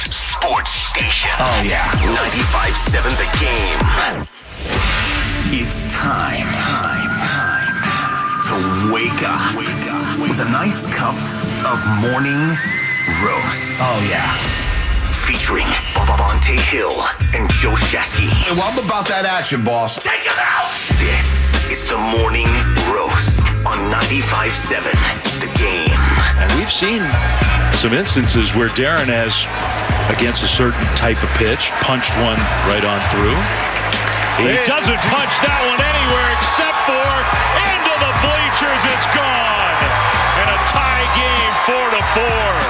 sports station. Oh, yeah. 95.7 The Game. It's time to wake up with a nice cup of morning roast. Oh, yeah. Featuring Bonte Hill and Joe Shasky. Hey, well, I'm about that action, boss. Take it out! This is the Morning Roast on 95.7 The Game. And we've seen some instances where Darren has, against a certain type of pitch, punched one right on through. He doesn't punch that one anywhere except for into the bleachers. It's gone. And a tie game 4-4.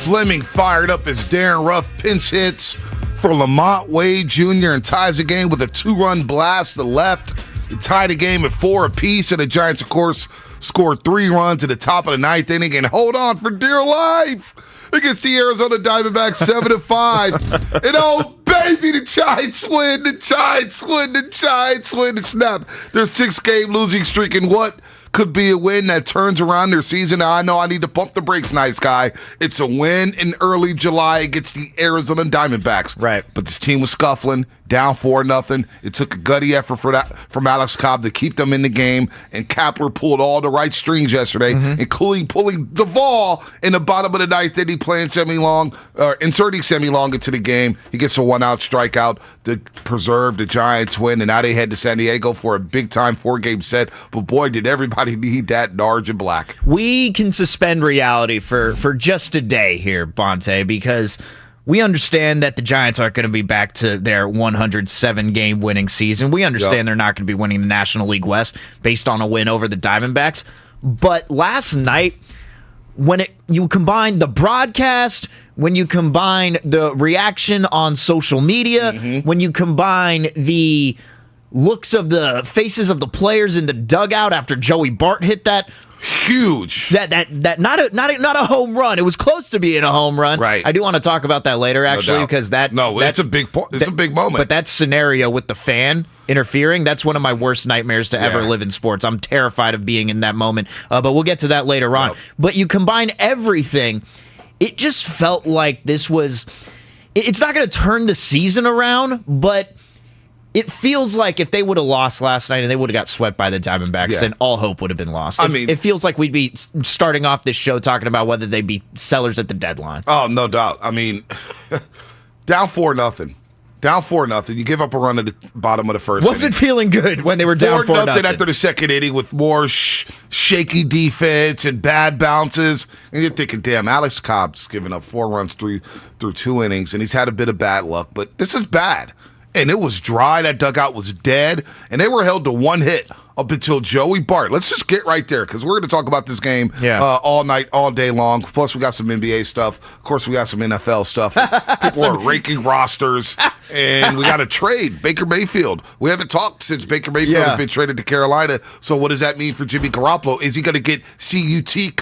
Fleming fired up as Darren Ruff pinch hits for Lamont Wade Jr. and ties the game with a 2-run blast to the left. It tied the game at 4 apiece, and the Giants, of course, scored 3 runs at the top of the 9th inning and hold on for dear life against the Arizona Diamondbacks 7-5. And oh, baby, the Giants win, the Giants win, the Giants win, the snap. Their 6-game losing streak in what could be a win that turns around their season. Now, I know I need to pump the brakes, nice guy. It's a win in early July against the Arizona Diamondbacks. Right. But this team was scuffling, down 4-0. It took a gutty effort from Alex Cobb to keep them in the game, and Kapler pulled all the right strings yesterday, including pulling Duvall in the bottom of the 9th inning, playing inserting semi-long into the game. He gets a 1-out strikeout to preserve the Giants win, and now they head to San Diego for a big-time 4-game set. But boy, did everybody need that in orange and black. We can suspend reality for just a day here, Bonte, because we understand that the Giants aren't going to be back to their 107-game winning season. We understand they're not going to be winning the National League West based on a win over the Diamondbacks. But last night, when you combine the broadcast, when you combine the reaction on social media, when you combine the looks of the faces of the players in the dugout after Joey Bart hit that huge, that not a home run. It was close to being a home run. Right. I do want to talk about that later, actually, because it's a big moment. But that scenario with the fan interfering, that's one of my worst nightmares to ever live in sports. I'm terrified of being in that moment. But we'll get to that later on. But you combine everything, it just felt like this was. It's not going to turn the season around, but it feels like if they would have lost last night and they would have got swept by the Diamondbacks, then all hope would have been lost. It feels like we'd be starting off this show talking about whether they'd be sellers at the deadline. Oh, no doubt. I mean, down 4-0. Down 4-0. You give up a run at the bottom of the first Wasn't inning. feeling good when they were down 4-0. After the second inning with more shaky defense and bad bounces. And you're thinking, damn, Alex Cobb's given up 4 runs through 2 innings, and he's had a bit of bad luck. But this is bad. And it was dry. That dugout was dead. And they were held to 1 hit up until Joey Bart. Let's just get right there because we're going to talk about this game all night, all day long. Plus, we got some NBA stuff. Of course, we got some NFL stuff. People are ranking rosters. And we got to trade Baker Mayfield. We haven't talked since Baker Mayfield has been traded to Carolina. So what does that mean for Jimmy Garoppolo? Is he going to get CUT,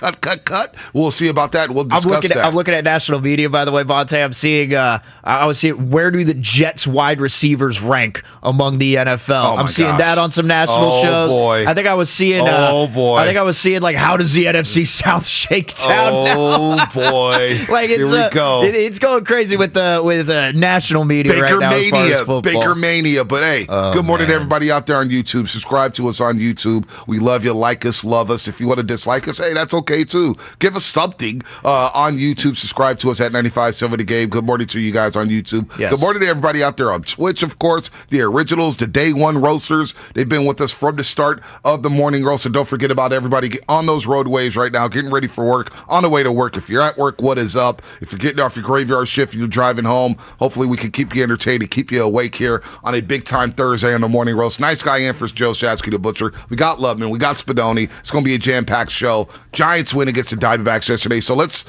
cut? We'll see about that. We'll discuss that. I'm looking at national media, by the way, Bonte. I'm seeing, I was seeing, where do the Jets wide receivers rank among the NFL? I'm seeing that on some national shows. Boy. I think I was seeing. I think I was seeing like how does the NFC South shake down now? Oh boy! Like it's, here we go. It's going crazy with the national media right now as far as football. Baker Mania. But hey, good morning to everybody out there on YouTube. Subscribe to us on YouTube. We love you. Like us, love us. If you want to dislike us, hey, that's okay too. Give us something on YouTube. Subscribe to us at 95.7 The Game. Good morning to you guys on YouTube. Yes. Good morning to everybody out there on Twitch, of course. The originals, the day one roasters. They've been with us from the start of the morning roast. And don't forget about everybody on those roadways right now, getting ready for work, on the way to work. If you're at work, what is up? If you're getting off your graveyard shift, you're driving home, hopefully we can keep you entertained and keep you awake here on a big-time Thursday on the morning roast. Nice guy in for Joe Shasky, the Butcher. We got Lubman. We got Spadoni. It's going to be a jam-packed show. Giants win against the Diamondbacks yesterday. So let's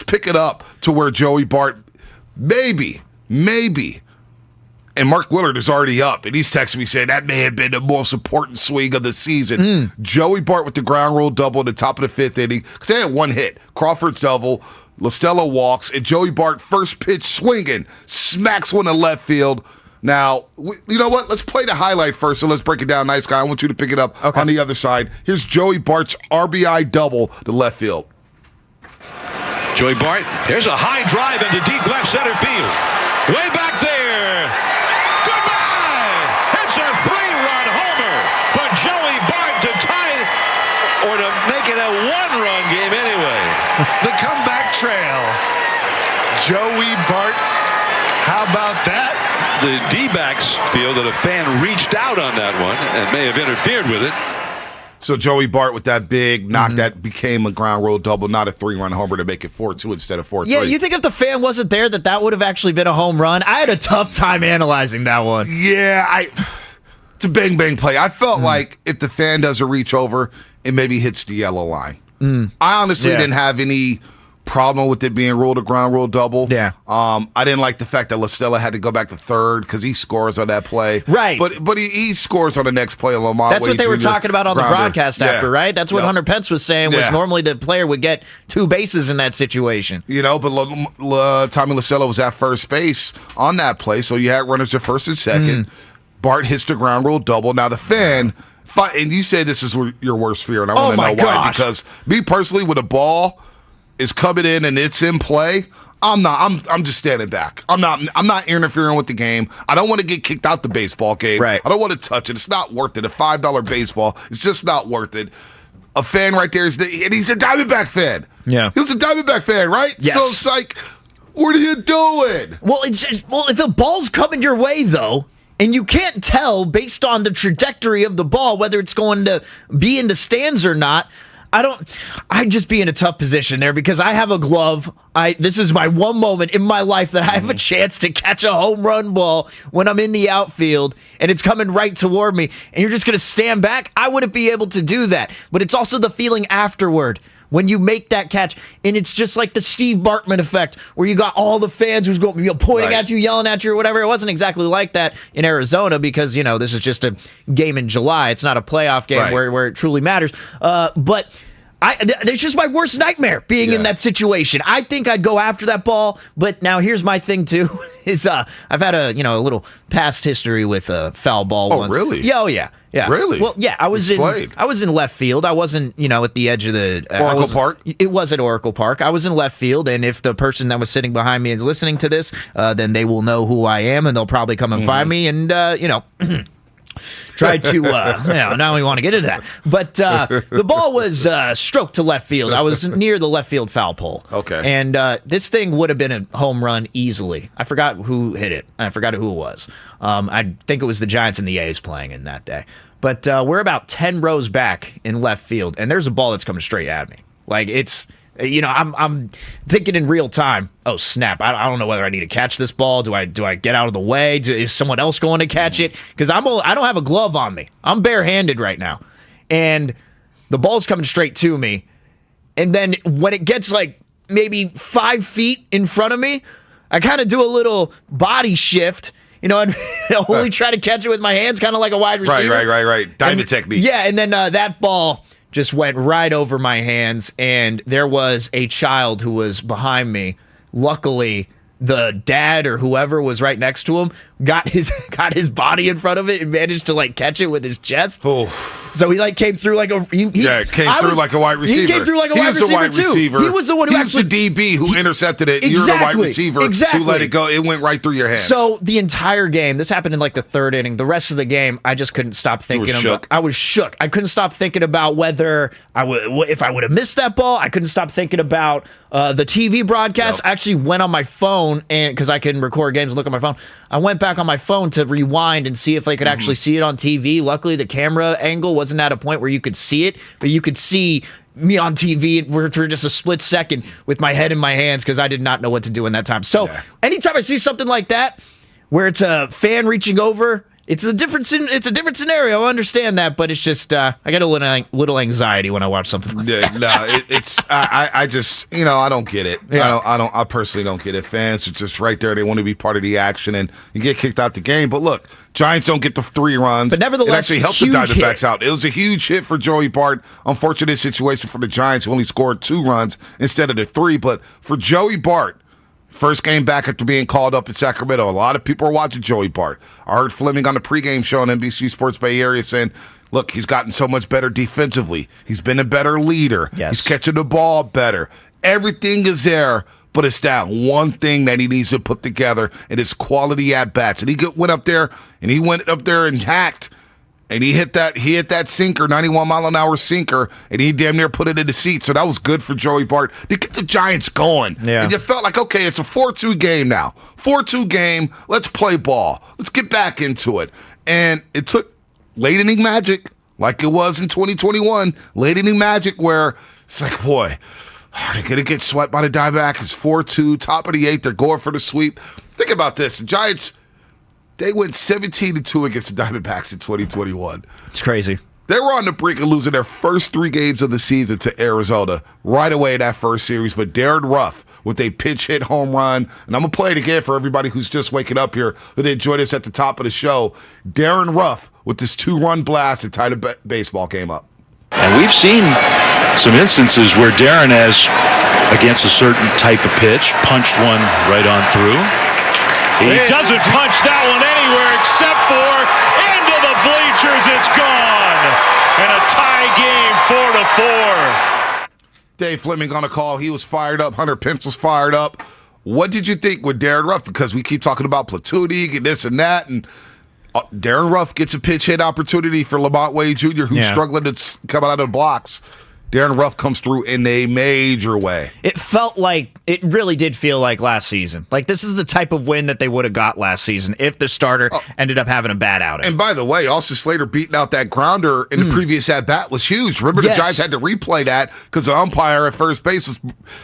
pick it up to where Joey Bart maybe, and Mark Willard is already up, and he's texting me saying that may have been the most important swing of the season. Joey Bart with the ground rule double at the top of the fifth inning, because they had one hit. Crawford's double, LaStella walks, and Joey Bart first pitch swinging, smacks one to left field. Now, you know what? Let's play the highlight first, so let's break it down. Nice guy. I want you to pick it up on the other side. Here's Joey Bart's RBI double to left field. Joey Bart, there's a high drive into deep left center field. Way back there. Goodbye! It's a 3-run homer for Joey Bart to tie or to make it a 1-run game anyway. The comeback trail. Joey Bart. How about that? The D-backs feel that a fan reached out on that one and may have interfered with it. So Joey Bart with that big knock that became a ground rule double, not a 3-run homer to make it 4-2 instead of 4-3. Yeah, you think if the fan wasn't there that would have actually been a home run? I had a tough time analyzing that one. Yeah, it's a bang play. I felt like if the fan doesn't reach over, it maybe hits the yellow line. I honestly didn't have any problem with it being ruled a ground rule double. Yeah. I didn't like the fact that La Stella had to go back to third because he scores on that play. Right. But he scores on the next play. Lamont That's Wade what they were Jr. talking about on the grounder. broadcast after, right? That's what Hunter Pence was saying was Yeah. normally the player would get 2 bases in that situation. You know, but Tommy La Stella was at first base on that play, so you had runners at first and second. Bart hits the ground rule double. Now the fan, and you say this is your worst fear, and I want to know why. Because me personally, with a ball is coming in and it's in play, I'm just standing back. I'm not interfering with the game. I don't want to get kicked out the baseball game. Right. I don't want to touch it. It's not worth it. A $5 baseball, it's just not worth it. A fan right there and he's a Diamondback fan. Yeah. He was a Diamondback fan, right? Yes. So it's like, what are you doing? Well, if the ball's coming your way, though, and you can't tell based on the trajectory of the ball whether it's going to be in the stands or not, I'd just be in a tough position there because I have a glove. This is my one moment in my life that I have a chance to catch a home run ball when I'm in the outfield and it's coming right toward me and you're just going to stand back. I wouldn't be able to do that. But it's also the feeling afterward when you make that catch, and it's just like the Steve Bartman effect where you got all the fans who's going, pointing at you, yelling at you, or whatever. It wasn't exactly like that in Arizona because, this is just a game in July. It's not a playoff game where it truly matters. But it's just my worst nightmare being in that situation. I think I'd go after that ball, but now here's my thing too: is I've had a little past history with a foul ball. Once. Really? Yeah, yeah. Really? Well, yeah. I was in left field. I wasn't at the edge of the Oracle Park. It was at Oracle Park. I was in left field, and if the person that was sitting behind me is listening to this, then they will know who I am, and they'll probably come and find me, and tried to, now we want to get into that. But the ball was stroked to left field. I was near the left field foul pole. Okay. And this thing would have been a home run easily. I forgot who hit it. I forgot who it was. I think it was the Giants and the A's playing in that day. But we're about 10 rows back in left field, and there's a ball that's coming straight at me. Like, it's... I'm thinking in real time, oh, snap, I don't know whether I need to catch this ball. Do I get out of the way? Is someone else going to catch it? Because I don't have a glove on me. I'm barehanded right now. And the ball's coming straight to me. And then when it gets like maybe 5 feet in front of me, I kind of do a little body shift. I'd only try to catch it with my hands, kind of like a wide receiver. Right. Diamond technique. Yeah, and then that ball just went right over my hands, and there was a child who was behind me. Luckily, the dad or whoever was right next to him got his body in front of it and managed to catch it with his chest. Oh. So he came through like a like a wide receiver. He came through like a wide receiver too. He was the one who was the DB who intercepted it. Exactly, you're the wide receiver who let it go. It went right through your hands. So the entire game, this happened in the third inning. The rest of the game, I just couldn't stop thinking about. I was shook. I couldn't stop thinking about whether if I would have missed that ball. I couldn't stop thinking about the TV broadcast. I actually went on my phone and because I can record games and look at my phone. I went back on my phone to rewind and see if I could actually see it on TV. Luckily, the camera angle wasn't at a point where you could see it, but you could see me on TV for just a split second with my head in my hands because I did not know what to do in that time. So anytime I see something like that, where it's a fan reaching over, it's a different scenario. I understand that, but it's just I get a little anxiety when I watch something like that. I just I don't get it. Yeah. I personally don't get it. Fans are just right there. They want to be part of the action, and you get kicked out the game. But look, Giants don't get the 3 runs. But nevertheless, it actually helped the Diamondbacks out. It was a huge hit for Joey Bart. Unfortunate situation for the Giants, who only scored 2 runs instead of the 3. But for Joey Bart, first game back after being called up in Sacramento. A lot of people are watching Joey Bart. I heard Fleming on the pregame show on NBC Sports Bay Area saying, look, he's gotten so much better defensively. He's been a better leader. Yes. He's catching the ball better. Everything is there, but it's that one thing that he needs to put together, and it's quality at bats. And he went up there and hacked, and he hit that sinker, 91-mile-an-hour sinker, and he damn near put it in the seat. So that was good for Joey Bart to get the Giants going. Yeah. And you felt like, okay, it's a 4-2 game now. 4-2 game. Let's play ball. Let's get back into it. And it took late inning magic, like it was in 2021. Late inning magic, where it's like, boy, are they going to get swept by the Diamondbacks? It's 4-2, top of the 8th. They're going for the sweep. Think about this. The Giants, they went 17-2 against the Diamondbacks in 2021. It's crazy. They were on the brink of losing their first 3 games of the season to Arizona right away in that first series. But Darren Ruff with a pinch hit home run, and I'm going to play it again for everybody who's just waking up here, who didn't join us at the top of the show. Darren Ruff with this 2-run blast and tied a baseball game up. And we've seen some instances where Darren has, against a certain type of pitch, punched one right on through. He doesn't punch that one anywhere except for into the bleachers. It's gone. And a tie game, 4-4. Dave Fleming on a call. He was fired up. Hunter Pence was fired up. What did you think with Darren Ruff? Because we keep talking about platooning and this and that, and Darren Ruff gets a pitch hit opportunity for Lamont Wade Jr., who's struggling to come out of the blocks. Darren Ruff comes through in a major way. It really did feel like last season. Like, this is the type of win that they would have got last season if the starter ended up having a bad outing. And by the way, Austin Slater beating out that grounder in the previous at-bat was huge. Remember, the Giants had to replay that because the umpire at first base was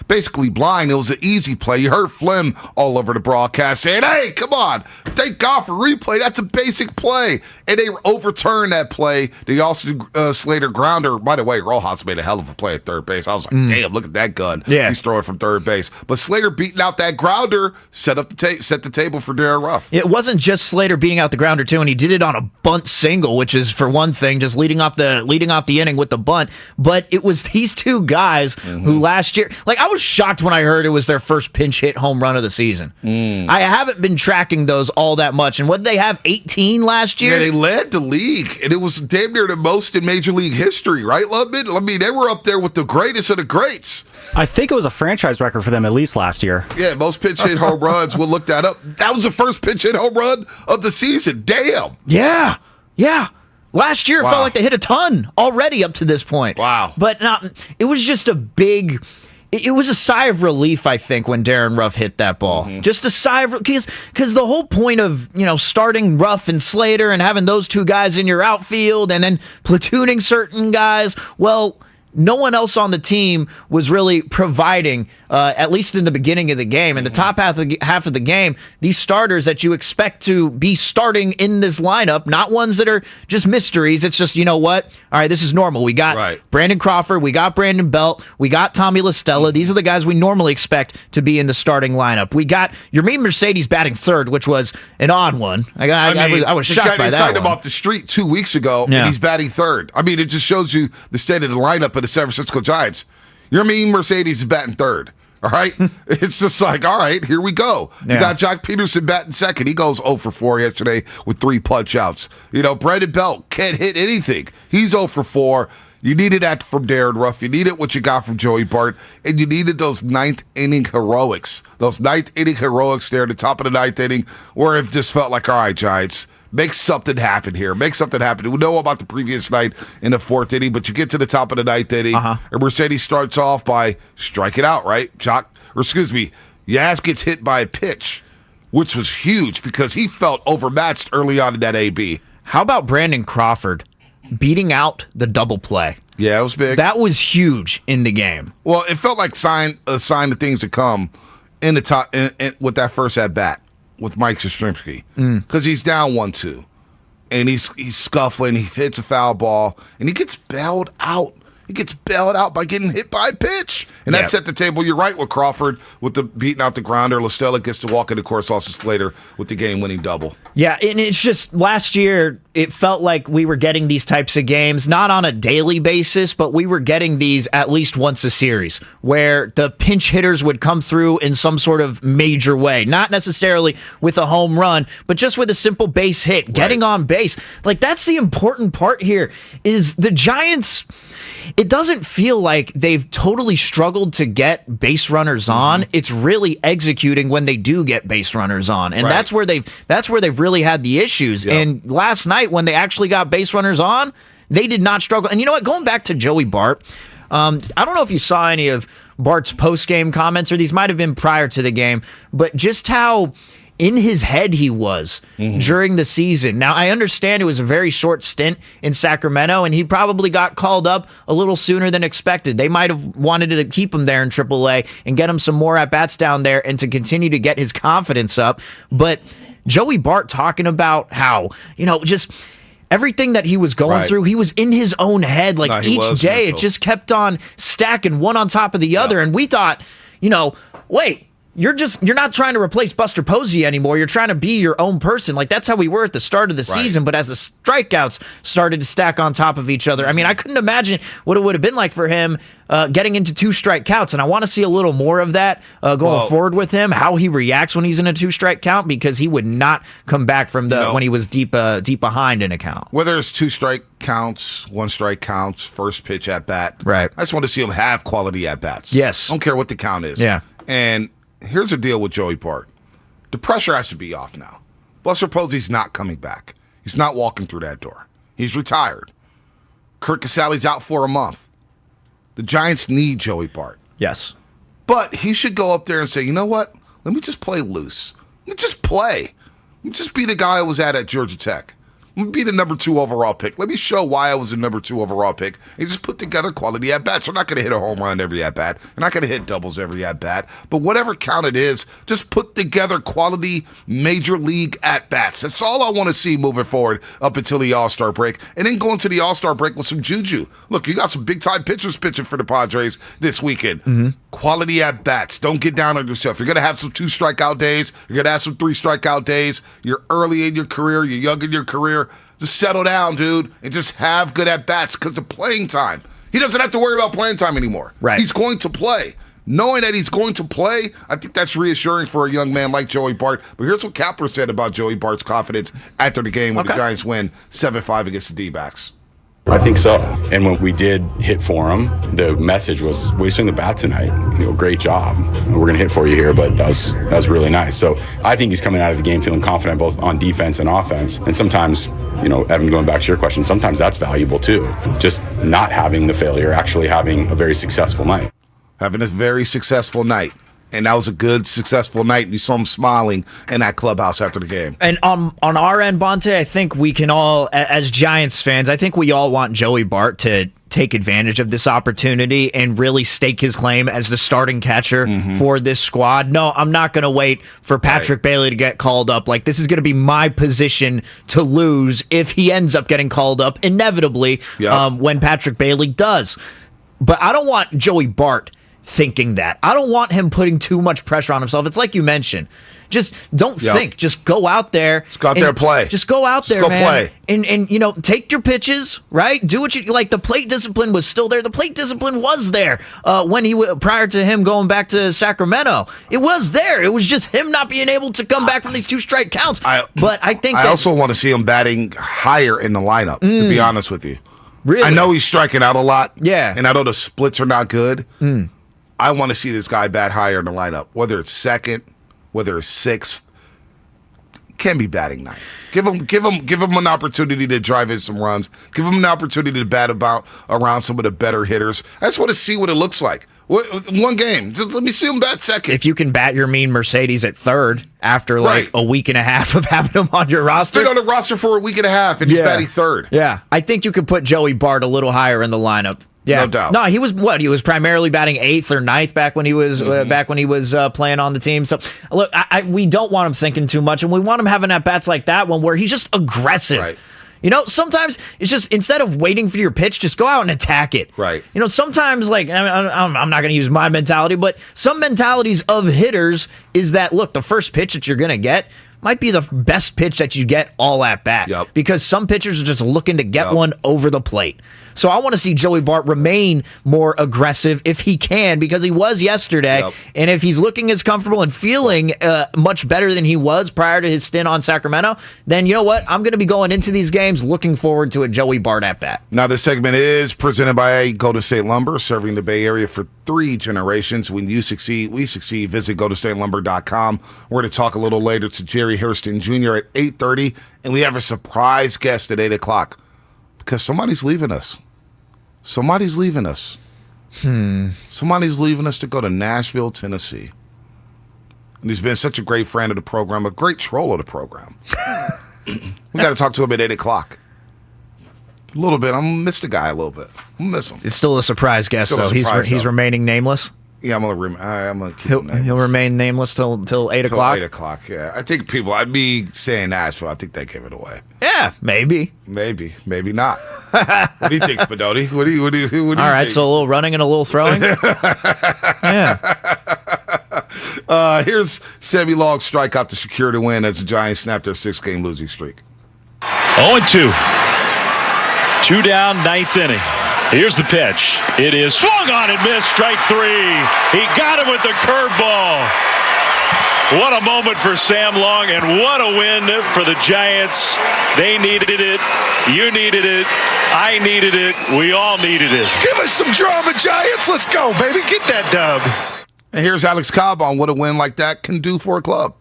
basically blind. It was an easy play. You heard Flem all over the broadcast saying, hey, come on, thank God for replay. That's a basic play. And they overturned that play. The Austin Slater grounder, by the way, Rojas made a hell of a play at third base. I was like, damn, look at that gun. Yeah. He's throwing from third base. But Slater beating out that grounder set the table for Darren Ruff. It wasn't just Slater beating out the grounder too, and he did it on a bunt single, which is, for one thing, just leading off the inning with the bunt. But it was these two guys who last year, like, I was shocked when I heard it was their first pinch hit home run of the season. I haven't been tracking those all that much. And what did they have, 18 last year? Yeah, they led the league, and it was damn near the most in Major League history, right, Ludman? I mean, they were up there with the greatest of the greats. I think it was a franchise record for them at least last year. Yeah, most pinch hit home runs. We'll look that up. That was the first pinch hit home run of the season. Damn. Yeah. Last year, it felt like they hit a ton already up to this point. Wow. But it was just a big... It was a sigh of relief, I think, when Darren Ruff hit that ball. Just a sigh of relief, because the whole point of, starting Ruff and Slater and having those two guys in your outfield and then platooning certain guys, well, no one else on the team was really providing, at least in the beginning of the game. In the top half of the game, these starters that you expect to be starting in this lineup, not ones that are just mysteries. It's just, you know what? All right, this is normal. We got Brandon Crawford. We got Brandon Belt. We got Tommy LaStella. These are the guys we normally expect to be in the starting lineup. We got Yermín Mercedes batting third, which was an odd one. I was shocked by that. They signed him off the street 2 weeks ago, and he's batting third. I mean, it just shows you the state of the lineup of the San Francisco Giants. Yermín Mercedes is batting third. All right? It's just like, all right, here we go. You got Jock Peterson batting second. He goes 0 for 4 yesterday with 3 punch outs. Brandon Belt can't hit anything. He's 0 for 4. You needed that from Darren Ruff. You needed what you got from Joey Bart. And you needed those ninth inning heroics. Those ninth inning heroics there at the top of the ninth inning, where it just felt like, all right, Giants, make something happen here. Make something happen. We know about the previous night in the 4th inning, but you get to the top of the 9th inning, and Mercedes starts off by striking out, right? Yaz gets hit by a pitch, which was huge because he felt overmatched early on in that AB. How about Brandon Crawford beating out the double play? Yeah, it was big. That was huge in the game. Well, it felt like a sign of things to come in the top with that first at bat with Mike Yastrzemski, because he's down 1-2, and he's scuffling. He hits a foul ball, and he gets bailed out. He gets bailed out by getting hit by a pitch. And that set the table. You're right with Crawford with the beating out the grounder. LaStella gets to walk into course also Slater with the game-winning double. Yeah, and it's just last year it felt like we were getting these types of games, not on a daily basis, but we were getting these at least once a series where the pinch hitters would come through in some sort of major way. Not necessarily with a home run, but just with a simple base hit, getting on base. Like, that's the important part here is the Giants... it doesn't feel like they've totally struggled to get base runners on. It's really executing when they do get base runners on, and that's where they've really had the issues. Yep. And last night when they actually got base runners on, they did not struggle. And you know what? Going back to Joey Bart, I don't know if you saw any of Bart's post-game comments, or these might have been prior to the game, but just how in his head he was during the season. Now, I understand it was a very short stint in Sacramento, and he probably got called up a little sooner than expected. They might have wanted to keep him there in AAA and get him some more at-bats down there and to continue to get his confidence up. But Joey Bart talking about how, just everything that he was going through, he was in his own head. Like each day, it just kept on stacking one on top of the other. And we thought, wait, you're not trying to replace Buster Posey anymore. You're trying to be your own person. Like, that's how we were at the start of the season. But as the strikeouts started to stack on top of each other, I mean, I couldn't imagine what it would have been like for him getting into 2-strike counts. And I want to see a little more of that going forward with him, how he reacts when he's in a 2-strike count, because he would not come back from when he was deep behind in a count. Whether it's 2-strike counts, 1-strike counts, first pitch at bat. Right. I just want to see him have quality at bats. Yes. I don't care what the count is. Yeah. And here's the deal with Joey Bart. The pressure has to be off now. Buster Posey's not coming back. He's not walking through that door. He's retired. Kurt Casale's out for a month. The Giants need Joey Bart. Yes. But he should go up there and say, you know what? Let me just play loose. Let me just play. Let me just be the guy I was at Georgia Tech. Let me be the number 2 overall pick. Let me show why I was the number 2 overall pick. And just put together quality at-bats. They're not going to hit a home run every at-bat. They're not going to hit doubles every at-bat. But whatever count it is, just put together quality major league at-bats. That's all I want to see moving forward up until the All-Star break. And then go into the All-Star break with some juju. Look, you got some big-time pitchers pitching for the Padres this weekend. Quality at-bats. Don't get down on yourself. You're going to have some 2-strikeout days. You're going to have some 3-strikeout days. You're early in your career. You're young in your career. Just settle down, dude, and just have good at-bats, because the playing time, he doesn't have to worry about playing time anymore. Right. He's going to play. Knowing that he's going to play, I think that's reassuring for a young man like Joey Bart. But here's what Kapler said about Joey Bart's confidence after the game when the Giants win 7-5 against the D-backs. I think so. And when we did hit for him, the message was, "We swing the bat tonight. Great job. We're going to hit for you here, but that was really nice." So I think he's coming out of the game feeling confident both on defense and offense. And sometimes, Evan, going back to your question, sometimes that's valuable too. Just not having the failure, actually having a very successful night. Having a very successful night. And that was a good, successful night. You saw him smiling in that clubhouse after the game. And on our end, Bonte, I think we can all, as Giants fans, I think we all want Joey Bart to take advantage of this opportunity and really stake his claim as the starting catcher for this squad. No, I'm not going to wait for Patrick Bailey to get called up. Like, this is going to be my position to lose if he ends up getting called up inevitably when Patrick Bailey does. But I don't want Joey Bart thinking that. I don't want him putting too much pressure on himself. It's like you mentioned. Just don't think. Just go out there. Just go out there and play. Just go out there, man. And take your pitches, right? Do what you like. The plate discipline was still there. The plate discipline was there when prior to him going back to Sacramento. It was there. It was just him not being able to come back from these 2-strike counts. But I think I also want to see him batting higher in the lineup, to be honest with you. Really? I know he's striking out a lot. Yeah. And I know the splits are not good. I want to see this guy bat higher in the lineup, whether it's second, whether it's sixth. Can be batting ninth. Give him an opportunity to drive in some runs. Give him an opportunity to bat around some of the better hitters. I just want to see what it looks like. One game. Just let me see him bat second. If you can bat your mean Mercedes at third after a week and a half of having him on your roster. He's been on the roster for a week and a half, and he's batting third. Yeah. I think you could put Joey Bart a little higher in the lineup. Yeah, no doubt. No, he was He was primarily batting 8th or 9th back when he was playing on the team. So look, we don't want him thinking too much, and we want him having at bats like that one where he's just aggressive. Right. Sometimes it's just instead of waiting for your pitch, just go out and attack it. Right. Sometimes I'm not going to use my mentality, but some mentalities of hitters is that, look, the first pitch that you're going to get might be the best pitch that you get all at bat. Yep. Because some pitchers are just looking to get one over the plate. So I want to see Joey Bart remain more aggressive if he can, because he was yesterday. Yep. And if he's looking as comfortable and feeling much better than he was prior to his stint on Sacramento, then you know what? I'm going to be going into these games looking forward to a Joey Bart at bat. Now, this segment is presented by Golden State Lumber, serving the Bay Area for 3 generations. When you succeed, we succeed. Visit GoldenStateLumber.com. We're going to talk a little later to Jerry Hairston Jr. at 8:30, and we have a surprise guest at 8 o'clock because somebody's leaving us. Somebody's leaving us. Somebody's leaving us to go to Nashville, Tennessee. And he's been such a great friend of the program, a great troll of the program. We got to talk to him at 8 o'clock. A little bit. I'm going to miss the guy a little bit. I'm going to miss him. It's still a surprise guest, Still a so surprise, he's though. remaining nameless. Yeah, I'm gonna keep him nameless. He'll remain nameless till 8 Till o'clock. 8 o'clock, yeah. I think I'd be saying Nashville. I think they gave it away. Yeah, maybe. Maybe not. What do you think, Spadoti? What do you All right, think? so a little running and a little throwing. Yeah. Here's Sammy Long's strikeout to secure the win as the Giants snap their 6-game losing streak. 0-2. 2 down, 9th inning. Here's the pitch. It is swung on and missed. Strike 3. He got him with the curveball. What a moment for Sam Long, and what a win for the Giants. They needed it. You needed it. I needed it. We all needed it. Give us some drama, Giants. Let's go, baby. Get that dub. And here's Alex Cobb on what a win like that can do for a club.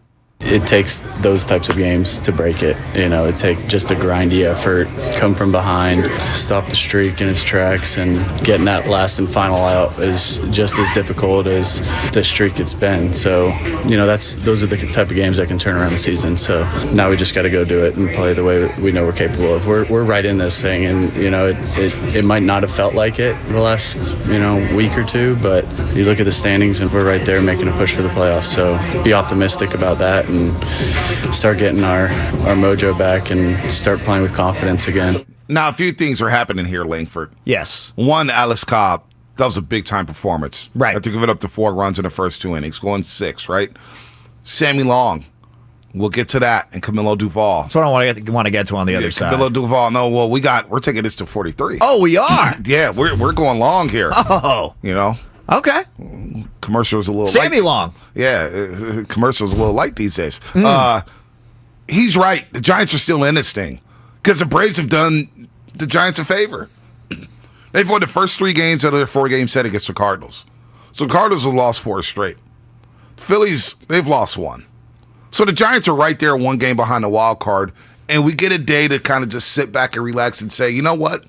It takes those types of games to break it. You know, it takes just a grindy effort, come from behind, stop the streak in its tracks, and getting that last and final out is just as difficult as the streak it's been. So, you know, those are the type of games that can turn around the season. So now we just got to go do it and play the way we know we're capable of. We're right in this thing, and you know, it might not have felt like it the last week or two, but you look at the standings and we're right there making a push for the playoffs. So be optimistic about that and start getting our mojo back and start playing with confidence again. Now, a few things are happening here, Langford. Yes. One, Alex Cobb, that was a big-time performance. Right. Had to give it up to 4 runs in the first 2 innings, going 6, right? Sammy Long, we'll get to that, and Camilo Duvall. That's what I want to get to on the other side. Camilo Duvall, no, well, we're taking this to 43. Oh, we are? Yeah, we're going long here. Oh. You know? Okay. Commercial's a little Sammy light. Long. Yeah, commercial's a little light these days. He's right. The Giants are still in this thing because the Braves have done the Giants a favor. They've won the first 3 games out of their 4-game set against the Cardinals. So the Cardinals have lost 4 straight. The Phillies, they've lost 1. So the Giants are right there 1 game behind the wild card, and we get a day to kind of just sit back and relax and say, you know what?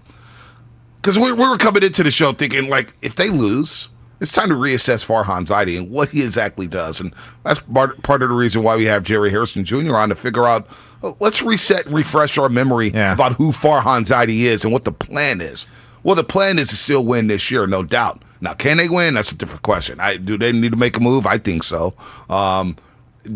Because we were coming into the show thinking, like, if they lose, it's time to reassess Farhan Zaidi and what he exactly does. And that's part of the reason why we have Jerry Hairston Jr. on to figure out, let's reset and refresh our memory about who Farhan Zaidi is and what the plan is. Well, the plan is to still win this year, no doubt. Now, can they win? That's a different question. Do they need to make a move? I think so.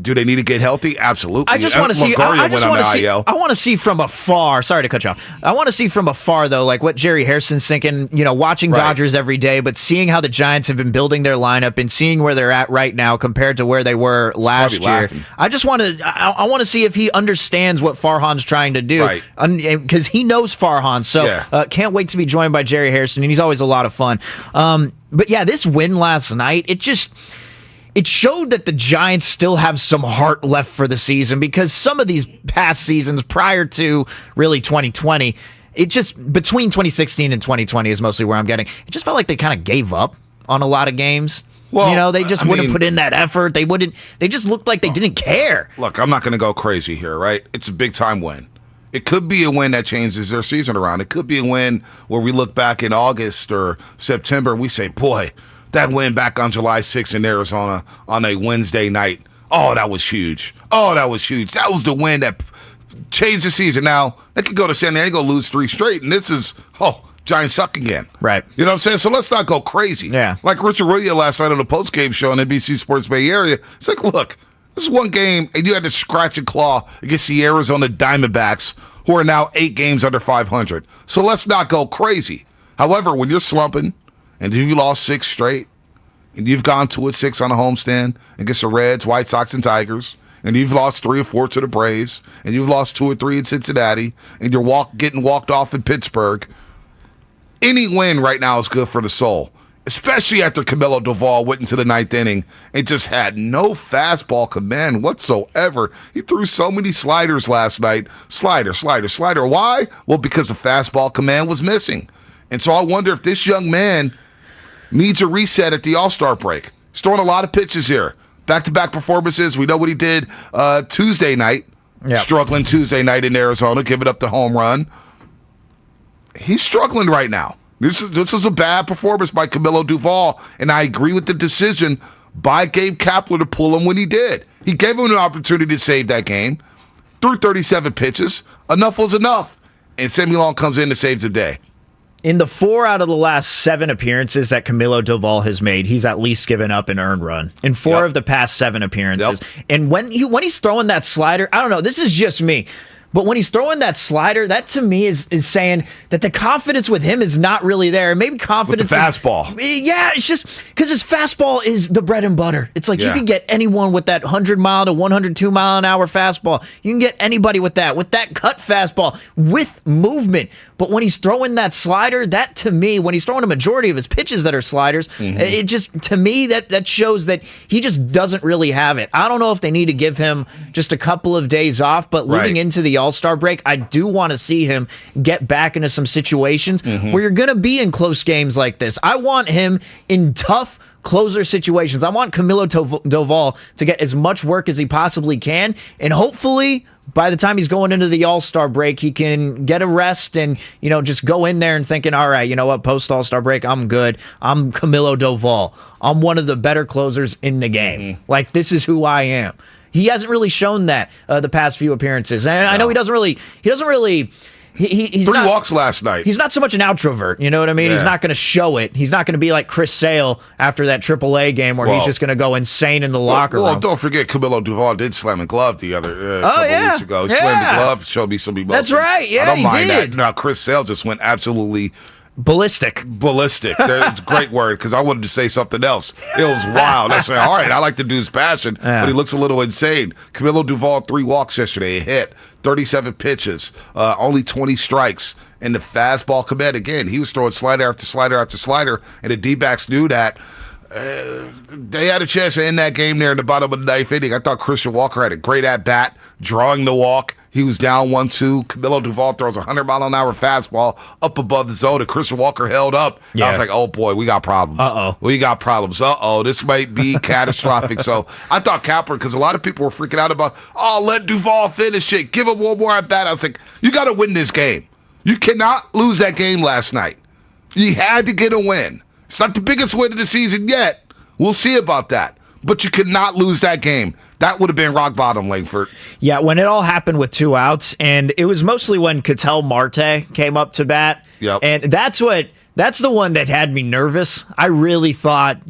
Do they need to get healthy? Absolutely. I just want to see. I want to see from afar. Sorry to cut you off. I want to see from afar, though, like what Jerry Hairston's thinking. Watching Dodgers every day, but seeing how the Giants have been building their lineup and seeing where they're at right now compared to where they were last year. Laughing. I just want to. I want to see if he understands what Farhan's trying to do, because he knows Farhan. So can't wait to be joined by Jerry Hairston, and he's always a lot of fun. But yeah, this win last night, it showed that the Giants still have some heart left for the season, because some of these past seasons prior to really 2020, it just between 2016 and 2020 is mostly where I'm getting. It just felt like they kind of gave up on a lot of games. Well, they just wouldn't put in that effort. They just looked like they didn't care. Look, I'm not going to go crazy here, right? It's a big time win. It could be a win that changes their season around. It could be a win where we look back in August or September and we say, boy, that win back on July 6th in Arizona on a Wednesday night, oh, that was huge. Oh, that was huge. That was the win that changed the season. Now, they could go to San Diego, lose 3 straight, and this is, Giants suck again. Right. You know what I'm saying? So let's not go crazy. Yeah. Like Richard Williams last night on the postgame show on NBC Sports Bay Area. It's like, look, this is 1 game, and you had to scratch and claw against the Arizona Diamondbacks, who are now 8 games under 500. So let's not go crazy. However, when you're slumping, and you've lost 6 straight, and you've gone 2-6 on a homestand against the Reds, White Sox, and Tigers, and you've lost 3 or 4 to the Braves, and you've lost 2 or 3 in Cincinnati, and you're getting walked off in Pittsburgh, Any win right now is good for the soul, especially after Camilo Doval went into the ninth inning and just had no fastball command whatsoever. He threw so many sliders last night. Slider. Why? Well, because the fastball command was missing. And so I wonder if this young man needs a reset at the All-Star break. He's throwing a lot of pitches here. Back-to-back performances. We know what he did Tuesday night. Yep. Struggling Tuesday night in Arizona, giving up the home run. He's struggling right now. This is a bad performance by Camilo Doval, and I agree with the decision by Gabe Kapler to pull him when he did. He gave him an opportunity to save that game. Threw 37 pitches. Enough was enough. And Sammy Long comes in and saves the day. In the 4 out of the last 7 appearances that Camilo Doval has made, he's at least given up an earned run. In 4 of the past 7 appearances. And when he's throwing that slider, I don't know, this is just me. But when he's throwing that slider, that to me is saying that the confidence with him is not really there. Maybe confidence with the fastball. It's just because his fastball is the bread and butter. It's like you can get anyone with that 100-mile to 102-mile-an-hour fastball. You can get anybody with that cut fastball, with movement. But when he's throwing that slider, that to me, when he's throwing a majority of his pitches that are sliders, it just, to me, that shows that he just doesn't really have it. I don't know if they need to give him just a couple of days off, but leading into the All-Star break, I do want to see him get back into some situations where you're going to be in close games like this. I want him in tough closer situations. I want Camilo Doval to get as much work as he possibly can, and hopefully by the time he's going into the All-Star break, he can get a rest and, just go in there and thinking, all right, you know what, post-All-Star break, I'm good. I'm Camilo Doval. I'm one of the better closers in the game. Like, this is who I am. He hasn't really shown that the past few appearances. And I know he doesn't really he's 3 walks last night. He's not so much an outrovert, you know what I mean? Yeah. He's not going to show it. He's not going to be like Chris Sale after that AAA game where he's just going to go insane in the locker room. Well, don't forget Camilo Doval did slam a glove the other couple weeks ago. He slammed the glove, showed me some emotion. That's right. Yeah, I don't mind did. that. Now, Chris Sale just went absolutely ballistic. That's a great word, because I wanted to say something else. It was wild. That's all right. I like the dude's passion, but he looks a little insane. Camilo Doval, 3 walks yesterday, a hit, 37 pitches, only 20 strikes. And the fastball command, again, he was throwing slider after slider after slider, and the D-backs knew that. They had a chance to end that game there in the bottom of the 9th inning. I thought Christian Walker had a great at-bat, drawing the walk. He was down 1-2. Camilo Doval throws a 100-mile-an-hour fastball up above the zone, and Christian Walker held up. Yeah. I was like, oh, boy, we got problems. We got problems. This might be catastrophic. So I thought Kapler, because a lot of people were freaking out about, let Doval finish it. Give him one more at-bat. I was like, you got to win this game. You cannot lose that game last night. You had to get a win. It's not the biggest win of the season yet. We'll see about that. But you could not lose that game. That would have been rock bottom, Langford. Yeah, when it all happened with 2 outs, and it was mostly when Ketel Marte came up to bat. Yep. And that's the one that had me nervous. I really thought,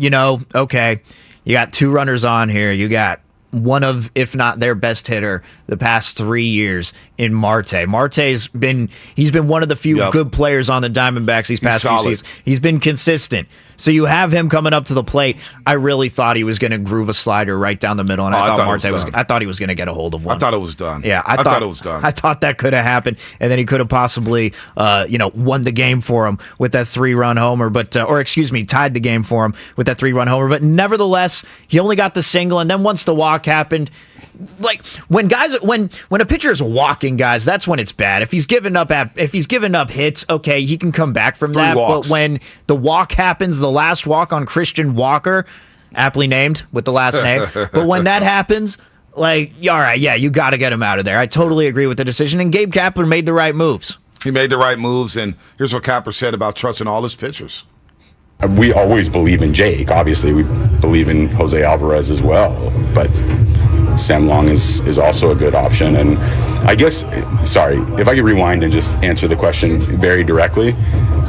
okay, you got 2 runners on here. You got one of, if not their best hitter the past 3 years in Marte. Marte's been one of the few good players on the Diamondbacks these past few seasons. He's been consistent. So you have him coming up to the plate. I really thought he was going to groove a slider right down the middle, and I thought he was going to get a hold of one. I thought it was done. Yeah, I thought it was done. I thought that could have happened, and then he could have possibly, won the game for him with that 3-run homer, tied the game for him with that 3-run homer. But nevertheless, he only got the single, and then once the walk happened, like when a pitcher is walking, guys, that's when it's bad. If he's given up hits, okay, he can come back from that. But when the walk happens, the last walk on Christian Walker, aptly named with the last name, but when that happens, like, all right, yeah, you got to get him out of there. I totally agree with the decision, and Gabe Kapler made the right moves. He made the right moves, and here's what Kapler said about trusting all his pitchers. We always believe in Jake. Obviously, we believe in Jose Alvarez as well, but Sam Long is also a good option. And I guess, if I could rewind and just answer the question very directly,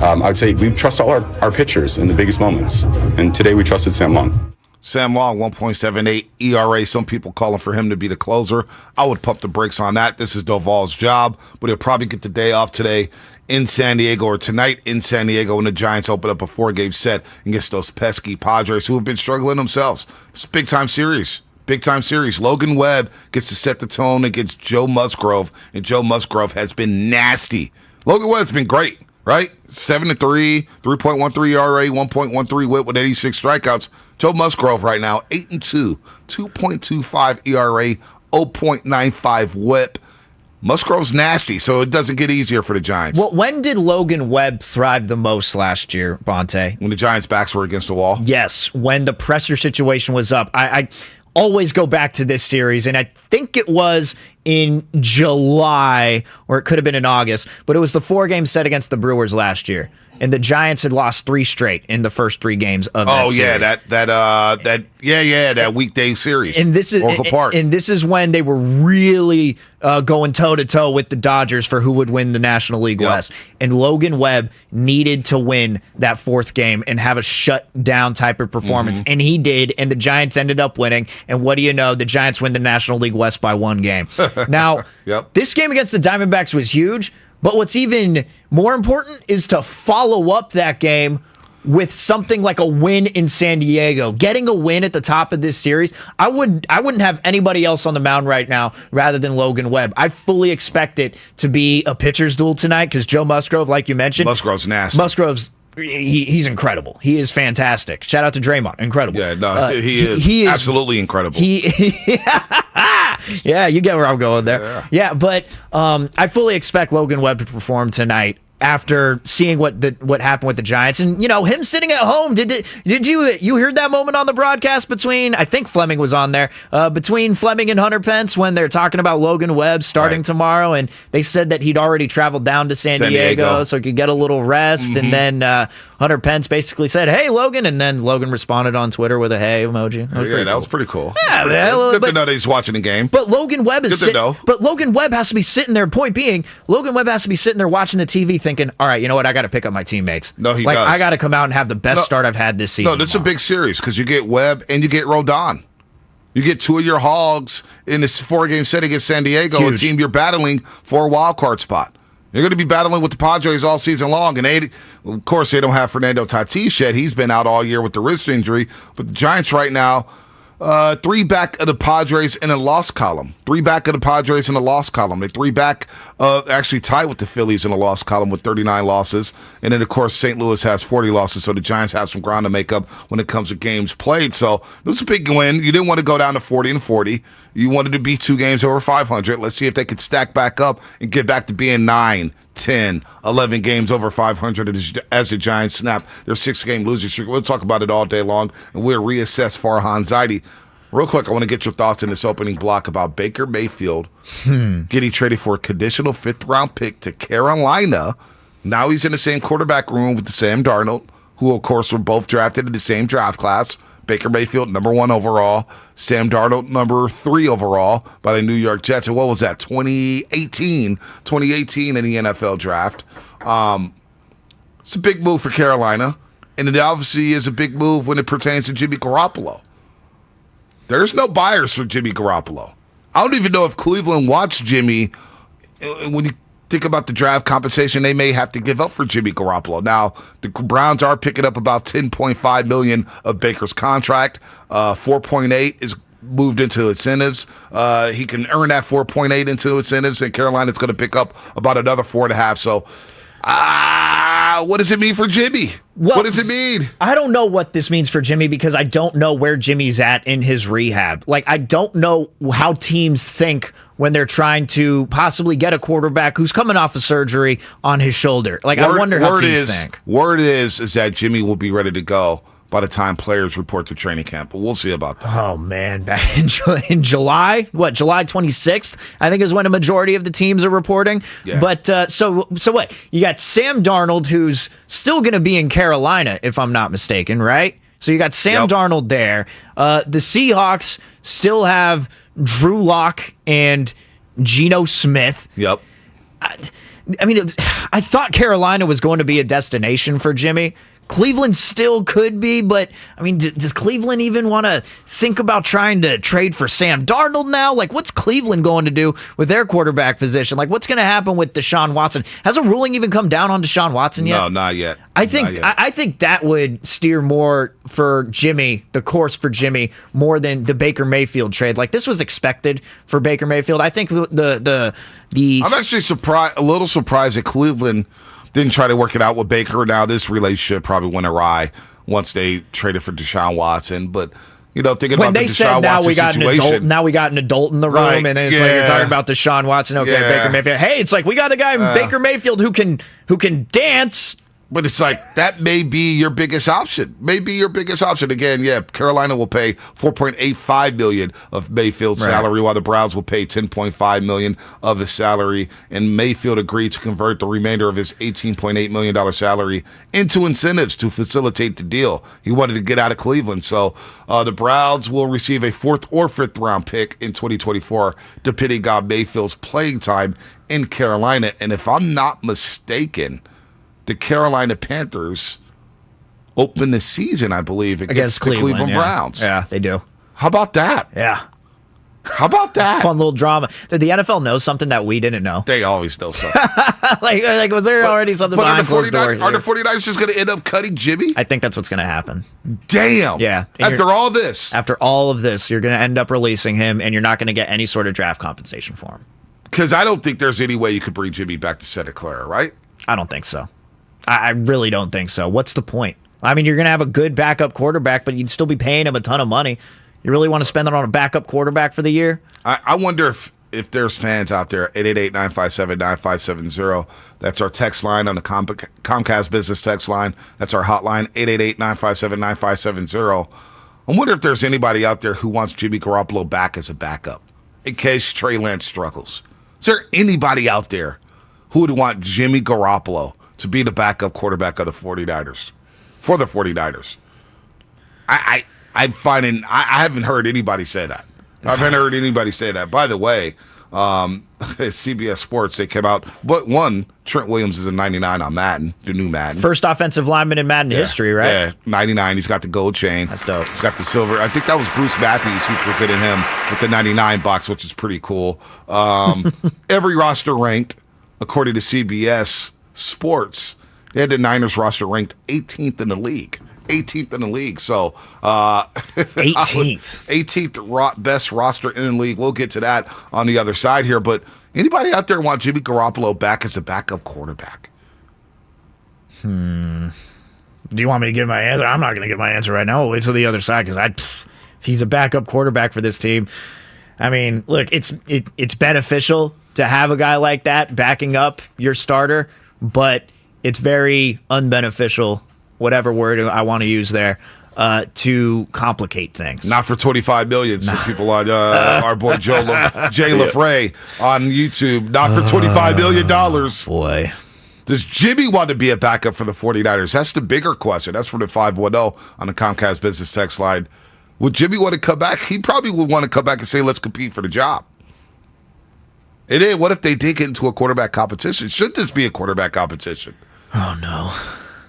I would say we trust all our pitchers in the biggest moments. And today we trusted Sam Long. Sam Long, 1.78 ERA. Some people calling for him to be the closer. I would pump the brakes on that. This is Doval's job, but he'll probably get the day off today in San Diego, or tonight in San Diego, when the Giants open up a 4-game set against those pesky Padres who have been struggling themselves. It's a big-time series. Big-time series. Logan Webb gets to set the tone against Joe Musgrove, and Joe Musgrove has been nasty. Logan Webb's been great. right? 7-3, 3.13 ERA, 1.13 WHIP with 86 strikeouts. Joe Musgrove right now, 8-2, 2.25 ERA, 0.95 WHIP. Musgrove's nasty, so it doesn't get easier for the Giants. Well, when did Logan Webb thrive the most last year, Bonte? When the Giants' backs were against the wall? Yes, when the pressure situation was up. I always go back to this series, and I think it was in July, or it could have been in August, but it was the 4-game set against the Brewers last year. And the Giants had lost 3 straight in the first 3 games of that series. That weekday series. And this is when they were really going toe to toe with the Dodgers for who would win the National League West. And Logan Webb needed to win that 4th game and have a shutdown type of performance, and he did. And the Giants ended up winning. And what do you know? The Giants win the National League West by 1 game. Now, this game against the Diamondbacks was huge. But what's even more important is to follow up that game with something like a win in San Diego. Getting a win at the top of this series, I wouldn't have anybody else on the mound right now rather than Logan Webb. I fully expect it to be a pitcher's duel tonight because Joe Musgrove, like you mentioned. Musgrove's nasty. Musgrove's he's incredible. He is fantastic. Shout out to Draymond. Incredible. Yeah, no, he is absolutely incredible. Yeah, you get where I'm going there. Yeah, but I fully expect Logan Webb to perform tonight after seeing what happened with the Giants. And, him sitting at home, did you hear that moment on the broadcast between, I think Fleming was on there, between Fleming and Hunter Pence when they're talking about Logan Webb starting tomorrow, and they said that he'd already traveled down to San Diego so he could get a little rest, and then Hunter Pence basically said, "Hey, Logan," and then Logan responded on Twitter with a "hey" emoji. That was pretty cool. Yeah, man, good to know that he's watching the game. But Logan Webb Logan Webb has to be sitting there. Point being, Logan Webb has to be sitting there watching the TV, thinking, "All right, you know what? I got to pick up my teammates. No, he does. I got to come out and have the best start I've had this season." No, this is a big series because you get Webb and you get Rodon. You get 2 of your hogs in this 4-game set against San Diego, a team you're battling for a wild card spot. You're going to be battling with the Padres all season long, and of course they don't have Fernando Tatis yet. He's been out all year with the wrist injury, but the Giants right now, 3 back of the Padres in a loss column. 3 back of the Padres in a loss column. They're 3 back, actually tied with the Phillies in a loss column with 39 losses. And then, of course, St. Louis has 40 losses, so the Giants have some ground to make up when it comes to games played. So this is a big win. You didn't want to go down to 40-40. You wanted to be 2 games over 500. Let's see if they could stack back up and get back to being 9, 10, 11 games over 500 as the Giants snap their 6-game losing streak. We'll talk about it all day long, and we'll reassess Farhan Zaidi. Real quick, I want to get your thoughts in this opening block about Baker Mayfield getting traded for a conditional 5th-round pick to Carolina. Now he's in the same quarterback room with Sam Darnold, who, of course, were both drafted in the same draft class. Baker Mayfield, number 1 overall. Sam Darnold, number 3 overall by the New York Jets. And what was that, 2018 in the NFL draft. It's a big move for Carolina. And it obviously is a big move when it pertains to Jimmy Garoppolo. There's no buyers for Jimmy Garoppolo. I don't even know if Cleveland wants Jimmy. When you think about the draft compensation they may have to give up for Jimmy Garoppolo. Now, the Browns are picking up about $10.5 million of Baker's contract. 4.8 is moved into incentives. He can earn that 4.8 into incentives, and Carolina's going to pick up about another 4.5. So, what does it mean for Jimmy? Well, what does it mean? I don't know what this means for Jimmy because I don't know where Jimmy's at in his rehab. Like, I don't know how teams think when they're trying to possibly get a quarterback who's coming off of surgery on his shoulder. Like, I wonder how teams think. Word is that Jimmy will be ready to go by the time players report to training camp. But we'll see about that. Oh, man. Back in July? What, July 26th? I think is when a majority of the teams are reporting. Yeah. But so what? You got Sam Darnold, who's still going to be in Carolina, if I'm not mistaken, right? So you got Sam Darnold there. The Seahawks still have Drew Lock and Geno Smith. Yep. I mean, I thought Carolina was going to be a destination for Jimmy. Cleveland still could be, but, I mean, does Cleveland even want to think about trying to trade for Sam Darnold now? Like, what's Cleveland going to do with their quarterback position? Like, what's going to happen with Deshaun Watson? Has a ruling even come down on Deshaun Watson yet? No, not yet. I think that would steer more for Jimmy, the course for Jimmy, more than the Baker Mayfield trade. Like, this was expected for Baker Mayfield. I think I'm actually a little surprised that Cleveland didn't try to work it out with Baker. Now this relationship probably went awry once they traded for Deshaun Watson. But thinking when about they the said Deshaun now Watson we got situation, an adult, now we got an adult in the room, Right, and then it's like you're talking about Deshaun Watson. Okay, Yeah. Baker Mayfield. Hey, it's like we got a guy Baker Mayfield who can dance. But it's like that may be your biggest option. Again, Carolina will pay $4.85 million of Mayfield's salary, while the Browns will pay $10.5 million of his salary. And Mayfield agreed to convert the remainder of his $18.8 million salary into incentives to facilitate the deal. He wanted to get out of Cleveland. So the Browns will receive a 4th or 5th round pick in 2024, depending on Mayfield's playing time in Carolina. And if I'm not mistaken, the Carolina Panthers open the season, I believe, against the Cleveland Browns. Yeah, they do. How about that? Yeah. How about that? Fun little drama. Did the NFL know something that we didn't know? They always know something. like was there already something behind closed doors? Are the 49ers just going to end up cutting Jimmy? I think that's what's going to happen. Damn. Yeah. After all this, you're going to end up releasing him, and you're not going to get any sort of draft compensation for him. Because I don't think there's any way you could bring Jimmy back to Santa Clara, right? I don't think so. I really don't think so. What's the point? I mean, you're going to have a good backup quarterback, but you'd still be paying him a ton of money. You really want to spend it on a backup quarterback for the year? I wonder if there's fans out there, 888-957-9570. That's our text line on the Comcast Business text line. That's our hotline, 888-957-9570. I wonder if there's anybody out there who wants Jimmy Garoppolo back as a backup in case Trey Lance struggles. Is there anybody out there who would want Jimmy Garoppolo to be the backup quarterback of the 49ers, for the 49ers? I'm finding I haven't heard anybody say that. I haven't heard anybody say that. By the way, CBS Sports, they came out, but Trent Williams is a 99 on Madden, the new Madden. First offensive lineman in Madden history, right? Yeah, 99. He's got the gold chain. That's dope. He's got the silver. I think that was Bruce Matthews who presented him with the 99 box, which is pretty cool. Every roster ranked, according to CBS Sports, they had the Niners roster ranked 18th in the league. 18th in the league. So 18th. 18th best roster in the league. We'll get to that on the other side here. But anybody out there want Jimmy Garoppolo back as a backup quarterback? Do you want me to give my answer? I'm not going to give my answer right now. We'll wait till the other side, because if he's a backup quarterback for this team, I mean, look, it's beneficial to have a guy like that backing up your starter, but it's very unbeneficial, whatever word I want to use there, to complicate things. Not for $25 million. Some people on our boy Jay LaFrey on YouTube. Not for $25 million. Boy. Does Jimmy want to be a backup for the 49ers? That's the bigger question. That's from the 510 on the Comcast Business text line. Would Jimmy want to come back? He probably would want to come back and say, let's compete for the job. And then what if they did get into a quarterback competition? Should this be a quarterback competition? Oh, no.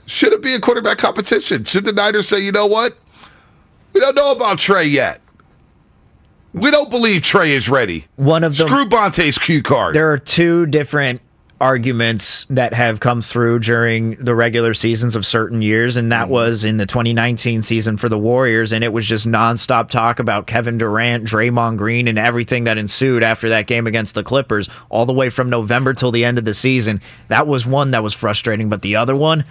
Should it be a quarterback competition? Should the Niners say, you know what? We don't know about Trey yet. We don't believe Trey is ready. One of them. Screw Bonte's cue card. There are two different arguments that have come through during the regular seasons of certain years, and that was in the 2019 season for the Warriors, and it was just nonstop talk about Kevin Durant, Draymond Green, and everything that ensued after that game against the Clippers, all the way from November till the end of the season. That was one that was frustrating, but the other one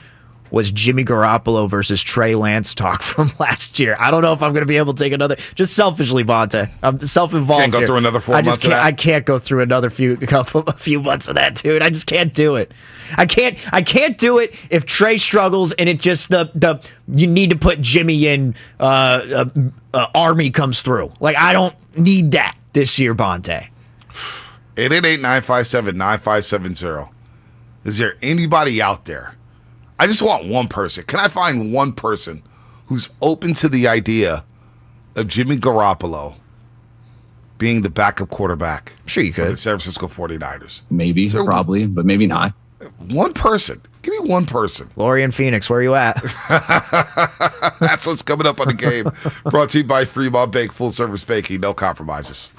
was Jimmy Garoppolo versus Trey Lance talk from last year. I don't know if I'm going to be able to take another, just selfishly, Bonte. I'm self-involved. Can't go through another 4 months of that? I can't go through another few months of that, dude. I just can't do it. I can't do it if Trey struggles and it just you need to put Jimmy in. Army comes through. Like, I don't need that this year, Bonte. 888-957-9570. Is there anybody out there? I just want one person. Can I find one person who's open to the idea of Jimmy Garoppolo being the backup quarterback? Sure you could. For the San Francisco 49ers. Maybe, probably, but maybe not. One person. Give me one person. Lori in Phoenix, where are you at? That's what's coming up on the game. Brought to you by Fremont Bank, full service banking, no compromises.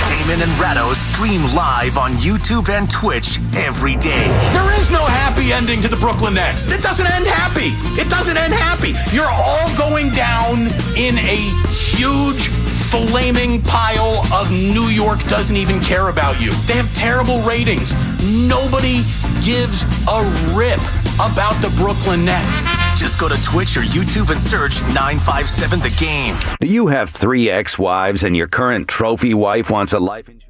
Damon and Ratto stream live on YouTube and Twitch every day. There is no happy ending to the Brooklyn Nets. It doesn't end happy. It doesn't end happy. You're all going down in a huge flaming pile of New York doesn't even care about you. They have terrible ratings. Nobody gives a rip about the Brooklyn Nets. Just go to Twitch or YouTube and search 957 The Game. Do you have 3 ex-wives and your current trophy wife wants a life insurance?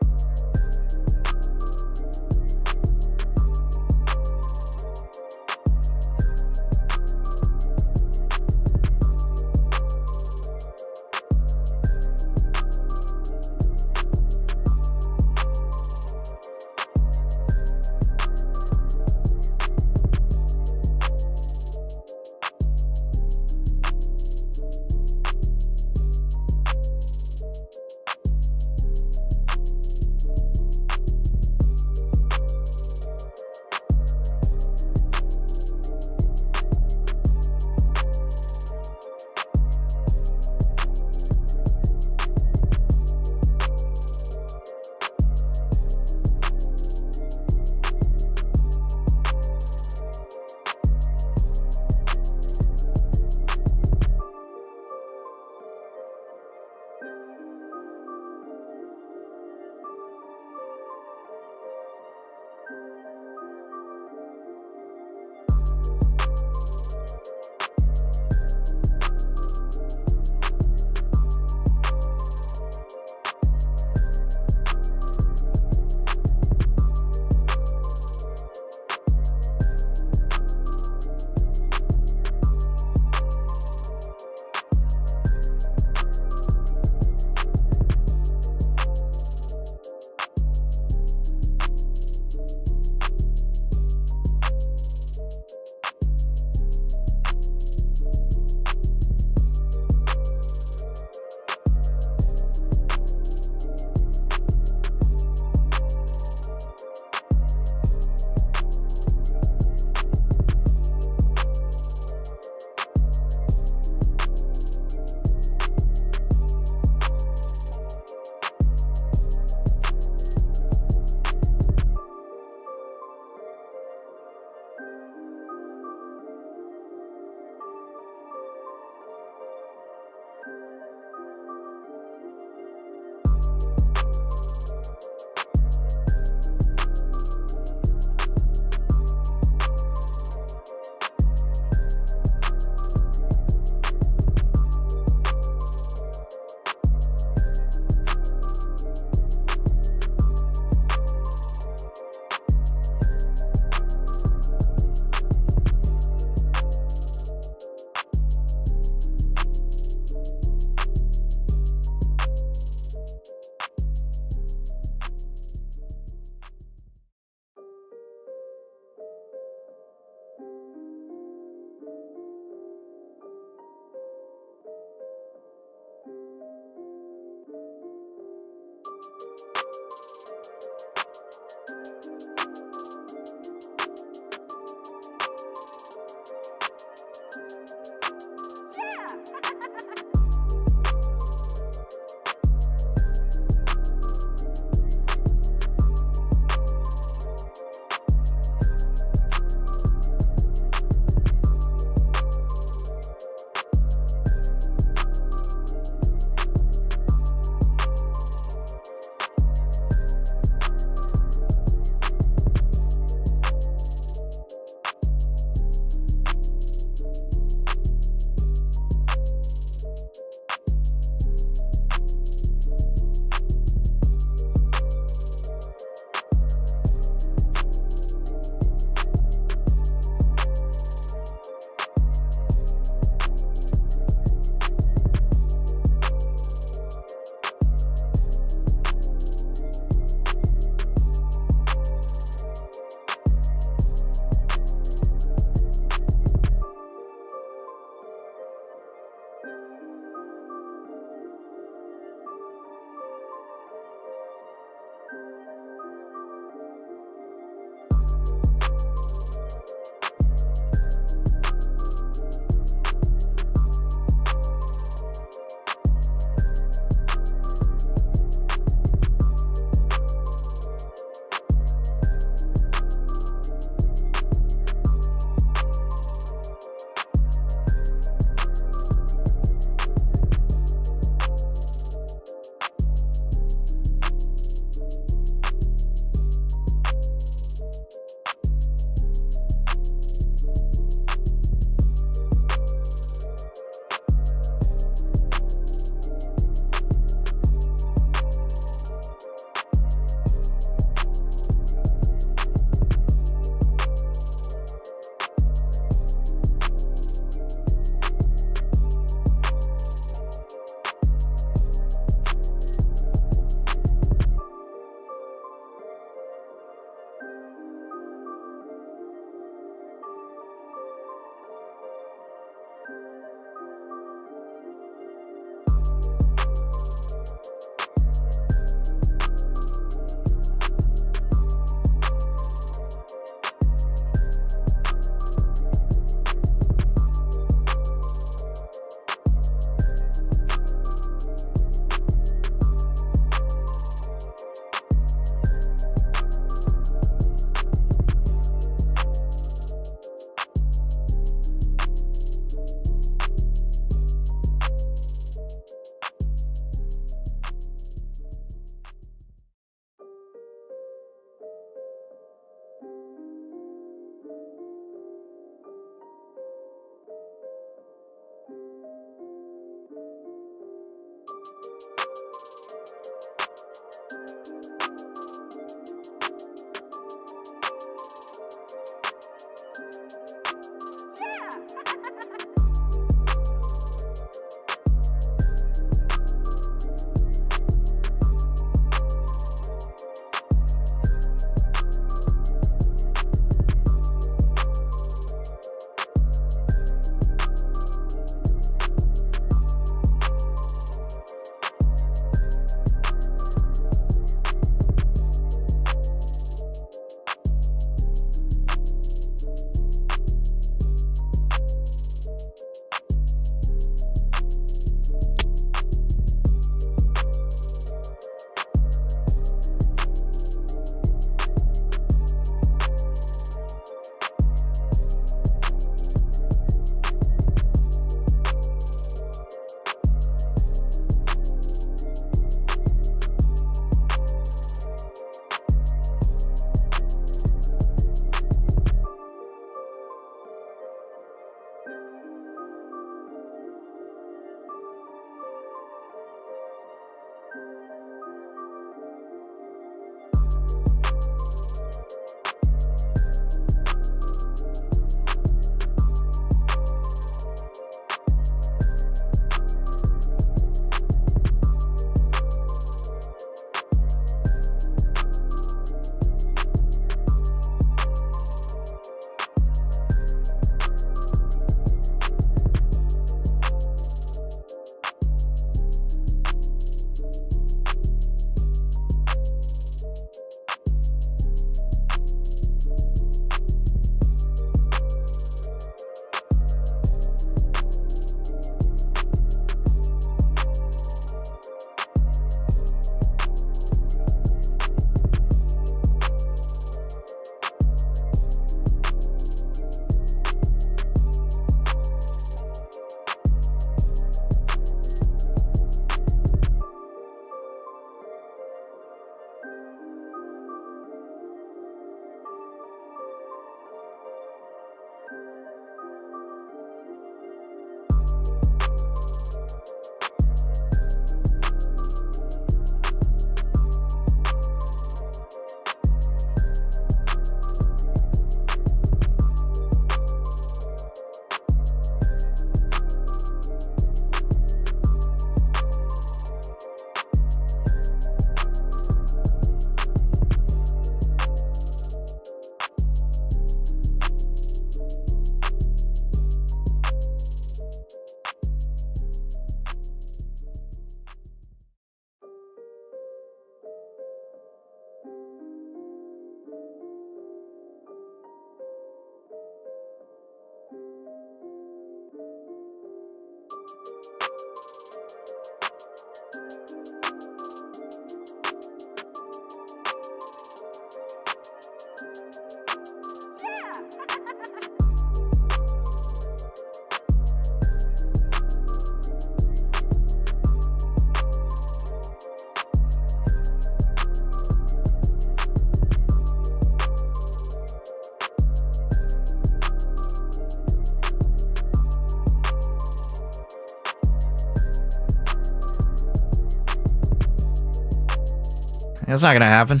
That's not going to happen.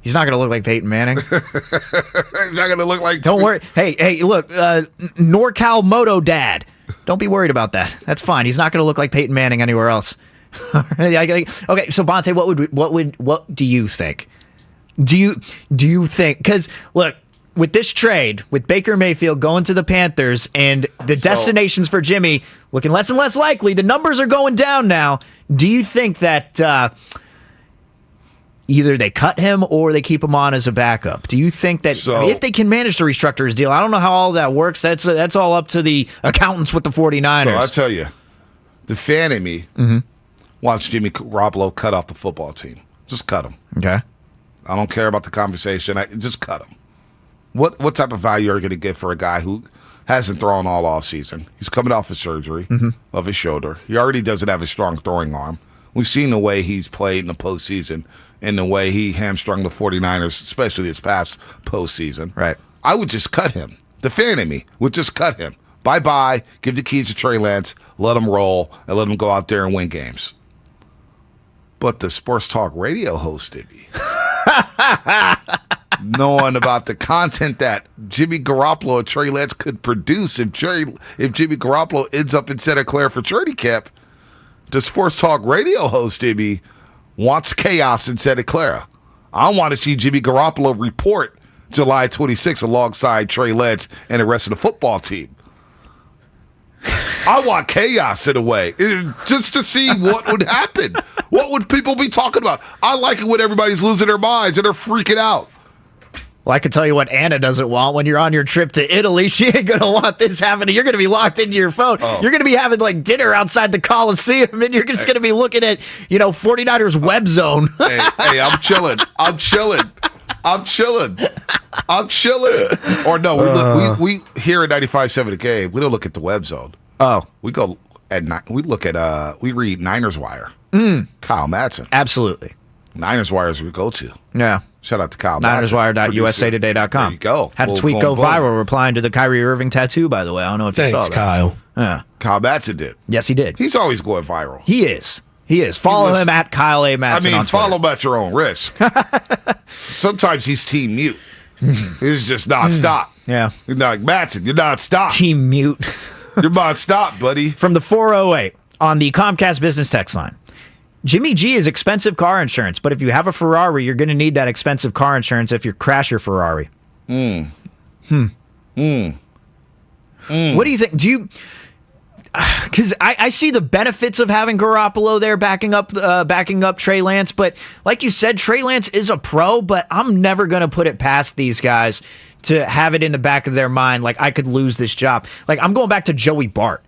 He's not going to look like Peyton Manning. He's not going to look like... Don't worry. Hey, look, NorCal Moto Dad. Don't be worried about that. That's fine. He's not going to look like Peyton Manning anywhere else. Okay, so Bonte, what do you think? Do you think? Because look, with this trade, with Baker Mayfield going to the Panthers and the destinations for Jimmy looking less and less likely, the numbers are going down now. Do you think that either they cut him or they keep him on as a backup? Do you think that if they can manage to restructure his deal, I don't know how all that works. That's all up to the accountants with the 49ers. So I'll tell you, the fan in me wants Jimmy Garoppolo cut off the football team. Just cut him. Okay. I don't care about the conversation. Just cut him. What type of value are you going to get for a guy who hasn't thrown all off season? He's coming off a surgery of his shoulder. He already doesn't have a strong throwing arm. We've seen the way he's played in the postseason and the way he hamstrung the 49ers, especially this past postseason. Right. I would just cut him. The fan in me would just cut him. Bye-bye. Give the keys to Trey Lance. Let him roll and let him go out there and win games. But the sports talk radio host did he. Knowing about the content that Jimmy Garoppolo and Trey Lance could produce if Jimmy Garoppolo ends up in Santa Clara for training camp, the sports talk radio host Jimmy wants chaos in Santa Clara. I want to see Jimmy Garoppolo report July 26th alongside Trey Lance and the rest of the football team. I want chaos in a way, just to see what would happen. What would people be talking about? I like it when everybody's losing their minds and they're freaking out. Well, I can tell you what Anna doesn't want when you're on your trip to Italy. She ain't going to want this happening. You're going to be locked into your phone. You're going to be having like dinner outside the Coliseum, and you're just going to be looking at, 49ers web zone. hey, I'm chilling. Or no, we here at 95.7 The Game, we don't look at the web zone. Oh. We go at we look at we read Niners Wire. Kyle Madsen. Absolutely. Niners Wire is we go to. Yeah. Shout out to Kyle Madsen. NinersWire.usatoday.com. There you go. Had a tweet go viral replying to the Kyrie Irving tattoo, by the way. I don't know if you saw that. Thanks, Kyle. Yeah. Kyle Madsen did. Yes, he did. He's always going viral. He is. Follow him at Kyle A. Madsen on Twitter. Follow him at your own risk. Sometimes he's team mute. He's just non-stop. Yeah. You're not Madsen. You're non-stop. Team mute. You're non-stop, buddy. From the 408 on the Comcast Business Text line. Jimmy G is expensive car insurance, but if you have a Ferrari, you're going to need that expensive car insurance if you crash your Ferrari. What do you think? Do you... Because I see the benefits of having Garoppolo there backing up Trey Lance, but like you said, Trey Lance is a pro, but I'm never going to put it past these guys to have it in the back of their mind like I could lose this job. Like I'm going back to Joey Bart.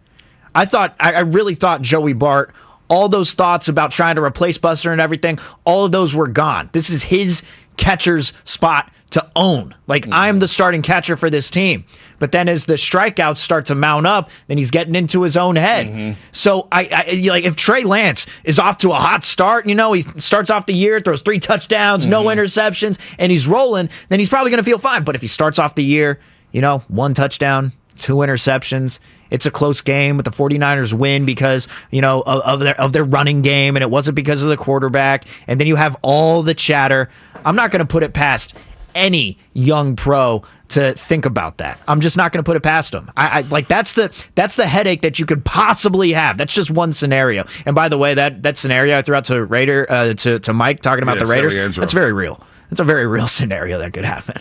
I really thought Joey Bart, all those thoughts about trying to replace Buster and everything, all of those were gone. This is his catcher's spot to own. Like, I'm the starting catcher for this team. But then as the strikeouts start to mount up, then he's getting into his own head. So, I like if Trey Lance is off to a hot start, he starts off the year, throws 3 touchdowns, no interceptions, and he's rolling, then he's probably going to feel fine. But if he starts off the year, 1 touchdown, 2 interceptions, it's a close game, but the 49ers win because, of their running game, and it wasn't because of the quarterback. And then you have all the chatter. I'm not going to put it past any young pro to think about that. I'm just not going to put it past them. I like that's the headache that you could possibly have. That's just one scenario. And by the way, that scenario I threw out to to Mike talking about the Raiders, that's very real. It's a very real scenario that could happen.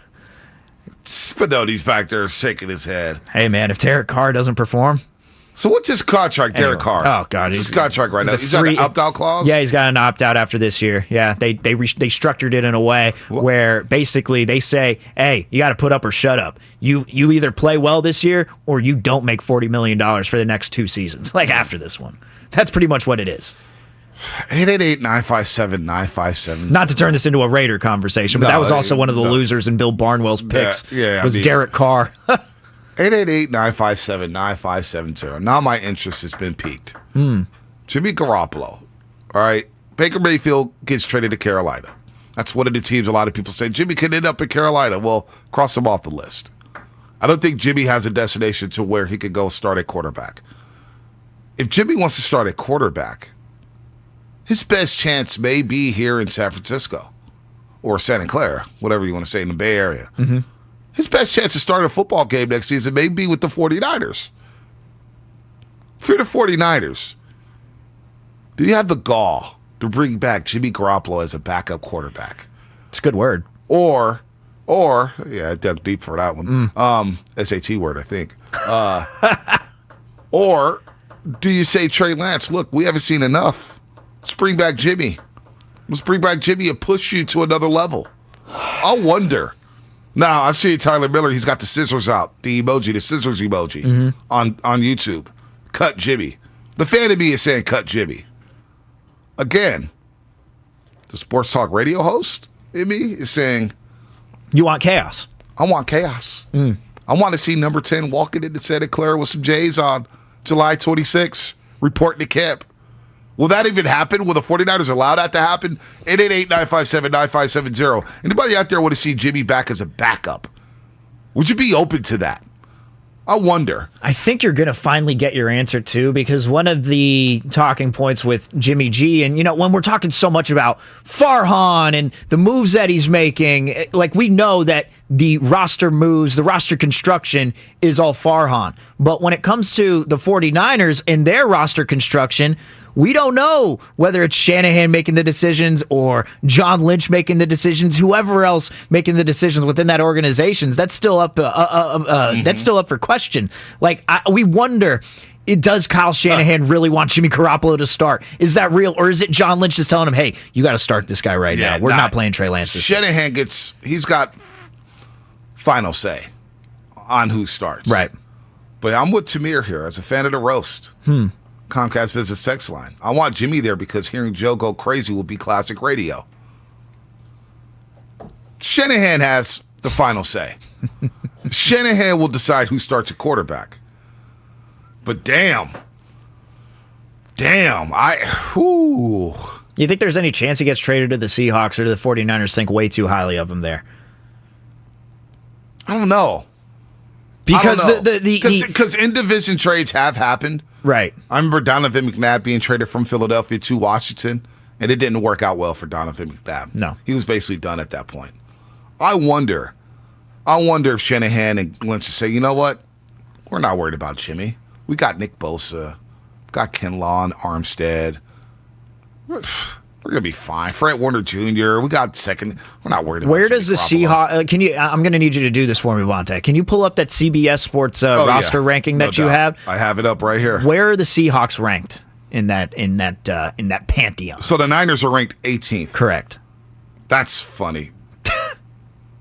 Spinotti's back there shaking his head. Hey, man, if Derek Carr doesn't perform. So what's his contract, Derek Carr? Oh, God. What's his contract right now? He's got an opt-out clause? Yeah, he's got an opt-out after this year. Yeah, they structured it in a way where basically they say, hey, you got to put up or shut up. You either play well this year or you don't make $40 million for the next 2 seasons, like after this one. That's pretty much what it is. 888-957-957. Not to turn this into a Raider conversation, but that was also one of the losers in Bill Barnwell's picks. Was Derek Carr. 888-957-9570. Now my interest has been piqued. Jimmy Garoppolo. All right. Baker Mayfield gets traded to Carolina. That's one of the teams a lot of people say, Jimmy could end up in Carolina. Well, cross him off the list. I don't think Jimmy has a destination to where he could go start at quarterback. If Jimmy wants to start at quarterback, his best chance may be here in San Francisco or Santa Clara, whatever you want to say, in the Bay Area. His best chance to start a football game next season may be with the 49ers. If you're the 49ers, do you have the gall to bring back Jimmy Garoppolo as a backup quarterback? It's a good word. Or Or, yeah, I dug deep for that one. SAT word, I think. Or do you say Trey Lance, look, we haven't seen enough. Let's bring back Jimmy. Let's bring back Jimmy and push you to another level. I wonder. Now, I've seen Tyler Miller. He's got the scissors out, the scissors emoji on YouTube. Cut Jimmy. The fan of me is saying cut Jimmy. Again, the sports talk radio host in me is saying, you want chaos. I want chaos. I want to see number 10 walking into Santa Clara with some J's on July 26th, reporting to camp. Will that even happen? Will the 49ers allow that to happen? 888-957-9570. Anybody out there want to see Jimmy back as a backup? Would you be open to that? I wonder. I think you're going to finally get your answer, too, because one of the talking points with Jimmy G, and, when we're talking so much about Farhan and the moves that he's making, like, we know that the roster moves, the roster construction is all Farhan. But when it comes to the 49ers and their roster construction, we don't know whether it's Shanahan making the decisions or John Lynch making the decisions, whoever else making the decisions within that organization. That's still up. That's still up for question. Like, we wonder, does Kyle Shanahan really want Jimmy Garoppolo to start? Is that real, or is it John Lynch just telling him, "Hey, you got to start this guy right now. We're not playing Trey Lance." Shanahan he's got final say on who starts. Right. But I'm with Tamir here as a fan of the roast. Comcast Business Text Line. I want Jimmy there because hearing Joe go crazy will be classic radio. Shanahan has the final say. Shanahan will decide who starts a quarterback. But damn. You think there's any chance he gets traded to the Seahawks, or do the 49ers think way too highly of him there? I don't know. Because because in-division trades have happened. Right. I remember Donovan McNabb being traded from Philadelphia to Washington, and it didn't work out well for Donovan McNabb. No. He was basically done at that point. I wonder if Shanahan and Lynch say, you know what? We're not worried about Jimmy. We got Nick Bosa. We've got Ken Law and Armstead. We're going to be fine. Fred Warner Jr., we got second. We're not worried about Where Jimmy does the Garoppolo. I'm going to need you to do this for me, Bonte. Can you pull up that CBS Sports roster ranking that you have? I have it up right here. Where are the Seahawks ranked in that pantheon? So the Niners are ranked 18th. Correct. That's funny.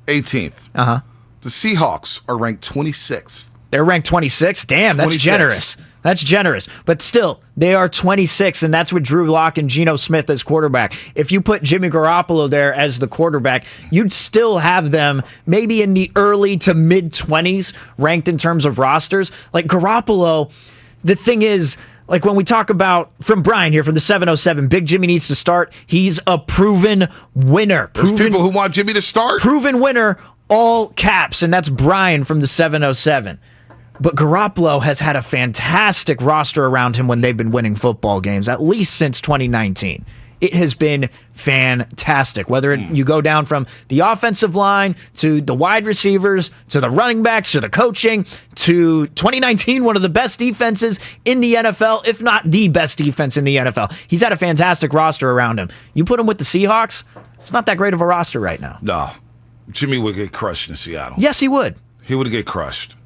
18th. Uh-huh. The Seahawks are ranked 26th. They're ranked 26th? Damn, that's 26. generous. That's generous. But still, they are 26, and that's with Drew Lock and Geno Smith as quarterback. If you put Jimmy Garoppolo there as the quarterback, you'd still have them maybe in the early to mid-20s ranked in terms of rosters. Like, Garoppolo, the thing is, like when we talk about, from Brian here, from the 707, Big Jimmy needs to start. He's a proven winner. There's people who want Jimmy to start. Proven winner, all caps, and that's Brian from the 707. But Garoppolo has had a fantastic roster around him when they've been winning football games, at least since 2019. It has been fantastic. Whether you go down from the offensive line to the wide receivers to the running backs to the coaching to 2019, one of the best defenses in the NFL, if not the best defense in the NFL. He's had a fantastic roster around him. You put him with the Seahawks, it's not that great of a roster right now. No. Jimmy would get crushed in Seattle. Yes, he would. He would get crushed.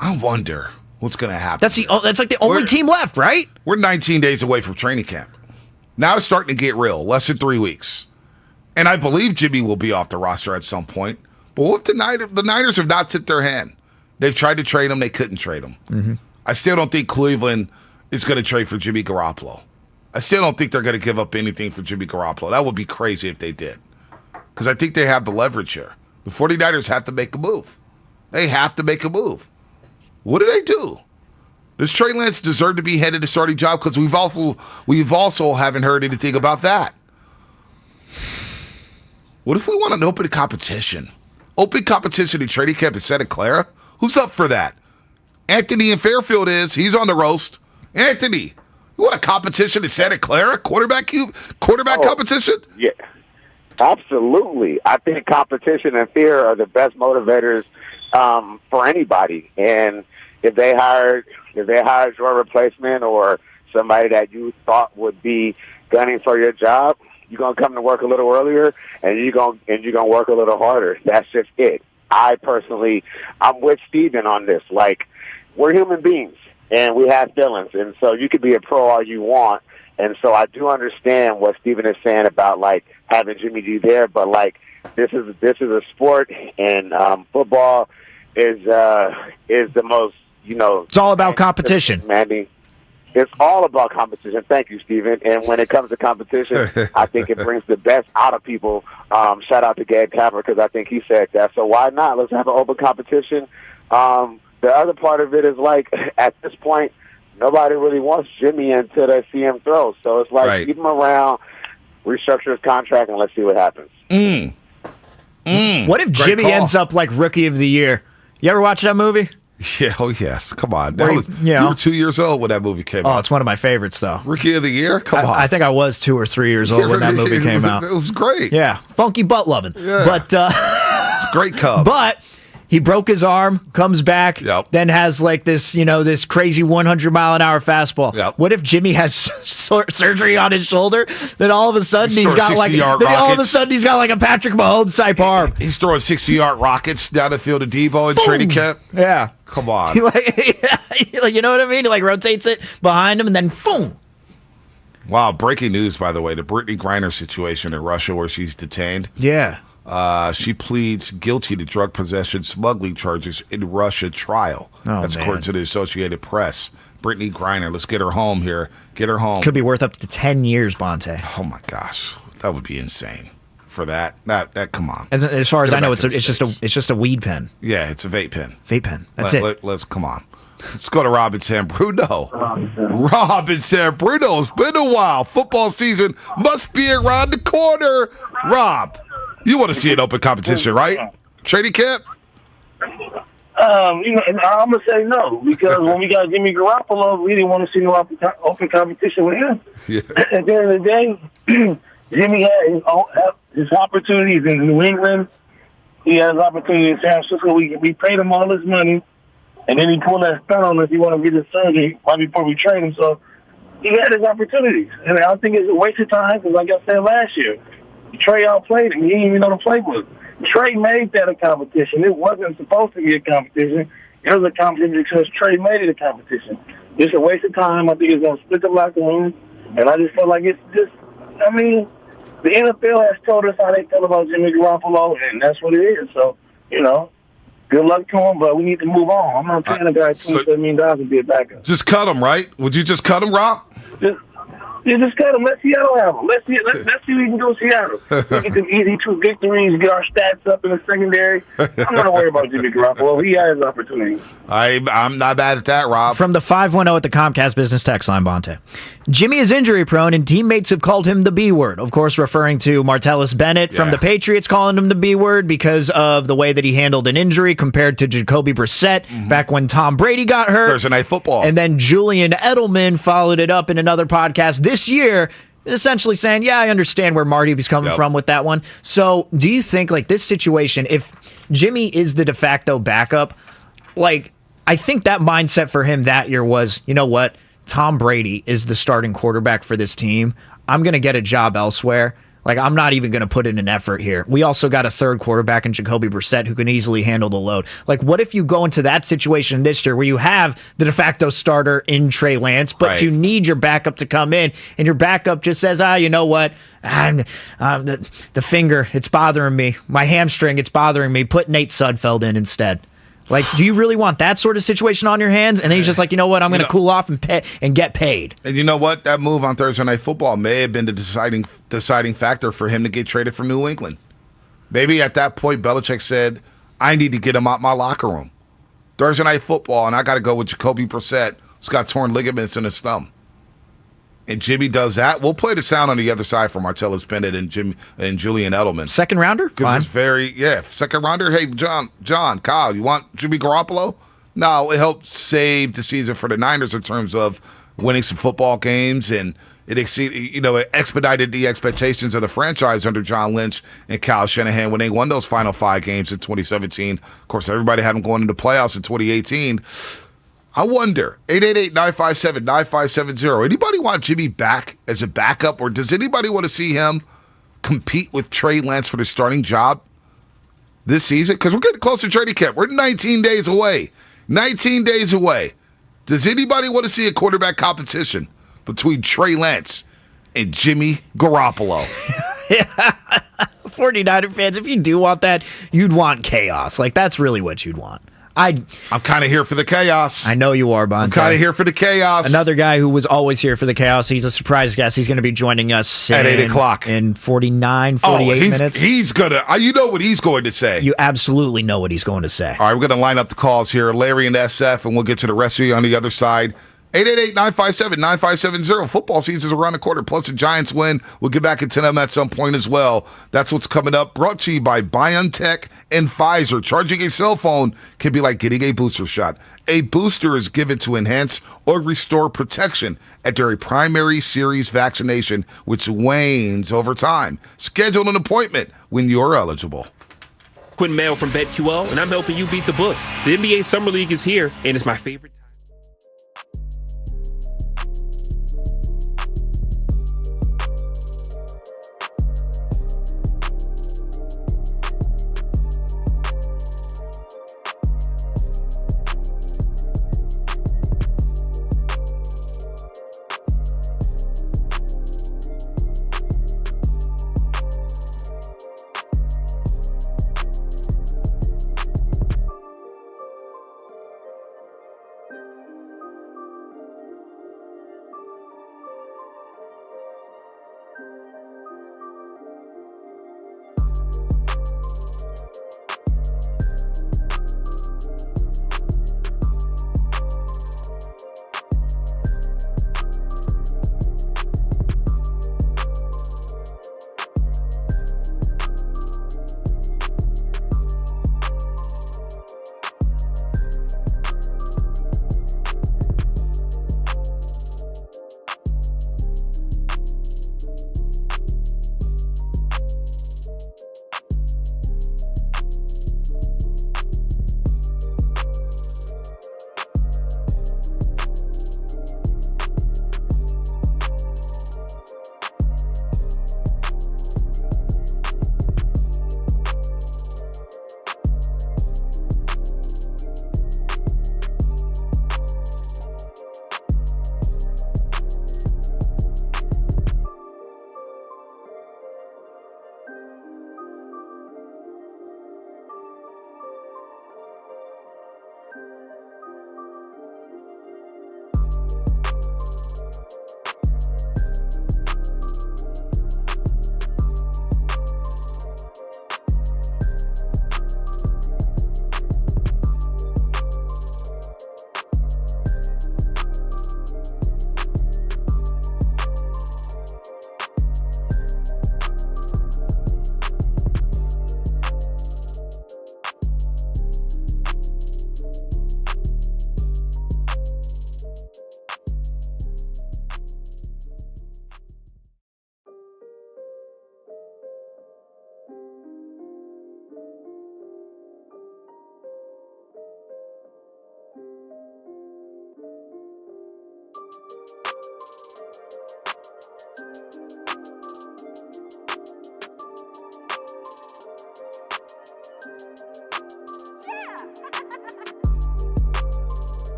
I wonder what's going to happen. That's like the only team left, right? We're 19 days away from training camp. Now it's starting to get real. Less than 3 weeks. And I believe Jimmy will be off the roster at some point. But what if the Niners have not tipped their hand? They've tried to trade him. They couldn't trade him. Mm-hmm. I still don't think Cleveland is going to trade for Jimmy Garoppolo. I still don't think they're going to give up anything for Jimmy Garoppolo. That would be crazy if they did. Because I think they have the leverage here. The 49ers have to make a move. They have to make a move. What do they do? Does Trey Lance deserve to be headed to starting job? Because we've also haven't heard anything about that. What if we want an open competition? Open competition in training camp in Santa Clara? Who's up for that? Anthony in Fairfield is. He's on the roast. Anthony, you want a competition in Santa Clara? Quarterback competition? Yeah, absolutely. I think competition and fear are the best motivators for anybody. And if they hired your replacement or somebody that you thought would be gunning for your job, You're gonna come to work a little earlier, and you're gonna work a little harder. That's just it. I'm with Steven on this. Like, we're human beings, and we have feelings, and so you could be a pro all you want. And so I do understand what Steven is saying about like having Jimmy G there, but like this is a sport, and football is the most, It's all about competition, Mandy. It's all about competition. Thank you, Steven. And when it comes to competition, I think it brings the best out of people. Shout out to Gabe Kapler, because I think he said that. So why not? Let's have an open competition. The other part of it is, like, at this point, nobody really wants Jimmy until they see him throw. So it's like, keep him around, restructure his contract, and let's see what happens. What if Jimmy ends up like Rookie of the Year? You ever watch that movie? Yeah, oh yes. Come on. You were 2 years old when that movie came out. Oh, it's one of my favorites, though. Rookie of the Year? Come on. I think I was 2 or 3 years old when that movie came out. It was great. Yeah. Funky butt loving. Yeah. But it's a great cub. But he broke his arm, comes back, then has like this, this crazy 100-mile-an-hour fastball. Yep. What if Jimmy has surgery on his shoulder? Then all of a sudden he's got like a Patrick Mahomes type arm. He's throwing 60-yard rockets down the field to Debo and training camp. Yeah. Come on. You know what I mean? He like rotates it behind him and then boom. Wow, breaking news, by the way, the Brittany Griner situation in Russia where she's detained. Yeah. She pleads guilty to drug possession smuggling charges in Russia trial. That's according to the Associated Press. Brittany Griner, let's get her home here. Get her home. Could be worth up to 10 years, Bonte. Oh my gosh, that would be insane. For that, come on. As far as I know, it's just a weed pen. Yeah, it's a vape pen. Vape pen. That's it. Let's come on. Let's go to Rob and San Bruno. Rob and San Bruno. It's been a while. Football season must be around the corner. Rob, you want to see an open competition, right? Training camp? I'm gonna say no, because when we got Jimmy Garoppolo, we didn't want to see no open competition with him. Yeah. At the end of the day, Jimmy had his opportunities in New England. He had his opportunity in San Francisco. We paid him all his money, and then he pulled that stunt on us. He wanted to get his surgery right before we trade him. So he had his opportunities, and I think it's a waste of time because, like I said last year, Trey outplayed him. He didn't even know the playbook. Trey made that a competition. It wasn't supposed to be a competition. It was a competition because Trey made it a competition. It's a waste of time. I think it's going to split the locker room. And I just feel like it's just, the NFL has told us how they feel about Jimmy Garoppolo, and that's what it is. So, good luck to him, but we need to move on. I'm not paying a guy $27 million to be a backup. Just cut him, right? Would you just cut him, Rob? Just cut him. Let Seattle have him. Let's see if we can go Seattle. We get some easy 2 victories, get our stats up in the secondary. I'm not worried about Jimmy Garoppolo. He has opportunities. I'm not bad at that, Rob. From the 510 at the Comcast Business Text line, Bonte. Jimmy is injury prone, and teammates have called him the B word. Of course, referring to Martellus Bennett from the Patriots, calling him the B word because of the way that he handled an injury compared to Jacoby Brissett back when Tom Brady got hurt. Thursday Night Football. And then Julian Edelman followed it up in another podcast this year, essentially saying, yeah, I understand where Marty was coming from with that one. So do you think, like, this situation, if Jimmy is the de facto backup, like, I think that mindset for him that year was, you know what? Tom Brady is the starting quarterback for this team. I'm going to get a job elsewhere. Like, I'm not even going to put in an effort here. We also got a third quarterback in Jacoby Brissett who can easily handle the load. Like, what if you go into that situation this year where you have the de facto starter in Trey Lance, but you need your backup to come in, and your backup just says, you know what? The finger, it's bothering me. My hamstring, it's bothering me. Put Nate Sudfeld in instead. Like, do you really want that sort of situation on your hands? And then he's just like, you know what? I'm going to cool off and get paid. And you know what? That move on Thursday Night Football may have been the deciding factor for him to get traded from New England. Maybe at that point, Belichick said, I need to get him out my locker room. Thursday Night Football, and I got to go with Jacoby Brissett, who's got torn ligaments in his thumb. And Jimmy does that. We'll play the sound on the other side for Martellus Bennett and Julian Edelman. Second rounder? Because it's second rounder. Hey, John, Kyle, you want Jimmy Garoppolo? No, it helped save the season for the Niners in terms of winning some football games, and it expedited the expectations of the franchise under John Lynch and Kyle Shanahan when they won those final 5 games in 2017. Of course, everybody had them going into playoffs in 2018. I wonder, 888-957-9570. Anybody want Jimmy back as a backup, or does anybody want to see him compete with Trey Lance for the starting job this season? Because we're getting close to training camp. We're 19 days away. 19 days away. Does anybody want to see a quarterback competition between Trey Lance and Jimmy Garoppolo? 49er fans, if you do want that, you'd want chaos. Like, that's really what you'd want. I'm kind of here for the chaos. I know you are, Bonte. I'm kind of here for the chaos. Another guy who was always here for the chaos. He's a surprise guest. He's going to be joining us at 8 o'clock in 48 minutes. He's gonna. You know what he's going to say. You absolutely know what he's going to say. All right, we're going to line up the calls here, Larry and SF, and we'll get to the rest of you on the other side. 888-957-9570. Football season's around the corner, plus the Giants win. We'll get back into them at some point as well. That's what's coming up. Brought to you by BioNTech and Pfizer. Charging a cell phone can be like getting a booster shot. A booster is given to enhance or restore protection after a primary series vaccination, which wanes over time. Schedule an appointment when you're eligible. Quinn Mail from BetQL, and I'm helping you beat the books. The NBA Summer League is here, and it's my favorite time.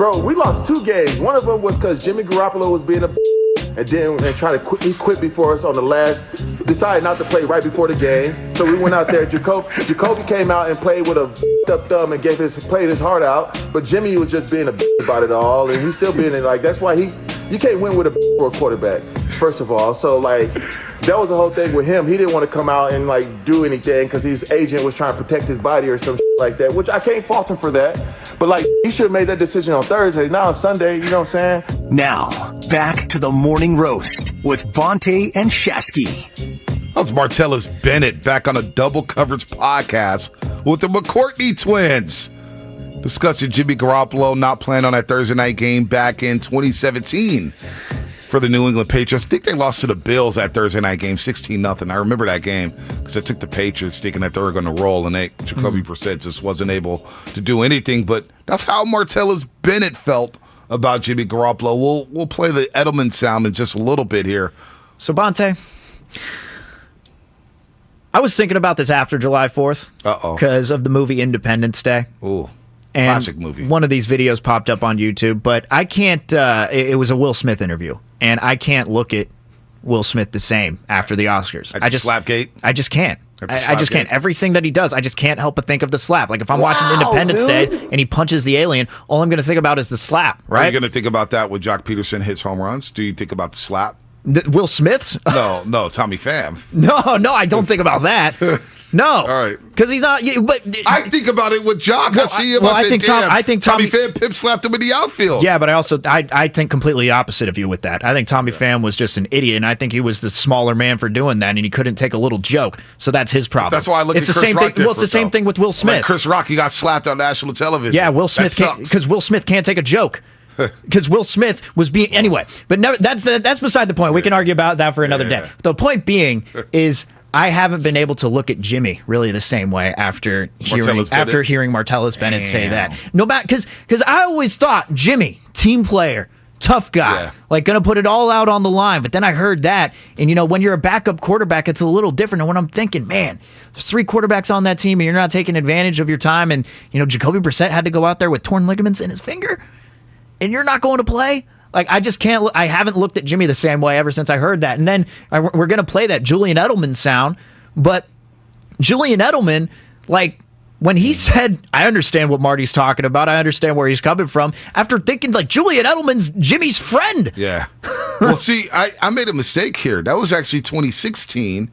Bro, we lost 2 games. One of them was because Jimmy Garoppolo was being a and trying to quit. He quit before us on the last. Decided not to play right before the game. So we went out there. Jacoby came out and played with a up thumb and played his heart out. But Jimmy was just being a about it all, and he's still being like. That's why you can't win with for a quarterback. First of all, so like. That was the whole thing with him. He didn't want to come out and like do anything because his agent was trying to protect his body or some like that, which I can't fault him for that. But like, he should have made that decision on Thursday, not on Sunday, you know what I'm saying? Now, back to the morning roast with Bonte and Shasky. That was Martellus Bennett back on a double coverage podcast with the McCourtney twins. Discussing Jimmy Garoppolo not playing on that Thursday night game back in 2017. For the New England Patriots. I think they lost to the Bills that Thursday night game, 16-0. I remember that game because I took the Patriots thinking that they were going to roll, and Jacoby Brissett just wasn't able to do anything. But that's how Martellus Bennett felt about Jimmy Garoppolo. We'll play the Edelman sound in just a little bit here. So, Bonte, I was thinking about this after July 4th because of the movie Independence Day. Ooh. And classic movie. One of these videos popped up on YouTube, but I can't. It was a Will Smith interview, and I can't look at Will Smith the same after the Oscars. I just Slapgate. I just can't. I just can't. Everything that he does, I just can't help but think of the slap. Like if I'm watching Independence Day and he punches the alien, all I'm going to think about is the slap. Right? Are you going to think about that when Jock Peterson hits home runs? Do you think about the slap? Will Smith's? No, Tommy Pham. No, I don't think about that. No, all right, because he's not. But I think about it with Jock. I see him. I think Tommy Pham pip slapped him in the outfield. Yeah, but I think completely opposite of you with that. I think Tommy Pham was just an idiot, and I think he was the smaller man for doing that, and he couldn't take a little joke. So that's his problem. That's why I look at the Chris same Rock thing. Well, it's the same thing with Will Smith. Like Chris Rock, he got slapped on national television. Yeah, Will Smith because Will Smith can't take a joke. Because Will Smith was being anyway, but no, that's beside the point. We can argue about that for another day. The point being is I haven't been able to look at Jimmy really the same way after hearing Martellus Bennett say that. No matter because I always thought Jimmy, team player, tough guy, like gonna put it all out on the line. But then I heard that, and when you're a backup quarterback, it's a little different. And when I'm thinking, man, there's 3 quarterbacks on that team, and you're not taking advantage of your time. And Jacoby Brissett had to go out there with torn ligaments in his finger. And you're not going to play? Like, I just can't I haven't looked at Jimmy the same way ever since I heard that. And then we're going to play that Julian Edelman sound. But Julian Edelman, like, when he said, I understand what Marty's talking about. I understand where he's coming from. After thinking, like, Julian Edelman's Jimmy's friend. Yeah. Well, see, I made a mistake here. That was actually 2016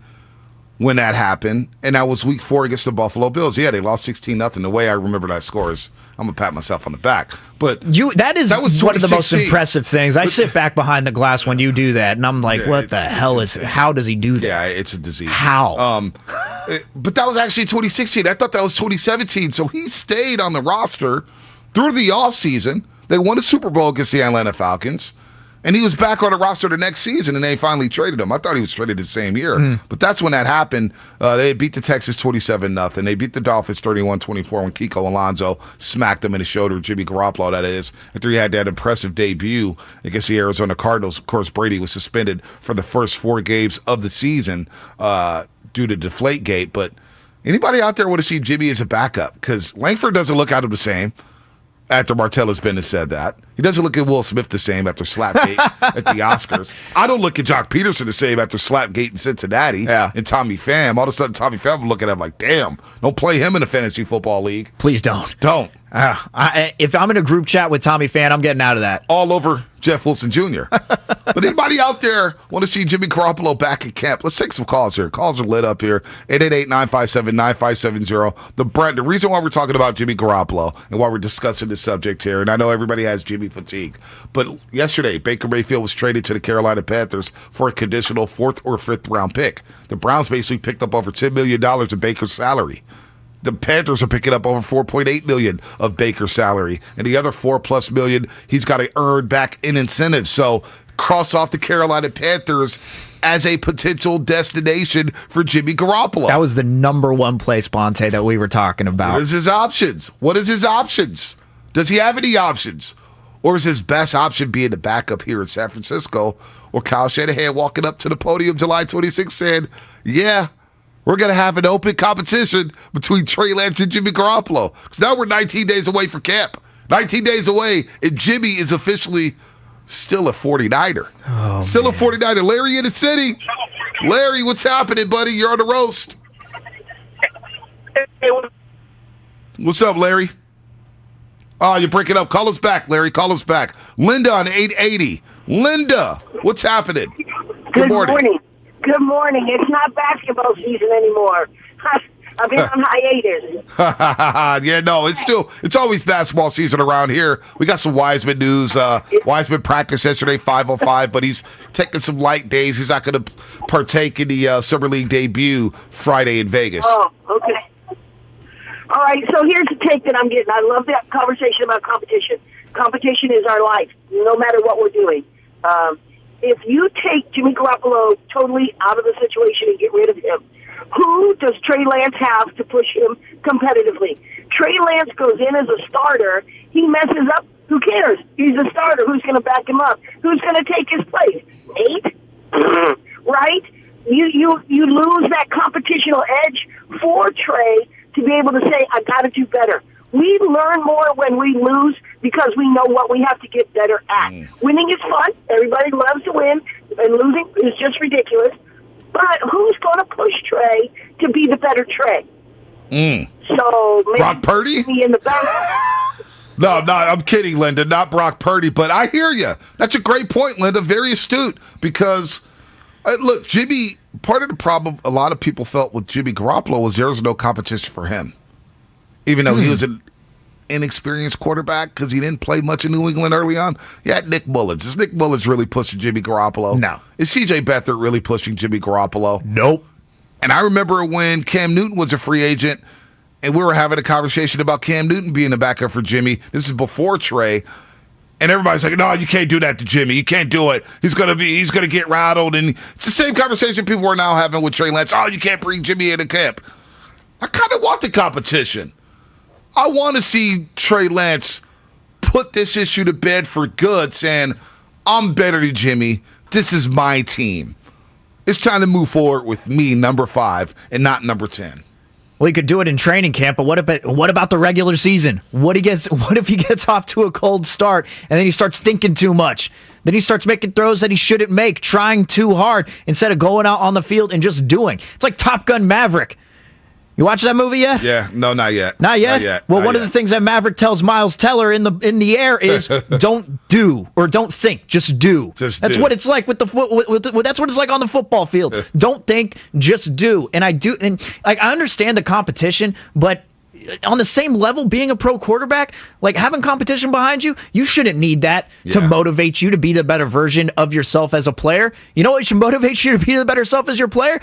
when that happened. And that was week 4 against the Buffalo Bills. Yeah, they lost 16-0. The way I remember that score is, I'm going to pat myself on the back. But that was one of the most impressive things. I sit back behind the glass when you do that, and I'm like, what the hell is it? How does he do that? Yeah, it's a disease. How? But that was actually 2016. I thought that was 2017. So he stayed on the roster through the offseason. They won a Super Bowl against the Atlanta Falcons. And he was back on the roster the next season, and they finally traded him. I thought he was traded the same year. But that's when that happened. They beat the Texans 27-0. They beat the Dolphins 31-24 when Kiko Alonso smacked him in the shoulder, Jimmy Garoppolo, that is, after he had that impressive debut against the Arizona Cardinals. Of course, Brady was suspended for the first 4 games of the season due to Deflategate. But anybody out there want to see Jimmy as a backup? Because Langford doesn't look at him the same. After Martellus Bennett said that. He doesn't look at Will Smith the same after Slapgate at the Oscars. I don't look at Jock Peterson the same after Slapgate in Cincinnati and Tommy Pham. All of a sudden, Tommy Pham will look at him like, damn, don't play him in the fantasy football league. Please don't. Don't. If I'm in a group chat with Tommy Pham, I'm getting out of that. All over Jeff Wilson Jr. But anybody out there want to see Jimmy Garoppolo back at camp? Let's take some calls here. Calls are lit up here. 888-957-9570. The reason why we're talking about Jimmy Garoppolo and why we're discussing this subject here, and I know everybody has Jimmy fatigue, but yesterday Baker Mayfield was traded to the Carolina Panthers for a conditional 4th or 5th round pick. The Browns basically picked up over $10 million in Baker's salary. The Panthers are picking up over $4.8 million of Baker's salary, and the other $4+ million he's got to earn back in incentives. So cross off the Carolina Panthers as a potential destination for Jimmy Garoppolo. That was the number 1 place, Bonte, that we were talking about. What is his options? Does he have any options? Or is his best option being the backup here in San Francisco, or Kyle Shanahan walking up to the podium July 26th saying, yeah, we're going to have an open competition between Trey Lance and Jimmy Garoppolo. Because now we're 19 days away from camp. 19 days away, and Jimmy is officially still a 49er. Oh, still man. a 49er. Larry in the city. Larry, what's happening, buddy? You're on the roast. What's up, Larry? Oh, you're breaking up. Call us back, Larry. Call us back. Linda on 880. Linda, what's happening? Good morning. Good morning. It's not basketball season anymore. I've been on hiatus. Yeah, no, it's always basketball season around here. We got some Wiseman news. Wiseman practiced yesterday, 5:05, but he's taking some light days. He's not going to partake in the Summer League debut Friday in Vegas. Oh, okay. All right, so here's the take that I'm getting. I love that conversation about competition. Competition is our life, no matter what we're doing. If you take Jimmy Garoppolo totally out of the situation and get rid of him, who does Trey Lance have to push him competitively? Trey Lance goes in as a starter. He messes up. Who cares? He's a starter. Who's going to back him up? Who's going to take his place? Nate? Right? You lose that competitional edge for Trey to be able to say, I got to do better. We learn more when we lose because we know what we have to get better at. Winning is fun. Everybody loves to win, and losing is just ridiculous. But who's going to push Trey to be the better Trey? So maybe Brock Purdy? Me in the back. No, I'm kidding, Linda. Not Brock Purdy, but I hear you. That's a great point, Linda. Very astute. Because, look, Jimmy, part of the problem a lot of people felt with Jimmy Garoppolo was there was no competition for him. Even though he was an inexperienced quarterback because he didn't play much in New England early on. Yeah, Nick Mullins. Is Nick Mullins really pushing Jimmy Garoppolo? No. Is C.J. Beathard really pushing Jimmy Garoppolo? Nope. And I remember when Cam Newton was a free agent and we were having a conversation about Cam Newton being the backup for Jimmy. This is before Trey. And everybody's like, no, you can't do that to Jimmy. You can't do it. He's gonna get rattled. And it's the same conversation people are now having with Trey Lance. Oh, you can't bring Jimmy into camp. I kind of want the competition. I want to see Trey Lance put this issue to bed for good, saying, I'm better than Jimmy. This is my team. It's time to move forward with me, number 5, and not number 10. Well, he could do it in training camp, but what about the regular season? What if he gets off to a cold start and then he starts thinking too much? Then he starts making throws that he shouldn't make, trying too hard instead of going out on the field and just doing. It's like Top Gun Maverick. You watch that movie yet? Yeah, no, not yet. Not yet? Well, one of the things that Maverick tells Miles Teller in the air is don't do or don't think, just do. That's what it's like with that's what it's like on the football field. Don't think, just do. And I understand the competition, but on the same level, being a pro quarterback, like having competition behind you, you shouldn't need that to motivate you to be the better version of yourself as a player. You know what should motivate you to be the better self as your player?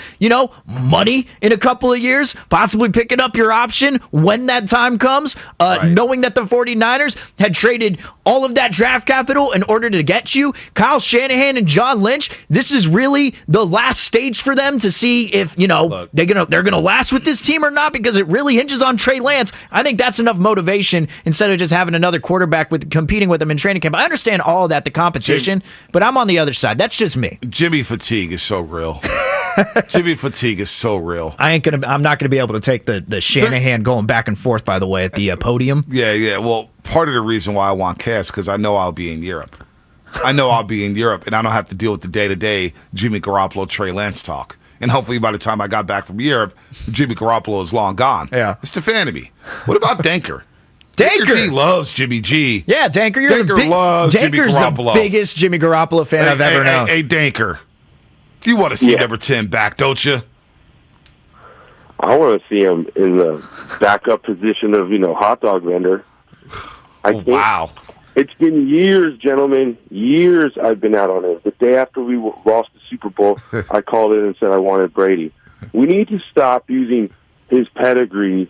Money in a couple of years, possibly picking up your option when that time comes, knowing that the 49ers had traded all of that draft capital in order to get you. Kyle Shanahan and John Lynch, this is really the last stage for them to see if, they're gonna last with this team or not, because it really hinges on Trey Lance. I think that's enough motivation instead of just having another quarterback competing with him in training camp. I understand all of that, the competition, but I'm on the other side. That's just me. Jimmy fatigue is so real. Jimmy fatigue is so real. I'm not gonna be able to take the Shanahan going back and forth, by the way, at the podium. Yeah. Well, part of the reason why I want Cass because I know I'll be in Europe. And I don't have to deal with the day-to-day Jimmy Garoppolo, Trey Lance talk. And hopefully by the time I got back from Europe, Jimmy Garoppolo is long gone. Yeah. It's Stefanity. What about Danker? Danker D loves Jimmy G. Yeah, Danker. Loves Jimmy Garoppolo. The biggest Jimmy Garoppolo fan I've ever known. Hey, Danker. You want to see number 10 back, don't you? I want to see him in the backup position of, hot dog vendor. Wow. It's been years, gentlemen, years I've been out on it. The day after we lost the Super Bowl, I called in and said I wanted Brady. We need to stop using his pedigree,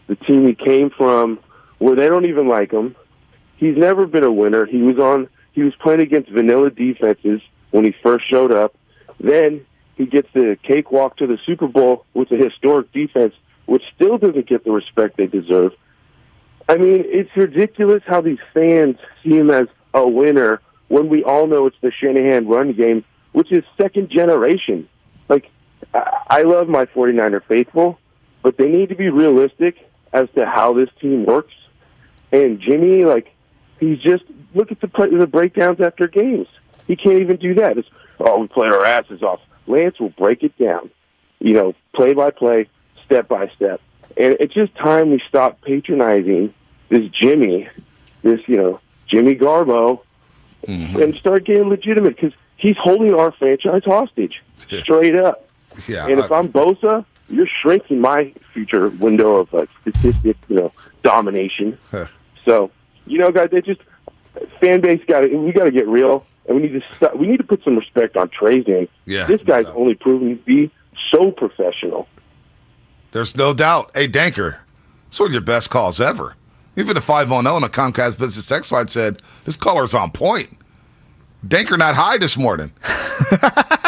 the team he came from, where they don't even like him. He's never been a winner. He was playing against vanilla defenses when he first showed up. Then he gets the cakewalk to the Super Bowl with a historic defense, which still doesn't get the respect they deserve. I mean, it's ridiculous how these fans see him as a winner when we all know it's the Shanahan run game, which is second generation. Like, I love my 49er faithful, but they need to be realistic as to how this team works. And Jimmy, He's just look at the breakdowns after games. He can't even do that. It's, we played our asses off. Lance will break it down, play by play, step by step. And it's just time we stop patronizing this Jimmy Garbo, and start getting legitimate, because he's holding our franchise hostage, straight up. Yeah, and if I'm Bosa, you're shrinking my future window of statistic, domination. So, guys, they just fan base we got to get real, and we need to stop. We need to put some respect on Trey's name. Yeah, this guy's only proven to be so professional. There's no doubt. Hey, Danker, it's one of your best calls ever. Even the 510 on the Comcast Business Text line said, this caller's on point. Danker not high this morning.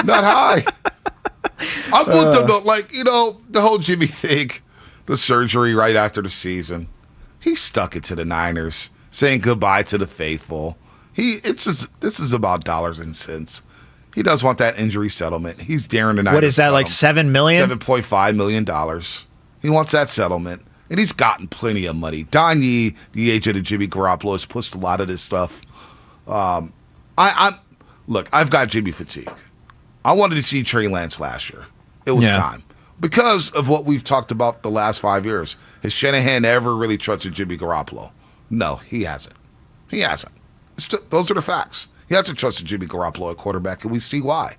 Not high. I'm with them, though. The whole Jimmy thing, the surgery right after the season. He stuck it to the Niners, saying goodbye to the faithful. This is about dollars and cents. He does want that injury settlement. He's daring the Niners. What is that, like $7 million? $7.5 million. He wants that settlement. And he's gotten plenty of money. Don Yee, the agent of Jimmy Garoppolo, has pushed a lot of this stuff. Look, I've got Jimmy fatigue. I wanted to see Trey Lance last year. It was time. Because of what we've talked about the last 5 years. Has Shanahan ever really trusted Jimmy Garoppolo? No, he hasn't. He hasn't. Those are the facts. He hasn't trusted Jimmy Garoppolo at quarterback, and we see why.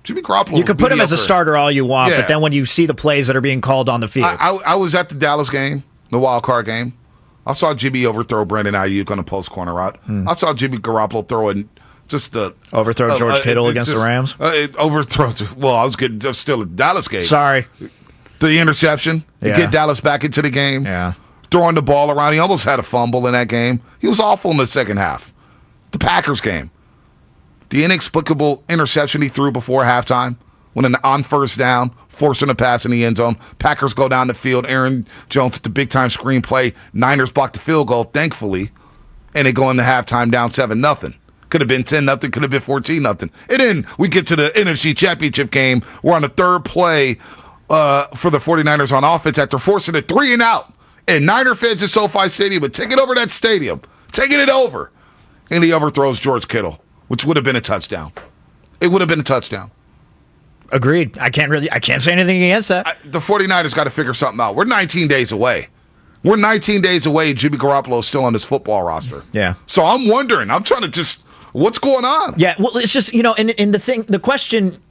Jimmy Garoppolo. You can put him as a starter all you want, but then when you see the plays that are being called on the field. I was at the Dallas game, the wild card game. I saw Jimmy overthrow Brandon Ayuk on a post corner route. I saw Jimmy Garoppolo throw in just the overthrow George Kittle against the Rams. Overthrow. Well, I was getting still a Dallas game. Sorry, the interception to get Dallas back into the game. Yeah, throwing the ball around. He almost had a fumble in that game. He was awful in the second half. The Packers game. The inexplicable interception he threw before halftime, when on first down, forcing a pass in the end zone. Packers go down the field. Aaron Jones with the big-time screenplay. Niners block the field goal, thankfully, and they go into halftime down 7-0. Could have been 10-0, could have been 14-0. And then we get to the NFC Championship game. We're on the third play for the 49ers on offense after forcing a 3-and-out. And Niner fans at SoFi Stadium, but taking over that stadium, taking it over. And he overthrows George Kittle, which would have been a touchdown. It would have been a touchdown. Agreed. I can't say anything against that. The 49ers got to figure something out. We're 19 days away. We're 19 days away. Jimmy Garoppolo is still on this football roster. Yeah. So I'm wondering. I'm trying to what's going on? Yeah. Well, it's just, and the question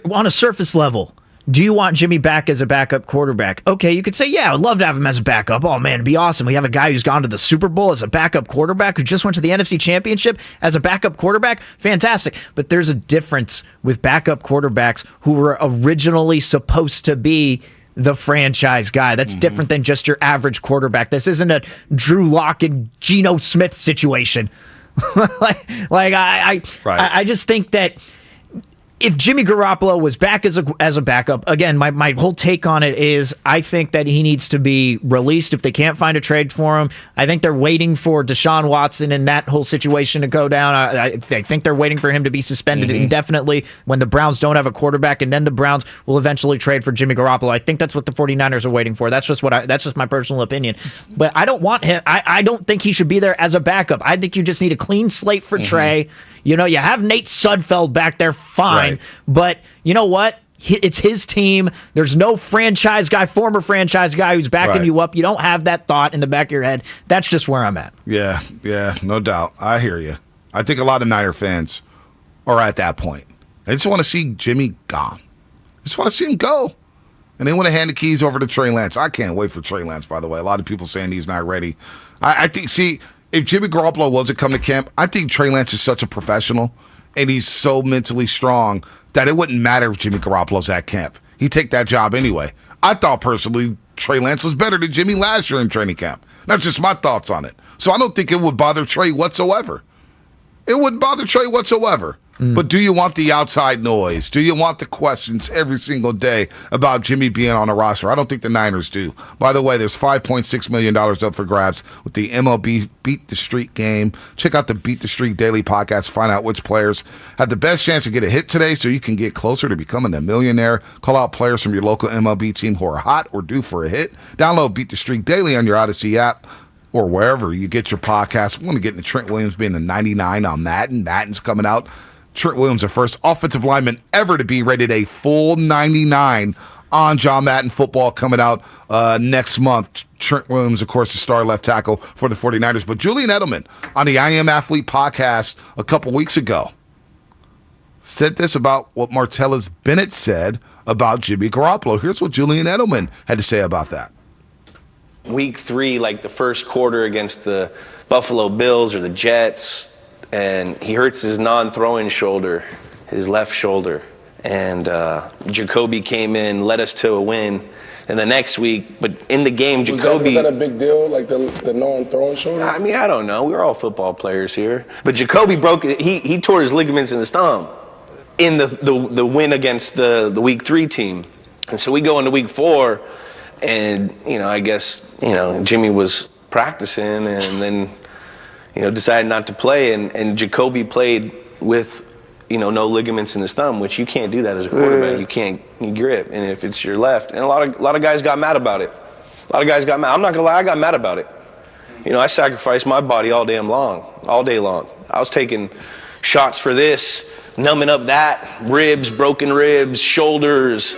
on a surface level, do you want Jimmy back as a backup quarterback? Okay, you could say, yeah, I'd love to have him as a backup. Oh, man, it'd be awesome. We have a guy who's gone to the Super Bowl as a backup quarterback, who just went to the NFC Championship as a backup quarterback. Fantastic. But there's a difference with backup quarterbacks who were originally supposed to be the franchise guy. That's different than just your average quarterback. This isn't a Drew Lock and Geno Smith situation. I just think that if Jimmy Garoppolo was back as a backup, again, my whole take on it is I think that he needs to be released if they can't find a trade for him. I think they're waiting for Deshaun Watson and that whole situation to go down. I think they're waiting for him to be suspended indefinitely when the Browns don't have a quarterback, and then the Browns will eventually trade for Jimmy Garoppolo. I think that's what the 49ers are waiting for. That's just my personal opinion. But I don't want him. I don't think he should be there as a backup. I think you just need a clean slate for Trey. You have Nate Sudfeld back there, fine. Right. But you know what? It's his team. There's no former franchise guy who's backing you up. You don't have that thought in the back of your head. That's just where I'm at. Yeah, no doubt. I hear you. I think a lot of Niner fans are at that point. They just want to see Jimmy gone. They just want to see him go. And they want to hand the keys over to Trey Lance. I can't wait for Trey Lance, by the way. A lot of people saying he's not ready. I think, if Jimmy Garoppolo wasn't coming to camp, I think Trey Lance is such a professional and he's so mentally strong that it wouldn't matter if Jimmy Garoppolo's at camp. He'd take that job anyway. I thought personally Trey Lance was better than Jimmy last year in training camp. That's just my thoughts on it. So I don't think it would bother Trey whatsoever. It wouldn't bother Trey whatsoever. But do you want the outside noise? Do you want the questions every single day about Jimmy being on a roster? I don't think the Niners do. By the way, there's $5.6 million up for grabs with the MLB Beat the Streak game. Check out the Beat the Streak Daily podcast. Find out which players have the best chance to get a hit today so you can get closer to becoming a millionaire. Call out players from your local MLB team who are hot or due for a hit. Download Beat the Streak Daily on your Odyssey app. or wherever you get your podcast. We're going to get into Trent Williams being a 99 on Madden. Madden's coming out. Trent Williams, the first offensive lineman ever to be rated a full 99 on John Madden football, coming out next month. Trent Williams, of course, the star left tackle for the 49ers. But Julian Edelman on the I Am Athlete podcast a couple weeks ago said this about what Martellus Bennett said about Jimmy Garoppolo. Here's what Julian Edelman had to say about that. Week 3, like the first quarter against the Buffalo Bills or the Jets, and he hurts his non-throwing shoulder, his left shoulder. And Jacoby came in, led us to a win. And the next week, but in the game, Jacoby... Was that a big deal, like the non-throwing shoulder? I mean, I don't know. We're all football players here. But Jacoby broke it. He tore his ligaments in his thumb in the win against the Week 3 team. And so we go into Week 4, and, I guess, Jimmy was practicing and then, decided not to play. And Jacoby played with, no ligaments in his thumb, which you can't do that as a quarterback. You can't grip. And if it's your left, and a lot of guys got mad about it. A lot of guys got mad. I'm not gonna lie, I got mad about it. I sacrificed my body all day long. I was taking shots for this, numbing up that, ribs, broken ribs, shoulders,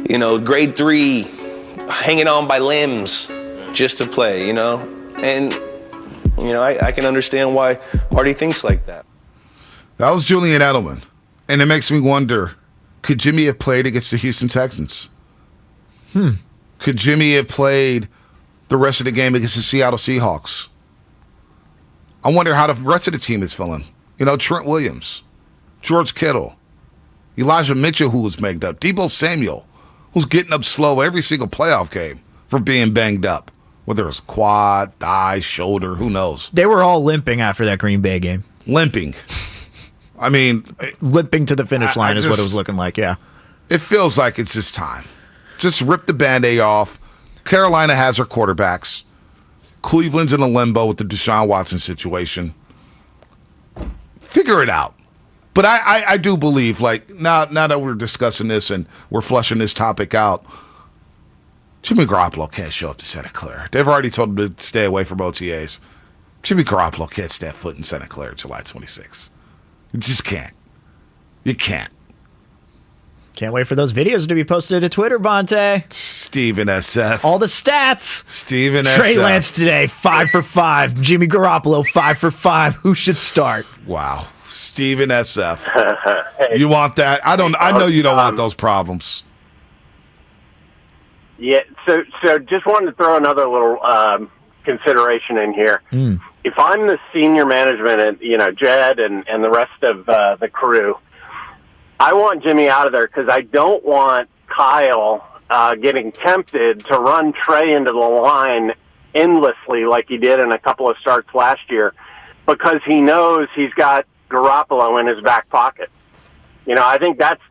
grade 3, hanging on by limbs just to play, And, I can understand why Marty thinks like that. That was Julian Edelman. And it makes me wonder, could Jimmy have played against the Houston Texans? Could Jimmy have played the rest of the game against the Seattle Seahawks? I wonder how the rest of the team is feeling. Trent Williams, George Kittle, Elijah Mitchell, who was banged up, Deebo Samuel, who's getting up slow every single playoff game for being banged up, whether it's quad, thigh, shoulder, who knows. They were all limping after that Green Bay game. Limping. I mean, limping to the finish line is what it was looking like, yeah. It feels like it's just time. Just rip the Band-Aid off. Carolina has her quarterbacks. Cleveland's in a limbo with the Deshaun Watson situation. Figure it out. But I do believe, now that we're discussing this and we're flushing this topic out, Jimmy Garoppolo can't show up to Santa Clara. They've already told him to stay away from OTAs. Jimmy Garoppolo can't step foot in Santa Clara July 26th. You just can't. You can't. Can't wait for those videos to be posted to Twitter, Bonte. Steven SF. All the stats. Steven SF. Trey Lance today, 5 for 5. Jimmy Garoppolo, 5 for 5. Who should start? Wow. Steven SF. You want that? I know you don't want those problems. Yeah, so just wanted to throw another little consideration in here. If I'm the senior management and, Jed and the rest of the crew, I want Jimmy out of there because I don't want Kyle getting tempted to run Trey into the line endlessly like he did in a couple of starts last year because he knows he's got Garoppolo in his back pocket. I think that's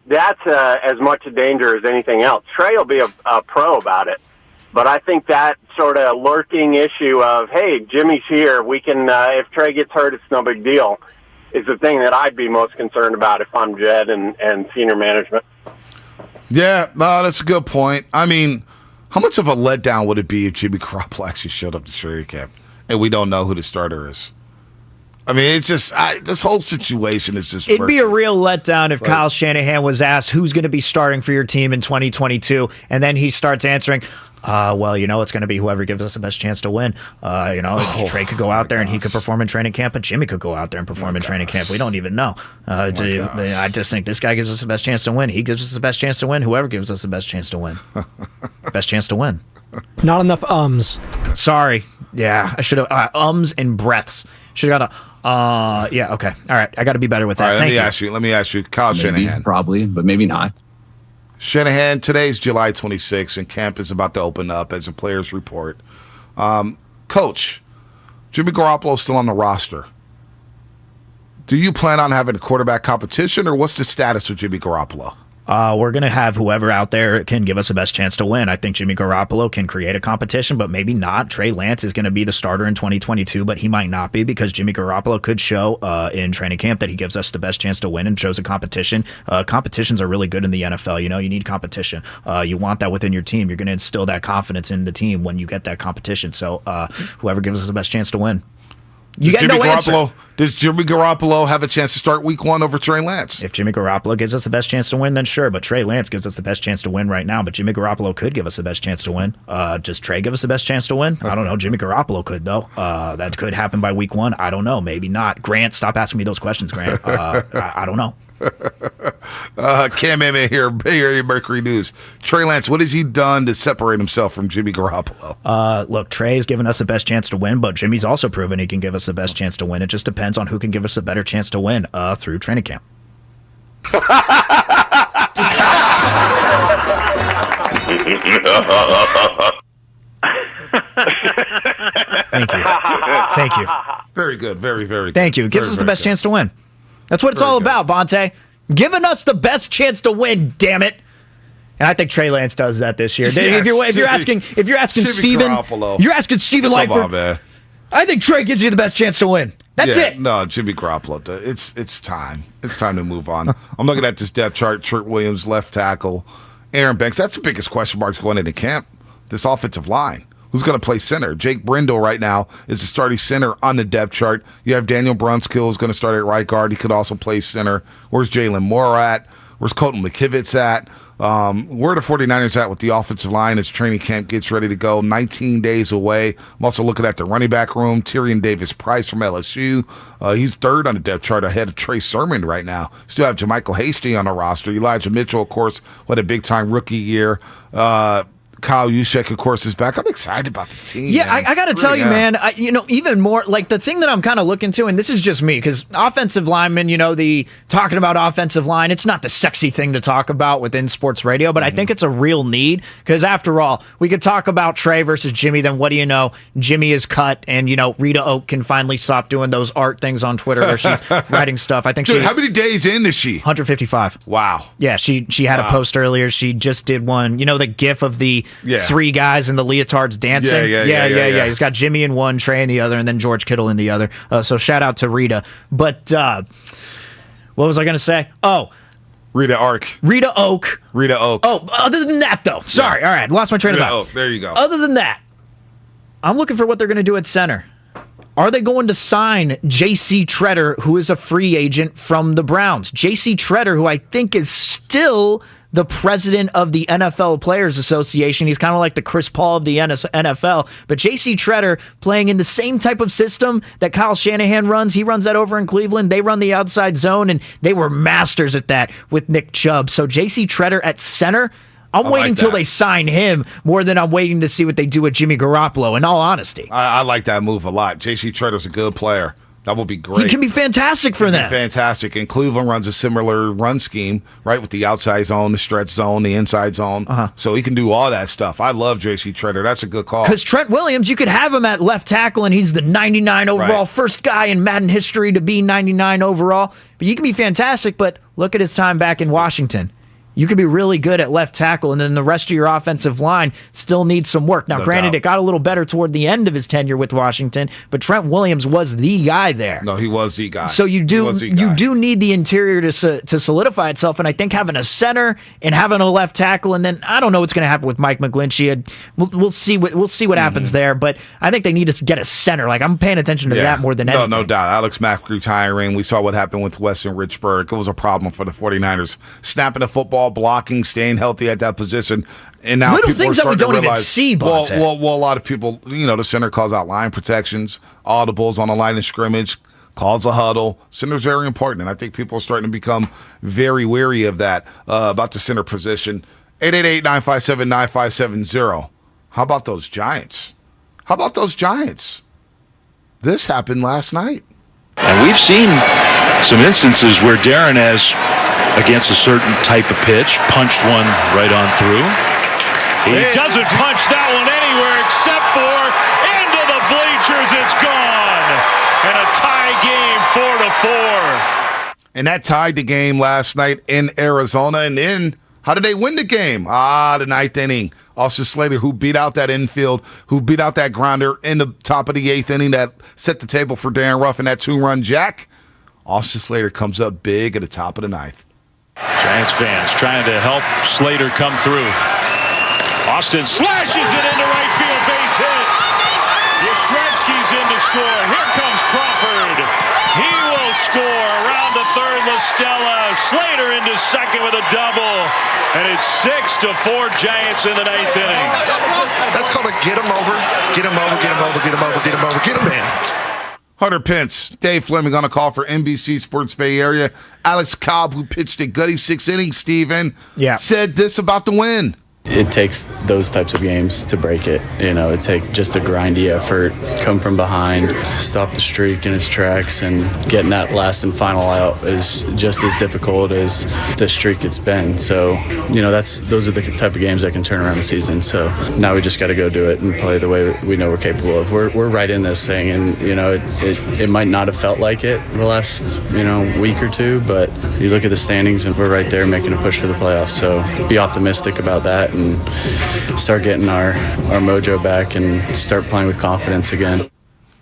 as much a danger as anything else. Trey will be a pro about it. But I think that sort of lurking issue of, hey, Jimmy's here, we can, if Trey gets hurt, it's no big deal, is the thing that I'd be most concerned about if I'm Jed and senior management. Yeah, no, that's a good point. I mean, how much of a letdown would it be if Jimmy Garoppolo actually showed up to training camp and we don't know who the starter is? I mean, it's just, this whole situation is just... It'd be a real letdown if Kyle Shanahan was asked who's going to be starting for your team in 2022, and then he starts answering... it's going to be whoever gives us the best chance to win. Trey could go out there and he could perform in training camp, but Jimmy could go out there and perform in training camp. We don't even know. I just think this guy gives us the best chance to win. He gives us the best chance to win. Whoever gives us the best chance to win. Best chance to win. Not enough ums. Sorry. Yeah, I should have ums and breaths. Should have got a yeah, okay. All right. I got to be better with that. All right, let me ask you, Kyle Shanahan. Probably, but maybe not. Shanahan, today's July 26th, and camp is about to open up as a players report. Coach, Jimmy Garoppolo's still on the roster. Do you plan on having a quarterback competition, or what's the status of Jimmy Garoppolo? We're going to have whoever out there can give us the best chance to win. I think Jimmy Garoppolo can create a competition, but maybe not. Trey Lance is going to be the starter in 2022, but he might not be because Jimmy Garoppolo could show in training camp that he gives us the best chance to win and shows a competition. Competitions are really good in the NFL. You need competition. You want that within your team. You're going to instill that confidence in the team when you get that competition. So whoever gives us the best chance to win. You get no answer. Does Jimmy Garoppolo have a chance to start week 1 over Trey Lance? If Jimmy Garoppolo gives us the best chance to win, then sure. But Trey Lance gives us the best chance to win right now. But Jimmy Garoppolo could give us the best chance to win. Does Trey give us the best chance to win? I don't know. Jimmy Garoppolo could, though. That could happen by week 1. I don't know. Maybe not. Grant, stop asking me those questions, Grant. I don't know. Cam Emmett here, Bay Area Mercury News. Trey Lance, what has he done to separate himself from Jimmy Garoppolo? Look, Trey's given us the best chance to win, but Jimmy's also proven he can give us the best chance to win. It just depends on who can give us a better chance to win through training camp. Thank you. Very good. Very, very good. Thank you. It gives us the best chance to win. That's what it's all about, Bonte. Giving us the best chance to win, damn it. And I think Trey Lance does that this year. Yes, if you're asking Steven, you're asking Steven Langford. I think Trey gives you the best chance to win. That's it. No, Jimmy Garoppolo. It's time. It's time to move on. I'm looking at this depth chart. Trent Williams, left tackle. Aaron Banks. That's the biggest question marks going into camp. This offensive line. Who's going to play center? Jake Brindle right now is the starting center on the depth chart. You have Daniel Brunskill who's going to start at right guard. He could also play center. Where's Jalen Moore at? Where's Colton McKivitz at? Where are the 49ers at with the offensive line as training camp gets ready to go? 19 days away. I'm also looking at the running back room. Tyrion Davis-Price from LSU. He's third on the depth chart ahead of Trey Sermon right now. Still have JaMychal Hasty on the roster. Elijah Mitchell, of course, what a big-time rookie year. Kyle Juszczyk, of course, is back. I'm excited about this team. Yeah, man. I got to tell you, man, even more, like the thing that I'm kind of looking to, and this is just me, because offensive linemen, the talking about offensive line, it's not the sexy thing to talk about within sports radio, but I think it's a real need, because after all, we could talk about Trey versus Jimmy, then what do you know? Jimmy is cut, and, Rita Oak can finally stop doing those art things on Twitter where she's writing stuff. I think how many days in is she? 155. Wow. Yeah, she had a post earlier. She just did one, the gif of the three guys in the leotards dancing. Yeah. He's got Jimmy in one, Trey in the other, and then George Kittle in the other. So shout out to Rita. But what was I going to say? Oh, Rita Oak. Oh, other than that, though. Sorry. All right. Lost my train of thought. There you go. Other than that, I'm looking for what they're going to do at center. Are they going to sign J.C. Tretter, who is a free agent from the Browns? J.C. Tretter, who I think is still the president of the NFL Players Association. He's kind of like the Chris Paul of the NFL. But J.C. Tretter playing in the same type of system that Kyle Shanahan runs. He runs that over in Cleveland. They run the outside zone, and they were masters at that with Nick Chubb. So J.C. Tretter at center, I'm waiting until they sign him more than I'm waiting to see what they do with Jimmy Garoppolo, in all honesty. I like that move a lot. J.C. Tretter's a good player. That will be great. He can be fantastic for them. Fantastic. And Cleveland runs a similar run scheme, right, with the outside zone, the stretch zone, the inside zone. So he can do all that stuff. I love J.C. Tretter. That's a good call. Because Trent Williams, you could have him at left tackle, and he's the 99 overall, first guy in Madden history to be 99 overall. But he can be fantastic, but look at his time back in Washington. You could be really good at left tackle, and then the rest of your offensive line still needs some work. Now, granted, it got a little better toward the end of his tenure with Washington, but Trent Williams was the guy there. No, he was the guy. So you do need the interior to solidify itself, and I think having a center and having a left tackle, and then I don't know what's going to happen with Mike McGlinchey. We'll see what happens there, but I think they need to get a center. Like, I'm paying attention to that more than anything. No doubt. Alex Mack retiring. We saw what happened with Weston Richburg. It was a problem for the 49ers. Snapping the football, blocking, staying healthy at that position, and now little people things are that we don't realize, even see. Bonte. Well, a lot of people, the center calls out line protections, audibles on the line of scrimmage, calls a huddle. Center's very important, and I think people are starting to become very wary of that about the center position. 888-957-9570. How about those Giants? This happened last night. And we've seen some instances where Darren has, against a certain type of pitch, punched one right on through. He doesn't punch that one anywhere except for into the bleachers. It's gone. And a tie game, 4-4. And that tied the game last night in Arizona. And then, how did they win the game? The ninth inning. Austin Slater, who beat out that infield, who beat out that grounder in the top of the eighth inning that set the table for Darren Ruff and that 2-run jack. Austin Slater comes up big at the top of the ninth. Giants fans trying to help Slater come through. Austin slashes it into right field, base hit. Yastrzemski's in to score. Here comes Crawford. He will score. Around the third, LaStella. Slater into second with a double. And it's 6-4 Giants in the ninth inning. That's called a get him over, get him over, get him over, get him over, get him over, get him in. Hunter Pence, Dave Fleming on a call for NBC Sports Bay Area. Alex Cobb, who pitched a gutty 6 innings, Steven, said this about the win. It takes those types of games to break it. It takes just a grindy effort, come from behind, stop the streak in its tracks, and getting that last and final out is just as difficult as the streak it's been. So, those are the type of games that can turn around the season. So now we just got to go do it and play the way we know we're capable of. We're right in this thing, and it might not have felt like it the last week or two, but you look at the standings and we're right there making a push for the playoffs. So be optimistic about that and start getting our mojo back and start playing with confidence again.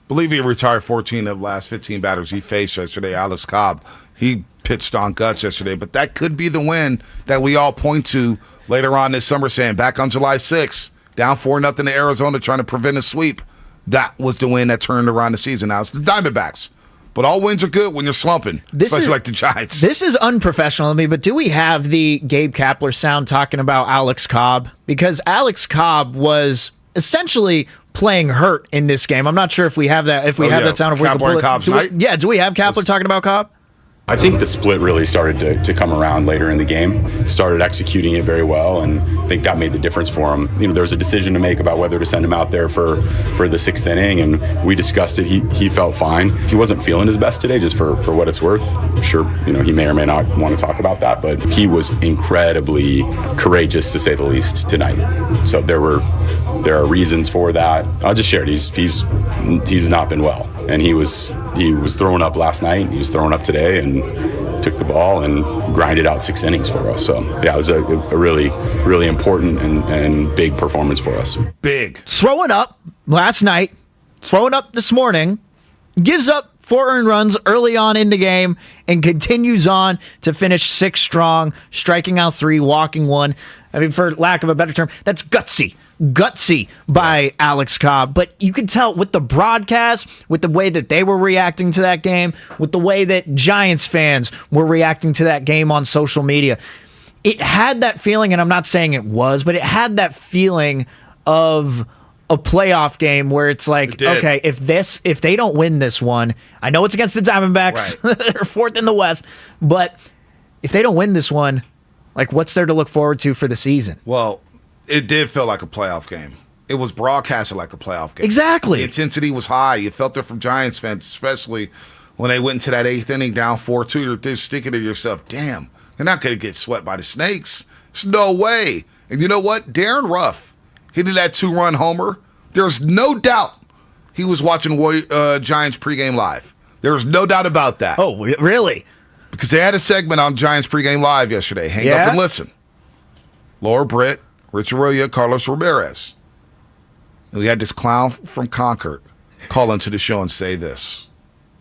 Believe he retired 14 of the last 15 batters he faced yesterday. Alex Cobb, he pitched on guts yesterday, but that could be the win that we all point to later on this summer, saying back on July 6th, down 4-0 to Arizona, trying to prevent a sweep. That was the win that turned around the season. Now it's the Diamondbacks. But all wins are good when you're slumping, especially like the Giants. This is unprofessional of me, but do we have the Gabe Kapler sound talking about Alex Cobb? Because Alex Cobb was essentially playing hurt in this game. I'm not sure if we have that. If we have that sound, if we can pull it. Do we have Kapler talking about Cobb? I think the split really started to come around later in the game, started executing it very well, and I think that made the difference for him. There was a decision to make about whether to send him out there for the 6th inning, and we discussed it. He felt fine. He wasn't feeling his best today, just for what it's worth. I'm sure, he may or may not want to talk about that, but he was incredibly courageous, to say the least, tonight. So there are reasons for that. I'll just share it. He's not been well, and he was throwing up last night. He was throwing up today, and took the ball and grinded out 6 innings for us. So yeah, it was a really, really important and big performance for us. Big. Throwing up last night, throwing up this morning, gives up 4 earned runs early on in the game, and continues on to finish 6 strong, striking out 3, walking 1. I mean, for lack of a better term, that's gutsy by Alex Cobb. But you can tell with the broadcast, with the way that they were reacting to that game, with the way that Giants fans were reacting to that game on social media, it had that feeling, and I'm not saying it was, but it had that feeling of a playoff game where it's like, okay, if they don't win this one, I know it's against the Diamondbacks, right. They're 4th in the West, but if they don't win this one, like, what's there to look forward to for the season? Well, it did feel like a playoff game. It was broadcasted like a playoff game. Exactly. The intensity was high. You felt it from Giants fans, especially when they went into that 8th inning down 4-2. You're just thinking to yourself, damn, they're not going to get swept by the Snakes. There's no way. And you know what? Darren Ruff, he did that 2-run homer. There's no doubt he was watching Giants pregame live. There's no doubt about that. Oh, really? Because they had a segment on Giants pregame live yesterday. Hang up and listen. Laura Britt, Rich Aurelia, Carlos Ramirez. And we had this clown from Concord call into the show and say this.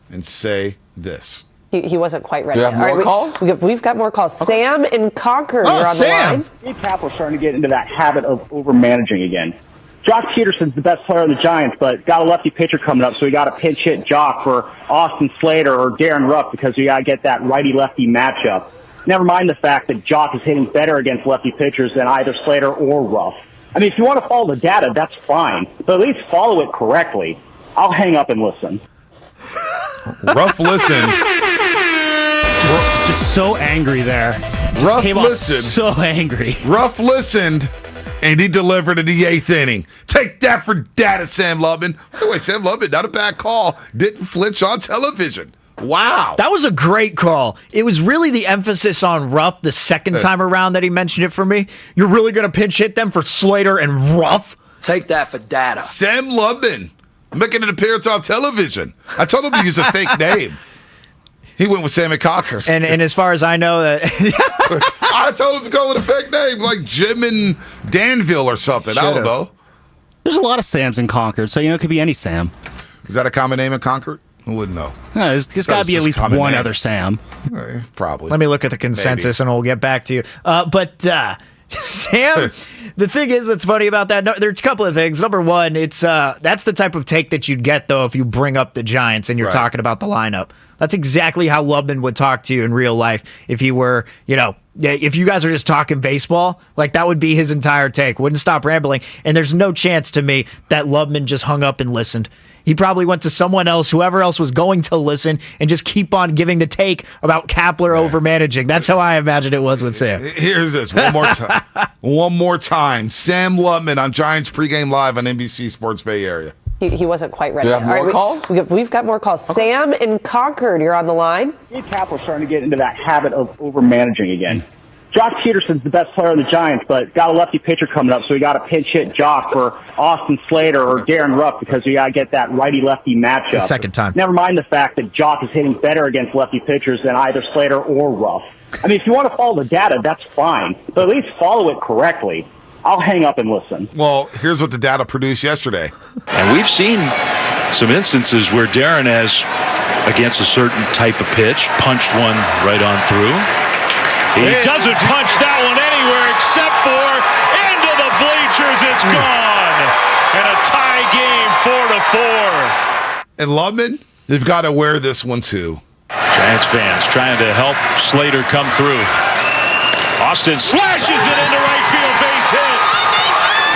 And say this. He wasn't quite ready. You have more calls? We've got more calls. Okay. Sam in Concord, you're on Sam. the line. Gabe Kapler's starting to get into that habit of over-managing again. Jock Peterson's the best player on the Giants, but got a lefty pitcher coming up, so we got to pinch hit Jock for Austin Slater or Darren Ruff because we got to get that righty-lefty matchup. Never mind the fact that Jock is hitting better against lefty pitchers than either Slater or Ruff. I mean, if you want to follow the data, that's fine, but at least follow it correctly. I'll hang up and listen. Ruff listened. Just so angry there. Ruff listened. So angry. Ruff listened. And he delivered in the 8th inning. Take that for data, Sam Lubman. By the way, Sam Lubman, not a bad call. Didn't flinch on television. Wow. That was a great call. It was really the emphasis on Ruff the second time around that he mentioned it for me. You're really going to pinch hit them for Slater and Ruff? Take that for data. Sam Lubman making an appearance on television. I told him to use a fake name. He went with Sammy Cockers. And as far as I know, that I told him to go with a fake name like Jim and Danville or something. I don't know. There's a lot of Sams in Concord, so it could be any Sam. Is that a common name in Concord? I wouldn't know. No, there's got to be at least one other Sam. Probably. Let me look at the consensus and we'll get back to you. But Sam, the thing is that's funny about that, there's a couple of things. Number one, it's that's the type of take that you'd get, though, if you bring up the Giants and you're talking about the lineup. That's exactly how Lubman would talk to you in real life if he were, if you guys are just talking baseball. Like, that would be his entire take. Wouldn't stop rambling. And there's no chance to me that Lubman just hung up and listened. He probably went to someone else, whoever else was going to listen, and just keep on giving the take about Kapler over managing. That's how I imagine it was with Sam. Here's this one more time. One more time. Sam Lubman on Giants pregame live on NBC Sports Bay Area. He wasn't quite ready. Do you have more calls? We've got more calls. Okay. Sam in Concord, you're on the line. Gabe Kapler's starting to get into that habit of over managing again. Jock Peterson's the best player on the Giants, but got a lefty pitcher coming up, so we got to pinch hit Jock for Austin Slater or Darren Ruff because we got to get that righty-lefty matchup. It's the second time. Never mind the fact that Jock is hitting better against lefty pitchers than either Slater or Ruff. I mean, if you want to follow the data, that's fine, but at least follow it correctly. I'll hang up and listen. Well, here's what the data produced yesterday. And we've seen some instances where Darren has, against a certain type of pitch, punched one right on through. He doesn't punch that one anywhere except for into the bleachers. It's gone. And a tie game 4-4. And Lubman, they've got to wear this one too. Giants fans trying to help Slater come through. Austin slashes it into right field, base hit.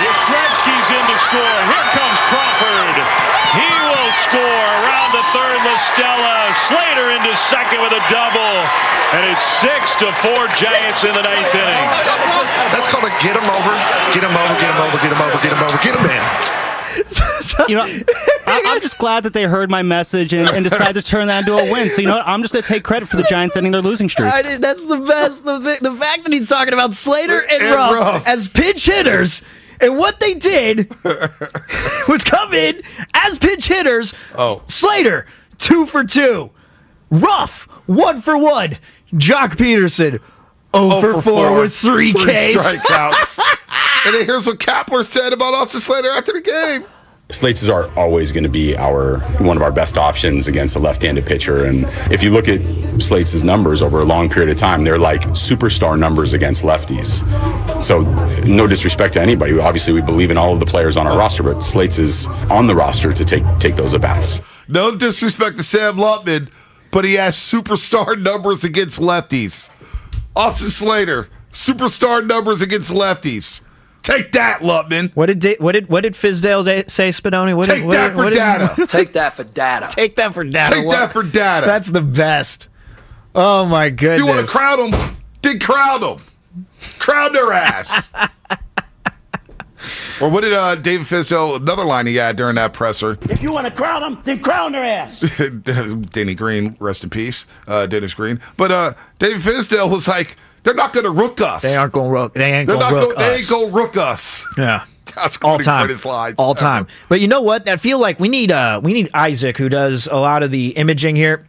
Yastrzemski's in to score. Here comes Crawford. He will score. Around to third, LaStella. Slater into second with a double. And it's 6-4 Giants in the ninth inning. That's called a get him over, get him over, get him over, get him over, get him over, get him in. I'm just glad that they heard my message and decided to turn that into a win. So, I'm just going to take credit for the Giants ending their losing streak. That's the best. The fact that he's talking about Slater and Ruff as pinch hitters, and what they did was come in as pinch hitters. Oh. Slater, 2 for 2. Ruff, 1 for 1. Jock Peterson, 0 for 4 with 3 Ks. Strikeouts. And then here's what Kapler said about Austin Slater after the game. Slates are always going to be one of our best options against a left-handed pitcher. And if you look at Slates' numbers over a long period of time, they're like superstar numbers against lefties. So no disrespect to anybody. Obviously, we believe in all of the players on our roster, but Slates is on the roster to take those at-bats. No disrespect to Sam Lubman, but he has superstar numbers against lefties. Austin Slater, superstar numbers against lefties. Take that, Lubman. What did Fizdale say, Spadoni? Take that for data. Take that for data. Take that for data. Take that for data. That's the best. Oh, my goodness. If you want to crowd them, then crowd them. Crowd their ass. Or what did David Fizdale, another line he had during that presser? If you want to crowd them, then crowd their ass. Denny Green, rest in peace, Dennis Green. But David Fizdale was like, they're not going to rook us. They aren't going to rook. They ain't going to rook us. They ain't going to rook us. Yeah. That's all time. All ever. time. But you know what? I feel like we need Isaac, who does a lot of the imaging here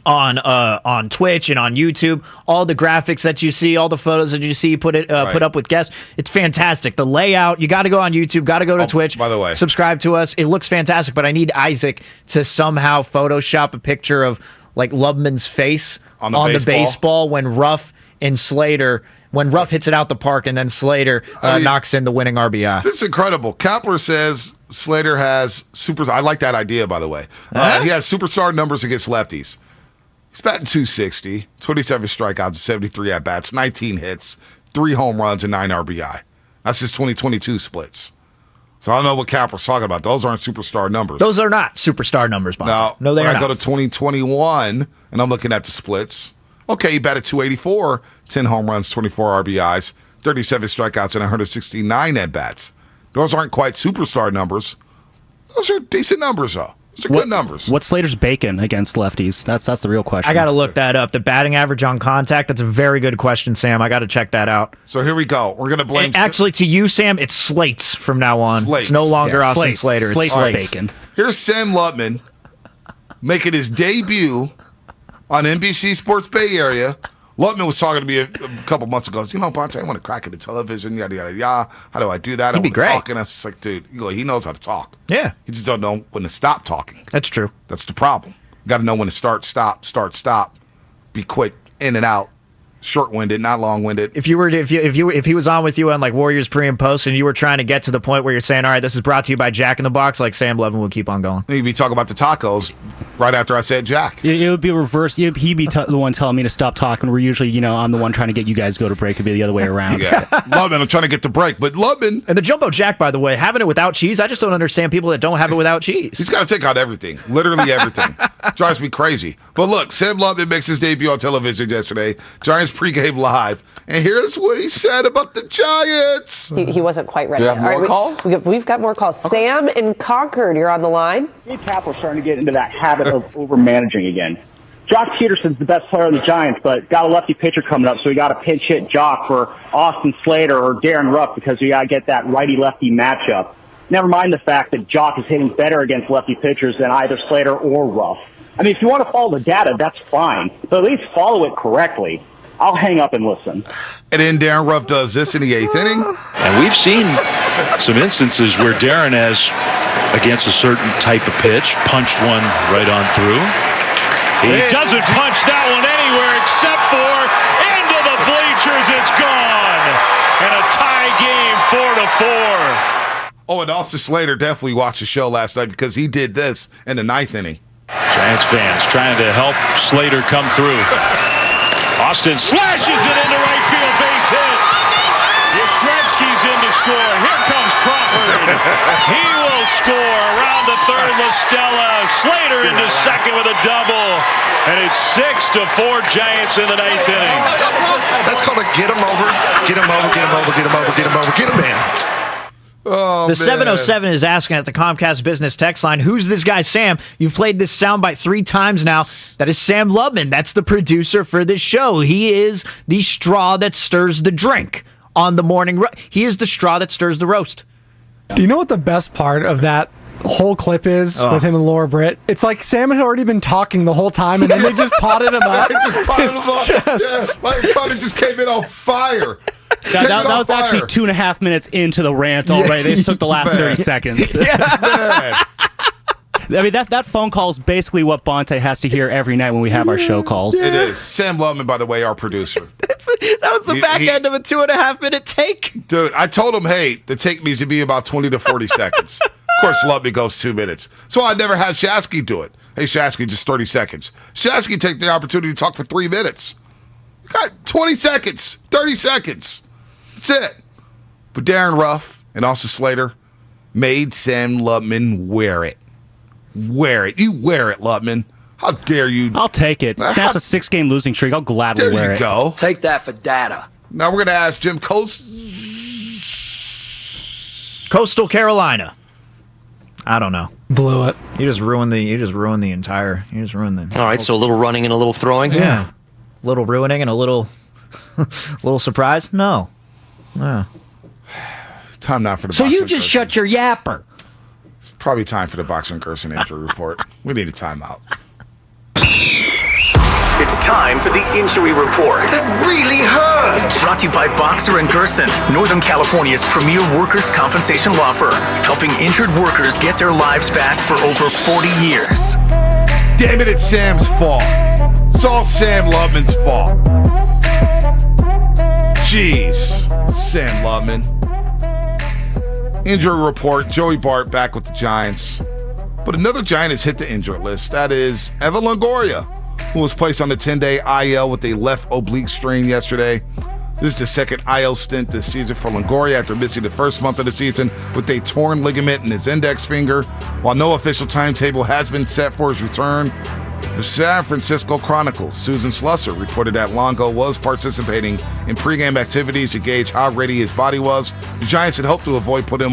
on Twitch and on YouTube. All the graphics that you see, all the photos that you see put up with guests. It's fantastic. The layout. You got to go on YouTube. Got to go to Twitch. By the way, subscribe to us. It looks fantastic. But I need Isaac to somehow Photoshop a picture of like Lubman's face on the baseball when Ruff and Slater, when Ruff hits it out the park and then Slater knocks in the winning RBI. This is incredible. Kapler says Slater has I like that idea, by the way. He has superstar numbers against lefties. He's batting .260, 27 strikeouts, 73 at-bats, 19 hits, 3 home runs, and 9 RBI. That's his 2022 splits. So I don't know what Kapler's talking about. Those aren't superstar numbers. Those are not superstar numbers, Bob. No, they are not. When I go to 2021, and I'm looking at the splits, okay, he batted .284, 10 home runs, 24 RBIs, 37 strikeouts, and 169 at-bats. Those aren't quite superstar numbers. Those are decent numbers, though. Those are good numbers. What's Slater's bacon against lefties? That's the real question. I got to look that up. The batting average on contact, that's a very good question, Sam. I got to check that out. So here we go. We're going to blame... Actually, to you, Sam, it's Slates from now on. Slates. It's no longer Austin Slater. It's Slates. Bacon. Here's Sam Lubman making his debut on NBC Sports Bay Area. Lutman was talking to me a couple months ago. You know, Bonte, I want to crack into television, yada, yada, yada. How do I do that? He'd be great. Talk. And I was just like, dude, he knows how to talk. Yeah. He just don't know when to stop talking. That's true. That's the problem. You got to know when to start, stop. Be quick, in and out. Short-winded, not long-winded. If he was on with you on like Warriors pre and post, and you were trying to get to the point where you're saying, "All right, this is brought to you by Jack in the Box," like Sam Levin would keep on going. He'd be talking about the tacos right after I said Jack. It would be reverse. He'd be the one telling me to stop talking. We're usually, I'm the one trying to get you guys to go to break. It'd be the other way around. Yeah, Lutman, I'm trying to get to break, but Lutman and the Jumbo Jack, by the way, having it without cheese. I just don't understand people that don't have it without cheese. He's got to take out everything, literally everything. Drives me crazy. But look, Sam Lutman makes his debut on television yesterday. Giants pregame live. And here's what he said about the Giants. He wasn't quite ready. Do you have more calls? We've got more calls. Okay. Sam in Concord, you're on the line. Gabe Kapler's starting to get into that habit of over-managing again. Jock Peterson's the best player on the Giants, but got a lefty pitcher coming up, so we got to pinch hit Jock for Austin Slater or Darren Ruff because we got to get that righty-lefty matchup. Never mind the fact that Jock is hitting better against lefty pitchers than either Slater or Ruff. I mean, if you want to follow the data, that's fine, but at least follow it correctly. I'll hang up and listen. And then Darren Ruff does this in the 8th inning. And we've seen some instances where Darren has, against a certain type of pitch, punched one right on through. He doesn't punch that one anywhere except for into the bleachers. It's gone. And a tie game 4-4. Oh, and Austin Slater definitely watched the show last night because he did this in the 9th inning. Giants fans trying to help Slater come through. Austin slashes it into right field, base hit. Yastrzemski's in to score. Here comes Crawford. He will score. Around the third, LaStella. Slater into second with a double. And it's 6-4 Giants in the 9th inning. That's called a get him over, get him over, get him over, get him over, get him over, get him in. Oh, the 707 is asking at the Comcast Business text line, who's this guy, Sam? You've played this soundbite 3 times now. That is Sam Lubman. That's the producer for this show. He is the straw that stirs the drink on the morning. He is the straw that stirs the roast. Do you know what the best part of that whole clip is with him and Laura Britt? It's like Sam had already been talking the whole time, and then they just potted him up. They just potted him up. Yeah, like it just came in on fire. That was actually 2.5 minutes into the rant already. They just took the last 30 seconds. Man. I mean, that phone call is basically what Bonte has to hear every night when we have our show calls. It is. Sam Lubman, by the way, our producer. That was the back end of a 2.5 minute take. Dude, I told him, hey, the take needs to be about 20 to 40 seconds. Of course, Lubman goes 2 minutes. So I never had Shasky do it. Hey, Shasky, just 30 seconds. Shasky take the opportunity to talk for 3 minutes. You got 20 seconds, 30 seconds. That's it. But Darren Ruff and also Slater made Sam Lubman wear it. Wear it. You wear it, Lubman. How dare you? I'll take it. Snaps a 6-game losing streak. I'll gladly wear it. There you go. Take that for data. Now we're going to ask Jim Coastal Carolina. I don't know. Blew it. You just ruined the entire. All right, so a little running and a little throwing. Yeah. Little ruining and a little surprise. No. Time now for the So Boxer you just shut your yapper. It's probably time for the Boxer and Gerson injury report. We need a timeout. It's time for the injury report. That really hurts. Brought to you by Boxer and Gerson, Northern California's premier workers' compensation law firm, helping injured workers get their lives back for over 40 years. Damn it, it's Sam's fault. It's all Sam Lubman's fault. Jeez, Sam Lubman. Injury report, Joey Bart back with the Giants. But another Giant has hit the injured list. That is Evan Longoria, who was placed on the 10-day IL with a left oblique strain yesterday. This is the second IL stint this season for Longoria after missing the first month of the season with a torn ligament in his index finger. While no official timetable has been set for his return, the San Francisco Chronicle, Susan Slusser, reported that Longo was participating in pregame activities to gauge how ready his body was. The Giants had hoped to avoid putting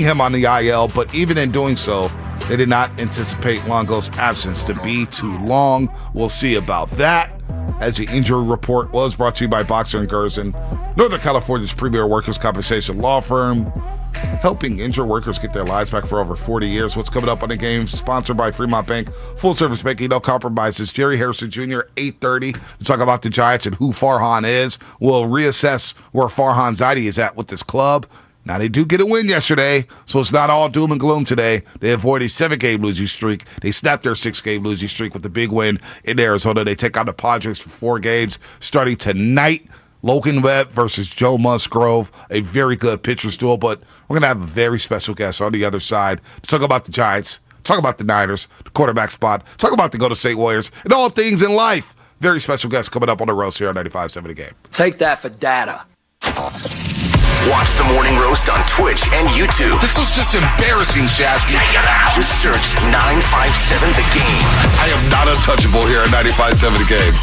him on the IL, but even in doing so, they did not anticipate Longo's absence to be too long. We'll see about that. As the injury report was brought to you by Boxer and Gerson, Northern California's premier workers' compensation law firm. helping injured workers get their lives back for over 40 years. What's coming up on the game? Sponsored by Fremont Bank. Full service banking, no compromises. Jerry Harrison Jr., 8:30, to talk about the Giants and who Farhan is. We'll reassess where Farhan Zaidi is at with this club. Now, they do get a win yesterday, so it's not all doom and gloom today. They avoid a 7-game losing streak. They snapped their 6-game losing streak with the big win in Arizona. They take on the Padres for 4 games starting tonight. Logan Webb versus Joe Musgrove, a very good pitcher's duel, but we're going to have a very special guest on the other side to talk about the Giants, talk about the Niners, the quarterback spot, talk about the Golden State Warriors, and all things in life. Very special guest coming up on the roast here on 95.7 The Game. Take that for data. Watch the Morning Roast on Twitch and YouTube. This was just embarrassing, Shasky. Just search 957 The Game. I am not untouchable here at 95.7 The Game.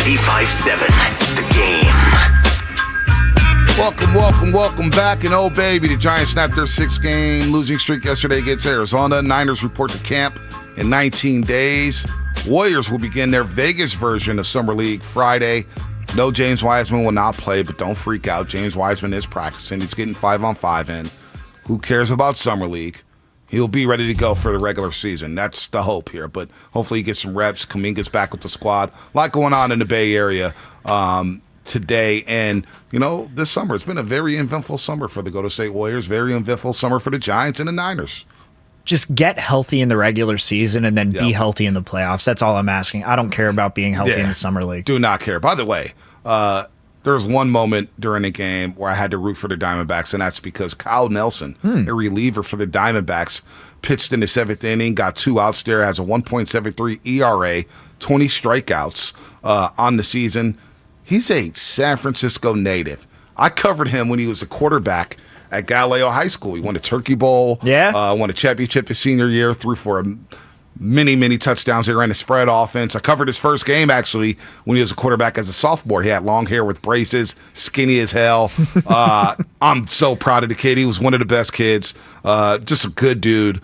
95.7 The Game. Welcome back. And oh, baby, the Giants snapped their 6-game losing streak yesterday against Arizona. Niners report to camp in 19 days. Warriors will begin their Vegas version of Summer League Friday. No, James Wiseman will not play, but don't freak out. James Wiseman is practicing. He's getting 5-on-5 in. Who cares about Summer League? He'll be ready to go for the regular season. That's the hope here. But hopefully he gets some reps. Kuminga's back with the squad. A lot going on in the Bay Area today. And, this summer, it's been a very eventful summer for the Golden State Warriors. Very eventful summer for the Giants and the Niners. Just get healthy in the regular season and then be healthy in the playoffs. That's all I'm asking. I don't care about being healthy in the summer league. Do not care. By the way, there was one moment during the game where I had to root for the Diamondbacks, and that's because Kyle Nelson, a reliever for the Diamondbacks, pitched in the 7th inning, got 2 outs there, has a 1.73 ERA, 20 strikeouts on the season. He's a San Francisco native. I covered him when he was a quarterback at Galileo High School. He won a Turkey Bowl, won a championship his senior year, threw for many touchdowns. He ran a spread offense. I covered his first game, actually, when he was a quarterback as a sophomore. He had long hair with braces, skinny as hell. I'm so proud of the kid. He was one of the best kids. Just a good dude.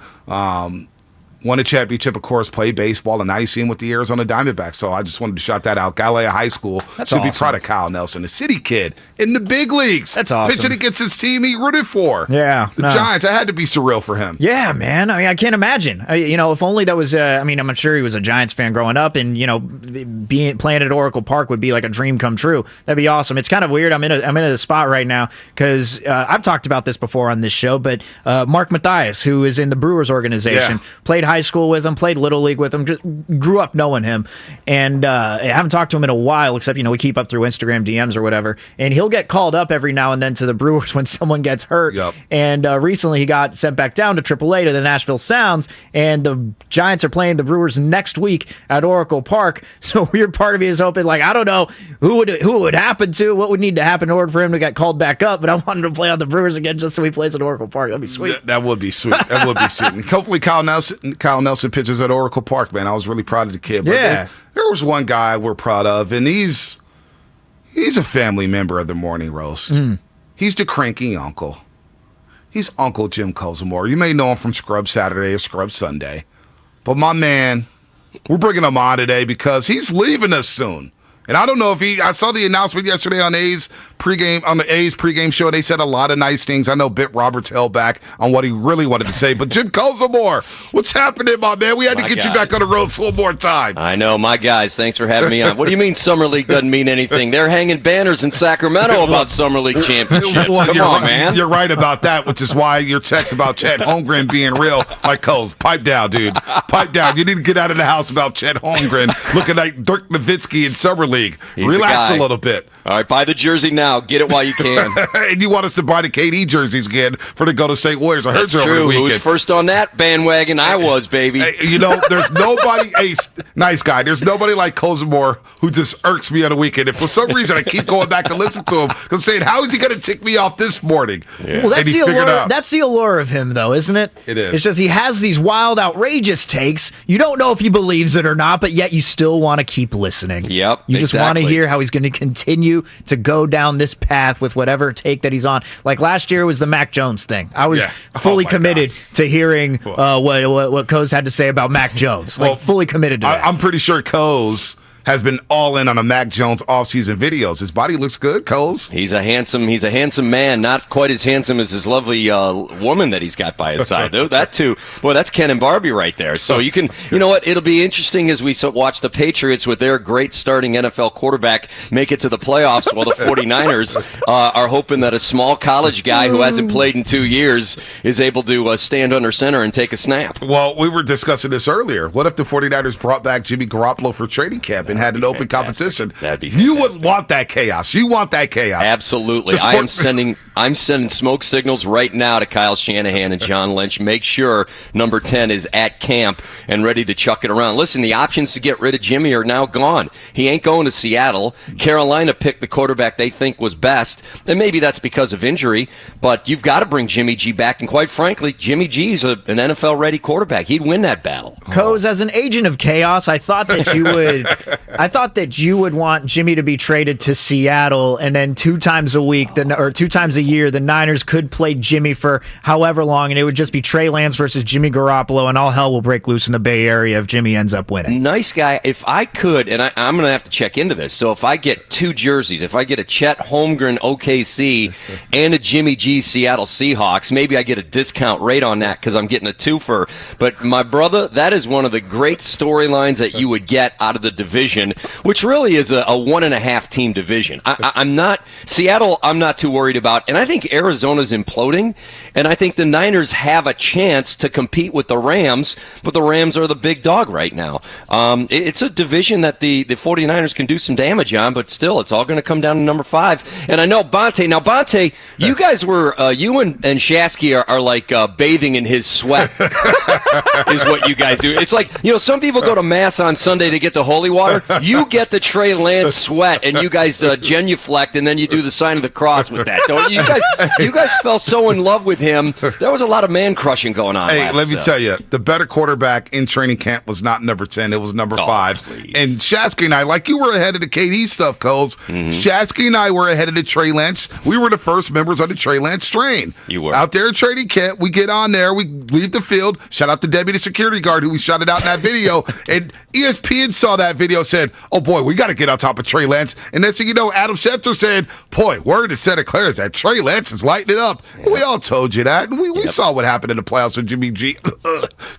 Won a championship, of course, played baseball, and now you see him with the Arizona Diamondbacks. So I just wanted to shout that out. Galileo High School should be proud of Kyle Nelson, a city kid in the big leagues. That's awesome. Pitching against his team he rooted for. Yeah. The Giants. That had to be surreal for him. Yeah, man. I mean, I can't imagine. If only that was, I'm sure he was a Giants fan growing up, and, playing at Oracle Park would be like a dream come true. That'd be awesome. It's kind of weird. I'm in a spot right now because I've talked about this before on this show, but Mark Mathias, who is in the Brewers organization, played high school with him, played Little League with him, just grew up knowing him. And I haven't talked to him in a while, except, we keep up through Instagram DMs or whatever. And he'll get called up every now and then to the Brewers when someone gets hurt. Yep. And recently he got sent back down to AAA to the Nashville Sounds, and the Giants are playing the Brewers next week at Oracle Park. So weird part of me is hoping, I don't know who it would happen to, what would need to happen in order for him to get called back up, but I want him to play on the Brewers again just so he plays at Oracle Park. That'd be sweet. That would be sweet. That would be sweet. And hopefully Kyle Nelson pitches at Oracle Park, man. I was really proud of the kid. But there was one guy we're proud of, and he's a family member of the Morning Roast. He's the cranky uncle. He's Uncle Jim Cozumore. You may know him from Scrub Saturday or Scrub Sunday. But my man, we're bringing him on today because he's leaving us soon. And I don't know if I saw the announcement yesterday on the A's pregame show. They said a lot of nice things. I know Bit Roberts held back on what he really wanted to say. But Jim Cozumore, what's happening, my man? We had to get you back on the road one more time. I know, my guys. Thanks for having me on. What do you mean Summer League doesn't mean anything? They're hanging banners in Sacramento about Summer League championship. Come on, man. You're right about that, which is why your text about Chet Holmgren being real, like Coles, pipe down, dude. Pipe down. You need to get out of the house about Chet Holmgren looking like Dirk Nowitzki in Summer League. Relax a little bit. All right, buy the jersey now. Get it while you can. And you want us to buy the KD jerseys again for the Golden State Warriors. I heard you over the weekend. Who was first on that bandwagon? I was, baby. Hey, there's nobody, nice guy. There's nobody like Cozumore who just irks me on the weekend. And for some reason, I keep going back to listen to him because I'm saying, how is he going to tick me off this morning? Yeah. Well, that's the allure of him, though, isn't it? It is. It's just he has these wild, outrageous takes. You don't know if he believes it or not, but yet you still want to keep listening. Yep, You just want to hear how he's going to continue to go down this path with whatever take that he's on. Like last year was the Mac Jones thing. I was fully committed to hearing what Coz had to say about Mac Jones. Fully committed to that. I'm pretty sure Coz has been all in on a Mac Jones offseason videos. His body looks good, Coles. He's a handsome man, not quite as handsome as his lovely woman that he's got by his side. Though that too, boy, that's Ken and Barbie right there. So you know what? It'll be interesting as we watch the Patriots with their great starting NFL quarterback make it to the playoffs, while the 49ers are hoping that a small college guy who hasn't played in 2 years is able to stand under center and take a snap. Well, we were discussing this earlier. What if the 49ers brought back Jimmy Garoppolo for training camp and had an open competition? That'd be fantastic. You would want that chaos. You want that chaos. Absolutely. I am sending I'm sending smoke signals right now to Kyle Shanahan and John Lynch. Make sure number 10 is at camp and ready to chuck it around. Listen, the options to get rid of Jimmy are now gone. He ain't going to Seattle. Carolina picked the quarterback they think was best, and maybe that's because of injury, but you've got to bring Jimmy G back, and quite frankly, Jimmy G's an NFL-ready quarterback. He'd win that battle. Coz, as an agent of chaos, I thought that you would want Jimmy to be traded to Seattle, and then 2 times a week, or 2 times a year, the Niners could play Jimmy for however long, and it would just be Trey Lance versus Jimmy Garoppolo, and all hell will break loose in the Bay Area if Jimmy ends up winning. Nice guy. If I could, and I'm going to have to check into this, so if I get 2 jerseys, if I get a Chet Holmgren OKC and a Jimmy G Seattle Seahawks, maybe I get a discount rate on that because I'm getting a twofer. But my brother, that is one of the great storylines that you would get out of the division, which really is a 1.5 team division. I'm not Seattle. I'm not too worried about, and I think Arizona's imploding, and I think the Niners have a chance to compete with the Rams, but the Rams are the big dog right now. It's a division that the 49ers can do some damage on, but still, it's all going to come down to number 5. And I know Bonte. Now, Bonte, you guys were, you and Shasky are like bathing in his sweat, is what you guys do. It's like, some people go to Mass on Sunday to get the holy water. You get the Trey Lance sweat, and you guys genuflect, and then you do the sign of the cross with that. Don't you? You guys fell so in love with him. There was a lot of man-crushing going on. Hey, let me tell you, the better quarterback in training camp was not number 10. It was number 5. Please. And Shasky and I, like you were ahead of the KD stuff, Coles. Shasky and I were ahead of the Trey Lance. We were the first members on the Trey Lance train. You were. Out there in training camp, we get on there, we leave the field. Shout out to Debbie, the security guard, who we shouted out in that video. And ESPN saw that video, said, oh boy, we got to get on top of Trey Lance. And next thing you know, Adam Schefter said, boy, word to Santa Clara is that Trey Lance is lighting it up. Yeah. We all told you that. And we saw what happened in the playoffs with Jimmy G.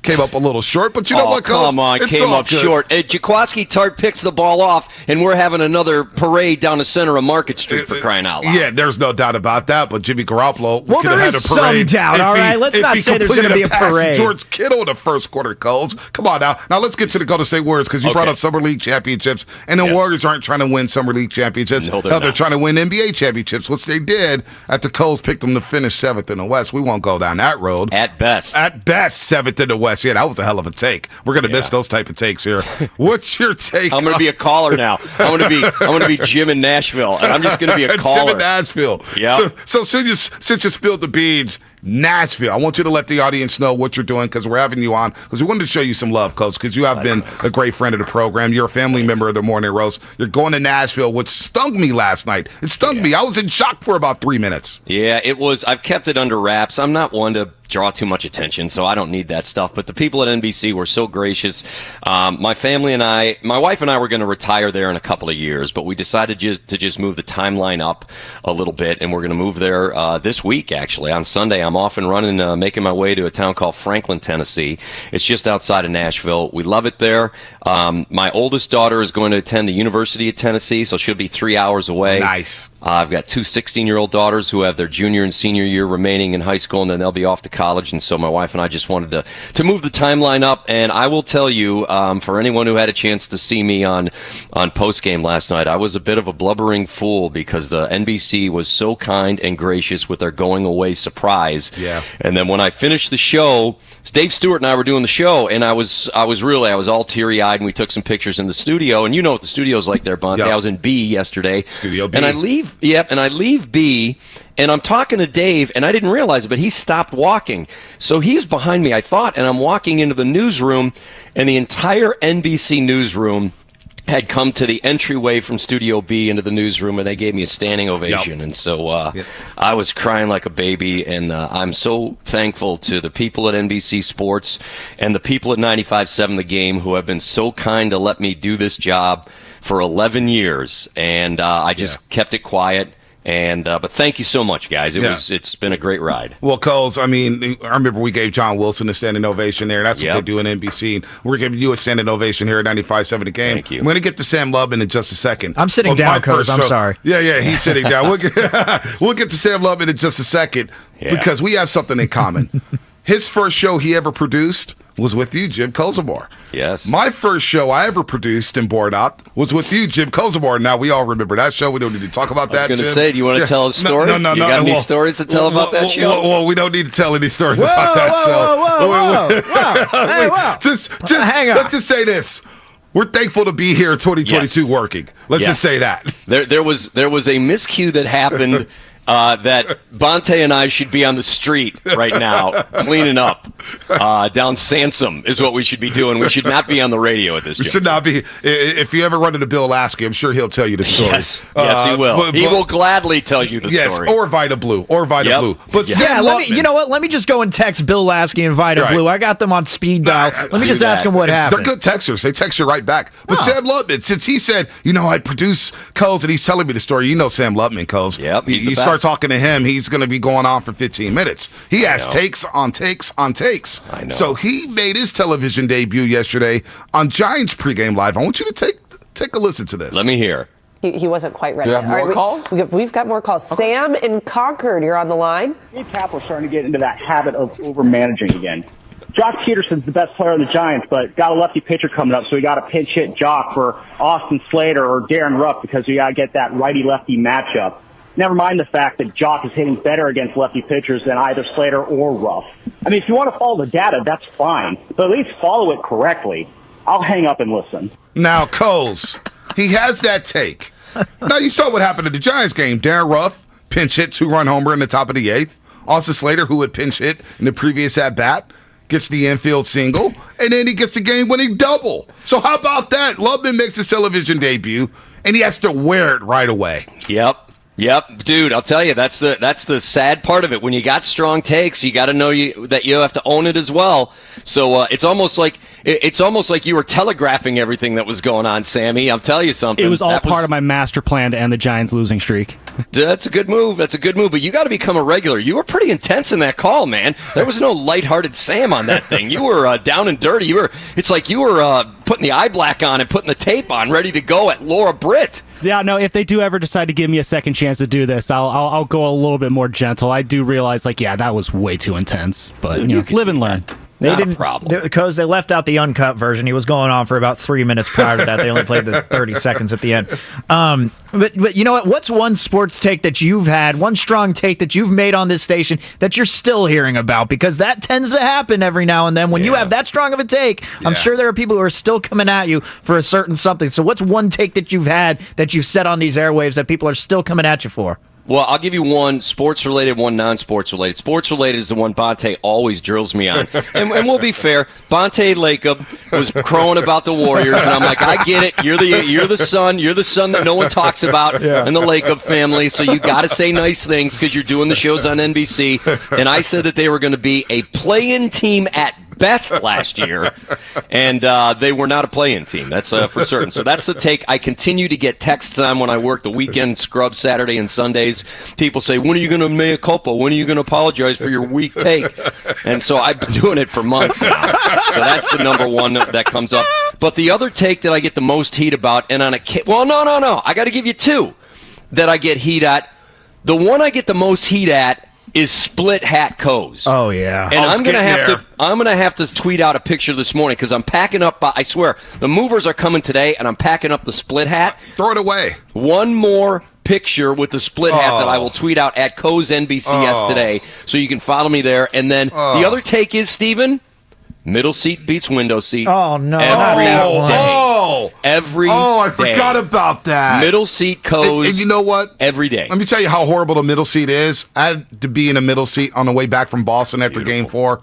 Came up a little short, but you know what, Coles? Come on, came up short. Jaquaski Tart picks the ball off, and we're having another parade down the center of Market Street for crying out loud. Yeah, there's no doubt about that, but Jimmy Garoppolo could have had a parade. Some doubt, all right? Let's not say there's going to be a parade. George Kittle in the first quarter, Coles. Come on now. Now let's get to the Golden State Warriors, because you brought up Summer League championships, and the Warriors aren't trying to win Summer League championships. No, they're trying to win NBA championships, which they did after Coles picked them to finish 7th in the West. We won't go down that road. At best. At best, 7th in the West. Yeah, that was a hell of a take. We're going to miss those type of takes here. What's your take? I'm going to be a caller now. I'm going to be Jim in Nashville, and I'm just going to be a caller. Jim in Nashville. Yeah. So since you spilled the beans, Nashville, I want you to let the audience know what you're doing, because we're having you on, because we wanted to show you some love, Coach, because you have been a great friend of the program. You're a family member of the Morning Roast. You're going to Nashville, which stung me last night. It stung me. I was in shock for about 3 minutes. Yeah, it was. I've kept it under wraps. I'm not one to draw too much attention, so I don't need that stuff. But the people at NBC were so gracious. My family and my wife and I were going to retire there in a couple of years, but we decided to just move the timeline up a little bit, and we're going to move there this week, actually. On Sunday, I'm off and running, making my way to a town called Franklin, Tennessee. It's just outside of Nashville. We love it there. My oldest daughter is going to attend the University of Tennessee, so she'll be 3 hours away. Nice. I've got 2 16-year-old daughters who have their junior and senior year remaining in high school, and then they'll be off to college. And so my wife and I just wanted to move the timeline up. And I will tell you, for anyone who had a chance to see me on postgame last night, I was a bit of a blubbering fool, because the NBC was so kind and gracious with their going away surprise. Yeah. And then when I finished the show, Dave Stewart and I were doing the show, and I was all teary-eyed, and we took some pictures in the studio. And you know what the studio's like there, Bonte. Yep. I was in B yesterday. Studio B. And I leave B, and I'm talking to Dave, and I didn't realize it, but he stopped walking. So he was behind me, I thought, and I'm walking into the newsroom, and the entire NBC newsroom had come to the entryway from Studio B into the newsroom, and they gave me a standing ovation. Yep. And so I was crying like a baby, and I'm so thankful to the people at NBC Sports and the people at 95.7 The Game who have been so kind to let me do this job for 11 years. And I just kept it quiet. And but thank you so much, guys. It's been a great ride. Well, Coles, I mean, I remember we gave John Wilson a standing ovation there. That's what they do in NBC. We're giving you a standing ovation here at 95.7 The Game. Thank you. I'm going to get to Sam Lubman in just a second. I'm sitting down, Coles. I'm sorry. Yeah, he's sitting down. We'll get to Sam Lubman in just a second, because we have something in common. His first show he ever produced was with you, Jim Kosovar. Yes. My first show I ever produced and board up was with you, Jim Kozamore. Now, we all remember that show. We don't need to talk about that, I was going Jim. to say, do you want to tell a story? No. You got any stories to tell about that show? Well, we don't need to tell any stories about that show. Hey, whoa. Just Hang on. let's just say this. We're thankful to be here in 2022 working. Let's just say that. There was a miscue that happened that Bonte and I should be on the street right now cleaning up down Sansom is what we should be doing. We should not be on the radio at this We juncture. should not be. If you ever run into Bill Lasky, I'm sure he'll tell you the story. Yes, he will. He will gladly tell you the story. Or Vita Blue. Blue. But Sam Lutman, you know what? Let me just go and text Bill Lasky and Vita Blue. I got them on speed dial. Let me just ask them what happened. They're good texters. They text you right back. But Sam Lutman, since he said, I produce Coles and he's telling me the story, Sam Lutman, Coles. Yep, he's the you best. start talking to him, he's going to be going on for 15 minutes. He has takes on takes on takes. I know. So he made his television debut yesterday on Giants pregame live. I want you to take a listen to this. Let me hear. He wasn't quite ready. Do you have more calls? We've got more calls. Okay. Sam in Concord, you're on the line. Steve Kapler's starting to get into that habit of over-managing again. Jock Peterson's the best player on the Giants, but got a lefty pitcher coming up, so we got to pinch hit Jock for Austin Slater or Darren Ruff because we got to get that righty-lefty matchup. Never mind the fact that Jock is hitting better against lefty pitchers than either Slater or Ruff. I mean, if you want to follow the data, that's fine, but at least follow it correctly. I'll hang up and listen. Now, Coles, he has that take. Now, you saw what happened in the Giants game. Darren Ruff, pinch hit, 2-run homer in the top of the 8th. Austin Slater, who had pinch hit in the previous at-bat, gets the infield single, and then he gets the game-winning double. So how about that? Lubman makes his television debut, and he has to wear it right away. Yep, dude. I'll tell you, that's the sad part of it. When you got strong takes, you got to know that you have to own it as well. So it's almost like you were telegraphing everything that was going on, Sammy. I'll tell you something. It was all part of my master plan to end the Giants' losing streak. That's a good move. But you got to become a regular. You were pretty intense in that call, man. There was no lighthearted Sam on that thing. You were down and dirty. It's like you were putting the eye black on and putting the tape on, ready to go at Laura Britt. Yeah, no, if they do ever decide to give me a second chance to do this, I'll go a little bit more gentle. I do realize, that was way too intense. But, live and learn. They didn't, because they left out the uncut version. He was going on for about 3 minutes prior to that. They only played the 30 seconds at the end. But you know what? What's one sports take that you've had, one strong take that you've made on this station that you're still hearing about? Because that tends to happen every now and then. When you have that strong of a take, I'm sure there are people who are still coming at you for a certain something. So what's one take that you've had that you've said on these airwaves that people are still coming at you for? Well, I'll give you one sports-related, one non-sports-related. Sports-related is the one Bonte always drills me on. And we'll be fair, Bonte Lacob was crowing about the Warriors, and I'm like, I get it. You're the son that no one talks about in the Lacob family, so you got to say nice things because you're doing the shows on NBC. And I said that they were going to be a play-in team at best last year, and they were not a play-in team. That's for certain. So that's the take. I continue to get texts on when I work the weekend scrub Saturday and Sundays. People say, when are you going to mea culpa? When are you going to apologize for your weak take? And so I've been doing it for months now. So that's the number one that comes up. But the other take that I get the most heat about, and on a no. I got to give you two that I get heat at. The one I get the most heat at is split hat Coes. Oh yeah. And I'm gonna have to tweet out a picture this morning because I'm packing up. I swear, the movers are coming today, and I'm packing up the split hat. Throw it away. One more picture with the split hat that I will tweet out at Coes NBCS today, so you can follow me there. And then the other take is, Steven, middle seat beats window seat. Oh no! Every day. I forgot about that. Middle seat Coes. And you know what? Every day. Let me tell you how horrible the middle seat is. I had to be in a middle seat on the way back from Boston after Game 4,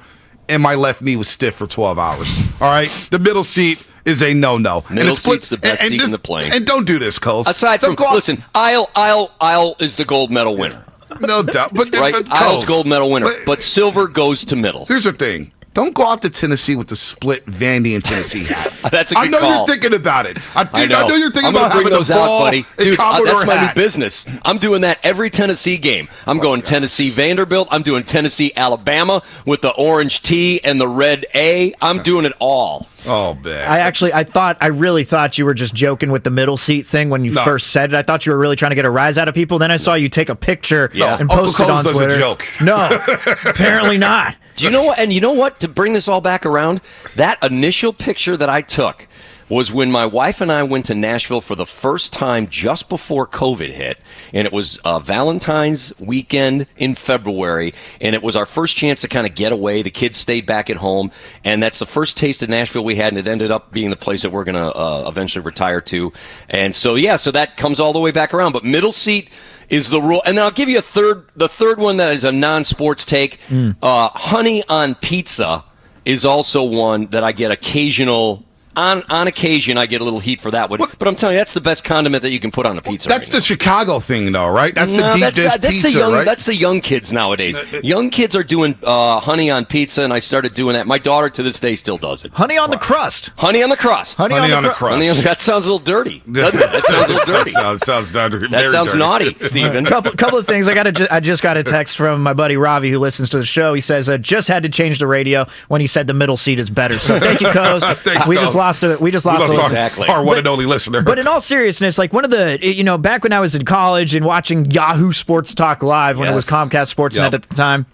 and my left knee was stiff for 12 hours. All right? The middle seat is a no-no. Middle seat's the best seat in the plane. And don't do this, Coles. Aside from, listen, aisle is the gold medal winner. No doubt. But aisle's gold medal winner. But silver goes to middle. Here's the thing. Don't go out to Tennessee with the split Vandy and Tennessee hat. That's a good I know call. you're thinking about it. I know you're thinking I'm about bring having those the ball out, buddy. and Dude, Commodore that's my hat. new business. I'm doing that every Tennessee game. I'm going Tennessee Vanderbilt. I'm doing Tennessee Alabama with the orange T and the red A. I'm doing it all. Oh, man. I really thought you were just joking with the middle seats thing when you first said it. I thought you were really trying to get a rise out of people. Then I saw you take a picture and Uncle post it Coles on Twitter. does a joke. No, apparently not. Do you know what? And you know what? To bring this all back around, that initial picture that I took was when my wife and I went to Nashville for the first time just before COVID hit. And it was Valentine's weekend in February. And it was our first chance to kind of get away. The kids stayed back at home. And that's the first taste of Nashville we had. And it ended up being the place that we're going to eventually retire to. And so, so that comes all the way back around. But middle seat is the rule. And then I'll give you the third one that is a non-sports take. Honey on pizza is also one that I get occasional. On occasion, I get a little heat for that one. But I'm telling you, that's the best condiment that you can put on a pizza. That's the Chicago thing, though, right? That's the deep dish pizza, right? That's the young kids nowadays. Young kids are doing honey on pizza, and I started doing that. My daughter, to this day, still does it. Honey on the crust. Honey on the crust. Honey on the crust. That sounds a little dirty. Doesn't it? That sounds a little dirty. sounds dirty. That sounds naughty, Stephen. Couple of things. I just got a text from my buddy Ravi, who listens to the show. He says, just had to change the radio when he said the middle seat is better. So thank you, Coz. We just lost our one and only listener. But in all seriousness, like one of the, back when I was in college and watching Yahoo Sports Talk Live when it was Comcast Sportsnet at the time,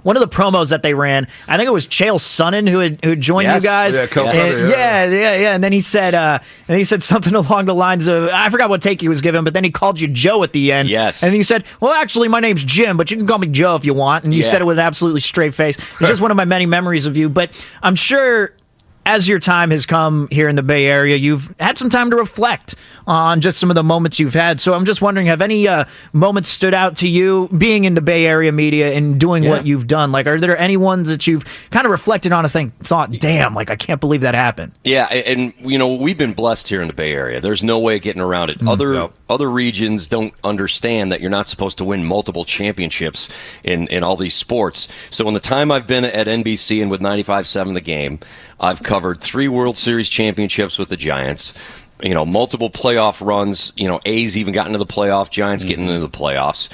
one of the promos that they ran, I think it was Chael Sonnen who joined you guys. Yeah. And then he said something along the lines of, I forgot what take he was giving, but then he called you Joe at the end. Yes. And he said, well, actually, my name's Jim, but you can call me Joe if you want. And you said it with an absolutely straight face. It's just one of my many memories of you. But I'm sure, as your time has come here in the Bay Area, you've had some time to reflect on just some of the moments you've had. So I'm just wondering, have any moments stood out to you being in the Bay Area media and doing what you've done? Like, are there any ones that you've kind of reflected on and thought, damn, like, I can't believe that happened? Yeah, and, we've been blessed here in the Bay Area. There's no way of getting around it. Other regions don't understand that you're not supposed to win multiple championships in all these sports. So in the time I've been at NBC and with 95.7 The Game, I've covered 3 World Series championships with the Giants, multiple playoff runs, A's even got into the playoff, Giants getting into the playoffs,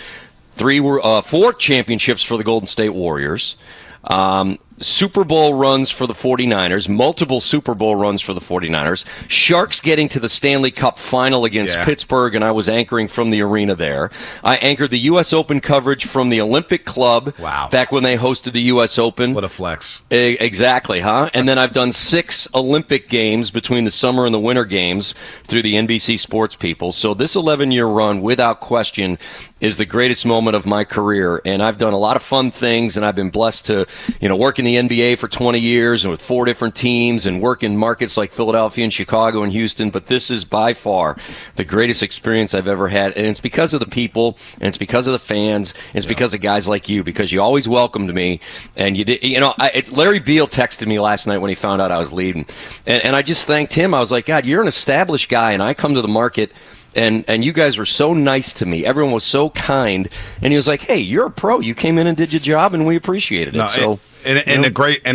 4 championships for the Golden State Warriors, Super Bowl runs for the 49ers, multiple Super Bowl runs for the 49ers, Sharks getting to the Stanley Cup final against Pittsburgh, and I was anchoring from the arena there. I anchored the U.S. Open coverage from the Olympic Club back when they hosted the U.S. Open. What a flex. Exactly, huh? And then I've done 6 Olympic games between the summer and the winter games through the NBC Sports people. So this 11-year run, without question, is the greatest moment of my career. And I've done a lot of fun things, and I've been blessed to, work in the NBA for 20 years and with 4 different teams and work in markets like Philadelphia and Chicago and Houston. But this is by far the greatest experience I've ever had. And it's because of the people, and it's because of the fans, and it's because of guys like you, because you always welcomed me. And you did, Larry Beal texted me last night when he found out I was leaving. And I just thanked him. I was like, God, you're an established guy, and I come to the market. And you guys were so nice to me. Everyone was so kind. And he was like, hey, you're a pro. You came in and did your job, and we appreciated it. And the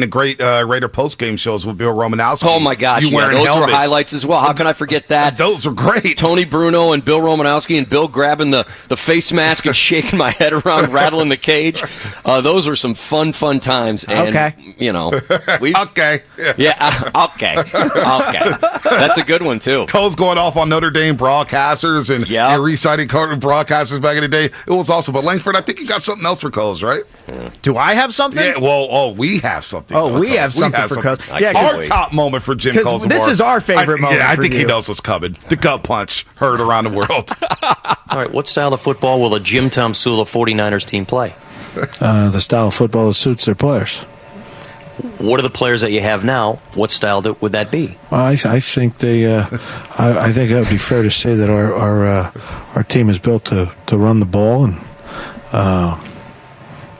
great Raider post-game shows with Bill Romanowski. Oh, my gosh. Those were highlights as well. How can I forget that? Those were great. Tony Bruno and Bill Romanowski, and Bill grabbing the face mask and shaking my head around, rattling the cage. Those were some fun times. And, okay. Okay. That's a good one, too. Cole's going off on Notre Dame broadcasters and reciting broadcasters back in the day. It was awesome. But Langford, I think you got something else for Coles, right? Do I have something? Yeah, we have something. We have something for Coles. Our top moment for Jim Coles. This is our favorite moment. I think he knows what's coming. The gut punch heard around the world. All right, what style of football will a Jim Tom Sula 49ers team play? The style of football that suits their players. What are the players that you have now? What style would that be? Well, I think I think it would be fair to say that our team is built to run the ball and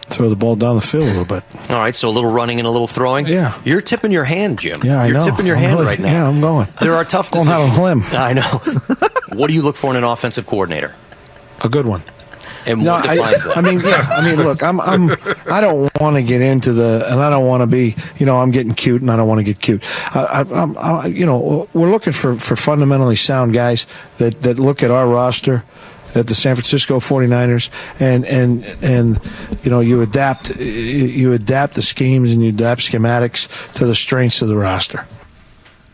throw the ball down the field a little bit. All right, so a little running and a little throwing? Yeah. You're tipping your hand, Jim. Yeah, I know. You're tipping your hand right now. Yeah, I'm going. There are tough decisions. decisions. Going out on a limb. I know. What do you look for in an offensive coordinator? A good one. And what defines that? I mean, look, I don't want to get into and I don't want to be, I'm getting cute, and I don't want to get cute. We're looking for fundamentally sound guys that look at our roster, at the San Francisco 49ers, and you adapt the schemes and you adapt schematics to the strengths of the roster.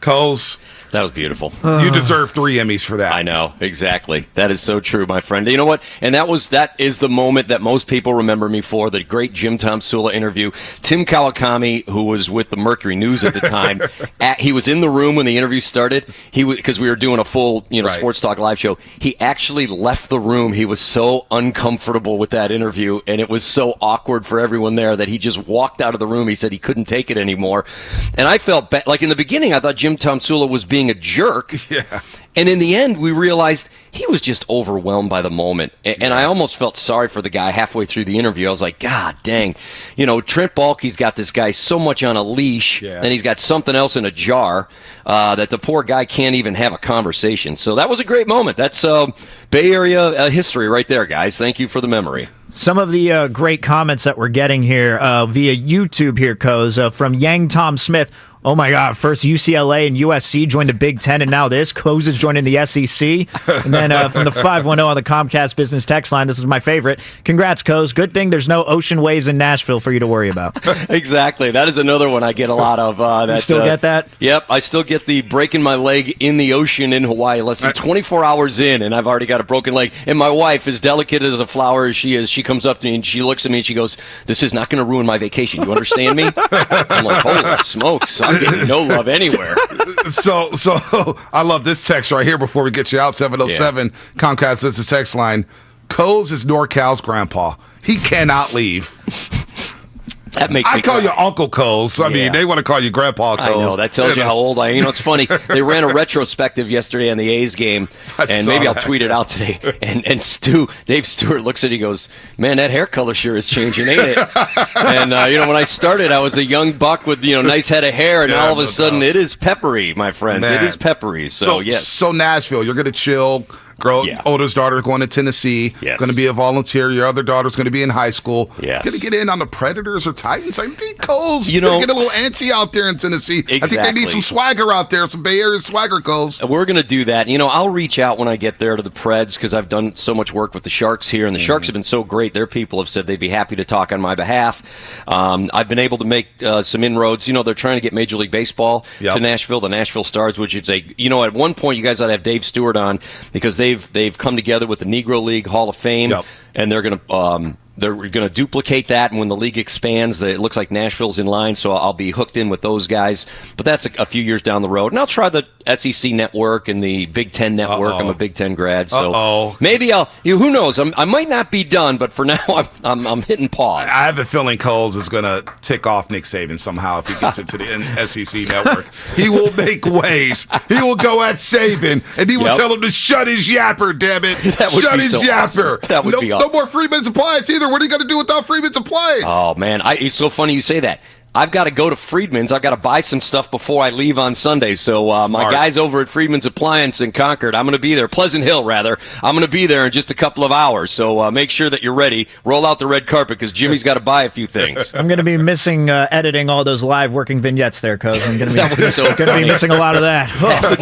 Coles, That was beautiful. You deserve 3 Emmys for that. I know, exactly. That is so true, my friend. You know what? And that is the moment that most people remember me for, the great Jim Tomsula interview. Tim Kawakami, who was with the Mercury News at the time, he was in the room when the interview started. Because we were doing a full, Sports Talk live show. He actually left the room. He was so uncomfortable with that interview, and it was so awkward for everyone there that he just walked out of the room. He said he couldn't take it anymore. And I felt bad. Like in the beginning, I thought Jim Tomsula was being a jerk. Yeah. And in the end, we realized he was just overwhelmed by the moment. And I almost felt sorry for the guy halfway through the interview. I was like, God dang. Trent Baalke's got this guy so much on a leash, and he's got something else in a jar that the poor guy can't even have a conversation. So that was a great moment. That's Bay Area history right there, guys. Thank you for the memory. Some of the great comments that we're getting here via YouTube here, Coz, from Yang Tom Smith. Oh my God, first UCLA and USC joined the Big Ten, and now this. Coz is joining the SEC. And then from the 510 on the Comcast Business text line, this is my favorite. Congrats, Coz. Good thing there's no ocean waves in Nashville for you to worry about. Exactly. That is another one I get a lot of. You still get that? Yep. I still get the breaking my leg in the ocean in Hawaii. Less than 24 hours in, and I've already got a broken leg. And my wife, as delicate as a flower as she is, she comes up to me and she looks at me and she goes, "This is not going to ruin my vacation. You understand me?" I'm like, holy smokes. I'm getting no love anywhere. So I love this text right here before we get you out. 707 Comcast Business text line. Coz is NorCal's grandpa. He cannot leave. That makes me I call cry. you Uncle Coz. I mean, they want to call you Grandpa Coz. I know. That tells you how old I am. It's funny. They ran a retrospective yesterday on the A's game, and maybe I'll tweet it out today. And Dave Stewart looks at it, he goes, "Man, that hair color sure is changing, ain't it?" And, when I started, I was a young buck with, nice head of hair, and all of a sudden it is peppery, my friends. Man. It is peppery. So, yes. So Nashville, you're going to chill. Oldest daughter going to Tennessee. Yes. Going to be a volunteer. Your other daughter's going to be in high school. Yes. Going to get in on the Predators or Titans. I think Coles. You Gonna know, get a little antsy out there in Tennessee. Exactly. I think they need some swagger out there, some Bay Area swagger, Coles. We're going to do that. I'll reach out when I get there to the Preds because I've done so much work with the Sharks here, and the Sharks have been so great. Their people have said they'd be happy to talk on my behalf. I've been able to make some inroads. They're trying to get Major League Baseball to Nashville, the Nashville Stars, which is at one point you guys ought to have Dave Stewart on because they've come together with the Negro League Hall of Fame, and they're going to duplicate that. And when the league expands, it looks like Nashville's in line, so I'll be hooked in with those guys. But that's a few years down the road, and I'll try the SEC network and the Big Ten network. I'm a Big Ten grad, so maybe I'll. Who knows? I might not be done, but for now, I'm hitting pause. I have a feeling Coles is going to tick off Nick Saban somehow if he gets into the SEC network. He will make waves. He will go at Saban, and he will tell him to shut his yapper, damn it. Shut his yapper. Awesome. That would be awesome. No more Freeman's Appliance either. What are you going to do without Freeman's Appliance? Oh, man. It's so funny you say that. I've got to go to Friedman's. I've got to buy some stuff before I leave on Sunday. So my guys over at Friedman's Appliance in Concord, I'm going to be there. Pleasant Hill, rather. I'm going to be there in just a couple of hours. So make sure that you're ready. Roll out the red carpet because Jimmy's got to buy a few things. I'm going to be missing editing all those live working vignettes there, Coz. I'm going to be missing a lot of that. Oh,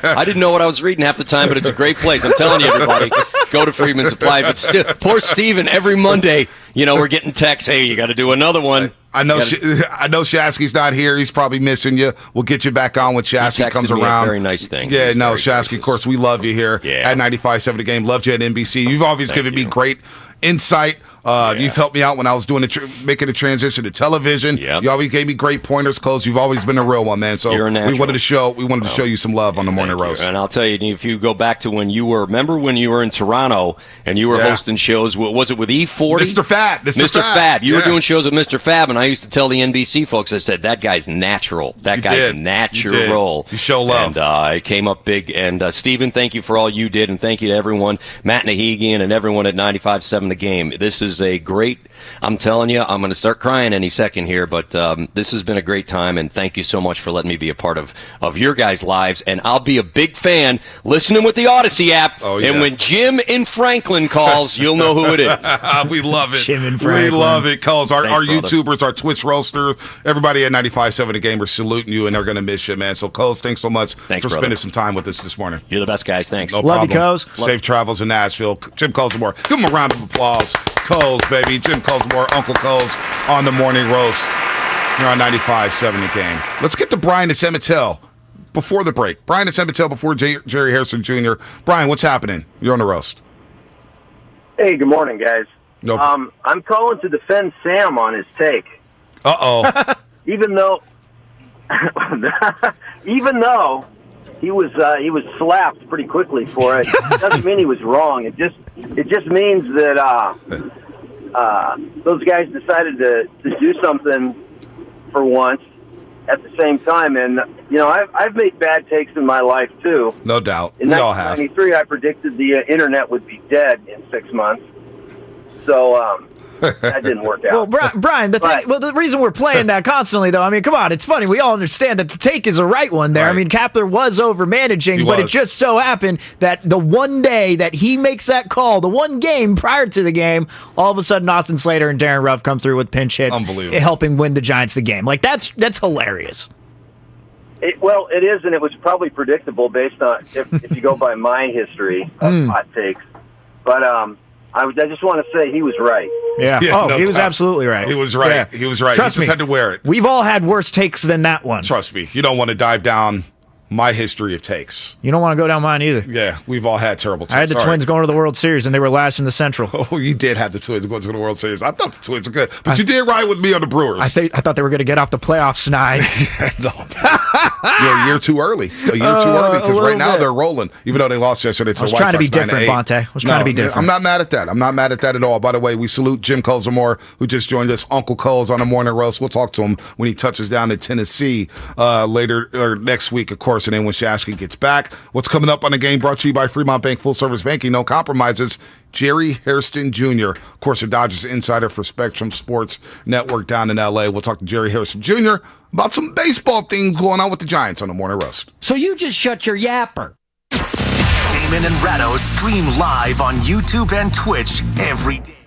boy. I didn't know what I was reading half the time, but it's a great place. I'm telling you, everybody, go to Friedman's Appliance. But still, poor Steven, every Monday, we're getting texts, hey, you got to do another one. I know Shasky's not here. He's probably missing you. We'll get you back on when Shasky comes around. Very nice thing. Yeah, no, Shasky, of course, we love you here at 95.7 The Game. Loved you at NBC. You've always given me great insight. You've helped me out when I was doing making a transition to television. You always gave me great pointers, Coles. You've always been a real one, man. So we wanted to show you some love on the Morning Roast. And I'll tell you, if you go back to when you were in Toronto and you were hosting shows, was it with E40? Mr. Fab. Mr. Fab. You were doing shows with Mr. Fab, and I used to tell the NBC folks, I said, that guy's natural. That guy's natural. You show love. And it came up big. And Stephen, thank you for all you did, and thank you to everyone, Matt Nahigian and everyone at 95.7 The Game. This is a great, I'm telling you, I'm going to start crying any second here, but this has been a great time, and thank you so much for letting me be a part of your guys' lives, and I'll be a big fan listening with the Odyssey app, and when Jim in Franklin calls, you'll know who it is. We love it. Jim in Franklin. We love it, Coles. Our YouTubers, our Twitch roaster, everybody at 95.7 The Game are saluting you, and they're going to miss you, man. So, Coles, thanks so much for spending some time with us this morning. You're the best, guys. Thanks. No Love problem. you, Coles. Safe travels in Nashville. Jim Colesmore. Give him a round of applause. Coles, baby. Jim Colesmore, Uncle Coles on the Morning Roast. You're on 95.7 The Game. Let's get to Brian at Emmett Hill. before the break. Brian and Edmonton before Jerry Harrison Jr. Brian, what's happening? You're on the roast. Hey, good morning, guys. Nope. I'm calling to defend Sam on his take. Uh-oh. Even though he was slapped pretty quickly for it, doesn't mean he was wrong. It just means that those guys decided to do something for once at the same time. And I've made bad takes in my life too. No doubt. In We all have. 1993, I predicted the internet would be dead in 6 months. So that didn't work out. Well, Brian, the reason we're playing that constantly, though, I mean, come on, it's funny. We all understand that the take is a right one there. Right. I mean, Kapler was over managing, but it just so happened that the one day that he makes that call, the one game prior to the game, all of a sudden Austin Slater and Darren Ruff come through with pinch hits, helping win the Giants the game. Like that's hilarious. It is, and it was probably predictable based on if you go by my history of hot takes. But I just want to say he was right. Yeah. He was absolutely right. He was right. Yeah. He was right. Trust he just me, had to wear it. We've all had worse takes than that one. Trust me. You don't want to dive down my history of takes. You don't want to go down mine either. Yeah, we've all had terrible takes. I had the Twins going to the World Series, and they were last in the Central. Oh, you did have the Twins going to the World Series. I thought the Twins were good, but you did ride with me on the Brewers. I thought they were going to get off the playoffs tonight. You're a year too early. Because right now they're rolling, even though they lost yesterday to the White Sox. I was trying to be different, Bonte. I was trying to be different. I'm not mad at that. I'm not mad at that at all. By the way, we salute Jim Colzamore, who just joined us. Uncle Cole's on the morning roast. We'll talk to him when he touches down in Tennessee later or next week, of course, and then when Shasky gets back. What's coming up on the game brought to you by Fremont Bank Full Service Banking. No compromises. Jerry Hairston Jr., of course, a Dodgers insider for Spectrum Sports Network down in L.A. We'll talk to Jerry Hairston Jr. about some baseball things going on with the Giants on the morning roast. So you just shut your yapper. Damon and Ratto stream live on YouTube and Twitch every day.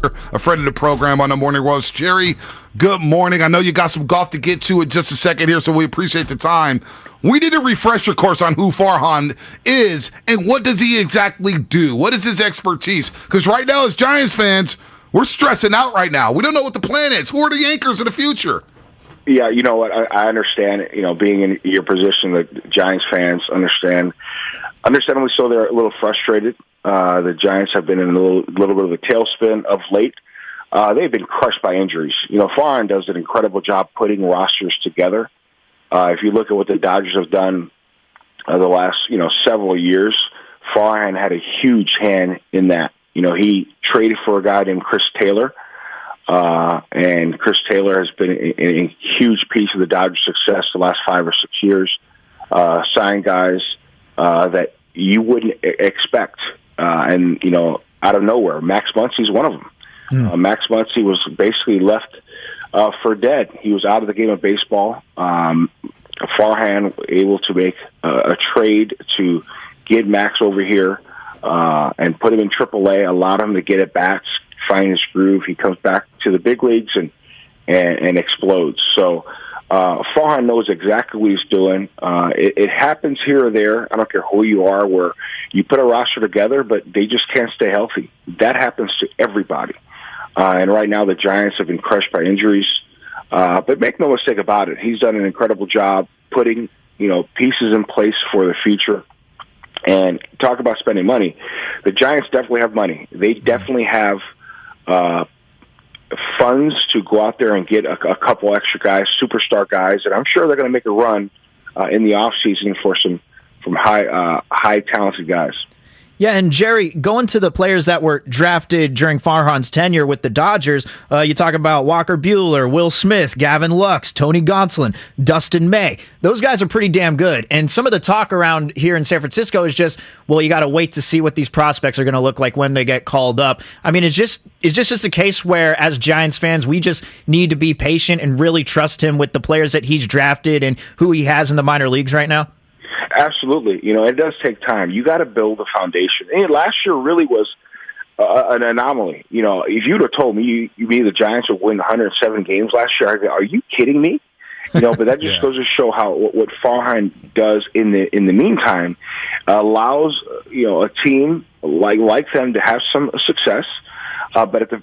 a friend of the program on the Morning Roast. Jerry, good morning. I know you got some golf to get to in just a second here, so we appreciate the time. We need a refresher course on who Farhan is and what does he exactly do? What is his expertise? Because right now, as Giants fans, we're stressing out right now. We don't know what the plan is. Who are the anchors of the future? Yeah, you know what? I understand, being in your position, the Giants fans understandably so, they're a little frustrated. The Giants have been in a little bit of a tailspin of late. They've been crushed by injuries. Farhan does an incredible job putting rosters together. If you look at what the Dodgers have done the last, several years, Farhan had a huge hand in that. He traded for a guy named Chris Taylor, and Chris Taylor has been a huge piece of the Dodgers' success the last 5 or 6 years. Signed guys that you wouldn't expect, and out of nowhere, Max Muncy's one of them. Max Muncy was basically left for dead. He was out of the game of baseball. Farhan able to make a trade to get Max over here and put him in AAA, allowed him to get at bats, find his groove. He comes back to the big leagues and explodes. So Farhan knows exactly what he's doing. It happens here or there. I don't care who you are, where you put a roster together, but they just can't stay healthy. That happens to everybody. And right now the Giants have been crushed by injuries. But make no mistake about it, he's done an incredible job putting, pieces in place for the future. And talk about spending money. The Giants definitely have money. They definitely have funds to go out there and get a couple extra guys, superstar guys, and I'm sure they're going to make a run in the offseason for some high talented guys. Yeah, and Jerry, going to the players that were drafted during Farhan's tenure with the Dodgers, you talk about Walker Buehler, Will Smith, Gavin Lux, Tony Gonsolin, Dustin May. Those guys are pretty damn good. And some of the talk around here in San Francisco is just, well, you got to wait to see what these prospects are going to look like when they get called up. I mean, it's just a case where, as Giants fans, we just need to be patient and really trust him with the players that he's drafted and who he has in the minor leagues right now. Absolutely. It does take time. You got to build a foundation. And last year really was an anomaly. If you'd have told me the Giants would win 107 games last year, I'd go, are you kidding me? But that just goes to show how what Farhan does in the meantime allows a team like them to have some success. But the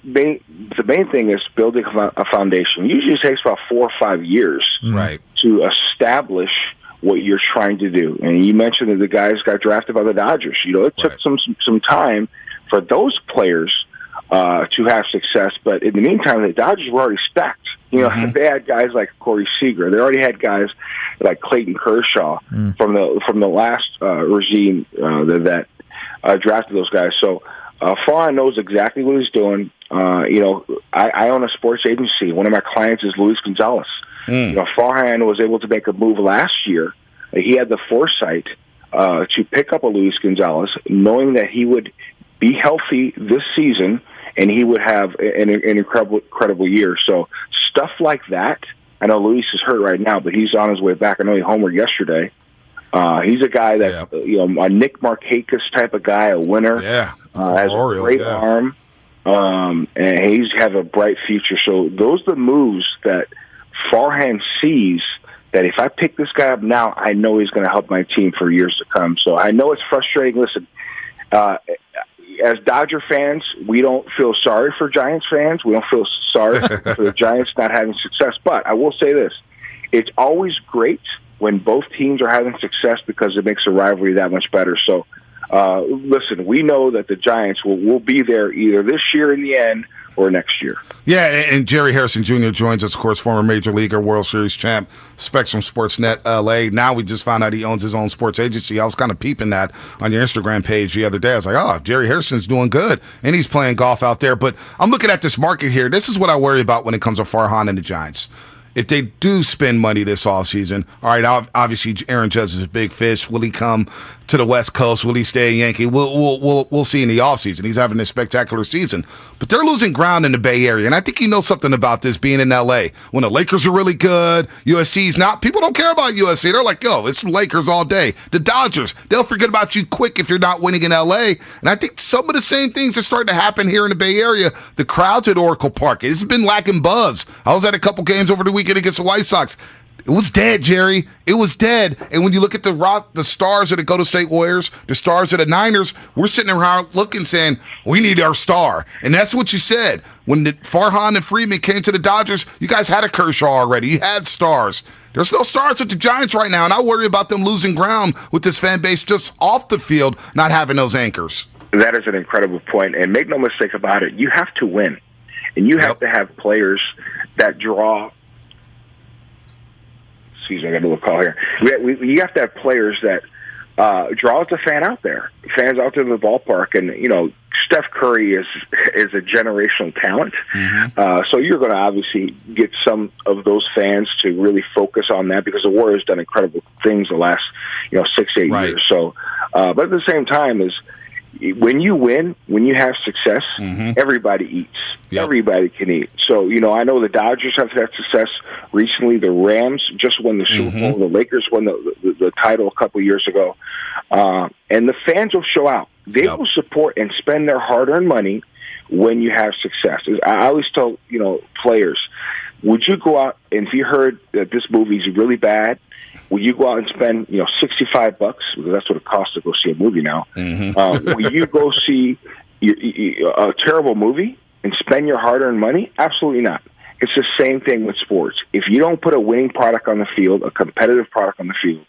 main thing is building a foundation. It usually takes about 4 or 5 years to establish what you're trying to do. And you mentioned that the guys got drafted by the Dodgers. It took some time for those players to have success. But in the meantime, the Dodgers were already stacked. They had guys like Corey Seager. They already had guys like Clayton Kershaw from the last regime that drafted those guys. So Farhan knows exactly what he's doing. I own a sports agency. One of my clients is Luis Gonzalez. Farhan was able to make a move last year. He had the foresight to pick up a Luis Gonzalez, knowing that he would be healthy this season and he would have an incredible year. So stuff like that. I know Luis is hurt right now, but he's on his way back. I know he homered yesterday. He's a guy that a Nick Markakis type of guy, a winner. Has a great arm, and he's have a bright future. So those are the moves that Farhan sees, that if I pick this guy up now, I know he's going to help my team for years to come. So I know it's frustrating. Listen, as Dodger fans, we don't feel sorry for Giants fans. We don't feel sorry for the Giants not having success. But I will say this. It's always great when both teams are having success because it makes the rivalry that much better. So, listen, we know that the Giants will be there either this year in the end or next year. Yeah, and Jerry Harrison Jr. joins us, of course, former Major Leaguer, World Series champ, Spectrum Sportsnet LA. Now we just found out he owns his own sports agency. I was kind of peeping that on your Instagram page the other day. I was like, oh, Jerry Harrison's doing good, and he's playing golf out there. But I'm looking at this market here. This is what I worry about when it comes to Farhan and the Giants. If they do spend money this offseason, all right, obviously Aaron Judge is a big fish. Will he come to the West Coast. Will he stay a Yankee? We'll see in the offseason. He's having a spectacular season. But they're losing ground in the Bay Area, and I think you know something about this being in L.A. When the Lakers are really good, USC's not. People don't care about USC. They're like, yo, it's Lakers all day. The Dodgers, they'll forget about you quick if you're not winning in L.A. And I think some of the same things are starting to happen here in the Bay Area. The crowds at Oracle Park, it's been lacking buzz. I was at a couple games over the weekend against the White Sox. It was dead, Jerry. It was dead. And when you look at the stars of the Golden State Warriors, the stars of the Niners, we're sitting around looking, saying, we need our star. And that's what you said. When Farhan and Freeman came to the Dodgers, you guys had a Kershaw already. You had stars. There's no stars with the Giants right now, and I worry about them losing ground with this fan base just off the field, not having those anchors. That is an incredible point. And make no mistake about it, you have to win. And you have to have players that draw. Excuse me, I got a little call here. You have to have players that draws the fans out there to the ballpark. And, you know, Steph Curry is a generational talent. So you're going to obviously get some of those fans to really focus on that because the Warriors done incredible things the last, 6-8 years. So, but at the same time is, when you win, when you have success, everybody eats. Yep. Everybody can eat. So, I know the Dodgers have had success recently. The Rams just won the Super Bowl. The Lakers won the title a couple years ago. And the fans will show out. They will support and spend their hard-earned money when you have success. I always tell, players, would you go out, and if you heard that this movie is really bad, will you go out and spend, $65, because that's what it costs to go see a movie now? Will you go see a terrible movie and spend your hard-earned money? Absolutely not. It's the same thing with sports. If you don't put a winning product on the field, a competitive product on the field,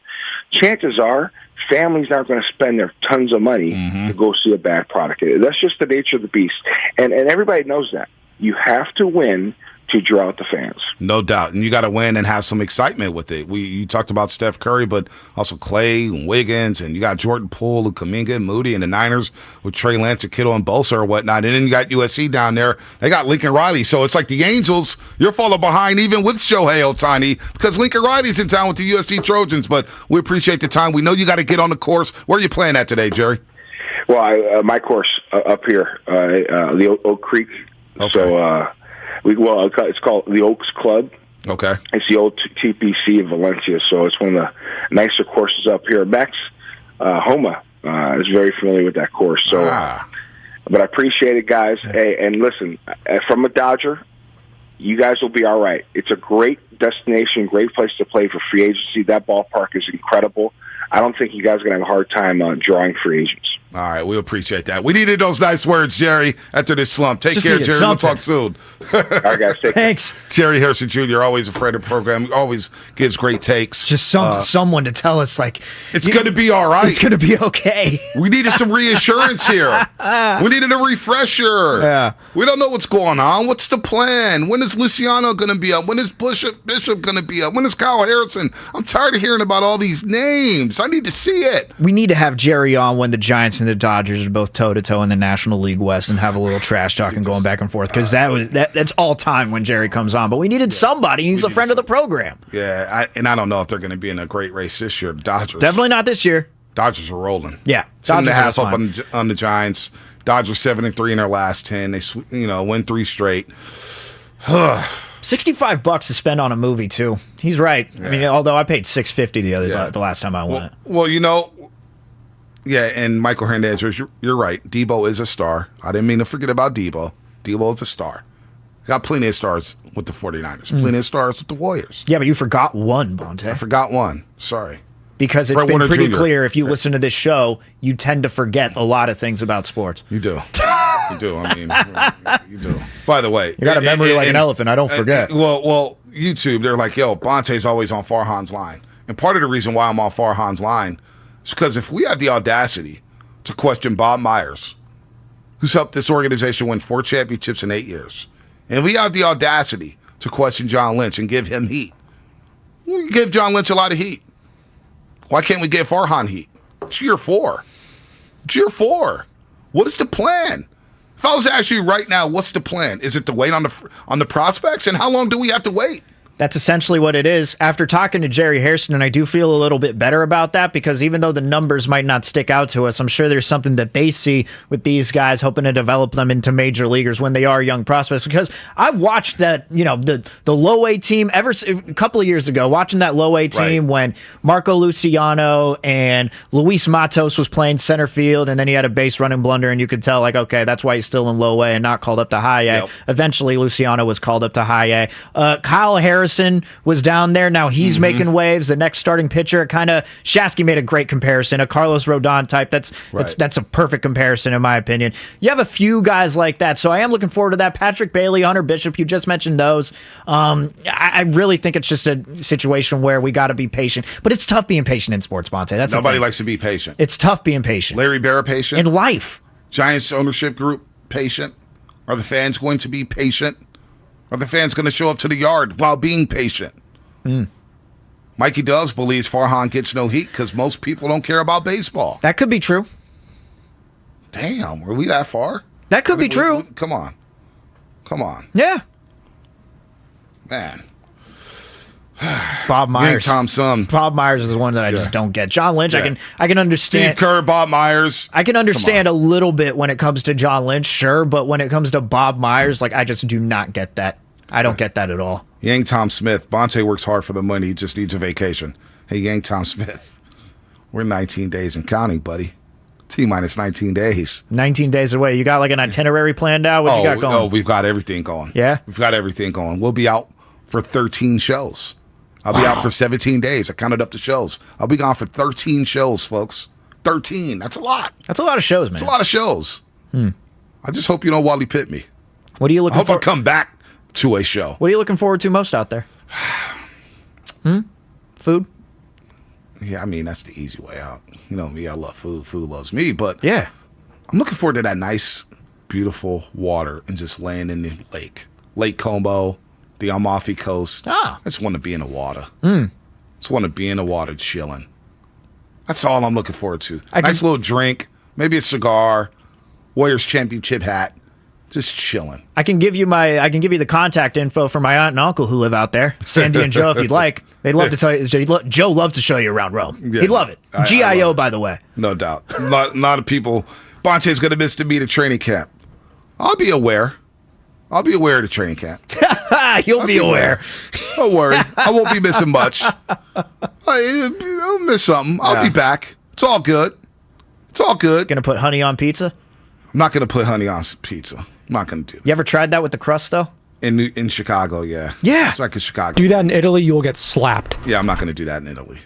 chances are families aren't going to spend their tons of money to go see a bad product. That's just the nature of the beast. And everybody knows that. You have to win to draw out the fans. No doubt. And you got to win and have some excitement with it. You talked about Steph Curry, but also Clay and Wiggins, and you got Jordan Poole and Kuminga and Moody and the Niners with Trey Lance and Kittle and Bosa or whatnot. And then you got USC down there. They got Lincoln Riley. So it's like the Angels, you're falling behind even with Shohei Ohtani because Lincoln Riley's in town with the USC Trojans. But we appreciate the time. We know you got to get on the course. Where are you playing at today, Jerry? Well, my course up here, the Oak Creek. Okay. So, it's called the Oaks Club. Okay. It's the old TPC of Valencia, so it's one of the nicer courses up here. Max Homa is very familiar with that course. So, but I appreciate it, guys. Hey, and listen, from a Dodger, you guys will be all right. It's a great destination, great place to play for free agency. That ballpark is incredible. I don't think you guys are going to have a hard time drawing free agents. All right, we appreciate that. We needed those nice words, Jerry, after this slump. Take care, Jerry. We'll talk soon. All right, guys. Take Thanks. care. Jerry Harrison Jr., always a friend of the program. Always gives great takes. Just someone to tell us, like, it's going to be all right. It's going to be okay. We needed some reassurance here. We needed a refresher. Yeah. We don't know what's going on. What's the plan? When is Luciano going to be up? When is Bishop going to be up? When is Kyle Harrison? I'm tired of hearing about all these names. I need to see it. We need to have Jerry on when the Giants and the Dodgers are both toe-to-toe in the National League West and have a little trash talk and going back and forth, because that's all time when Jerry comes on. But we needed somebody. He's a friend of the program. Yeah, I don't know if they're going to be in a great race this year. The Dodgers. Definitely not this year. Dodgers are rolling. Yeah. 7.5 up on the Giants. Dodgers 7-3 in their last 10. They win 3 straight. $65 to spend on a movie too. He's right. Yeah. I mean, although I paid $650 the last time I went. Well, yeah, and Michael Hernandez, you're right. Debo is a star. I didn't mean to forget about Debo. Debo is a star. Got plenty of stars with the 49ers. Plenty of stars with the Warriors. Yeah, but you forgot one, Bonte. I forgot one. Sorry. Because it's been pretty clear, if you listen to this show, you tend to forget a lot of things about sports. You do. You do. I mean, you do. By the way, you got a memory like an elephant. I don't forget. Well, YouTube, they're like, yo, Bonte's always on Farhan's line. And part of the reason why I'm on Farhan's line is because if we have the audacity to question Bob Myers, who's helped this organization win 4 championships in 8 years, and we have the audacity to question John Lynch and give him heat, we give John Lynch a lot of heat. Why can't we give Farhan heat? It's year 4. It's year 4. What is the plan? If I was to ask you right now, what's the plan? Is it to wait on the prospects? And how long do we have to wait? That's essentially what it is. After talking to Jerry Hairston, and I do feel a little bit better about that, because even though the numbers might not stick out to us, I'm sure there's something that they see with these guys, hoping to develop them into major leaguers when they are young prospects. Because I've watched that, the low A team a couple of years ago, watching that low A team when Marco Luciano and Luis Matos was playing center field, and then he had a base running blunder, and you could tell, like, okay, that's why he's still in low A and not called up to high A. Yep. Eventually, Luciano was called up to high A. Kyle Harrison was down there. Now he's making waves. The next starting pitcher, Shasky made a great comparison. A Carlos Rodon type. That's a perfect comparison in my opinion. You have a few guys like that, so I am looking forward to that. Patrick Bailey, Hunter Bishop, you just mentioned those. I really think it's just a situation where we got to be patient, but it's tough being patient in sports, Bonte. That's nobody likes to be patient. It's tough being patient. Larry Berra patient in life. Giants ownership group patient. Are the fans going to be patient? Are the fans going to show up to the yard while being patient? Mikey Doves believes Farhan gets no heat because most people don't care about baseball. That could be true. Damn, were we that far? That could be true. Come on. Yeah. Man. Bob Myers. Tom Son. Bob Myers is the one that I just don't get. John Lynch, I can understand. Steve Kerr, Bob Myers. I can understand a little bit when it comes to John Lynch, sure, but when it comes to Bob Myers, I just do not get that. I don't get that at all. Yang Tom Smith. Bonte works hard for the money. He just needs a vacation. Hey, Yang Tom Smith. We're 19 days and counting, buddy. T-minus 19 days. 19 days away. You got an itinerary planned out? What you got going? Oh, we've got everything going. Yeah? We've got everything going. We'll be out for 13 shows. I'll be out for 17 days. I counted up the shows. I'll be gone for 13 shows, folks. 13. That's a lot. That's a lot of shows, man. That's a lot of shows. I just hope you don't Wally Pitt me. What are you looking for? I hope I come back to a show. What are you looking forward to most out there? Food? Yeah, I mean, that's the easy way out. You know me, I love food. Food loves me. But yeah, I'm looking forward to that nice, beautiful water and just laying in the lake. Lake Como, the Amalfi Coast. I just want to be in the water. Just want to be in the water chilling. That's all I'm looking forward to. Nice little drink, maybe a cigar, Warriors championship hat, just chilling. I can give you the contact info for my aunt and uncle who live out there, Sandy and Joe, if you'd like. They'd love to tell you. Joe loves to show you around Rome. Yeah, he'd love it. GIO, by the way. No doubt. A lot of people. Bonte's going to miss the meet at training camp. I'll be aware. I'll be aware of the training camp. You'll be aware. Don't worry. I won't be missing much. I'll miss something. I'll be back. It's all good. It's all good. Gonna put honey on pizza? I'm not gonna put honey on pizza. I'm not gonna do that. You ever tried that with the crust though? In Chicago, yeah. Yeah. It's like in Chicago. Do that in Italy, you will get slapped. Yeah, I'm not gonna do that in Italy.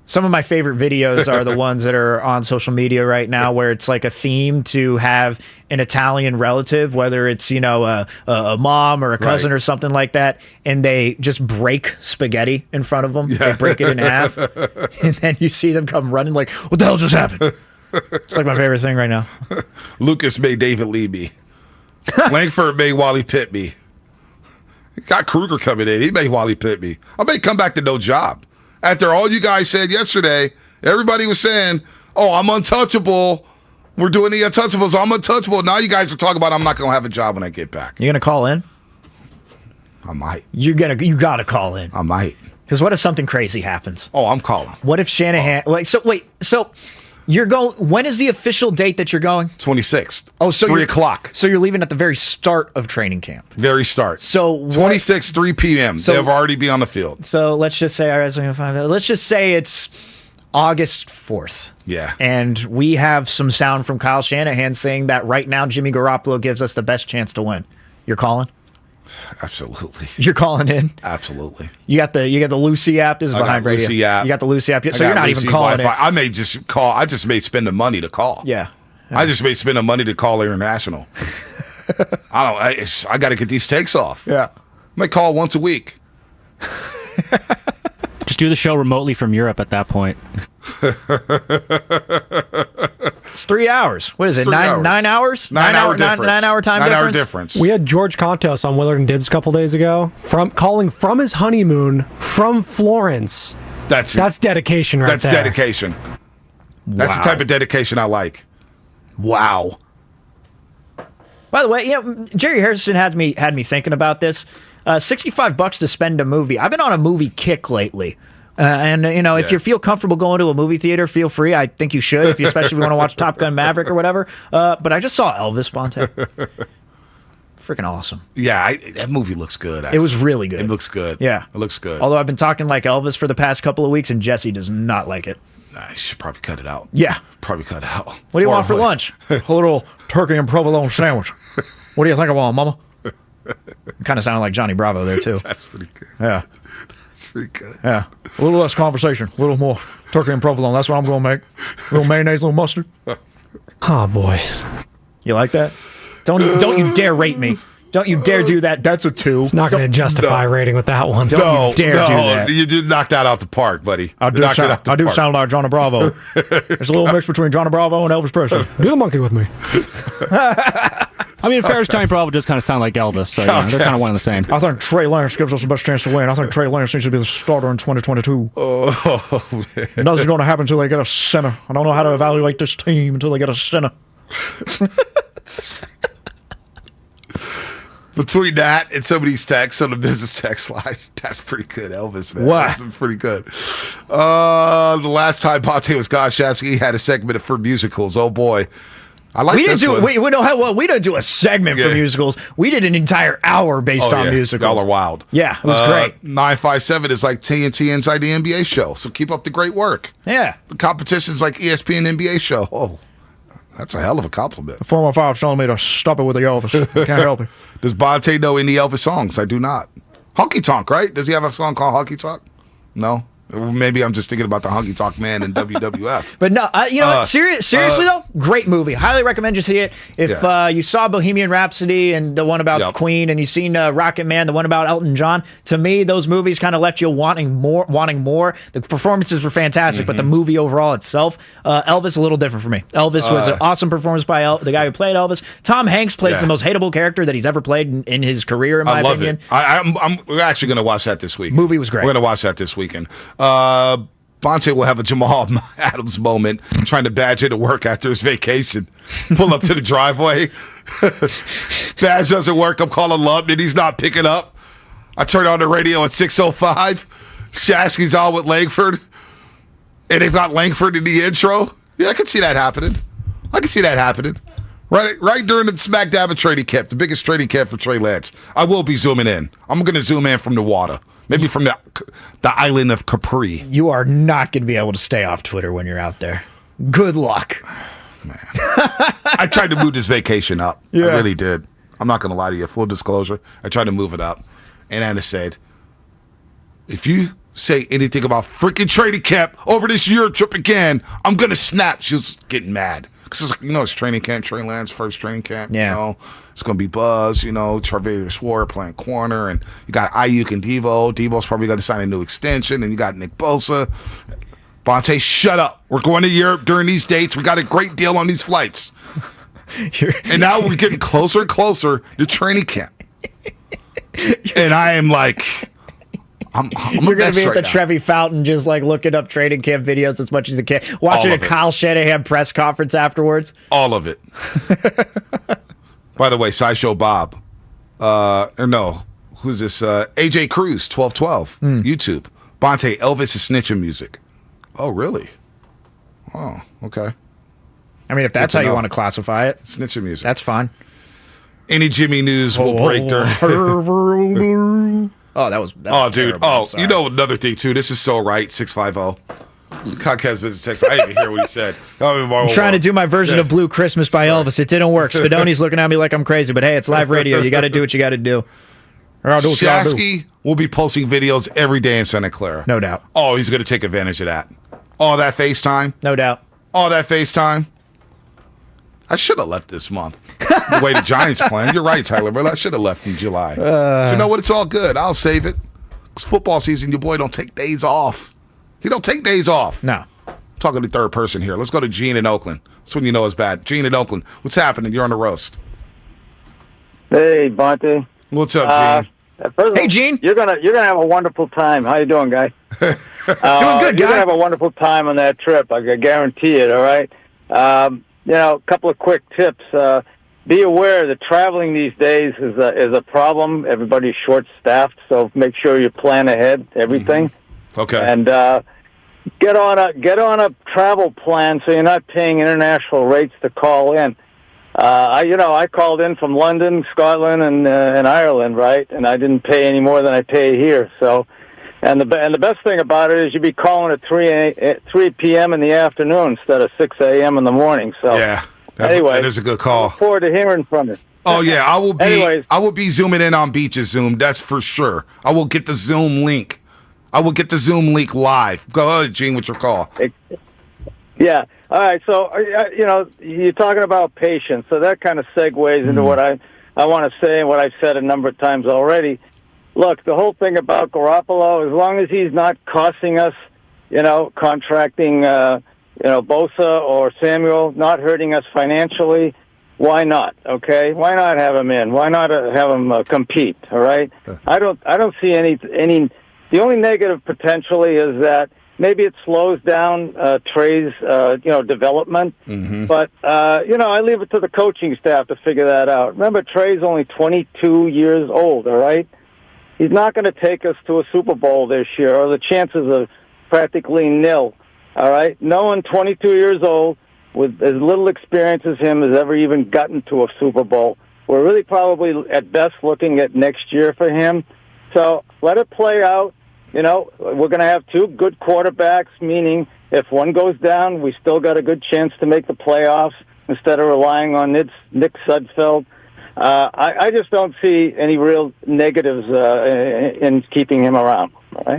Some of my favorite videos are the ones that are on social media right now where it's like a theme to have an Italian relative, whether it's, a mom or a cousin or something like that, and they just break spaghetti in front of them. Yeah. They break it in half, and then you see them come running like, what the hell just happened? It's like my favorite thing right now. Lucas made David Lee me. Langford made Wally Pitt me. Got Kruger coming in. He made Wally Pitt me. I may come back to no job. After all you guys said yesterday, everybody was saying, oh, I'm untouchable. We're doing the untouchables. I'm untouchable. Now you guys are talking about I'm not going to have a job when I get back. You going to call in? I might. You got to call in. I might. Because what if something crazy happens? Oh, I'm calling. What if Shanahan... So you're going... When is the official date that you're going? 26th. Oh, so 3 o'clock. So you're leaving at the very start of training camp. Very start. So 26, 3 p.m. So they'll already be on the field. So let's just say... Let's just say it's August 4th. Yeah. And we have some sound from Kyle Shanahan saying that right now Jimmy Garoppolo gives us the best chance to win. You're calling? Absolutely. You're calling in? Absolutely. You got the Lucy app. This is behind radio. Lucy app. You got the Lucy app. So you're not even calling it. I may just call. I just may spend the money to call. Yeah. I just may spend the money to call international. I got to get these takes off. Yeah. I may call once a week. Just do the show remotely from Europe at that point. It's 3 hours. What is it? 9 hours? 9 hour difference. 9 hour time 9 difference? hour difference. We had George Contos on Willard Dibs a couple days ago, calling from his honeymoon from Florence. That's dedication right there. That's dedication. That's the type of dedication I like. Wow. By the way, Jerry Harrison had me thinking about this. $65 to spend a movie. I've been on a movie kick lately. If you feel comfortable going to a movie theater, feel free. I think you should, especially if you want to watch Top Gun Maverick or whatever. But I just saw Elvis, Bonte. Freaking awesome. Yeah, that movie looks good. Actually. It was really good. It looks good. Yeah. It looks good. Although I've been talking like Elvis for the past couple of weeks, and Jesse does not like it. I should probably cut it out. Yeah. Probably cut it out. What do you want for lunch? A little turkey and provolone sandwich. What do you think I want, Mama? Kind of sounded like Johnny Bravo there, too. That's pretty good. Yeah. That's pretty good. Yeah. A little less conversation. A little more turkey and provolone. That's what I'm going to make. A little mayonnaise, a little mustard. Oh, boy. You like that? Don't you dare rate me. Don't you dare do that. That's a 2. It's not going to justify rating with that one. Don't you dare do that. You did knock that out the park, buddy. I do sound like Johnny Bravo. There's a little mix between Johnny Bravo and Elvis Presley. Do the monkey with me. I mean, Ferris, Johnny Bravo just kind of sound like Elvis, so they're kind of one and the same. I think Trey Lance gives us the best chance to win. I think Trey Lance needs to be the starter in 2022. Oh, man. Nothing's going to happen until they get a center. I don't know how to evaluate this team until they get a center. Between that and somebody's text on the business text line, that's pretty good, Elvis, man. What? That's pretty good. The last time Bonte was gone, Shasky had a segment for musicals. Oh, boy. I like this one. We don't do a segment for musicals. We did an entire hour based on musicals. Y'all are wild. Yeah, it was great. 957 is like TNT Inside the NBA show, so keep up the great work. Yeah. The competition's like ESPN NBA show. Oh, that's a hell of a compliment. 415's telling me to stop it with the Elvis. I can't help it. Does Bonte know any Elvis songs? I do not. Honky Tonk, right? Does he have a song called Honky Tonk? No? Maybe I'm just thinking about the Honky Tonk Man in WWF. But no, you know what? Seriously, though, great movie. Highly recommend you see it. If you saw Bohemian Rhapsody and the one about Queen, and you've seen Rocket Man, the one about Elton John, to me, those movies kind of left you wanting more. The performances were fantastic, but the movie overall itself, Elvis, a little different for me. Elvis was an awesome performance by the guy who played Elvis. Tom Hanks plays the most hateable character that he's ever played in his career, in my opinion. We're actually going to watch that this week. Movie was great. We're going to watch that this weekend. Bonte will have a Jamal Adams moment trying to badge into work after his vacation. Pull up to the driveway. Badge doesn't work. I'm calling Lub, and he's not picking up. I turn on the radio at 6:05. Shasky's on with Langford, and they've got Langford in the intro. Yeah, I can see that happening. Right during the smack dab of training camp, the biggest training camp for Trey Lance. I will be zooming in. I'm going to zoom in from the water. Maybe from the island of Capri. You are not going to be able to stay off Twitter when you're out there. Good luck. Man. I tried to move this vacation up. Yeah. I really did. I'm not going to lie to you. Full disclosure. I tried to move it up. And Anna said, if you say anything about freaking training camp over this Europe trip again, I'm going to snap. She was getting mad. Because, it's training camp, Trey Lance, first training camp. Yeah. It's going to be Buzz, Travis Swore playing corner, and you got Ayuk and Devo. Devo's probably going to sign a new extension, and you got Nick Bosa. Bonte, shut up. We're going to Europe during these dates. We got a great deal on these flights. And now we're getting closer and closer to training camp. And I am like... You're going to be at the Trevi Fountain just like looking up training camp videos as much as you can. Watching a Kyle Shanahan press conference afterwards. All of it. By the way, Sideshow Bob. Who's this? AJ Cruz, 1212, YouTube. Bonte, Elvis is snitching music. Oh, really? Oh, okay. I mean, if that's how you want to classify it. Snitching music. That's fine. Any Jimmy news will break during... Oh, that was dude. terrible. Another thing, too. This is so right. 650. Comcast business text. I didn't even hear what he said. I'm trying to do my version of Blue Christmas by Elvis. It didn't work. Spadoni's looking at me like I'm crazy, but hey, it's live radio. You got to do what you got to do. Shasky will be posting videos every day in Santa Clara. No doubt. Oh, he's going to take advantage of that. All that FaceTime. No doubt. All that FaceTime. I should have left this month. The way the Giants playing. You're right, Tyler, but I should have left in July. But you know what? It's all good. I'll save it. It's football season. Your boy don't take days off. He don't take days off. No. Talking to third person here. Let's go to Gene in Oakland. That's when you know it's bad. Gene in Oakland. What's happening? You're on the roast. Hey, Bonte. What's up, Gene? Hey, Gene. You're gonna have a wonderful time. How you doing, guy? Doing good, guy. You're gonna have a wonderful time on that trip. I can guarantee it. All right. A couple of quick tips. be aware that traveling these days is a problem. Everybody's short-staffed, so make sure you plan ahead everything. Okay. And get on a travel plan so you're not paying international rates to call in. I called in from London, Scotland, and Ireland, right? And I didn't pay any more than I pay here. So, and the best thing about it is you'd be calling at 3 p.m. in the afternoon instead of 6 a.m. in the morning. So yeah, anyway, that is a good call. I look forward to hearing from you. Oh yeah, I will be. Anyways. I will be zooming in on Beach's Zoom. That's for sure. I will get the Zoom link. I will get the Zoom link live. Go ahead, Gene, with your call. Yeah. All right. So, you're talking about patience. So that kind of segues into what I want to say and what I've said a number of times already. Look, the whole thing about Garoppolo, as long as he's not costing us, contracting, Bosa or Samuel, not hurting us financially, why not? Okay. Why not have him in? Why not have him compete? All right. I don't see any. The only negative potentially is that maybe it slows down Trey's, development. Mm-hmm. But, I leave it to the coaching staff to figure that out. Remember, Trey's only 22 years old, all right? He's not going to take us to a Super Bowl this year, or the chances are practically nil, all right? No one 22 years old with as little experience as him has ever even gotten to a Super Bowl. We're really probably, at best, looking at next year for him. So let it play out. We're going to have two good quarterbacks, meaning if one goes down, we still got a good chance to make the playoffs instead of relying on Nick Sudfeld. I just don't see any real negatives in keeping him around. All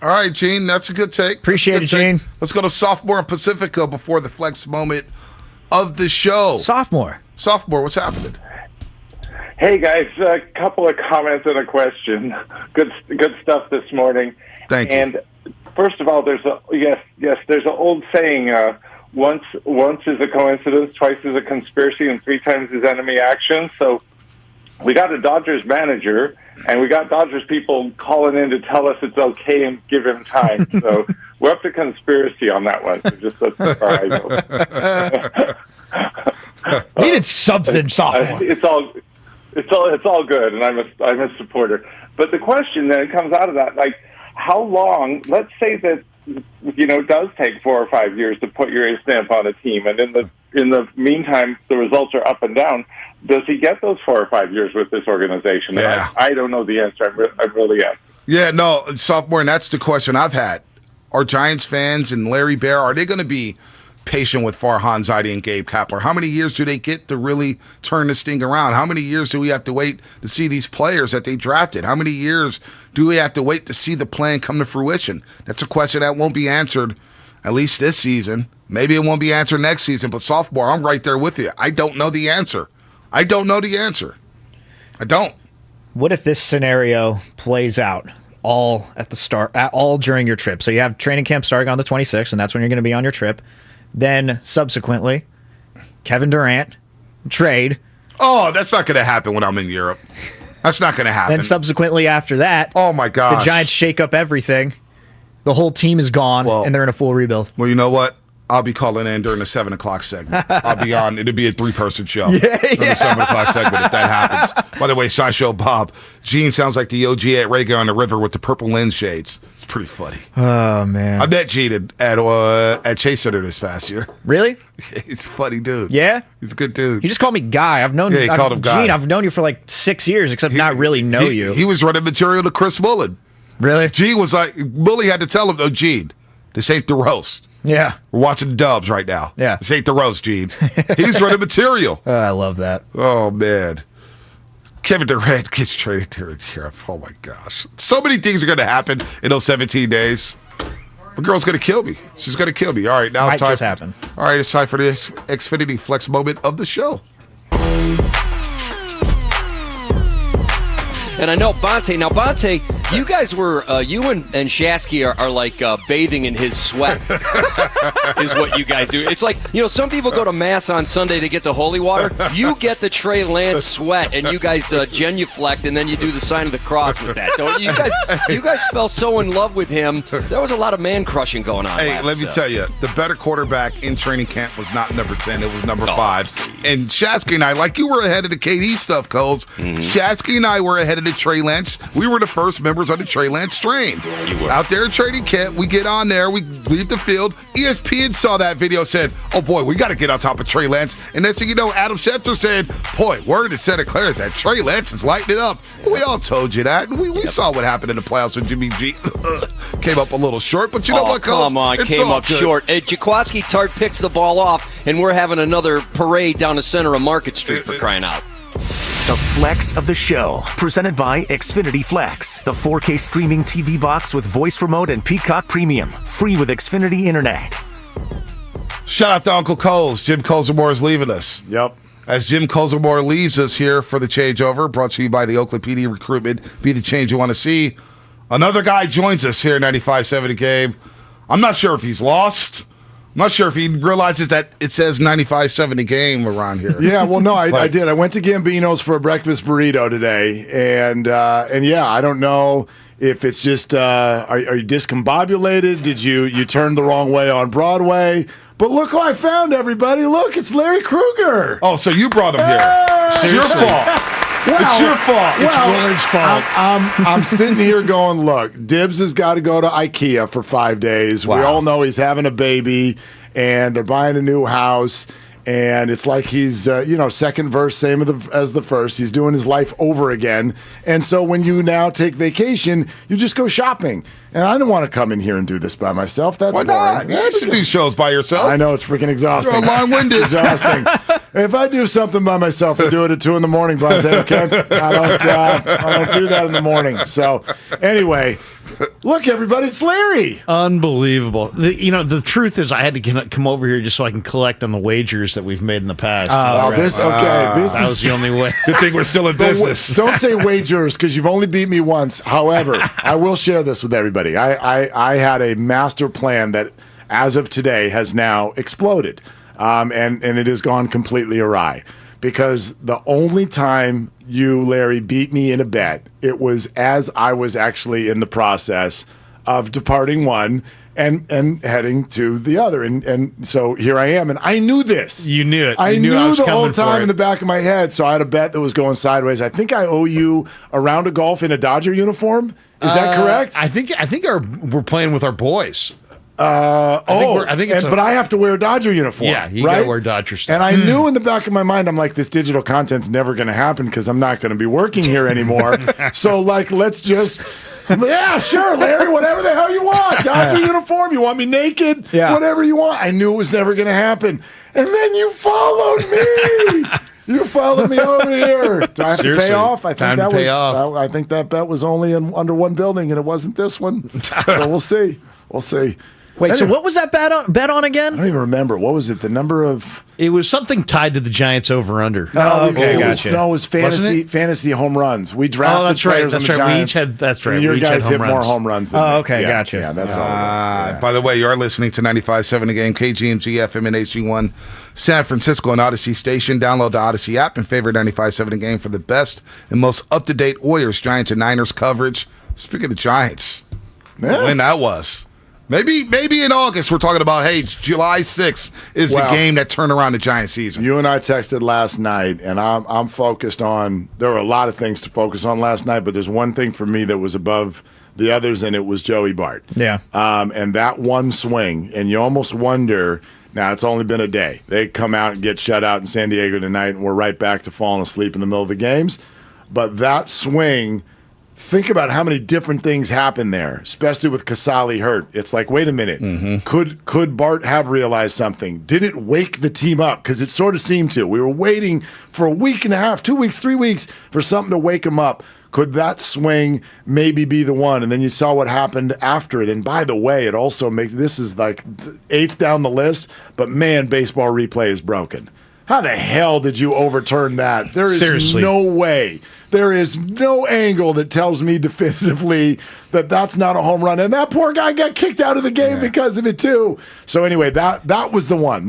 right, Gene. That's a good take. Appreciate it, Gene. Let's go to Sophomore and Pacifica before the flex moment of the show. Sophomore, what's happening? Hey guys, a couple of comments and a question. Good stuff this morning. Thank you. And first of all, there's an old saying: once is a coincidence, twice is a conspiracy, and three times is enemy action. So we got a Dodgers manager, and we got Dodgers people calling in to tell us it's okay and give him time. So we're up to conspiracy on that one. So just that's as far I go. Needed something, Sophomore. It's all good, and I'm a supporter. But the question then comes out of that, like, how long? Let's say that it does take 4 or 5 years to put your A stamp on a team, and in the meantime, the results are up and down. Does he get those 4 or 5 years with this organization? Yeah. I don't know the answer. I really am. Yeah, no, Sophomore, and that's the question I've had. Are Giants fans and Larry Bear, are they going to be patient with Farhan Zaidi and Gabe Kapler? How many years do they get to really turn this thing around? How many years do we have to wait to see these players that they drafted? How many years do we have to wait to see the plan come to fruition? That's a question that won't be answered, at least this season. Maybe it won't be answered next season, but Sophomore, I'm right there with you. I don't know the answer. I don't. What if this scenario plays out all at the start, all during your trip? So you have training camp starting on the 26th, and that's when you're going to be on your trip. Then, subsequently, Kevin Durant, trade. Oh, that's not going to happen when I'm in Europe. That's not going to happen. Then, subsequently after that, oh my gosh, the Giants shake up everything. The whole team is gone, and they're in a full rebuild. Well, you know what? I'll be calling in during the 7 o'clock segment. I'll be on. It'll be a 3-person show during the 7 o'clock segment if that happens. By the way, Sideshow Bob, Gene sounds like the OG at Reggae on the River with the purple lens shades. It's pretty funny. Oh, man. I met Gene at Chase Center this past year. Really? He's a funny dude. Yeah? He's a good dude. He just called me Guy. I've known he called him Guy. Gene, I've known you for like 6 years, except not really know you. He was running material to Chris Willard. Really? Gene was like, Bully had to tell him, though, Gene, this ain't the roast. Yeah. We're watching the Dubs right now. Yeah. This ain't the roast, Gene. He's running material. I love that. Oh, man. Kevin Durant gets traded to Europe. Oh, my gosh. So many things are going to happen in those 17 days. The girl's going to kill me. She's going to kill me. All right, now it's time. Just happen. All right, it's time for the Xfinity Flex moment of the show. And I know Bonte. Now, Bonte, You guys were, you and Shasky are like bathing in his sweat, is what you guys do. It's like, some people go to Mass on Sunday to get the holy water. You get the Trey Lance sweat, and you guys genuflect, and then you do the sign of the cross with that. Don't you guys fell so in love with him. There was a lot of man-crushing going on. Hey, let me tell you, the better quarterback in training camp was not number 10. It was number 5. And Shasky and I, like you were ahead of the KD stuff, Coles. Shasky and I were ahead of the Trey Lance. We were the first members of the Trey Lance train. Out there in training camp, we get on there, we leave the field. ESPN saw that video, said, oh boy, we got to get on top of Trey Lance. And next thing you know, Adam Schefter said, boy, word to Santa Clara is that Trey Lance is lighting it up. We all told you that. We saw what happened in the playoffs when Jimmy G came up a little short. But you know what, Coles? Come on, came up short. Jaquaski Tart picks the ball off, and we're having another parade down the center of Market Street for crying out. The Flex of the Show, presented by Xfinity Flex, the 4K streaming TV box with voice remote and Peacock Premium, free with Xfinity Internet. Shout out to Uncle Coles. Jim Colzermore is leaving us. Yep. As Jim Colzermore leaves us here for the changeover, brought to you by the Oakland PD Recruitment, be the change you want to see. Another guy joins us here at 95.7 The Game. I'm not sure if he's lost. I'm not sure if he realizes that it says 95.7 The Game around here. Yeah, well, no, I did. I went to Gambino's for a breakfast burrito today, and yeah, I don't know if it's just are you discombobulated? Did you turn the wrong way on Broadway? But look who I found, everybody! Look, it's Larry Krueger. Oh, so you brought him here? It's your fault. It's your fault. It's Willard's fault. I'm sitting here going, look, Dibs has got to go to IKEA for 5 days. Wow. We all know he's having a baby, and they're buying a new house. And it's like he's, second verse, same as the first. He's doing his life over again. And so when you now take vacation, you just go shopping. And I don't want to come in here and do this by myself. That's Why boring. not? You should do shows by yourself. I know, it's freaking exhausting. You're long-winded. Exhausting. If I do something by myself, I do it at 2 a.m, Bonte, okay? I don't do that in the morning. So, anyway, look, everybody, it's Larry. Unbelievable. The truth is I had to come over here just so I can collect on the wagers that we've made in the past. This that was the only way. Good thing we're still in business. Don't say wagers because you've only beat me once. However, I will share this with everybody. I had a master plan that, as of today, has now exploded. And it has gone completely awry because the only time you, Larry, beat me in a bet, it was as I was actually in the process of departing one and heading to the other. And so here I am, and I knew this. You knew it. I You knew I was the whole coming for time it. in the back of my head, so I had a bet that was going sideways. I think I owe you a round of golf in a Dodger uniform. Is that correct? I think we're playing with our boys. But I have to wear a Dodger uniform. Yeah, you right? gotta wear Dodger stuff. And I knew in the back of my mind, I'm like, this digital content's never going to happen because I'm not going to be working here anymore. So, let's just, yeah, sure, Larry, whatever the hell you want. Dodger uniform, you want me naked? Yeah. Whatever you want. I knew it was never going to happen. And then you followed me. You followed me over here. Do I have to pay off? I think I think that bet was only under one building, and it wasn't this one. So we'll see. We'll see. Wait, so what was that bet on again? I don't even remember. What was it? The number of... It was something tied to the Giants over-under. It was fantasy home runs. We drafted players on the Giants. We each had, that's right. Your we each guys had hit more home runs than me. Gotcha. Yeah, that's all it was. Yeah. By the way, you are listening to 95.7 The Game, KGMG FM and AC1, San Francisco and Odyssey Station. Download the Odyssey app and favorite 95.7 The Game for the best and most up-to-date Oilers, Giants, and Niners coverage. Speaking of Giants, when that was... Maybe in August we're talking about, hey, July 6th is the game that turned around the Giant season. You and I texted last night, and I'm focused on – there were a lot of things to focus on last night, but there's one thing for me that was above the others, and it was Joey Bart. Yeah. And that one swing, and you almost wonder – now, it's only been a day. They come out and get shut out in San Diego tonight, and we're right back to falling asleep in the middle of the games. But that swing – think about how many different things happen there, especially with Casale hurt. It's like, wait a minute. Mm-hmm. Could Bart have realized something? Did it wake the team up? Because it sort of seemed to. We were waiting for a week and a half, 2 weeks, 3 weeks for something to wake him up. Could that swing maybe be the one? And then you saw what happened after it. And by the way, it also makes – this is like 8th down the list, but man, baseball replay is broken. How the hell did you overturn that? There is no way There is no angle that tells me definitively that that's not a home run. And that poor guy got kicked out of the game because of it, too. So, anyway, that was the one.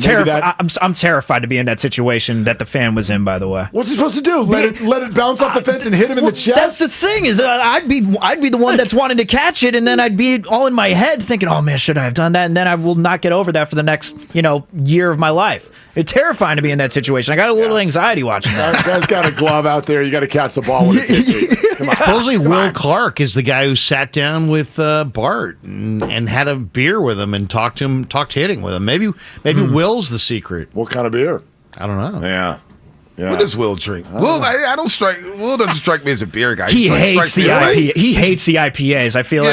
I'm terrified to be in that situation that the fan was in, by the way. What's he supposed to do? Let it bounce off the fence and hit him in the chest? That's the thing, is I'd be the one that's wanting to catch it, and then I'd be all in my head thinking, oh, man, should I have done that? And then I will not get over that for the next, year of my life. It's terrifying to be in that situation. I got a little anxiety watching that. Guy's got a glove out there. You got to catch the ball when it's hit to you. Come on. Supposedly Will Clark is the guy who sat down with Bart and had a beer with him and talked hitting with him. Maybe Will's the secret. What kind of beer? I don't know. Yeah. What does Will drink? Will doesn't strike me as a beer guy. He hates the IPA. He hates the IPAs. I feel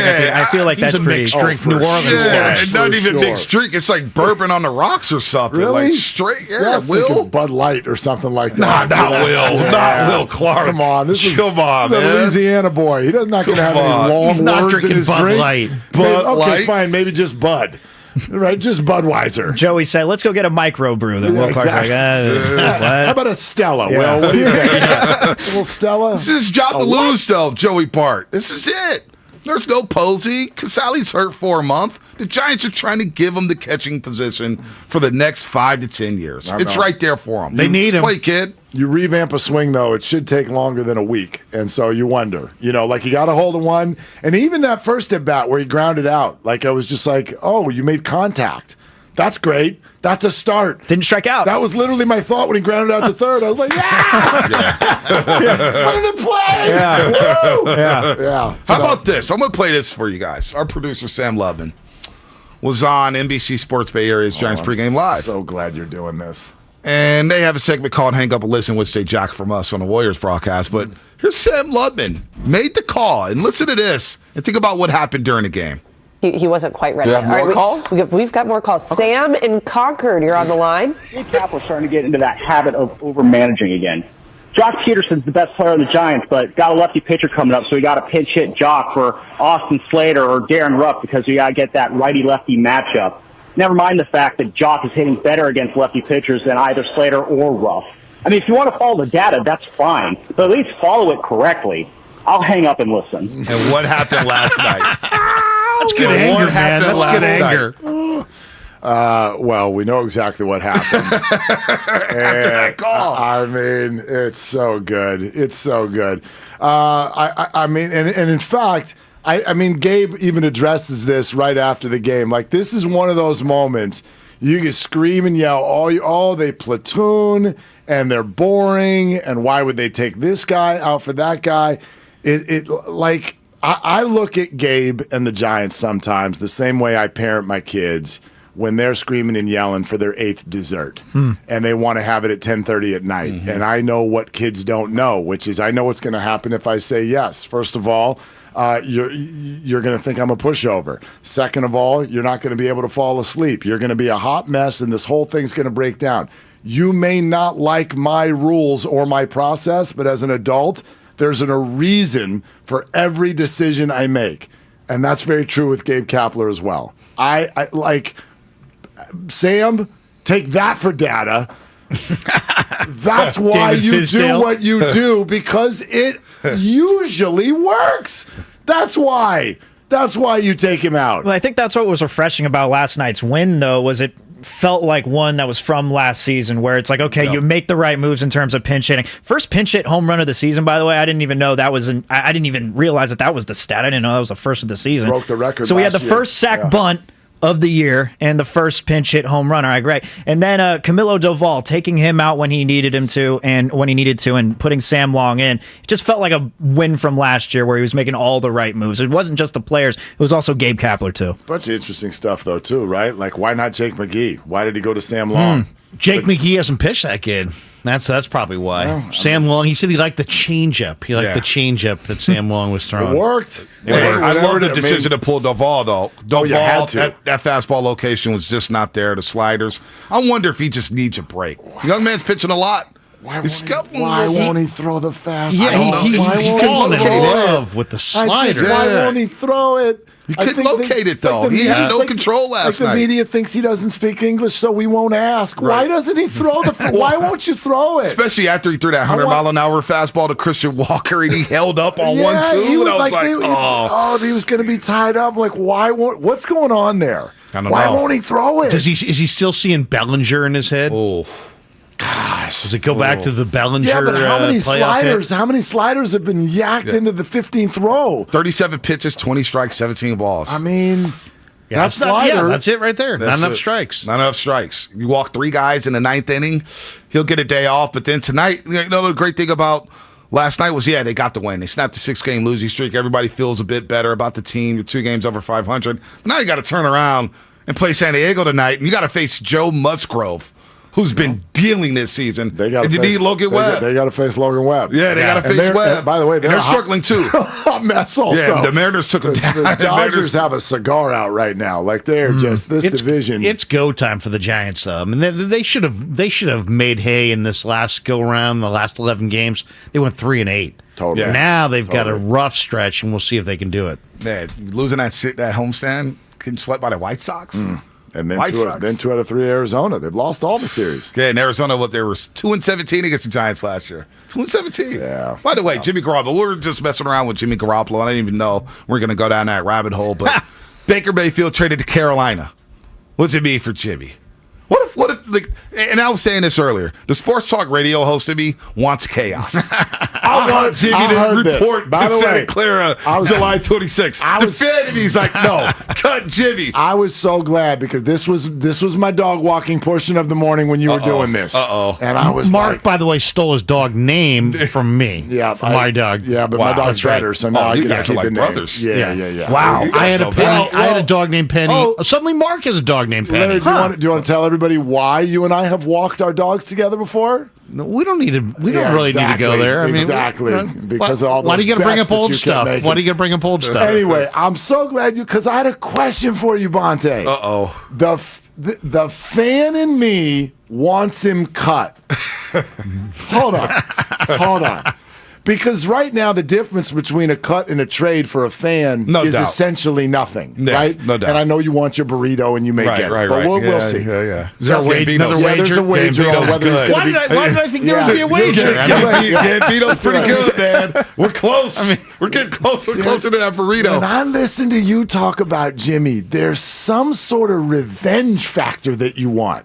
like that's a mixed drink New Orleans. It's not even mixed drink. It's like bourbon on the rocks or something. Really? Like straight. Yeah, Will. Bud Light or something like that. Not Will. Not Will Clark. Come on, this is man. a Louisiana boy. He does not going to have any long words in his Bud drinks. Light. Okay, fine. Maybe just Bud. Right, just Budweiser. Joey said, let's go get a microbrew. Then Will Clark's like, How about a Stella, Will? What do you think? A little Stella? This is job to lose, though, Joey Bart. This is it. There's no Posey. Casale's hurt for a month. The Giants are trying to give him the catching position for the next 5 to 10 years. It's right there for him. They need him. Play, kid. You revamp a swing, though, it should take longer than a week. And so you wonder, like you got a hold of one. And even that first at bat where he grounded out, like I was just like, oh, you made contact. That's great. That's a start. Didn't strike out. That was literally my thought when he grounded out to third. I was like, What did it play? Yeah. How about this? I'm going to play this for you guys. Our producer, Sam Lubman, was on NBC Sports Bay Area's Giants Pregame Live. So glad you're doing this. And they have a segment called Hang Up and Listen, which they jock from us on the Warriors broadcast. But here's Sam Lubman. Made the call. And listen to this. And think about what happened during the game. He wasn't quite ready. Do you have more calls? We've got more calls. Okay. Sam in Concord, you're on the line. Gabe Kapler's starting to get into that habit of over-managing again. Jock Peterson's the best player on the Giants, but got a lefty pitcher coming up, so we got to pinch hit Jock for Austin Slater or Darren Ruff because we got to get that righty-lefty matchup. Never mind the fact that Jock is hitting better against lefty pitchers than either Slater or Ruff. I mean, if you want to follow the data, that's fine, but at least follow it correctly. I'll hang up and listen. And what happened last night? That's good anger, man. That's good anger. Well, we know exactly what happened. After that call. I mean, it's so good. It's so good. I mean, and in fact, I mean, Gabe even addresses this right after the game. Like, this is one of those moments you can scream and yell, they platoon, and they're boring, and why would they take this guy out for that guy? I look at Gabe and the Giants sometimes the same way I parent my kids when they're screaming and yelling for their 8th dessert and they want to have it at 10:30 at night. Mm-hmm. And I know what kids don't know, which is I know what's going to happen if I say yes. First of all, you're going to think I'm a pushover. Second of all, you're not going to be able to fall asleep. You're going to be a hot mess and this whole thing's going to break down. You may not like my rules or my process, but as an adult, there's a reason for every decision I make. And that's very true with Gabe Kapler as well. I like, Sam, take that for data. That's why you do what you do, because it usually works. That's why you take him out. Well, I think that's what was refreshing about last night's win, though, was it felt like one that was from last season, where it's like, okay, you make the right moves in terms of pinch hitting. First pinch hit home run of the season, by the way. I didn't even know that was I didn't even realize that was the stat. I didn't know that was the first of the season. Broke the record. So we had the first sack bunt of the year and the first pinch hit home run. All right, great. And then Camilo Doval taking him out when he needed him to, and putting Sam Long in. It just felt like a win from last year where he was making all the right moves. It wasn't just the players; it was also Gabe Kapler too. A bunch of interesting stuff though too, right? Like, why not Jake McGee? Why did he go to Sam Long? Jake McGee hasn't pitched that kid. That's probably why. Well, Sam Long, he said he liked the changeup. He liked the changeup that Sam Long was throwing. It worked. I love the decision to pull Doval, though. Doval, that fastball location was just not there, the sliders. I wonder if he just needs a break. Young man's pitching a lot. Why won't he throw the fastball? Yeah, he's falling in love with the sliders. Why won't he throw it? You couldn't locate it, though. He had no control last night. night. The media thinks he doesn't speak English, so we won't ask. Right. Why doesn't he throw the... Why won't you throw it? Especially after he threw that 100-mile-an-hour fastball to Christian Walker, and he held up on 1-2. He was and I was he was going to be tied up. Like, why won't... What's going on there? I don't know. Why won't he throw it? Is he still seeing Bellinger in his head? Oh. Gosh. Does it go back to the Bellinger? Yeah, but how many sliders? How many sliders have been yacked into the 15th row? 37 pitches, 20 strikes, 17 balls. I mean, that's slider. Yeah, that's it right there. Not enough strikes. Not enough strikes. You walk 3 guys in the 9th inning, he'll get a day off. But then tonight, the great thing about last night was, they got the win. They snapped the 6-game losing streak. Everybody feels a bit better about the team. You're 2 games over 500. But now you got to turn around and play San Diego tonight, and you got to face Joe Musgrove, who's been dealing this season. If you need Logan Webb. They got to face Logan Webb. Yeah, they got to face Webb. By the way, they're struggling too. A mess also. Yeah, the Mariners took them down. The Dodgers have a cigar out right now. Like they're just this division. It's go time for the Giants, though. I mean, they should have made hay in this last go round. The last 11 games, they went 3-8. Totally. Now they've got a rough stretch, and we'll see if they can do it. Yeah, losing that homestand, getting swept by the White Sox. And then 2 out of 3 Arizona. They've lost all the series. Yeah, in Arizona, they were 2-17 against the Giants last year. 2-17. Yeah. By the way, Jimmy Garoppolo. We were just messing around with Jimmy Garoppolo. I didn't even know we're going to go down that rabbit hole. But Baker Mayfield traded to Carolina. What's it mean for Jimmy? What if, like, and I was saying this earlier, the sports talk radio host of me wants chaos. I want Jimmy to report to Santa Clara July 26th. The fan of me is like, no, cut Jimmy. I was so glad because this was my dog walking portion of the morning when you were doing this. And I was Mark, by the way, stole his dog name from me. Yeah, from my dog. Yeah, but my dog's better, so now I get to keep the brothers. name. Yeah. Wow, I had a Penny. I had a dog named Penny. Suddenly, Mark has a dog named Penny. Larry, do you want to tell everybody why you and I have walked our dogs together before? No, we don't need to. We don't really need to go there. I mean, because of all those why do you got to bring up old stuff? Why do you got to bring up old stuff? Anyway, I'm so glad because I had a question for you, Bonte. The fan in me wants him cut. Hold on. Because right now, the difference between a cut and a trade for a fan is essentially nothing, right? No doubt. And I know you want your burrito and you may get it, but we'll see. Yeah. Is there another wager? There's a wager on whether it's going to be. Why did I think there would be a wager? Gambino's pretty good, man. We're close. We're getting closer to that burrito. When I listen to you talk about Jimmy, there's some sort of revenge factor that you want.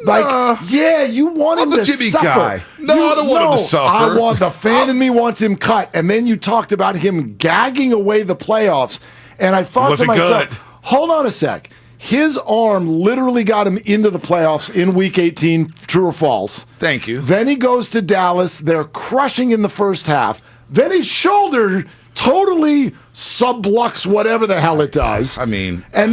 Like, you want him to Jimmy suffer. Guy. No, I don't want him to suffer. I want the fan in me wants him cut. And then you talked about him gagging away the playoffs. And I thought to myself, hold on a sec. His arm literally got him into the playoffs in Week 18, true or false. Thank you. Then he goes to Dallas. They're crushing in the first half. Then his shoulder totally subluxes whatever the hell it does. And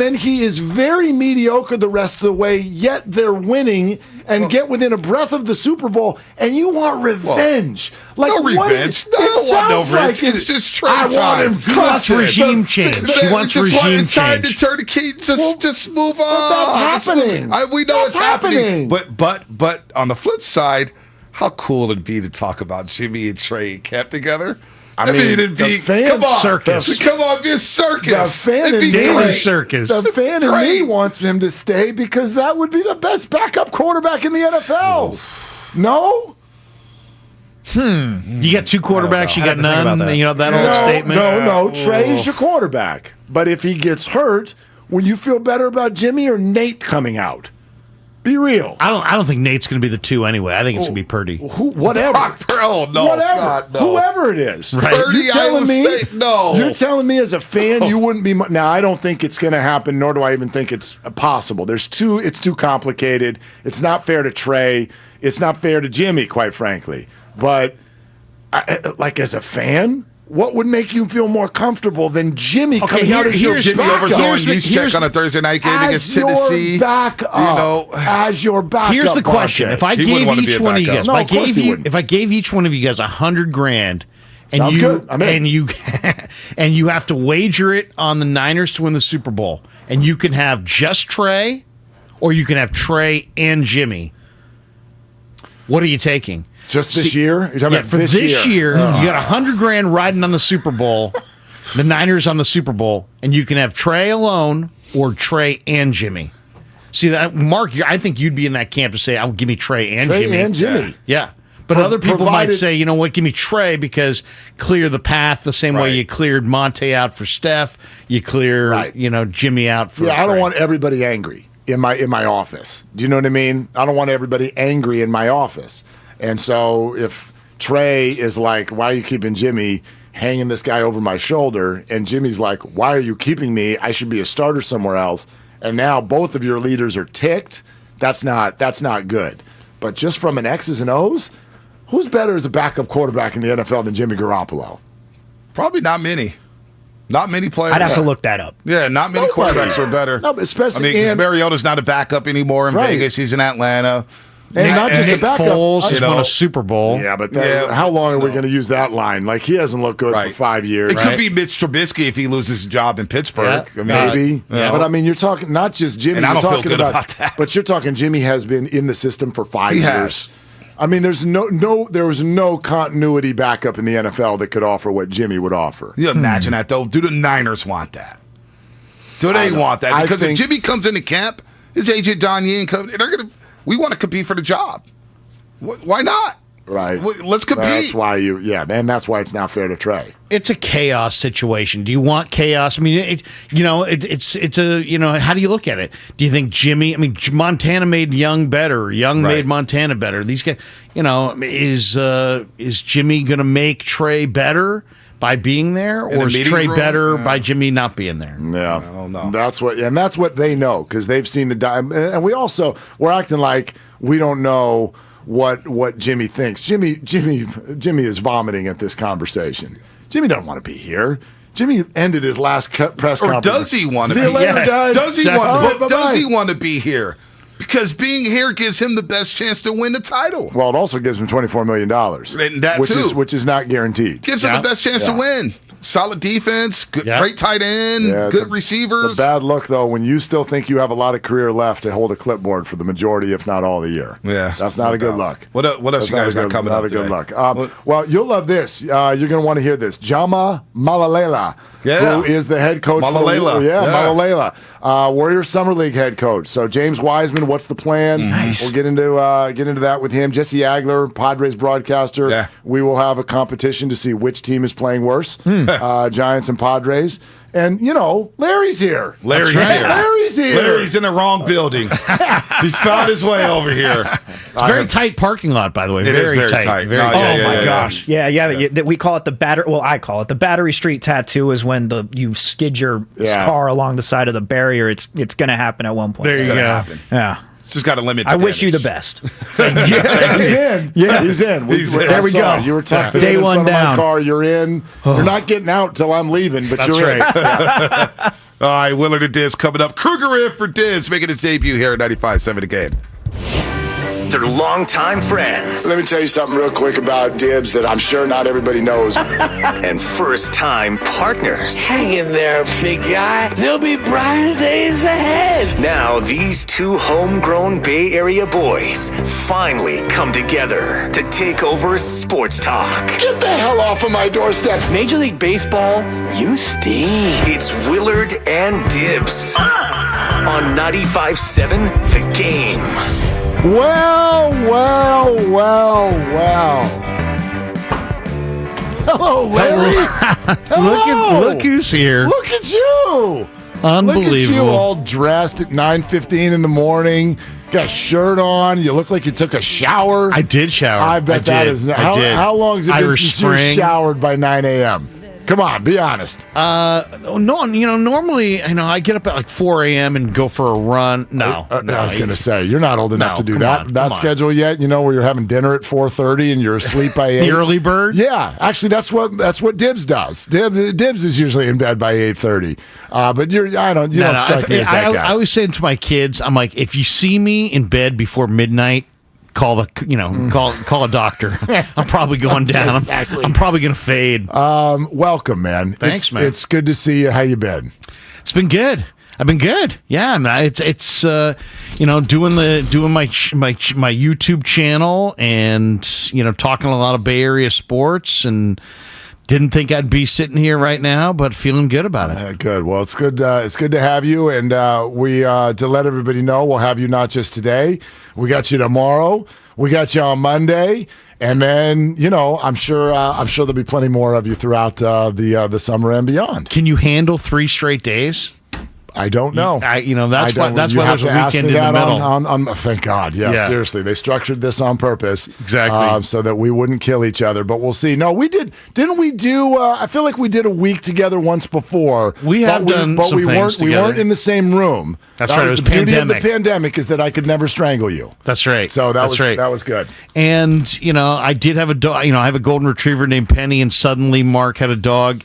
then he is very mediocre the rest of the way, yet they're winning and get within a breath of the Super Bowl, and you want revenge. No revenge. I don't want no revenge. It's just trade time. He wants regime change. He wants regime change. It's time to turn the key. Just move on. But that's happening. We know it's happening. But on the flip side, how cool it'd be to talk about Jimmy and Trey kept together. I mean, it'd be circus. Come on, be a circus. The fan in me, circus. The fan in me wants him to stay because that would be the best backup quarterback in the NFL. No? You got 2 quarterbacks, you got none. You know that old statement. No. Trey's your quarterback. But if he gets hurt, will you feel better about Jimmy or Nate coming out? Be real. I don't think Nate's going to be the 2 anyway. I think it's going to be Purdy. Whatever. Whatever. God, no. Whoever it is. Right. Purdy, you're telling me as a fan you wouldn't be. Now, I don't think it's going to happen, nor do I even think it's possible. It's too complicated. It's not fair to Trey. It's not fair to Jimmy, quite frankly. But as a fan, what would make you feel more comfortable than Jimmy coming out as your Jimmy overthrowing Juszczyk on a Thursday night game against Tennessee? As your backup. Here's the question: if I gave each one of you guys, if I gave each one of you guys $100,000, and you have to wager it on the Niners to win the Super Bowl, and you can have just Trey, or you can have Trey and Jimmy, what are you taking? Just this year? You're talking about for this year, you got $100,000 riding on the Super Bowl The Niners on the Super Bowl, and you can have Trey alone or Trey and Jimmy. See that, Mark? I think you'd be in that camp to say, "I'll give me Trey and Jimmy." And Jimmy. Yeah. But other people might say, you know what, give me Trey because clear the path the same way you cleared Monte out for Steph, you clear, Jimmy out for I don't Trey. want everybody angry in my office. Do you know what I mean? I don't want everybody angry in my office. And so if Trey is like, why are you keeping Jimmy hanging this guy over my shoulder? And Jimmy's like, why are you keeping me? I should be a starter somewhere else. And now both of your leaders are ticked. That's not good. But just from an X's and O's, who's better as a backup quarterback in the NFL than Jimmy Garoppolo? Probably not many. Not many players. I'd have to look that up. Yeah, not many quarterbacks are better. No, especially because Mariota's not a backup anymore in Vegas. He's in Atlanta. And not just Nick a backup. Foles just won a Super Bowl. Yeah, but how long are we going to use that line? Like, he hasn't looked good for 5 years. It could be Mitch Trubisky if he loses his job in Pittsburgh. Yeah, maybe. But I mean, you're talking not just Jimmy. And I you're don't feel talking good about that. But you're talking Jimmy has been in the system for 5 He years. has. I mean, there was no continuity backup in the NFL that could offer what Jimmy would offer. You imagine that, though? Do the Niners want that? Do they want that? Because if Jimmy comes into camp, his agent Don Yin comes, we want to compete for the job. Why not? Right. Let's compete. That's why that's why it's not fair to Trey. It's a chaos situation. Do you want chaos? I mean, it's a, how do you look at it? Do you think Montana made Young better? Young made Montana better. These guys, is Jimmy going to make Trey better by being there, or is Trey better by Jimmy not being there? Yeah. I don't know. That's what they know because they've seen the dime. And we're acting like we don't know what Jimmy thinks. Jimmy is vomiting at this conversation. Jimmy doesn't want to be here. Jimmy ended his last press conference. Or does he want to be here? See you later, guys. Does he want to be here? Because being here gives him the best chance to win the title. Well, it also gives him $24 million. And that which is not guaranteed. Gives him the best chance to win. Solid defense, great tight end, good receivers. It's a bad look, though, when you still think you have a lot of career left to hold a clipboard for the majority, if not all, of the year. Yeah. That's not a good look. What else you guys got coming up today? Not a good look. Well, you'll love this. You're going to want to hear this. Jama Malalela, who is the head coach. Malalela. Warrior Summer League head coach. So James Wiseman, what's the plan? Nice. We'll get into that with him. Jesse Agler, Padres broadcaster. Yeah. We will have a competition to see which team is playing worse, Giants and Padres. And, Larry's here. Larry's here. Larry's in the wrong building. He found his way over here. It's a very tight parking lot, by the way. It is very tight. Very Oh my gosh! Yeah. We call it the Battery. Well, I call it the Battery Street Tattoo. Is when you skid your car along the side of the barrier. It's going to happen at one point. There you go. Happen. Yeah. It's just got to limit. I wish you the best. He's in. Yeah, he's in. There we go. You were tucked Day in one front down. of my car. You're in. You're not getting out till I'm leaving, but you're in. All right, Willard Dibs coming up. Kruger for Dibs making his debut here at 95.7 The Game. They're longtime friends. Let me tell you something real quick about Dibs that I'm sure not everybody knows. And first-time partners. Hang in there, big guy. There'll be brighter days ahead. Now, these two homegrown Bay Area boys finally come together to take over sports talk. Get the hell off of my doorstep. Major League Baseball, you stink. It's Willard and Dibs on 95.7 The Game. Well. Hello, Larry. Hello. Look who's here. Look at you. Unbelievable. Look at you all dressed at 9:15 in the morning. Got a shirt on. You look like you took a shower. I did shower. I bet that is. How long has it been Irish since you showered by 9 a.m.? Come on, be honest. No, normally, I get up at like 4 a.m. and go for a run. No, I was going to say, you're not old enough to do that schedule yet, where you're having dinner at 4:30 and you're asleep by 8. The early bird? Yeah, actually, that's what Dibs does. Dibs is usually in bed by 8:30. But you don't strike me as that guy. I always say to my kids, I'm like, if you see me in bed before midnight, call a doctor. I'm probably going down. Exactly. I'm probably going to fade. Welcome, man. Thanks, man. It's good to see you. How you been? It's been good. I've been good. Yeah, man. It's doing my YouTube channel and talking a lot of Bay Area sports and Didn't think I'd be sitting here right now, but feeling good about it. Good. Well, it's good. It's good to have you, and we to let everybody know we'll have you not just today. We got you tomorrow. We got you on Monday, and then I'm sure there'll be plenty more of you throughout the summer and beyond. Can you handle 3 straight days? I don't know. That's why there's a weekend in the middle. Thank God. Yeah, seriously. They structured this on purpose. Exactly. So that we wouldn't kill each other. But we'll see. No, we did. Didn't we do, I feel like we did a week together once before. We have done some things together. We weren't in the same room. That's right. It was the beauty pandemic. of the pandemic is that I could never strangle you. That's right. So that was good. And, I did have a dog. I have a golden retriever named Penny, and suddenly Mark had a dog.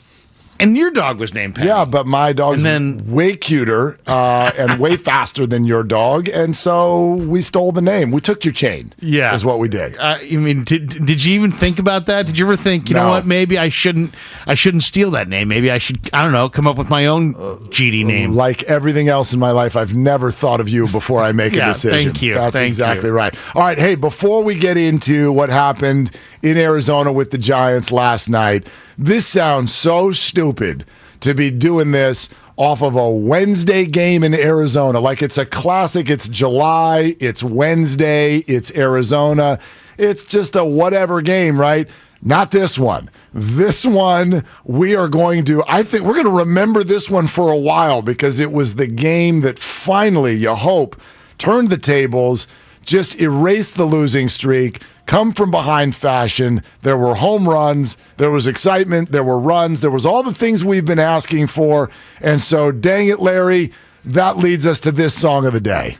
And your dog was named Penny. Yeah, but my dog's way cuter and way faster than your dog, and so we stole the name. We took your chain. Yeah, is what we did. Did you even think about that? Did you ever think, you know what? Maybe I shouldn't steal that name. Maybe I should. I don't know. Come up with my own GD name. Like everything else in my life, I've never thought of you before I make a decision. Thank you. That's exactly right. All right. Hey, before we get into what happened in Arizona with the Giants last night. This sounds so stupid to be doing this off of a Wednesday game in Arizona. Like it's a classic. It's July. It's Wednesday. It's Arizona. It's just a whatever game, right? Not this one. This one, I think we're going to remember this one for a while because it was the game that finally, you hope, turned the tables, just erased the losing streak, come from behind fashion. There were home runs, there was excitement, there were runs, there was all the things we've been asking for. And so, dang it, Larry, that leads us to this song of the day.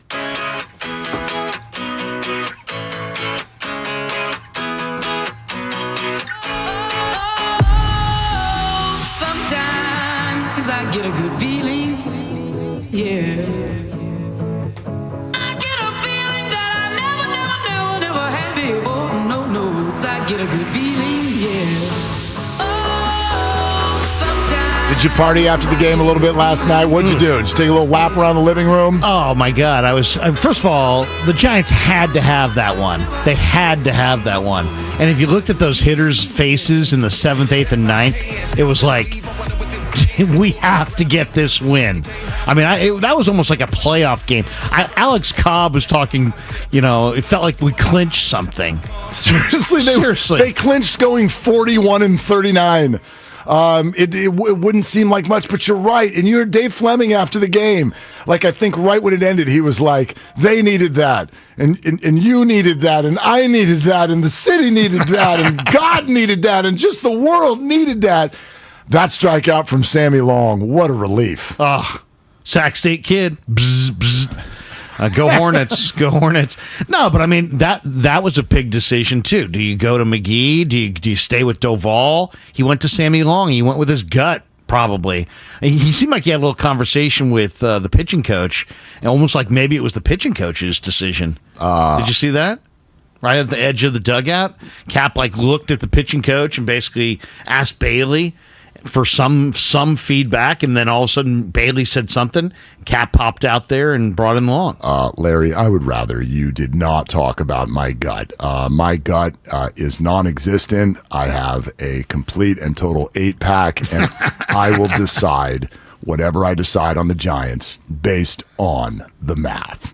Sometimes I get a good feeling, yeah. Get a good feeling, yeah. Did you party after the game a little bit last night? What'd you do? Did you take a little lap around the living room? Oh, my God. I was, first of all, the Giants had to have that one. They had to have that one. And if you looked at those hitters' faces in the 7th, 8th, and 9th, it was like, we have to get this win. I mean, that was almost like a playoff game. Alex Cobb was talking, it felt like we clinched something. Seriously. They clinched going 41-39. It wouldn't seem like much, but you're right. And you heard Dave Fleming after the game. Like, I think right when it ended, he was like, they needed that. And you needed that. And I needed that. And the city needed that. And God needed that. And just the world needed that. That strikeout from Sammy Long, what a relief. Sac State kid. Bzz, bzz. Go Hornets. Go Hornets. No, but I mean, that was a big decision, too. Do you go to McGee? Do you stay with Doval? He went to Sammy Long. He went with his gut, probably. And he seemed like he had a little conversation with the pitching coach, and almost like maybe it was the pitching coach's decision. Did you see that? Right at the edge of the dugout, Cap looked at the pitching coach and basically asked Bailey for some feedback, and then all of a sudden Bailey said something. Cap popped out there and brought him along. Larry, I would rather you did not talk about my gut. My gut is non-existent. I have a complete and total 8-pack, and I will decide whatever I decide on the Giants based on the math.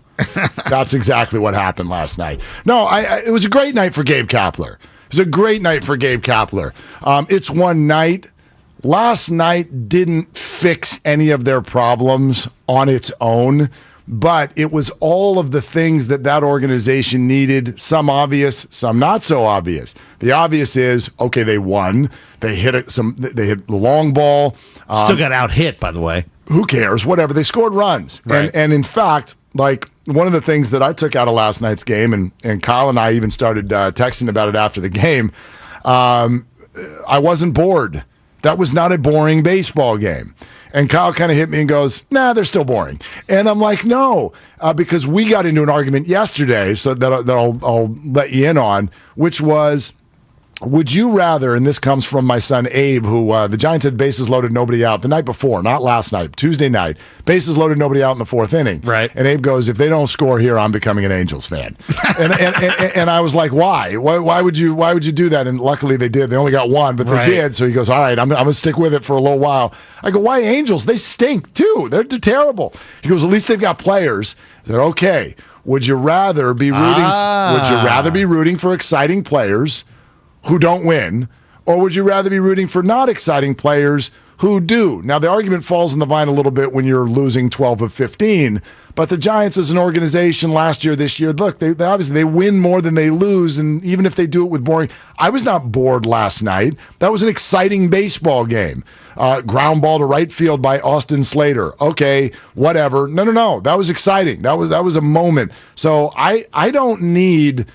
That's exactly what happened last night. No, it was a great night for Gabe Kapler. It was a great night for Gabe Kapler. It's one night. Last night didn't fix any of their problems on its own, but it was all of the things that organization needed, some obvious, some not so obvious. The obvious is, okay, they won. They hit the long ball. Still got out-hit, by the way. Who cares? Whatever. They scored runs. Right. And in fact, one of the things that I took out of last night's game, and Kyle and I even started texting about it after the game, I wasn't bored. That was not a boring baseball game. And Kyle kind of hit me and goes, nah, they're still boring. And I'm like, no, because we got into an argument yesterday, so that I'll let you in on, which was Would you rather, and this comes from my son Abe, who the Giants had bases loaded, nobody out the night before, not last night, Tuesday night, bases loaded, nobody out in the fourth inning. Right. And Abe goes, if they don't score here, I'm becoming an Angels fan. and I was like, why? Why would you do that? And luckily they did. They only got one, but they did. So he goes, all right, I'm going to stick with it for a little while. I go, why Angels? They stink too. They're terrible. He goes, at least they've got players. I said, okay. Would you rather be rooting for exciting players who don't win, or would you rather be rooting for not exciting players who do? Now, the argument falls in the vine a little bit when you're losing 12 of 15, but the Giants as an organization last year, this year, look, they obviously they win more than they lose, and even if they do it with boring, I was not bored last night. That was an exciting baseball game. Ground ball to right field by Austin Slater. Okay, whatever. No. That was exciting. That was a moment. So I don't need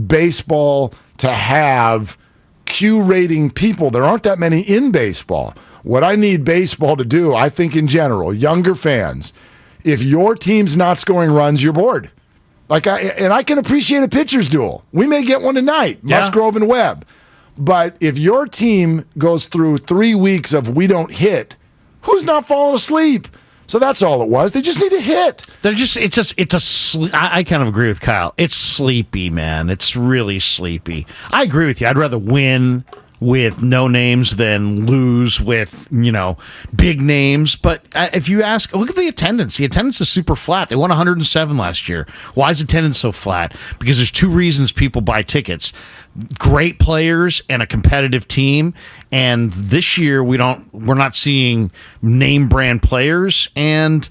baseball to have Q rating people. There aren't that many in baseball. What I need baseball to do, I think in general, younger fans, if your team's not scoring runs, you're bored. I can appreciate a pitcher's duel. We may get one tonight, Musgrove and Webb. But if your team goes through 3 weeks of we don't hit, who's not falling asleep? So that's all it was. They just need to hit. I kind of agree with Kyle. It's sleepy, man. It's really sleepy. I agree with you. I'd rather win with no names than lose with, big names. But if you ask, look at the attendance. The attendance is super flat. They won 107 last year. Why is attendance so flat? Because there's two reasons people buy tickets. Great players and a competitive team. And this year we're not seeing name brand players, and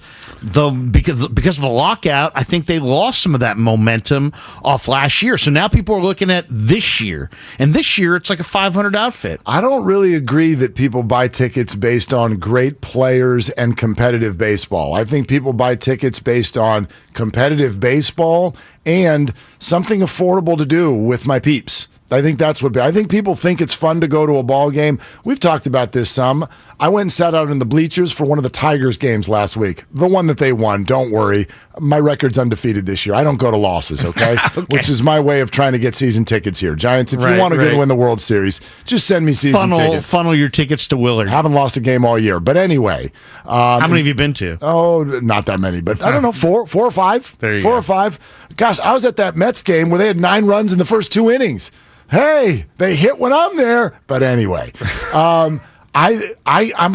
because of the lockout, I think they lost some of that momentum off last year. So now people are looking at this year, and this year it's like a 500 outfit. I don't really agree that people buy tickets based on great players and competitive baseball. I think people buy tickets based on competitive baseball and something affordable to do with my peeps. I think that's what I think people think it's fun to go to a ball game. We've talked about this some. I went and sat out in the bleachers for one of the Tigers games last week. The one that they won. Don't worry. My record's undefeated this year. I don't go to losses, okay? Which is my way of trying to get season tickets here. Giants, if you want to go to win the World Series, just send me season tickets. Funnel your tickets to Willard. Haven't lost a game all year. But anyway. How many have you been to? Oh, not that many. But I don't know, four or five. There you go. 4 or 5. Gosh, I was at that Mets game where they had 9 runs in the first 2 innings. Hey, they hit when I'm there. But anyway, I'm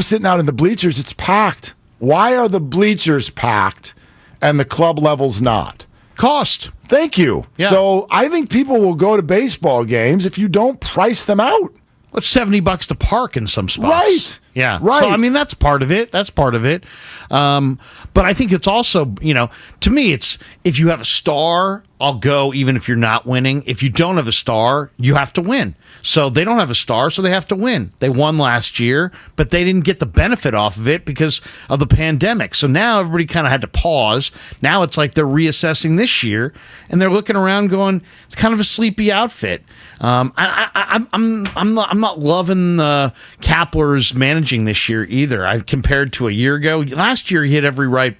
sitting out in the bleachers. It's packed. Why are the bleachers packed and the club levels not? Cost. Thank you. Yeah. So I think people will go to baseball games if you don't price them out. It's $70 to park in some spots. Right. Yeah. Right. So, I mean, that's part of it. But I think it's also, to me, it's if you have a star, I'll go even if you're not winning. If you don't have a star, you have to win. So they don't have a star, so they have to win. They won last year, but they didn't get the benefit off of it because of the pandemic. So now everybody kind of had to pause. Now it's like they're reassessing this year, and they're looking around going, it's kind of a sleepy outfit. I'm not loving Kapler's managing this year either. I've compared to a year ago. Last year he hit every right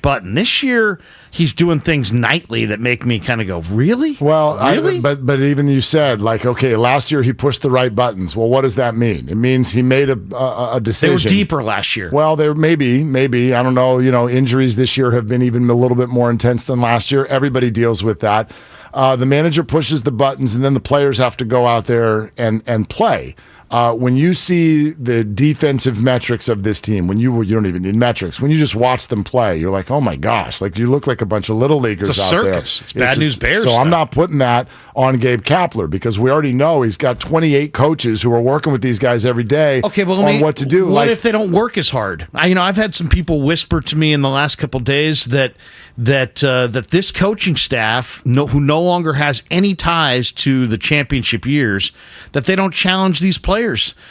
button. This year he's doing things nightly that make me kind of go, really? Well, really? But even you said, like, okay, last year he pushed the right buttons. Well, what does that mean? It means he made a decision. They were deeper last year. Well, there maybe I don't know. Injuries this year have been even a little bit more intense than last year. Everybody deals with that. The manager pushes the buttons, and then the players have to go out there and play. When you see the defensive metrics of this team, you don't even need metrics. When you just watch them play, you're like, oh my gosh, like you look like a bunch of little leaguers it's a out circus. there. It's bad news bears. So stuff. I'm not putting that on Gabe Kapler because we already know he's got 28 coaches who are working with these guys every day on what to do. What if they don't work as hard? I've had some people whisper to me in the last couple of days that this coaching staff, who no longer has any ties to the championship years, that they don't challenge these players,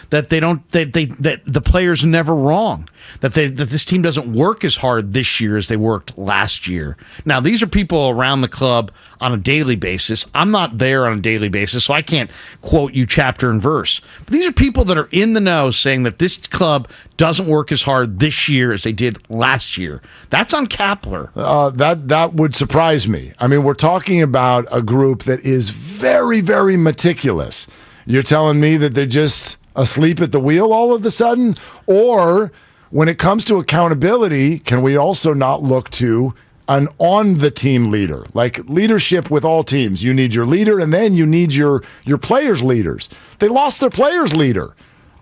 that that the players are never wrong, that this team doesn't work as hard this year as they worked last year. Now, these are people around the club on a daily basis. I'm not there on a daily basis, so I can't quote you chapter and verse. But these are people that are in the know saying that this club doesn't work as hard this year as they did last year. That's on Kapler. That would surprise me. I mean, we're talking about a group that is very, very meticulous You're telling me that they're just asleep at the wheel all of a sudden? Or when it comes to accountability, can we also not look to an on-the-team leader? Like leadership with all teams. You need your leader, and then you need your players' leaders. They lost their players' leader.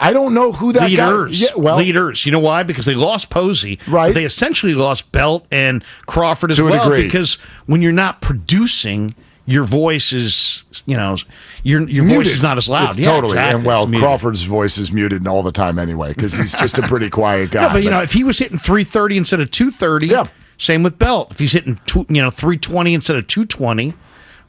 I don't know who that leaders. guy... Yeah, well, leaders. You know why? Because they lost Posey. Right. But they essentially lost Belt and Crawford as To a well. degree. Because when you're not producing, your voice is, your muted. voice is not as loud. It's totally. Exactly. And well, It's muted. Crawford's voice is muted all the time anyway because he's just a pretty quiet guy. No, but if he was hitting 330 instead of 230, same with Belt. If he's hitting 320 instead of 220,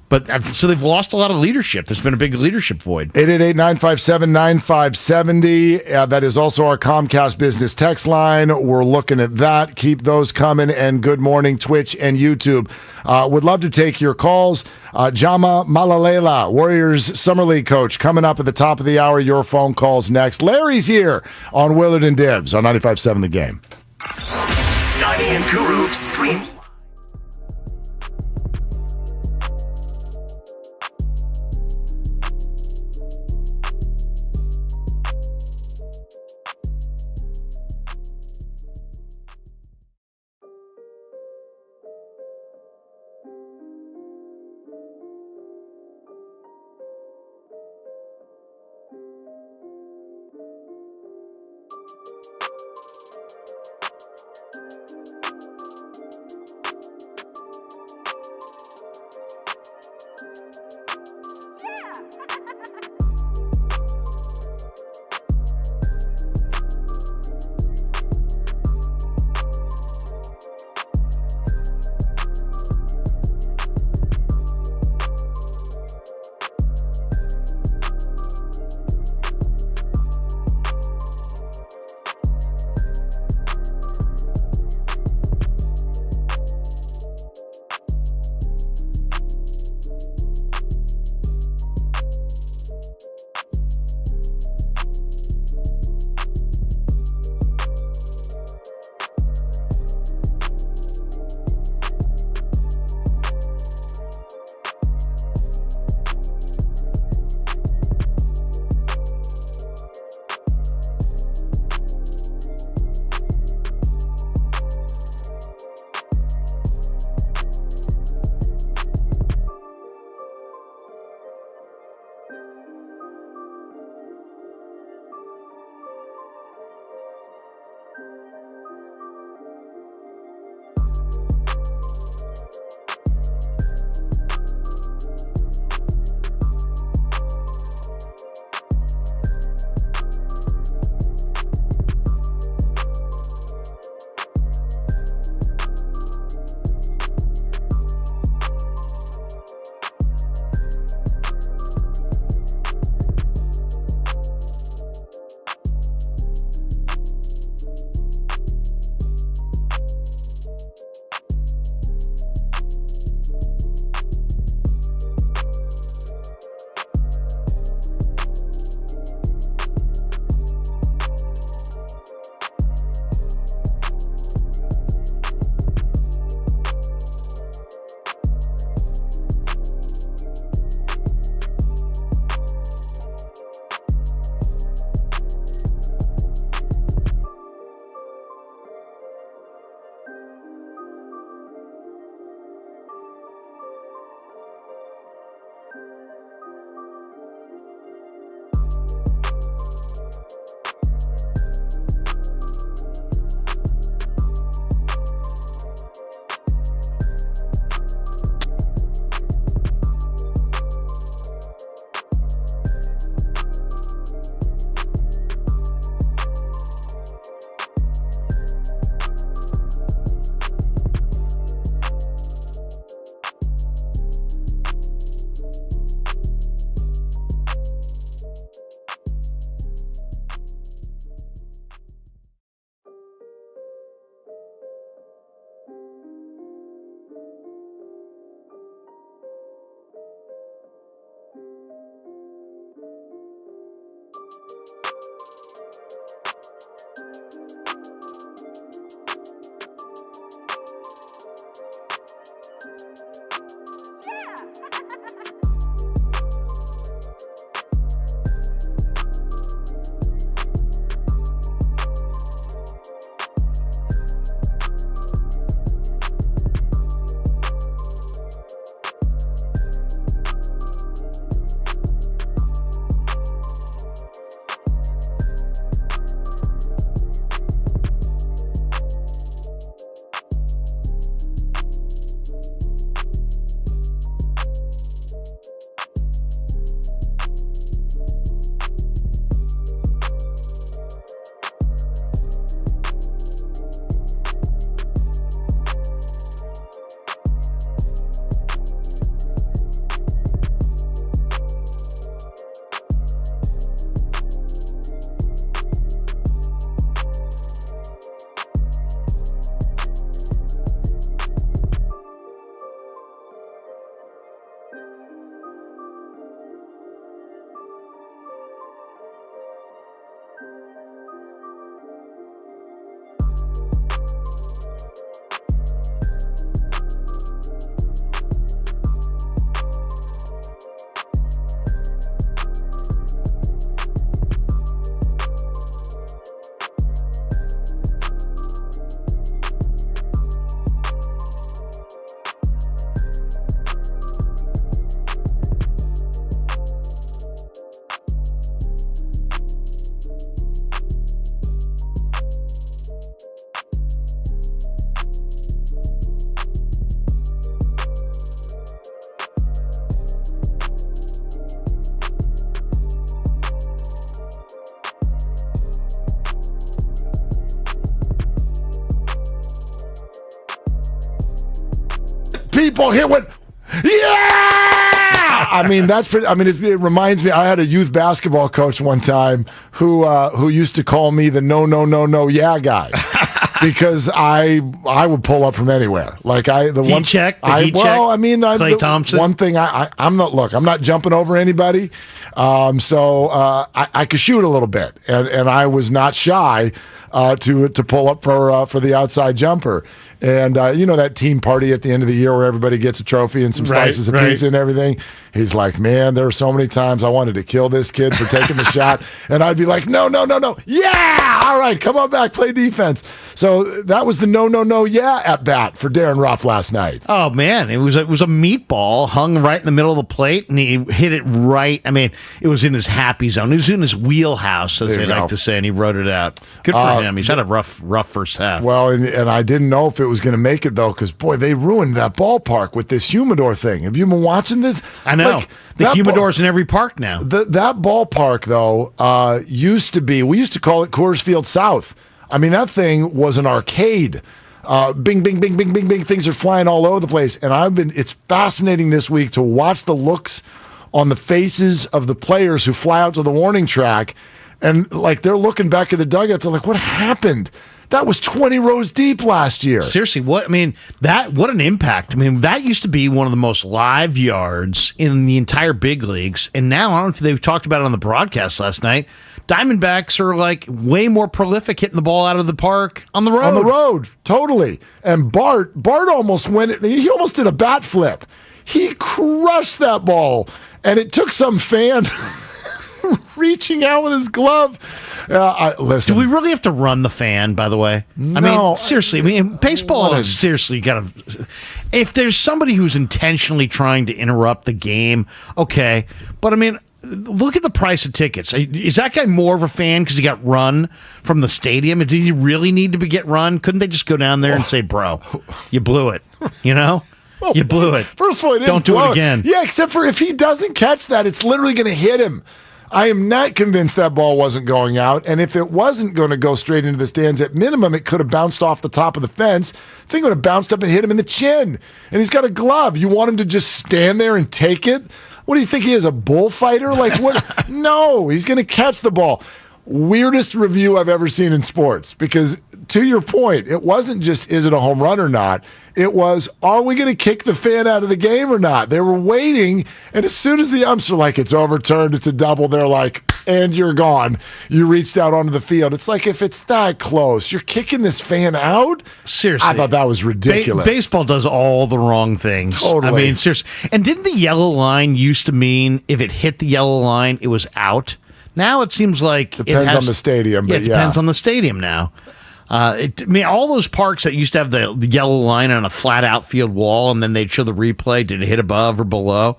but so they've lost a lot of leadership. There's been a big leadership void. 888-957-9570. That is also our Comcast business text line. We're looking at that. Keep those coming. And good morning, Twitch and YouTube. Would love to take your calls. Jama Malalela, Warriors Summer League coach, coming up at the top of the hour. Your phone calls next. Larry's here on Willard and Dibs on 95.7 The Game. Steiny and Guru stream. people here went, yeah! I mean, that's pretty. I mean, it reminds me. I had a youth basketball coach one time who used to call me the no, yeah guy. Because I would pull up from anywhere. Like Heat check. Klay Thompson. One thing I'm not jumping over anybody. So I could shoot a little bit, and I was not shy to pull up for the outside jumper. And that team party at the end of the year where everybody gets a trophy and some slices of pizza and everything. He's like, man, there are so many times I wanted to kill this kid for taking the shot, and I'd be like, no, yeah, all right, come on back, play defense. So that was the no, yeah at bat for Darren Ruff last night. Oh man, it was a meatball hung right in the middle of the plate, and he hit it right. I mean, it was in his happy zone. It was in his wheelhouse, as they like to say, and he wrote it out. Good for him. He's had a rough first half. Well, and I didn't know if it was going to make it though, because boy, they ruined that ballpark with this humidor thing. Have you been watching this? I know. The humidor's in every park now. That ballpark, though, used to be, we used to call it Coors Field South. I mean, that thing was an arcade. Bing, bing, bing, bing, bing, bing. Things are flying all over the place. And it's fascinating this week to watch the looks on the faces of the players who fly out to the warning track. And like, they're looking back at the dugout. They're like, what happened? That was 20 rows deep last year. Seriously, what an impact. I mean, that used to be one of the most live yards in the entire big leagues. And now, I don't know if they've talked about it on the broadcast last night, Diamondbacks are like way more prolific hitting the ball out of the park on the road. On the road, totally. And Bart almost he almost did a bat flip. He crushed that ball. And it took some fan reaching out with his glove. Listen. Do we really have to run the fan, by the way? No. I mean, seriously. I mean, baseball is seriously got to... If there's somebody who's intentionally trying to interrupt the game, okay. But, I mean, look at the price of tickets. Is that guy more of a fan because he got run from the stadium? Did he really need to get run? Couldn't they just go down there and say, bro, you blew it, you know? You blew it. First of all, don't do it again. Yeah, except for if he doesn't catch that, it's literally going to hit him. I am not convinced that ball wasn't going out, and if it wasn't going to go straight into the stands, at minimum, it could have bounced off the top of the fence. The thing would have bounced up and hit him in the chin, and he's got a glove. You want him to just stand there and take it? What do you think he is, a bullfighter? Like what? No, he's going to catch the ball. Weirdest review I've ever seen in sports, because to your point, it wasn't just is it a home run or not. It was, are we going to kick the fan out of the game or not? They were waiting, and as soon as the umps are like, it's overturned, it's a double, they're like, and you're gone. You reached out onto the field. It's like, if it's that close, you're kicking this fan out? Seriously. I thought that was ridiculous. Baseball does all the wrong things. Totally. I mean, seriously. And didn't the yellow line used to mean if it hit the yellow line, it was out? Now it seems like depends on the stadium. It depends on the stadium now. I mean, all those parks that used to have the yellow line on a flat outfield wall, and then they'd show the replay. Did it hit above or below?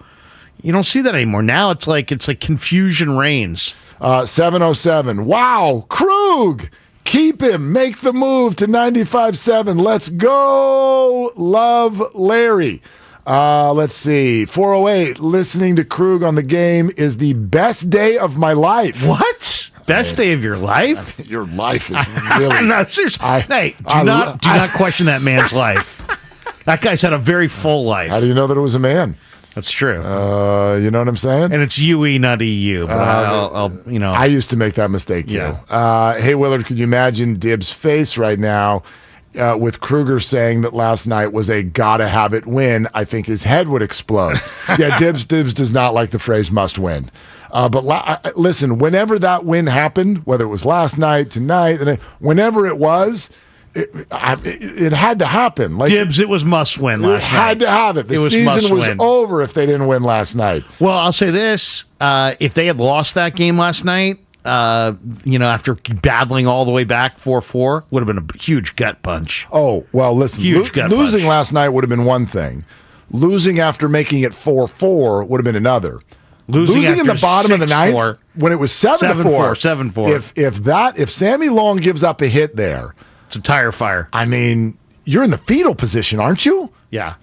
You don't see that anymore. Now it's like confusion reigns. 7:07. Wow, Krug, keep him. Make the move to 95.7. Let's go. Love Larry. Let's see. 408. Listening to Krug on the game is the best day of my life. What? Best day of your life? Your life is really... No, seriously. Hey, do not question that man's life. That guy's had a very full life. How do you know that it was a man? That's true. You know what I'm saying? And it's UE, not EU. But I used to make that mistake too. Yeah. Hey, Willard, could you imagine Dibs' face right now with Kruger saying that last night was a gotta have it win? I think his head would explode. Yeah, Dibs does not like the phrase must win. But listen, whenever that win happened, whether it was last night, tonight, whenever it was, it had to happen. Like Dibs, it was must win last night. It had to have it. The season was over if they didn't win last night. Well, I'll say this. If they had lost that game last night, after battling all the way back 4-4, would have been a huge gut punch. Oh, well, listen, losing punch. last night would have been one thing. Losing after making it 4-4 would have been another. Losing in the bottom of the ninth when it was 7-4. 7-4. If Sammy Long gives up a hit there, it's a tire fire. I mean, you're in the fetal position, aren't you? Yeah.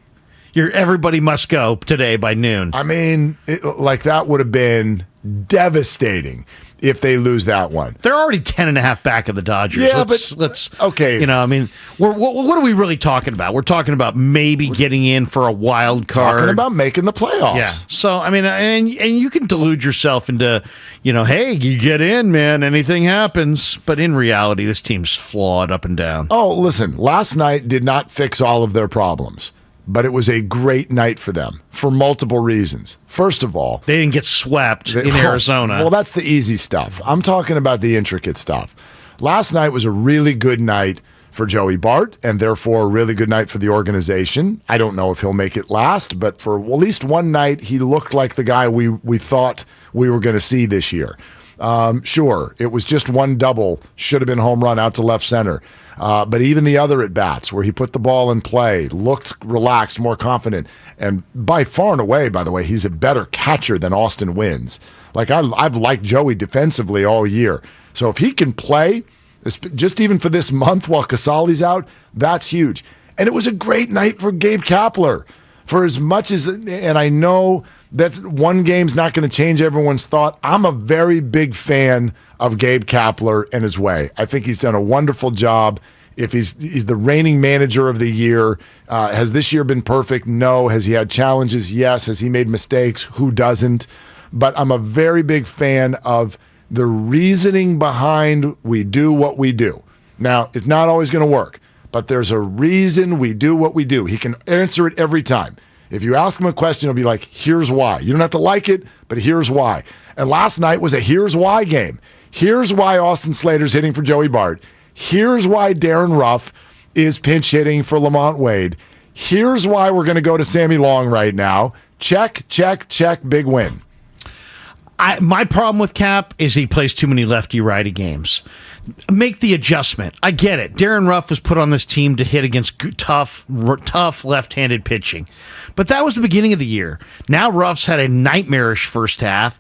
Everybody must go today by noon. I mean, that would have been devastating. if they lose that one. They're already 10.5 back of the Dodgers. Yeah, let's okay. You know, I mean, what are we really talking about? We're talking about maybe getting in for a wild card. Talking about making the playoffs. Yeah. So I mean, and you can delude yourself into, hey, you get in, man. Anything happens. But in reality, this team's flawed up and down. Oh, listen. Last night did not fix all of their problems. But it was a great night for them for multiple reasons. First of all, they didn't get swept in Arizona. Well, that's the easy stuff. I'm talking about the intricate stuff. Last night was a really good night for Joey Bart, and therefore a really good night for the organization. I don't know if he'll make it last, but for at least one night, he looked like the guy we thought we were going to see this year. Sure, it was just one double, should have been home run out to left center. But even the other at-bats where he put the ball in play, looked relaxed, more confident. And by far and away, by the way, he's a better catcher than Austin Wynns. Like, I've liked Joey defensively all year. So if he can play, just even for this month while Casali's out, that's huge. And it was a great night for Gabe Kapler. For as much as, and I know that one game's not going to change everyone's thought, I'm a very big fan of Gabe Kapler and his way. I think he's done a wonderful job. If he's the reigning manager of the year, has this year been perfect? No. Has he had challenges? Yes. Has he made mistakes? Who doesn't? But I'm a very big fan of the reasoning behind we do what we do. Now, it's not always going to work, but there's a reason we do what we do. He can answer it every time. If you ask him a question, he'll be like, here's why. You don't have to like it, but here's why. And last night was a here's why game. Here's why Austin Slater's hitting for Joey Bart. Here's why Darren Ruff is pinch hitting for Lamont Wade. Here's why we're going to go to Sammy Long right now. Check, check, check, big win. My problem with Cap is he plays too many lefty-righty games. Make the adjustment. I get it. Darren Ruff was put on this team to hit against tough left-handed pitching. But that was the beginning of the year. Now Ruff's had a nightmarish first half.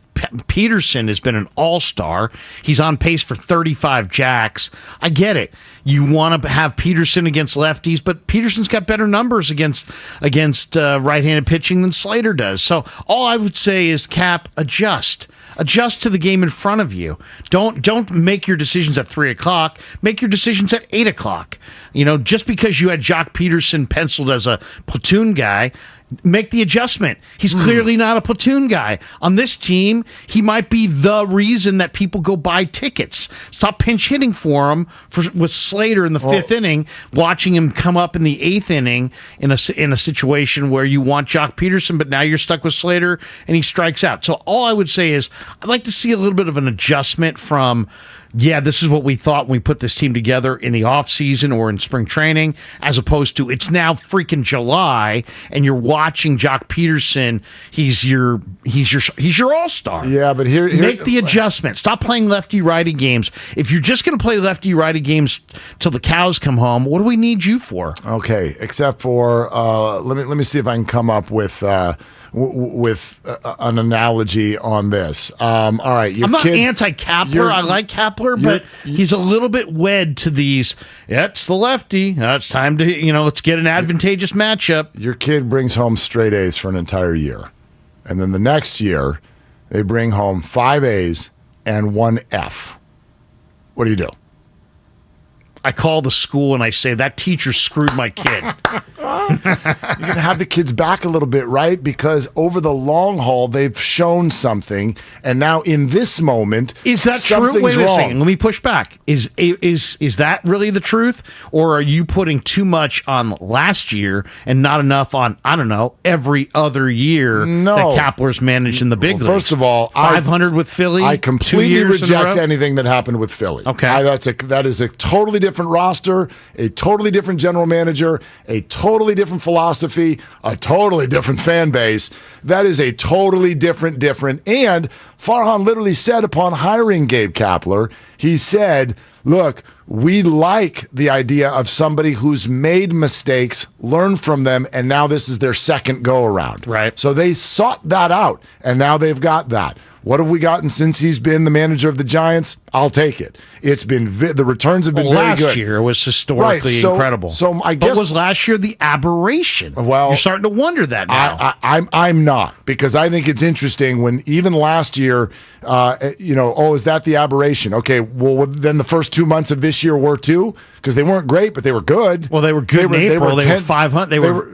Peterson has been an all-star. He's on pace for 35 jacks. I get it. You want to have Peterson against lefties, but Peterson's got better numbers against right-handed pitching than Slater does. So all I would say is, Cap, adjust. Adjust to the game in front of you. Don't make your decisions at 3 o'clock. Make your decisions at 8 o'clock. Just because you had Jock Peterson penciled as a platoon guy, make the adjustment. He's clearly not a platoon guy. On this team, he might be the reason that people go buy tickets. Stop pinch hitting for him with Slater in the fifth inning, watching him come up in the eighth inning in a situation where you want Jock Peterson, but now you're stuck with Slater and he strikes out. So all I would say is I'd like to see a little bit of an adjustment from, this is what we thought when we put this team together in the offseason or in spring training, as opposed to it's now freaking July and you're watching Jock Peterson. He's your all-star. Yeah, but here make the adjustment. Stop playing lefty-righty games. If you're just going to play lefty-righty games till the cows come home, what do we need you for? Okay, except for let me see if I can come up with an analogy on this. All right, I'm not anti-Kapler. I like Kapler, but he's a little bit wed to these. It's the lefty. It's time to let's get an advantageous matchup. Your kid brings home straight A's for an entire year, and then the next year they bring home 5 A's and 1 F. What do you do? I call the school and I say, that teacher screwed my kid. You're going to have the kids back a little bit, right? Because over the long haul, they've shown something. And now in this moment, is that true? Wait a second. Let me push back. Is that really the truth? Or are you putting too much on last year and not enough on, I don't know, every other year that Kapler's managed in the big leagues? First of all, 500 with Philly. I completely reject anything that happened with Philly. Okay. That is a totally different roster, a totally different general manager, a totally different philosophy, a totally different fan base. That is a totally different. And Farhan literally said upon hiring Gabe Kapler, he said, look, we like the idea of somebody who's made mistakes, learned from them, and now this is their second go-around. Right. So they sought that out, and now they've got that. What have we gotten since he's been the manager of the Giants? I'll take it. It's been the returns have been very good. Last year was historically incredible. So I guess, but was last year the aberration? Well, you're starting to wonder that now. I'm not, because I think it's interesting when even last year, is that the aberration? Okay, well then the first 2 months of this year were too, because they weren't great, but they were good. Well, they were good in April. They were 500.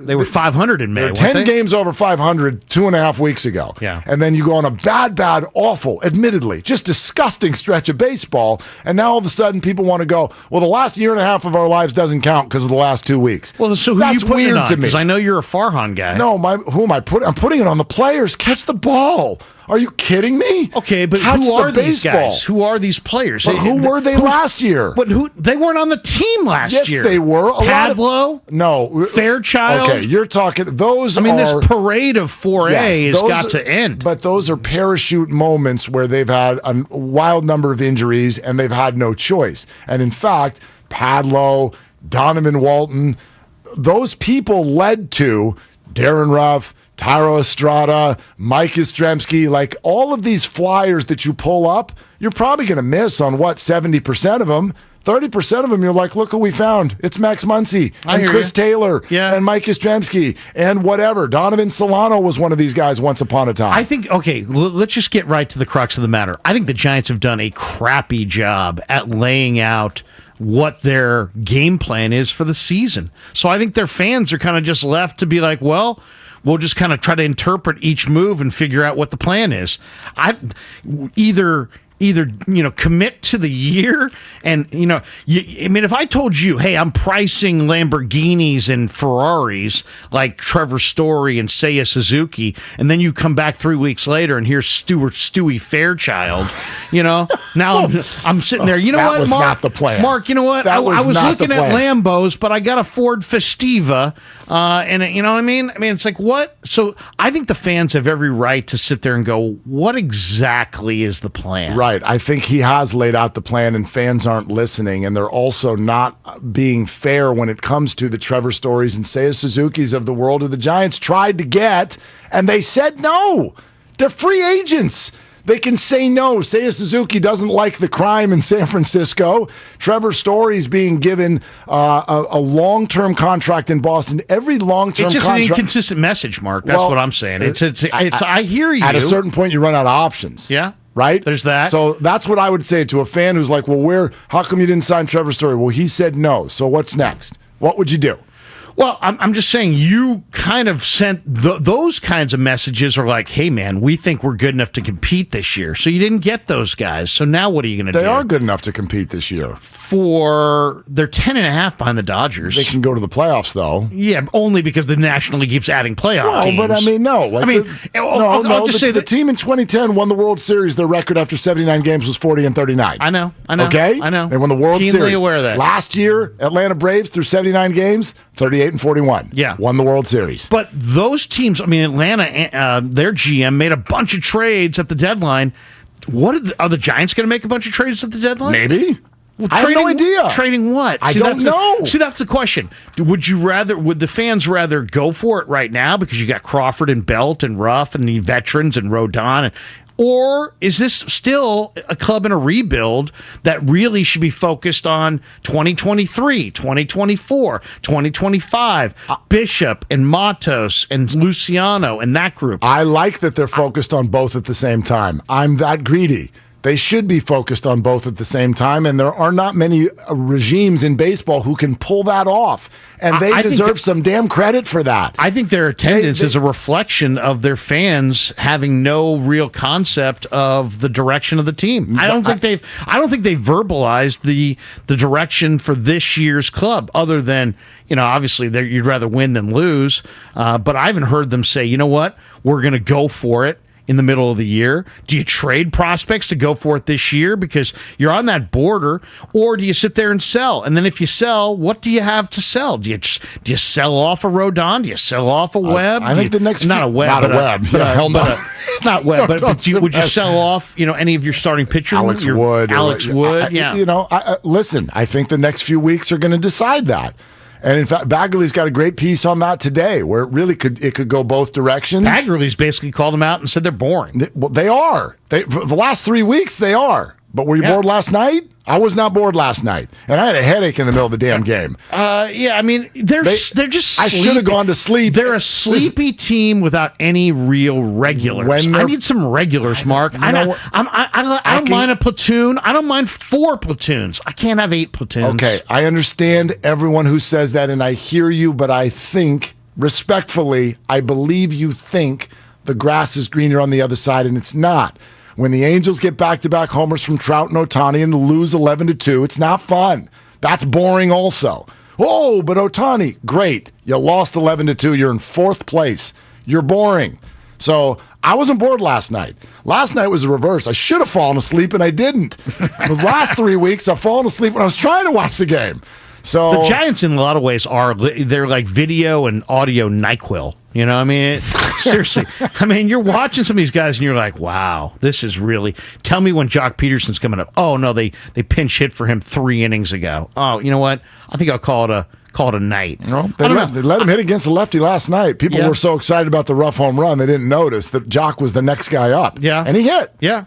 They were 500 in May. They were 10 games over 500 2.5 weeks ago. Yeah, and then you go on a bad, awful, admittedly, just disgusting stretch of baseball, and now all of a sudden people want to go, well, the last year and a half of our lives doesn't count because of the last 2 weeks. Well, so who that's you putting weird it on? to me. Because I know you're a Farhan guy. No, who am I putting? I'm putting it on the players. Catch the ball. Are you kidding me? Okay, but Catch who are the these baseball. guys? Who are these players? But who were they last year? But they weren't on the team last year. Yes, they were. Padlo? No. Fairchild? Okay, you're talking. Those. This parade of 4A has got to end. But those are parachute moments where they've had a wild number of injuries and they've had no choice. And in fact, Padlo, Donovan Walton, those people led to Darren Ruff, Tyro Estrada, Mike Yastrzemski, like all of these flyers that you pull up, you're probably going to miss on 70% of them. 30% of them, you're like, look who we found. It's Max Muncy and Chris Taylor and Mike Yastrzemski and whatever. Donovan Solano was one of these guys once upon a time. I think, let's just get right to the crux of the matter. I think the Giants have done a crappy job at laying out what their game plan is for the season. So I think their fans are kind of just left to be like, well, we'll just kind of try to interpret each move and figure out what the plan is. Either commit to the year and, if I told you, hey, I'm pricing Lamborghinis and Ferraris like Trevor Story and Seiya Suzuki, and then you come back 3 weeks later and here's Stewie Fairchild, now I'm sitting there. You know that what, was Mark? Not the plan. Mark, you know what? I was looking at Lambos, but I got a Ford Festiva, and you know what I mean? It's like, what? So I think the fans have every right to sit there and go, what exactly is the plan? Right. I think he has laid out the plan and fans aren't listening, and they're also not being fair when it comes to the Trevor Stories and Seiya Suzuki's of the world who the Giants tried to get, and they said no. They're free agents. They can say no. Seiya Suzuki doesn't like the crime in San Francisco. Trevor Story's being given a long-term contract in Boston. Every long-term contract. It's just an inconsistent message, Mark. That's what I'm saying. I hear you. At a certain point, you run out of options. Yeah. Right? There's that. So that's what I would say to a fan who's like, well, how come you didn't sign Trevor Story? Well, he said no. So what's next? What would you do? Well, I'm just saying you kind of sent those kinds of messages are like, hey, man, we think we're good enough to compete this year. So you didn't get those guys. So now what are you going to do? They are good enough to compete this year. They're 10.5 behind the Dodgers. They can go to the playoffs, though. Yeah, only because the National League keeps adding playoff teams. But no. I'll just say the team in 2010 won the World Series. Their record after 79 games was 40-39. I know. Okay? I know. They won the World Keenly Series. aware of that. Last year, Atlanta Braves through 79 games, 38-41. Yeah. Won the World Series. But those teams, Atlanta, their GM made a bunch of trades at the deadline. Are the Giants going to make a bunch of trades at the deadline? Maybe. Well, I have no idea. Trading what? I don't know. That's the question. Would the fans rather go for it right now because you got Crawford and Belt and Ruff and the veterans and Rodon? Or is this still a club in a rebuild that really should be focused on 2023, 2024, 2025, Bishop and Matos and Luciano and that group? I like that they're focused on both at the same time. I'm that greedy. They should be focused on both at the same time, and there are not many regimes in baseball who can pull that off, and they deserve some damn credit for that. I think their attendance is a reflection of their fans having no real concept of the direction of the team. I don't think they've verbalized the direction for this year's club, other than, obviously you'd rather win than lose, but I haven't heard them say, you know what, we're going to go for it in the middle of the year. Do you trade prospects to go for it this year because you're on that border, or do you sit there and sell? And then if you sell, what do you have to sell? Do you sell off a Rodon? Do you sell off a Webb? I think the next not a Webb, not a Webb, not Webb, but would you sell off? Any of your starting pitchers? Alex Wood. Yeah. Listen, I think the next few weeks are going to decide that. And in fact, Baggerly's got a great piece on that today, where it could go both directions. Baggerly's basically called them out and said they're boring. Well, they are. For the last 3 weeks, they are. But were you bored last night? I was not bored last night, and I had a headache in the middle of the damn game. Yeah, I mean, they're just. I should have gone to sleep. They're a sleepy team without any real regulars. I need some regulars, Mark. I don't mind a platoon. I don't mind 4 platoons. I can't have 8 platoons. Okay, I understand everyone who says that, and I hear you, but I think, respectfully, I believe you think the grass is greener on the other side, and it's not. When the Angels get back-to-back homers from Trout and Ohtani and lose 11-2, it's not fun. That's boring also. Oh, but Ohtani, great. You lost 11-2. You're in 4th place. You're boring. So I wasn't bored last night. Last night was the reverse. I should have fallen asleep, and I didn't. The last 3 weeks, I've fallen asleep when I was trying to watch the game. So the Giants, in a lot of ways, they're like video and audio NyQuil. You know, I mean, seriously. I mean, you're watching some of these guys, and you're like, wow, this is really. Tell me when Jock Peterson's coming up. Oh no, they pinch hit for him 3 innings ago. Oh, you know what? I think I'll call it a night. They let him hit against the lefty last night. People were so excited about the rough home run, they didn't notice that Jock was the next guy up. Yeah, and he hit. Yeah,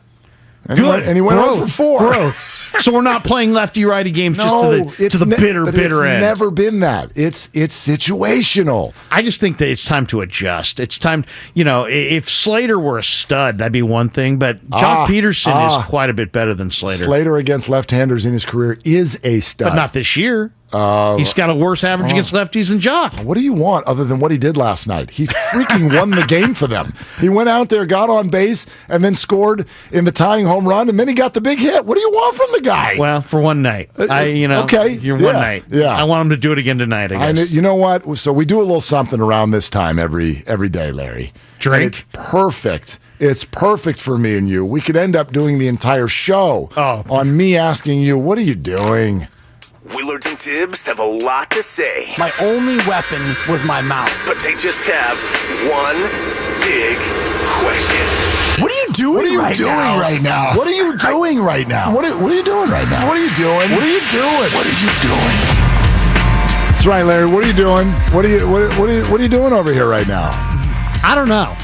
and he went over for 4. Growth. So we're not playing lefty-righty games to the bitter end. It's never been that. It's situational. I just think that it's time to adjust. It's time, if Slater were a stud, that'd be one thing, but Jock Peterson is quite a bit better than Slater. Slater against left-handers in his career is a stud. But not this year. He's got a worse average against lefties than Jock. What do you want other than what he did last night? He freaking won the game for them. He went out there, got on base, and then scored in the tying home run, and then he got the big hit. What do you want from the guy? Well, for one night. Okay. You're one night. Yeah. I want him to do it again tonight, I guess. You know what? So we do a little something around this time every day, Larry. Drink? It's perfect. It's perfect for me and you. We could end up doing the entire show on me asking you, what are you doing? Willard and Dibs have a lot to say. My only weapon was my mouth. But they just have one big question. What are you doing right now? What are you doing right now? What are you doing right now? What are you doing? What are you doing? What are you doing? That's right, Larry. What are you doing? What are you doing over here right now? I don't know.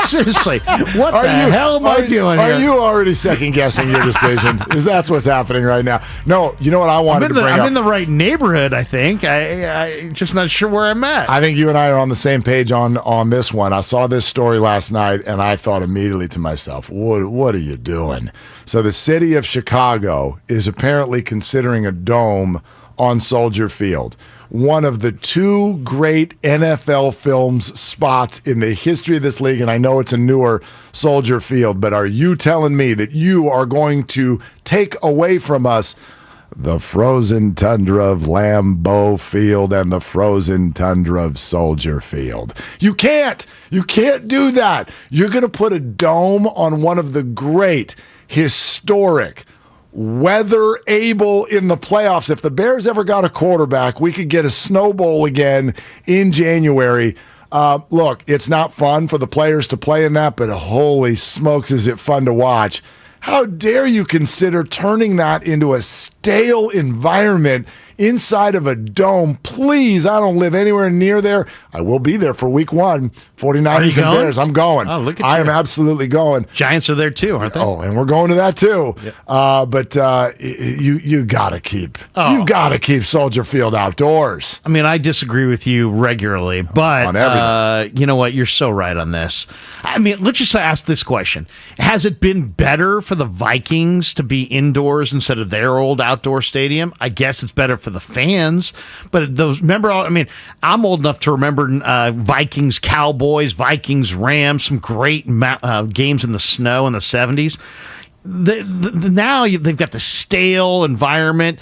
Seriously, what the hell am I doing here? Are you already second-guessing your decision? Is that's what's happening right now? No, you know what I wanted to bring up? I'm in the right neighborhood, I think. I'm just not sure where I'm at. I think you and I are on the same page on this one. I saw this story last night, and I thought immediately to myself, what are you doing? So the city of Chicago is apparently considering a dome on Soldier Field. One of the 2 great NFL films spots in the history of this league, and I know it's a newer Soldier Field, but are you telling me that you are going to take away from us the frozen tundra of Lambeau Field and the frozen tundra of Soldier Field? You can't do that. You're going to put a dome on one of the great, historic, weather able in the playoffs. If the Bears ever got a quarterback, we could get a Snow Bowl again in January. Look, it's not fun for the players to play in that, but holy smokes, is it fun to watch. How dare you consider turning that into a stale environment inside of a dome? Please, I don't live anywhere near there. I will be there for week 1. 49ers and Bears. I'm going. Oh, look at you. I am absolutely going. Giants are there too, aren't they? Oh, and we're going to that too. Yeah. But you gotta keep Soldier Field outdoors. I mean, I disagree with you regularly, but on everything. You know what? You're so right on this. I mean, let's just ask this question: has it been better for the Vikings to be indoors instead of their old outdoor stadium? I guess it's better for the fans, but remember, I mean, I'm old enough to remember Vikings, Cowboys, Vikings, Rams, some great games in the snow in the 70s. Now they've got the stale environment.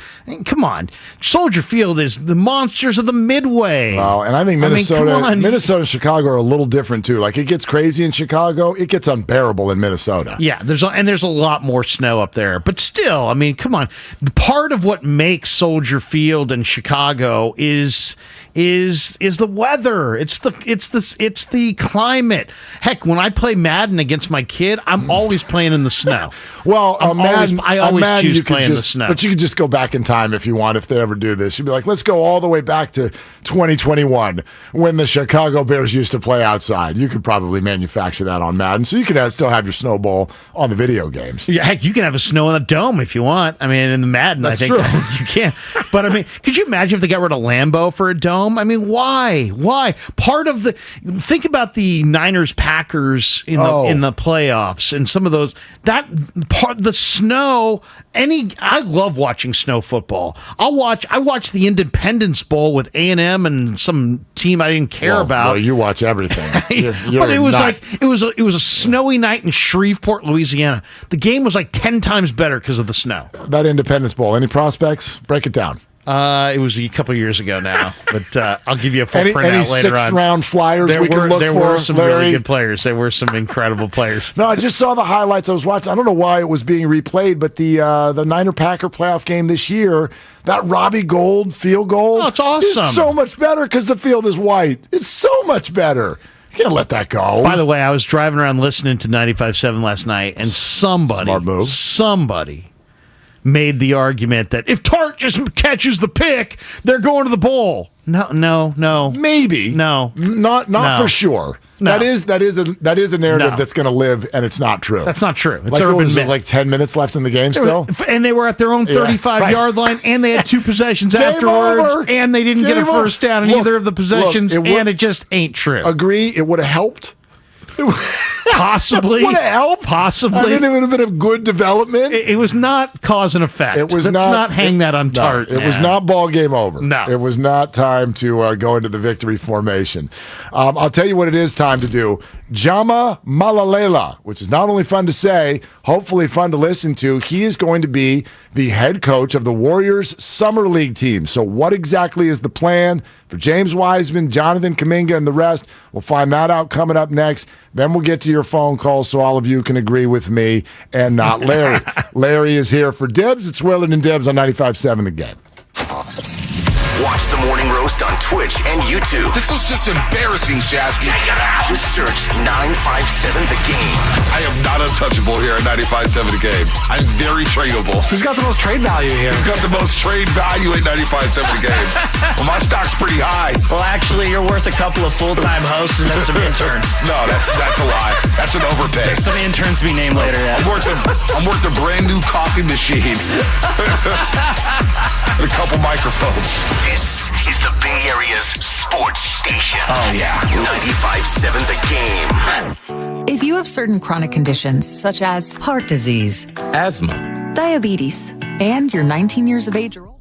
Come on, Soldier Field is the monsters of the Midway. Wow, and I think Minnesota and Chicago are a little different too. Like, it gets crazy in Chicago, it gets unbearable in Minnesota. Yeah, there's a lot more snow up there, but still, I mean, come on. Part of what makes Soldier Field and Chicago is the weather. It's the climate. Heck, when I play Madden against my kid, I'm always playing in the snow. Well, I always choose playing in the snow. But you could just go back in time if you want, if they ever do this. You'd be like, let's go all the way back to 2021 when the Chicago Bears used to play outside. You could probably manufacture that on Madden, so you could still have your snowball on the video games. Yeah, heck, you can have a snow in the dome if you want. I mean, in the Madden, That's I think true. you can. But I mean, could you imagine if they got rid of Lambeau for a dome? I mean, why? Think about the Niners-Packers in the playoffs and some of those. The snow. I love watching snow football. I watch the Independence Bowl with A&M and some team I didn't care about. Well, you watch everything. But it was a snowy night in Shreveport, Louisiana. The game was like 10 times better because of the snow. That Independence Bowl. Any prospects? Break it down. It was a couple years ago now, but I'll give you a full printout later on. Any sixth-round flyers we can look for? There were some Larry? really good players. There were some incredible players. No, I just saw the highlights. I was watching. I don't know why it was being replayed, but the Niner-Packer playoff game this year, that Robbie Gould field goal, it's awesome. Is so much better because the field is white. It's so much better. You can't let that go. By the way, I was driving around listening to 95.7 last night, and somebody made the argument that if Tart just catches the pick, they're going to the bowl. No. Maybe. No. Not for sure. No. That is a narrative that's going to live, and it's not true. That's not true. It's like, urban was myth. it like 10 minutes left in the game still? And they were at their own 35-yard line, and they had 2 possessions afterwards, over. and they didn't get a first down in either of the possessions, and it just ain't true. Agree, it would have helped. Possibly. Would have helped. Possibly. I mean, it would have been a good development. It was not cause and effect. It was Let's not hang that on Tart. It was not ball game over. No. It was not time to go into the victory formation. I'll tell you what it is time to do. Jama Malalela, which is not only fun to say, hopefully fun to listen to. He is going to be the head coach of the Warriors Summer League team. So what exactly is the plan for James Wiseman, Jonathan Kuminga, and the rest? We'll find that out coming up next. Then we'll get to your phone calls so all of you can agree with me and not Larry. Larry is here for Dibs. It's Willard and Dibs on 95.7 The Game. Watch the Morning Roast on Twitch and YouTube. This was just embarrassing, Shasky. Check it out. Just search 957 The Game. I am not untouchable here at 95.7 The Game. I'm very tradable. He's got the most trade value here. He's got the most trade value at 95.7 The Game. Well, my stock's pretty high. Well, actually, you're worth a couple of full-time hosts and then some interns. No, that's a lie. That's an overpay. Some interns to be named later. Yeah. I'm worth a brand new coffee machine. And a couple microphones. This is the Bay Area's sports station. Oh, yeah. 95.7 The Game. If you have certain chronic conditions such as heart disease, Asthma, diabetes, and you're 19 years of age or older,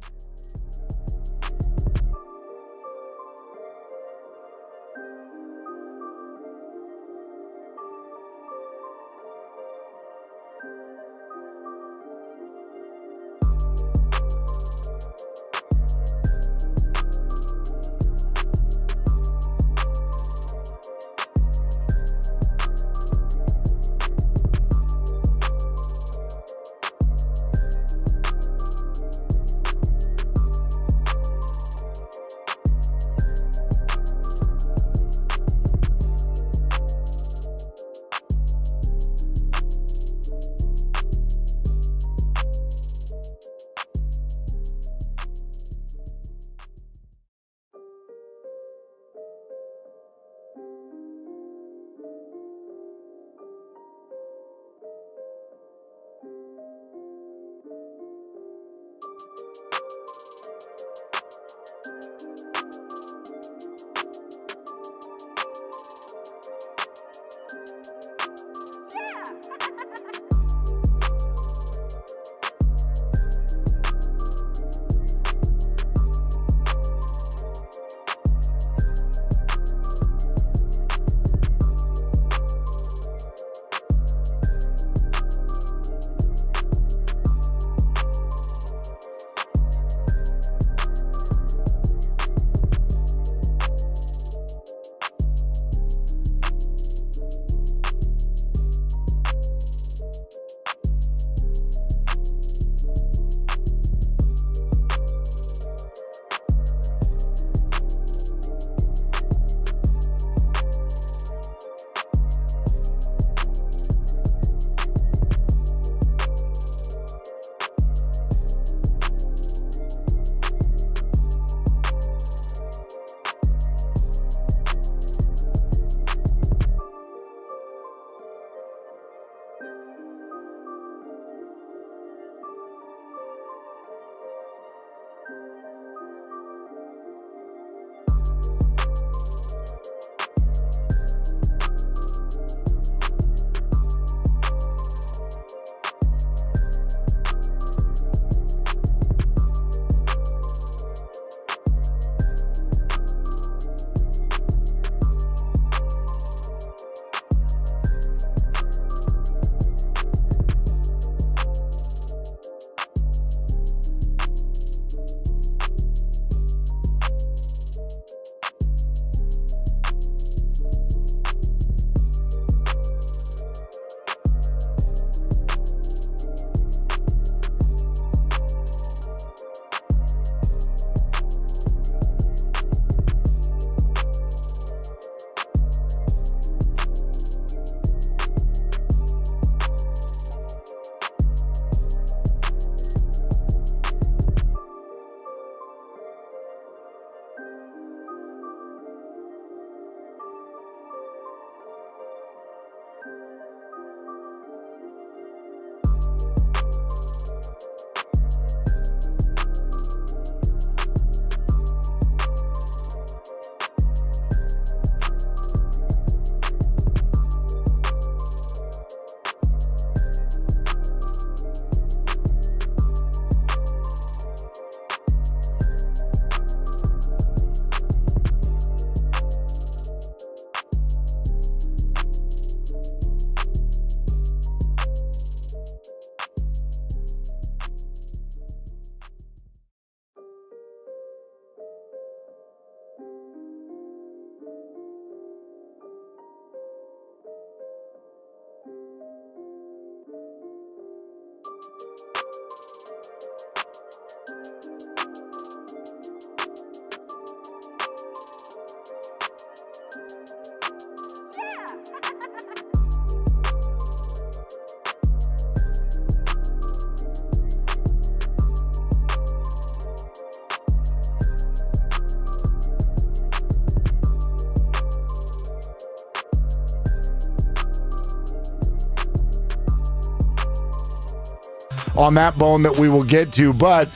on that bone that we will get to. But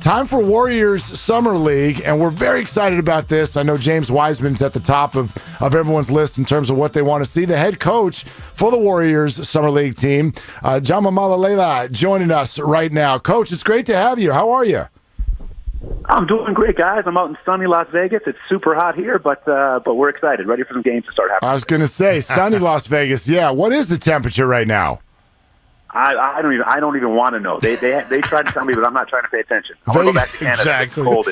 time for Warriors Summer League, and we're very excited about this. I know James Wiseman's at the top of everyone's list in terms of what they want to see. The head coach for the Warriors Summer League team, Jama Malalela, joining us right now. Coach, it's great to have you. How are you? I'm doing great, guys. I'm out in sunny Las Vegas. It's super hot here, but we're excited, ready for some games to start happening. I was going to say, sunny Las Vegas. Yeah, what is the temperature right now? I don't even want to know. They tried to tell me, but I'm not trying to pay attention. I want to go back to Canada. Exactly. It's cold.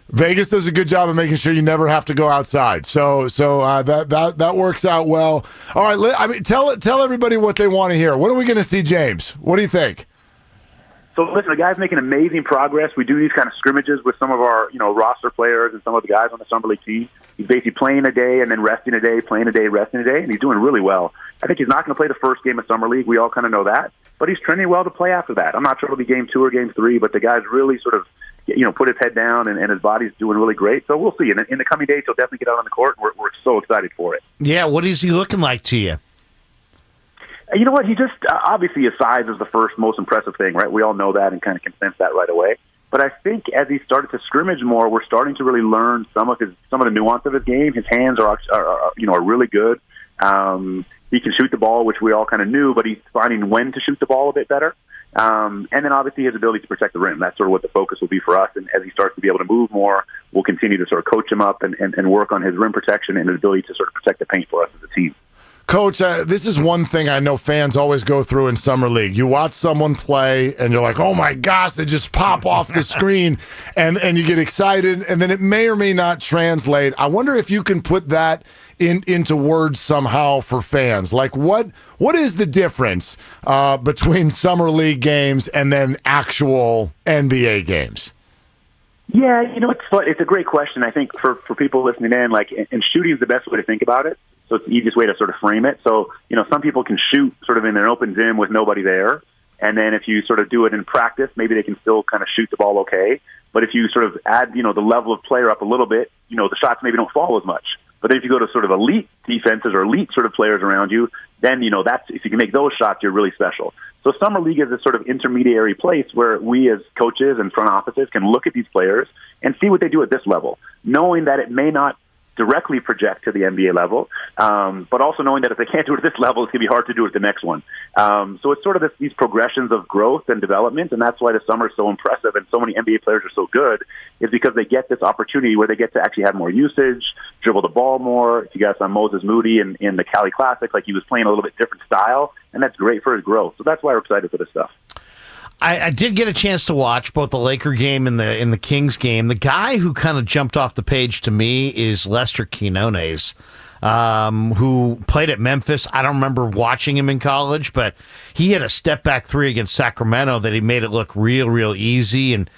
Vegas does a good job of making sure you never have to go outside. So that works out well. All right, tell everybody what they want to hear. When are we going to see James? What do you think? So listen, the guy's making amazing progress. We do these kind of scrimmages with some of our, roster players and some of the guys on the summer league team. He's basically playing a day and then resting a day, playing a day, resting a day, and he's doing really well. I think he's not going to play the first game of summer league. We all kind of know that, but he's trending well to play after that. I'm not sure it'll be game 2 or game 3, but the guy's really sort of, put his head down and his body's doing really great. So we'll see. In the coming days, he'll definitely get out on the court. We're so excited for it. Yeah, what is he looking like to you? You know what? He just obviously his size is the first most impressive thing, right? We all know that and kind of can sense that right away. But I think as he started to scrimmage more, we're starting to really learn some of the nuance of his game. His hands are really good. He can shoot the ball, which we all kind of knew, but he's finding when to shoot the ball a bit better. And then obviously his ability to protect the rim. That's sort of what the focus will be for us. And as he starts to be able to move more, we'll continue to sort of coach him up and work on his rim protection and his ability to sort of protect the paint for us as a team. Coach, this is one thing I know fans always go through in Summer League. You watch someone play, and you're like, oh, my gosh, they just pop off the screen, and you get excited, and then it may or may not translate. I wonder if you can put that into words somehow for fans. Like, what is the difference between Summer League games and then actual NBA games? Yeah, it's a great question. I think for people listening in, and shooting is the best way to think about it. So it's the easiest way to sort of frame it. So, some people can shoot sort of in an open gym with nobody there. And then if you sort of do it in practice, maybe they can still kind of shoot the ball okay. But if you sort of add, the level of player up a little bit, the shots maybe don't fall as much. But then if you go to sort of elite defenses or elite sort of players around you, then, that's if you can make those shots, you're really special. So Summer League is a sort of intermediary place where we as coaches and front offices can look at these players and see what they do at this level, knowing that it may not directly project to the NBA level, but also knowing that if they can't do it at this level, it's going to be hard to do it at the next one. So it's sort of these progressions of growth and development, and that's why the summer is so impressive and so many NBA players are so good, is because they get this opportunity where they get to actually have more usage, dribble the ball more. If you guys saw Moses Moody in the Cali Classic, he was playing a little bit different style, and that's great for his growth. So that's why we're excited for this stuff. I did get a chance to watch both the Laker game and the Kings game. The guy who kind of jumped off the page to me is Lester Quinones, who played at Memphis. I don't remember watching him in college, but he had a step-back 3 against Sacramento that he made it look real easy. And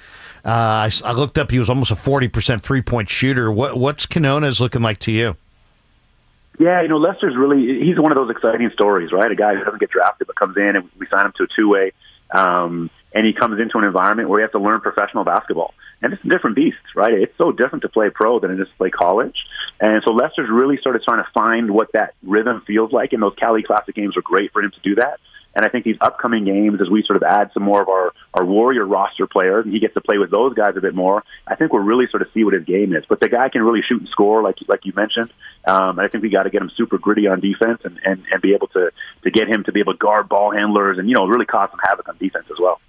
I looked up, he was almost a 40% three-point shooter. What's Quinones looking like to you? Yeah, Lester's he's one of those exciting stories, right? A guy who doesn't get drafted but comes in and we sign him to a two-way. And he comes into an environment where he has to learn professional basketball. And it's a different beast, right? It's so different to play pro than it is to play college. And so Lester's really started trying to find what that rhythm feels like, and those Cali Classic games are great for him to do that. And I think these upcoming games, as we sort of add some more of our Warrior roster players, and he gets to play with those guys a bit more, I think we'll really sort of see what his game is. But the guy can really shoot and score, like you mentioned. And I think we got to get him super gritty on defense and be able to get him to be able to guard ball handlers and, really cause some havoc on defense as well.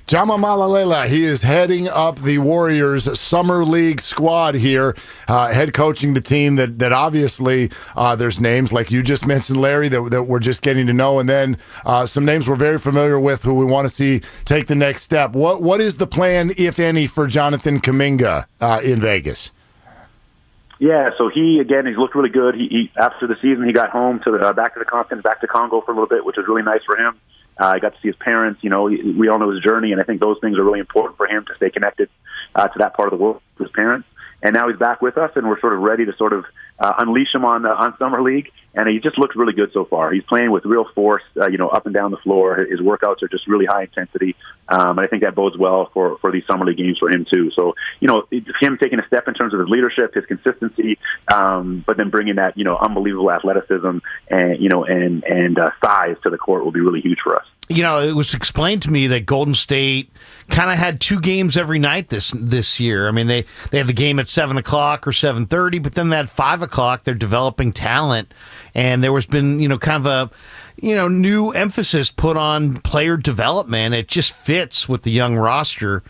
Jama Malalela, he is heading up the Warriors Summer League squad here, head coaching the team that obviously there's names like you just mentioned, Larry, that we're just getting to know, and then some names we're very familiar with who we want to see take the next step. What is the plan, if any, for Jonathan Kuminga in Vegas? Yeah, so he's looked really good. He after the season, he got home to back to the continent, back to Congo for a little bit, which was really nice for him. I got to see his parents. We all know his journey, and I think those things are really important for him to stay connected to that part of the world with his parents. And now he's back with us, and we're sort of ready to sort of unleash him on Summer League. And he just looks really good so far. He's playing with real force, up and down the floor. His workouts are just really high intensity. And I think that bodes well for these Summer League games for him too. So, him taking a step in terms of his leadership, his consistency, but then bringing that, unbelievable athleticism and size to the court will be really huge for us. it was explained to me that Golden State kind of had 2 games every night this year. I mean, they have the game at 7 o'clock or 7:30, but then at 5 o'clock they're developing talent, and there was been kind of a new emphasis put on player development. It just fits with the young roster.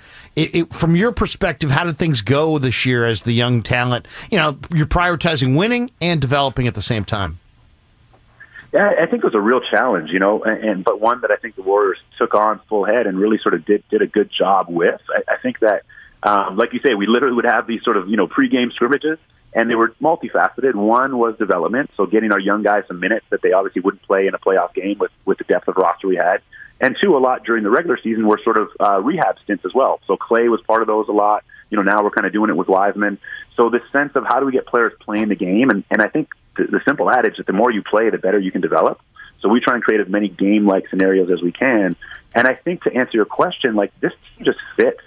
From your perspective, how did things go this year as the young talent? You're prioritizing winning and developing at the same time. Yeah, I think it was a real challenge, but one that I think the Warriors took on full head and really sort of did a good job with. I think that, like you say, we literally would have these sort of, pregame scrimmages, and they were multifaceted. One was development, so getting our young guys some minutes that they obviously wouldn't play in a playoff game with the depth of roster we had. And 2, a lot during the regular season were sort of rehab stints as well. So Clay was part of those a lot. Now we're kind of doing it with Wiseman. So this sense of how do we get players playing the game, and I think the simple adage that the more you play, the better you can develop. So we try and create as many game-like scenarios as we can. And I think to answer your question, this team just fit,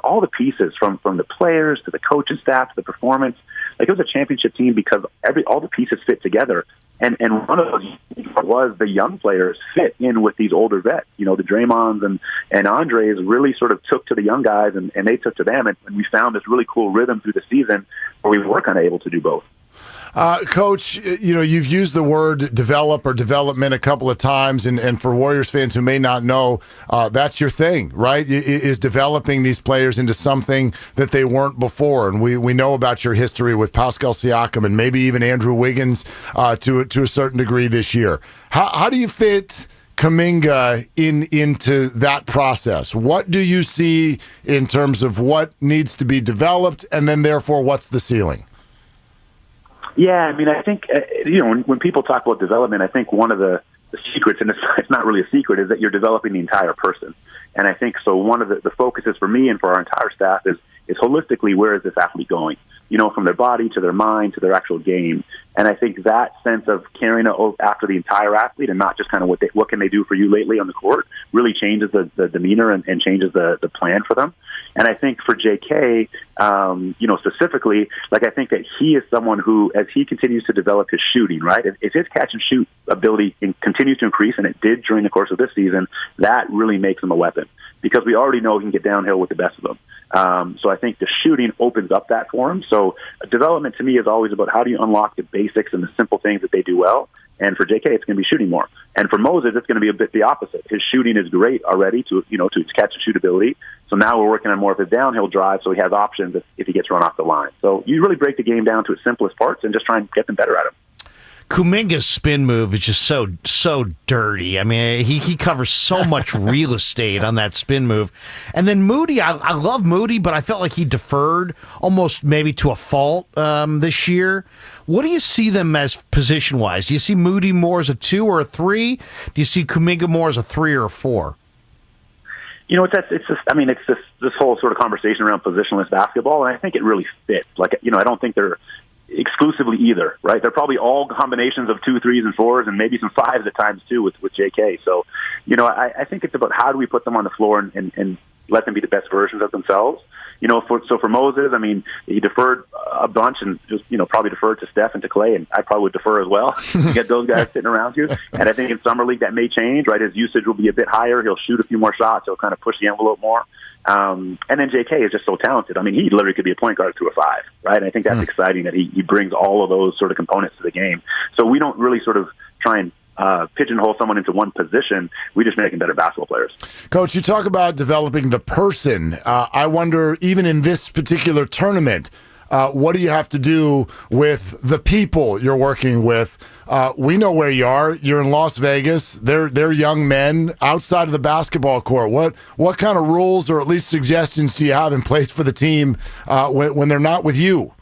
all the pieces from the players to the coaching staff to the performance. It was a championship team because all the pieces fit together. And one of those was the young players fit in with these older vets. The Draymonds and Andres really sort of took to the young guys, and they took to them. And we found this really cool rhythm through the season where we were kind of able to do both. Coach, you've used the word develop or development a couple of times, and for Warriors fans who may not know, that's your thing, right? Is developing these players into something that they weren't before. And we know about your history with Pascal Siakam and maybe even Andrew Wiggins to a certain degree this year. How do you fit Kuminga into that process? What do you see in terms of what needs to be developed, and then therefore what's the ceiling? Yeah, I mean, I think, when people talk about development, I think one of the secrets, and it's not really a secret, is that you're developing the entire person. And I think so one of the focuses for me and for our entire staff is holistically, where is this athlete going? From their body to their mind to their actual game. And I think that sense of caring after the entire athlete and not just kind of what can they do for you lately on the court really changes the demeanor and changes the plan for them. And I think for JK, specifically, I think that he is someone who, as he continues to develop his shooting, right, if his catch and shoot ability continues to increase, and it did during the course of this season, that really makes him a weapon because we already know he can get downhill with the best of them. So I think the shooting opens up that for him. So development to me is always about how do you unlock the basics and the simple things that they do well. And for JK, it's going to be shooting more. And for Moses, it's going to be a bit the opposite. His shooting is great already to his catch and shoot ability. So now we're working on more of his downhill drive so he has options if he gets run off the line. So you really break the game down to its simplest parts and just try and get them better at him. Kuminga's spin move is just so dirty. I mean, he covers so much real estate on that spin move. And then Moody, I love Moody, but I felt like he deferred almost maybe to a fault this year. What do you see them as position-wise? Do you see Moody more as a 2 or a 3? Do you see Kuminga more as a 3 or a 4? It's this whole sort of conversation around positionless basketball, and I think it really fits. I don't think they're exclusively either, right? They're probably all combinations of 2, 3s, and 4s, and maybe some 5s at times too with JK. So, I think it's about how do we put them on the floor and let them be the best versions of themselves. For Moses, I mean, he deferred a bunch and just, probably deferred to Steph and to Clay, and I probably would defer as well. You get those guys sitting around you. And I think in Summer League that may change, right? His usage will be a bit higher. He'll shoot a few more shots. He'll kind of push the envelope more. And then JK is just so talented. I mean, he literally could be a point guard through a 5, right? And I think that's exciting that he brings all of those sort of components to the game. So we don't really sort of try and pigeonhole someone into one position. We just make them better basketball players. Coach, you talk about developing the person. I wonder, even in this particular tournament, what do you have to do with the people you're working with? We know where you are. You're in Las Vegas. They're young men outside of the basketball court. What kind of rules or at least suggestions do you have in place for the team when they're not with you?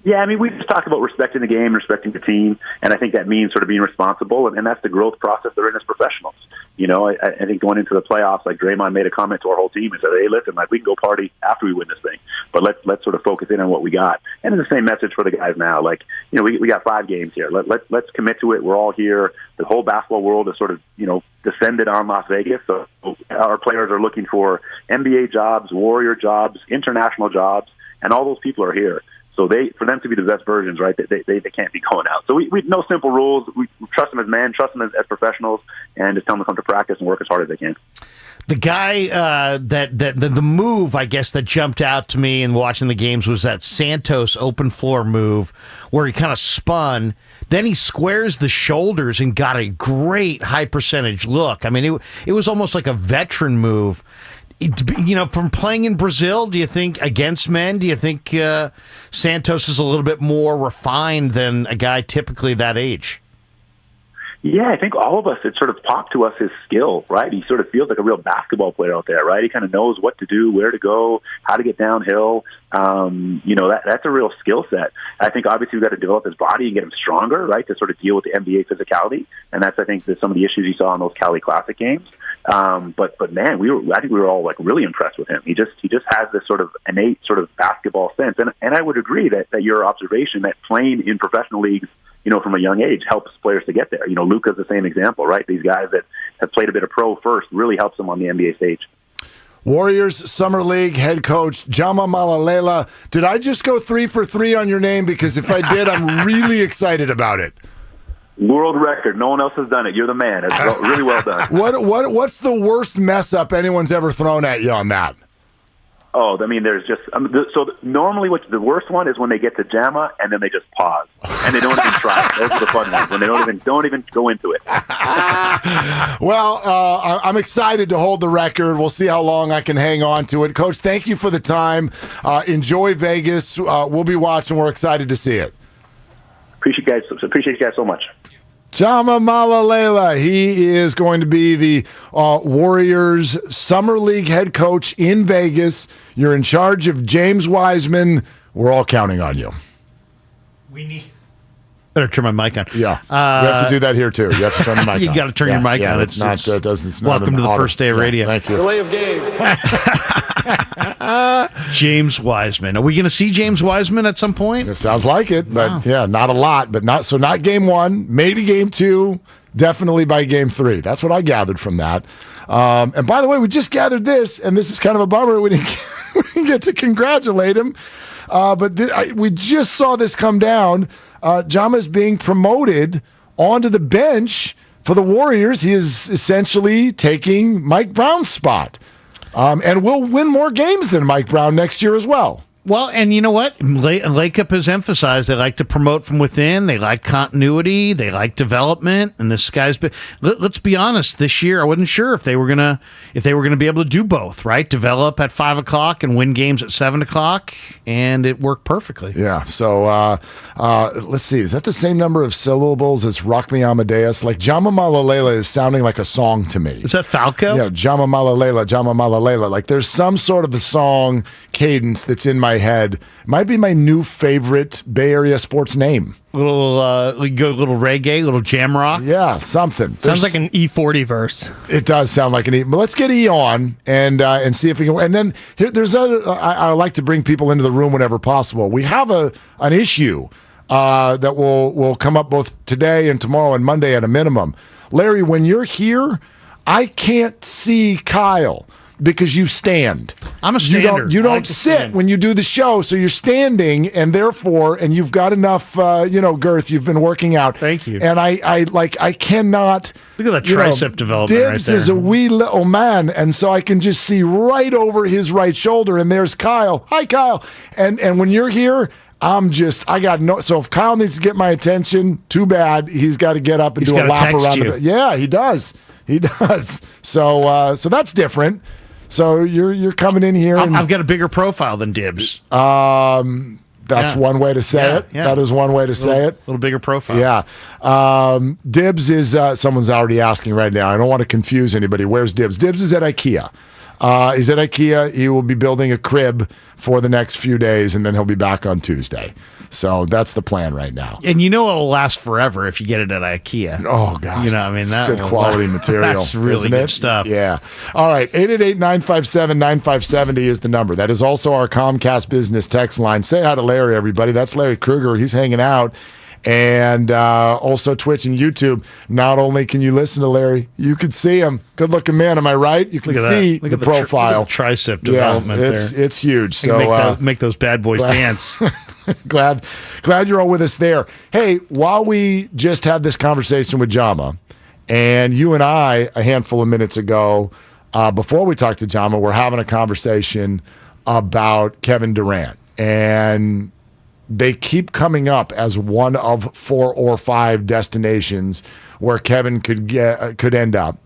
Yeah, I mean, we just talk about respecting the game, respecting the team, and I think that means sort of being responsible, and that's the growth process they're in as professionals. I think going into the playoffs, like Draymond made a comment to our whole team and said, hey, listen, we can go party after we win this thing, but let's sort of focus in on what we got. And it's the same message for the guys now. We got 5 games here. Let's commit to it. We're all here. The whole basketball world is sort of, descended on Las Vegas, so our players are looking for NBA jobs, Warrior jobs, international jobs, and all those people are here. So for them to be the best versions, right, they can't be going out. So we no simple rules. We trust them as men, trust them as professionals, and just tell them to come to practice and work as hard as they can. The guy the move, I guess, that jumped out to me in watching the games was that Santos open floor move where he kind of spun. Then he squares the shoulders and got a great high percentage look. I mean, it was almost like a veteran move. From playing in Brazil, do you think, against men, do you think Santos is a little bit more refined than a guy typically that age? Yeah, I think all of us, it sort of popped to us his skill, right? He sort of feels like a real basketball player out there, right? He kind of knows what to do, where to go, how to get downhill. That's a real skill set. I think obviously we've got to develop his body and get him stronger, right, to sort of deal with the NBA physicality. And that's, I think, some of the issues you saw in those Cali Classic games. But man, I think we were all like really impressed with him. He just has this sort of innate sort of basketball sense. And I would agree that your observation that playing in professional leagues, from a young age helps players to get there. Luka's the same example, right? These guys that have played a bit of pro first really helps them on the NBA stage. Warriors Summer League head coach Jama Malalela. Did I just go 3 for 3 on your name? Because if I did, I'm really excited about it. World record. No one else has done it. You're the man. It's really well done. What's the worst mess up anyone's ever thrown at you on that? Oh, I mean, there's just so normally the worst one is when they get to JAMA and then they just pause and they don't even try. Those are the fun ones when they don't even go into it. Well, I'm excited to hold the record. Guys, we'll see how long I can hang on to it. Coach, thank you for the time. Enjoy Vegas. We'll be watching. We're excited to see it. Appreciate you guys so much. Jama Malalela, he is going to be the Warriors Summer League head coach in Vegas. You're in charge of James Wiseman. We're all counting on you. Better turn my mic on. Yeah, you have to do that here too. You have to turn the mic on. You got to turn your mic on. It's not. Welcome to the first day of radio. Thank you. Delay of game. James Wiseman. Are we going to see James Wiseman at some point? It sounds like it, but yeah, not a lot. But not game 1, maybe game 2, definitely by game 3. That's what I gathered from that. And by the way, we just gathered this, and this is kind of a bummer. We didn't get to congratulate him. But we just saw this come down. Jama's being promoted onto the bench for the Warriors. He is essentially taking Mike Brown's spot. And will win more games than Mike Brown next year as well. Well, and you know what? Lakeup has emphasized they like to promote from within. They like continuity. They like development. And this guy's been. Let's be honest. This year, I wasn't sure if they were gonna be able to do both. Right? Develop at 5:00 and win games at 7:00, and it worked perfectly. Yeah. So let's see. Is that the same number of syllables as "Rock Me Amadeus"? Like Jama Malalela is sounding like a song to me. Is that Falco? Yeah. Jama Malalela. Jama Malalela. Like there's some sort of a song cadence that's in my head. Might be my new favorite Bay Area sports name. Little reggae, little jam rock. Yeah, something. Sounds like an E40 verse. It does sound like an E. But let's get E on and see if we can. And then there's other. I like to bring people into the room whenever possible. We have an issue that will come up both today and tomorrow and Monday at a minimum. Larry, when you're here, I can't see Kyle. Because you stand. I'm a stander. You don't sit when you do the show, so you're standing, and therefore, and you've got enough, girth. You've been working out. Thank you. And I cannot. Look at that tricep development Dibs right there. is a wee little man, and so I can just see right over his right shoulder, and there's Kyle. Hi, Kyle. And when you're here, so if Kyle needs to get my attention, too bad. He's got to get up and do a lap around the. Yeah, he does. He does. So that's different. So you're coming in here. And, I've got a bigger profile than Dibs. That's one way to say it. Yeah. That is one way to say it. A little bigger profile. Yeah. Dibs is, someone's already asking right now. I don't want to confuse anybody. Where's Dibs? Dibs is at IKEA. He's at IKEA. He will be building a crib for the next few days, and then he'll be back on Tuesday. So that's the plan right now. And it'll last forever if you get it at IKEA. Oh, gosh. That's good quality material. That's really good stuff. Yeah. All right. 888-957-9570 is the number. That is also our Comcast business text line. Say hi to Larry, everybody. That's Larry Krueger. He's hanging out. And also Twitch and YouTube. Not only can you listen to Larry, you can see him. Good-looking man, am I right? You can see the profile. Look at the tricep development there. It's huge. So make those bad boy pants. glad you're all with us there. Hey, while we just had this conversation with Jama, and you and I, a handful of minutes ago, before we talked to Jama, we're having a conversation about Kevin Durant. And they keep coming up as one of 4 or 5 destinations where Kevin could end up.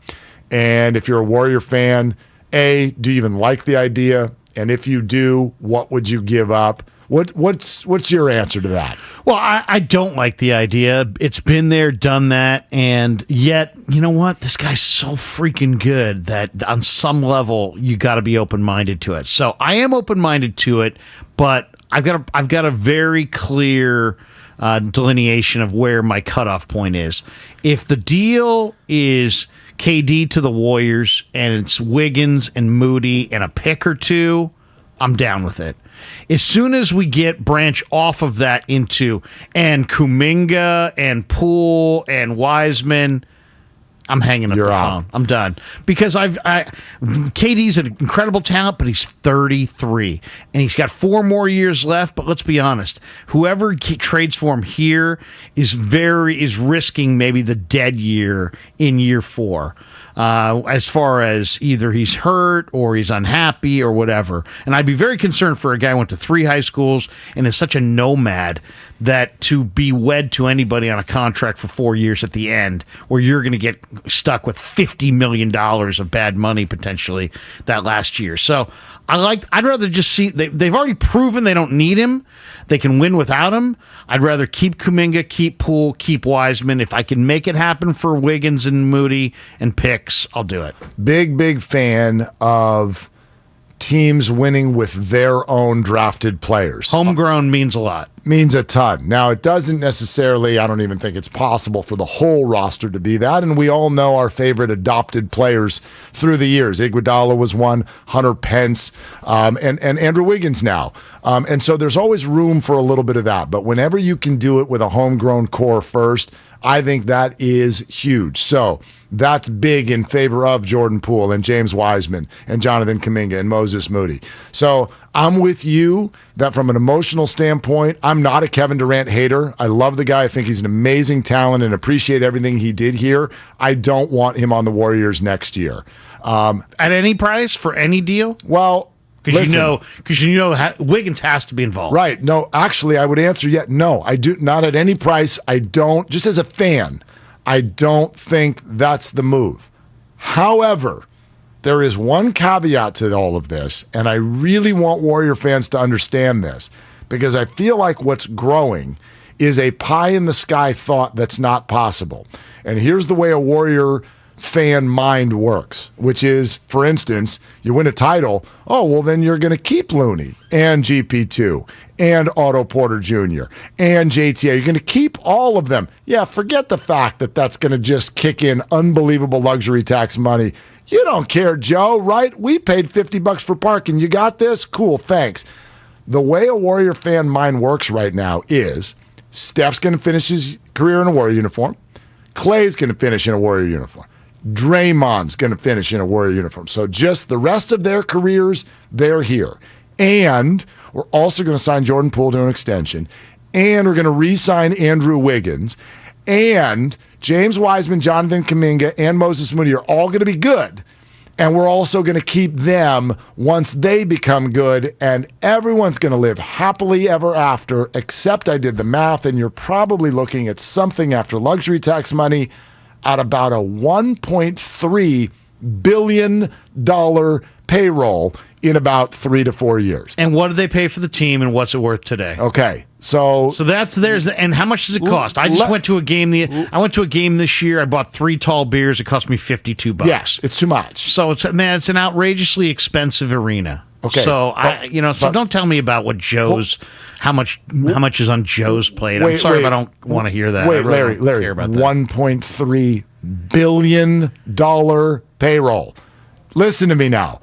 And if you're a Warrior fan, A, do you even like the idea? And if you do, what would you give up? What's your answer to that? Well, I don't like the idea. It's been there, done that, and yet, you know what? This guy's so freaking good that on some level you got to be open-minded to it. So I am open-minded to it, but I've got a very clear delineation of where my cutoff point is. If the deal is KD to the Warriors and it's Wiggins and Moody and a pick or two, I'm down with it. As soon as we get branch off of that into and Kuminga and Poole and Wiseman, I'm hanging up the phone. I'm done. Because KD's an incredible talent, but he's 33. And he's got 4 more years left, but let's be honest. Whoever trades for him here is risking maybe the dead year in year 4. As far as either he's hurt or he's unhappy or whatever. And I'd be very concerned for a guy who went to 3 high schools and is such a nomad that to be wed to anybody on a contract for 4 years at the end where you're going to get stuck with $50 million of bad money potentially that last year. So I'd rather just see, they've already proven they don't need him. They can win without him. I'd rather keep Kuminga, keep Poole, keep Wiseman. If I can make it happen for Wiggins and Moody and picks, I'll do it. Big fan of teams winning with their own drafted players. Homegrown means a lot. Means a ton. Now, it doesn't necessarily, I don't even think it's possible for the whole roster to be that, and we all know our favorite adopted players through the years. Iguodala was one, Hunter Pence, and Andrew Wiggins now. And so there's always room for a little bit of that, but whenever you can do it with a homegrown core first, I think that is huge. So that's big in favor of Jordan Poole and James Wiseman and Jonathan Kuminga and Moses Moody. So I'm with you that from an emotional standpoint, I'm not a Kevin Durant hater. I love the guy. I think he's an amazing talent and appreciate everything he did here. I don't want him on the Warriors next year. At any price for any deal? Well, because you know Wiggins has to be involved. Right. No, actually, I would answer no. I do not at any price. I don't, just as a fan, I don't think that's the move. However, there is one caveat to all of this, and I really want Warrior fans to understand this, because I feel like what's growing is a pie-in-the-sky thought that's not possible. And here's the way a Warrior fan mind works, which is, for instance, you win a title, oh, well, then you're going to keep Looney and GP2 and Otto Porter Jr. and JTA. You're going to keep all of them. Yeah, forget the fact that that's going to just kick in unbelievable luxury tax money. You don't care, Joe, right? We paid $50 for parking. You got this? Cool, thanks. The way a Warrior fan mind works right now is Steph's going to finish his career in a Warrior uniform. Clay's going to finish in a Warrior uniform. Draymond's going to finish in a Warrior uniform. So just the rest of their careers, they're here. And we're also going to sign Jordan Poole to an extension. And we're going to re-sign Andrew Wiggins. And James Wiseman, Jonathan Kuminga, and Moses Moody are all going to be good. And we're also going to keep them once they become good. And everyone's going to live happily ever after, except I did the math, and you're probably looking at something after luxury tax money at about a $1.3 billion payroll in about 3 to 4 years. And what do they pay for the team, and what's it worth today? Okay, so that's theirs. And how much does it cost? I just went to a game. I went to a game this year. I bought 3 tall beers. It cost me $52. Yes, it's too much. So it's an outrageously expensive arena. Okay, so don't tell me about what Joe's how much is on Joe's plate. I'm sorry if I don't want to hear that. Wait, really Larry, care about that. $1.3 billion payroll. Listen to me now.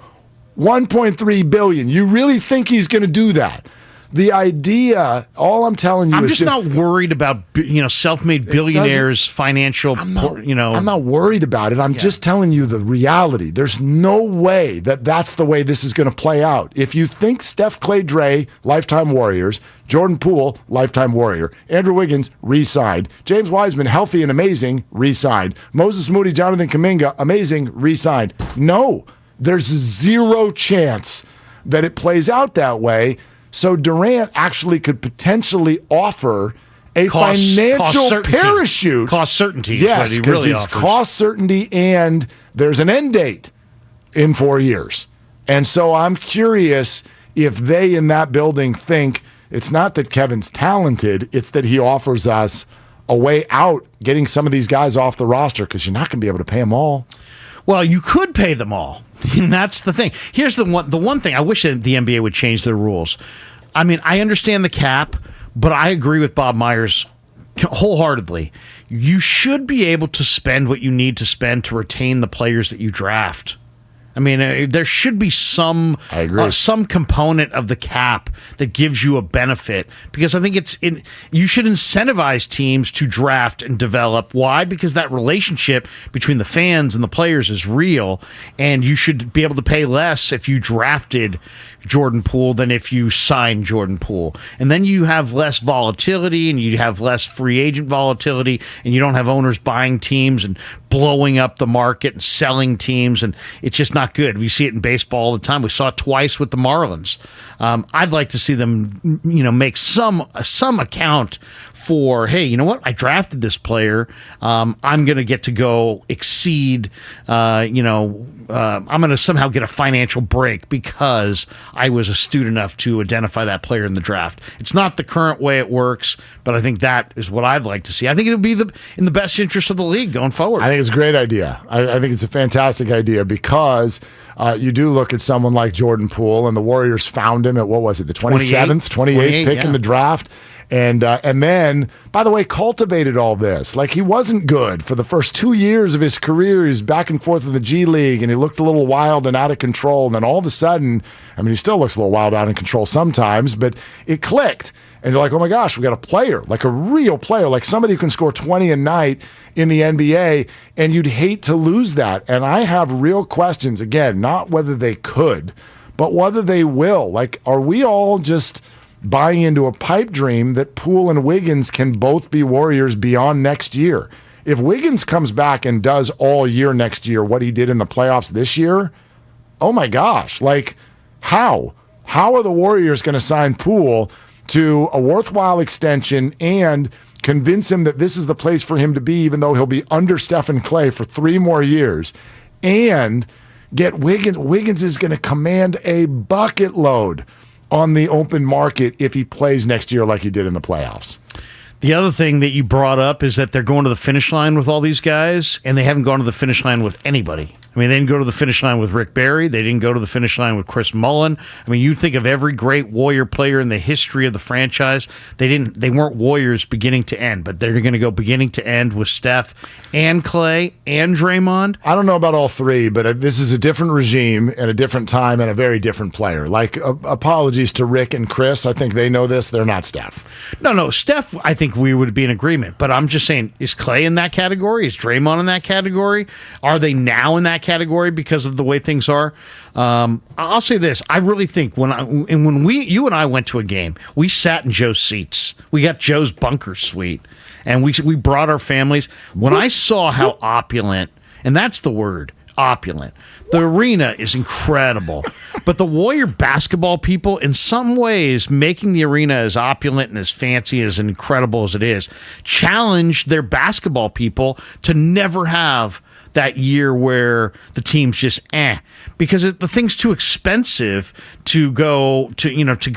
$1.3 billion. You really think he's going to do that? The idea, all I'm telling you I'm is just not worried about self-made billionaires' financial. I'm not worried about it. I'm just telling you the reality. There's no way that's the way this is going to play out. If you think Steph, Clay, Dre, lifetime Warriors, Jordan Poole, lifetime Warrior, Andrew Wiggins, re-signed, James Wiseman, healthy and amazing, re-signed, Moses Moody, Jonathan Kuminga, amazing, re-signed. No, there's zero chance that it plays out that way. So Durant actually could potentially offer a financial parachute. Cost certainty. Yes, because really it's cost certainty, and there's an end date in 4 years. And so I'm curious if they in that building think it's not that Kevin's talented, it's that he offers us a way out getting some of these guys off the roster because you're not going to be able to pay them all. Well, you could pay them all. And that's the thing. Here's the one thing. I wish that the NBA would change their rules. I mean, I understand the cap, but I agree with Bob Myers wholeheartedly. You should be able to spend what you need to spend to retain the players that you draft. I mean, there should be some component of the cap that gives you a benefit, because I think you should incentivize teams to draft and develop. Why? Because that relationship between the fans and the players is real, and you should be able to pay less if you drafted Jordan Poole than if you signed Jordan Poole. And then you have less volatility, and you have less free agent volatility, and you don't have owners buying teams and blowing up the market and selling teams, and it's just not good. We see it in baseball all the time. We saw it twice with the Marlins. I'd like to see them, make some account for, hey, you know what? I drafted this player. I'm going to get to go exceed, I'm going to somehow get a financial break because I was astute enough to identify that player in the draft. It's not the current way it works, but I think that is what I'd like to see. I think it would be in the best interest of the league going forward. I think it's a great idea. I think it's a fantastic idea because you do look at someone like Jordan Poole, and the Warriors found him at, what was it, the 28th pick in the draft. And then, by the way, cultivated all this. Like, he wasn't good for the first 2 years of his career. He was back and forth in the G League, and he looked a little wild and out of control. And then all of a sudden, I mean, he still looks a little wild, out of control sometimes, but it clicked. And you're like, oh my gosh, we got a player, like a real player, like somebody who can score 20 a night in the NBA, and you'd hate to lose that. And I have real questions, again, not whether they could, but whether they will. Like, are we all just buying into a pipe dream that Poole and Wiggins can both be Warriors beyond next year? If Wiggins comes back and does all year next year what he did in the playoffs this year, oh my gosh, like, how? How are the Warriors going to sign Poole to a worthwhile extension and convince him that this is the place for him to be, even though he'll be under Stephen Clay for 3 more years, and get Wiggins? Wiggins is going to command a bucket load on the open market if he plays next year like he did in the playoffs. The other thing that you brought up is that they're going to the finish line with all these guys, and they haven't gone to the finish line with anybody. I mean, they didn't go to the finish line with Rick Barry. They didn't go to the finish line with Chris Mullin. I mean, you think of every great Warrior player in the history of the franchise. They weren't Warriors beginning to end, but they're going to go beginning to end with Steph and Clay and Draymond. I don't know about all three, but this is a different regime and a different time and a very different player. Like, apologies to Rick and Chris. I think they know this. They're not Steph. No, Steph, I think we would be in agreement. But I'm just saying, is Clay in that category? Is Draymond in that category? Are they now in that category because of the way things are? I'll say this: I really think when you and I went to a game, we sat in Joe's seats. We got Joe's bunker suite, and we brought our families. When I saw how opulent, and that's the word, opulent. The arena is incredible, but the Warrior basketball people, in some ways, making the arena as opulent and as fancy, as incredible as it is, challenged their basketball people to never have that year where the team's just because the thing's too expensive to go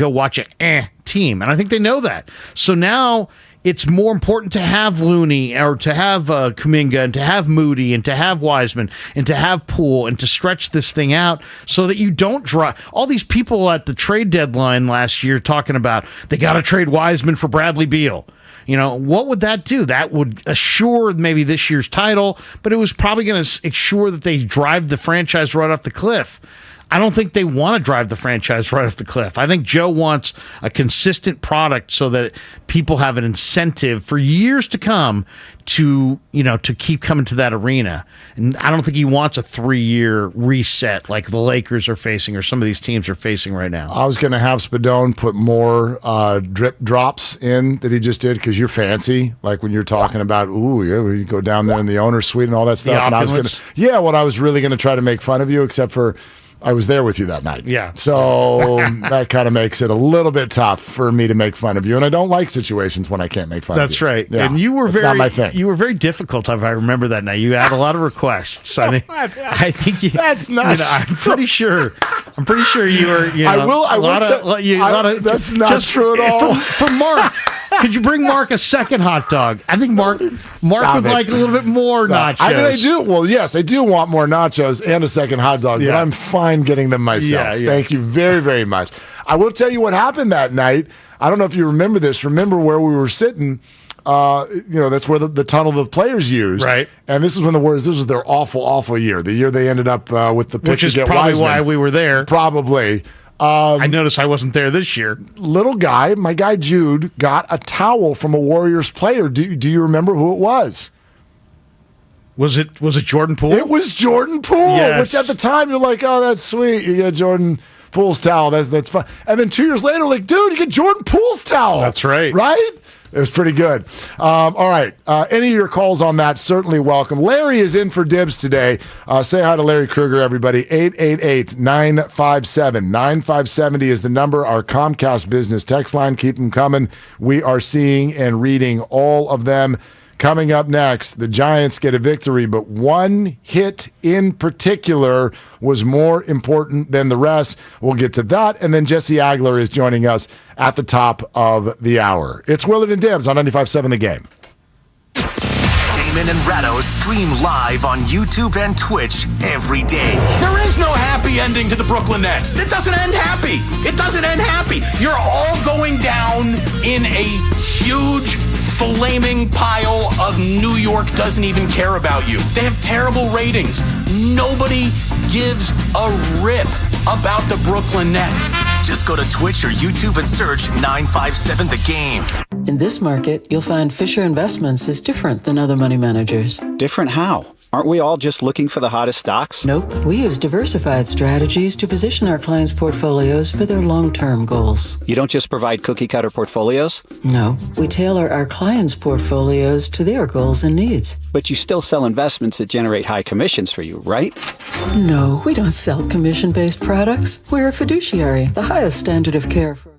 watch a team, and I think they know that. So now it's more important to have Looney or to have Kuminga and to have Moody and to have Wiseman and to have Poole and to stretch this thing out so that you don't draw all these people at the trade deadline last year talking about they got to trade Wiseman for Bradley Beal. What would that do? That would assure maybe this year's title, but it was probably going to ensure that they drive the franchise right off the cliff. I don't think they want to drive the franchise right off the cliff. I think Joe wants a consistent product so that people have an incentive for years to come to keep coming to that arena. And I don't think he wants a 3-year reset like the Lakers are facing or some of these teams are facing right now. I was going to have Spadone put more drip drops in that he just did because you're fancy. Like when you're talking about, we go down there in the owner's suite and all that stuff. And I was really going to try to make fun of you, except for I was there with you that night. Yeah. So that kind of makes it a little bit tough for me to make fun of you. And I don't like situations when I can't make fun of you. That's right. Yeah. And you were not my thing. You were very difficult, if I remember that night. You had a lot of requests. I think you, that's not I'm pretty sure you were, that's not true at all. For Mark, could you bring Mark a second hot dog? I think Mark would like a little bit more nachos. I mean, I do. Well, yes, I do want more nachos and a second hot dog, but I'm fine getting them myself. Thank you very, very much. I will tell you what happened that night. I don't know if you remember this. Remember where we were sitting? That's where the tunnel the players used. Right. And this is when this was their awful, awful year. The year they ended up with the pick. Which is probably Wiseman. why we were there. Probably. I noticed I wasn't there this year. Little guy, my guy Jude, got a towel from a Warriors player. Do you remember who it was? Was it Jordan Poole? It was Jordan Poole, yes. Which at the time you're like, oh, that's sweet. You get Jordan Poole's towel. That's fun. And then 2 years later, like, dude, you get Jordan Poole's towel. That's right. Right? It was pretty good. All right. Any of your calls on that, certainly welcome. Larry is in for Dibs today. Say hi to Larry Kruger, everybody. 888-957-9570 is the number. Our Comcast business text line. Keep them coming. We are seeing and reading all of them. Coming up next, the Giants get a victory, but one hit in particular was more important than the rest. We'll get to that, and then Jesse Agler is joining us at the top of the hour. It's Willard and Dibs on 95.7 The Game. Damon and Ratto stream live on YouTube and Twitch every day. There is no happy ending to the Brooklyn Nets. It doesn't end happy. It doesn't end happy. You're all going down in a huge flaming pile of New York doesn't even care about you. They have terrible ratings. Nobody gives a rip about the Brooklyn Nets. Just go to Twitch or YouTube and search 957 The Game. In this market, you'll find Fisher Investments is different than other money managers. Different how? Aren't we all just looking for the hottest stocks? Nope. We use diversified strategies to position our clients' portfolios for their long-term goals. You don't just provide cookie-cutter portfolios? No. We tailor our clients' portfolios to their goals and needs. But you still sell investments that generate high commissions for you, right? No, we don't sell commission-based products. We're a fiduciary, the highest standard of care for...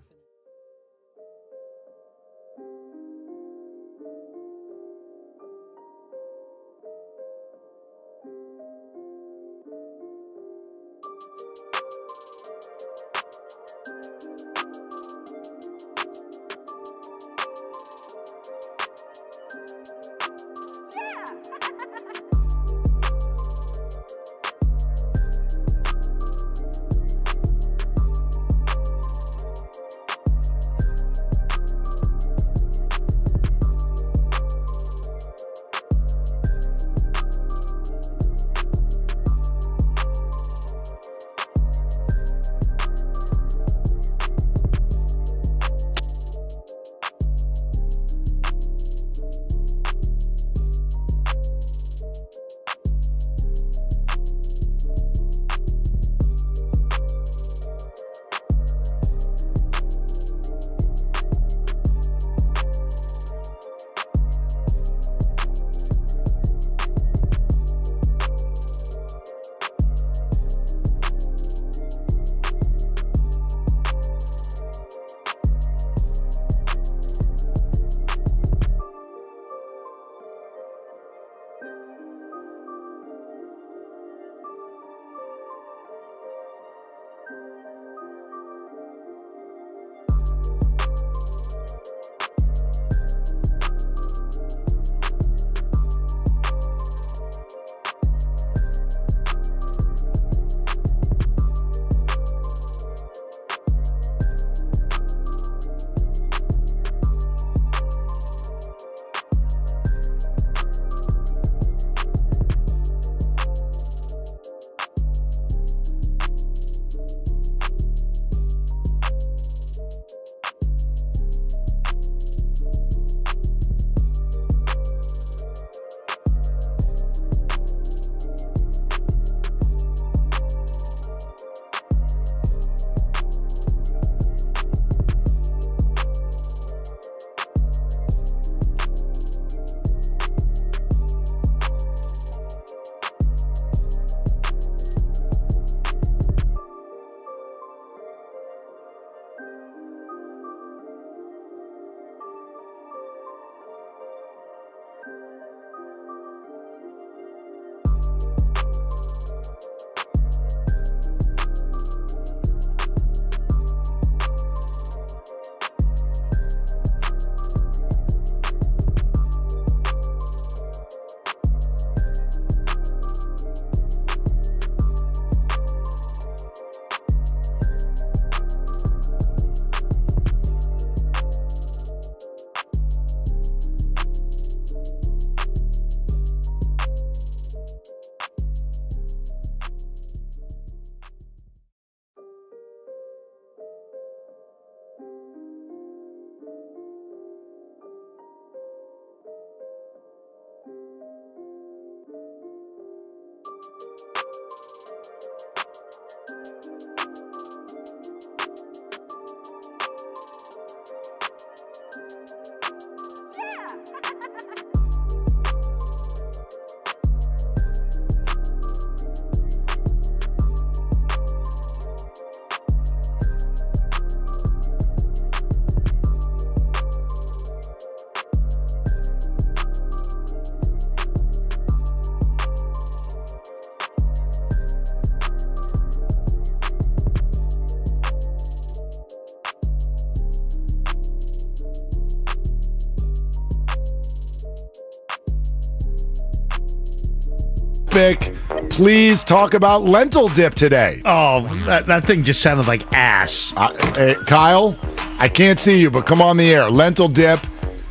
topic. Please talk about lentil dip today. Oh, that thing just sounded like ass. Hey, Kyle, I can't see you, but come on the air. Lentil dip,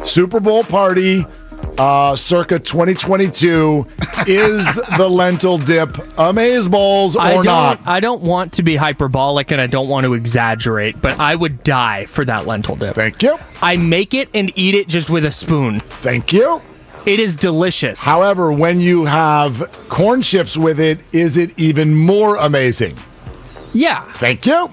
Super Bowl party, circa 2022. Is the lentil dip amazeballs or not? I don't want to be hyperbolic and I don't want to exaggerate, but I would die for that lentil dip. Thank you. I make it and eat it just with a spoon. Thank you. It is delicious. However, when you have corn chips with it, is it even more amazing? Yeah. Thank you.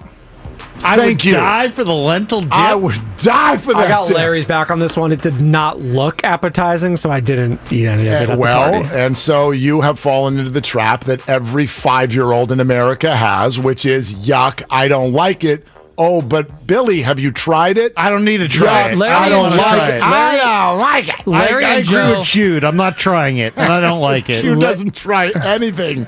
I would die for the lentil dip. I would die for that. I got dip. Larry's back on this one. It did not look appetizing, so I didn't eat any of it at the party. And so you have fallen into the trap that every 5-year-old in America has, which is, yuck, I don't like it. Oh, but Billy, have you tried it? I don't need to try it. I don't like it. Larry, I don't like it. Larry I agree with Jude. I'm not trying it, and I don't like it. Jude doesn't try anything.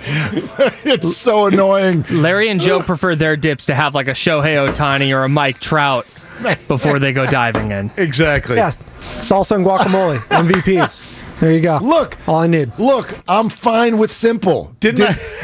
It's so annoying. Larry and Joe prefer their dips to have like a Shohei Ohtani or a Mike Trout before they go diving in. Exactly. Yeah, salsa and guacamole, MVPs. There you go. Look, all I need. Look, I'm fine with simple. Did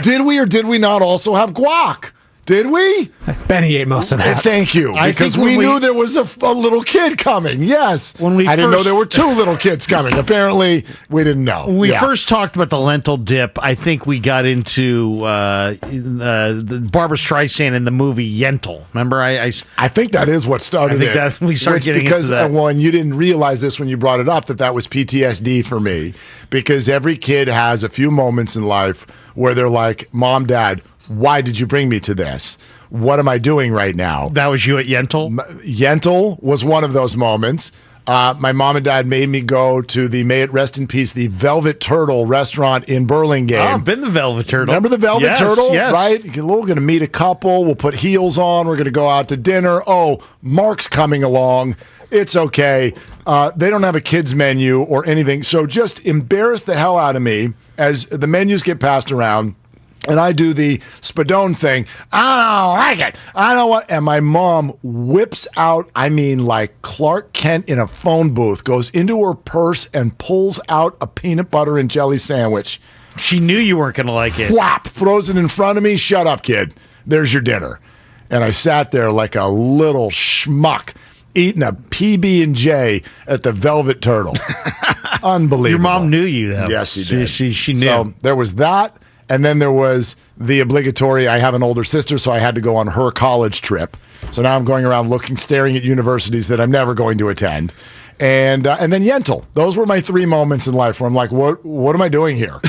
we or did we not also have guac? Did we? Benny ate most of that. Thank you, because we knew there was a little kid coming. Yes, I didn't know there were 2 little kids coming. Apparently, we didn't know. When we first talked about the lentil dip, I think we got into the Barbra Streisand in the movie Yentl. Remember, I think that is what started I think it. we started getting into that. Well, and you didn't realize this when you brought it up, that was PTSD for me, because every kid has a few moments in life where they're like, Mom, Dad, why did you bring me to this? What am I doing right now? That was you at Yentl? Yentl was one of those moments. My mom and dad made me go to may it rest in peace, the Velvet Turtle restaurant in Burlingame. Oh, I've been the Velvet Turtle. Remember the Velvet Turtle? Yes. Right? We're going to meet a couple. We'll put heels on. We're going to go out to dinner. Oh, Mark's coming along. It's okay. They don't have a kids menu or anything. So just embarrass the hell out of me as the menus get passed around. And I do the Spadone thing. I don't like it. I don't want. And my mom whips out, like Clark Kent in a phone booth, goes into her purse and pulls out a peanut butter and jelly sandwich. She knew you weren't going to like it. Whap! Throws it in front of me. Shut up, kid. There's your dinner. And I sat there like a little schmuck, eating a PB&J at the Velvet Turtle. Unbelievable. Your mom knew you, though. Yes, she did. She knew. So there was that. And then there was the obligatory, I have an older sister, so I had to go on her college trip. So now I'm going around staring at universities that I'm never going to attend. And then Yentl. Those were my 3 moments in life where I'm like, what am I doing here?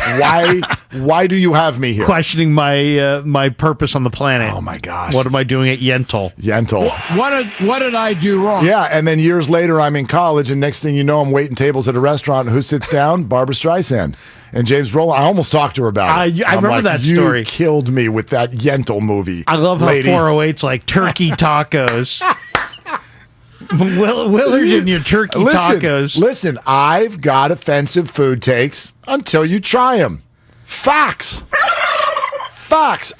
Why do you have me here? Questioning my purpose on the planet. Oh, my gosh. What am I doing at Yentl? Yentl. What did I do wrong? Yeah, and then years later, I'm in college, and next thing you know, I'm waiting tables at a restaurant, and who sits down? Barbra Streisand. And James Brolin, I almost talked to her about it. I remember that story. You killed me with that Yentl movie. I love how lady. 408's like turkey tacos. Willard and your turkey tacos. Listen, I've got offensive food takes until you try them. Facts.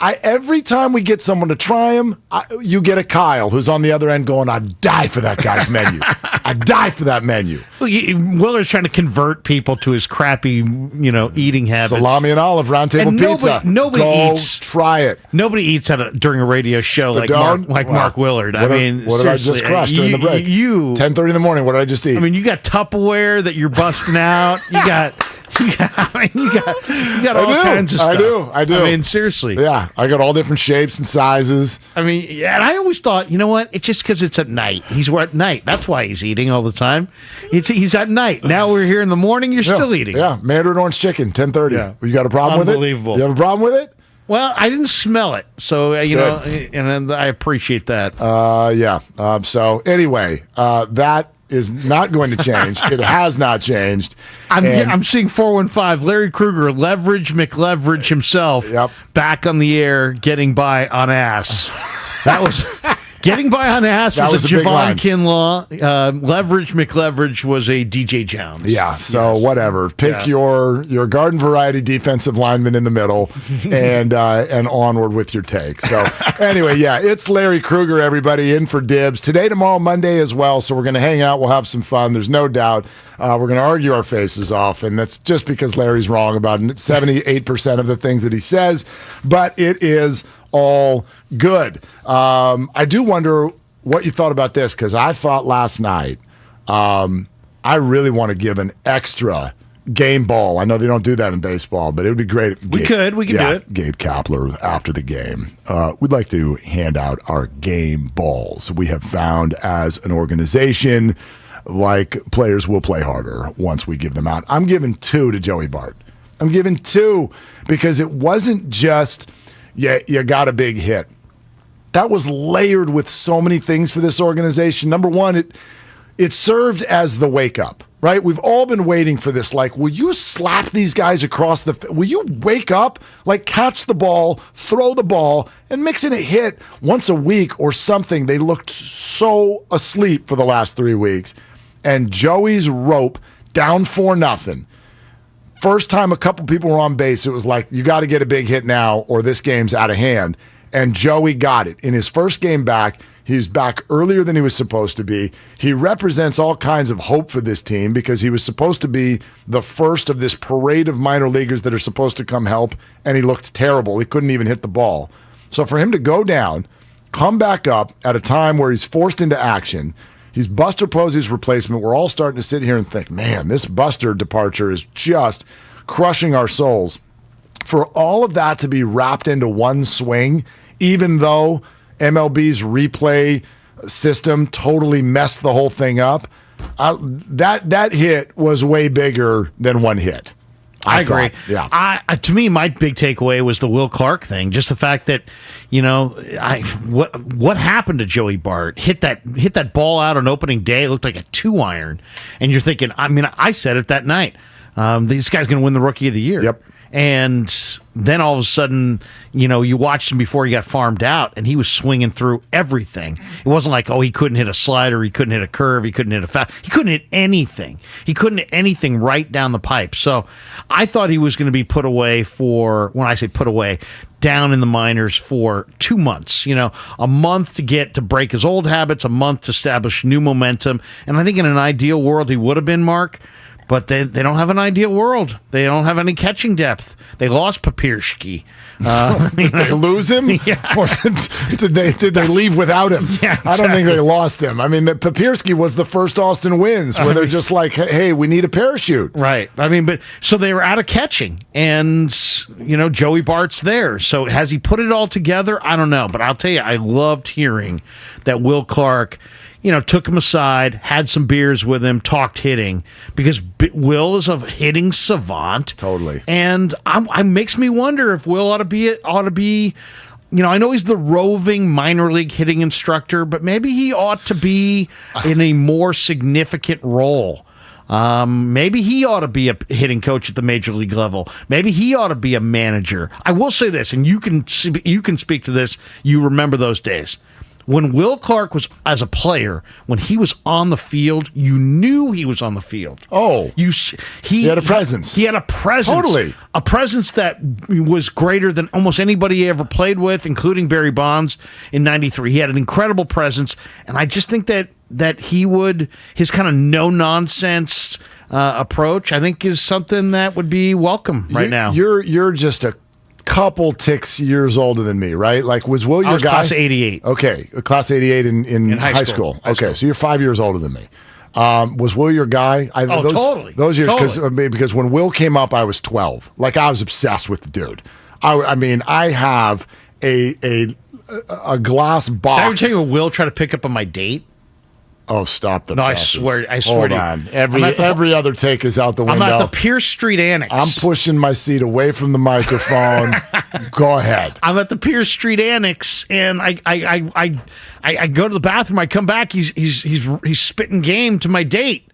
Every time we get someone to try them, you get a Kyle who's on the other end going, I'd die for that guy's menu. I'd die for that menu. Willard's trying to convert people to his crappy, eating habits. Salami and olive, round table pizza. Nobody eats. Try it. Nobody eats during a radio show like Mark Willard. What did I just crush during the break? 10:30 in the morning. What did I just eat? You got Tupperware that you're busting out. You got all kinds of stuff. I do. Seriously. Yeah, I got all different shapes and sizes. And I always thought, you know what? It's just because it's at night. He's at night. That's why he's eating all the time. He's at night. Now we're here in the morning. You're still eating. Yeah, Mandarin orange chicken, 10:30. Yeah. You got a problem with it? Unbelievable. You have a problem with it? Well, I didn't smell it, so and I appreciate that. Yeah. So anyway, that is not going to change. It has not changed. I'm seeing 415 Larry Krueger, Leverage McLeverage himself, back on the air, getting by on ass. That was Getting by on ass That was was a a big line. Javon Kinlaw. Leverage McLeverage was a DJ Jones. Yeah, so whatever. Pick your garden variety defensive lineman in the middle and onward with your take. So anyway, yeah, it's Larry Krueger, everybody, in for Dibs. Today, tomorrow, Monday as well, so we're going to hang out. We'll have some fun. There's no doubt. We're going to argue our faces off, and that's just because Larry's wrong about 78% of the things that he says, but it is all good. I do wonder what you thought about this, because I thought last night I really want to give an extra game ball. I know they don't do that in baseball, but it would be great if we can do it. Gabe Kapler, after the game, we'd like to hand out our game balls. We have found as an organization, like, players will play harder once we give them out. I'm giving 2 to Joey Bart. I'm giving 2 because it wasn't just you got a big hit. That was layered with so many things for this organization. Number one, it served as the wake up, right? We've all been waiting for this. Like, will you slap these guys across will you wake up, like, catch the ball, throw the ball, and mix in a hit once a week or something? They looked so asleep for the last 3 weeks. And Joey's rope down 4-0. First time a couple people were on base, it was like, you got to get a big hit now or this game's out of hand. And Joey got it. In his first game back, he's back earlier than he was supposed to be. He represents all kinds of hope for this team because he was supposed to be the first of this parade of minor leaguers that are supposed to come help, and he looked terrible. He couldn't even hit the ball. So for him to go down, come back up at a time where he's forced into action, he's Buster Posey's replacement. We're all starting to sit here and think, man, this Buster departure is just crushing our souls. For all of that to be wrapped into one swing, even though MLB's replay system totally messed the whole thing up, that hit was way bigger than one hit. I agree. Yeah. To me, my big takeaway was the Will Clark thing. Just the fact that, what happened to Joey Bart? Hit that ball out on opening day. It looked like a 2-iron. And you're thinking, I said it that night. This guy's going to win the Rookie of the Year. Yep. And then all of a sudden, you watched him before he got farmed out, and he was swinging through everything. It wasn't like, he couldn't hit a slider, he couldn't hit a curve, he couldn't hit a foul. He couldn't hit anything. He couldn't hit anything right down the pipe. So I thought he was going to be put away when I say put away, down in the minors for 2 months. A month to break his old habits, a month to establish new momentum. And I think in an ideal world, he would have been, Mark. But they don't have an ideal world. They don't have any catching depth. They lost Papirski. They lose him? Yeah. Or did they leave without him? Yeah, exactly. I don't think they lost him. Papirski was the first Austin Wins where they're just like, hey, we need a parachute. Right. But so they were out of catching. And, Joey Bart's there. So has he put it all together? I don't know. But I'll tell you, I loved hearing that Will Clark took him aside, had some beers with him, talked hitting, because Will is a hitting savant. Totally. And it makes me wonder if Will ought to be, I know he's the roving minor league hitting instructor, but maybe he ought to be in a more significant role. Maybe he ought to be a hitting coach at the major league level. Maybe he ought to be a manager. I will say this, and you can speak to this. You remember those days. When Will Clark was, as a player, when he was on the field, you knew he was on the field. Oh. He had a presence. He had a presence. Totally. A presence that was greater than almost anybody he ever played with, including Barry Bonds in '93. He had an incredible presence, and I just think that his kind of no-nonsense approach, I think, is something that would be welcome right now. You're just a couple ticks years older than me, right? Like, was Will your guy? Class 88. Okay, class 88 in high school. Okay, so you're 5 years older than me. Was Will your guy? Totally. Those years, Totally. because when Will came up, I was 12. Like, I was obsessed with the dude. I have a glass box. Did I ever tell you when Will tried to pick up on my date? Oh, stop the No, presses. I swear Hold to you. on. Every other take is out the window. I'm at the Pierce Street Annex. I'm pushing my seat away from the microphone. Go ahead. I'm at the Pierce Street Annex, and I go to the bathroom. I come back. He's spitting game to my date,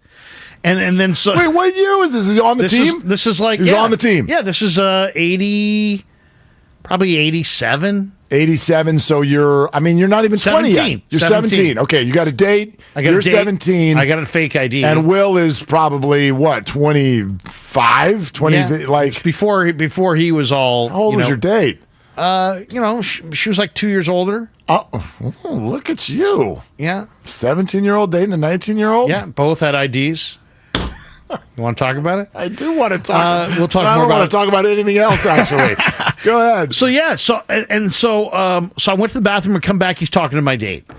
and then so. Wait, what year was this? Is he on the team? This is like he's on the team. Yeah, this is 80, probably 87. 87, so you're not even 20 yet. You're 17. Okay, you got a date. You're 17. I got a fake ID. And Will is probably, what, 25? 20, like... Before he was all... How old was your date? She was like 2 years older. Oh, look at you. Yeah. 17-year-old dating a 19-year-old? Yeah, both had IDs. You want to talk about it? I do want to talk. We'll talk more about it. I don't want to talk about anything else, actually. Go ahead. So I went to the bathroom and come back. He's talking to my date.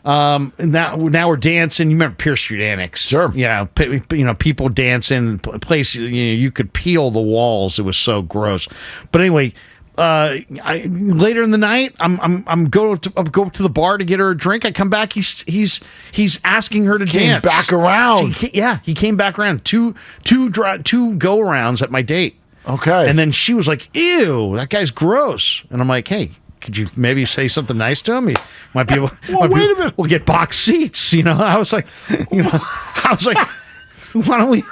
And now we're dancing. You remember Pierce Street Annex? Sure. Yeah. People dancing. Place. You could peel the walls. It was so gross. But anyway. Later in the night, I'm go up to the bar to get her a drink. I come back. He's asking her to dance. Back around. He came back around. Two go arounds at my date. Okay. And then she was like, "Ew, that guy's gross." And I'm like, "Hey, could you maybe say something nice to him? He might be able. Well, wait a minute. We'll get box seats." I was like, why don't we?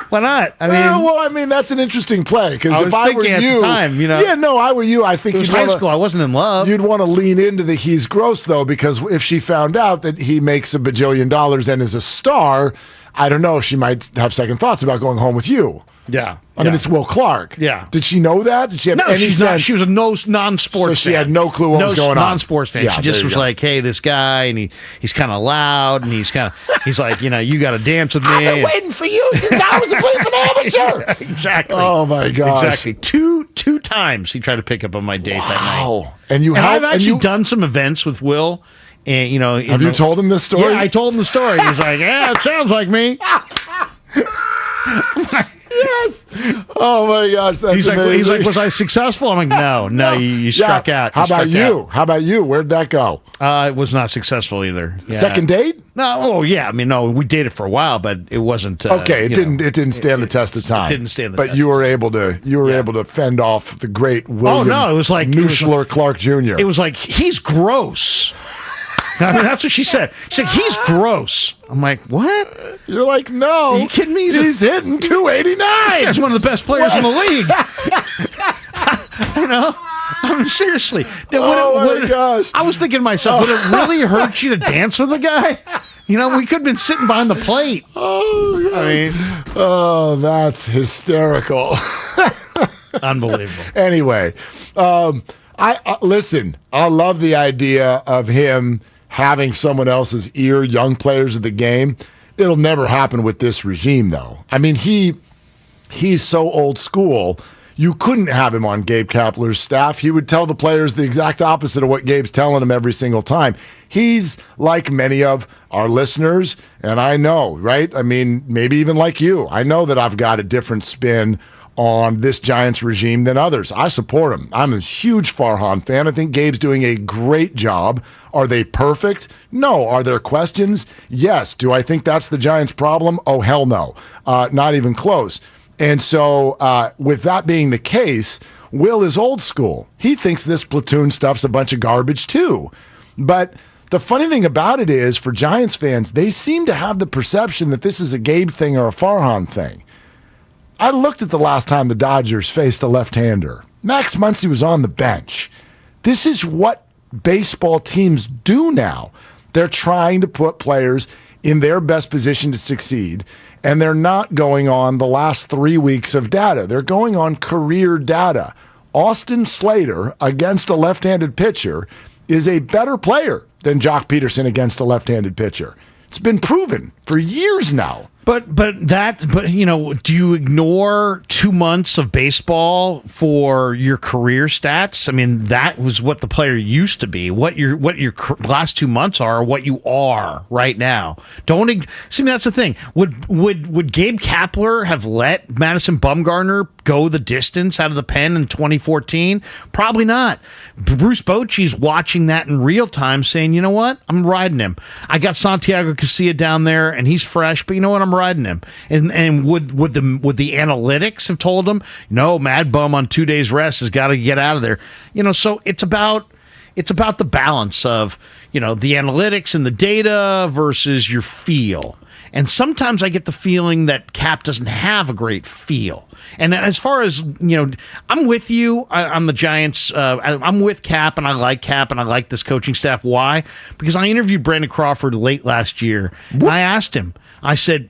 Why not? I mean, that's an interesting play because if I were you, at the time, I were you. I think it was high school. I wasn't in love. You'd want to lean into the he's gross though, because if she found out that he makes $1 bajillion and is a star, I don't know. She might have second thoughts about going home with you. Yeah. I mean, it's Will Clark. Yeah. Did she know that? Did she have any sense? Not. She was a non-sports fan. So she had no clue what was going on. Non-sports fan. Yeah, she just was like, "Hey, this guy, and he's kind of loud, and he's like, you got to dance with me." I've been waiting for you since I was a bleeping amateur. Exactly. Oh my gosh. Exactly. Two times he tried to pick up on my date that night. And I've actually done some events with Will. And have you told him this story? Yeah, I told him the story. He's like, "Yeah, it sounds like me." Yes. Oh my gosh, that's amazing. He's like, "Was I successful?" I'm like, "No, you struck out." How about you? Where'd that go? It was not successful either. Yeah. Second date? No. Oh yeah. I mean, no. We dated for a while, but it wasn't. Okay. It didn't stand the test of time. It didn't stand the test. test. But you were able to fend off the great William. Oh no! It was like Nuschler Clark Jr. It was like, he's gross. I mean, that's what she said. She said, "He's gross." I'm like, "What?" You're like, "No." Are you kidding me? He's hitting 289. This guy's one of the best players in the league. I mean, seriously. My gosh. I was thinking to myself, would it really hurt you to dance with a guy? We could have been sitting behind the plate. Oh, God. That's hysterical. Unbelievable. Anyway, I listen. I love the idea of him having someone else's ear, young players of the game. It'll never happen with this regime, though. I mean, he's so old school. You couldn't have him on Gabe Kapler's staff. He would tell the players the exact opposite of what Gabe's telling them every single time. He's like many of our listeners, and I know, right? I mean, maybe even like you. I know that I've got a different spin on this Giants regime than others. I support him. I'm a huge Farhan fan. I think Gabe's doing a great job. Are they perfect? No. Are there questions? Yes. Do I think that's the Giants' problem? Oh, hell no. Not even close. And so with that being the case, Will is old school. He thinks this platoon stuff's a bunch of garbage too. But the funny thing about it is, for Giants fans, they seem to have the perception that this is a Gabe thing or a Farhan thing. I looked at the last time the Dodgers faced a left-hander. Max Muncy was on the bench. This is what baseball teams do now. They're trying to put players in their best position to succeed, and they're not going on the last 3 weeks of data. They're going on career data. Austin Slater against a left-handed pitcher is a better player than Jock Peterson against a left-handed pitcher. It's been proven for years now. But do you ignore 2 months of baseball for your career stats? I mean, that was what the player used to be. What your last 2 months are what you are right now. See, that's the thing. Would Gabe Kapler have let Madison Bumgarner go the distance out of the pen in 2014? Probably not. Bruce Bochy's watching that in real time, saying, "You know what? I'm riding him. I got Santiago Casilla down there, and he's fresh, but you know what? I'm riding him." And would the analytics have told him, "No, Mad Bum on 2 days rest has got to get out of there"? So it's about the balance of the analytics and the data versus your feel. And sometimes I get the feeling that Cap doesn't have a great feel. And as far as, I'm with you on the Giants. I'm with Cap, and I like Cap, and I like this coaching staff. Why? Because I interviewed Brandon Crawford late last year, and I asked him, I said,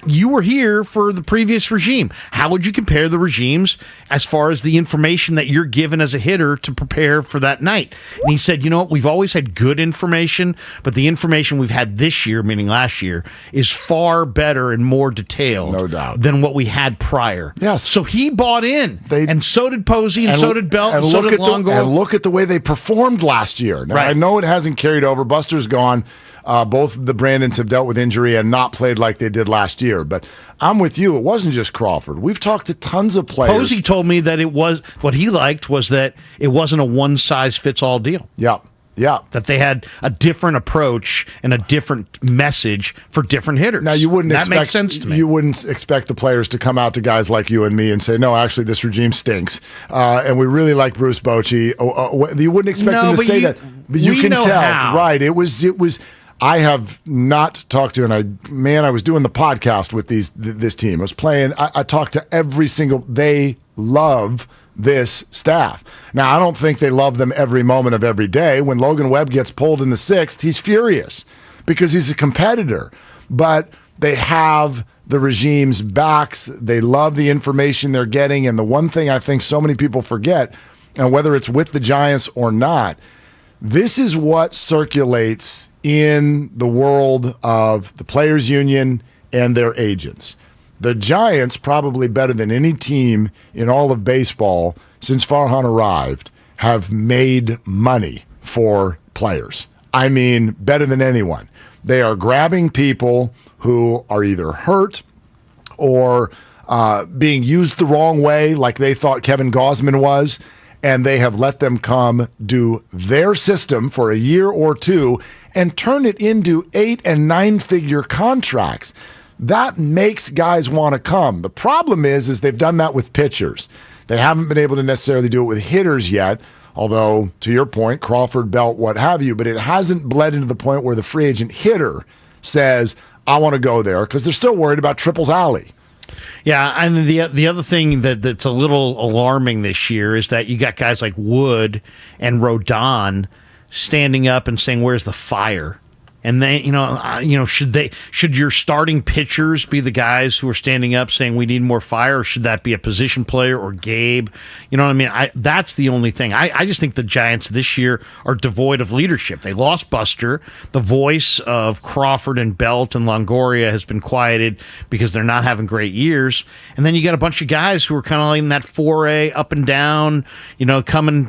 you were here for the previous regime. How would you compare the regimes as far as the information that you're given as a hitter to prepare for that night? And he said, we've always had good information, but the information we've had this year, meaning last year, is far better and more detailed, no doubt, than what we had prior. Yes. So he bought in, and so did Posey, and so did Belt, and so did Longoria. And look at the way they performed last year. Now, I know it hasn't carried over. Buster's gone. Both the Brandons have dealt with injury and not played like they did last year. But I'm with you. It wasn't just Crawford. We've talked to tons of players. Posey told me that what he liked was that it wasn't a one-size-fits-all deal. Yeah. That they had a different approach and a different message for different hitters. Now, that makes sense to me. You wouldn't expect the players to come out to guys like you and me and say, no, actually, this regime stinks. And we really like Bruce Bochy. You wouldn't expect them to say that. But you can tell. How. Right. It was. I have not talked to, I was doing the podcast with this team. I was playing. I talked to every single. They love this staff. Now, I don't think they love them every moment of every day. When Logan Webb gets pulled in the 6th, he's furious because he's a competitor. But they have the regime's backs. They love the information they're getting. And the one thing I think so many people forget, and whether it's with the Giants or not, this is what circulates in the world of the players' union and their agents. The Giants, probably better than any team in all of baseball since Farhan arrived, have made money for players. I mean, better than anyone. They are grabbing people who are either hurt or being used the wrong way, like they thought Kevin Gausman was, and they have let them come do their system for a year or two and turn it into 8- and 9-figure contracts. That makes guys want to come. The problem is they've done that with pitchers. They haven't been able to necessarily do it with hitters yet, although, to your point, Crawford, Belt, what have you, but it hasn't bled into the point where the free agent hitter says, I want to go there, because they're still worried about Triples Alley. Yeah, and the other thing that's a little alarming this year is that you got guys like Wood and Rodon standing up and saying, "Where's the fire?" And they, should your starting pitchers be the guys who are standing up saying we need more fire, or should that be a position player or Gabe? You know what I mean? That's the only thing. I just think the Giants this year are devoid of leadership. They lost Buster. The voice of Crawford and Belt and Longoria has been quieted because they're not having great years. And then you got a bunch of guys who are kind of like in that 4A up and down, coming,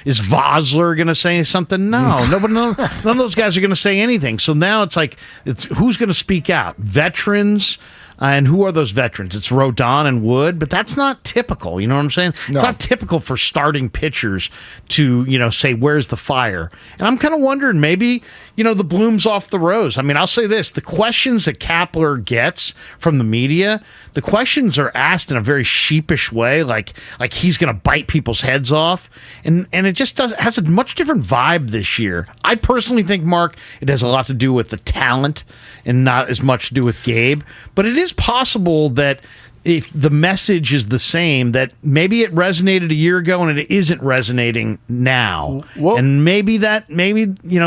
is Vosler going to say something? No, none of those guys are going to say anything. So now it's who's going to speak out? Veterans, and who are those veterans? It's Rodon and Wood, but that's not typical. You know what I'm saying? No. It's not typical for starting pitchers to, say, where's the fire? And I'm kind of wondering, maybe, the bloom's off the rose. I mean, I'll say this. The questions that Kapler gets from the media, the questions are asked in a very sheepish way, like he's going to bite people's heads off. And it just has a much different vibe this year. I personally think, Mark, it has a lot to do with the talent and not as much to do with Gabe. But it is possible that if the message is the same, that maybe it resonated a year ago and it isn't resonating now. Well, and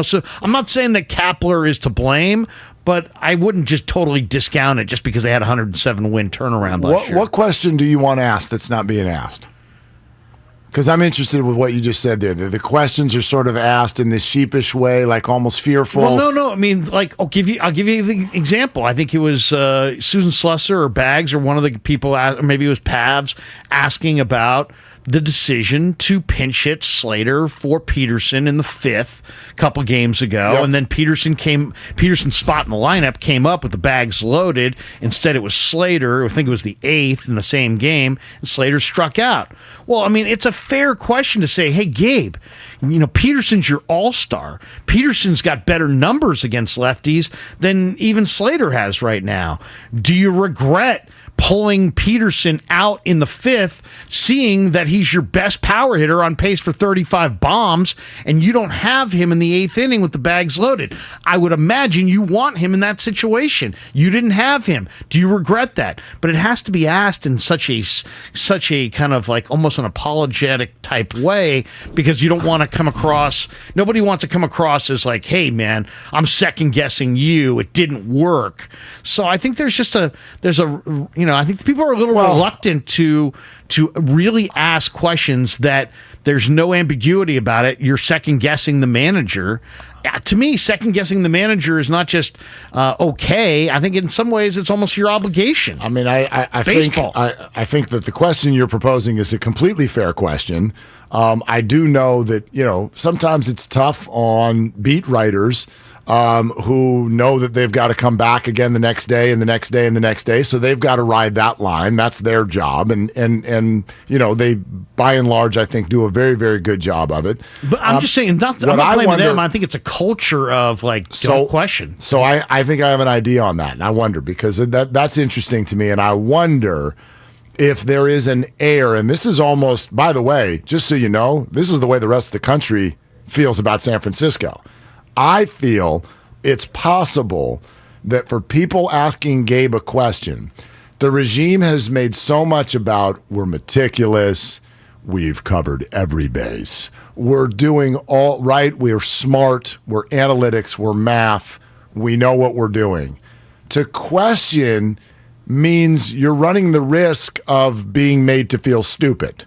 so I'm not saying that Kapler is to blame, but I wouldn't just totally discount it just because they had a 107-win turnaround last year. What question do you want asked that's not being asked? Because I'm interested with what you just said there. The questions are sort of asked in this sheepish way, like almost fearful. Well, no. I mean, I'll give you the example. I think it was Susan Slusser or Baggs or one of the people, or maybe it was Pavs, asking about the decision to pinch hit Slater for Peterson in the 5th a couple games ago. Yep. And then Peterson's spot in the lineup came up with the bags loaded. Instead, it was Slater. I think it was the 8th in the same game, and Slater struck out. Well, I mean, it's a fair question to say, hey, Gabe, Peterson's your all-star. Peterson's got better numbers against lefties than even Slater has right now. Do you regret pulling Peterson out in the 5th, seeing that he's your best power hitter on pace for 35 bombs, and you don't have him in the 8th inning with the bags loaded. I would imagine you want him in that situation. You didn't have him. Do you regret that? But it has to be asked in such a kind of like almost an apologetic type way, because you don't want to come across, nobody wants to come across as like, hey man, I'm second guessing you, it didn't work. So I think I think people are a little reluctant to really ask questions that there's no ambiguity about it. You're second guessing the manager. To me, second guessing the manager is not just okay. I think in some ways it's almost your obligation. I mean, I think that the question you're proposing is a completely fair question. I do know that sometimes it's tough on beat writers who know that they've got to come back again the next day and the next day and the next day. So they've got to ride that line. That's their job. And they, by and large, I think, do a very, very good job of it. But I'm just saying, I'm not blaming them. I think it's a culture of, don't question. So I think I have an idea on that. And I wonder, because that's interesting to me. And I wonder if there is an air, and this is almost, by the way, just so you know, this is the way the rest of the country feels about San Francisco. I feel it's possible that for people asking Gabe a question, the regime has made so much about we're meticulous, we've covered every base, we're doing all right, we're smart, we're analytics, we're math, we know what we're doing. To question means you're running the risk of being made to feel stupid.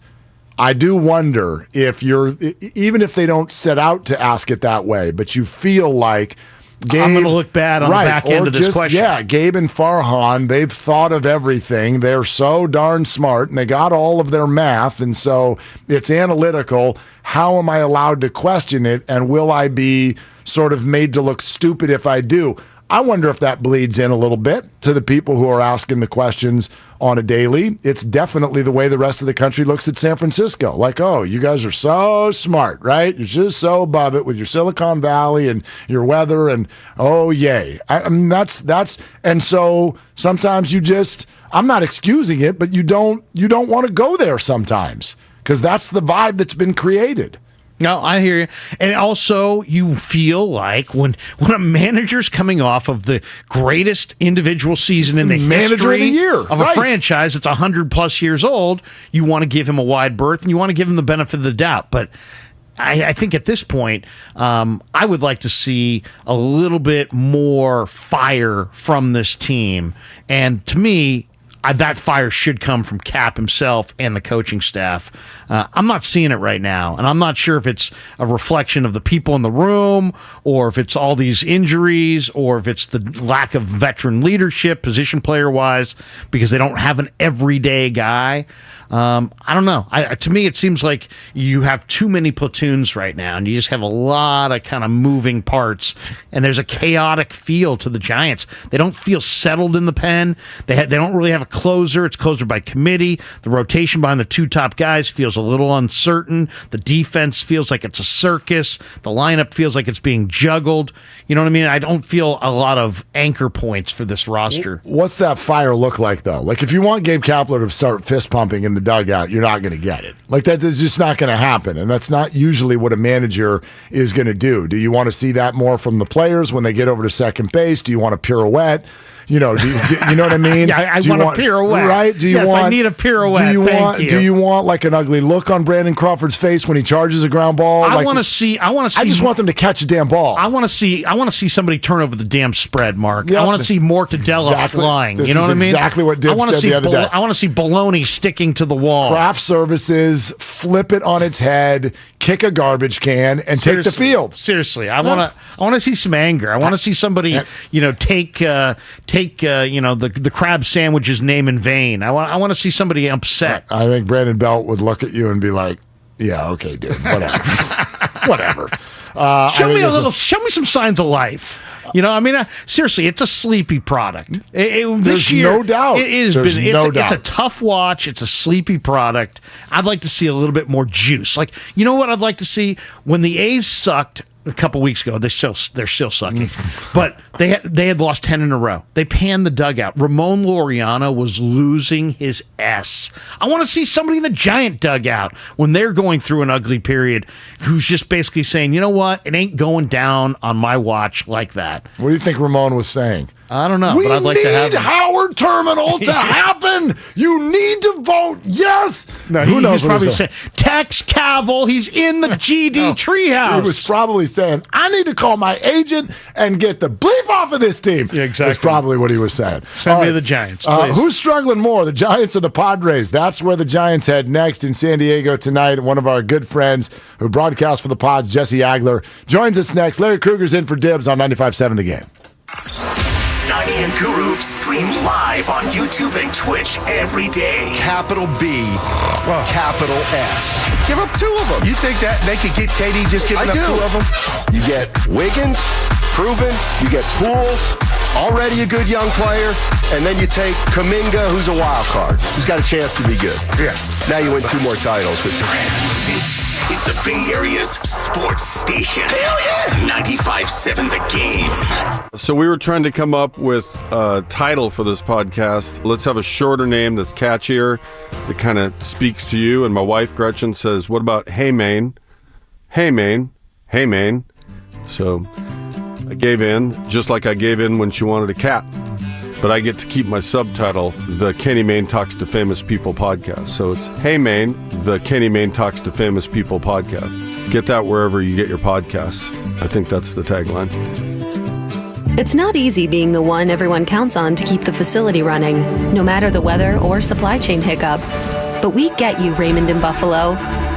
I do wonder if even if they don't set out to ask it that way, but you feel like Gabe, I'm going to look bad on the back end of this question. Yeah, Gabe and Farhan, they've thought of everything. They're so darn smart, and they got all of their math, and so it's analytical. How am I allowed to question it, and will I be sort of made to look stupid if I do? I wonder if that bleeds in a little bit to the people who are asking the questions on a daily. It's definitely the way the rest of the country looks at San Francisco. Like, oh, you guys are so smart, right? You're just so above it with your Silicon Valley and your weather, and oh, yay. I mean, that's, and so sometimes I'm not excusing it, but you don't want to go there sometimes, because that's the vibe that's been created. No, I hear you. And also, you feel like when a manager's coming off of the greatest individual season in the history of the year of a franchise that's 100+ years old, you want to give him a wide berth and you want to give him the benefit of the doubt. But I think at this point, I would like to see a little bit more fire from this team. And to me, that fire should come from Cap himself and the coaching staff. I'm not seeing it right now, and I'm not sure if it's a reflection of the people in the room, or if it's all these injuries, or if it's the lack of veteran leadership, position player-wise, because they don't have an everyday guy. I don't know. To me, it seems like you have too many platoons right now, and you just have a lot of kind of moving parts, and there's a chaotic feel to the Giants. They don't feel settled in the pen. They don't really have a closer. It's closer by committee. The rotation behind the two top guys feels a little uncertain. The defense feels like it's a circus. The lineup feels like it's being juggled. You know what I mean? I don't feel a lot of anchor points for this roster. What's that fire look like, though? Like, if you want Gabe Kapler to start fist pumping in the dugout, you're not going to get it. Like, that is just not going to happen, and that's not usually what a manager is going to do. Do you want to see that more from the players when they get over to second base? Do you want a pirouette? You know, do you know what I mean? Yeah, I want a pirouette. Right? I need a pirouette. Do you want like an ugly look on Brandon Crawford's face when he charges a ground ball? I want to see. I just want them to catch a damn ball. I want to see somebody turn over the damn spread, Mark. Yep. I want to see Mortadella flying. You know what I mean? Exactly what Dibs said the other day. I want to see bologna sticking to the wall. Craft services, flip it on its head, kick a garbage can, and take the field. Seriously, I want to see some anger. I want to see somebody, take the crab sandwich's name in vain. I want to see somebody upset. I think Brandon Belt would look at you and be like, "Yeah, okay, dude, whatever, whatever." Show me some signs of life. Seriously, it's a sleepy product. There's no doubt. It's a tough watch. It's a sleepy product. I'd like to see a little bit more juice. Like, you know what I'd like to see? When the A's sucked, a couple weeks ago. They're still sucking, but they had lost 10 in a row. They panned the dugout. Ramon Laureano was losing his S. I want to see somebody in the Giant dugout when they're going through an ugly period who's just basically saying, you know what, it ain't going down on my watch like that. What do you think Ramon was saying? I don't know, We but I'd like need to have Howard Terminal to happen. You need to vote yes. No, Who knows? What Probably he was saying Tex Cavill. He's in the GD treehouse. He was probably saying, "I need to call my agent and get the bleep off of this team." Yeah, exactly. That's probably what he was saying. Send me All right. the Giants, please. Who's struggling more, the Giants or the Padres? That's where the Giants head next in San Diego tonight. One of our good friends who broadcasts for the Pods, Jesse Agler, joins us next. Larry Kruger's in for Dibs on 95.7 The Game. Steiny and Guru stream live on YouTube and Twitch every day. Capital B, capital S. Give up two of them. You think that they could get KD just giving up two of them? You get Wiggins, proven. You get Poole, already a good young player. And then you take Kuminga, who's a wild card, who's got a chance to be good. Yeah. Now you win 2 more titles with This is the Bay Area's sports station. Hell yeah! 95.7 The Game. So we were trying to come up with a title for this podcast. Let's have a shorter name that's catchier, that kind of speaks to you. And my wife, Gretchen, says, what about Hey Maine? Hey Maine. Hey Maine. So I gave in, just like I gave in when she wanted a cat. But I get to keep my subtitle, The Kenny Mayne Talks to Famous People Podcast. So it's Hey Maine, The Kenny Mayne Talks to Famous People Podcast. Get that wherever you get your podcasts. I think that's the tagline. It's not easy being the one everyone counts on to keep the facility running, no matter the weather or supply chain hiccup. But we get you, Raymond in Buffalo,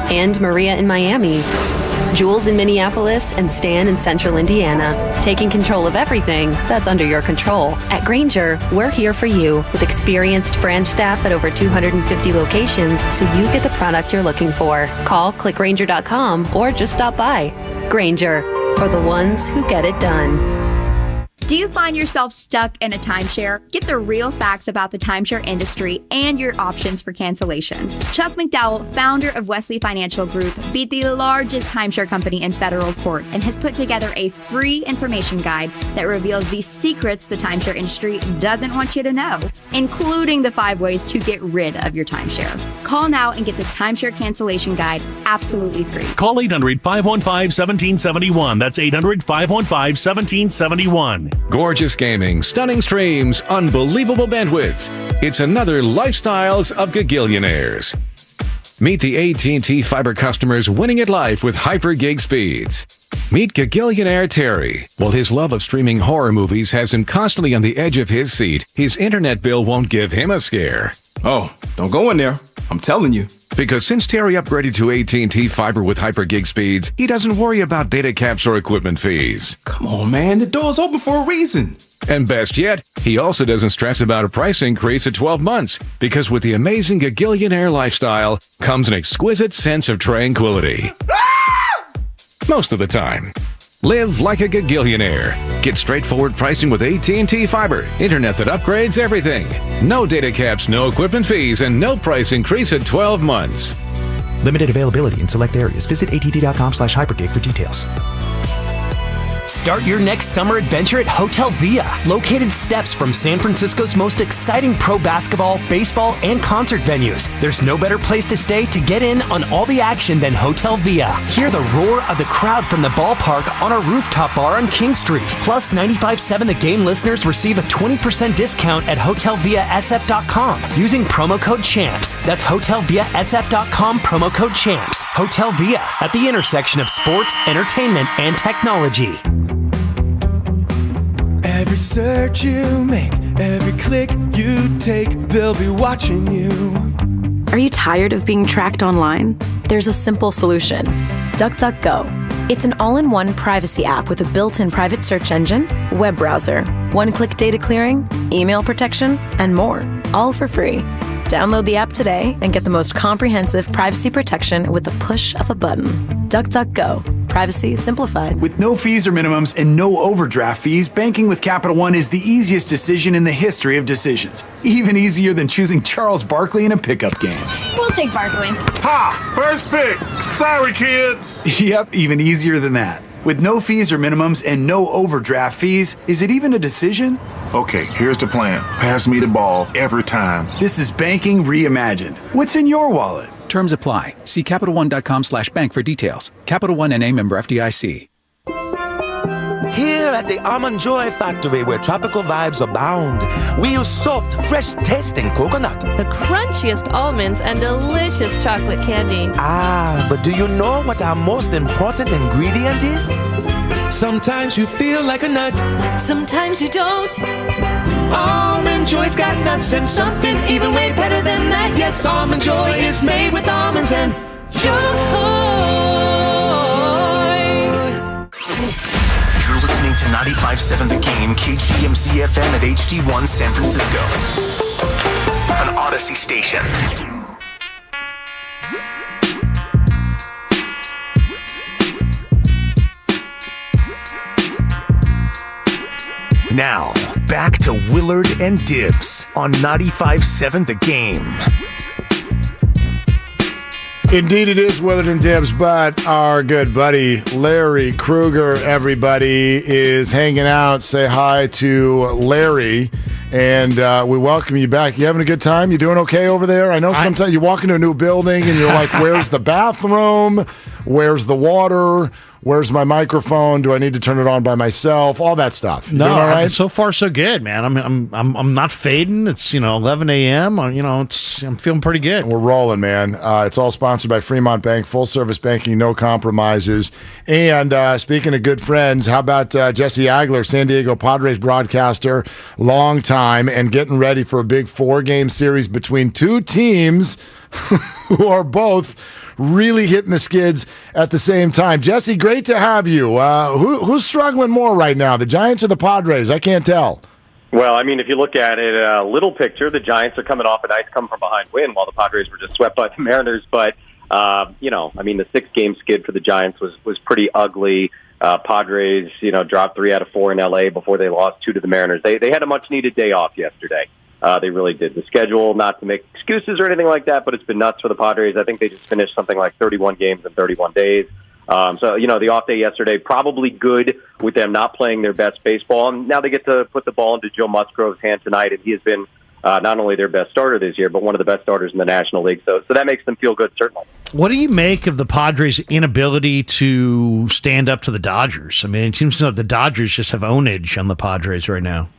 and Maria in Miami, Jules in Minneapolis, and Stan in Central Indiana, taking control of everything that's under your control. At Grainger, we're here for you with experienced branch staff at over 250 locations so you get the product you're looking for. Call, click Grainger.com, or just stop by. Grainger, for the ones who get it done. Do you find yourself stuck in a timeshare? Get the real facts about the timeshare industry and your options for cancellation. Chuck McDowell, founder of Wesley Financial Group, beat the largest timeshare company in federal court and has put together a free information guide that reveals the secrets the timeshare industry doesn't want you to know, including the 5 ways to get rid of your timeshare. Call now and get this timeshare cancellation guide absolutely free. Call 800-515-1771. That's 800-515-1771. Gorgeous gaming, stunning streams, unbelievable bandwidth. It's another Lifestyles of Gagillionaires. Meet the AT&T Fiber customers winning at life with hyper gig speeds. Meet Gagillionaire Terry. While his love of streaming horror movies has him constantly on the edge of his seat, his internet bill won't give him a scare. Oh, don't go in there. I'm telling you. Because since Terry upgraded to AT&T Fiber with hyper gig speeds, he doesn't worry about data caps or equipment fees. Come on, man. The door's open for a reason. And best yet, he also doesn't stress about a price increase at 12 months, because with the amazing Gagillionaire lifestyle comes an exquisite sense of tranquility. Most of the time. Live like a Gagillionaire. Get straightforward pricing with AT&T Fiber. Internet that upgrades everything. No data caps, no equipment fees, and no price increase at 12 months. Limited availability in select areas. Visit att.com/hypergig for details. Start your next summer adventure at Hotel Via, located steps from San Francisco's most exciting pro basketball, baseball, and concert venues. There's no better place to stay to get in on all the action than Hotel Via. Hear the roar of the crowd from the ballpark on our rooftop bar on King Street. Plus, 95.7 The Game listeners receive a 20% discount at HotelViaSF.com using promo code CHAMPS. That's HotelViaSF.com, promo code CHAMPS. Hotel Via, at the intersection of sports, entertainment, and technology. Every search you make, every click you take, they'll be watching you. Are you tired of being tracked online? There's a simple solution. DuckDuckGo. It's an all-in-one privacy app with a built-in private search engine, web browser, one-click data clearing, email protection, and more, all for free. Download the app today and get the most comprehensive privacy protection with the push of a button. DuckDuckGo. Privacy simplified. With no fees or minimums and no overdraft fees, banking with Capital One is the easiest decision in the history of decisions. Even easier than choosing Charles Barkley in a pickup game. We'll take Barkley. Ha! First pick. Sorry, kids. Yep, even easier than that. With no fees or minimums and no overdraft fees, is it even a decision? Okay, here's the plan. Pass me the ball every time. This is banking reimagined. What's in your wallet? Terms apply. See CapitalOne.com/bank for details. Capital One N.A. member FDIC. Here at the Almond Joy Factory, where tropical vibes abound, we use soft, fresh-tasting coconut. The crunchiest almonds and delicious chocolate candy. Ah, but do you know what our most important ingredient is? Sometimes you feel like a nut. Sometimes you don't. Almond Joy's got nuts and something even way better than that. Yes, Almond Joy is made with almonds and joy. You're listening to 95.7 The Game, KGMZ FM at HD1 San Francisco. An Odyssey station. Now, back to Willard and Dibs on 95.7 The Game. Indeed, it is Willard and Dibs, but our good buddy Larry Kruger, everybody, is hanging out. Say hi to Larry, and we welcome you back. You having a good time? You doing okay over there? I know sometimes you walk into a new building and you're like, where's the bathroom? Where's the water? Where's my microphone? Do I need to turn it on by myself? All that stuff. You No, doing all right? so far so good, man. I'm not fading. It's 11 a.m. I'm feeling pretty good. We're rolling, man. It's all sponsored by Fremont Bank, full service banking, no compromises. And speaking of good friends, how about Jesse Agler, San Diego Padres broadcaster, long time, and getting ready for a big 4-game series between two teams who are both really hitting the skids at the same time. Jesse, great to have you. Who's struggling more right now, the Giants or the Padres? I can't tell. Well, I mean, if you look at it, little picture, the Giants are coming off a nice come-from-behind win while the Padres were just swept by the Mariners. But, the 6-game skid for the Giants was pretty ugly. Padres, dropped 3 out of 4 in L.A. before they lost 2 to the Mariners. They had a much-needed day off yesterday. They really did. The schedule, not to make excuses or anything like that, but it's been nuts for the Padres. I think they just finished something like 31 games in 31 days. The off day yesterday, probably good with them not playing their best baseball. And now they get to put the ball into Joe Musgrove's hand tonight, and he has been not only their best starter this year, but one of the best starters in the National League. So that makes them feel good, certainly. What do you make of the Padres' inability to stand up to the Dodgers? I mean, it seems like the Dodgers just have ownage on the Padres right now.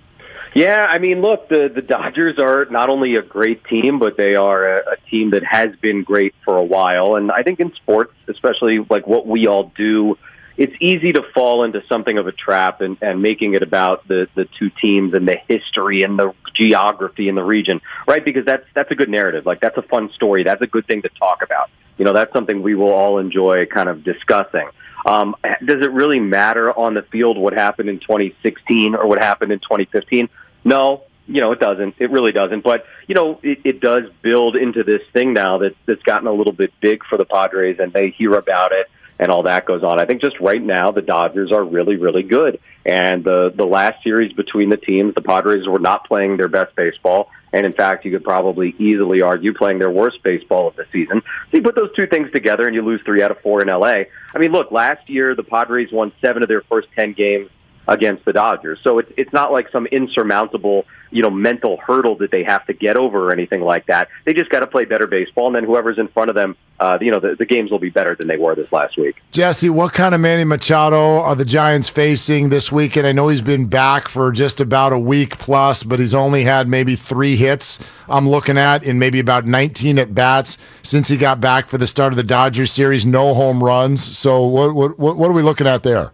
Yeah, I mean, look, the Dodgers are not only a great team, but they are a team that has been great for a while. And I think in sports, especially like what we all do, it's easy to fall into something of a trap and making it about the two teams and the history and the geography in the region, right? Because that's a good narrative. Like, that's a fun story. That's a good thing to talk about. That's something we will all enjoy kind of discussing. Does it really matter on the field what happened in 2016 or what happened in 2015? No, it doesn't. It really doesn't. But, it does build into this thing now that's gotten a little bit big for the Padres, and they hear about it and all that goes on. I think just right now the Dodgers are really, really good. And the last series between the teams, the Padres were not playing their best baseball. And, in fact, you could probably easily argue playing their worst baseball of the season. So you put those two things together and you lose 3 out of 4 in L.A. I mean, look, last year the Padres won 7 of their first 10 games against the Dodgers. So it's not like some insurmountable, mental hurdle that they have to get over or anything like that. They just got to play better baseball, and then whoever's in front of them, the games will be better than they were this last week. Jesse, what kind of Manny Machado are the Giants facing this weekend? I know he's been back for just about a week plus, but he's only had maybe 3 hits I'm looking at in maybe about 19 at-bats since he got back for the start of the Dodgers series. No home runs. So what are we looking at there?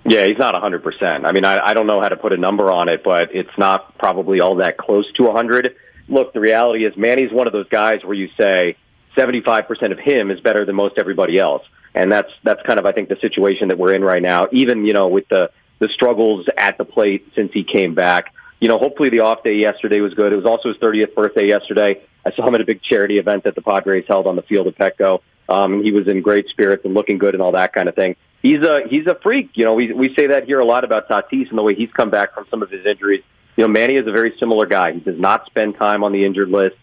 Yeah, he's not 100%. I mean, I don't know how to put a number on it, but it's not probably all that close to 100. Look, the reality is Manny's one of those guys where you say 75% of him is better than most everybody else. And that's kind of, I think, the situation that we're in right now, even, with the struggles at the plate since he came back. Hopefully the off day yesterday was good. It was also his 30th birthday yesterday. I saw him at a big charity event that the Padres held on the field at Petco. He was in great spirits and looking good and all that kind of thing. He's a freak. We say that here a lot about Tatis and the way he's come back from some of his injuries. Manny is a very similar guy. He does not spend time on the injured list.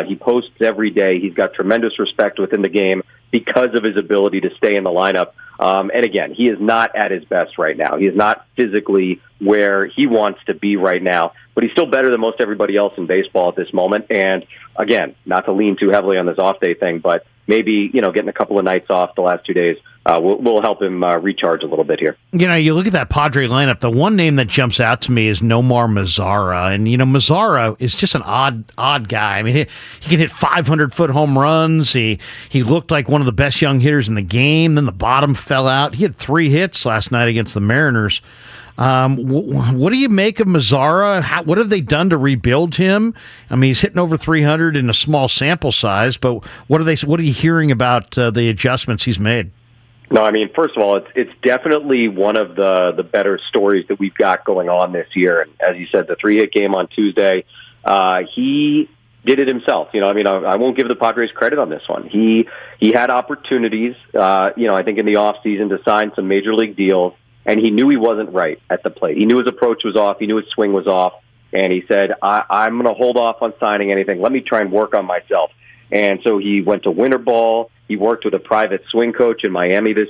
He posts every day. He's got tremendous respect within the game because of his ability to stay in the lineup And again, he is not at his best right now. He is not physically where he wants to be right now, but he's still better than most everybody else in baseball at this moment. And again, not to lean too heavily on this off day thing, but maybe, getting a couple of nights off the last 2 days will help him recharge a little bit here. You look at that Padre lineup, the one name that jumps out to me is Nomar Mazara. And, Mazara is just an odd guy. I mean, he can hit 500-foot home runs. He looked like one of the best young hitters in the game. Then the bottom fell out. He had 3 hits last night against the Mariners. What do you make of Mazara? What have they done to rebuild him? I mean, he's hitting over 300 in a small sample size, but what are you hearing about the adjustments he's made? No, I mean, first of all, it's definitely one of the better stories that we've got going on this year. And as you said, the 3-hit game on Tuesday, he did it himself. I won't give the Padres credit on this one. He had opportunities, I think in the offseason to sign some major league deals, and he knew he wasn't right at the plate. He knew his approach was off. He knew his swing was off. And he said, I'm going to hold off on signing anything. Let me try and work on myself. And so he went to winter ball. He worked with a private swing coach in Miami this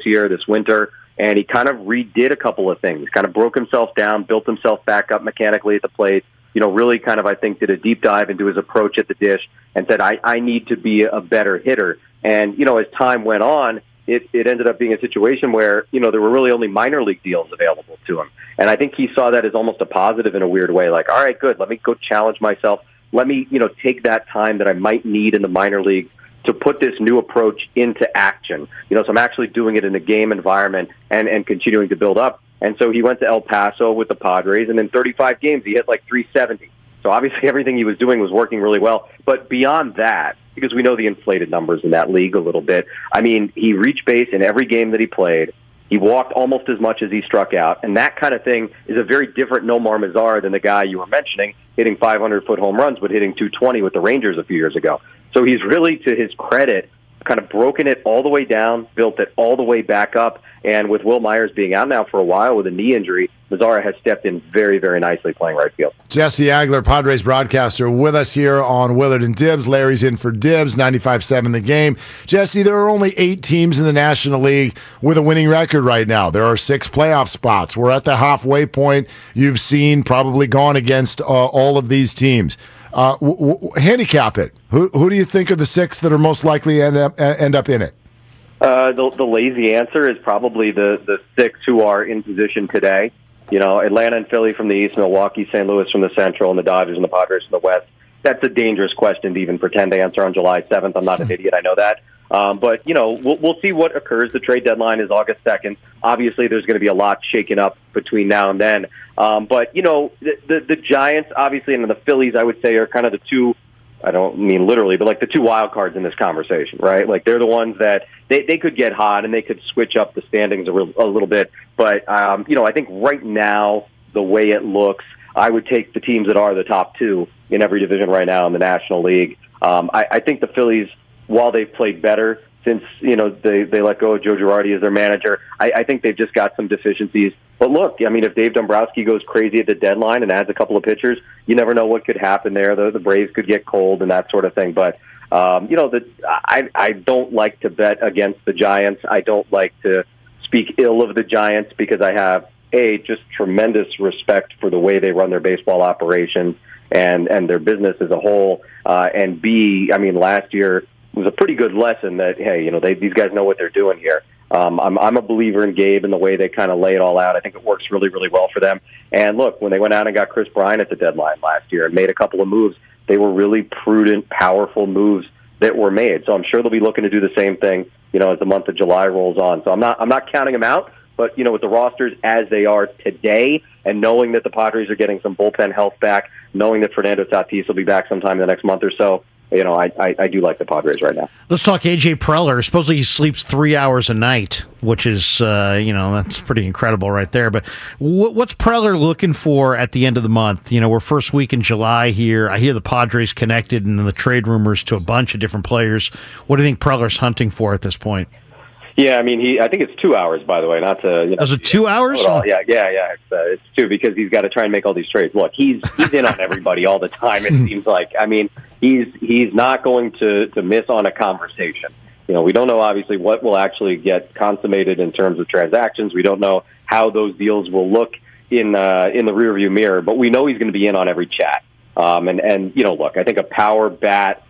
winter, and he kind of redid a couple of things, kind of broke himself down, built himself back up mechanically at the plate, really kind of, I think, did a deep dive into his approach at the dish and said, I need to be a better hitter. And, as time went on, it ended up being a situation where, there were really only minor league deals available to him. And I think he saw that as almost a positive in a weird way, like, all right, good, let me go challenge myself. Let me, take that time that I might need in the minor league to put this new approach into action. So I'm actually doing it in a game environment and continuing to build up. And so he went to El Paso with the Padres, and in 35 games, he hit like 370. So obviously everything he was doing was working really well. But beyond that, because we know the inflated numbers in that league a little bit, I mean, he reached base in every game that he played. He walked almost as much as he struck out. And that kind of thing is a very different Nomar Mazara than the guy you were mentioning, hitting 500-foot home runs, but hitting 220 with the Rangers a few years ago. So he's really, to his credit, kind of broken it all the way down, built it all the way back up. And with Will Myers being out now for a while with a knee injury, Mazara has stepped in very, very nicely playing right field. Jesse Agler, Padres broadcaster, with us here on Willard and Dibs. Larry's in for Dibs, 95.7 The Game. Jesse, there are only 8 teams in the National League with a winning record right now. There are 6 playoff spots. We're at the halfway point. You've seen probably gone against all of these teams. Handicap it. Who do you think are the 6 that are most likely to end up in it? The lazy answer is probably the 6 who are in position today. Atlanta and Philly from the East, Milwaukee, St. Louis from the Central, and the Dodgers and the Padres from the West. That's a dangerous question to even pretend to answer on July 7th. I'm not an idiot. I know that. But, we'll see what occurs. The trade deadline is August 2nd. Obviously, there's going to be a lot shaken up between now and then. But, the Giants, obviously, and the Phillies, I would say, are kind of the 2, I don't mean literally, but like the 2 wild cards in this conversation, right? Like they're the ones that they could get hot and they could switch up the standings a little bit. But, I think right now, the way it looks, I would take the teams that are the top 2 in every division right now in the National League. I think the Phillies, while they've played better since, they let go of Joe Girardi as their manager, I think they've just got some deficiencies. But look, I mean, if Dave Dombrowski goes crazy at the deadline and adds a couple of pitchers, you never know what could happen there. The Braves could get cold and that sort of thing. But, I don't like to bet against the Giants. I don't like to speak ill of the Giants because I have, A, just tremendous respect for the way they run their baseball operations and their business as a whole. And B, I mean, last year was a pretty good lesson that, hey, these guys know what they're doing here. I'm a believer in Gabe and the way they kind of lay it all out. I think it works really, really well for them. And look, when they went out and got Chris Bryant at the deadline last year and made a couple of moves, they were really prudent, powerful moves that were made. So I'm sure they'll be looking to do the same thing, as the month of July rolls on. So I'm not counting them out, but with the rosters as they are today and knowing that the Padres are getting some bullpen health back, knowing that Fernando Tatis will be back sometime in the next month or so, I do like the Padres right now. Let's talk A.J. Preller. Supposedly he sleeps 3 hours a night, which is, that's pretty incredible right there. But what's Preller looking for at the end of the month? We're first week in July here. I hear the Padres connected in the trade rumors to a bunch of different players. What do you think Preller's hunting for at this point? Yeah, I mean, I think it's 2 hours, by the way, not to... Is it 2 hours? Yeah. It's 2 because he's got to try and make all these trades. Look, he's in on everybody all the time, it seems like. I mean, he's not going to miss on a conversation. We don't know, obviously, what will actually get consummated in terms of transactions. We don't know how those deals will look in the rearview mirror, but we know he's going to be in on every chat. Look, I think a power bat,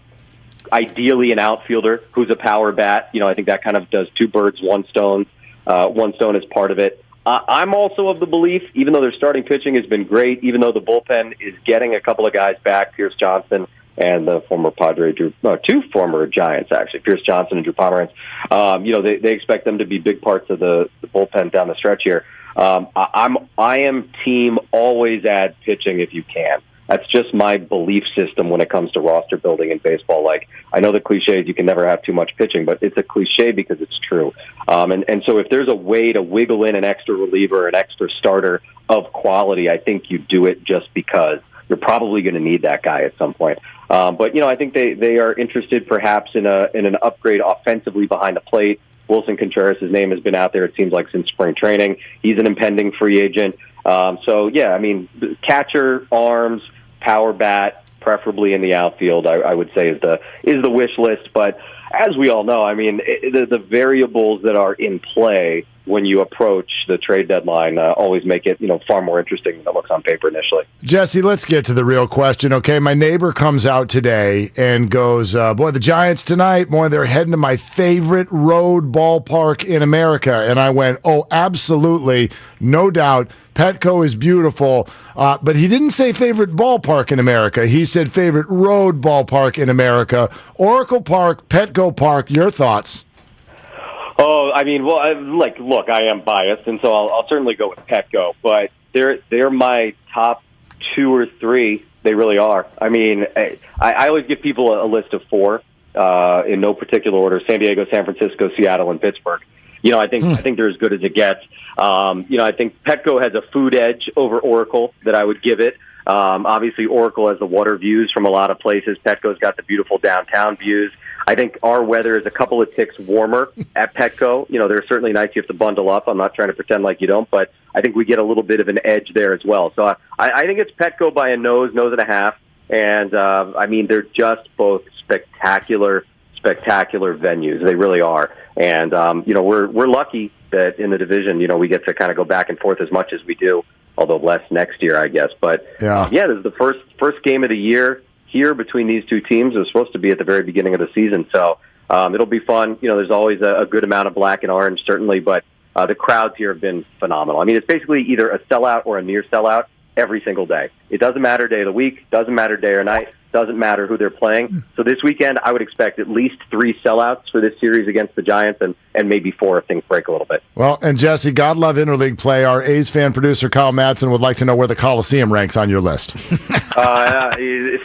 ideally an outfielder who's a power bat, I think that kind of does two birds, one stone. One stone is part of it. I'm also of the belief, even though their starting pitching has been great, even though the bullpen is getting a couple of guys back, Pierce Johnson and the former two former Giants, actually, Pierce Johnson and Drew Pomeranz, they expect them to be big parts of the bullpen down the stretch here. I am team always add pitching if you can. That's just my belief system when it comes to roster building in baseball. Like, I know the cliche is you can never have too much pitching, but it's a cliche because it's true. And so if there's a way to wiggle in an extra reliever, an extra starter of quality, I think you do it just because you're probably going to need that guy at some point. But I think they are interested perhaps in an upgrade offensively behind the plate. Wilson Contreras' name has been out there, it seems like, since spring training. He's an impending free agent. Catcher, arms, power bat, preferably in the outfield, I would say is the wish list. But as we all know, the variables that are in play when you approach the trade deadline always make it far more interesting than it looks on paper initially. Jesse, let's get to the real question. Okay, my neighbor comes out today and goes, boy, the Giants tonight, boy, they're heading to my favorite road ballpark in America. And I went, oh, absolutely, no doubt. Petco is beautiful, but he didn't say favorite ballpark in America. He said favorite road ballpark in America. Oracle Park, Petco Park, your thoughts? Oh, look, I am biased, and so I'll certainly go with Petco, but they're my top two or three. They really are. I always give people a list of four in no particular order: San Diego, San Francisco, Seattle, and Pittsburgh. I think they're as good as it gets. I think Petco has a food edge over Oracle that I would give it. Obviously, Oracle has the water views from a lot of places. Petco's got the beautiful downtown views. I think our weather is a couple of ticks warmer at Petco. They're certainly nice. You have to bundle up. I'm not trying to pretend like you don't, but I think we get a little bit of an edge there as well. So I think it's Petco by a nose and a half. And, they're just both spectacular venues. They really are. And, we're lucky that in the division, we get to kind of go back and forth as much as we do, although less next year, I guess. But, this is the first game of the year here between these two teams. It was supposed to be at the very beginning of the season. So it'll be fun. There's always a good amount of black and orange, certainly, but the crowds here have been phenomenal. It's basically either a sellout or a near sellout every single day. It doesn't matter day of the week, doesn't matter day or night, doesn't matter who they're playing. So this weekend, I would expect at least 3 sellouts for this series against the Giants and maybe 4 if things break a little bit. Well, and Jesse, God love interleague play. Our A's fan producer, Kyle Madsen, would like to know where the Coliseum ranks on your list.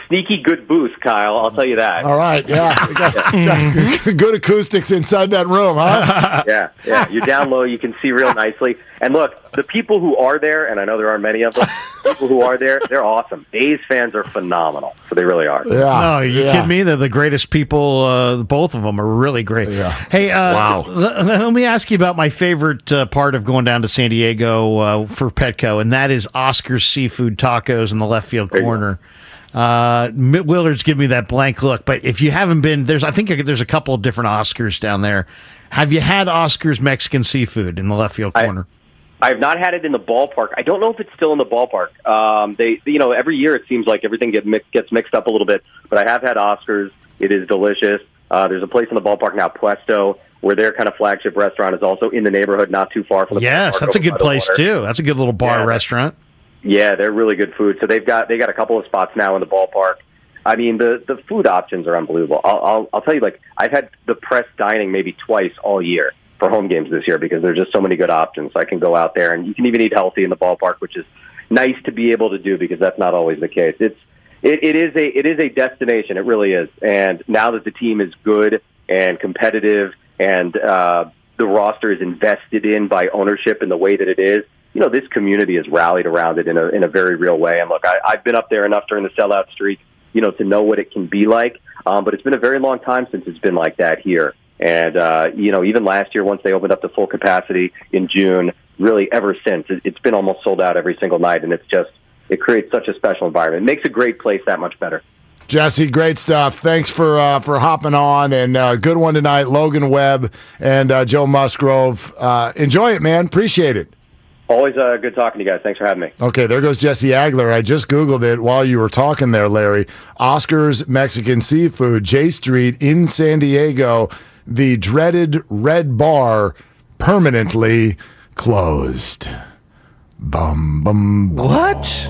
Sneaky good booth, Kyle. I'll tell you that. All right, yeah. Good acoustics inside that room, huh? Yeah. You're down low. You can see real nicely. And look, the people who are there, and I know there aren't many of them, people who are there, they're awesome. A's fans are phenomenal. So they really are. Yeah. No, you kidding me? They're the greatest people. Both of them are really great. Yeah. Hey, wow. Let me ask you about my favorite part of going down to San Diego for Petco, and that is Oscar's Seafood Tacos in the left field corner. Willard's giving me that blank look, but if you haven't been, I think there's a couple of different Oscars down there. Have you had Oscar's Mexican Seafood in the left field corner? I have not had it in the ballpark. I don't know if it's still in the ballpark. Every year it seems like everything gets mixed up a little bit, but I have had Oscars. It is delicious. There's a place in the ballpark now, Puesto, where their kind of flagship restaurant is also in the neighborhood, not too far from the Yes, that's a good place too. That's a good little bar restaurant. Yeah, they're really good food. So they got a couple of spots now in the ballpark. The food options are unbelievable. I'll tell you, I've had the press dining maybe twice all year for home games this year because there's just so many good options. So I can go out there and you can even eat healthy in the ballpark, which is nice to be able to do because that's not always the case. It is a destination. It really is. And now that the team is good and competitive and the roster is invested in by ownership in the way that it is, this community has rallied around it in a very real way. And look, I've been up there enough during the sellout streak, to know what it can be like. But it's been a very long time since it's been like that here. And, even last year, once they opened up to full capacity in June, really ever since, it's been almost sold out every single night. And it creates such a special environment. It makes a great place that much better. Jesse, great stuff. Thanks for hopping on, and good one tonight. Logan Webb and Joe Musgrove. Enjoy it, man. Appreciate it. Always good talking to you guys. Thanks for having me. Okay, there goes Jesse Agler. I just Googled it while you were talking there, Larry. Oscar's Mexican Seafood, J Street in San Diego. The dreaded Red Bar permanently closed. Bum, bum, bum. What?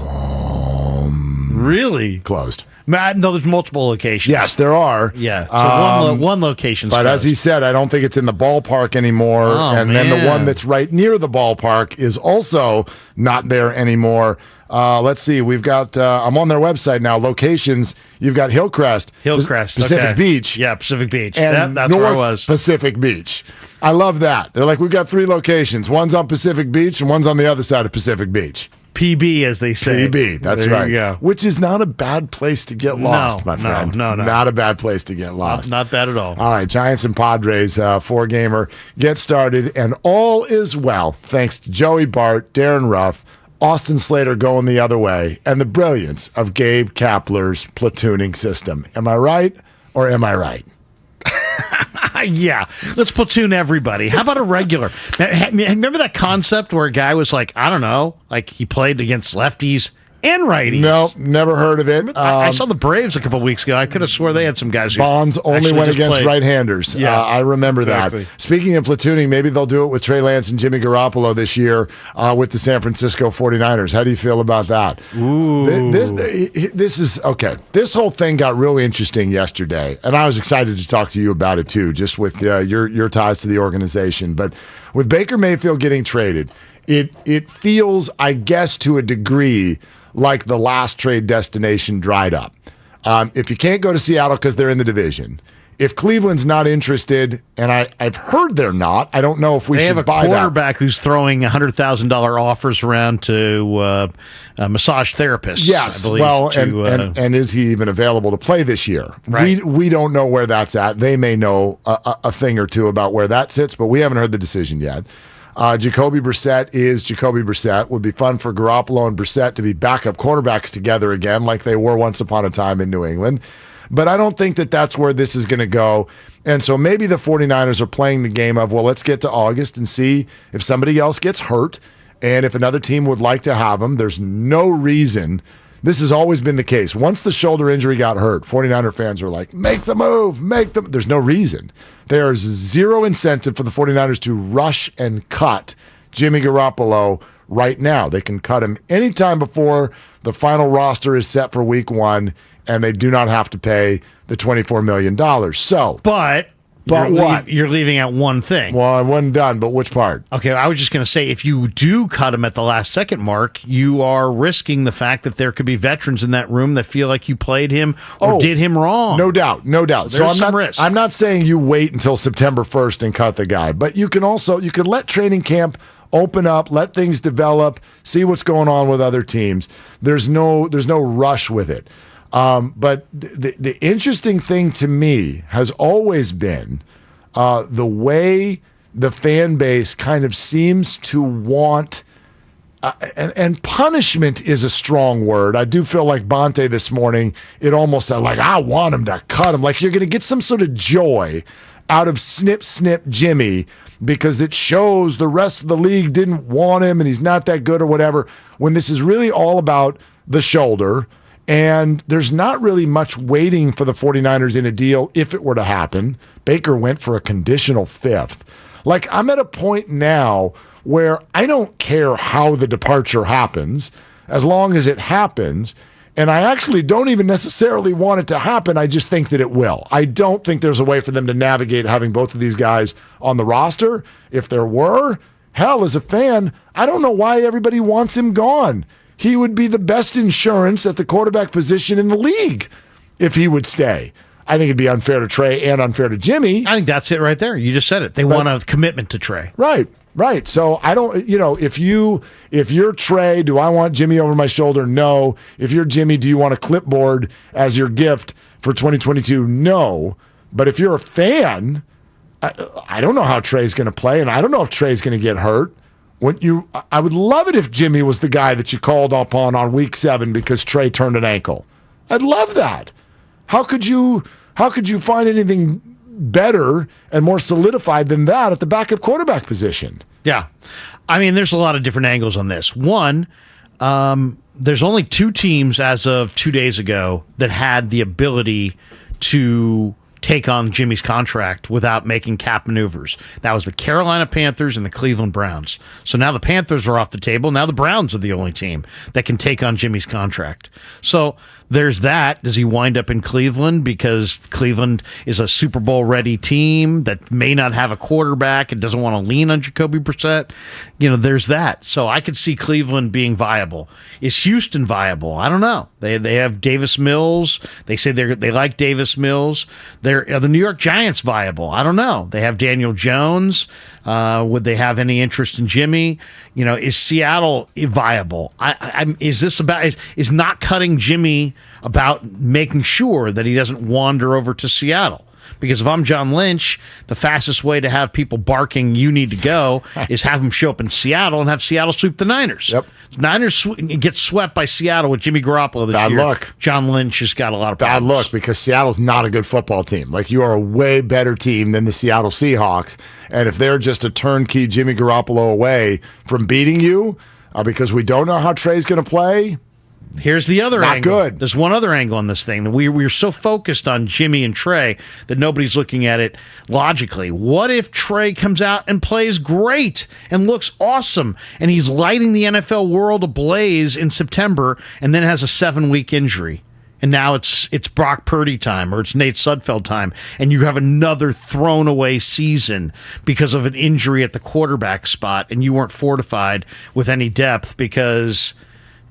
Really? Closed. No, there's multiple locations. Yes, there are. Yeah, so one location. But as he said, I don't think it's in the ballpark anymore. Then the one that's right near the ballpark is also not there anymore. Let's see. We've got, I'm on their website now, locations. You've got Hillcrest. Pacific Beach. Yeah, Pacific Beach. And that's North where I was. Pacific Beach. I love that. They're like, we've got 3 locations. One's on Pacific Beach and one's on the other side of Pacific Beach. PB, as they say. PB, that's there right. You go. Which is not a bad place to get lost, my friend. No. Not a bad place to get lost. Not bad at all. All right, Giants and Padres, 4-gamer. Get started, and all is well, thanks to Joey Bart, Darren Ruff, Austin Slater going the other way, and the brilliance of Gabe Kapler's platooning system. Am I right, or am I right? Yeah, let's platoon everybody. How about a regular? Remember that concept where a guy was like, I don't know, like he played against lefties and righties? No, never heard of it. I saw the Braves a couple of weeks ago. I could have swore they had some guys who Bonds only went against played. right-handers. Yeah, I remember that. Speaking of platooning, maybe they'll do it with Trey Lance and Jimmy Garoppolo this year with the San Francisco 49ers. How do you feel about that? Ooh. This is, okay, this whole thing got really interesting yesterday, and I was excited to talk to you about it too, just with your ties to the organization. But with Baker Mayfield getting traded, it feels, I guess, to a degree, like the last trade destination dried up. If you can't go to Seattle because they're in the division, if Cleveland's not interested, and I've heard they're not, I don't know if we should buy that. They have a quarterback who's throwing $100,000 offers around to massage therapists. Yes, I believe, well, and is he even available to play this year? Right. We don't know where that's at. They may know a thing or two about where that sits, but we haven't heard the decision yet. Jacoby Brissett is Jacoby Brissett. Would be fun for Garoppolo and Brissett to be backup quarterbacks together again like they were once upon a time in New England. But I don't think that that's where this is going to go. And so maybe the 49ers are playing the game of, well, let's get to August and see if somebody else gets hurt. And if another team would like to have them, there's no reason. This has always been the case. Once the shoulder injury got hurt, 49er fans were like, make the move, There's no reason. There's zero incentive for the 49ers to rush and cut Jimmy Garoppolo right now. They can cut him anytime before the final roster is set for week 1, and they do not have to pay the $24 million. But you're leaving out one thing. Well, I wasn't done, but which part? Okay, I was just going to say, if you do cut him at the last second mark, you are risking the fact that there could be veterans in that room that feel like you played him or did him wrong. No doubt. So I'm not saying you wait until September 1st and cut the guy, but you can let training camp open up, let things develop, see what's going on with other teams. There's no rush with it. But the interesting thing to me has always been the way the fan base kind of seems to want, and punishment is a strong word. I do feel like Bonte this morning, it almost said like, I want him to cut him. Like you're going to get some sort of joy out of snip, snip Jimmy because it shows the rest of the league didn't want him and he's not that good or whatever, when this is really all about the shoulder. And there's not really much waiting for the 49ers in a deal if it were to happen. Baker went for a conditional 5th. Like, I'm at a point now where I don't care how the departure happens, as long as it happens. And I actually don't even necessarily want it to happen. I just think that it will. I don't think there's a way for them to navigate having both of these guys on the roster. If there were, hell, as a fan, I don't know why everybody wants him gone. He would be the best insurance at the quarterback position in the league if he would stay. I think it'd be unfair to Trey and unfair to Jimmy. I think that's it right there. You just said it. They want a commitment to Trey. Right. So I don't, if you're Trey, do I want Jimmy over my shoulder? No. If you're Jimmy, do you want a clipboard as your gift for 2022? No. But if you're a fan, I don't know how Trey's going to play, and I don't know if Trey's going to get hurt. I would love it if Jimmy was the guy that you called upon on week 7 because Trey turned an ankle. I'd love that. How could you find anything better and more solidified than that at the backup quarterback position? Yeah. I mean, there's a lot of different angles on this. One, there's only 2 teams as of 2 days ago that had the ability to take on Jimmy's contract without making cap maneuvers. That was the Carolina Panthers and the Cleveland Browns. So now the Panthers are off the table. Now the Browns are the only team that can take on Jimmy's contract. So there's that. Does he wind up in Cleveland because Cleveland is a Super Bowl ready team that may not have a quarterback and doesn't want to lean on Jacoby Brissett? There's that. So I could see Cleveland being viable. Is Houston viable? I don't know. They have Davis Mills. They say they like Davis Mills. Are the New York Giants viable? I don't know. They have Daniel Jones. Would they have any interest in Jimmy? Is Seattle viable? Is not cutting Jimmy about making sure that he doesn't wander over to Seattle? Because if I'm John Lynch, the fastest way to have people barking, you need to go, is have them show up in Seattle and have Seattle sweep the Niners. Yep. Niners get swept by Seattle with Jimmy Garoppolo this year. Bad luck. John Lynch has got a lot of problems. Bad luck because Seattle's not a good football team. Like, you are a way better team than the Seattle Seahawks. And if they're just a turnkey Jimmy Garoppolo away from beating you because we don't know how Trey's going to play, here's the other not angle. Good. There's one other angle on this thing. We're so focused on Jimmy and Trey that nobody's looking at it logically. What if Trey comes out and plays great and looks awesome and he's lighting the NFL world ablaze in September and then has a 7-week injury? And now it's Brock Purdy time or it's Nate Sudfeld time, and you have another thrown away season because of an injury at the quarterback spot, and you weren't fortified with any depth because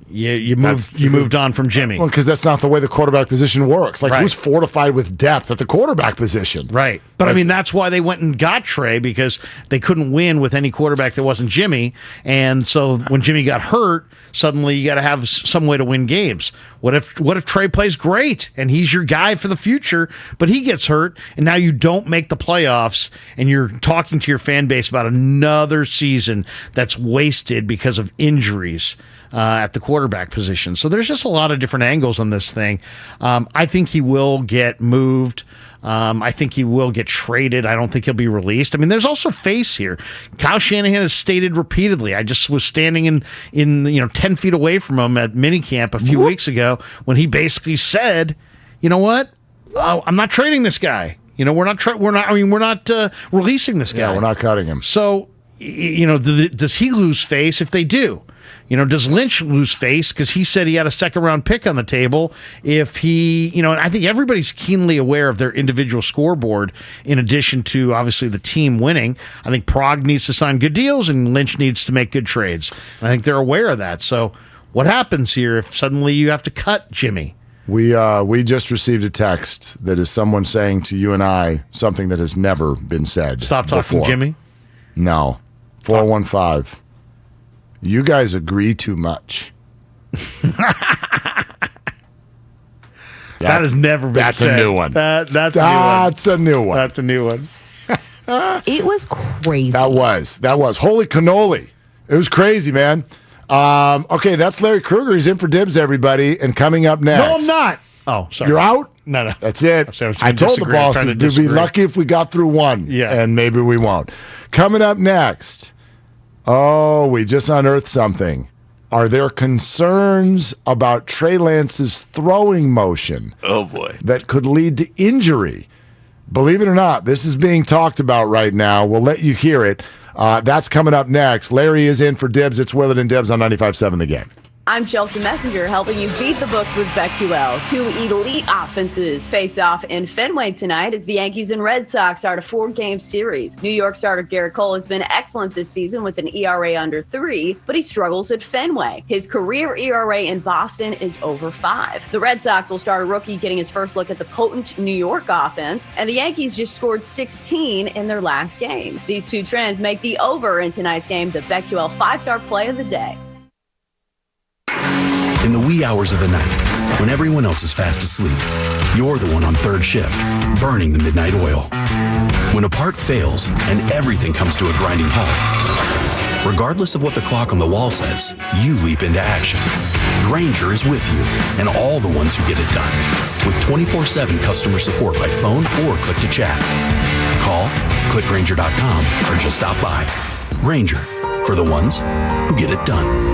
you moved on from Jimmy. Well, because that's not the way the quarterback position works. Like, right. Who's fortified with depth at the quarterback position? Right. But I mean, that's why they went and got Trey, because they couldn't win with any quarterback that wasn't Jimmy. And so when Jimmy got hurt, suddenly you got to have some way to win games. What if Trey plays great and he's your guy for the future, but he gets hurt and now you don't make the playoffs and you're talking to your fan base about another season that's wasted because of injuries at the quarterback position. So there's just a lot of different angles on this thing. I think he will get moved. I think he will get traded. I don't think he'll be released. I mean, there's also face here. Kyle Shanahan has stated repeatedly. I just was standing in 10 feet away from him at minicamp a few weeks ago when he basically said, "You know what? I'm not trading this guy. We're not releasing this guy. Yeah, we're not cutting him." So, does he lose face if they do? Does Lynch lose face because he said he had a second-round pick on the table if he, and I think everybody's keenly aware of their individual scoreboard in addition to, obviously, the team winning. I think Prague needs to sign good deals and Lynch needs to make good trades. And I think they're aware of that. So what happens here if suddenly you have to cut Jimmy? We just received a text that is someone saying to you and I something that has never been said. Stop talking, before. Jimmy? No. 415. You guys agree too much. That has never been that's said. A new one. That's a new one. That's a new one. It was crazy. That was. Holy cannoli. It was crazy, man. Okay, that's Larry Krueger. He's in for Dibs, everybody. And coming up next. No, I'm not. Oh, sorry. You're out? No. That's it. I told the boss we'd be lucky if we got through one. Yeah. And maybe we won't. Coming up next. Oh, we just unearthed something. Are there concerns about Trey Lance's throwing motion? Oh, boy. That could lead to injury? Believe it or not, this is being talked about right now. We'll let you hear it. That's coming up next. Larry is in for Dibs. It's Willard and Dibs on 95.7 The Game. I'm Chelsea Messenger, helping you beat the books with BetQL. 2 elite offenses face off in Fenway tonight as the Yankees and Red Sox start a 4-game series. New York starter Garrett Cole has been excellent this season with an ERA under 3, but he struggles at Fenway. His career ERA in Boston is over 5. The Red Sox will start a rookie getting his first look at the potent New York offense, and the Yankees just scored 16 in their last game. These two trends make the over in tonight's game the BetQL 5-star play of the day. In the wee hours of the night, when everyone else is fast asleep, you're the one on third shift, burning the midnight oil. When a part fails and everything comes to a grinding halt, Regardless of what the clock on the wall says, you leap into action. Grainger is with you and all the ones who get it done. With 24/7 customer support by phone or click to chat. Call, click Grainger.com, or just stop by. Grainger, for the ones who get it done.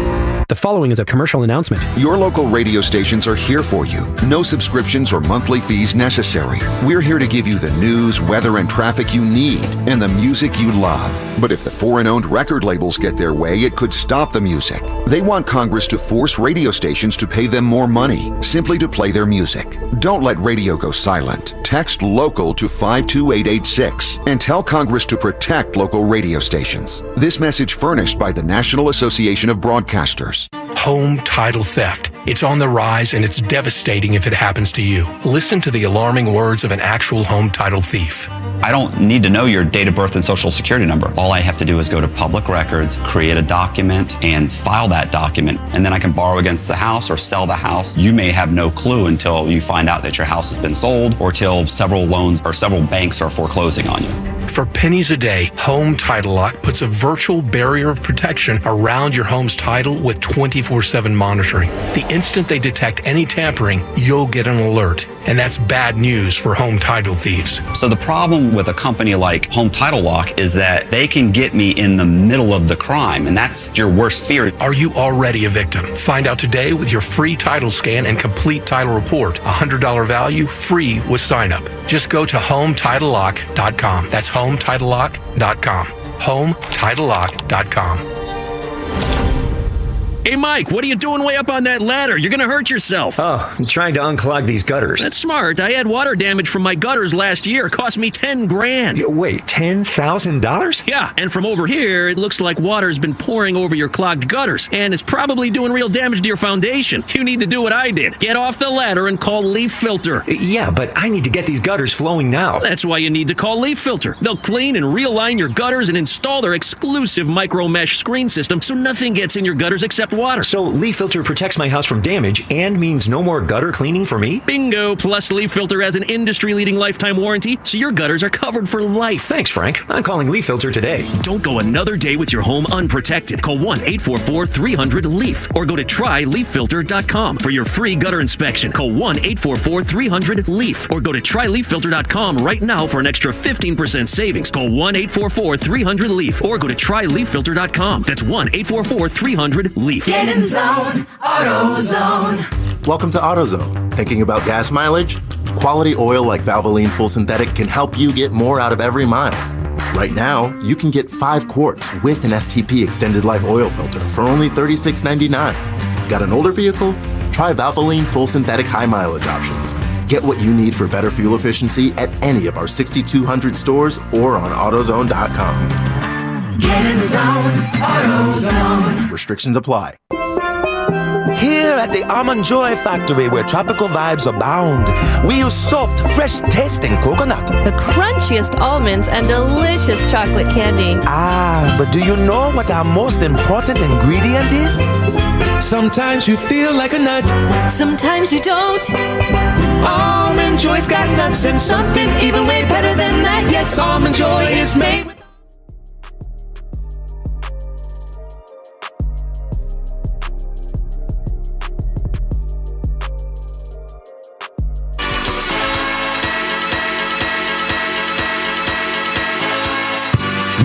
The following is a commercial announcement. Your local radio stations are here for you. No subscriptions or monthly fees necessary. We're here to give you the news, weather, and traffic you need and the music you love. But if the foreign-owned record labels get their way, it could stop the music. They want Congress to force radio stations to pay them more money simply to play their music. Don't let radio go silent. Text LOCAL to 52886 and tell Congress to protect local radio stations. This message furnished by the National Association of Broadcasters. Home title theft. It's on the rise and it's devastating if it happens to you. Listen to the alarming words of an actual home title thief. I don't need to know your date of birth and social security number. All I have to do is go to public records, create a document, and file that document. And then I can borrow against the house or sell the house. You may have no clue until you find out that your house has been sold or till several loans or several banks are foreclosing on you. For pennies a day, Home Title Lock puts a virtual barrier of protection around your home's title with 24/7 monitoring. The instant they detect any tampering, you'll get an alert. And that's bad news for home title thieves. So the problem with a company like Home Title Lock is that they can get me in the middle of the crime, and that's your worst fear. Are you already a victim? Find out today with your free title scan and complete title report. $100 value, free with sign up. Just go to HomeTitleLock.com. That's HomeTitleLock.com. HomeTitleLock.com. Hey, Mike, what are you doing way up on that ladder? You're going to hurt yourself. Oh, I'm trying to unclog these gutters. That's smart. I had water damage from my gutters last year. It cost me $10,000. Wait, $10,000? Yeah, and from over here, it looks like water's been pouring over your clogged gutters, and it's probably doing real damage to your foundation. You need to do what I did. Get off the ladder and call Leaf Filter. Yeah, but I need to get these gutters flowing now. That's why you need to call Leaf Filter. They'll clean and realign your gutters and install their exclusive micro mesh screen system so nothing gets in your gutters except water. So Leaf Filter protects my house from damage and means no more gutter cleaning for me? Bingo! Plus, Leaf Filter has an industry-leading lifetime warranty, so your gutters are covered for life. Thanks, Frank. I'm calling Leaf Filter today. Don't go another day with your home unprotected. Call 1-844-300-LEAF or go to tryleaffilter.com for your free gutter inspection. Call 1-844-300-LEAF or go to tryleaffilter.com right now for an extra 15% savings. Call 1-844-300-LEAF or go to tryleaffilter.com. That's 1-844-300-LEAF. Get in zone, AutoZone. Welcome to AutoZone. Thinking about gas mileage? Quality oil like Valvoline Full Synthetic can help you get more out of every mile. Right now, you can get 5 quarts with an STP extended life oil filter for only $36.99. Got an older vehicle? Try Valvoline Full Synthetic high mileage options. Get what you need for better fuel efficiency at any of our 6,200 stores or on AutoZone.com. Get in zone, AutoZone. Restrictions apply. Here at the Almond Joy Factory, where tropical vibes abound, we use soft, fresh-tasting coconut. The crunchiest almonds and delicious chocolate candy. Ah, but do you know what our most important ingredient is? Sometimes you feel like a nut. Sometimes you don't. Almond Joy's got nuts and something even way better than that. Yes, Almond Joy is made with...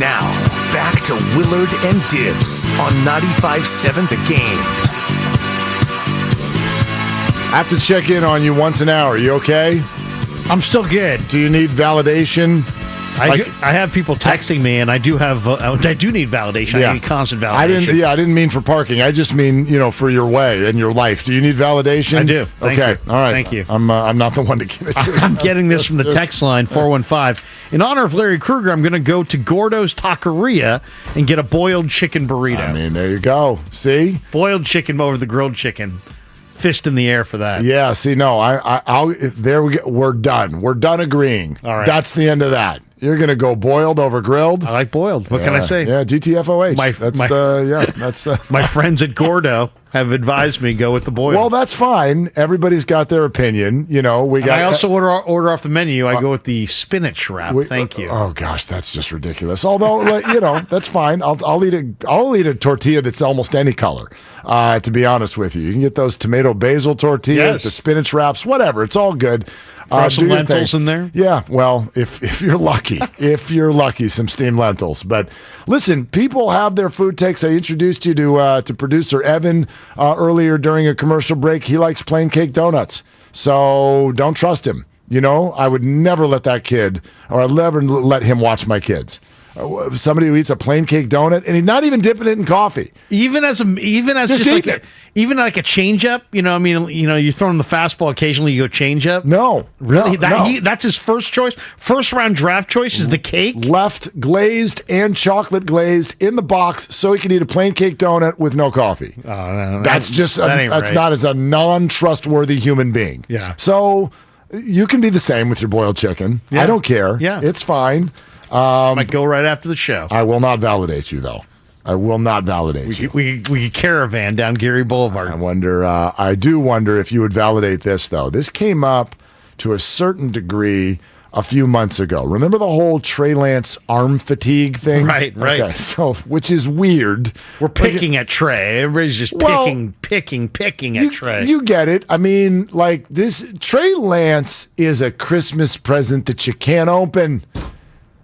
Now, back to Willard and Dibs on 95.7 The Game. I have to check in on you once an hour. You okay? I'm still good. Do you need validation? I have people texting me, and I do have. I do need validation. Yeah. I need constant validation. I didn't mean for parking. I just mean for your way and your life. Do you need validation? I do. All right. Thank you. I'm not the one to give it to you. I'm getting this from the text line 415. In honor of Larry Krueger, I'm going to go to Gordo's Taqueria and get a boiled chicken burrito. I mean, there you go. See, boiled chicken over the grilled chicken. Fist in the air for that. Yeah. See, no, I'll. There we go. We're done. We're done agreeing. All right. That's the end of that. You're gonna go boiled over grilled. I like boiled. What can I say? Yeah, GTFOH. My friends at Gordo have advised me go with the boiled. Well, that's fine. Everybody's got their opinion. I also order off the menu. I go with the spinach wrap. Thank you. Oh gosh, that's just ridiculous. Although that's fine. I'll eat a tortilla that's almost any color. To be honest with you, you can get those tomato basil tortillas, the spinach wraps, whatever. It's all good. Throw some lentils in there. Yeah, well, if you're lucky, some steamed lentils. But listen, people have their food takes. I introduced you to producer Evan earlier during a commercial break. He likes plain cake donuts, so don't trust him. I would never let that kid, or I'd never let him watch my kids. Somebody who eats a plain cake donut and he's not even dipping it in coffee. Even like a change up, you throw him the fastball occasionally, you go change up. No, really, no. That's his first choice. First round draft choice is the cake, left glazed and chocolate glazed in the box, so he can eat a plain cake donut with no coffee. Oh, no, that's not as a non-trustworthy human being. Yeah. So you can be the same with your boiled chicken. Yeah. I don't care. Yeah, it's fine. Might go right after the show. I will not validate you, though. I will not validate you. We caravan down Gary Boulevard. I do wonder if you would validate this, though. This came up to a certain degree a few months ago. Remember the whole Trey Lance arm fatigue thing? Right. Okay, so, which is weird. We're picking at Trey. Everybody's just picking at Trey. You get it. I mean, like, this Trey Lance is a Christmas present that you can't open.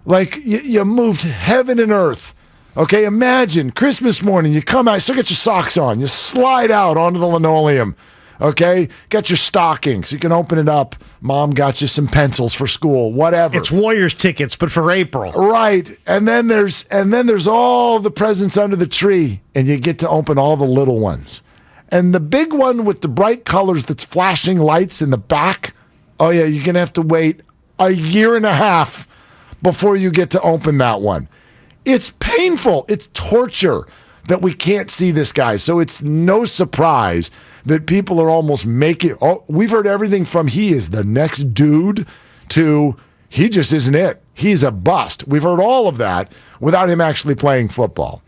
Like, you moved heaven and earth. Okay, imagine Christmas morning, you come out, you still got your socks on, you slide out onto the linoleum. Okay, got your stockings, you can open it up. Mom got you some pencils for school, whatever. It's Warriors tickets, but for April. Right. And then there's all the presents under the tree, and you get to open all the little ones. And the big one with the bright colors that's flashing lights in the back, oh yeah, you're gonna have to wait a year and a half before you get to open that one. It's painful. It's torture that we can't see this guy. So it's no surprise that people are almost making... Oh, we've heard everything from he is the next dude to he just isn't it. He's a bust. We've heard all of that without him actually playing football.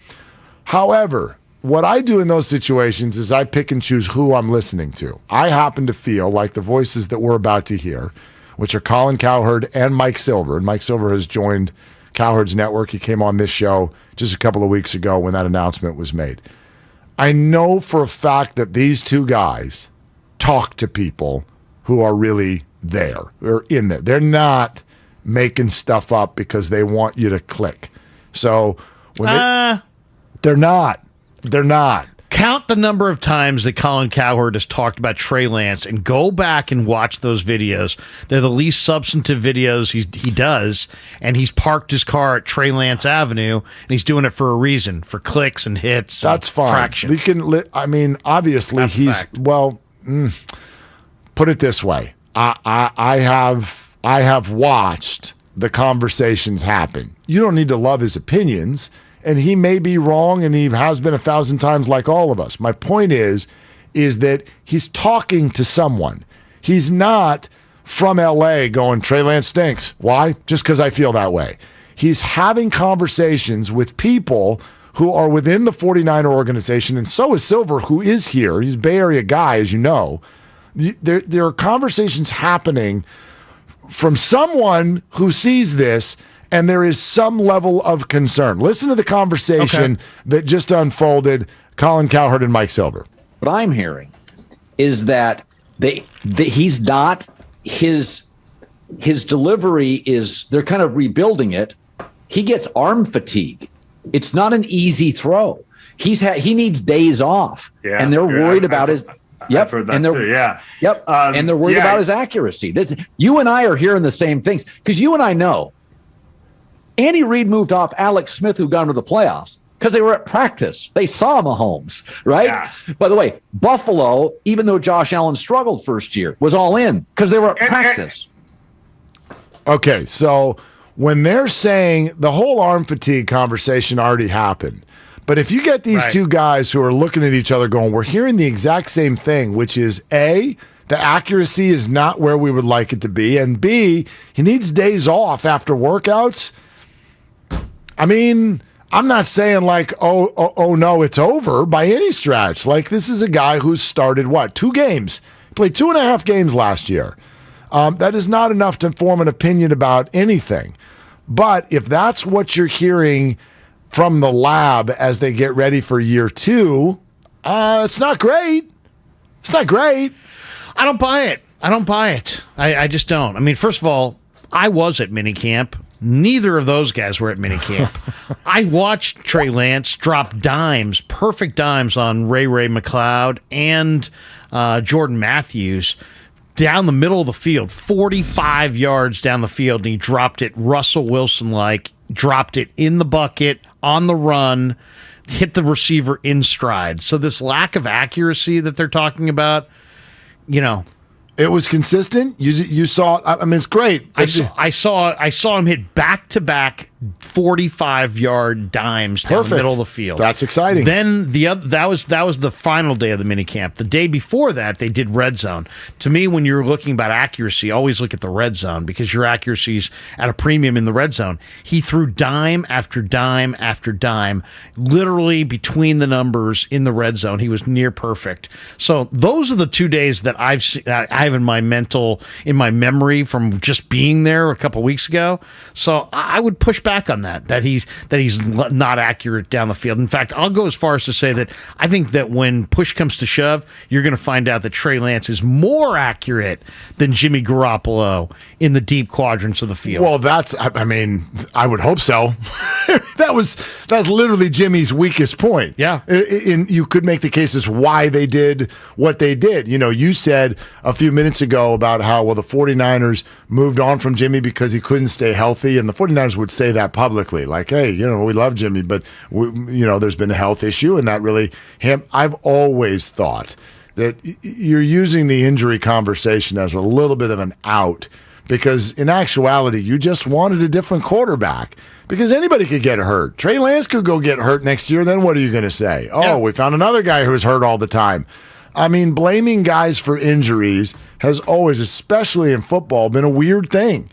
However, what I do in those situations is I pick and choose who I'm listening to. I happen to feel like the voices that we're about to hear, which are Colin Cowherd and Mike Silver. And Mike Silver has joined Cowherd's network. He came on this show just a couple of weeks ago when that announcement was made. I know for a fact that these two guys talk to people who are really there, or in there. They're not making stuff up because they want you to click. So when they're not. Count the number of times that Colin Cowherd has talked about Trey Lance and go back and watch those videos. They're the least substantive videos he does, and he's parked his car at Trey Lance Avenue, and he's doing it for a reason, for clicks and hits. That's and fine. Traction. You can. I mean, obviously That's he's put it this way. I have watched the conversations happen. You don't need to love his opinions. And he may be wrong, and he has been 1,000 times like all of us. My point is that he's talking to someone. He's not from L.A. going, Trey Lance stinks. Why? Just because I feel that way. He's having conversations with people who are within the 49er organization, and so is Silver, who is here. He's a Bay Area guy, as you know. There are conversations happening from someone who sees this, and there is some level of concern. Listen to the conversation that just unfolded, Colin Cowherd and Mike Silver. What I'm hearing is that he's not, his delivery is, they're kind of rebuilding it. He gets arm fatigue. It's not an easy throw. He needs days off, and they're worried about his... Yep. I've heard that too, yeah. Yep. And they're worried about his accuracy. You and I are hearing the same things, because you and I know Andy Reid moved off Alex Smith, who got into the playoffs, because they were at practice. They saw Mahomes, right? Yeah. By the way, Buffalo, even though Josh Allen struggled first year, was all in because they were at practice. Okay, so when they're saying the whole arm fatigue conversation already happened, but if you get these two guys who are looking at each other going, we're hearing the exact same thing, which is A, the accuracy is not where we would like it to be. And B, he needs days off after workouts. I mean, I'm not saying like, oh no, it's over by any stretch. Like, this is a guy who's started, 2 games? Played 2.5 games last year. That is not enough to form an opinion about anything. But if that's what you're hearing from the lab as they get ready for year 2, it's not great. It's not great. I don't buy it. I just don't. I mean, first of all, I was at minicamp. Neither of those guys were at minicamp. I watched Trey Lance drop dimes, perfect dimes on Ray McLeod and Jordan Matthews down the middle of the field, 45 yards down the field, and he dropped it Russell Wilson-like, dropped it in the bucket, on the run, hit the receiver in stride. So this lack of accuracy that they're talking about, it was consistent. You saw. I mean, it's great. I saw him hit back-to-back 45-yard dimes down the middle of the field. That's exciting. Then that was the final day of the minicamp. The day before that, they did red zone. To me, when you're looking about accuracy, always look at the red zone because your accuracy's at a premium in the red zone. He threw dime after dime after dime, literally between the numbers in the red zone. He was near perfect. So those are the 2 days that I have in my memory from just being there a couple weeks ago. So I would push back on that he's not accurate down the field. In fact, I'll go as far as to say that I think that when push comes to shove, you're going to find out that Trey Lance is more accurate than Jimmy Garoppolo in the deep quadrants of the field. Well, I would hope so. That's literally Jimmy's weakest point. Yeah. You could make the case as why they did what they did. You said a few minutes ago about how, the 49ers moved on from Jimmy because he couldn't stay healthy, and the 49ers would say that publicly, like, hey, we love Jimmy, but there's been a health issue, and that really him. I've always thought that you're using the injury conversation as a little bit of an out because in actuality, you just wanted a different quarterback because anybody could get hurt. Trey Lance could go get hurt next year. Then what are you going to say? Oh, we found another guy who's hurt all the time. I mean, blaming guys for injuries has always, especially in football, been a weird thing.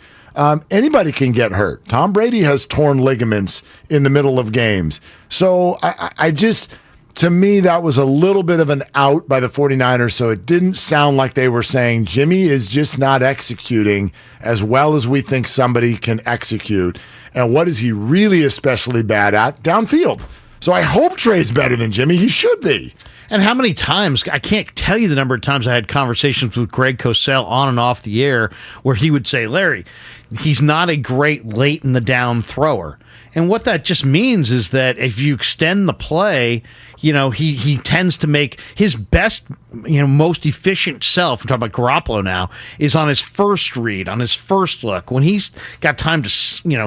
Anybody can get hurt. Tom Brady has torn ligaments in the middle of games. So I just, to me, that was a little bit of an out by the 49ers. So it didn't sound like they were saying Jimmy is just not executing as well as we think somebody can execute. And what is he really especially bad at? Downfield. So I hope Trey's better than Jimmy. He should be. And how many times, I can't tell you the number of times I had conversations with Greg Cosell on and off the air where he would say, Larry, he's not a great late in the down thrower. And what that just means is that if you extend the play, he tends to make his best, most efficient self, we're talking about Garoppolo now, is on his first read, on his first look. When he's got time to,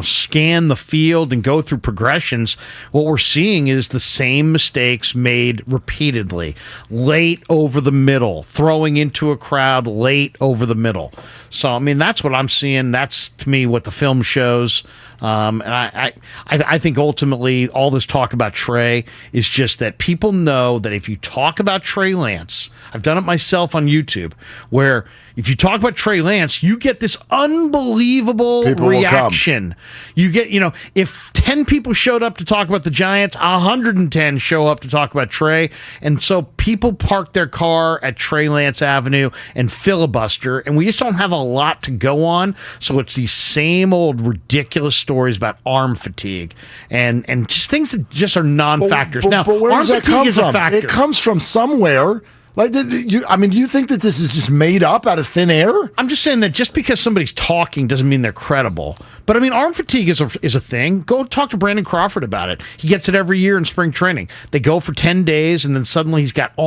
scan the field and go through progressions, what we're seeing is the same mistakes made repeatedly. Late over the middle, throwing into a crowd late over the middle. So, that's what I'm seeing. That's, to me, what the film shows. And I think ultimately all this talk about Trey is just that people know that if you talk about Trey Lance, I've done it myself on YouTube, where if you talk about Trey Lance, you get this unbelievable reaction. You get, if 10 people showed up to talk about the Giants, 110 show up to talk about Trey. And so people park their car at Trey Lance Avenue and filibuster, and we just don't have a lot to go on. So it's these same old ridiculous stories about arm fatigue and just things that just are non-factors. Now, where arm does that fatigue come is a from? factor. It comes from somewhere. Like, do you think that this is just made up out of thin air? I'm just saying that just because somebody's talking doesn't mean they're credible. But arm fatigue is a thing. Go talk to Brandon Crawford about it. He gets it every year in spring training. They go for 10 days, and then suddenly he's got dead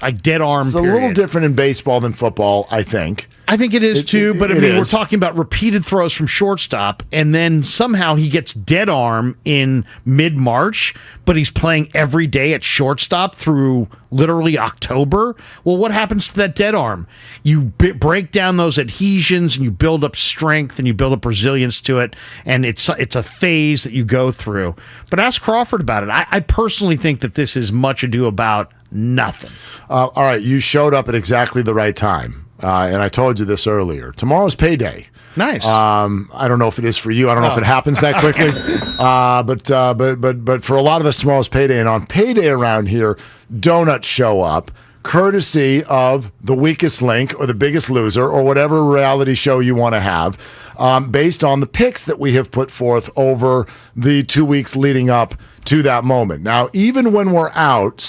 arm. It's a little different in baseball than football, I think. I think it is too, but we're talking about repeated throws from shortstop, and then somehow he gets dead arm in mid-March, but he's playing every day at shortstop through literally October. Well, what happens to that dead arm? You break down those adhesions, and you build up strength, and you build up resilience to it, and it's a phase that you go through. But ask Crawford about it. I personally think that this is much ado about nothing. All right, you showed up at exactly the right time. and I told you this earlier. Tomorrow's payday. Nice. I don't know if it is for you. I don't know if it happens that quickly. But for a lot of us, tomorrow's payday. And on payday around here, donuts show up, courtesy of The Weakest Link or The Biggest Loser or whatever reality show you want to have, based on the picks that we have put forth over the 2 weeks leading up to that moment. Now, even when we're out,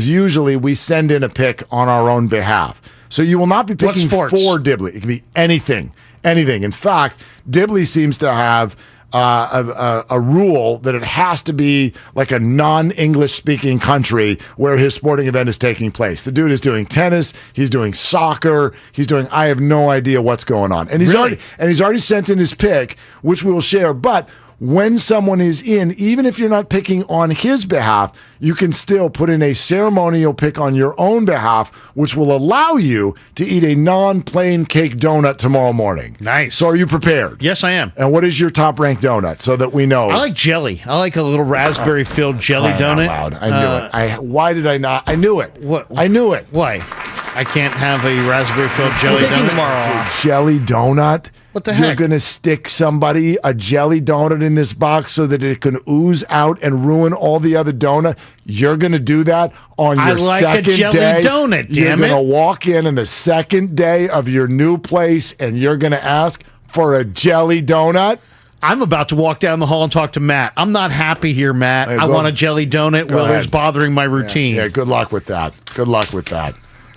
usually we send in a pick on our own behalf. So you will not be picking for Dibley. It can be anything. In fact, Dibley seems to have a rule that it has to be like a non-English speaking country where his sporting event is taking place. The dude is doing tennis, he's doing soccer, I have no idea what's going on. And he's already sent in his pick, which we will share. But when someone is in, even if you're not picking on his behalf, you can still put in a ceremonial pick on your own behalf, which will allow you to eat a non-plain cake donut tomorrow morning. Nice. So are you prepared? Yes, I am. And what is your top-ranked donut so that we know? I like jelly. I like a little raspberry-filled jelly donut. I knew it. Why did I not? I knew it. What? I knew it. Why? I can't have a raspberry-filled jelly donut tomorrow. Jelly donut? What the heck? You're going to stick somebody a jelly donut in this box so that it can ooze out and ruin all the other donut? You're going to do that on your second a jelly day? Donut, you're damn going it. to walk in the second day of your new place and you're going to ask for a jelly donut? I'm about to walk down the hall and talk to Matt. I'm not happy here, Matt. I want a jelly donut. Willard's bothering my routine. Yeah, good luck with that.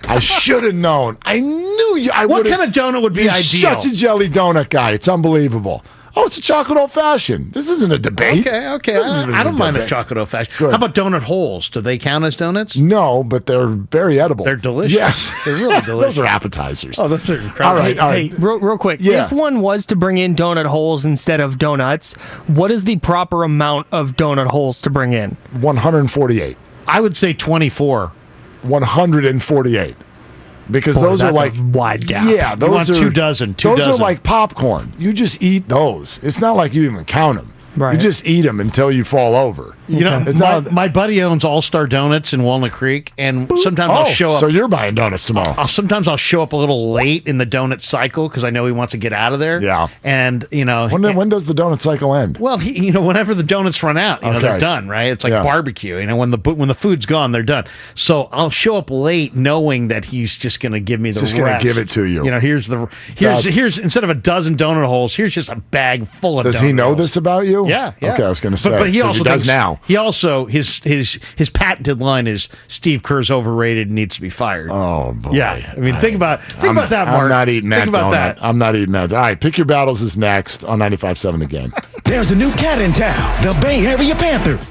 I should have known. I knew you. What kind of donut would be You're ideal? such a jelly donut guy. It's unbelievable. Oh, it's a chocolate old-fashioned. This isn't a debate. Okay. I don't mind a chocolate old-fashioned. Good. How about donut holes? Do they count as donuts? No, but they're very edible. They're delicious. Yeah. They're really delicious. Those are appetizers. Oh, those are incredible. All right. Hey, real quick. Yeah. If one was to bring in donut holes instead of donuts, what is the proper amount of donut holes to bring in? 148. I would say 24. 148. Because Boy, those are that's like a wide gap. Yeah, those You want are 2 dozen. Those are like popcorn. You just eat those. It's not like you even count them. Right. You just eat them until you fall over. You know, It's not. my buddy owns All Star Donuts in Walnut Creek, and sometimes I'll show up. So you're buying donuts tomorrow? Sometimes I'll show up a little late in the donut cycle because I know he wants to get out of there. Yeah. And when does the donut cycle end? Well, whenever the donuts run out, they're done, right? It's like barbecue. When the food's gone, they're done. So I'll show up late, knowing that he's just going to give me the rest. Just going to give it to you. Here's instead of a dozen donut holes, here's just a bag full of. Does donut he know holes. this about you? Yeah. Okay, I was going to say. But he also does now. He also his patented line is Steve Kerr's overrated and needs to be fired. Oh boy. Yeah. I mean, think about that, Mark. I'm not eating that Think about donut. that. I'm not eating that. All right, Pick Your Battles is next on 95.7 The Game. There's a new cat in town, the Bay Area Panthers.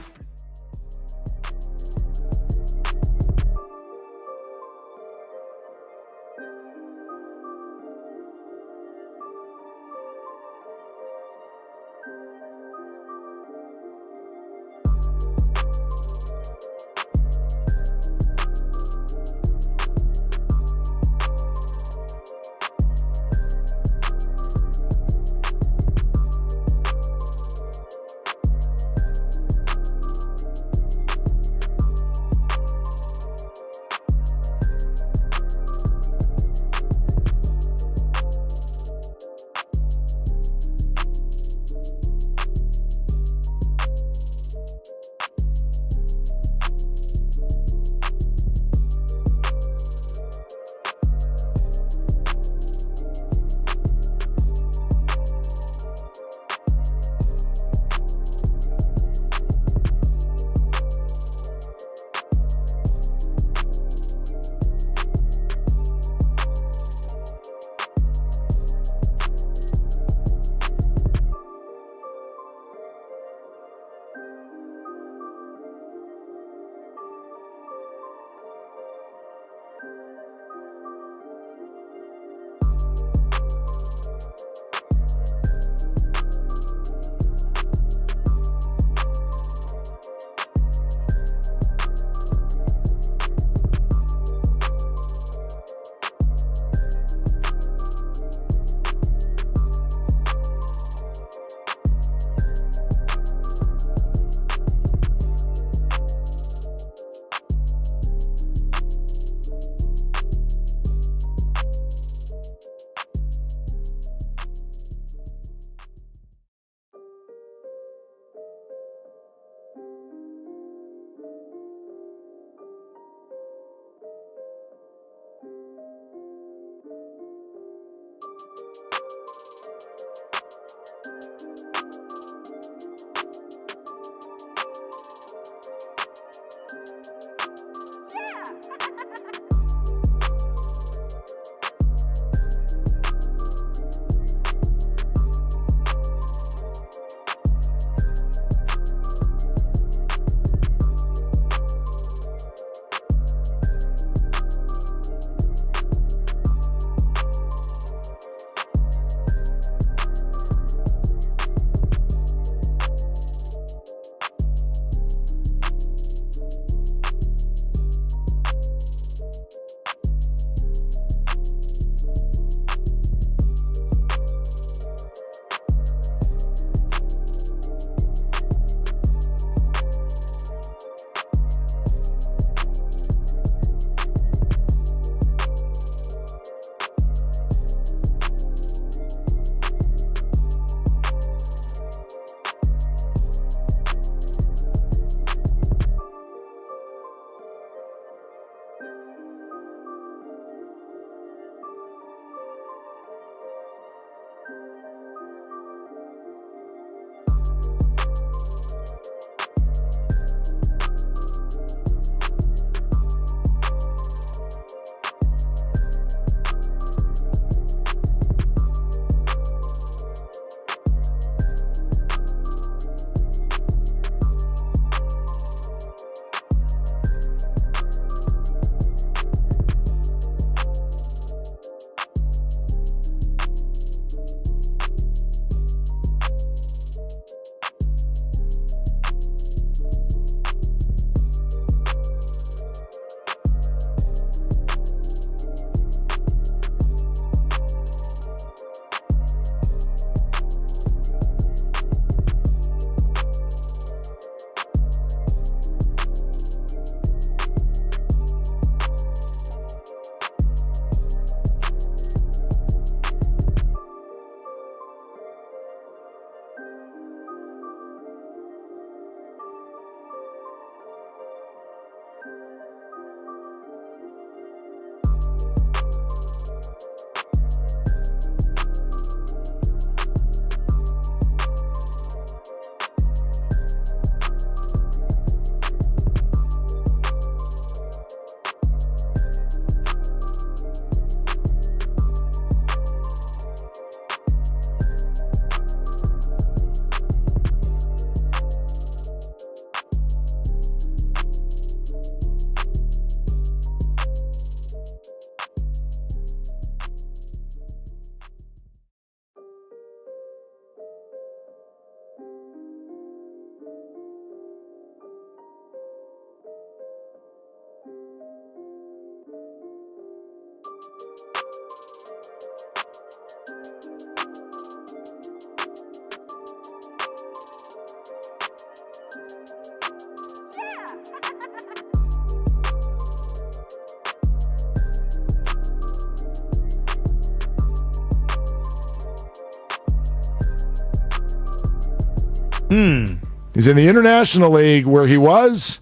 He's in the International League where he was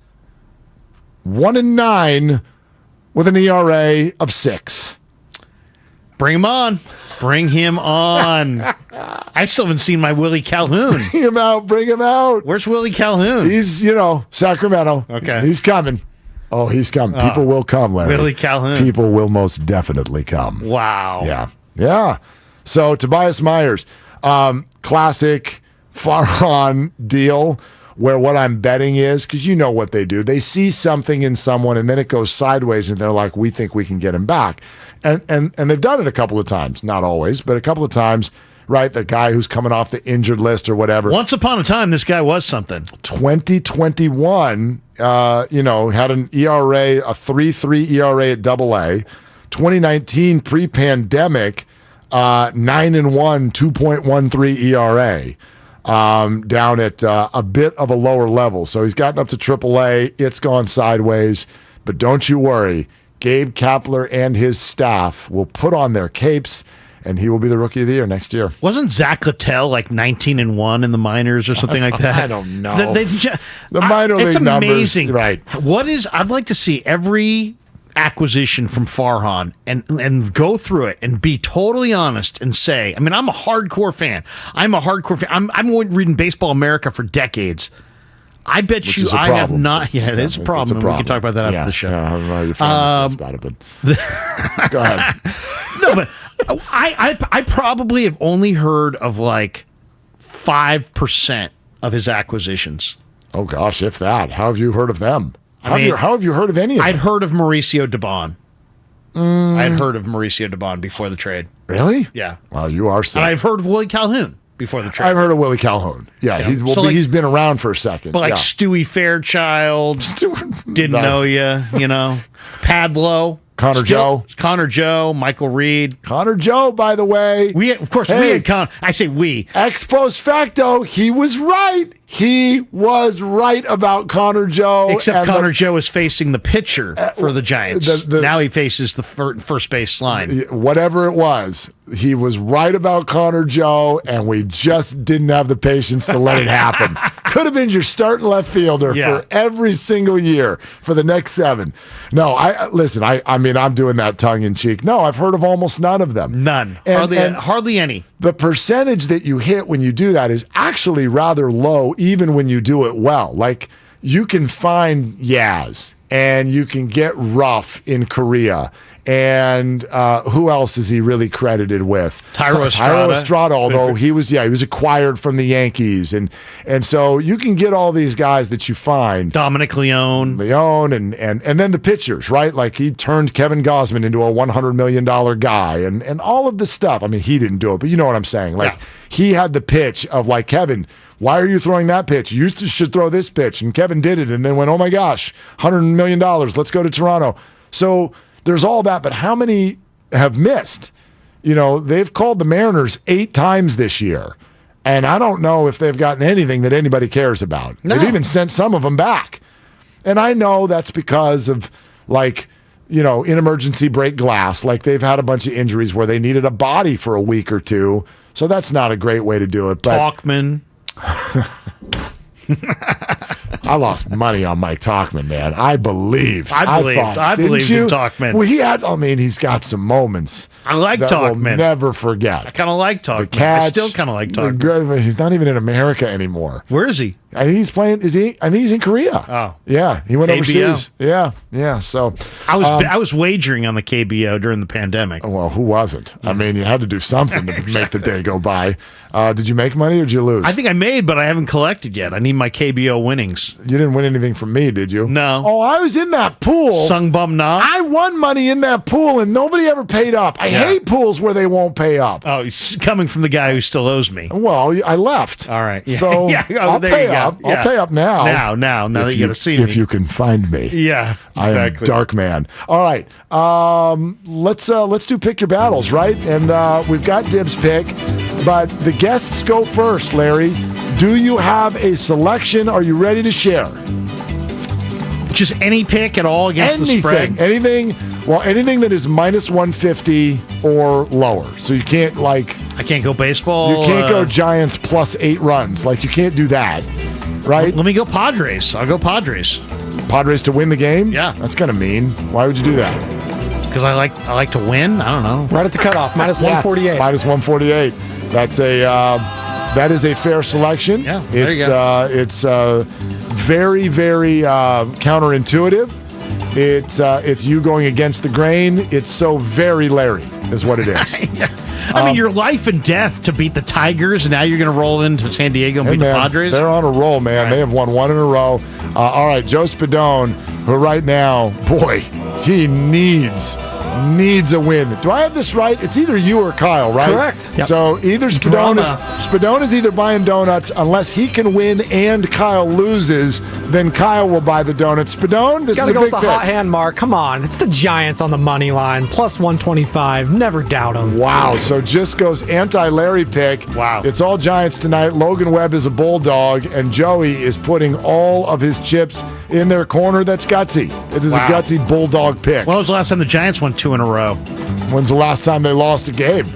1-9 with an ERA of 6. Bring him on. Bring him on. I still haven't seen my Willie Calhoun. Bring him out. Bring him out. Where's Willie Calhoun? He's, Sacramento. Okay. He's coming. Oh, he's coming. People will come, Larry. Willie Calhoun. People will most definitely come. Wow. Yeah. Yeah. So, Tobias Myers, classic Farhan deal where what I'm betting is, because you know what they do. They see something in someone and then it goes sideways and they're like, we think we can get him back. And they've done it a couple of times. Not always, but a couple of times, right? The guy who's coming off the injured list or whatever. Once upon a time, this guy was something. 2021, had an ERA, a 3.3 ERA at AA. 2019, pre-pandemic, 9-1, 2.13 ERA. Down at a bit of a lower level. So he's gotten up to AAA. It's gone sideways. But don't you worry. Gabe Kapler and his staff will put on their capes, and he will be the Rookie of the Year next year. Wasn't Zach Littell like 19-1 in the minors or something like that? I don't know. The minor league it's numbers. Amazing. Right. I'd like to see every acquisition from Farhan and go through it and be totally honest and say, I'm a hardcore fan. I'm reading Baseball America for decades. I bet Which you is a I have problem. not. Yeah, it is a problem. We can talk about that after the show. Yeah, I don't know how you're feeling about it, but go ahead. No, but I probably have only heard of like 5% of his acquisitions. Oh gosh, if that. How have you heard of them? How I mean, have you heard of any of them? I'd heard of Mauricio Dubon. I'd heard of Mauricio Dubon before the trade. Really? Yeah. Well, you are sick. And I've heard of Willie Calhoun before the trade. I've heard of Willie Calhoun. Yeah, he's been around for a second. But like Stewie Fairchild, didn't know you, Padlo. Connor Joe, Michael Reed. Connor Joe, by the way. We had Connor. I say we. Ex post facto, he was right. He was right about Connor Joe. Except Connor Joe is facing the pitcher for the Giants. Now he faces the first base line. Whatever it was, he was right about Connor Joe, and we just didn't have the patience to let it happen. Could have been your starting left fielder for every single year for the next 7. No, I'm doing that tongue in cheek. No, I've heard of almost none of them. None. Hardly any. The percentage that you hit when you do that is actually rather low, even when you do it well. Like, you can find Yaz, and you can get Ruff in Korea. And who else is he really credited with? Tyro Estrada, although he was acquired from the Yankees. And so you can get all these guys that you find. Dominic Leone and then the pitchers, right? Like, he turned Kevin Gausman into a $100 million guy and all of the stuff. I mean, he didn't do it, but you know what I'm saying. Like, he had the pitch of like, Kevin, why are you throwing that pitch? You should throw this pitch. And Kevin did it and then went, oh my gosh, $100 million. Let's go to Toronto. So there's all that, but how many have missed? They've called the Mariners 8 times this year, and I don't know if they've gotten anything that anybody cares about. No. They've even sent some of them back. And I know that's because of, in emergency break glass, like they've had a bunch of injuries where they needed a body for a week or two, so that's not a great way to do it. But Talkman. I lost money on Mike Talkman, man. I believe in Talkman. Well, he's got some moments. I like Talkman. We'll never forget. I kind of like Talkman. The catch, I still kind of like Talkman. He's not even in America anymore. Where is he? I think he's playing. I think he's in Korea. Oh, yeah, he went KBO. overseas. Yeah. So I was wagering on the KBO during the pandemic. Well, who wasn't? I mean, you had to do something to make the day go by. Did you make money or did you lose? I think I made, but I haven't collected yet. I need my KBO winnings. You didn't win anything from me, did you? No. Oh, I was in that pool. Sung bum nah. I won money in that pool, and nobody ever paid up. I hate pools where they won't pay up. Oh, it's coming from the guy who still owes me. Well, I left. All right. Yeah. So I'll there pay you go. up. Yeah. I'll pay up now. Now that you got to see me. If you can find me. Yeah, I am Dark Man. All right. Let's do pick your battles, right? And we've got Dibs pick, but the guests go first, Larry. Do you have a selection? Are you ready to share? Just any pick at all against the spread? Anything that is minus 150 or lower. So you can't I can't go baseball. You can't go Giants plus 8 runs. You can't do that, right? Let me go Padres. I'll go Padres. Padres to win the game? Yeah. That's kind of mean. Why would you do that? Because I like to win. I don't know. Right at the cutoff, minus 148. Minus 148. That is a fair selection. Yeah, there you go. It's very, very counterintuitive. It's you going against the grain. It's so very Larry, is what it is. I mean, your life and death to beat the Tigers, and now you're going to roll into San Diego and beat the Padres? They're on a roll, man. Right. They have won 1 in a row. All right, Joe Spadone, who right now, boy, he needs a win. Do I have this right? It's either you or Kyle, right? Correct. Yep. So either Spadone is either buying donuts unless he can win and Kyle loses, then Kyle will buy the donuts. Spadone, this is a big go with the pick. hot hand mark. Come on. It's the Giants on the money line. Plus 125. Never doubt them. Wow. So just goes anti-Larry pick. Wow. It's all Giants tonight. Logan Webb is a Bulldog, and Joey is putting all of his chips in their corner. That's gutsy. It is a gutsy Bulldog pick. When was the last time the Giants won 2 in a row? When's the last time they lost a game?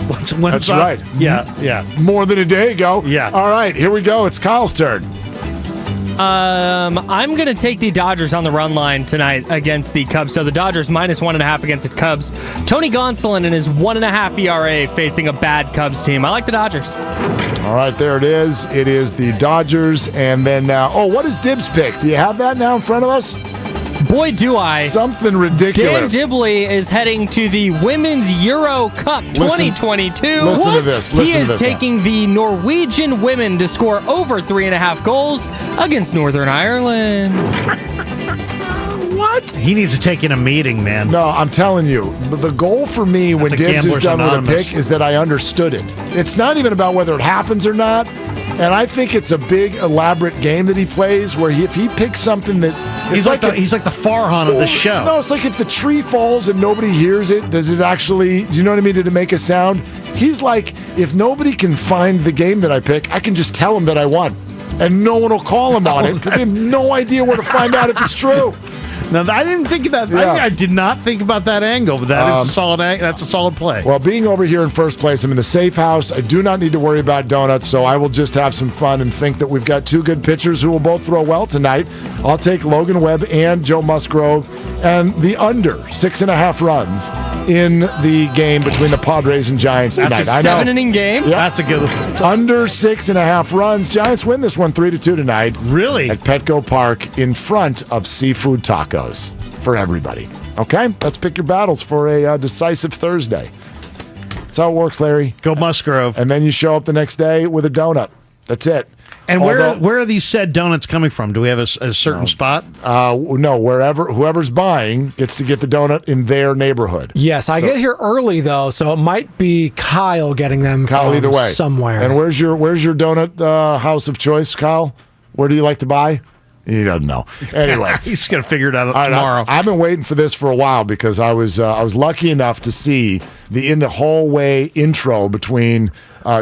That's right. Yeah. More than a day ago. Yeah. All right, here we go. It's Kyle's turn. I'm going to take the Dodgers on the run line tonight against the Cubs. So the Dodgers minus 1.5 against the Cubs. Tony Gonsolin and his 1.5 ERA facing a bad Cubs team. I like the Dodgers. All right, there it is. It is the Dodgers. And then now, what is Dibs pick? Do you have that now in front of us? Boy, do I. Something ridiculous. Dan Dibley is heading to the Women's Euro Cup 2022. Listen to this. He is taking the Norwegian women to score over 3.5 goals against Northern Ireland. What? He needs to take in a meeting, man. No, I'm telling you. The goal for me when Dibs is done with a pick is that I understood it. It's not even about whether it happens or not. And I think it's a big, elaborate game that he plays where if he picks something that... He's like the Farhan of the show. No, it's like if the tree falls and nobody hears it, does it actually... Do you know what I mean? Did it make a sound? He's like, if nobody can find the game that I pick, I can just tell him that I won. And no one will call him on it because they have no idea where to find out if it's true. Now, I didn't think of that. Yeah. I did not think about that angle, but that's a solid play. Well, being over here in first place, I'm in the safe house. I do not need to worry about donuts, so I will just have some fun and think that we've got 2 good pitchers who will both throw well tonight. I'll take Logan Webb and Joe Musgrove and the under 6.5 runs in the game between the Padres and Giants tonight. That's a 7-inning game? Yep. That's a good one. Under 6.5 runs. Giants win this one 3-2 tonight. Really? At Petco Park in front of Seafood Tacos for everybody. Okay? Let's pick your battles for a decisive Thursday. That's how it works, Larry. Go Musgrove. And then you show up the next day with a donut. That's it. And where are these said donuts coming from? Do we have a certain spot? No, whoever's buying gets to get the donut in their neighborhood. Yes, I get here early though, so it might be Kyle getting them from either way. somewhere. And where's your donut house of choice, Kyle? Where do you like to buy? He doesn't know. Anyway, he's gonna figure it out tomorrow. I've been waiting for this for a while because I was lucky enough to see the in the hallway intro between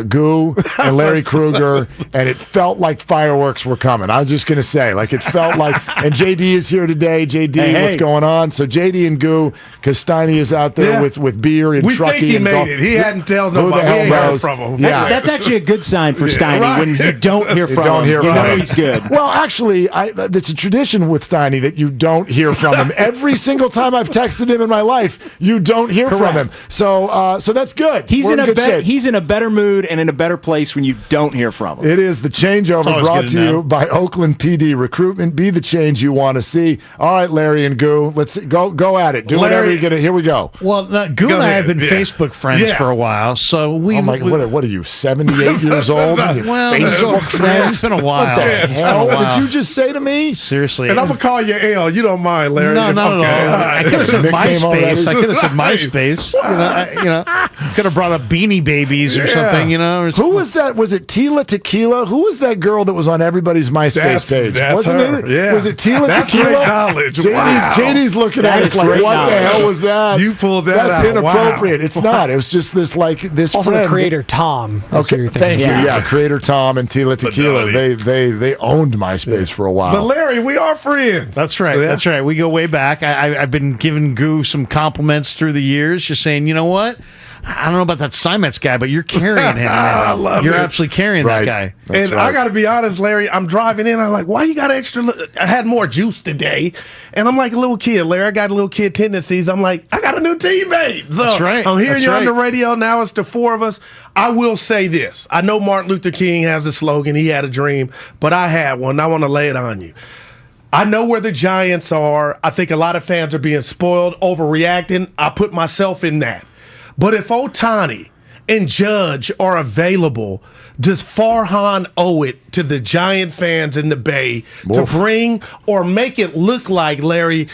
Goo and Larry Krueger, and it felt like fireworks were coming. I was just going to say, it felt like, and JD is here today. JD, what's going on? So JD and Goo, because Steiny is out there with beer and we Truckee. We think he made it. He hadn't told nobody. Who the hell knows? From him. Yeah. That's actually a good sign for Steiny when you don't hear from him. You know he's good. Well, actually, it's a tradition with Steiny that you don't hear from him. Every single time I've texted him in my life, you don't hear from him. So So that's good. He's We're in a good shape. he's in a better mood and in a better place when you don't hear from him. It is the changeover Always brought good to to know. you by Oakland PD Recruitment. Be the change you want to see. All right, Larry and Goo, let's go at it. Do whatever you get. Here we go. Well, Goo and I have been Facebook friends for a while, so we. Oh my! What are you? 78 years old? Well, Facebook friends? It's been a while. What the It's been a hell while. did you just say to me? Seriously. And I'm going to call you L. You don't mind, Larry. No, not Okay. at all. I could have said Nickname MySpace. already? I could have said MySpace. Could have brought up Beanie Babies or something. Who was that? Was it Tila Tequila? Who was that girl that was on everybody's MySpace page? That's Wasn't her. it? Yeah. Was it Tila That's Tequila? great knowledge. Wow. JD's looking That at is us like, great what knowledge. the hell was that? You pulled that That's out. inappropriate. Wow. It's not. It was just this Also, friend. the creator Tom. That's who Okay, you're thank thinking. you. Yeah, creator Tom and Tila Tequila. They owned MySpace for a while. But Larry, we are friends. That's right. Yeah. That's right. We go way back. I've been giving Goo some compliments through the years, just saying, you know what? I don't know about that Simets guy, but you're carrying him. I love You're it. absolutely carrying That's that right. guy. That's And right. I got to be honest, Larry, I'm driving in. I'm like, why you got extra? I had more juice today. And I'm like a little kid, Larry. I got little kid tendencies. I'm like, I got a new teammate. So That's right. I'm hearing That's you on right. the radio. Now it's the four of us. I will say this. I know Martin Luther King has a slogan. He had a dream, but I had one. I want to lay it on you. I know where the Giants are. I think a lot of fans are being spoiled, overreacting. I put myself in that. But if Ohtani and Judge are available, does Farhan owe it to the Giant fans in the Bay to bring or make it look like, Larry,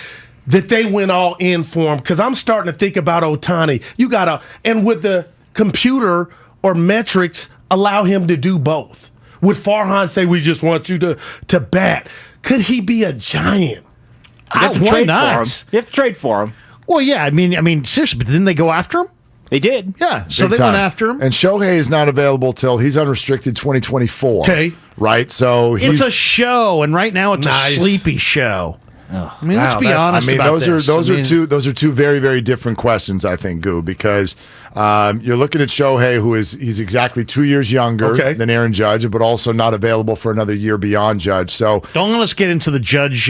that they went all in for him? Because I'm starting to think about Ohtani. You got to, and would the computer or metrics allow him to do both? Would Farhan say, we just want you to bat? Could he be a Giant? You have to Why trade not? for him. You have to trade for him. Well, yeah. I mean, seriously, but didn't they go after him? They did. Yeah. So Big they time. went after him. And Shohei is not available till he's unrestricted 2024. Okay. Right? So It's he's a show, and right now it's Nice. a sleepy show. I mean, Wow, let's be that's- honest. I mean, about those this. are two very, very different questions, I think, Goo, because you're looking at Shohei, he's exactly 2 years younger than Aaron Judge, but also not available for another year beyond Judge. So Don't let us get into the Judge.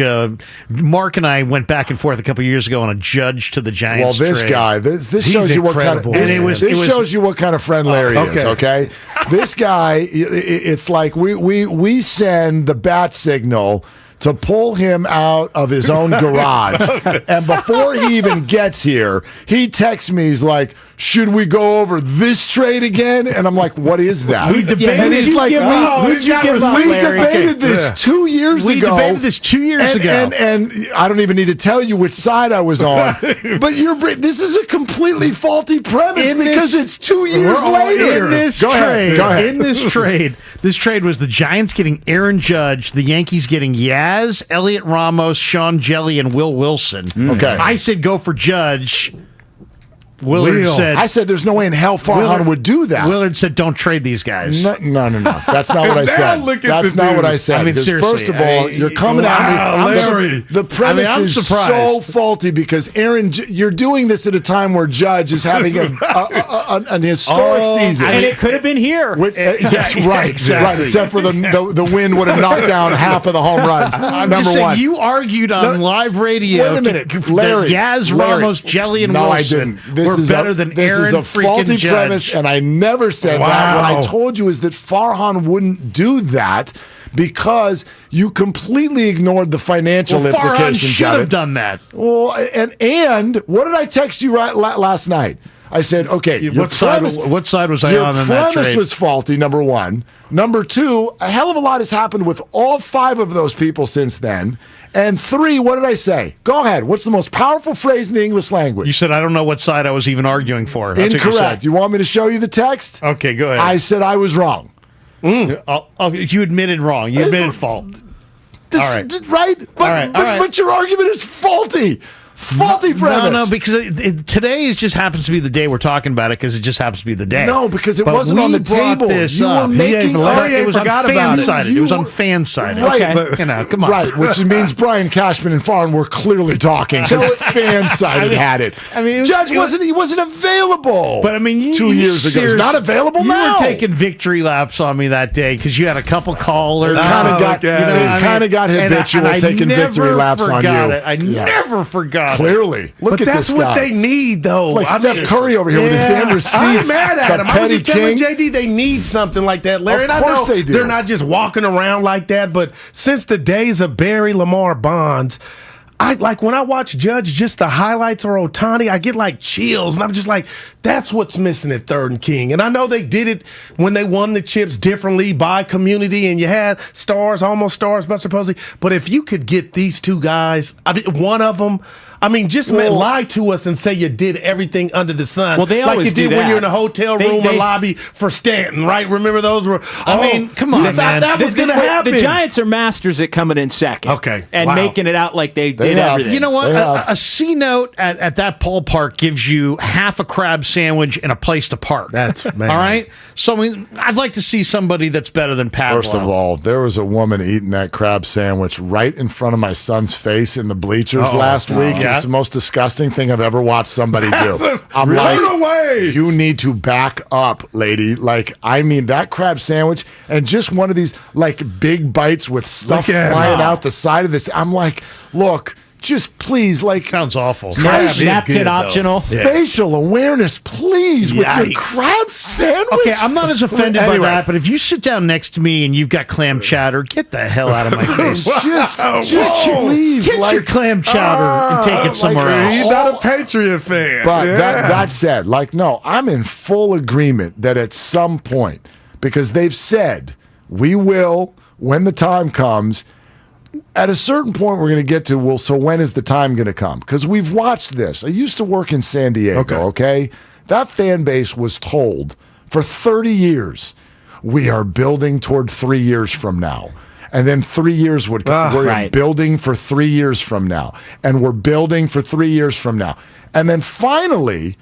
Mark and I went back and forth a couple years ago on a Judge to the Giants. well, this trade. guy, this He's shows you what kind of incredible. And it was shows you what kind of friend Larry is. okay. Okay, this guy, it's like we send the bat signal to pull him out of his own garage. And before he even gets here, he texts me, he's like, should we go over this trade again? And I'm like, what is that? We debated- and he's like, we debated this 2 years We ago. debated this 2 years ago. And I don't even need to tell you which side I was on. But this is a completely faulty premise because it's 2 years later. In this Go trade, ahead. Go ahead. in this trade was the Giants getting Aaron Judge, the Yankees getting Yaz, Elliot Ramos, Sean Jelly, and Will Wilson. Okay. I said go for Judge. Willard said, I said there's no way in hell Farhan would do that. Willard said, don't trade these guys. No. That's not what I Now said. look at That's the not what dude. I said. I mean, Because seriously, first of all, you're coming wow, at Larry. me. The premise I'm is surprised. so faulty because you're doing this at a time where Judge is having an historic season. And it could have been here. Yes, right, exactly. right. Except for the wind would have knocked down half of the home runs. I'm Number just saying, one. you argued on live radio Wait a minute, that Larry. Yaz, Ramos, Jelly, and no, Wilson I didn't. were better than this Aaron is a freaking faulty Judge. premise, and I never said that. What I Wow. told you is that Farhan wouldn't do that because you completely ignored the financial Well, Farhan implications should of have it. done that. Well, and what did I text you last night? I said, okay, your What side was I your on in that premise trade? was faulty, number one. Number two, a hell of a lot has happened with all five of those people since then. And three, what did I say? Go ahead. What's the most powerful phrase in the English language? You said, I don't know what side I was even arguing for. That's what you Incorrect. said. You want me to show you the text? Okay, go ahead. I said I was wrong. You admitted wrong. You admitted fault. This, All right. Right? But, All right, all right. but your argument is faulty. Faulty premise. No, because today just happens to be the day we're talking about it because it just happens to be the day. No, because it But wasn't we on the brought table. This You were up. making- Larry, Larry it was on forgot about it. fan-sided. It was on fan-sided. Right, Okay. but- Come on. Right, which means Brian Cashman and Farn were clearly talking because fan-sided had it. I mean, Judge wasn't available. But I mean, 2 years ago, he's not available now. You were taking victory laps on me that day because you had a couple callers. It kind of got habitual and I taking victory never laps on you. forgot it. I never forgot about clearly. Look but at that's this what guy. they need, though. It's like Steph Curry over here with his damn receipts. I ain't mad at him. I was just telling King. JD they need something like that, Larry. Of And course I know they do. they're not just walking around like that, but since the days of Barry Lamar Bonds, when I watch Judge, just the highlights or Ohtani, I get like chills, and I'm just like, that's what's missing at Third and King. And I know they did it when they won the chips differently by community, and you had stars, almost stars, Buster Posey. But if you could get these two guys, I mean, one of them. I mean, lie to us and say you did everything under the sun. Well, they like always you did do when that. you're in a hotel room or lobby for Stanton, right? Remember those were? I mean, come on, you thought that was going to happen. The Giants are masters at coming in second. Okay, and wow. making it out like they did everything. You know what? A C note at that ballpark gives you half a crab sandwich and a place to park. That's man. All right. So I mean, I'd like to see somebody that's better than Pablo. First of all, there was a woman eating that crab sandwich right in front of my son's face in the bleachers last week. Yeah. It's the most disgusting thing I've ever watched somebody do. I'm Turn like, away. you need to back up, lady. Like, I mean, that crab sandwich and just one of these like big bites with stuff flying out the side of this. I'm like, look. Just please, like, sounds awful. Napkin optional. Spatial awareness, please, with your crab sandwich. Okay, I'm not as offended by that, but if you sit down next to me and you've got clam chowder, get the hell out of my face. just please, get like, your clam chowder and take it somewhere else. He's not a Patriot fan. But that said, like, no, I'm in full agreement that at some point, because they've said we will, when the time comes. At a certain point, we're going to get to, well, so when is the time going to come? Because we've watched this. I used to work in San Diego, okay? That fan base was told for 30 years, we are building toward 3 years from now. And then 3 years would come. We're building for 3 years from now. And we're building for 3 years from now. And then finally,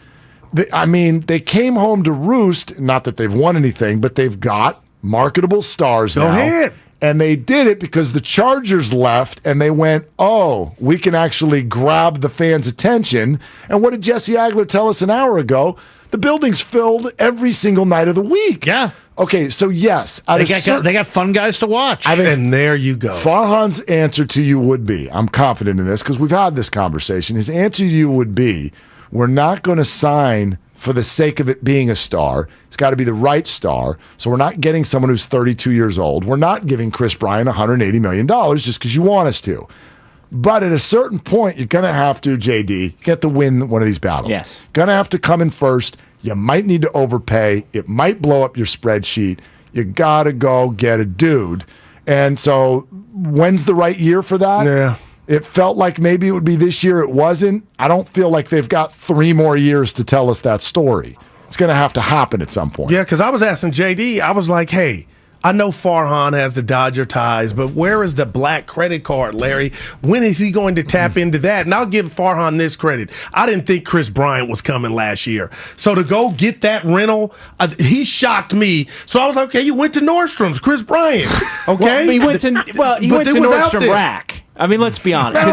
they came home to roost. Not that they've won anything, but they've got marketable stars now. Go ahead. And they did it because the Chargers left and they went, oh, we can actually grab the fans' attention. And what did Jesse Agler tell us an hour ago? The building's filled every single night of the week. Yeah. Okay, so yes. They got fun guys to watch. And there you go. Farhan's answer to you would be, I'm confident in this because we've had this conversation. His answer to you would be, we're not going to sign for the sake of it being a star. It's got to be the right star. So we're not getting someone who's 32 years old. We're not giving Chris Bryant $180 million just because you want us to. But at a certain point, you're going to have to, JD, get to win one of these battles. Yes. Going to have to come in first. You might need to overpay. It might blow up your spreadsheet. You got to go get a dude. And so when's the right year for that? Yeah. It felt like maybe it would be this year. It wasn't. I don't feel like they've got 3 more years to tell us that story. It's going to have to happen at some point. Yeah, because I was asking JD, I was like, hey, I know Farhan has the Dodger ties, but where is the black credit card, Larry? When is he going to tap into that? And I'll give Farhan this credit. I didn't think Chris Bryant was coming last year. So to go get that rental, he shocked me. So I was like, okay, you went to Nordstrom's, Chris Bryant. Okay? Well, he went to Nordstrom Rack. I mean, let's be honest,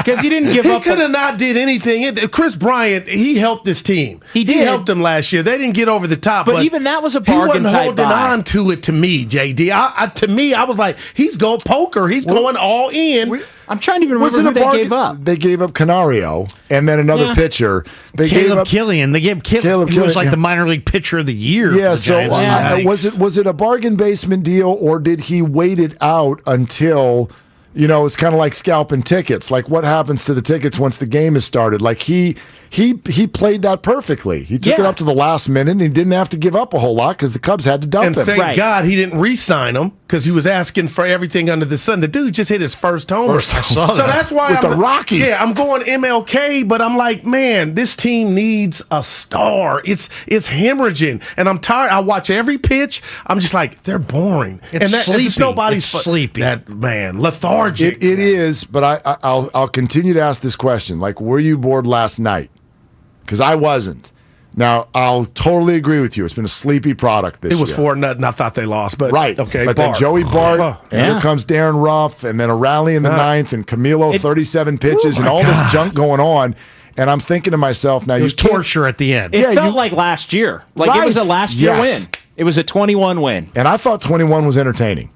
because he didn't give up. He could have not did anything. Chris Bryant, he helped this team. He did. He helped them last year. They didn't get over the top. But even that was a bargain He wasn't holding buy. on to it to me, JD. To me, I was like, he's going poker. He's going all in. I'm trying to even remember who they gave up. They gave up Canario and then another pitcher. They Caleb gave up Killian. They gave Caleb. He was like the minor league pitcher of the year. Yeah. For the Giants. Was it a bargain basement deal or did he wait it out until? You know, it's kind of like scalping tickets. Like, what happens to the tickets once the game is started? Like, he played that perfectly. He took it up to the last minute, and he didn't have to give up a whole lot because the Cubs had to dump him. And thank God he didn't re-sign him because he was asking for everything under the sun. The dude just hit his first homer. So that's why With the Rockies. Yeah, I'm going MLK, but I'm like, man, this team needs a star. It's hemorrhaging, and I'm tired. I watch every pitch. I'm just like, they're boring. It's sleepy. Nobody's sleepy. That man, lethargic. It is, but I'll continue to ask this question. Like, were you bored last night? Because I wasn't. Now, I'll totally agree with you. It's been a sleepy product this year. It was 4-0. I thought they lost, but right. Okay, but then Joey Bart, and here comes Darren Ruff, and then a rally in the ninth, and Camilo 37 pitches, and all this junk going on. And I'm thinking to myself, now it was torture at the end. It felt like last year. Like it was a last year win. It was a 21 win. And I thought 21 was entertaining.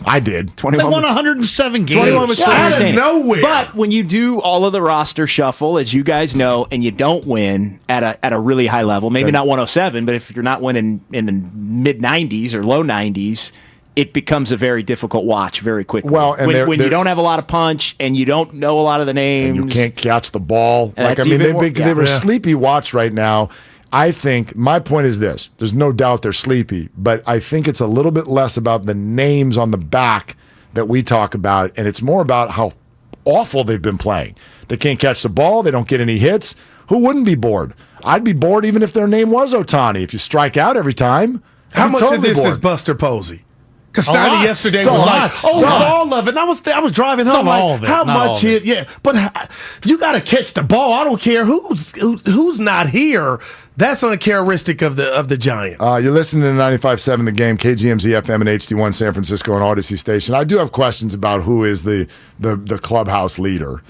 I did. 21 they won 107 games. 21 was out of nowhere. But when you do all of the roster shuffle, as you guys know, and you don't win at a really high level, maybe not 107, but if you're not winning in the mid 90s or low 90s, it becomes a very difficult watch very quickly. Well, and when you don't have a lot of punch and you don't know a lot of the names, and you can't catch the ball. Like, I mean, they were sleepy watch right now. I think my point is this: there's no doubt they're sleepy, but I think it's a little bit less about the names on the back that we talk about, and it's more about how awful they've been playing. They can't catch the ball. They don't get any hits. Who wouldn't be bored? I'd be bored even if their name was Ohtani. If you strike out every time, how much totally of this bored. is Buster Posey? Because Steiny yesterday was like, it's all of it. And I was driving home like, how much is, but you got to catch the ball. I don't care who's not here. That's uncharacteristic of the Giants. You're listening to 95.7 The Game, KGMZ FM and HD1 San Francisco and Odyssey Station. I do have questions about who is the clubhouse leader.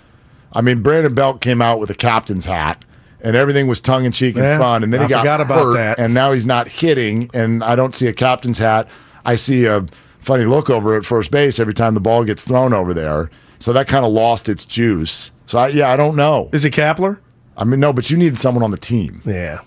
I mean, Brandon Belt came out with a captain's hat, and everything was tongue-in-cheek and fun, and then he got hurt, and now he's not hitting, and I don't see a captain's hat. I see a funny look over at first base every time the ball gets thrown over there. So that kind of lost its juice. So, I don't know. Is it Kapler? I mean, no, but you need someone on the team. Yeah.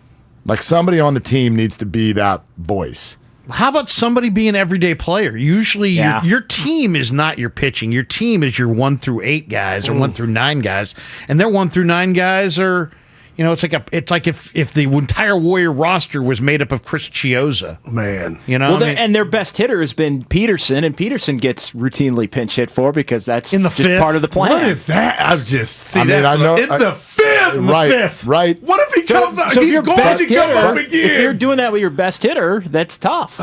Like somebody on the team needs to be that voice. How about somebody be an everyday player? Usually your team is not your pitching. Your team is your 1 through 8 guys or 1 through 9 guys. And their 1 through 9 guys are... You know, it's like if the entire Warrior roster was made up of Chris Chiozza. Man. You know, and their best hitter has been Peterson, and Peterson gets routinely pinch hit for because that's in the just part of the plan. What is that? I just I know in the fifth. Right. What if he comes out? So He's going to come up again. If you're doing that with your best hitter, that's tough.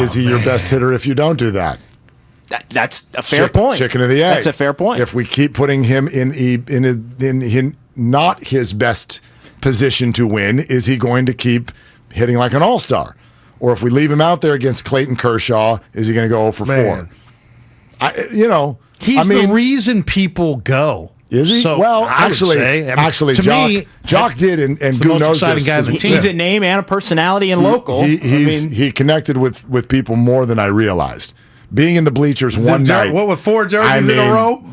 Is he your best hitter if you don't do that? That's a fair point. Chicken or the egg. That's a fair point. If we keep putting him in not his best position to win, is he going to keep hitting like an all-star? Or if we leave him out there against Clayton Kershaw, is he going to go 0 for 4? He's the reason people go. Is he? So, well, actually, Jock did, and Goo knows this. He's a name and a personality and local. He connected with people more than I realized. Being in the bleachers one night. What, with 4 jerseys in a row?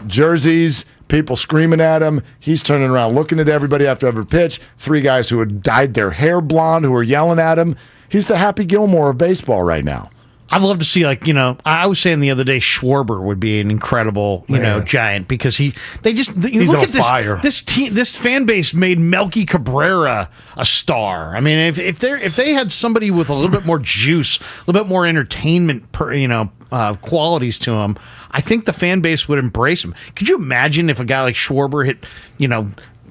Jerseys, people screaming at him. He's turning around looking at everybody after every pitch. 3 guys who had dyed their hair blonde who are yelling at him. He's the Happy Gilmore of baseball right now. I'd love to see, I was saying the other day, Schwarber would be an incredible, Giant because he's look at fire. This fan base made Melky Cabrera a star. I mean, if they had somebody with a little bit more juice, a little bit more entertainment, qualities to him, I think the fan base would embrace him. Could you imagine if a guy like Schwarber hit,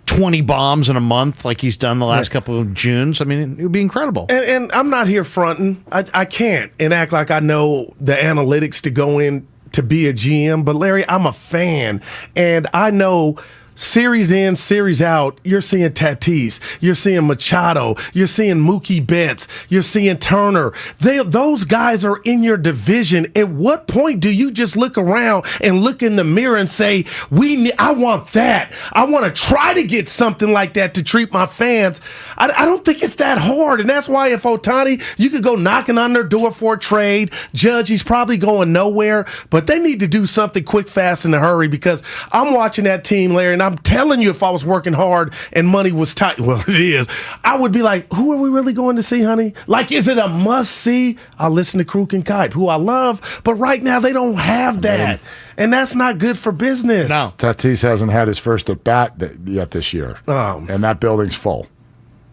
20 bombs in a month like he's done the last couple of Junes? I mean, it would be incredible. And I'm not here fronting. I can't and act like I know the analytics to go in to be a GM. But, Larry, I'm a fan, and I know series in, series out, you're seeing Tatis, you're seeing Machado, you're seeing Mookie Betts, you're seeing Turner. Those guys are in your division. At what point do you just look around and look in the mirror and say, I want that. I want to try to get something like that to treat my fans. I don't think it's that hard. And that's why if Ohtani, you could go knocking on their door for a trade. Judge, he's probably going nowhere. But they need to do something quick, fast, in a hurry because I'm watching that team, Larry, and I'm telling you, if I was working hard and money was tight, well, it is, I would be like, who are we really going to see, honey? Like, is it a must-see? I'll listen to Kruk and Kite, who I love, but right now they don't have that. And that's not good for business. No. Tatis hasn't had his first at-bat yet this year. And that building's full.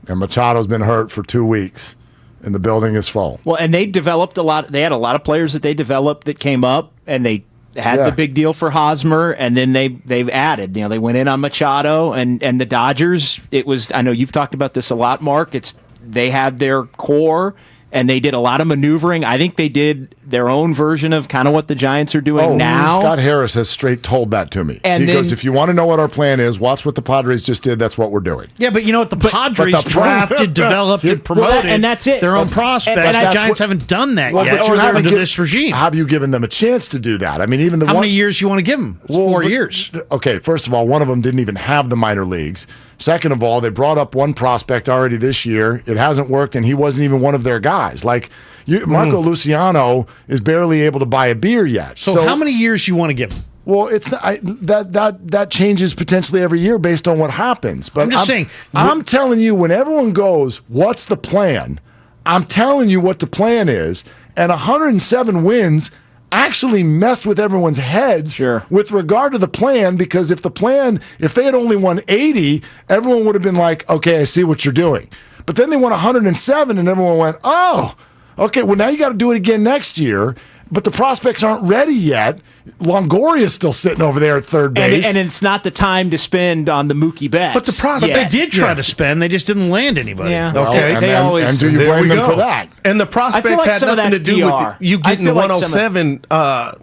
And Machado's been hurt for 2 weeks, and the building is full. Well, and they developed a lot. They had a lot of players that they developed that came up, and they had the big deal for Hosmer, and then they've added. They went in on Machado, and the Dodgers. It was. I know you've talked about this a lot, Mark. They had their core, and they did a lot of maneuvering. I think they did their own version of kind of what the Giants are doing now. Scott Harris has straight told that to me. And he goes, if you want to know what our plan is, watch what the Padres just did. That's what we're doing. Yeah, but you know what? The Padres drafted, developed, and promoted and that's it. Their own prospects. The Giants haven't done that yet under this regime. Have you given them a chance to do that? I mean, even How many years you want to give them? It's 4 years. Okay, first of all, one of them didn't even have the minor leagues. Second of all, they brought up one prospect already this year. It hasn't worked, and he wasn't even one of their guys. Like, Marco Luciano is barely able to buy a beer yet. So how many years you want to give him? Well, it's not, that changes potentially every year based on what happens. But I'm just saying. I'm telling you, when everyone goes, what's the plan? I'm telling you what the plan is. And 107 wins actually messed with everyone's heads with regard to the plan, because if they had only won 80, everyone would have been like, okay, I see what you're doing. But then they won 107 and everyone went, oh, okay, well, now you got to do it again next year. But the prospects aren't ready yet. Longoria's still sitting over there at third base. And it's not the time to spend on the Mookie Betts. But the prospects, they did try to spend. They just didn't land anybody. Yeah. Okay. And do you blame them for that? And the prospects had nothing to do with you getting to 107.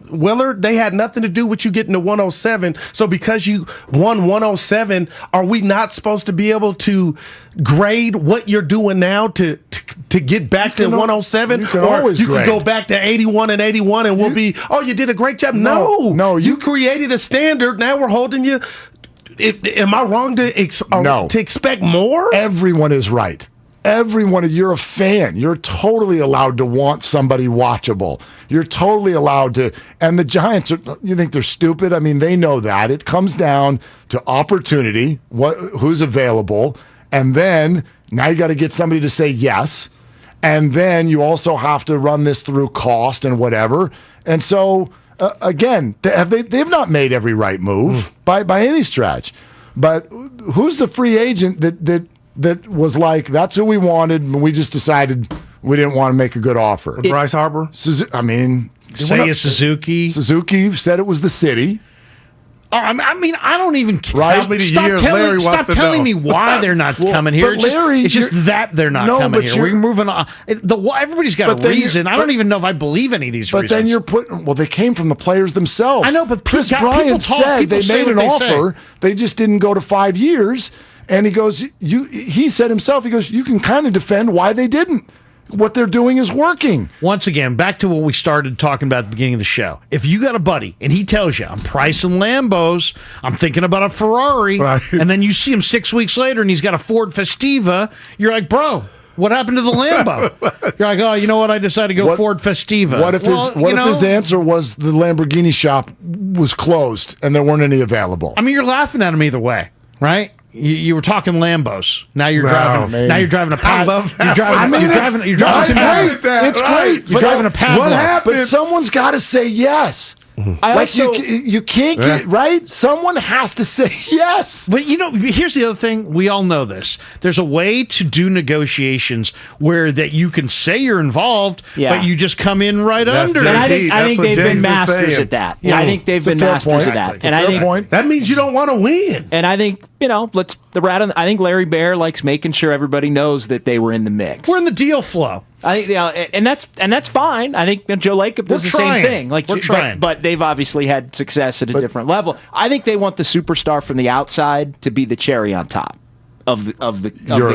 Willard, they had nothing to do with you getting to 107. So because you won 107, are we not supposed to be able to grade what you're doing now to get back to 107? You can or always you grade. can go back to 81 and 81 and we'll be, oh, you did a great job. No, you created a standard. Now we're holding you. Am I wrong to expect more? Everyone is right. You're a fan. You're totally allowed to want somebody watchable. You're totally allowed to. And the Giants, you think they're stupid? I mean, they know that. It comes down to opportunity, who's available, and then now you got to get somebody to say yes. And then you also have to run this through cost and whatever. And so, again, they've not made every right move by any stretch. But who's the free agent that was like, that's who we wanted, and we just decided we didn't want to make a good offer? Bryce Harper? Suzuki. Suzuki said it was the city. I mean, I don't even care. Right? Stop telling me why they're not coming here. It's just that they're not coming here. We're moving on. Everybody's got a reason. I don't even know if I believe any of these reasons. But then you're putting, they came from the players themselves. I know, but Chris Bryant said they made an offer. They just didn't go to 5 years. And he goes, he said himself, he goes, you can kind of defend why they didn't. What they're doing is working. Once again, back to what we started talking about at the beginning of the show. If you got a buddy and he tells you, I'm pricing Lambos, I'm thinking about a Ferrari, and then you see him 6 weeks later and he's got a Ford Festiva, you're like, bro, what happened to the Lambo? You're like, oh, you know what? I decided to go Ford Festiva. What if his answer was the Lamborghini shop was closed and there weren't any available? I mean, you're laughing at him either way, right? You were talking Lambos. Now you're driving. Man. Now you're driving a Pad. I love that. You're driving. It's great. You're driving a Pad. What happened? But someone's got to say yes. You can't get right. Someone has to say yes. But here's the other thing. We all know this. There's a way to do negotiations where that you can say you're involved, but you just come in right under. And I think they've been masters at that. Yeah, I think they've been masters at that. And I think that means you don't want to win. And I think I think Larry Bear likes making sure everybody knows that they were in the mix. We're in the deal flow. I think, and that's fine. I think Joe Lacob does the same thing. We're trying, but they've obviously had success at a different level. I think they want the superstar from the outside to be the cherry on top of the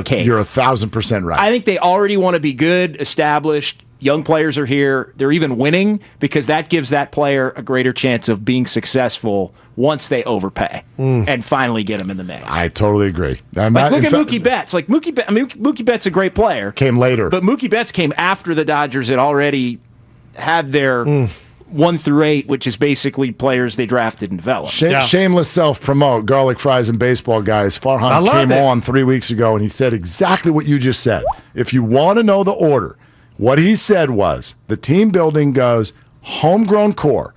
cake. You're 1,000% right. I think they already want to be good, established. Young players are here. They're even winning because that gives that player a greater chance of being successful once they overpay and finally get them in the mix. I totally agree. Look at Mookie Betts. Mookie Betts is a great player. Came later. But Mookie Betts came after the Dodgers had already had their 1 through 8, which is basically players they drafted and developed. Shameless self-promote, garlic fries and baseball guys. Farhan came on 3 weeks ago and he said exactly what you just said. If you want to know the order, what he said was the team building goes homegrown core.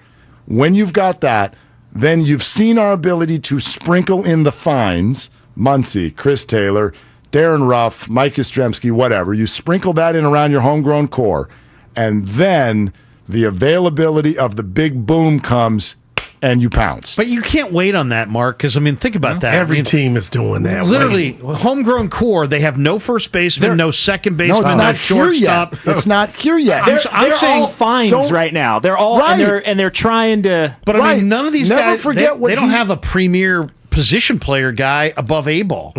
When you've got that, then you've seen our ability to sprinkle in the fines, Muncy, Chris Taylor, Darren Ruff, Mike Yastrzemski, whatever. You sprinkle that in around your homegrown core, and then the availability of the big boom comes and you pounce. But you can't wait on that, Mark, because, think about that. Every team is doing that. Literally, homegrown core, they have no first baseman, no second baseman, no, it's not here yet. It's not here yet. They're saying all fines right now. They're all, and they're trying to... But, none of these guys, they don't have a premier position player guy above A-ball.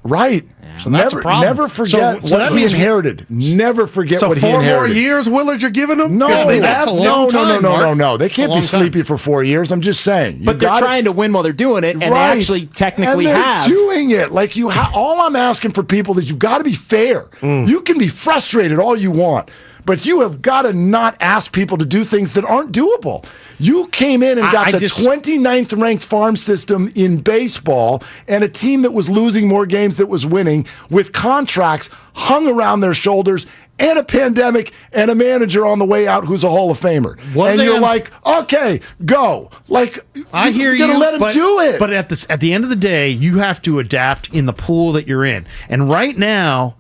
Right. So that's a problem. Never forget what he inherited. Never forget what he inherited. So 4 more years, Willard, you're giving them? No, that's a long time, no. They can't be sleepy for 4 years. I'm just saying. But they're trying to win while they're doing it, and they actually technically have. Doing it. Like all I'm asking for people is you got to be fair. You can be frustrated all you want. but you have got to not ask people to do things that aren't doable. You came in and got the 29th ranked farm system in baseball and a team that was losing more games that was winning with contracts hung around their shoulders and a pandemic and a manager on the way out who's a Hall of Famer. And you're like, okay, go. Like, I hear you. You're going to let him do it. But at the end of the day, you have to adapt in the pool that you're in. And right now,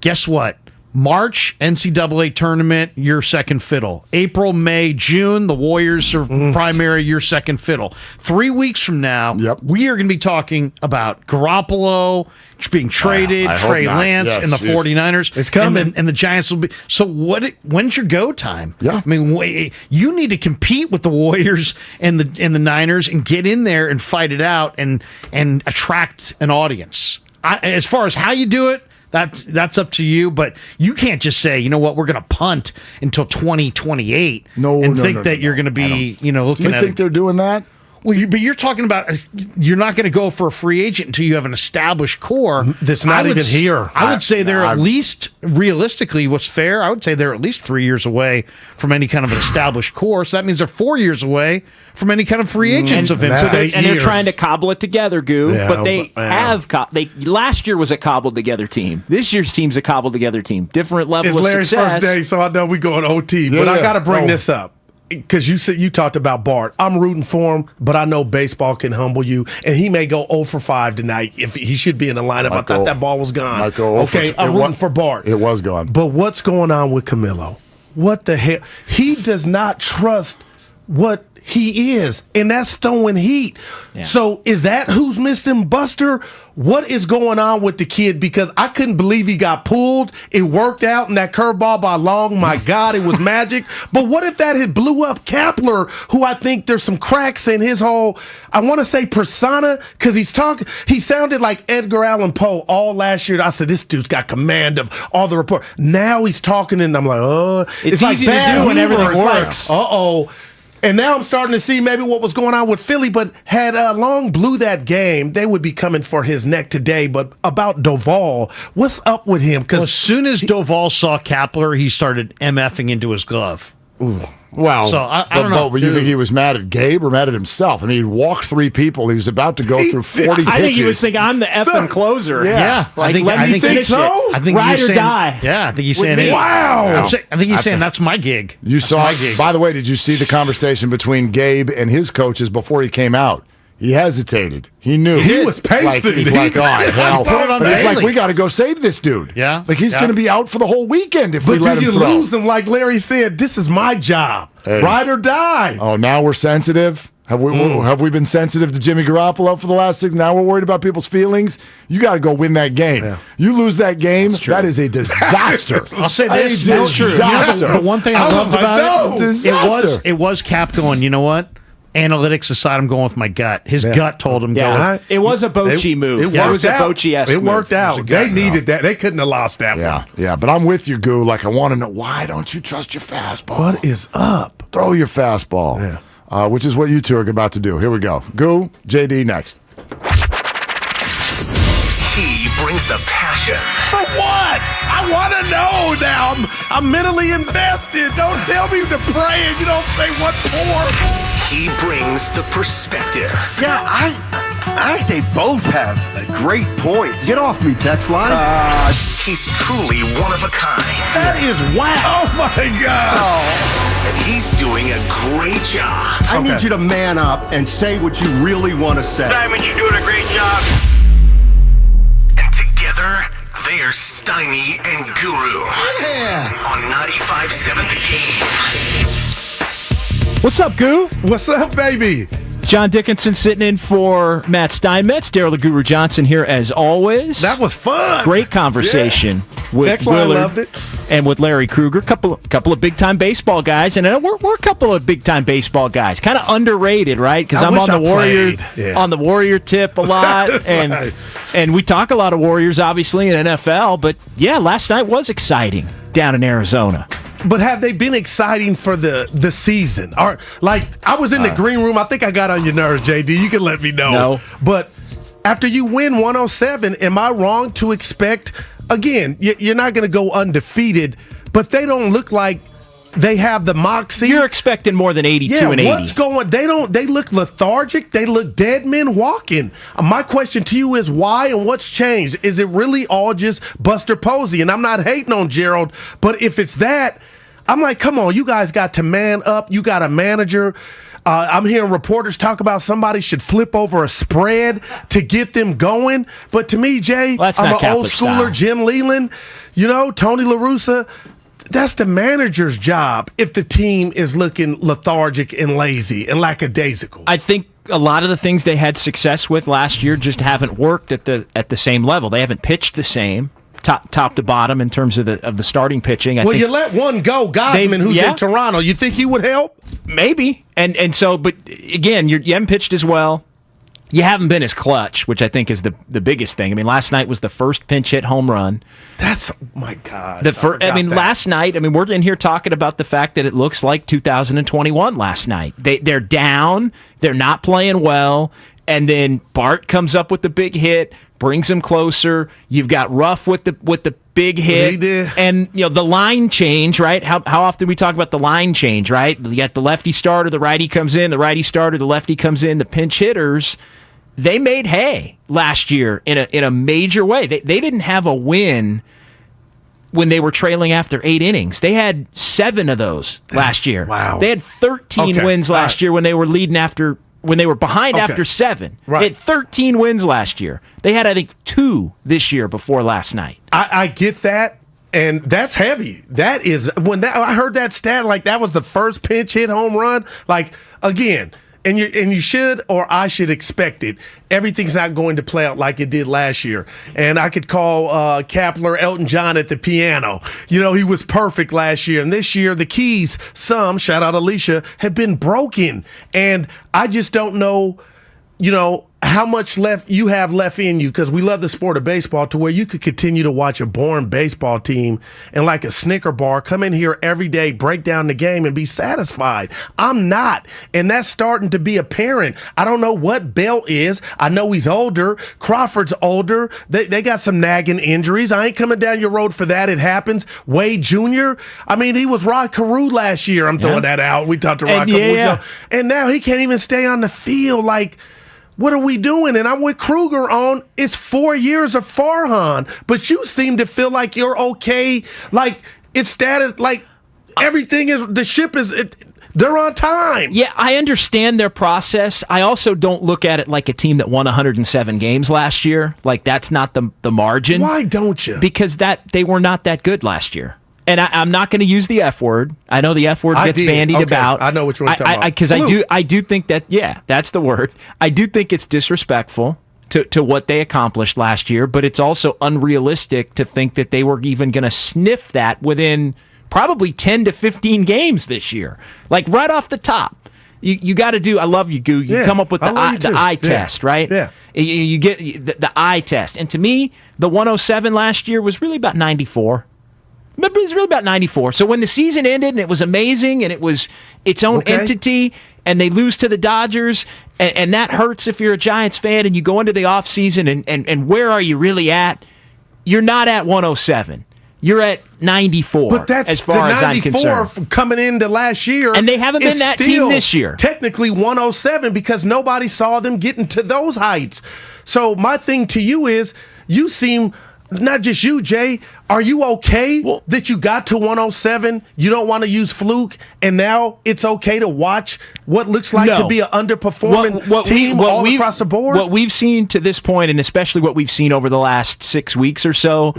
guess what? March, NCAA tournament, you're second fiddle. April, May, June, the Warriors are primary, you're second fiddle. 3 weeks from now, we are going to be talking about Garoppolo being traded, Trey Lance, and the 49ers. It's coming. And the Giants will be. So when's your go time? Yeah. I mean, you need to compete with the Warriors and the Niners and get in there and fight it out and attract an audience. As far as how you do it, that's up to you, but you can't just say, you know what, we're going to punt until 2028 and think that you're going to be, looking at. Do you think they're doing that? Well, but you're talking about you're not going to go for a free agent until you have an established core that's not even here. I would say they're at least, realistically, what's fair, I would say they're at least 3 years away from any kind of an established core. So that means they're 4 years away from any kind of free agents of him. So they're trying to cobble it together, Goo. Yeah, but they last year was a cobbled together team. This year's team's a cobbled together team. Different level of Larry's success. first day, so I know we going OT. But I got to bring this up. Because you talked about Bart. I'm rooting for him, but I know baseball can humble you, and he may go 0 for 5 tonight. If he should be in the lineup, I thought that ball was gone. Okay, I'm rooting for Bart. It was gone. But what's going on with Camilo? What the hell? He does not trust what he is, and that's throwing heat. Yeah. So is that who's missing Buster? What is going on with the kid? Because I couldn't believe he got pulled. It worked out in that curveball by Long. My God, it was magic. But what if that had blew up Kepler, who I think there's some cracks in his whole, I want to say persona, because he sounded like Edgar Allan Poe all last year. I said, this dude's got command of all the report. Now he's talking, and I'm like, oh. It's easy to do when everything works. Uh-oh. And now I'm starting to see maybe what was going on with Philly, but had Long blew that game, they would be coming for his neck today. But about Doval, what's up with him? Because as soon as Doval saw Kepler, he started MFing into his glove. Ooh. Well, so I don't know. But you think he was mad at Gabe or mad at himself? I mean, he walked 3 people. He was about to go through 40 pitches. I think he was thinking, I'm the effing closer. Yeah. Like, let me finish it. I think Ride he's or saying, die. Yeah, I think he's saying, wow. I think he's saying that's my gig. You saw it. By the way, did you see the conversation between Gabe and his coaches before he came out? He hesitated. He knew. He was pacing. He's like, all right, well. But he's like, we got to go save this dude. Yeah. Like, he's going to be out for the whole weekend if we let him throw. But do you lose him? Like Larry said, this is my job. Hey. Ride or die. Oh, now we're sensitive? Have we been sensitive to Jimmy Garoppolo for the last 6? Now we're worried about people's feelings? You got to go win that game. Yeah. You lose that game, that is a disaster. I'll say this. That's true. The one thing I loved about it, it was Cap going, you know what? Analytics aside, I'm going with my gut. His gut told him go. It was a Bochy move. It was a Bochy-esque move. It worked out. They needed that. They couldn't have lost that one. Yeah, but I'm with you, Goo. Like, I want to know, why don't you trust your fastball? What is up? Throw your fastball, which is what you two are about to do. Here we go. Goo, JD next. He brings the passion. For what? I want to know now. I'm mentally invested. Don't tell me to pray and you don't say what for. He brings the perspective. Yeah, I think they both have great points. Get off me, text line. He's truly one of a kind. That is wow. Oh, my God. And he's doing a great job. I need you to man up and say what you really want to say. Simon, you're doing a great job. And together, they're Steiny and Guru. Yeah. On 95.7 The Game. What's up, Goo? What's up, baby? John Dickinson sitting in for Matt Steinmetz. Daryl the Guru Johnson here as always. That was fun. Great conversation with Willard loved it. and with Larry Krueger. Couple of big time baseball guys, and we're a couple of big time baseball guys. Kind of underrated, right? Because I'm on the Warrior on the Warrior tip a lot, and we talk a lot of Warriors, obviously, in NFL. But yeah, last night was exciting down in Arizona. But have they been exciting for the season? Or like I was in the green room. I think I got on your nerves, JD. You can let me know. No. But after you win 107, am I wrong to expect? Again, you're not going to go undefeated, but they don't look like they have the moxie. You're expecting more than 82 and 80. What's going? They look lethargic. They look dead men walking. My question to you is why and what's changed? Is it really all just Buster Posey? And I'm not hating on Gerald, but if it's that, I'm like, come on, you guys got to man up. You got a manager. I'm hearing reporters talk about somebody should flip over a spread to get them going. But to me, Jay, I'm an old schooler, Jim Leland, Tony La Russa. That's the manager's job if the team is looking lethargic and lazy and lackadaisical. I think a lot of the things they had success with last year just haven't worked at the same level. They haven't pitched the same. Top to bottom in terms of the starting pitching. You let one go, Gosman, who's in Toronto. You think he would help? Maybe. And so, but again, you haven't pitched as well. You haven't been as clutch, which I think is the biggest thing. I mean, last night was the first pinch hit home run. That's, my God. Last night, we're in here talking about the fact that it looks like 2021 last night. They're down. They're not playing well. And then Bart comes up with the big hit, brings him closer. You've got Ruff with the big hit, and the line change, right? How often we talk about the line change, right? You got the lefty starter, the righty comes in, the righty starter, the lefty comes in. The pinch hitters, they made hay last year in a major way. They didn't have a win when they were trailing after 8 innings. They had 7 of those last year. Wow. They had 13 wins last year when they were leading after. When they were behind after 7. Right. They had 13 wins last year. They had, I think, 2 this year before last night. I get that, and that's heavy. That is, I heard that stat, like that was the first pinch hit home run. Like, again, and you should, or I should expect it. Everything's not going to play out like it did last year. And I could call Kapler Elton John at the piano. He was perfect last year. And this year, the keys, shout out Alicia, have been broken. And I just don't know, how much left you have left in you, because we love the sport of baseball to where you could continue to watch a boring baseball team and like a Snicker bar come in here every day, break down the game and be satisfied. I'm not, and that's starting to be apparent. I don't know what Belt is. I know he's older. Crawford's older. They got some nagging injuries. I ain't coming down your road for that. It happens. Wade Jr., he was Rod Carew last year. I'm throwing that out. We talked to Rod Carew. And now he can't even stay on the field. Like, what are we doing? And I'm with Kruger on, it's 4 years of Farhan, but you seem to feel like you're okay. Like, it's status, like everything is, the ship is, they're on time. Yeah, I understand their process. I also don't look at it like a team that won 107 games last year. Like, that's not the margin. Why don't you? Because they were not that good last year. And I'm not going to use the F word. I know the F word gets bandied about. I know which one you're talking about. Because I do think that, that's the word. I do think it's disrespectful to what they accomplished last year, but it's also unrealistic to think that they were even going to sniff that within probably 10 to 15 games this year. Like, right off the top. You got to do, I love you, Goo. You come up with the eye test, right? Yeah. You get the eye test. And to me, the 107 last year was really about 94. But it was really about 94. So when the season ended and it was amazing and it was its own entity and they lose to the Dodgers, and that hurts if you're a Giants fan and you go into the offseason and where are you really at? You're not at 107. You're at 94. But that's as far as I'm concerned. 94 coming into last year. And they haven't been that team this year. Technically 107 because nobody saw them getting to those heights. So my thing to you is, you seem... Not just you, Jay. Are you okay that you got to 107? You don't want to use fluke, and now it's okay to watch what looks like to be an underperforming team all across the board? What we've seen to this point, and especially what we've seen over the last 6 weeks or so,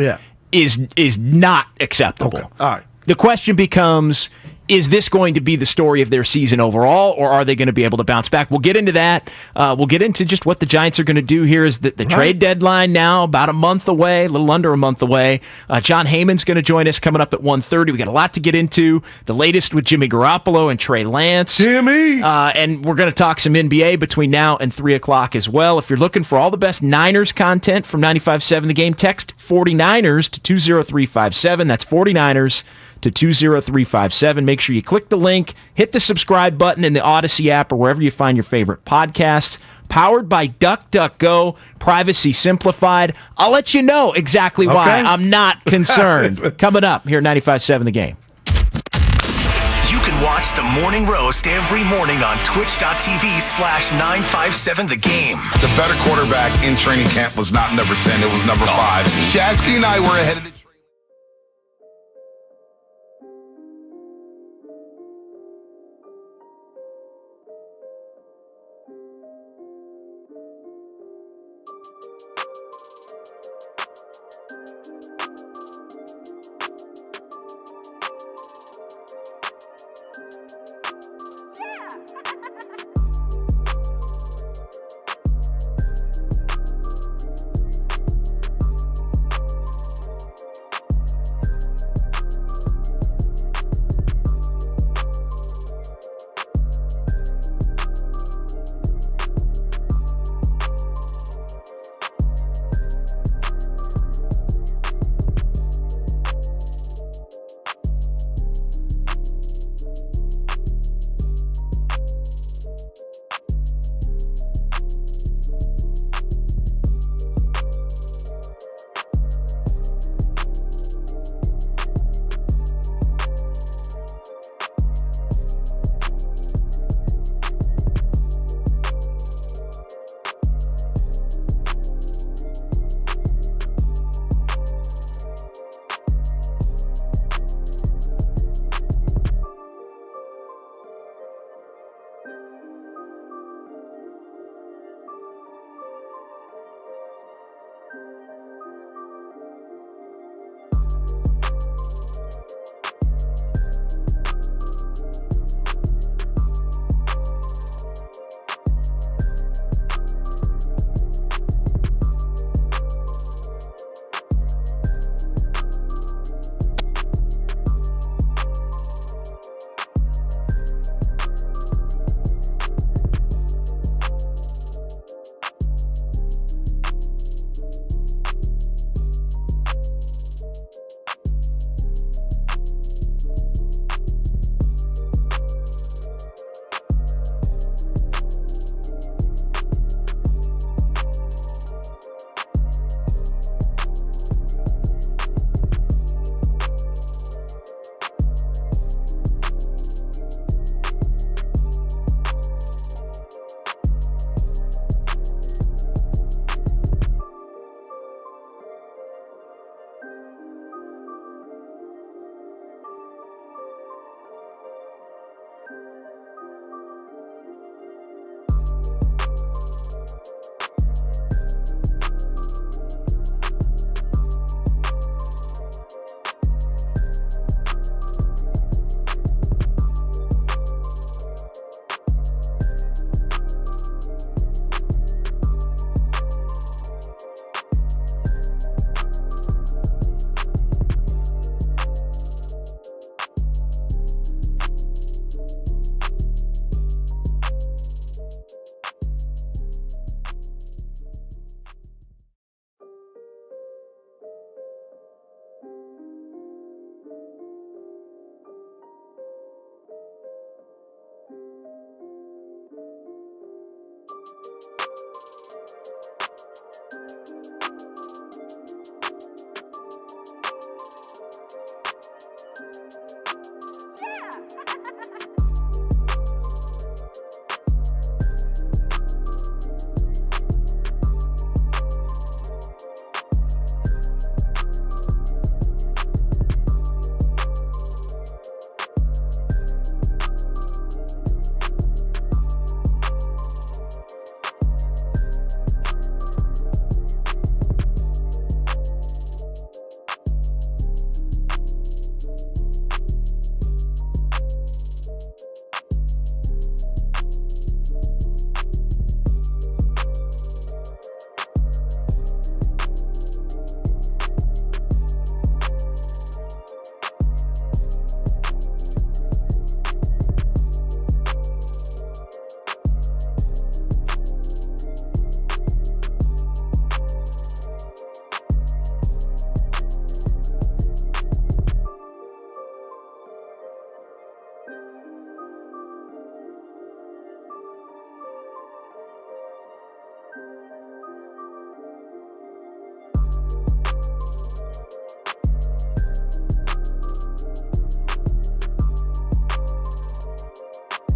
is not acceptable. Okay. All right. The question becomes, is this going to be the story of their season overall, or are they going to be able to bounce back? We'll get into that. We'll get into just what the Giants are going to do here. Is the trade deadline now about a month away, a little under a month away. John Heyman's going to join us coming up at 1:30. We got a lot to get into. The latest with Jimmy Garoppolo and Trey Lance. Jimmy! And we're going to talk some NBA between now and 3 o'clock as well. If you're looking for all the best Niners content from 95.7 The Game, text 49ers to 20357. That's 49ers to 20357. Make sure you click the link, hit the subscribe button in the Odyssey app or wherever you find your favorite podcast. powered by DuckDuckGo, privacy simplified. I'll let you know exactly why I'm not concerned. Coming up here at 95.7 The Game. You can watch the Morning Roast every morning on twitch.tv/957 The Game. The better quarterback in training camp was not number 10, it was number 5. Shasky and I were ahead of the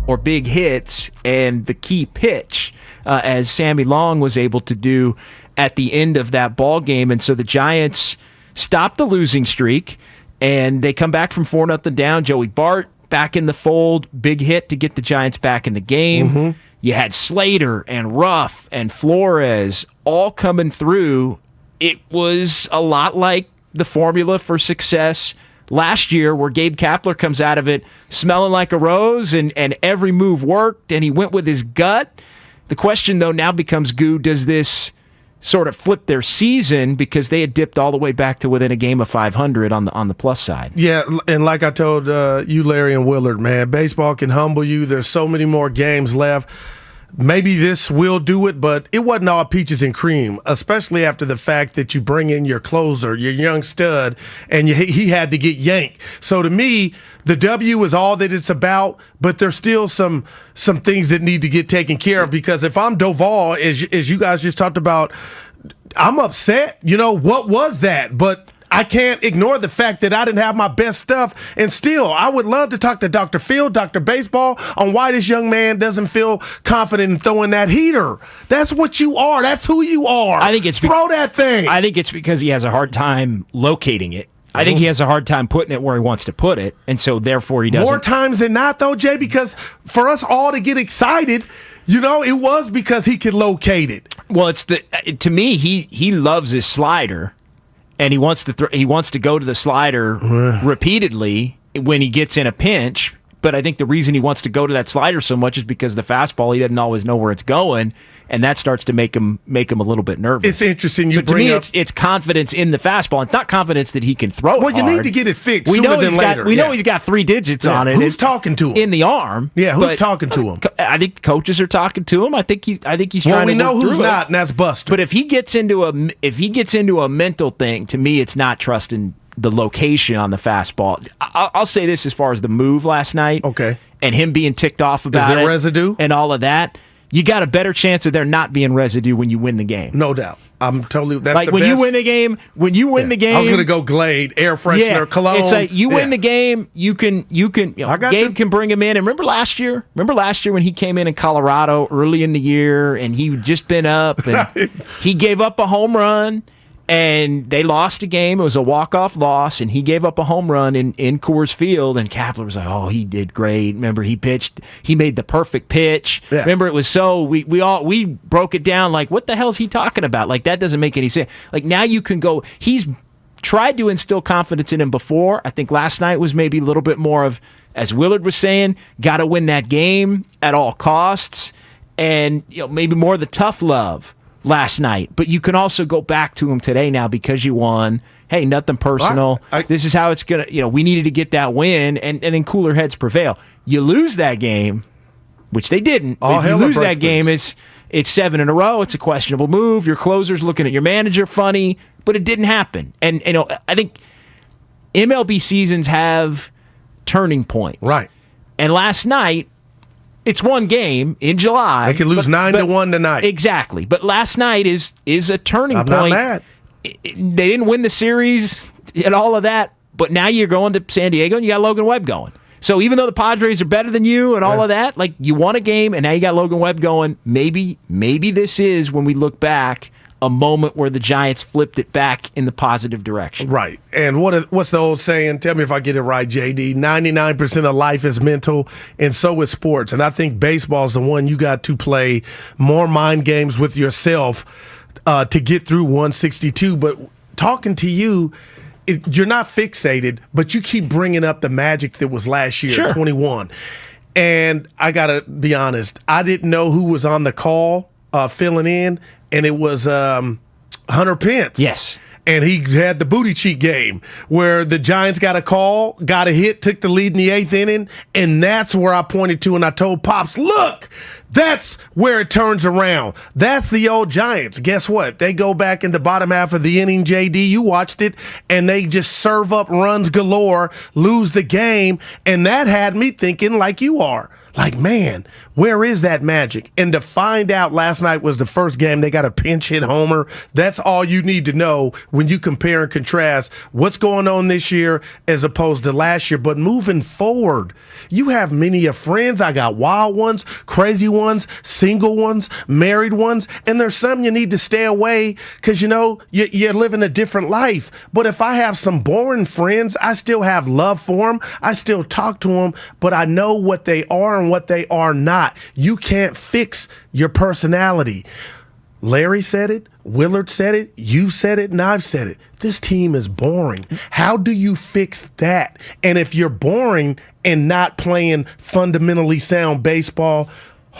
or big hits and the key pitch, as Sammy Long was able to do at the end of that ball game. And so the Giants stop the losing streak, and they come back from 4-0 down. Joey Bart back in the fold, big hit to get the Giants back in the game. Mm-hmm. You had Slater and Ruff and Flores all coming through. It was a lot like the formula for success last year, where Gabe Kapler comes out of it smelling like a rose, and every move worked, and he went with his gut. The question, though, now becomes, does this sort of flip their season, because they had dipped all the way back to within a game of 500 on the plus side? Yeah, and like I told you, Larry and Willard, man, baseball can humble you. There's so many more games left. Maybe this will do it, but it wasn't all peaches and cream, especially after the fact that you bring in your closer, your young stud, and he had to get yanked. So to me, the W is all that it's about, but there's still some things that need to get taken care of, because if I'm Doval, as you guys just talked about, I'm upset. What was that? But I can't ignore the fact that I didn't have my best stuff. And still, I would love to talk to Dr. Phil, Dr. Baseball, on why this young man doesn't feel confident in throwing that heater. That's what you are. That's who you are. I think it's throw that thing. I think it's because he has a hard time locating it. I think he has a hard time putting it where he wants to put it, and so therefore he doesn't. More times than not, though, Jay, because for us all to get excited, it was because he could locate it. Well, to me, he loves his slider. And he wants to go to the slider repeatedly when he gets in a pinch. But I think the reason he wants to go to that slider so much is because the fastball, he doesn't always know where it's going, and that starts to make him a little bit nervous. It's interesting. To me, it's confidence in the fastball. It's not confidence that he can throw it hard. Well, you need to get it fixed sooner than later. We know he's got 3 digits on it. Who's talking to him? In the arm. Yeah, who's talking to him? I think the coaches are talking to him. I think he's trying to. Well, we know who's not, and that's Buster. But if he gets into a mental thing, to me, it's not trusting the location on the fastball. I'll say this as far as the move last night. Okay. And him being ticked off about it. Is there residue? And all of that. You got a better chance of there not being residue when you win the game. No doubt. I'm totally. That's like the when best. you win the game. When you win the game, I was going to go Glade, air freshener, cologne. It's like you win the game. You can. Gabe can bring him in. And remember last year when he came in Colorado early in the year, and he'd just been up, and he gave up a home run. And they lost a game. It was a walk-off loss, and he gave up a home run in Coors Field, and Kapler was like, oh, he did great. Remember, he pitched. He made the perfect pitch. Yeah. Remember, it was so, we broke it down like, what the hell is he talking about? Like, that doesn't make any sense. Like, now you can go, he's tried to instill confidence in him before. I think last night was maybe a little bit more of, as Willard was saying, got to win that game at all costs, and maybe more of the tough love last night. But you can also go back to him today now because you won. Hey, nothing personal. This is how it's going to, we needed to get that win, and then cooler heads prevail. You lose that game, which they didn't. If you lose that game, it's 7 in a row. It's a questionable move. Your closer's looking at your manager funny, but it didn't happen. And I think MLB seasons have turning points. Right. And last night, it's one game in July. They could lose 9-1 tonight. Exactly. But last night is a turning point. I'm not mad. They didn't win the series and all of that, but now you're going to San Diego and you got Logan Webb going. So even though the Padres are better than you and all of that, like, you won a game and now you got Logan Webb going. Maybe this is, when we look back, a moment where the Giants flipped it back in the positive direction. Right. And what's the old saying? Tell me if I get it right, JD. 99% of life is mental, and so is sports. And I think baseball is the one you got to play more mind games with yourself to get through 162. But talking to you, you're not fixated, but you keep bringing up the magic that was last year, 21. And I got to be honest, I didn't know who was on the call filling in, and it was Hunter Pence. Yes. And he had the booty cheek game where the Giants got a call, got a hit, took the lead in the 8th inning, and that's where I pointed to and I told Pops, look, that's where it turns around. That's the old Giants. Guess what? They go back in the bottom half of the inning, JD. You watched it, and they just serve up runs galore, lose the game, and that had me thinking like you are. Like, man, where is that magic? And to find out last night was the first game they got a pinch hit homer. That's all you need to know when you compare and contrast what's going on this year as opposed to last year. But moving forward, you have many of friends. I got wild ones, crazy ones, single ones, married ones, and there's some you need to stay away because, you're living a different life. But if I have some boring friends, I still have love for them. I still talk to them, but I know what they are and what they are not. You can't fix your personality. Larry said it, Willard said it, you've said it, and I've said it. This team is boring. How do you fix that? And if you're boring and not playing fundamentally sound baseball,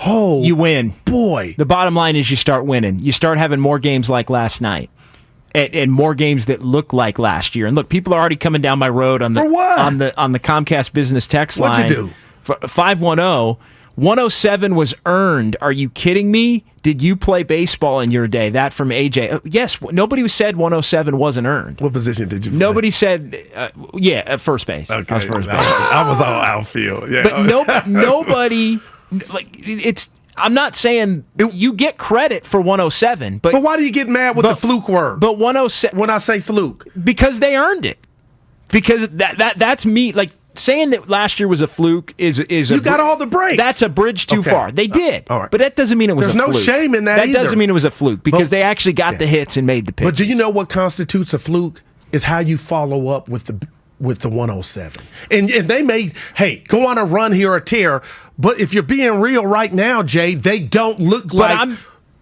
you win. Boy. The bottom line is you start winning. You start having more games like last night. And more games that look like last year. And look, people are already coming down my road on the Comcast business text line. What'd you do? 510. 107 was earned. Are you kidding me? Did you play baseball in your day? That from AJ. Yes, nobody said 107 wasn't earned. What position did you play? Nobody said, at first base. Okay. I was first base. I was all outfield. Yeah. But nobody, I'm not saying you get credit for 107, but why do you get mad with the fluke word? But 107 when I say fluke, because they earned it. Because that's me. Like saying that last year was a fluke is you got all the breaks. That's a bridge too far. They did, all right. But that doesn't mean it was. There's a no fluke. shame in that. That either. doesn't mean it was a fluke because they actually got the hits and made the pitch. But do you know what constitutes a fluke? Is how you follow up with the 107. And they may, go on a run here or tear. But if you're being real right now, Jay, they don't look like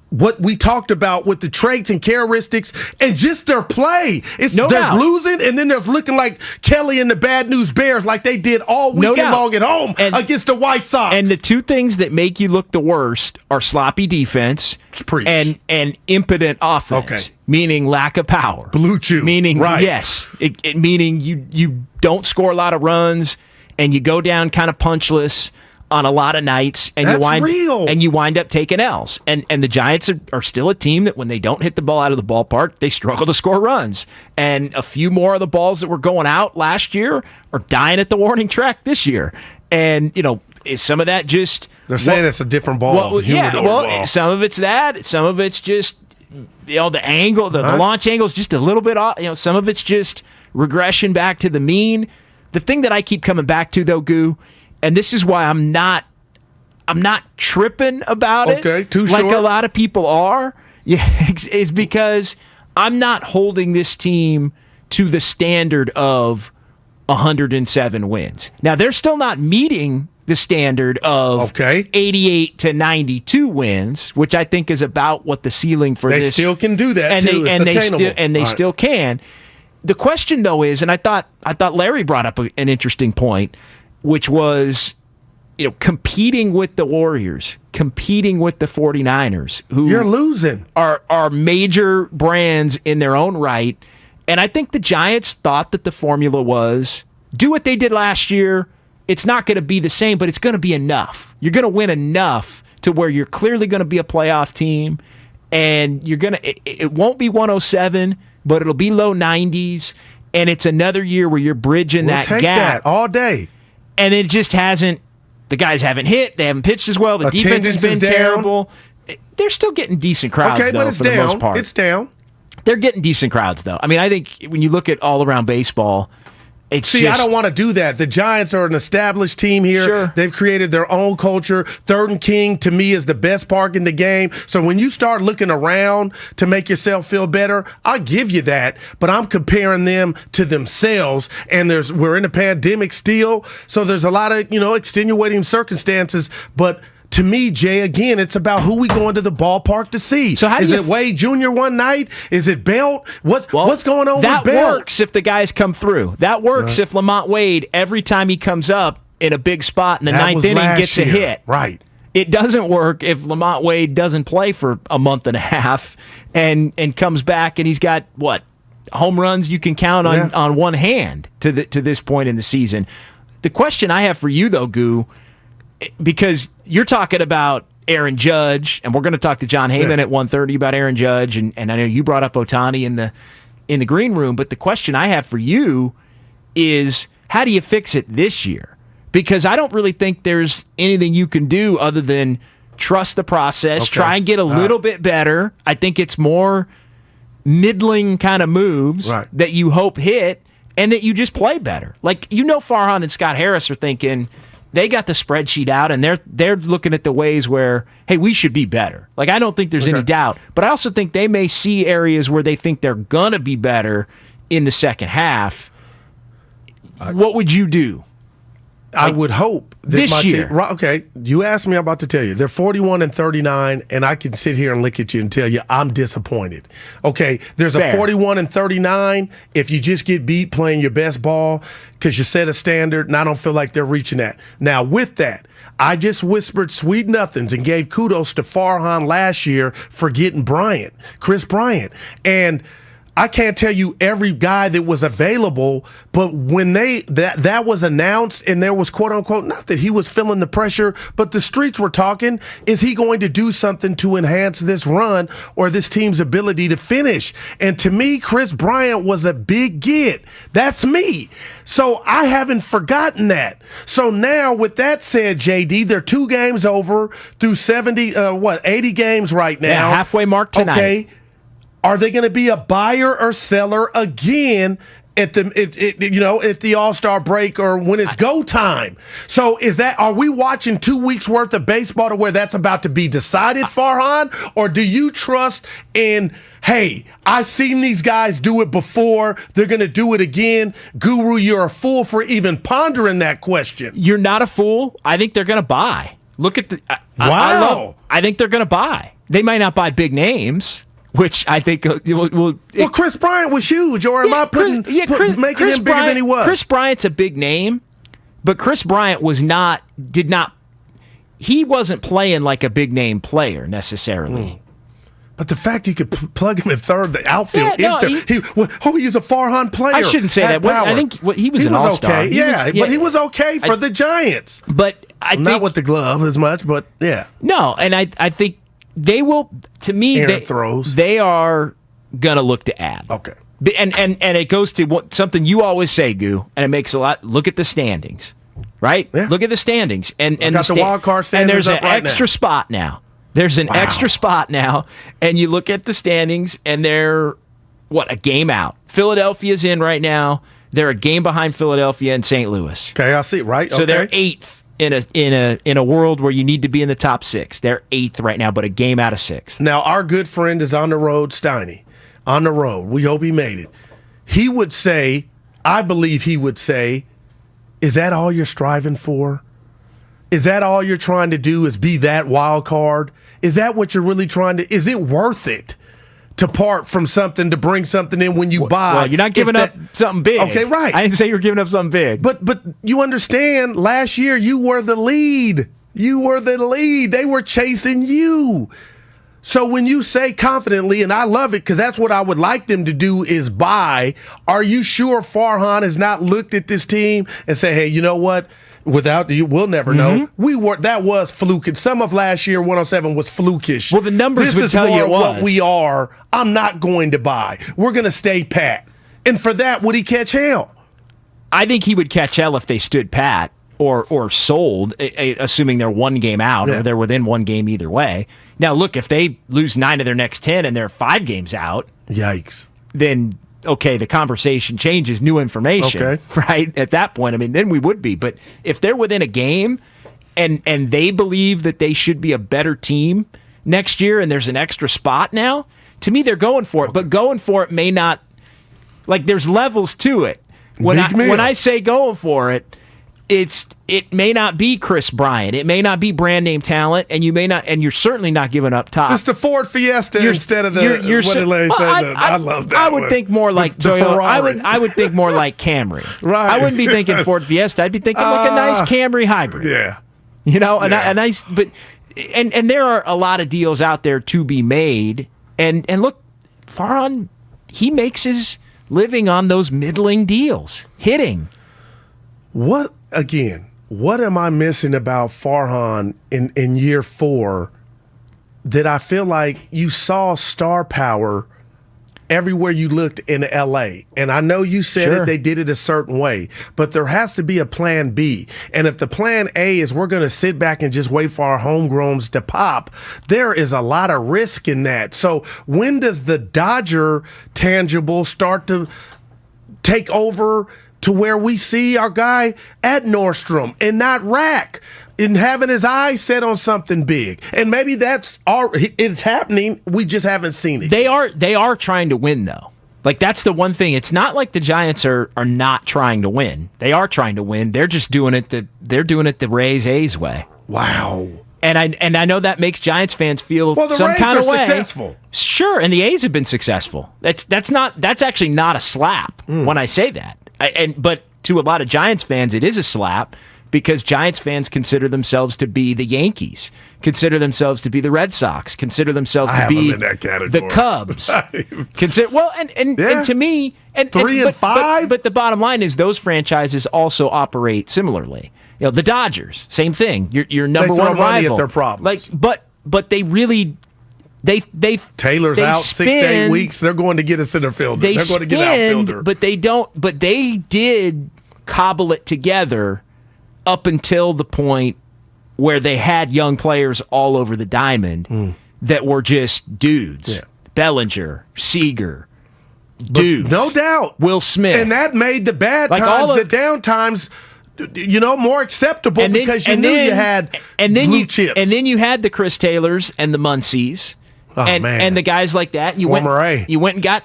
what we talked about with the traits and characteristics and just their play. There's losing, and then there's looking like Kelly and the Bad News Bears like they did all weekend long at home against the White Sox. And the two things that make you look the worst are sloppy defense and impotent offense, meaning lack of power. Blue Chew. Meaning, yes, meaning you don't score a lot of runs and you go down kind of punchless on a lot of nights, and you wind up taking L's. And the Giants are still a team that when they don't hit the ball out of the ballpark, they struggle to score runs. And a few more of the balls that were going out last year are dying at the warning track this year. And is some of that just they're saying it's a different ball? Ball. Some of it's that. Some of it's just the angle, the launch angle is just a little bit off. Some of it's just regression back to the mean. The thing that I keep coming back to though, Goo. And this is why I'm not tripping about it. Okay, too like short. a lot of people are. Yeah, is because I'm not holding this team to the standard of 107 wins. Now they're still not meeting the standard of 88 to 92 wins, which I think is about what the ceiling for this. They still can do that, and too. They still can. The question though is, and I thought Larry brought up an interesting point, which was, competing with the Warriors, competing with the 49ers, who you're losing are major brands in their own right. And I think the Giants thought that the formula was do what they did last year. It's not going to be the same, but it's going to be enough. You're going to win enough to where you're clearly going to be a playoff team, and you're going to. It won't be 107, but it'll be low 90s, and it's another year where you're bridging that take gap that all day. And it just hasn't. The guys haven't hit. They haven't pitched as well. The defense has been terrible. They're still getting decent crowds, though, for the most part. It's down. They're getting decent crowds, though. I mean, I think when you look at all-around baseball, I don't want to do that. The Giants are an established team here. Sure. They've created their own culture. Third and King, to me, is the best park in the game. So when you start looking around to make yourself feel better, I'll give you that. But I'm comparing them to themselves. And we're in a pandemic still, so there's a lot of extenuating circumstances. But to me, Jay, again, it's about who we going to the ballpark to see. So is it Wade Jr. one night? Is it Belt? What's going on with Belt? That works if the guys come through. That works if Lamont Wade, every time he comes up in a big spot in the ninth inning, gets a hit. Right. It doesn't work if Lamont Wade doesn't play for a month and a half and comes back and he's got, home runs you can count on one hand to this point in the season. The question I have for you, though, Goo, because you're talking about Aaron Judge, and we're going to talk to John Heyman at 1:30 about Aaron Judge, and I know you brought up Ohtani in the green room, but the question I have for you is, how do you fix it this year? because I don't really think there's anything you can do other than trust the process, try and get a little bit better. I think it's more middling kind of moves that you hope hit and that you just play better. Like, Farhan and Scott Harris are thinking they got the spreadsheet out and they're looking at the ways where, hey, we should be better. Like, I don't think there's any doubt, but I also think they may see areas where they think they're going to be better in the second half. What would you do? I would hope that this year. Okay, you asked me, I'm about to tell you. They're 41-39, and I can sit here and look at you and tell you I'm disappointed. Okay, there's a 41-39 if you just get beat playing your best ball because you set a standard, and I don't feel like they're reaching that. Now, with that, I just whispered sweet nothings and gave kudos to Farhan last year for getting Chris Bryant. And I can't tell you every guy that was available, but when that was announced and there was quote unquote, not that he was feeling the pressure, but the streets were talking, is he going to do something to enhance this run or this team's ability to finish? And to me, Chris Bryant was a big get. That's me. So I haven't forgotten that. So now with that said, JD, they're 2 games over through 80 games right now. Yeah, halfway mark tonight. Okay. Are they going to be a buyer or seller again at the All-Star break or when it's go time? So are we watching 2 weeks worth of baseball to where that's about to be decided, Farhan? Or do you trust in, hey, I've seen these guys do it before, they're going to do it again? Guru, you're a fool for even pondering that question. You're not a fool. I think they're going to buy. Look at the wow. I think they're going to buy. They might not buy big names, which I think will. Well, Chris Bryant was huge, or am I making him bigger than he was? Chris Bryant's a big name, but Chris Bryant he wasn't playing like a big name player necessarily. But the fact you could plug him in third, the outfield, infield, he's a Farhan player. I shouldn't say that. I think he was an all-star. Okay. But he was okay for the Giants. But I think not with the glove as much, but yeah. No, and I think they will. To me, they are gonna look to add. Okay. And it goes to something you always say, Goo, and it makes a lot. Look at the standings, right? Yeah. Look at the standings, and the wild card standings, and there's an extra spot now. There's an extra spot now, and you look at the standings, and they're a game out. Philadelphia's in right now. They're a game behind Philadelphia and St. Louis. Okay, I see. Right. So they're 8th. In a world where you need to be in the top 6. They're 8th right now, but a game out of 6th. Now, our good friend is on the road, Steiny. On the road. We hope he made it. He would say, I believe he would say, is that all you're striving for? Is that all you're trying to do is be that wild card? Is that what you're really trying to? Is it worth it to part from something to bring something in when you buy? Well, you're not giving up something big. Okay, right. I didn't say you were giving up something big. But you understand, last year you were the lead. You were the lead. They were chasing you. So when you say confidently, and I love it because that's what I would like them to do is buy, are you sure Farhan has not looked at this team and say, hey, you know what? Without you, we'll never know. That was fluke. And some of last year, 107 was flukish. Well, the numbers would tell you it was. What we are. I'm not going to buy. We're going to stay pat. And for that, would he catch hell? I think he would catch hell if they stood pat or sold, assuming they're 1 game out or they're within 1 game either way. Now, look, if they lose 9 of their next 10 and they're 5 games out, yikes. Then okay, the conversation changes, new information, right? At that point, I mean, then we would be. But if they're within a game and they believe that they should be a better team next year and there's an extra spot now, to me, they're going for it. But going for it may not, like, there's levels to it. When I say going for it, it may not be Chris Bryant. It may not be brand name talent, and you're certainly not giving up top. It's the Ford Fiesta instead of I love that. I would think more like Toyota. I would think more like Camry. Right. I wouldn't be thinking Ford Fiesta. I'd be thinking like a nice Camry hybrid. Yeah. You know, a nice, but there are a lot of deals out there to be made. And look, Farhan, he makes his living on those middling deals, hitting. What am I missing about Farhan in year 4 that I feel like you saw star power everywhere you looked in LA. And I know you said that they did it a certain way, but there has to be a plan B. And if the plan A is we're going to sit back and just wait for our homegrowns to pop, there is a lot of risk in that. So when does the Dodger tangible start to take over to where we see our guy at Nordstrom and not Rack and having his eyes set on something big? And maybe it's happening. We just haven't seen it. They are trying to win, though. Like, that's the one thing. It's not like the Giants are not trying to win. They are trying to win. They're just doing it the Rays A's way. Wow. And I know that makes Giants fans feel some Rays kind of way. Successful. Sure, and the A's have been successful. That's actually not a slap when I say that. But to a lot of Giants fans, it is a slap because Giants fans consider themselves to be the Yankees, consider themselves to be the Red Sox, consider themselves to be the Cubs. And to me, 3 and 5. But the bottom line is those franchises also operate similarly. You know, the Dodgers, same thing. Your number one rival. Money at their problems. But they really. Taylor's out 6 to 8 weeks. They're going to get a center fielder. They're going to get an outfielder. But they don't. But they did cobble it together up until the point where they had young players all over the diamond that were just dudes. Yeah. Bellinger, Seager, dudes. No doubt. Will Smith. And that made the bad times, the down times, more acceptable because you knew you had blue chips. And then you had the Chris Taylors and the Muncies. And the guys like that. You went and got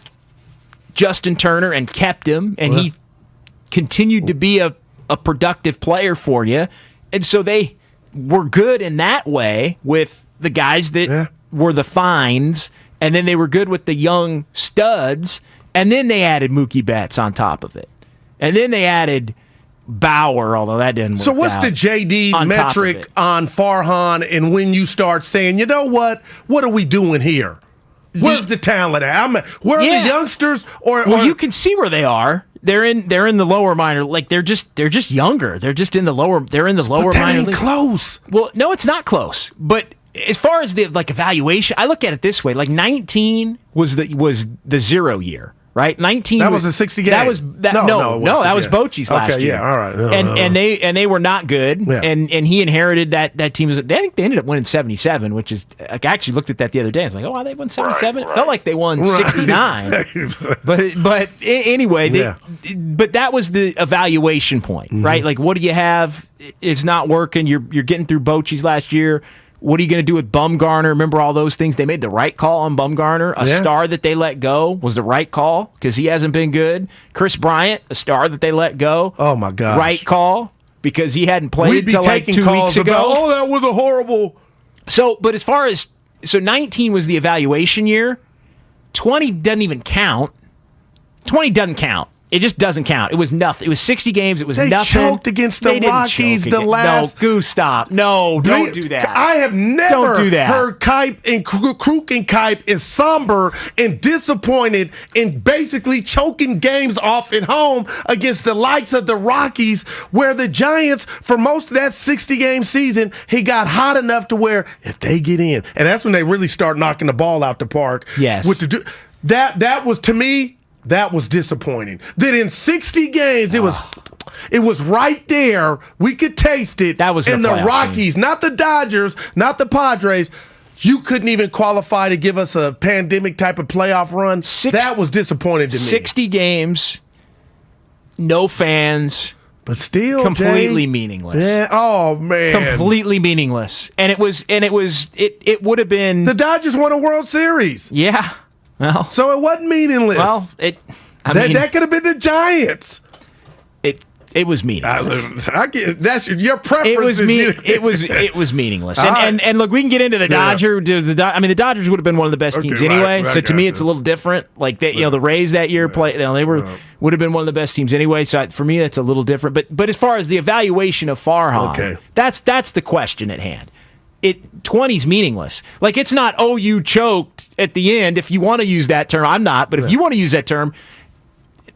Justin Turner and kept him, and he continued to be a productive player for you. And so they were good in that way with the guys that were the finds, and then they were good with the young studs, and then they added Mookie Betts on top of it. And then they added Bauer, although that didn't work. So what's the JD metric on Farhan, and when you start saying, you know what are we doing here? Where's the talent at? Where are the youngsters? Or you can see where they are. They're in the lower minor. Like they're just younger. They're just in the lower. They're in the lower that minor. Ain't close. Well, no, it's not close. But as far as the evaluation, I look at it this way: 19 was the 0 year. Right, 19. That was a 60 game. That was that. No, that was Bochy's last year. Yeah, all right. And they were not good. Yeah. And he inherited that team. I think they ended up winning 77, which is I actually looked at that the other day. I was like, oh, they won 77. It felt like they won 69. but anyway, but that was the evaluation point, right? Like, what do you have? It's not working. You're getting through Bochy's last year. What are you going to do with Bumgarner? Remember all those things? They made the right call on Bumgarner. A star that they let go was the right call because he hasn't been good. Chris Bryant, a star that they let go. Oh, my gosh. Right call because he hadn't played until like 2 weeks ago. That was a horrible. But as far as 19 was the evaluation year. 20 doesn't even count. 20 doesn't count. It just doesn't count. It was nothing. It was 60 games. It was they nothing. They choked against the Rockies the last. No, Goose, stop. No, don't do that. I have never heard Kipe and Kruk and Kipe is somber and disappointed in basically choking games off at home against the likes of the Rockies, where the Giants, for most of that 60-game season, he got hot enough to where if they get in, and that's when they really start knocking the ball out the park. Yes. That was, to me, that was disappointing. That in 60 games, it was right there. We could taste it. That was in the Rockies, team. Not the Dodgers, not the Padres. You couldn't even qualify to give us a pandemic type of playoff run. That was disappointing to me. 60 games, no fans. But still, completely meaningless. Yeah. Oh man, completely meaningless. And it would have been. The Dodgers won a World Series. Yeah. Well, so it wasn't meaningless. Well, that could have been the Giants. It was meaningless. That's your preference. It was meaningless. And look, we can get into the Dodgers. The Dodgers would have been one of the best teams anyway. So to me, it's a little different. Like the Rays that year they would have been one of the best teams anyway. So for me, that's a little different. But as far as the evaluation of Farhan, that's the question at hand. 20's meaningless. Like, it's not, you choked at the end. If you want to use that term, I'm not. But if you want to use that term,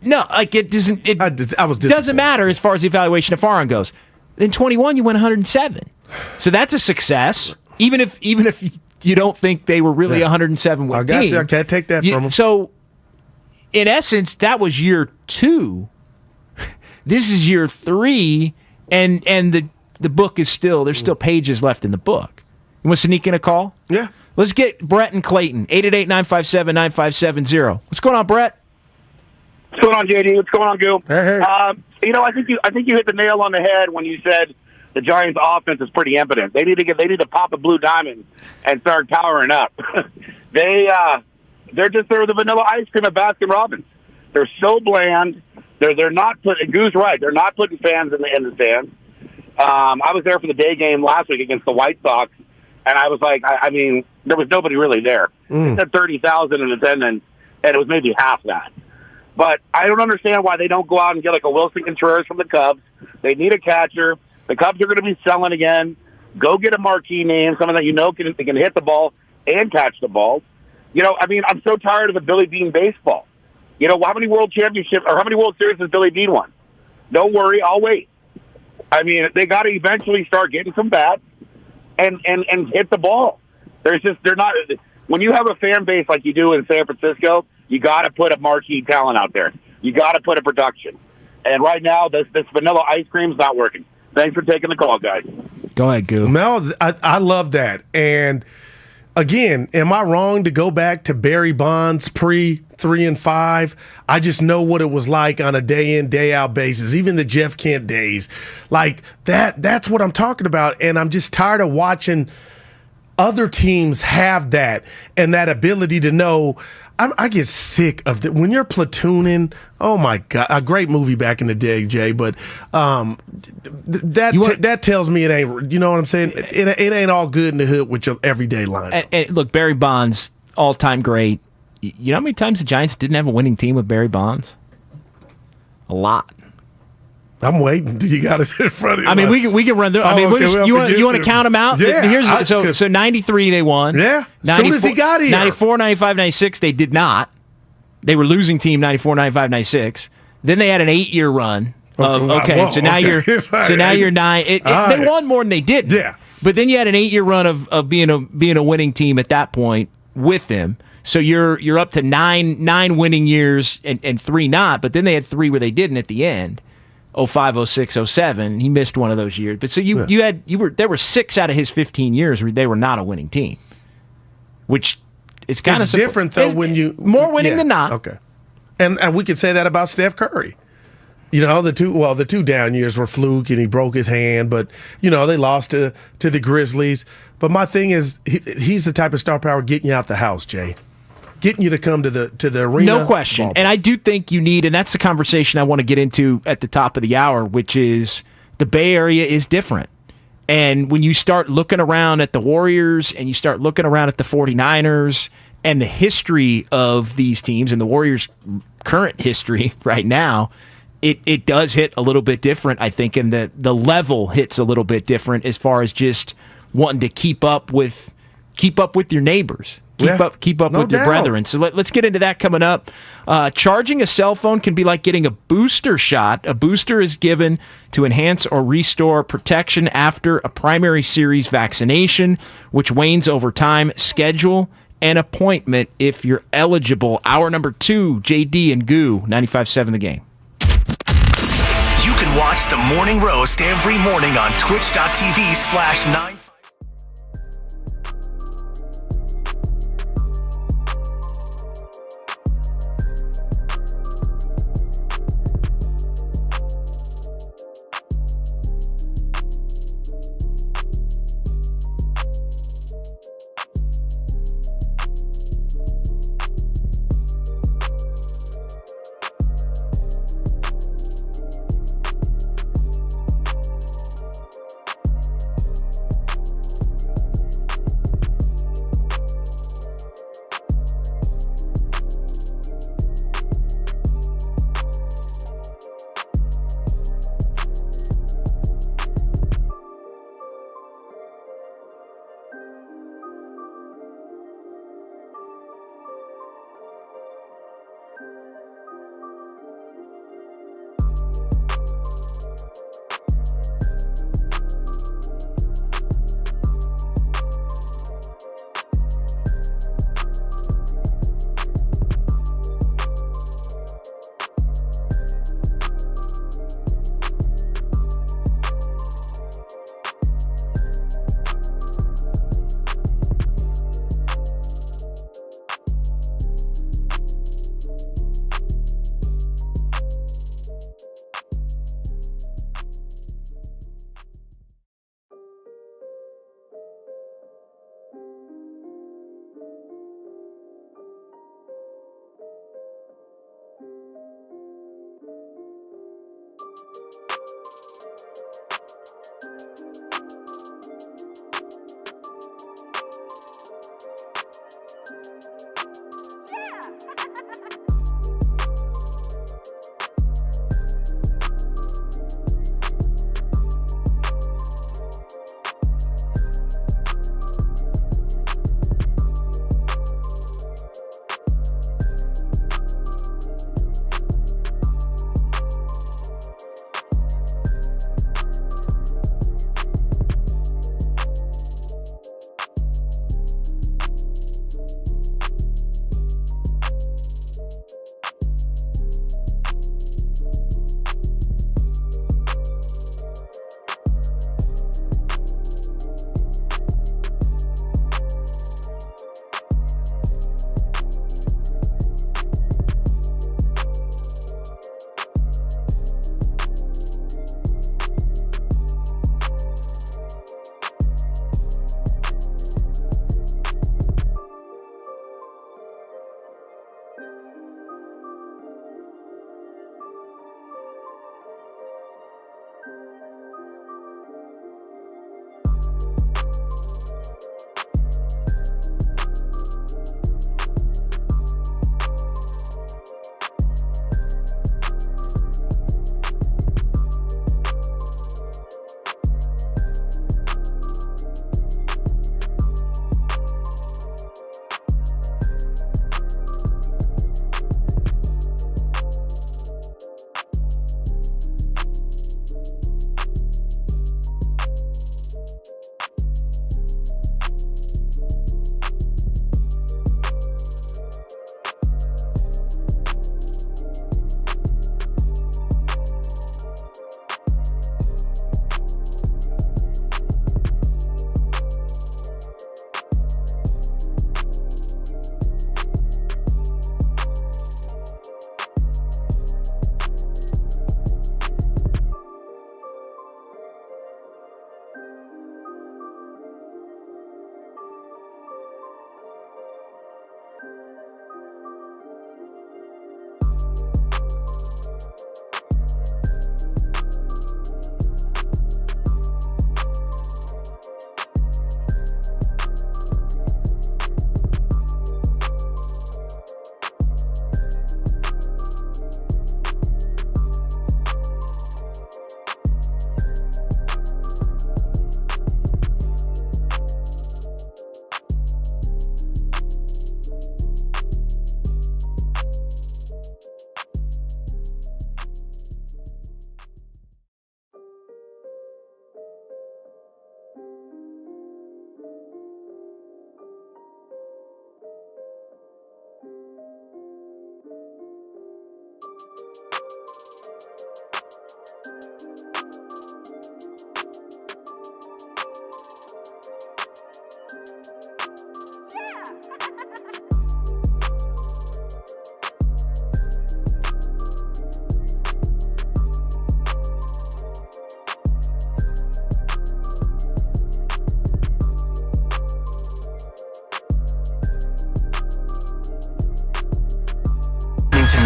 no, like it doesn't. It doesn't matter as far as the evaluation of Farhan goes. In 21, you went 107, so that's a success. Even if you don't think they were really 107 with I got you. I can't take that from them. So in essence, that was year 2. This is year 3, and the book is still, there's still pages left in the book. You want to sneak in a call? Yeah. Let's get Brett and Clayton, 888-957-9570. What's going on, Brett? What's going on, JD? What's going on, Gil? Hey. I think you hit the nail on the head when you said the Giants' offense is pretty impotent. They need to pop a blue diamond and start powering up. They're the vanilla ice cream of Baskin Robbins. They're so bland. They're not putting. Goo's right. They're not putting fans in the stands. I was there for the day game last week against the White Sox, and I was like, I mean, there was nobody really there. They had 30,000 in attendance, and it was maybe half that. But I don't understand why they don't go out and get like a Wilson Contreras from the Cubs. They need a catcher. The Cubs are going to be selling again. Go get a marquee name, someone that can hit the ball and catch the ball. I'm so tired of the Billy Bean baseball. How many World Championships or how many World Series has Billy Bean won? Don't worry, I'll wait. I mean, they got to eventually start getting some bats and hit the ball. They're not. When you have a fan base like you do in San Francisco, you got to put a marquee talent out there. You got to put a production. And right now, this vanilla ice cream's not working. Thanks for taking the call, guys. Go ahead, Goo. Mel, I love that. And again, am I wrong to go back to Barry Bonds pre-3 and 5? I just know what it was like on a day in, day out basis, even the Jeff Kent days. Like that's what I'm talking about. And I'm just tired of watching other teams have that and that ability to know. I get sick of that when you're platooning. Oh my God, a great movie back in the day, Jay. But that tells me it ain't. You know what I'm saying? It ain't all good in the hood with your everyday lineup. And look, Barry Bonds, all-time great. You know how many times the Giants didn't have a winning team with Barry Bonds? A lot. I'm waiting. Do you got it in front of you? I mean, we can run through. I mean, you want to count them out? Yeah. So 93 they won. Yeah. As soon as he got here. 94, 95, 96 they did not. They were losing team 94, 95, 96. Then they had an 8-year run. So now you're 9. They won more than they did. Yeah. But then you had an 8-year run of being a winning team at that point with them. So you're up to nine winning years and 3 not. But then they had 3 where they didn't at the end. 05, 06, 07. He missed one of those years. But so there were 6 out of his 15 years where they were not a winning team. Which is kind of different though when you more winning than not. Okay. And we could say that about Steph Curry. The two down years were fluke and he broke his hand, but they lost to the Grizzlies. But my thing is he's the type of star power getting you out the house, Jay. Getting you to come to the arena. No question. Ballpark. And I do think you need, and that's the conversation I want to get into at the top of the hour, which is the Bay Area is different. And when you start looking around at the Warriors and you start looking around at the 49ers and the history of these teams and the Warriors' current history right now, it does hit a little bit different, I think, and the level hits a little bit different as far as just wanting to keep up with your neighbors. Keep up with your brethren. So let's get into that coming up. Charging a cell phone can be like getting a booster shot. A booster is given to enhance or restore protection after a primary series vaccination, which wanes over time. Schedule an appointment if you're eligible. Hour number 2, JD and Goo, 95.7 The Game. You can watch the Morning Roast every morning on twitch.tv/9.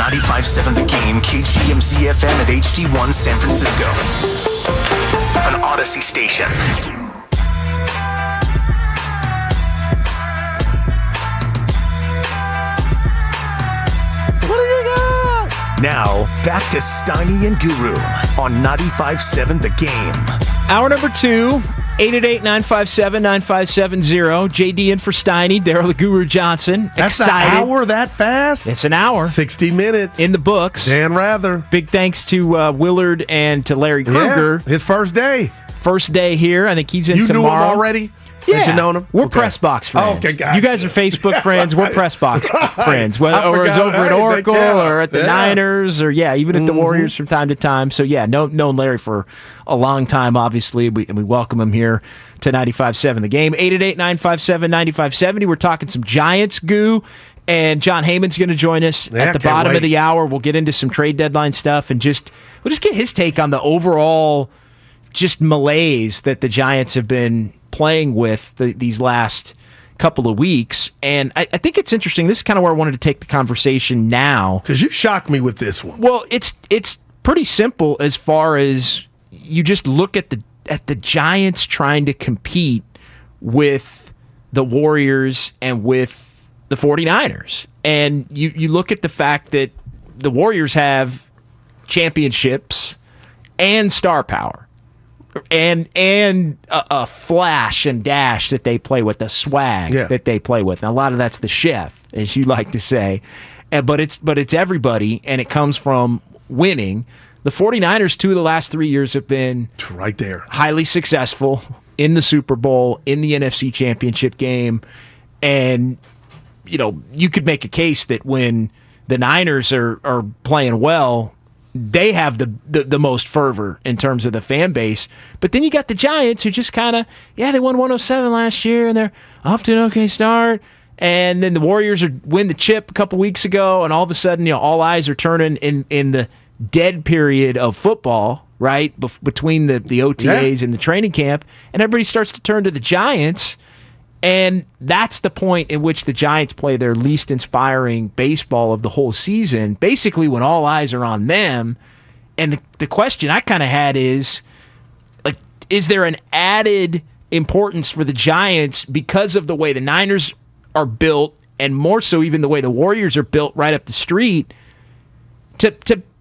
95.7 The Game, KGMZ FM at HD1 San Francisco. An Odyssey station. Now, back to Steiny and Guru on 95.7 The Game. Hour number 2, 888-957-9570. JD in for Steiny, Daryl the Guru Johnson. That's excited. an hour that fast? It's an hour. 60 minutes. In the books. Dan Rather. Big thanks to Willard and to Larry Kruger. Yeah, his first day. First day here. I think he's in tomorrow. You knew him already? Yeah, Had you known him? We're press box friends. Okay, gotcha. You guys are Facebook friends. We're press box friends. Whether or it's over at Oracle or at the Niners or even at the Warriors from time to time. So known Larry for a long time. Obviously, and we welcome him here to 95.7 The Game. 888-957-9570. We're talking some Giants goo. And John Heyman's going to join us at the bottom of the hour. We'll get into some trade deadline stuff and we'll just get his take on the overall just malaise that the Giants have been playing with these last couple of weeks. And I think it's interesting. This is kind of where I wanted to take the conversation now. Because you shocked me with this one. Well, it's pretty simple as far as you just look at the Giants trying to compete with the Warriors and with the 49ers. And you look at the fact that the Warriors have championships and star power. And a flash and dash that they play with, the swag that they play with. And a lot of that's the chef, as you like to say. But it's everybody, and it comes from winning. The 49ers, 2 of the last 3 years have been right there, highly successful in the Super Bowl, in the NFC Championship game. And, you could make a case that when the Niners are playing well, they have the most fervor in terms of the fan base. But then you got the Giants who just kind of, they won 107 last year, and they're off to an okay start. And then the Warriors win the chip a couple weeks ago, and all of a sudden, all eyes are turning in the dead period of football, right, between the OTAs and the training camp, and everybody starts to turn to the Giants. And that's the point in which the Giants play their least inspiring baseball of the whole season, basically when all eyes are on them. And the question I kind of had is there an added importance for the Giants because of the way the Niners are built, and more so even the way the Warriors are built right up the street, to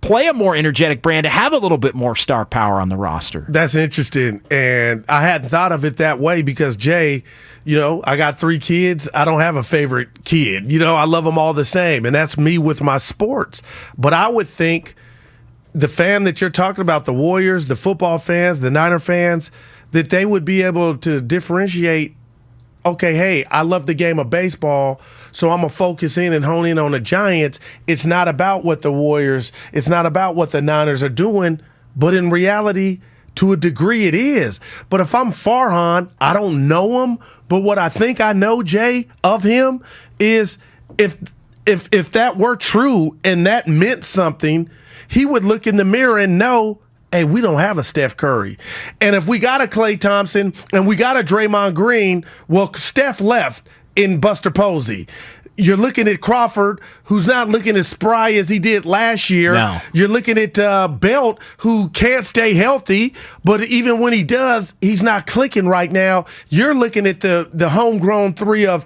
play a more energetic brand, to have a little bit more star power on the roster? That's interesting. And I hadn't thought of it that way because, Jay, I got 3 kids. I don't have a favorite kid. I love them all the same. And that's me with my sports. But I would think the fan that you're talking about, the Warriors, the football fans, the Niner fans, that they would be able to differentiate, okay, hey, I love the game of baseball, so I'm going to focus in and hone in on the Giants. It's not about what the Warriors, it's not about what the Niners are doing, but in reality, to a degree, it is. But if I'm Farhan, I don't know him, but what I think I know, Jay, of him is if that were true and that meant something, he would look in the mirror and know, hey, we don't have a Steph Curry. And if we got a Klay Thompson and we got a Draymond Green, well, Steph left in Buster Posey. You're looking at Crawford, who's not looking as spry as he did last year. No. You're looking at Belt, who can't stay healthy, but even when he does, he's not clicking right now. You're looking at the homegrown 3 of,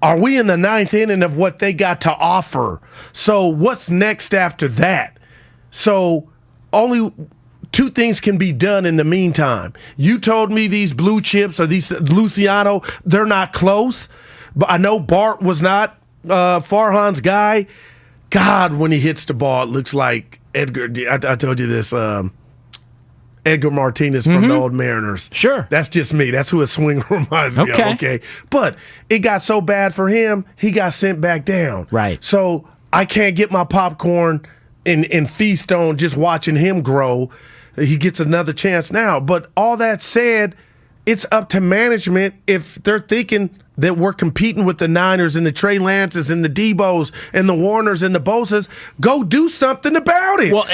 are we in the 9th inning of what they got to offer? So what's next after that? So only 2 things can be done in the meantime. You told me these blue chips or these Luciano, they're not close. But I know Bart was not Farhan's guy. God, when he hits the ball, it looks like Edgar. I told you this. Edgar Martinez from the Old Mariners. Sure. That's just me. That's who his swing reminds me of. Okay. But it got so bad for him, he got sent back down. Right. So I can't get my popcorn and feast on just watching him grow. He gets another chance now. But all that said, it's up to management if they're thinking that we're competing with the Niners and the Trey Lances and the Debos and the Warners and the Bosas. Go do something about it. Well,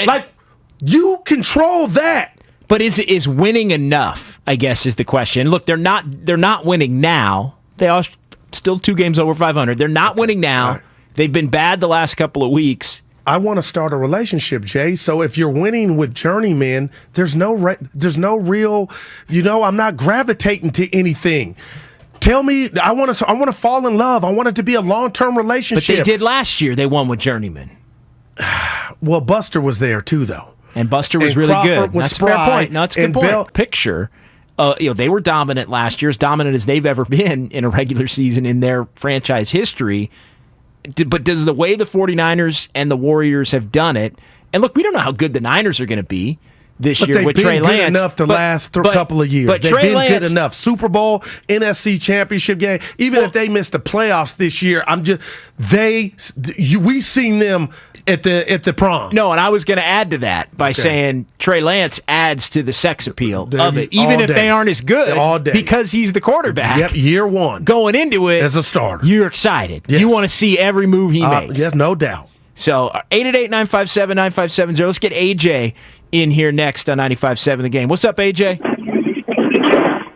you control that. But is winning enough, I guess, is the question. Look, they're not winning now. They are still 2 games over 500. They're not winning now. Right. They've been bad the last couple of weeks. I want to start a relationship, Jay. So if you're winning with journeymen, there's no real, I'm not gravitating to anything. Tell me, I want to fall in love. I want it to be a long-term relationship. But they did last year. They won with journeymen. Well, Buster was there too, though. And Buster was really good. That's a fair point. No, that's a good point. Picture, they were dominant last year, as dominant as they've ever been in a regular season in their franchise history. But does the way the 49ers and the Warriors have done it, and look, we don't know how good the Niners are going to be this year with Trey Lance. They've been good enough the last couple of years. They've been good enough. Super Bowl, NFC Championship game. Even if they missed the playoffs this year, we seen them at the prom. No, and I was going to add to that by saying Trey Lance adds to the sex appeal of it, even if they aren't as good, because he's the quarterback. Yep, year one. Going into it as a starter. You're excited. Yes. You want to see every move he makes. Yes, no doubt. So 888-957-9570. Let's get AJ in here next on 95.7 The Game. What's up, AJ?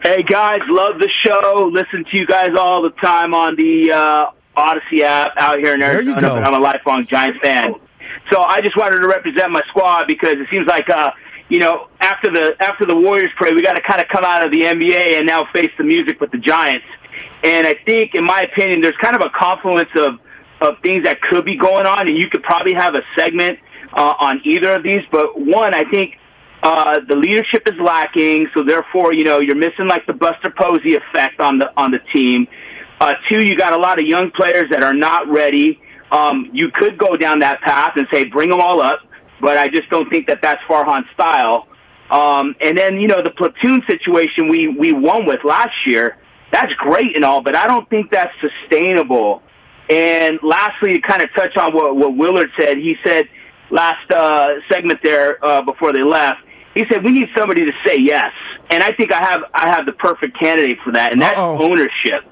Hey, guys. Love the show. Listen to you guys all the time on the Odyssey app out here in Arizona. There you go. I'm a lifelong Giants fan. So I just wanted to represent my squad because it seems like, after the Warriors parade, we got to kind of come out of the NBA and now face the music with the Giants. And I think, in my opinion, there's kind of a confluence of things that could be going on, and you could probably have a segment on either of these. But one, I think the leadership is lacking, so therefore, you're missing like the Buster Posey effect on the team. Two, you got a lot of young players that are not ready. You could go down that path and say bring them all up, but I just don't think that that's Farhan's style. And then, the platoon situation we won with last year, that's great and all, but I don't think that's sustainable. And lastly, to kind of touch on what Willard said, he said last segment there before they left, he said we need somebody to say yes. And I think I have the perfect candidate for that, and that's ownership.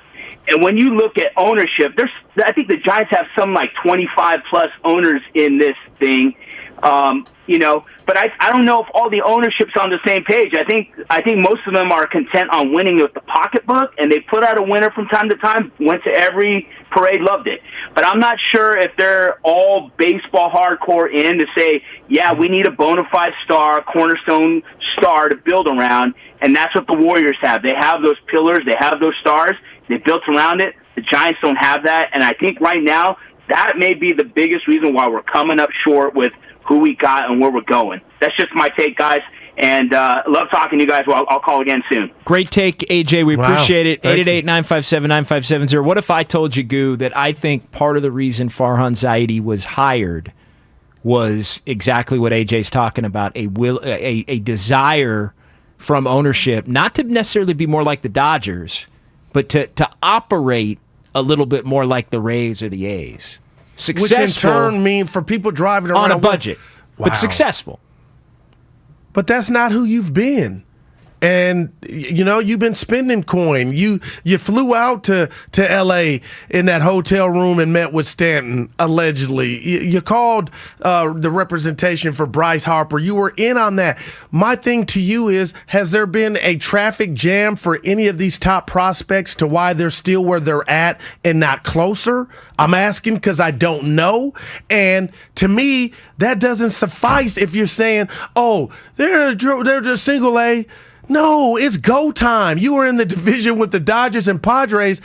And when you look at ownership, I think the Giants have some like 25 plus owners in this thing, but I don't know if all the ownership's on the same page. I think most of them are content on winning with the pocketbook, and they put out a winner from time to time, went to every parade, loved it. But I'm not sure if they're all baseball hardcore in to say, yeah, we need a bona fide star, cornerstone star to build around, and that's what the Warriors have. They have those pillars, they have those stars, they built around it. The Giants don't have that, and I think right now that may be the biggest reason why we're coming up short with who we got and where we're going. That's just my take, guys, and love talking to you guys. Well, I'll call again soon. Great take, AJ. We appreciate it. 888-957-9570. What if I told you, Goo, that I think part of the reason Farhan Zaidi was hired was exactly what AJ's talking about, a desire from ownership, not to necessarily be more like the Dodgers, but to operate a little bit more like the Rays or the A's. Successful, which in turn mean for people driving around on a budget, but successful. But that's not who you've been. And, you've been spending coin. You flew out to L.A. in that hotel room and met with Stanton, allegedly. You called the representation for Bryce Harper. You were in on that. My thing to you is, has there been a traffic jam for any of these top prospects to why they're still where they're at and not closer? I'm asking because I don't know. And to me, that doesn't suffice if you're saying, oh, they're just single A. No, it's go time. You were in the division with the Dodgers and Padres.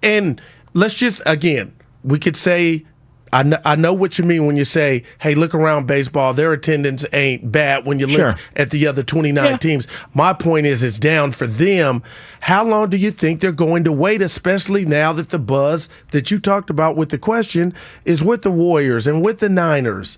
And let's just, again, we could say, I know what you mean when you say, hey, look around baseball. Their attendance ain't bad when you look at the other 29 teams. My point is it's down for them. How long do you think they're going to wait, especially now that the buzz that you talked about with the question is with the Warriors and with the Niners?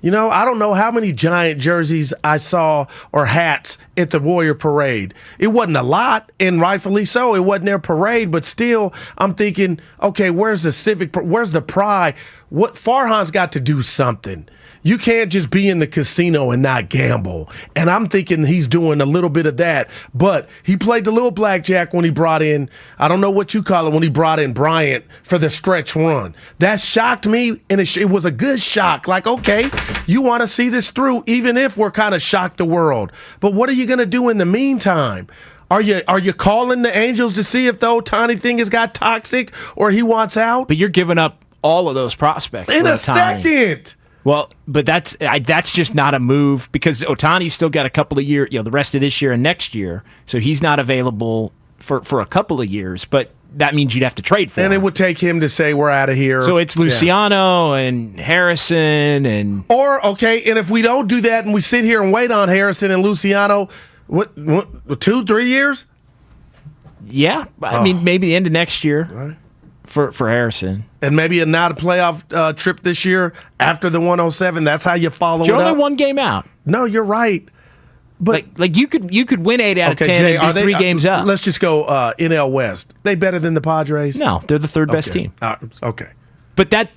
I don't know how many Giant jerseys I saw or hats at the Warrior Parade. It wasn't a lot, and rightfully so. It wasn't their parade, but still, I'm thinking, okay, where's the pride? What Farhan's got to do something. You can't just be in the casino and not gamble. And I'm thinking he's doing a little bit of that. But he played the little blackjack when he brought in, I don't know what you call it, when he brought in Bryant for the stretch run. That shocked me, and it was a good shock. Like, okay, you want to see this through, even if we're kind of shocked the world. But what are you going to do in the meantime? Are you calling the Angels to see if the Ohtani thing has got toxic or he wants out? But you're giving up all of those prospects in a second. Well, but that's just not a move because Ohtani's still got a couple of years, the rest of this year and next year, so he's not available for a couple of years. But that means you'd have to trade for him. And it would take him to say we're out of here. So it's Luciano and Harrison and and if we don't do that and we sit here and wait on Harrison and Luciano, what 2-3 years? Yeah, I mean maybe the end of next year for Harrison. And maybe not a playoff trip this year after the 107. That's how you follow You're it up. only one game out. No, you're right. But like you could win 8 out of 10 Jay, and be 3 games up. Let's just go NL West. They better than the Padres? No, they're the third best team. Okay. But that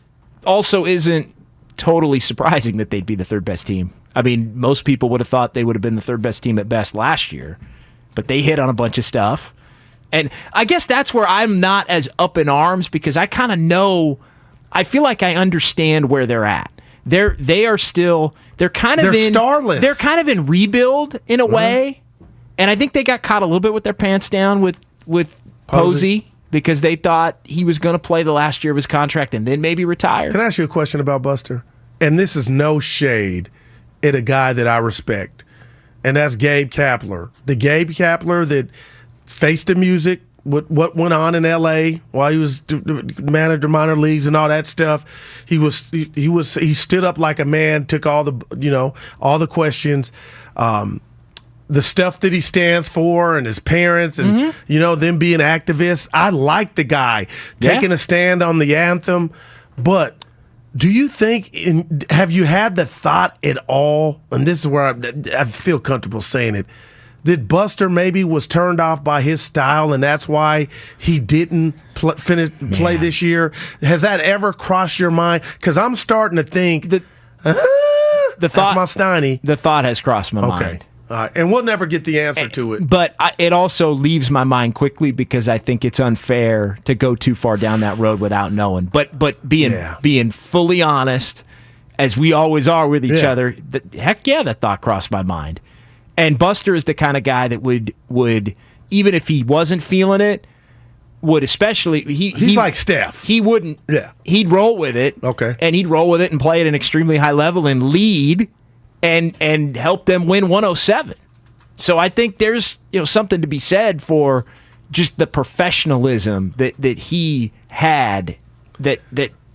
also isn't totally surprising that they'd be the third best team. I mean, most people would have thought they would have been the third best team at best last year, but they hit on a bunch of stuff. And I guess that's where I'm not as up in arms because I kind of know, I feel like I understand where they're at. They're kind of starless. They're kind of in rebuild in a way, and I think they got caught a little bit with their pants down with Posey because they thought he was going to play the last year of his contract and then maybe retire. Can I ask you a question about Buster? And this is no shade at a guy that I respect, and that's Gabe Kapler. The Gabe Kapler that faced the music, what went on in L.A. while he was manager minor leagues and all that stuff. He stood up like a man, took all the questions, the stuff that he stands for, and his parents, and them being activists. I like the guy taking a stand on the anthem, but. Do you think, have you had the thought at all, and this is where I feel comfortable saying it, that Buster maybe was turned off by his style and that's why he didn't play this year? Has that ever crossed your mind? Because I'm starting to think that's my Steiny. The thought has crossed my mind. Okay. All right. And we'll never get the answer to it. But it also leaves my mind quickly because I think it's unfair to go too far down that road without knowing. But being fully honest, as we always are with each other, that thought crossed my mind. And Buster is the kind of guy that would even if he wasn't feeling it, would especially he's like Steph. He wouldn't. Yeah. He'd roll with it. Okay. And he'd roll with it and play at an extremely high level and lead. And help them win 107. So I think there's something to be said for just the professionalism that he had that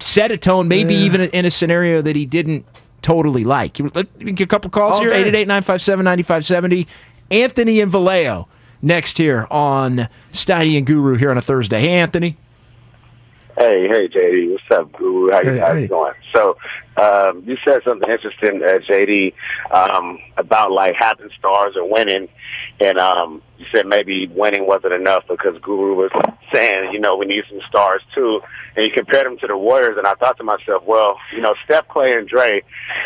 set a tone, maybe even in a scenario that he didn't totally like. Let me get a couple calls here. 888-957-9570. Anthony and Vallejo next here on Steiny and Guru here on a Thursday. Hey, Anthony. Hey, JD. What's up, Guru? How you going? So, you said something interesting, JD, about like having stars and winning, and you said maybe winning wasn't enough because Guru was saying, we need some stars too, and you compared them to the Warriors, and I thought to myself, well, Steph, Clay, and Dre,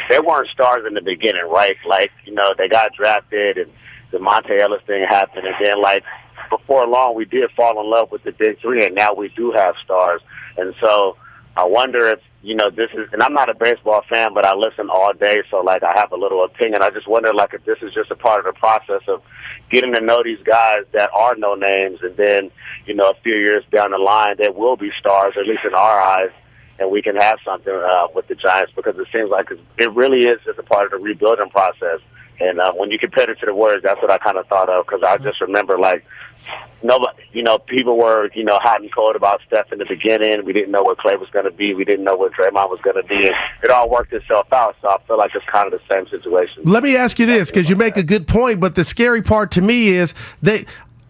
they weren't stars in the beginning, right? Like, they got drafted, and the Monte Ellis thing happened, and then like before long, we did fall in love with the Big Three, and now we do have stars. And so I wonder if, this is, and I'm not a baseball fan, but I listen all day, so, like, I have a little opinion. I just wonder, like, if this is just a part of the process of getting to know these guys that are no names, and then, a few years down the line, they will be stars, at least in our eyes, and we can have something with the Giants, because it seems like it really is just a part of the rebuilding process. And when you compare it to the Warriors, that's what I kind of thought of, because I just remember, like, nobody, people were, hot and cold about Steph in the beginning. We didn't know what Clay was going to be. We didn't know what Draymond was going to be. And it all worked itself out, so I feel like it's kind of the same situation. Let me ask you this, because you make a good point, but the scary part to me is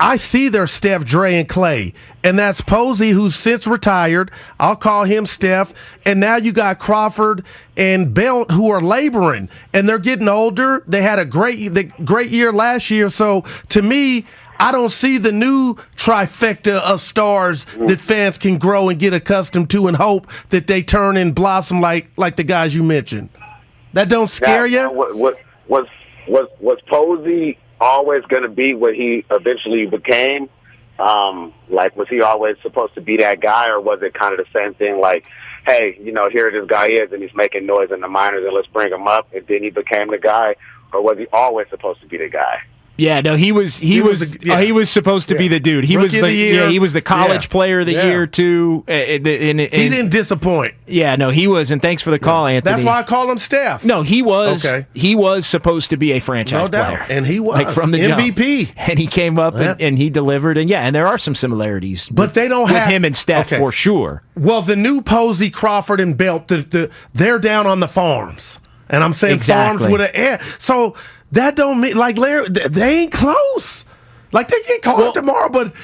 I see their Steph, Dre, and Clay, and that's Posey, who's since retired. I'll call him Steph. And now you got Crawford and Belt, who are laboring, and they're getting older. They had a great year last year. So to me, I don't see the new trifecta of stars that fans can grow and get accustomed to and hope that they turn and blossom like the guys you mentioned. That don't scare you? Was Posey always going to be what he eventually became? Like, was he always supposed to be that guy, or was it kind of the same thing, like, hey, here this guy is, and he's making noise in the minors, and let's bring him up, and then he became the guy, or was he always supposed to be the guy? Yeah, no, he was supposed to be the dude. He was he was the college player of the year too. He didn't disappoint. Yeah, no, he was. And thanks for the call, Anthony. That's why I call him Steph. No, he was. Okay. He was supposed to be a franchise player, and he was like from the MVP. jump. And he came up and he delivered. And and there are some similarities. But they don't have him and Steph for sure. Well, the new Posey, Crawford, and Belt, they're down on the farms, and I'm saying farms with an air. So. That don't mean like Larry. They ain't close. Like they get caught tomorrow, but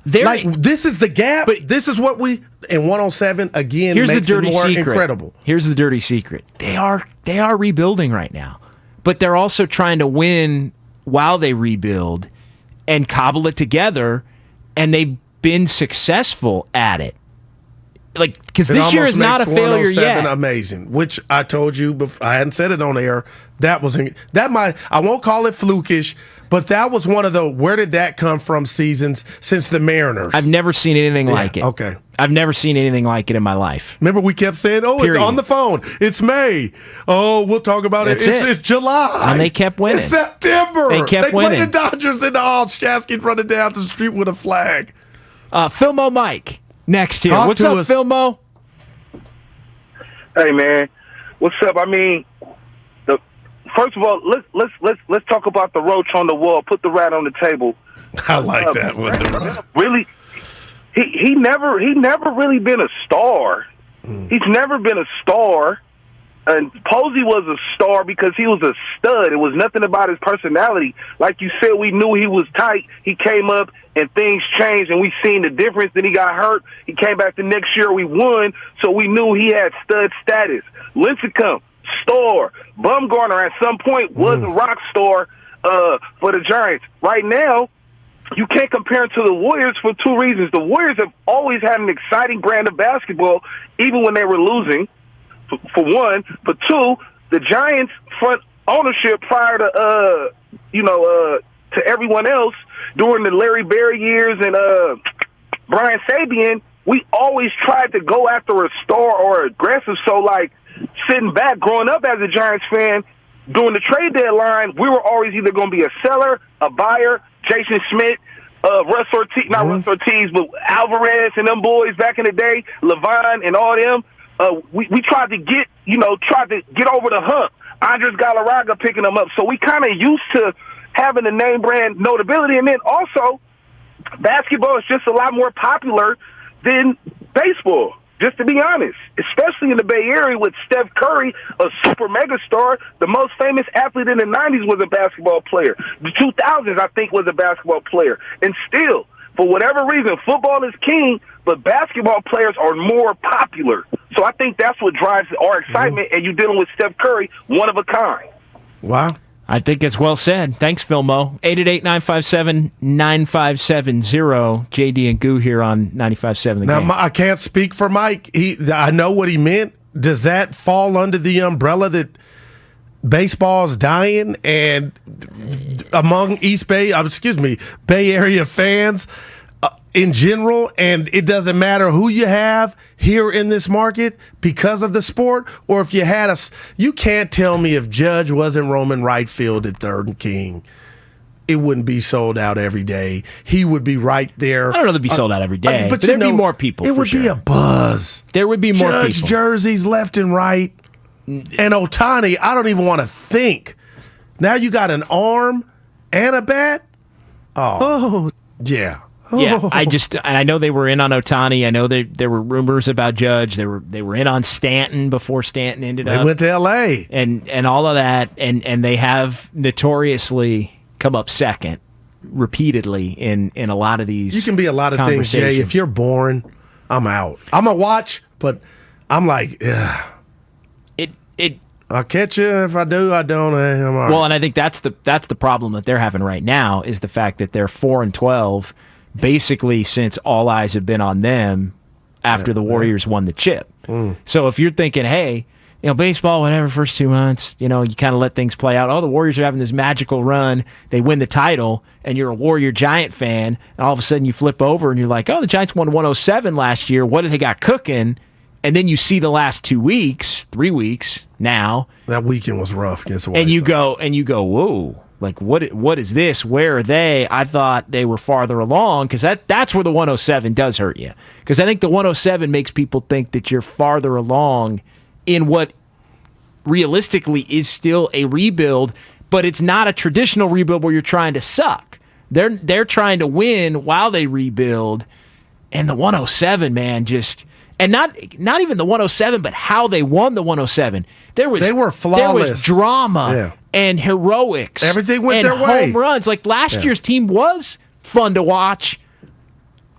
this is the gap. But this is what we in 107 again. Here's makes the dirty it more secret. Incredible. Here's the dirty secret. They are rebuilding right now, but they're also trying to win while they rebuild and cobble it together, and they've been successful at it. Like because this year is not a failure yet. Amazing, which I told you before. I hadn't said it on air. I won't call it flukish, but that was one of the where did that come from seasons since the Mariners. I've never seen anything like it. Okay. I've never seen anything like it in my life. Remember we kept saying, it's on the phone. It's May. Oh, we'll talk about it. It's July. And they kept winning. It's September. They kept winning. Played the Dodgers in the hall. Shasky running down the street with a flag. Philmo Mike next here. What's up, Philmo? Hey man, what's up? I mean, first of all, let's talk about the roach on the wall. Put the rat on the table. I like that one. Really, he never really been a star. He's never been a star. And Posey was a star because he was a stud. It was nothing about his personality. Like you said, we knew he was tight. He came up and things changed, and we seen the difference. Then he got hurt. He came back the next year. We won, so we knew he had stud status. Lincecum, star. Bumgarner at some point was a rock star for the Giants. Right now, you can't compare him to the Warriors for two reasons. The Warriors have always had an exciting brand of basketball, even when they were losing. For one, for two, the Giants' front ownership prior to to everyone else during the Larry Berry years and Brian Sabian, we always tried to go after a star or aggressive. So, like sitting back, growing up as a Giants fan, during the trade deadline, we were always either going to be a seller, a buyer. Jason Smith, Russ Ortiz, not Russ Ortiz, but Alvarez and them boys back in the day, Levine and all them. We tried to get over the hump. Andres Galarraga picking them up. So we kind of used to having a name brand notability. And then also, basketball is just a lot more popular than baseball, just to be honest, especially in the Bay Area with Steph Curry, a super mega star. The most famous athlete in the 90s was a basketball player. The 2000s, I think, was a basketball player. And still, for whatever reason, football is king, but basketball players are more popular. So I think that's what drives our excitement, and you're dealing with Steph Curry, one of a kind. Wow. I think it's well said. Thanks, Philmo. 888-957-9570. JD and Goo here on 95.7 The Game. Now, I can't speak for Mike. I know what he meant. Does that fall under the umbrella that baseball's dying and among Bay Area fans in general, and it doesn't matter who you have here in this market because of the sport, or if you had you can't tell me if Judge wasn't roaming right field at Third and King, it wouldn't be sold out every day. He would be right there. I don't know if it'd be sold out every day, but there'd be more people. It would be a buzz. There would be more Judge people. Jerseys left and right. And Ohtani, I don't even want to think. Now you got an arm and a bat? Oh yeah. Yeah, I know they were in on Ohtani. I know there were rumors about Judge. They were in on Stanton before Stanton ended up. They went to L.A. and all of that, and they have notoriously come up second repeatedly in a lot of these. You can be a lot of things, Jay. If you're boring, I'm out. I'm a watch, but I'm like, ugh. I'll catch you. If I do, I don't. I'm all right. Well, and I think that's the problem that they're having right now is the fact that they're 4-12. Basically, since all eyes have been on them after the Warriors won the chip. So if you're thinking, hey, baseball, whatever, first 2 months, you kind of let things play out. Oh, the Warriors are having this magical run. They win the title, and you're a Warrior Giant fan, and all of a sudden you flip over and you're like, oh, the Giants won 107 last year. What did they got cooking? And then you see the last 2 weeks, 3 weeks now. That weekend was rough against the White and you Sox. go, whoa. like what is this? Where are they? I thought they were farther along because that's where the 107 does hurt you. Because I think the 107 makes people think that you're farther along in what realistically is still a rebuild, but it's not a traditional rebuild where you're trying to suck. They're trying to win while they rebuild, and the 107, man, just. And not even the 107, but how they won the 107. They were flawless. There was drama and heroics. Everything went and their way. Home runs. Like last year's team was fun to watch.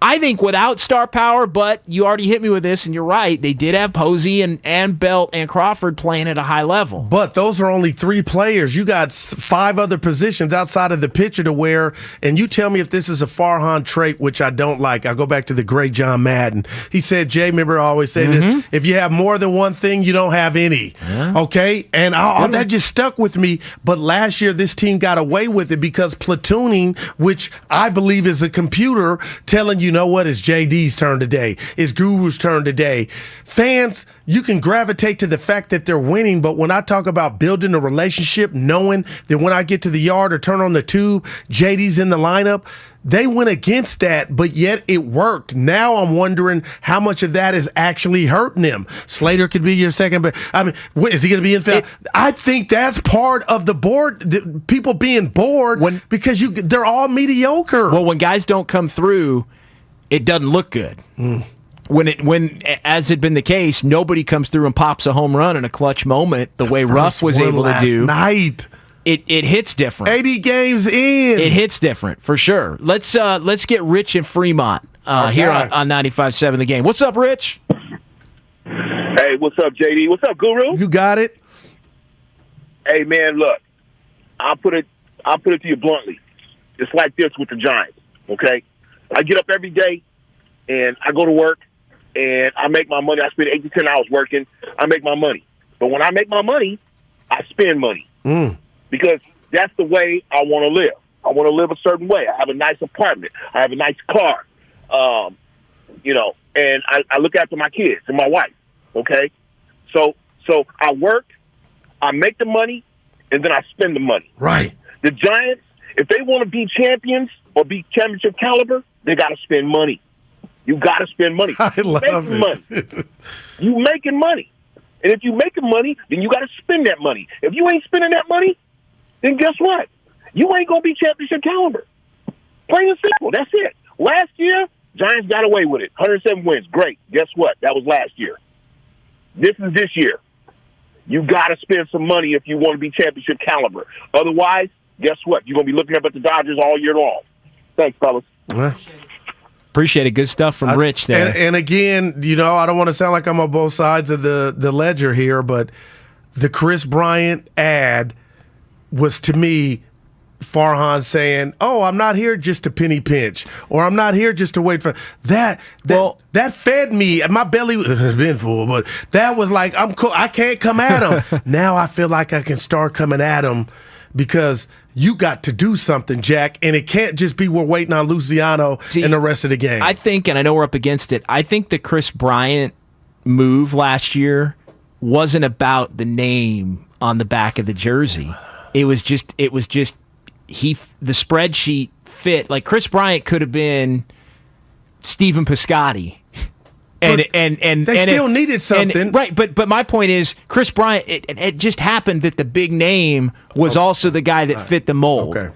I think without star power, but you already hit me with this, and you're right. They did have Posey and Belt and Crawford playing at a high level. But those are only 3 players. You got 5 other positions outside of the pitcher to wear, and you tell me if this is a Farhan trait, which I don't like. I go back to the great John Madden. He said, Jay, remember I always say this, if you have more than one thing, you don't have any. Yeah. Okay? And that just stuck with me. But last year, this team got away with it because platooning, which I believe is a computer telling you know what? It's JD's turn today. It's Guru's turn today. Fans, you can gravitate to the fact that they're winning, but when I talk about building a relationship, knowing that when I get to the yard or turn on the tube, JD's in the lineup, they went against that, but yet it worked. Now I'm wondering how much of that is actually hurting them. Slater could be your second, but I mean, is he going to be in field? I think that's part of the board, people being bored because they're all mediocre. Well, when guys don't come through, it doesn't look good. When as had been the case, nobody comes through and pops a home run in a clutch moment the way Ruff was able to do. Night. It hits different. 80 games in. It hits different for sure. Let's get Rich in Fremont here on 95.7 The Game. What's up, Rich? Hey, what's up, JD? What's up, Guru? You got it. Hey, man, look, I'll put it to you bluntly. It's like this with the Giants, okay? I get up every day, and I go to work, and I make my money. I spend 8 to 10 hours working. I make my money. But when I make my money, I spend money because that's the way I want to live. I want to live a certain way. I have a nice apartment. I have a nice car, and I look after my kids and my wife, okay? So I work, I make the money, and then I spend the money. Right. The Giants, if they want to be champions or be championship caliber, they got to spend money. You got to spend money. I love it. Money. You making money. And if you making money, then you got to spend that money. If you ain't spending that money, then guess what? You ain't going to be championship caliber. Plain and simple. That's it. Last year, Giants got away with it. 107 wins. Great. Guess what? That was last year. This is this year. You got to spend some money if you want to be championship caliber. Otherwise, guess what? You're going to be looking up at the Dodgers all year long. Thanks, fellas. Appreciate it. Good stuff from Rich there. And again, I don't want to sound like I'm on both sides of the ledger here, but the Chris Bryant ad was, to me, Farhan saying, "Oh, I'm not here just to penny pinch, or I'm not here just to wait for that." That fed me. My belly has been full, but that was like, I'm cool. I can't come at him. Now I feel like I can start coming at him because you got to do something, Jack, and it can't just be we're waiting on Luciano and the rest of the game. I think, and I know we're up against it, I think the Chris Bryant move last year wasn't about the name on the back of the jersey. It was just the spreadsheet fit. Like Chris Bryant could have been Stephen Piscotty. And they still needed something. Right, but my point is, Chris Bryant, it just happened that the big name was also the guy that fit the mold. Okay.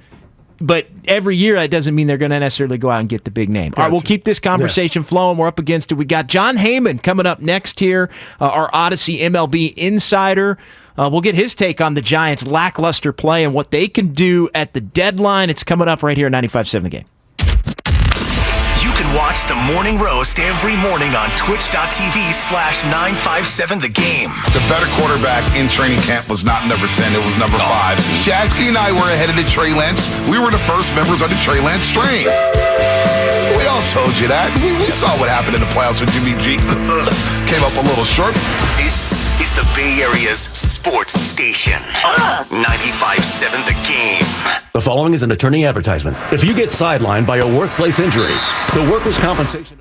But every year, that doesn't mean they're going to necessarily go out and get the big name. All right, we'll keep this conversation flowing. We're up against it. We got John Heyman coming up next here, our Odyssey MLB insider. We'll get his take on the Giants' lackluster play and what they can do at the deadline. It's coming up right here at 95.7 The Game. You can watch the Morning Roast every morning on twitch.tv/957 The Game. The better quarterback in training camp was not number 10, it was number 5. Shasky and I were ahead of the Trey Lance. We were the first members of the Trey Lance train. We all told you that. We saw what happened in the playoffs with Jimmy G. Came up a little short. This is the Bay Area's sports station. 95.7 The Game. The following is an attorney advertisement. If you get sidelined by a workplace injury, the workers' compensation...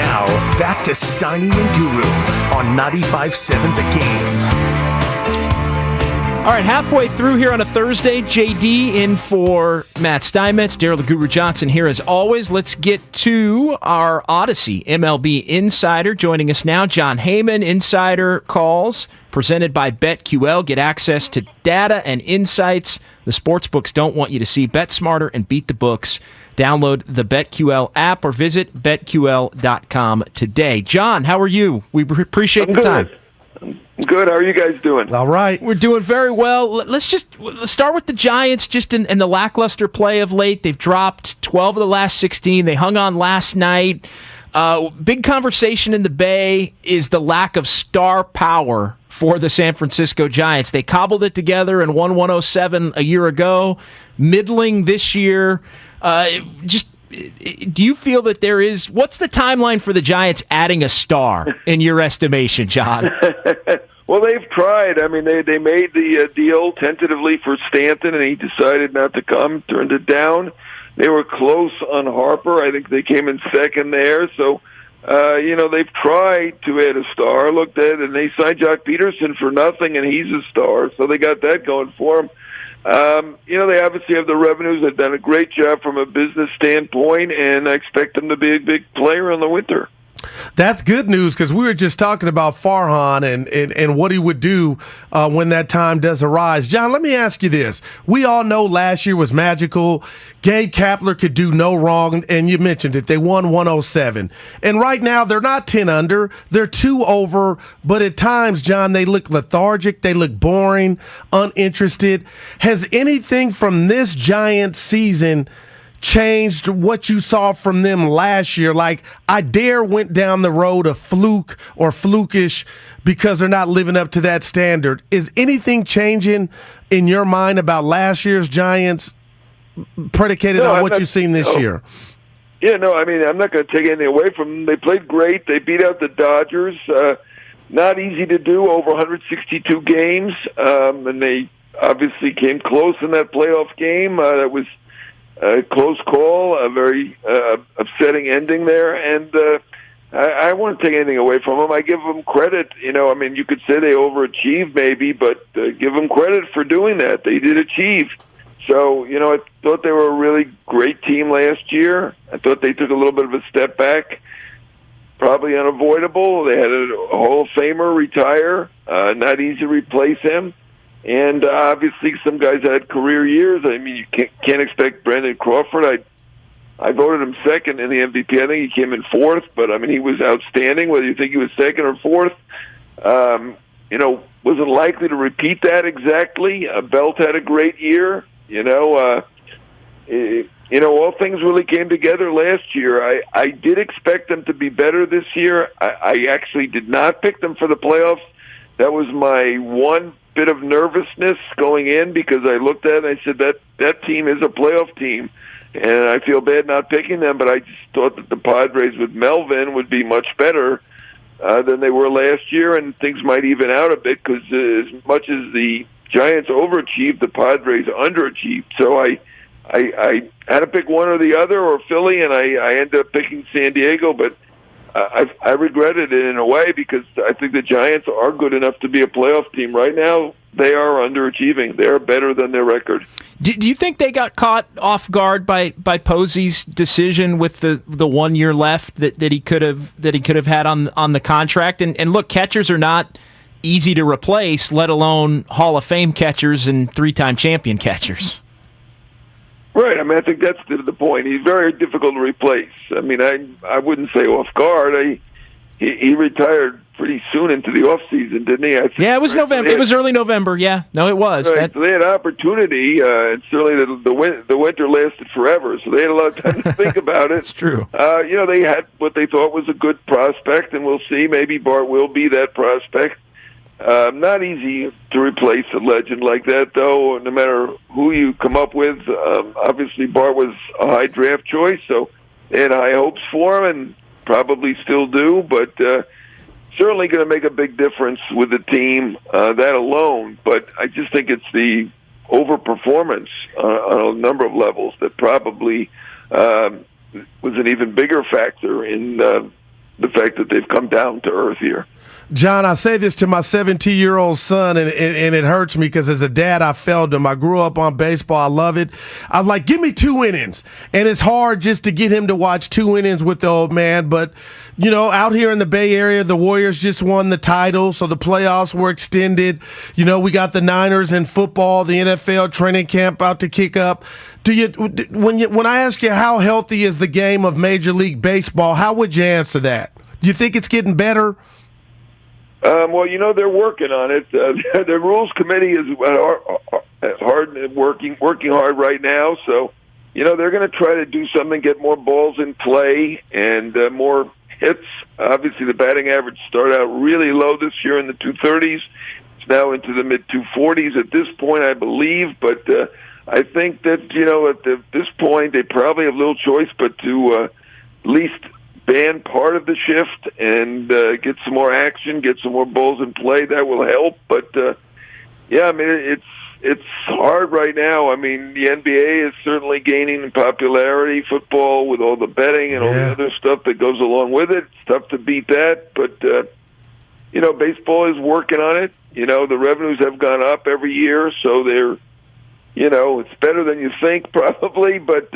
Now, back to Steiny and Guru on 95.7 The Game. All right, halfway through here on a Thursday, JD in for Matt Steinmetz, Daryl the Guru Johnson here as always. Let's get to our Odyssey MLB Insider. Joining us now, John Heyman, Insider Calls, presented by BetQL. Get access to data and insights the sportsbooks don't want you to see. Bet smarter and beat the books. Download the BetQL app or visit BetQL.com today. John, how are you? We appreciate the time. Good. How are you guys doing? All right. We're doing very well. Let's start with the Giants just in the lackluster play of late. They've dropped 12 of the last 16. They hung on last night. Big conversation in the Bay is the lack of star power for the San Francisco Giants. They cobbled it together and won 107 a year ago. Middling this year. Do you feel that there is... What's the timeline for the Giants adding a star, in your estimation, John? Well, they've tried. I mean, they made the deal tentatively for Stanton, and he decided not to come, turned it down. They were close on Harper. I think they came in second there. So, they've tried to add a star, looked at it, and they signed Jock Peterson for nothing, and he's a star. So they got that going for them. They obviously have the revenues. They've done a great job from a business standpoint, and I expect them to be a big player in the winter. That's good news because we were just talking about Farhan and what he would do when that time does arise. John, let me ask you this. We all know last year was magical. Gabe Kapler could do no wrong, and you mentioned it. They won 107. And right now, they're not 10 under. They're 2 over. But at times, John, they look lethargic. They look boring, uninterested. Has anything from this Giants season changed what you saw from them last year? Like, I dare went down the road of fluke or flukish because they're not living up to that standard. Is anything changing in your mind about last year's Giants predicated on what you've seen this year? Yeah, no, I mean, I'm not going to take anything away from them. They played great. They beat out the Dodgers. Not easy to do, over 162 games. And they obviously came close in that playoff game. That was a close call, a very upsetting ending there, and I won't take anything away from them. I give them credit. You could say they overachieved maybe, but give them credit for doing that. They did achieve. So, I thought they were a really great team last year. I thought they took a little bit of a step back, probably unavoidable. They had a Hall of Famer retire, not easy to replace him. And obviously, some guys had career years. I mean, you can't expect Brandon Crawford. I voted him second in the MVP. I think he came in fourth, but I mean, he was outstanding. Whether you think he was second or fourth, wasn't likely to repeat that exactly. Belt had a great year. All things really came together last year. I did expect them to be better this year. I actually did not pick them for the playoffs. That was my one bit of nervousness going in because I looked at it and I said that team is a playoff team, and I feel bad not picking them, but I just thought that the Padres with Melvin would be much better than they were last year, and things might even out a bit because as much as the Giants overachieved, the Padres underachieved. So I had to pick one or the other, or Philly, and I ended up picking San Diego, but I regretted it in a way because I think the Giants are good enough to be a playoff team. Right now, they are underachieving. They are better than their record. Do you think they got caught off guard by Posey's decision with the 1 year left that he could have had on the contract? And look, catchers are not easy to replace, let alone Hall of Fame catchers and 3-time champion catchers. Right. I mean, I think that's the point. He's very difficult to replace. I mean, I wouldn't say off guard. He retired pretty soon into the off season, didn't he? Yeah, it was November. It was early November. Yeah, no, it was. Right. So they had opportunity, and certainly the winter lasted forever. So they had a lot of time to think about it. It's true. They had what they thought was a good prospect, and we'll see. Maybe Bart will be that prospect. Not easy to replace a legend like that, though, no matter who you come up with. Obviously, Bart was a high draft choice, so they had high hopes for him and probably still do, but certainly going to make a big difference with the team, that alone. But I just think it's the overperformance on a number of levels that probably was an even bigger factor in the fact that they've come down to earth here. John, I say this to my 17-year-old son, and it hurts me because as a dad, I failed him. I grew up on baseball. I love it. I'm like, give me 2 innings. And it's hard just to get him to watch 2 innings with the old man. But, you know, out here in the Bay Area, the Warriors just won the title, so the playoffs were extended. You know, we got the Niners in football, the NFL training camp out to kick up. When I ask you how healthy is the game of Major League Baseball, how would you answer that? Do you think it's getting better? Well, you know, they're working on it. The rules committee is working hard right now. So, you know, they're going to try to do something, get more balls in play and more hits. Obviously, the batting average started out really low this year in the 230s. It's now into the mid-240s at this point, I believe. But I think that, you know, at this point, they probably have little choice but to at least ban part of the shift and get some more action, get some more balls in play. That will help. But yeah, I mean, it's hard right now. I mean, the NBA is certainly gaining in popularity. Football, with all the betting and all the other stuff that goes along with it, it's tough to beat that. But you know, baseball is working on it. You know, the revenues have gone up every year, so they're, you know, it's better than you think probably, but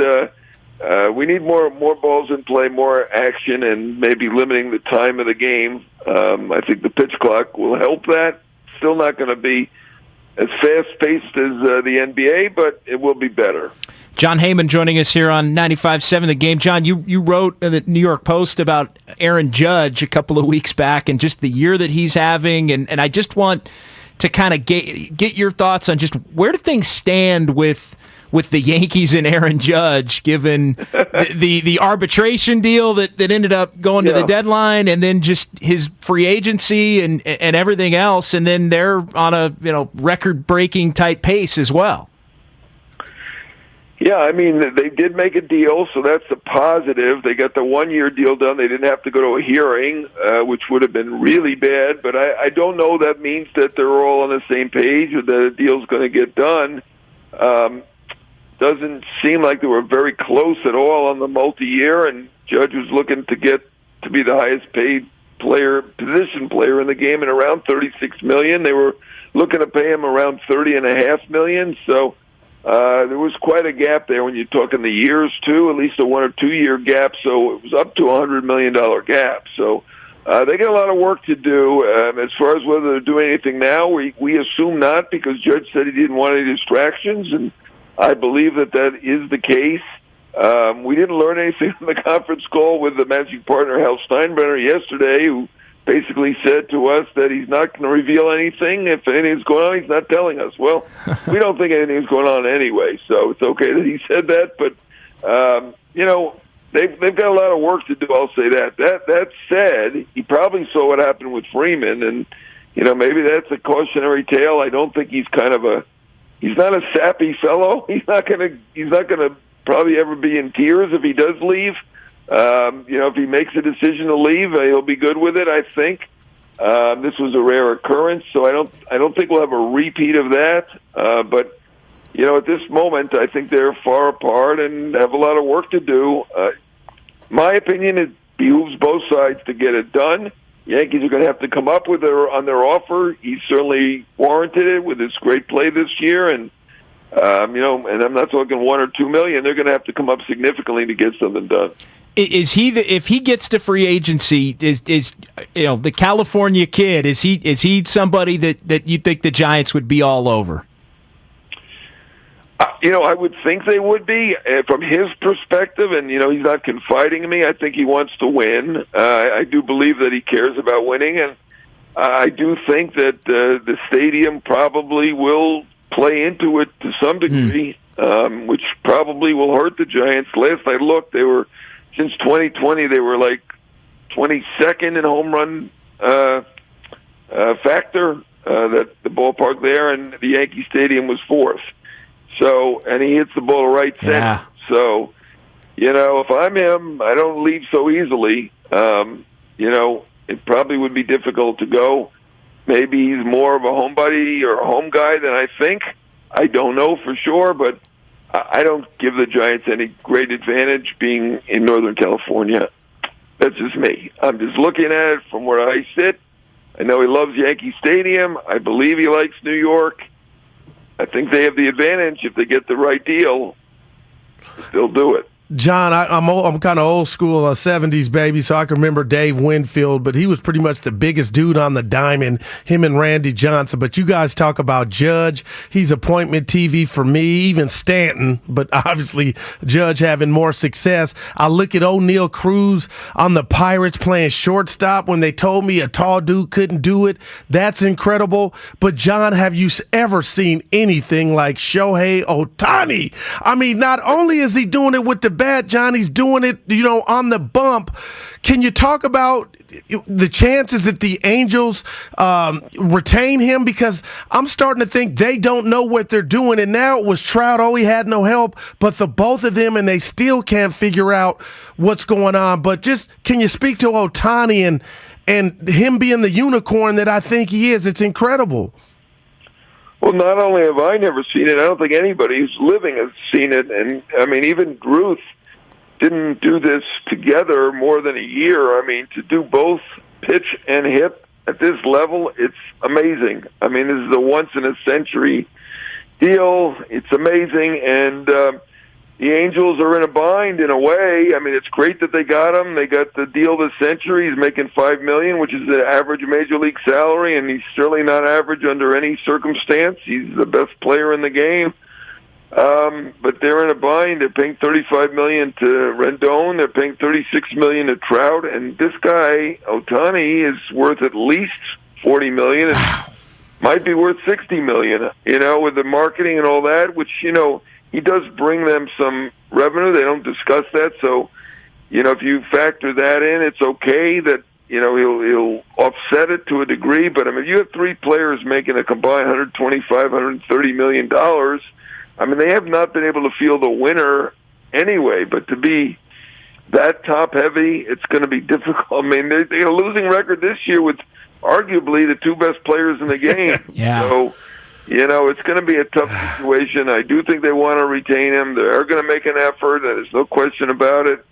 we need more balls in play, more action, and maybe limiting the time of the game. I think the pitch clock will help that. Still not going to be as fast-paced as the NBA, but it will be better. John Heyman joining us here on 95.7 The Game. John, you wrote in the New York Post about Aaron Judge a couple of weeks back and just the year that he's having, and I just want to kind of get your thoughts on just where do things stand with the Yankees and Aaron Judge, given the arbitration deal that ended up going to the deadline, and then just his free agency and everything else, and then they're on a record-breaking type pace as well. Yeah, I mean, they did make a deal, so that's a positive. They got the one-year deal done. They didn't have to go to a hearing, which would have been really bad, but I don't know that means that they're all on the same page or that the deal's going to get done. Doesn't seem like they were very close at all on the multi-year, and Judge was looking to get to be the highest-paid position player in the game at around $36 million. They were looking to pay him around $30.5 million, so there was quite a gap there when you're talking the years, too, at least a 1 or 2 year gap, so it was up to a $100 million gap. So they got a lot of work to do. As far as whether they're doing anything now, we assume not, because Judge said he didn't want any distractions, and I believe that is the case. We didn't learn anything on the conference call with the managing partner, Hal Steinbrenner, yesterday, who basically said to us that he's not going to reveal anything. If anything's going on, he's not telling us. Well, we don't think anything's going on anyway, so it's okay that he said that. But, you know, they've got a lot of work to do, I'll say that. That said, he probably saw what happened with Freeman, and, you know, maybe that's a cautionary tale. I don't think he's he's not a sappy fellow. He's not going to probably ever be in tears if he does leave. You know, if he makes a decision to leave, he'll be good with it, I think. This was a rare occurrence, so I don't think we'll have a repeat of that. But, you know, at this moment, I think they're far apart and have a lot of work to do. My opinion, it behooves both sides to get it done. Yankees are going to have to come up with on their offer. He certainly warranted it with his great play this year, and you know, and I'm not talking $1 or $2 million. They're going to have to come up significantly to get something done. Is he if he gets to free agency? Is you know, the California kid? Is he somebody that you think the Giants would be all over? You know, I would think they would be from his perspective, and, you know, he's not confiding in me. I think he wants to win. I do believe that he cares about winning, and I do think that the stadium probably will play into it to some degree, which probably will hurt the Giants. Last I looked, since 2020, they were like 22nd in home run factor, that the ballpark there, and the Yankee Stadium was 4th. So, and he hits the ball right center. Yeah. So, you know, if I'm him, I don't leave so easily. You know, it probably would be difficult to go. Maybe he's more of a homebody or a home guy than I think. I don't know for sure, but I don't give the Giants any great advantage being in Northern California. That's just me. I'm just looking at it from where I sit. I know he loves Yankee Stadium. I believe he likes New York. I think they have the advantage if they get the right deal. They'll do it. John, I'm kind of old school, 70s baby, so I can remember Dave Winfield, but he was pretty much the biggest dude on the diamond, him and Randy Johnson. But you guys talk about Judge. He's appointment TV for me, even Stanton, but obviously Judge having more success. I look at O'Neal Cruz on the Pirates playing shortstop when they told me a tall dude couldn't do it. That's incredible. But, John, have you ever seen anything like Shohei Ohtani? I mean, not only is he doing it with the bat, John, he's doing it, on the bump. Can you talk about the chances that the Angels retain him? Because I'm starting to think they don't know what they're doing. And now it was Trout. Oh, he had no help. But the both of them, and they still can't figure out what's going on. But just, can you speak to Ohtani and him being the unicorn that I think he is? It's incredible. Well, not only have I never seen it, I don't think anybody who's living has seen it. And, I mean, even Ruth didn't do this together more than a year. I mean, to do both pitch and hit at this level, it's amazing. I mean, this is a once-in-a-century deal. It's amazing. And the Angels are in a bind in a way. I mean, it's great that they got him. They got the deal this century. He's making $5 million, which is the average major league salary, and he's certainly not average under any circumstance. He's the best player in the game. But they're in a bind. They're paying $35 million to Rendon. They're paying $36 million to Trout, and this guy Ohtani is worth at least $40 million. And might be worth $60 million. With the marketing and all that, which he does bring them some revenue. They don't discuss that. So, if you factor that in, it's okay that, he'll offset it to a degree. But, I mean, if you have three players making a combined $125, $130 million, I mean, they have not been able to feel the winner anyway. But to be that top-heavy, it's going to be difficult. I mean, they had a losing record this year with arguably the two best players in the game. Yeah. So, it's going to be a tough situation. I do think they want to retain him. They're going to make an effort. There's no question about it.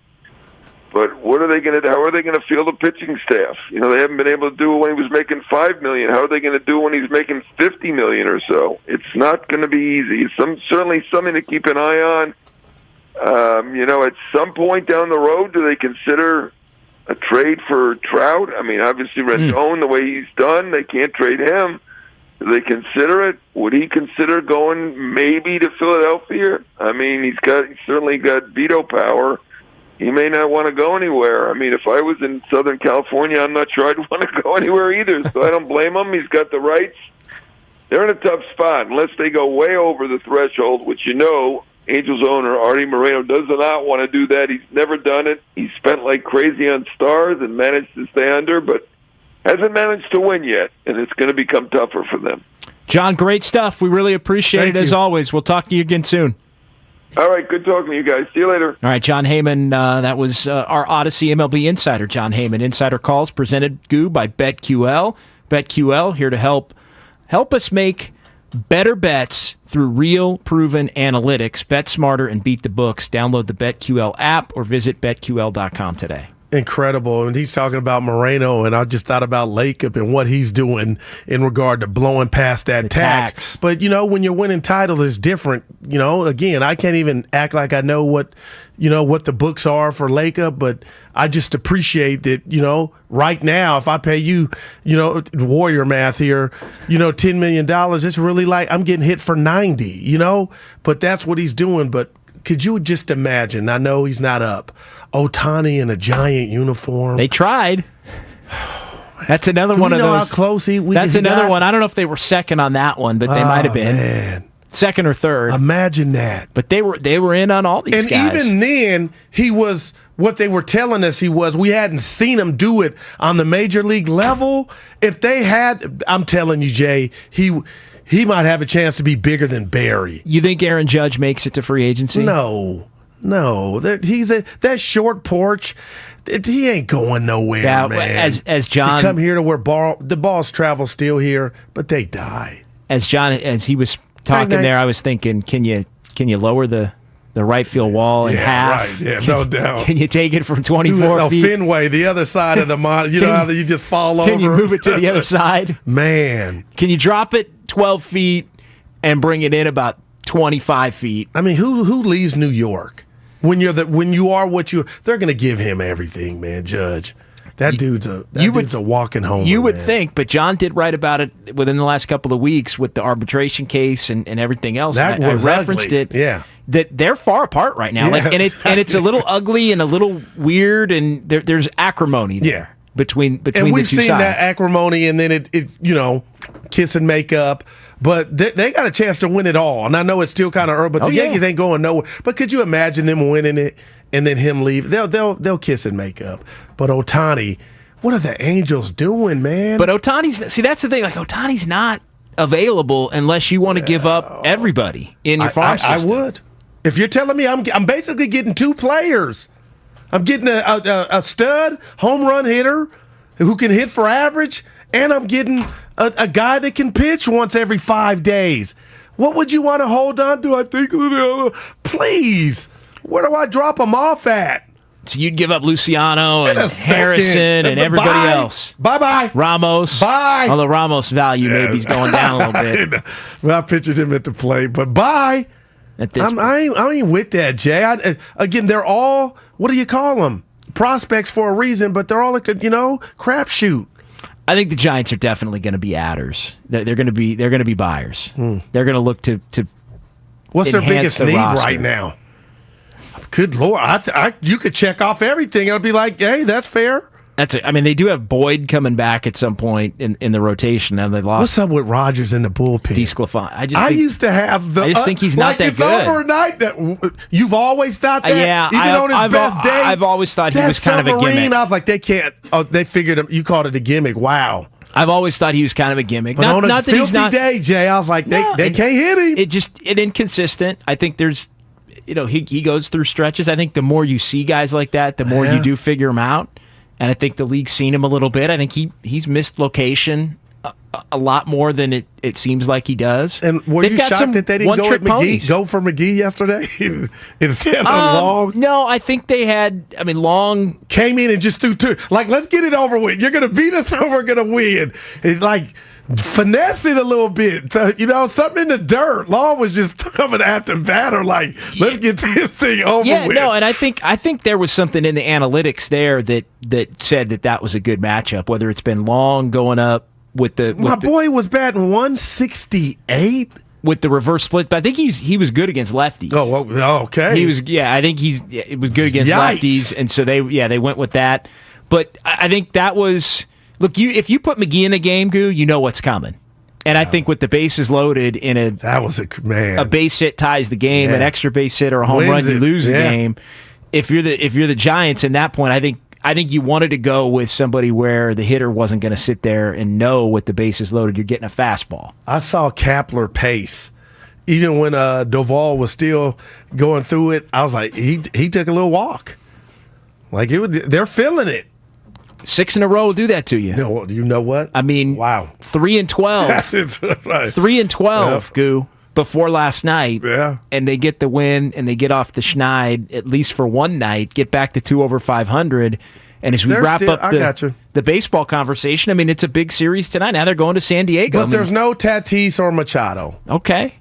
But what are they going to do? How are they going to feel the pitching staff? They haven't been able to do it when he was making $5 million. How are they going to do it when he's making $50 million or so? It's not going to be easy. It's certainly something to keep an eye on. At some point down the road, do they consider a trade for Trout? I mean, obviously Rendon, the way he's done, they can't trade him. Do they consider it? Would he consider going maybe to Philadelphia? I mean, he's certainly got veto power. He may not want to go anywhere. I mean, if I was in Southern California, I'm not sure I'd want to go anywhere either. So I don't blame him. He's got the rights. They're in a tough spot unless they go way over the threshold, which Angels owner Artie Moreno does not want to do that. He's never done it. He spent like crazy on stars and managed to stay under, but hasn't managed to win yet, and it's going to become tougher for them. John, great stuff. We really appreciate it as always. We'll talk to you again soon. All right, good talking to you guys. See you later. All right, John Heyman, that was our Odyssey MLB Insider, John Heyman. Insider Calls presented by BetQL. BetQL here to help us make better bets through real, proven analytics. Bet smarter and beat the books. Download the BetQL app or visit BetQL.com today. Incredible. And he's talking about Moreno, and I just thought about Lacob and what he's doing in regard to blowing past that tax. But, when you're winning title is different. Again, I can't even act like I know what the books are for Lacob, but I just appreciate that, right now, if I pay you, Warrior math here, $10 million, it's really like I'm getting hit for 90, but that's what he's doing. But could you just imagine? I know he's not up. Ohtani in a Giant uniform. They tried. That's another one of those. How close that's another one. I don't know if they were second on that one, but they might have been. Man. Second or third. Imagine that. But they were in on all these guys. And even then, he was what they were telling us he was. We hadn't seen him do it on the major league level. If they had, I'm telling you, Jay, he might have a chance to be bigger than Barry. You think Aaron Judge makes it to free agency? No. That short porch. He ain't going nowhere, man. As John, to come here to where the balls travel still here, but they die. As he was talking there, I was thinking, can you lower the the right field wall in half. Right. Yeah, no doubt. Can you take it from 24 feet? Fenway, the other side of the monitor. You know how you just fall over? Can you move it to the other side? Man. Can you drop it 12 feet and bring it in about 25 feet? I mean, who leaves New York? When you are what you, they're going to give him everything, man. Judge, that dude's a walking homer. You would man. think, but John did write about it within the last couple of weeks with the arbitration case and everything else. That I was referenced ugly. it. Yeah, that they're far apart right now. Yeah, and it's a little ugly and a little weird, and there's acrimony there. Yeah. Between and the two we've seen sides. that acrimony, and then it kiss and make up. But they got a chance to win it all, and I know it's still kind of early. But the Yankees ain't going nowhere. But could you imagine them winning it and then him leave? They'll kiss and make up. But Ohtani, what are the Angels doing, man? But Ohtani's, see, that's the thing. Like, Ohtani's not available unless you want to give up everybody in your farm system. I would. If you're telling me I'm basically getting two players. I'm getting a stud home run hitter who can hit for average, and I'm getting a guy that can pitch once every 5 days. What would you want to hold on to? I think, please, where do I drop them off at? So you'd give up Luciano and Harrison and everybody else. Bye-bye. Ramos. Bye. Although Ramos' value maybe is going down a little bit. Well, I pictured him at the plate, but bye. I ain't with that, Jay. Again, they're all, what do you call them? Prospects for a reason, but they're all like a, crapshoot. I think the Giants are definitely going to be adders. They're going to be buyers. They're going to look to what's their enhance biggest need roster right now? Good Lord, you could check off everything. I'd be like, hey, that's fair. I mean, they do have Boyd coming back at some point in the rotation, and they lost. What's up with Rogers in the bullpen? Desclify. I used to have the. I just think he's not that it's good. overnight. That you've always thought that. Yeah, even on his best day. I've always thought he was kind of a gimmick. I was like, they can't. Oh, they figured him. You called it a gimmick. Wow. I've always thought he was kind of a gimmick. But not on a that he's not. day, Jay, I was like, they can't hit him. It inconsistent. I think there's, he goes through stretches. I think the more you see guys like that, the more you do figure him out. And I think the league's seen him a little bit. I think he's missed location a lot more than it seems like he does. And were you shocked that they didn't go for McGee yesterday instead of Long? No, I think they had. I mean, Long came in and just threw two. Like, let's get it over with. You're gonna beat us, and we're gonna win. It's like finesse it a little bit. Something in the dirt. Long was just coming after batter. Like, let's get this thing over with. Yeah, no, and I think there was something in the analytics there that said that was a good matchup. Whether it's been Long going up with the boy was batting 168 with the reverse split, but I think he was good against lefties. Oh, okay. He was. Yeah, I think it was good against lefties, and so they went with that. But I think that was. Look, if you put McGee in a game, Goo, you know what's coming. And I think with the bases loaded that was a base hit ties the game, an extra base hit or a home run, you lose the game. If you're the Giants in that point, I think you wanted to go with somebody where the hitter wasn't going to sit there and know with the bases loaded you're getting a fastball. I saw Kapler pace. Even when Duvall was still going through it, I was like, he took a little walk. Like they're feeling it. 6 in a row will do that to you. No, you know what? I mean, wow. 3-12. Right. 3-12, Goo, before last night. Yeah. And they get the win, and they get off the schneid, at least for one night, get back to 2 over 500. And as we wrap up the baseball conversation, I mean, it's a big series tonight. Now they're going to San Diego. But there's no Tatis or Machado. Okay.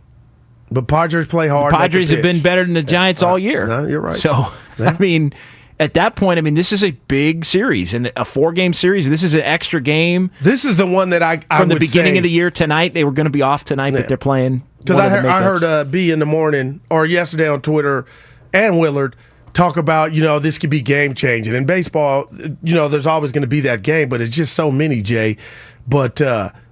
But Padres play hard. The Padres have been better than the Giants all year. No, you're right. So, yeah. I mean, at that point, I mean, this is a big series and a 4-game series. This is an extra game. This is the one that I from the would beginning say, of the year tonight. They were going to be off tonight, but they're playing. Because I heard B in the morning or yesterday on Twitter and Willard talk about, this could be game changing. In baseball, there's always going to be that game, but it's just so many, Jay. But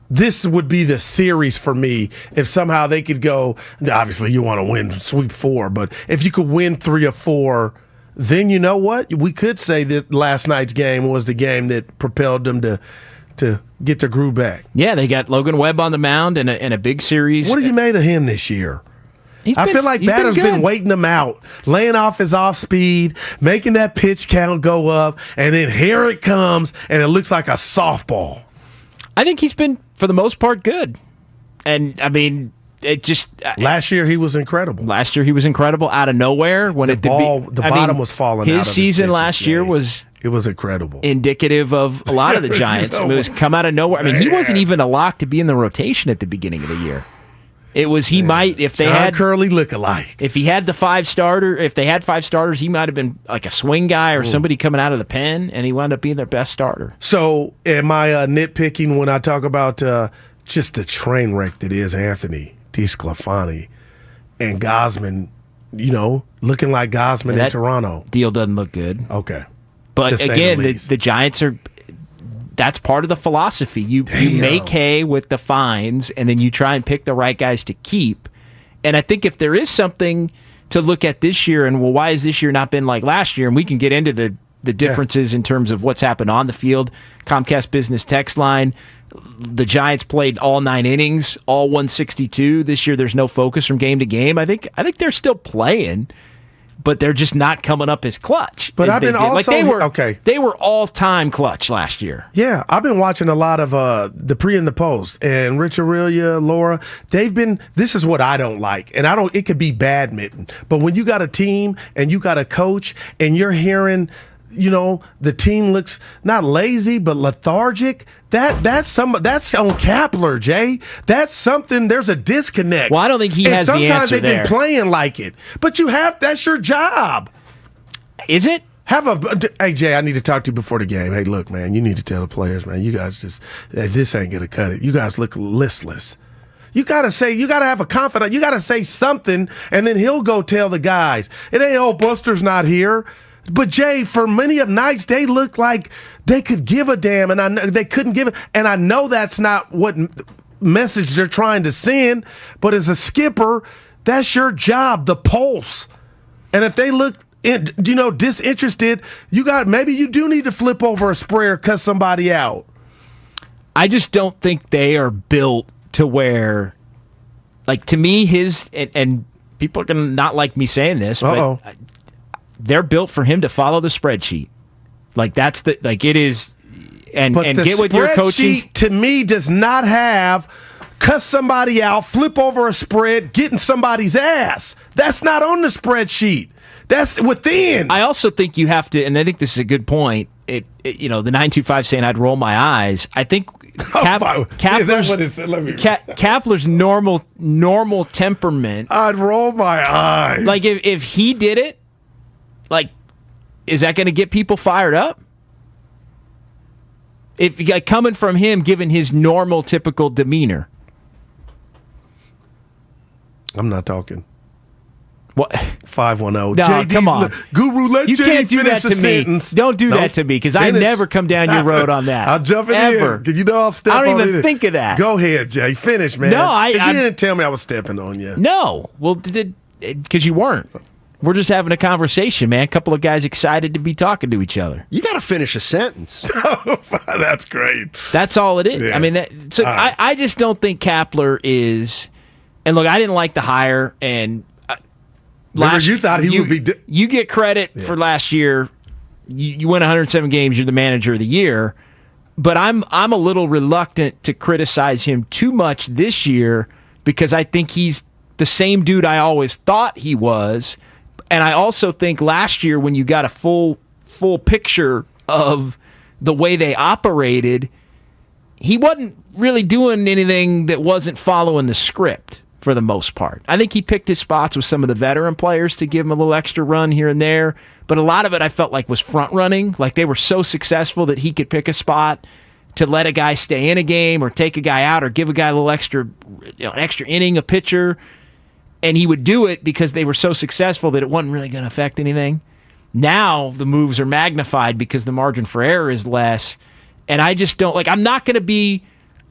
this would be the series for me if somehow they could go. Obviously, you want to win sweep 4, but if you could win 3 or 4. Then you know what? We could say that last night's game was the game that propelled them to get their groove back. Yeah, they got Logan Webb on the mound in a big series. What have you made of him this year? I feel like batter's been waiting him out, laying off his off speed, making that pitch count go up, and then here it comes, and it looks like a softball. I think he's been, for the most part, good. And, I mean, it just last year he was incredible. Last year he was incredible out of nowhere when the bottom was falling. His out of season his last year was incredible, indicative of a lot of the Giants. It was come out of nowhere. I mean, he wasn't even a lock to be in the rotation at the beginning of the year. It was might if they had Curly look-alike. If he had the 5 starter, if they had 5 starters, he might have been like a swing guy or somebody coming out of the pen, and he wound up being their best starter. So, am I nitpicking when I talk about just the train wreck that is Anthony DeSclafani and Gosman? Looking like Gosman in Toronto. Deal doesn't look good. Okay, but again, the Giants are. That's part of the philosophy. You make hay with the fines, and then you try and pick the right guys to keep. And I think if there is something to look at this year, and why has this year not been like last year? And we can get into the differences in terms of what's happened on the field. Comcast Business text line, the Giants played all 9 innings, all 162. This year there's no focus from game to game. I think they're still playing, but they're just not coming up as clutch. But I've been also they were all-time clutch last year. Yeah, I've been watching a lot of the pre and the post, and Rich Aurelia, Laura. This is what I don't like, and it could be badminton, but when you got a team and you got a coach, and you're hearing, the team looks not lazy but lethargic. That's on Kapler, Jay. That's something. There's a disconnect. Well, I don't think he has the answer there. Sometimes they've been playing like it, but that's your job. Is it? Hey, Jay, I need to talk to you before the game. Hey, look, man, you need to tell the players, man, you guys this ain't gonna cut it. You guys look listless. You gotta have a confidence. You gotta say something, and then he'll go tell the guys. It ain't, Buster's not here. But Jay, for many of nights, they looked like they could give a damn, and they couldn't give it. And I know that's not what message they're trying to send. But as a skipper, that's your job, the pulse. And if they look, disinterested, maybe you do need to flip over a sprayer, cuss somebody out. I just don't think they are built to where, like, to me, and people are gonna not like me saying this, but they're built for him to follow the spreadsheet. Like it is, and get with your coaching. Spreadsheet to me does not have cuss somebody out, flip over a spread, getting somebody's ass. That's not on the spreadsheet. That's within. I also think you have to, and I think this is a good point. The 925 saying I'd roll my eyes. I think Kapler's normal temperament. I'd roll my eyes. Like if he did it. Like, is that going to get people fired up? If coming from him, given his normal, typical demeanor. I'm not talking. What? 510. No, JD, come on. Guru, let you JD can't do finish that the to sentence. me. Don't do that to me, because I never come down your road on that. I'll jump in. Ever. I'll step on it. I don't even think of that. Go ahead, Jay. Finish, man. No, you didn't tell me I was stepping on you. No. Well, because you weren't. We're just having a conversation, man. A couple of guys excited to be talking to each other. You got to finish a sentence. That's great. That's all it is. Yeah. I mean, I just don't think Kapler is. And look, I didn't like the hire. And you thought he would be. You get credit for last year. You win 107 games. You're the manager of the year. But I'm a little reluctant to criticize him too much this year, because I think he's the same dude I always thought he was. And I also think last year, when you got a full picture of the way they operated, he wasn't really doing anything that wasn't following the script for the most part. I think he picked his spots with some of the veteran players to give him a little extra run here and there, but a lot of it I felt like was front running. Like they were so successful that he could pick a spot to let a guy stay in a game or take a guy out or give a guy a little extra, an extra inning, a pitcher. And he would do it because they were so successful that it wasn't really going to affect anything. Now the moves are magnified because the margin for error is less. And I just don't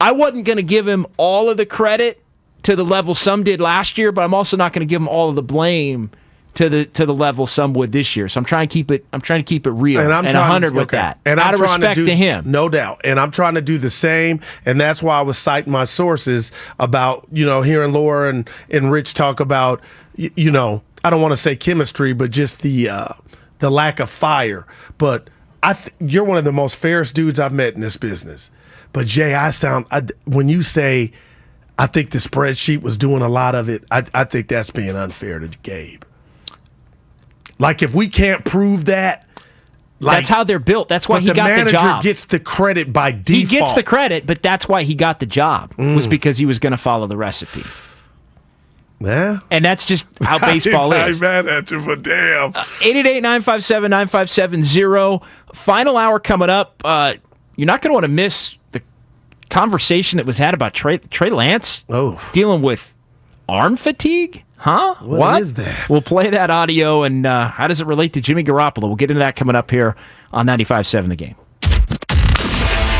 I wasn't going to give him all of the credit to the level some did last year, but I'm also not going to give him all of the blame to the level some would this year. So I'm trying to keep it real and 100 with that. And out of respect to him. No doubt. And I'm trying to do the same. And that's why I was citing my sources about, hearing Laura and Rich talk about, I don't want to say chemistry, but just the lack of fire. But you're one of the most fairest dudes I've met in this business. But Jay, when you say I think the spreadsheet was doing a lot of it. I think that's being unfair to Gabe. Like, if we can't prove that, that's how they're built. That's why he got the job. The manager gets the credit by default. He gets the credit, but that's why he got the job, was because he was going to follow the recipe. Yeah. And that's just how baseball is. I'm mad at you, but damn. 888-957-9570. Final hour coming up. You're not going to want to miss the conversation that was had about Trey Lance dealing with arm fatigue. Huh? What is that? We'll play that audio, and how does it relate to Jimmy Garoppolo? We'll get into that coming up here on 95.7 The Game.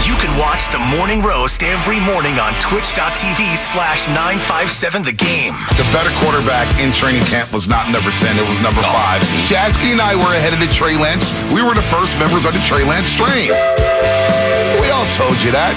You can watch the Morning Roast every morning on twitch.tv/957 The Game. The better quarterback in training camp was not number 10, it was number 5. Shasky and I were ahead of the Trey Lance. We were the first members of the Trey Lance train. We all told you that.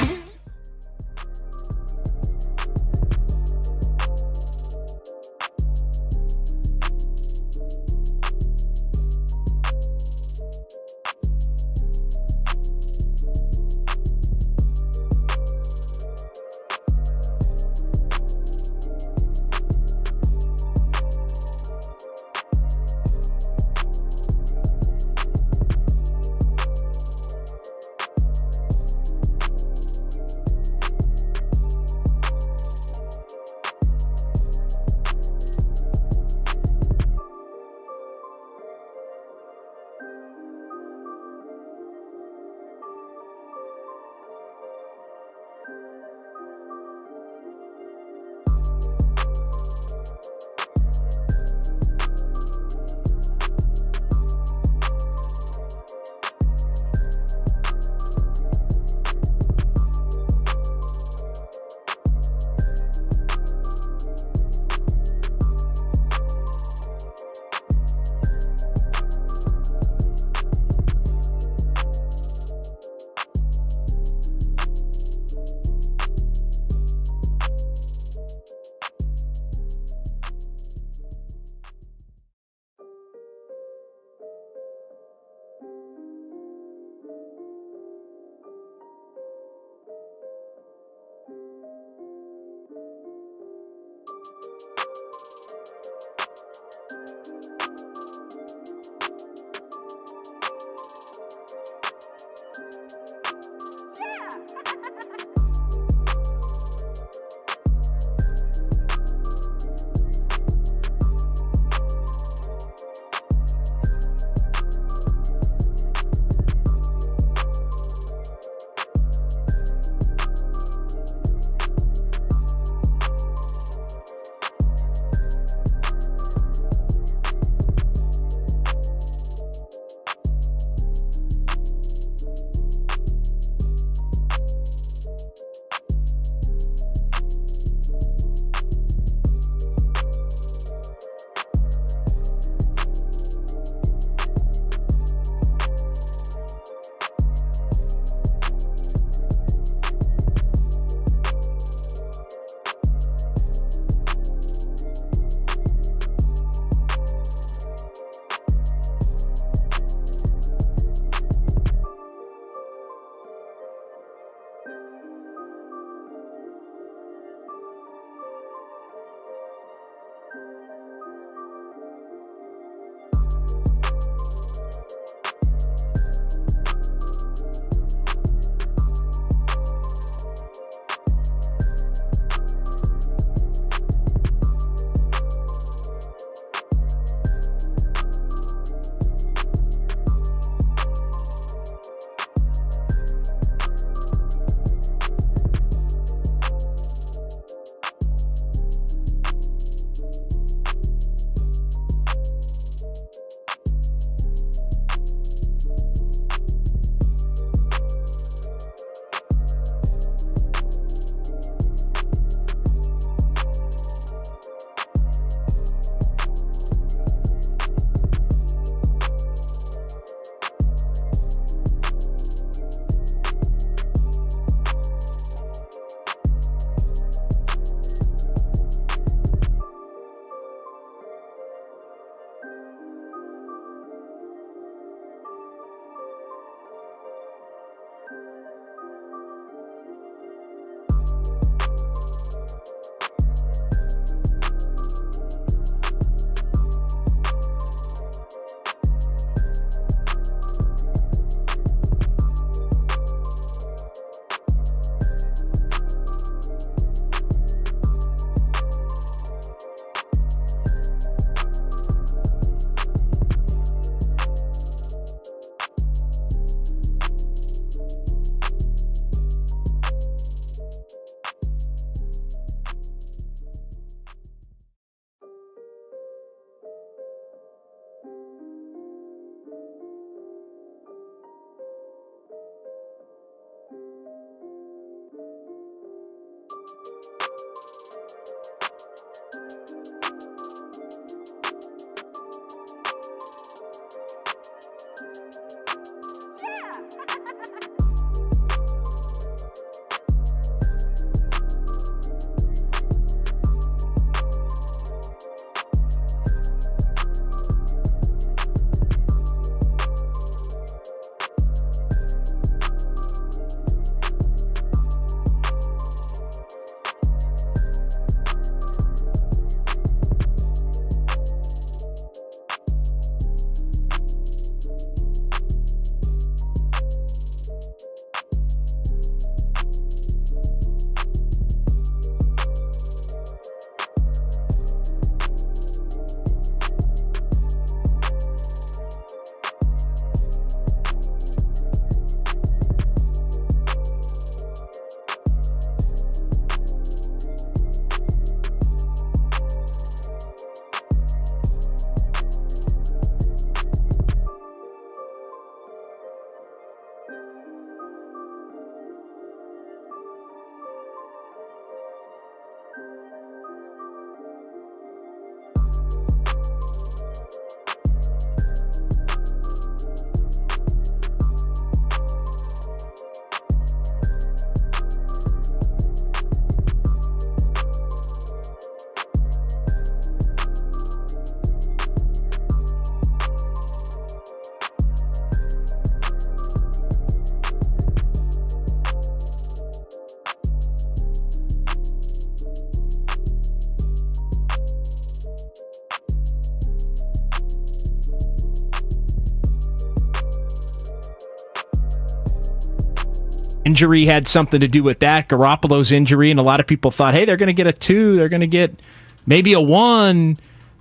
Injury had something to do with that. Garoppolo's injury, and a lot of people thought, hey, they're going to get a 2. They're going to get maybe a 1.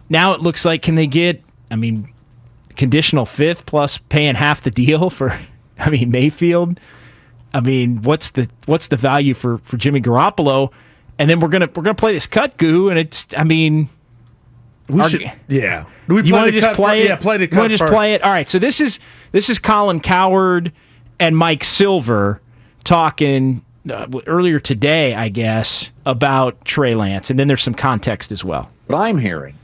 Now it looks like, can they get, conditional 5th plus paying half the deal for, Mayfield? What's the value for Jimmy Garoppolo? And then we're gonna play this cut goo, and it's, we should, yeah. Do we you play want to the just cut play first? it? Yeah, play the You cut want to just first. play it? All right. So this is Colin Cowherd and Mike Silver talking earlier today, I guess, about Trey Lance, and then there's some context as well. What I'm hearing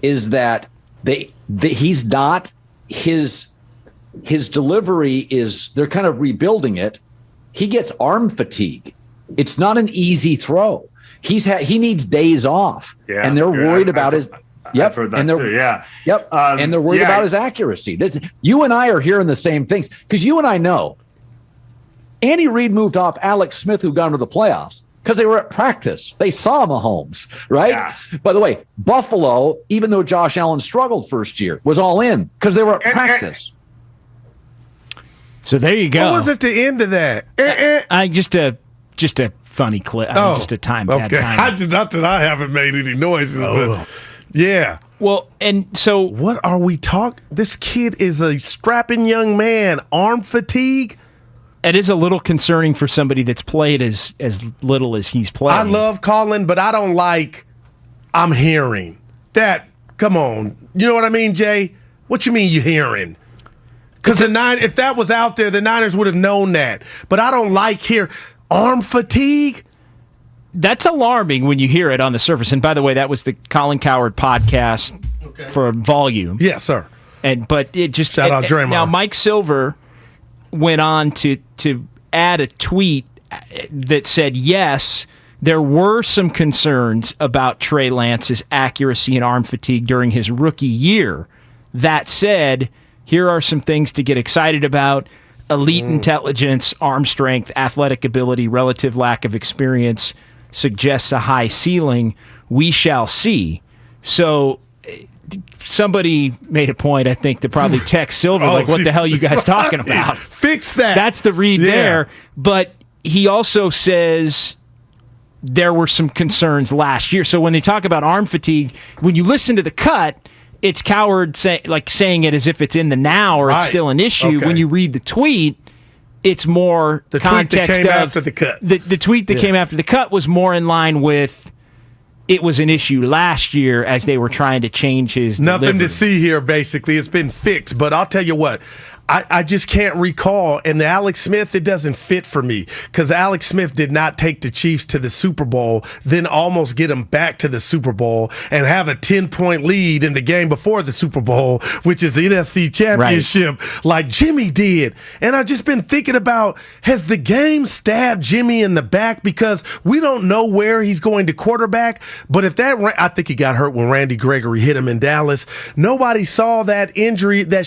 is that he's not his delivery is they're kind of rebuilding it. He gets arm fatigue. It's not an easy throw. He needs days off, and they're worried about his. Yep, I've heard that and they're, too. Yeah. Yep, and they're worried about his accuracy. You and I are hearing the same things because you and I know. Andy Reid moved off Alex Smith, who got into the playoffs, because they were at practice. They saw Mahomes, right? Yeah. By the way, Buffalo, even though Josh Allen struggled first year, was all in because they were at practice. So there you go. What was at the end of that? Just a funny clip. Just a time. Bad time. Not that I haven't made any noises, but yeah. Well, and so what are we talking? This kid is a strapping young man. Arm fatigue. It is a little concerning for somebody that's played as little as he's played. I love Colin, but I don't like I'm hearing that. Come on. You know what I mean, Jay? What you mean you hearing? Because if that was out there, the Niners would have known that. But I don't like arm fatigue. That's alarming when you hear it on the surface. And by the way, that was the Colin Cowherd podcast for Volume. Yes, sir. But it just shout out Draymond. Now Mike Silver went on to add a tweet that said, yes, there were some concerns about Trey Lance's accuracy and arm fatigue during his rookie year. That said, here are some things to get excited about: elite intelligence, arm strength, athletic ability, relative lack of experience suggests a high ceiling. We shall see. So somebody made a point, I think, to probably text Silver, what the hell are you guys talking about? Fix that. That's the read there. But he also says there were some concerns last year. So when they talk about arm fatigue, when you listen to the cut, it's Cowherd saying it as if it's in the now or it's still an issue. Okay. When you read the tweet, it's more the context tweet that came of after the cut. The tweet that came after the cut was more in line with it was an issue last year as they were trying to change his Nothing delivery. to see here, basically. It's been fixed. But I'll tell you what, I just can't recall. And the Alex Smith, it doesn't fit for me because Alex Smith did not take the Chiefs to the Super Bowl, then almost get them back to the Super Bowl and have a 10-point lead in the game before the Super Bowl, which is the NFC Championship, like Jimmy did. And I've just been thinking about, has the game stabbed Jimmy in the back? Because we don't know where he's going to quarterback. But if I think he got hurt when Randy Gregory hit him in Dallas. Nobody saw that injury, that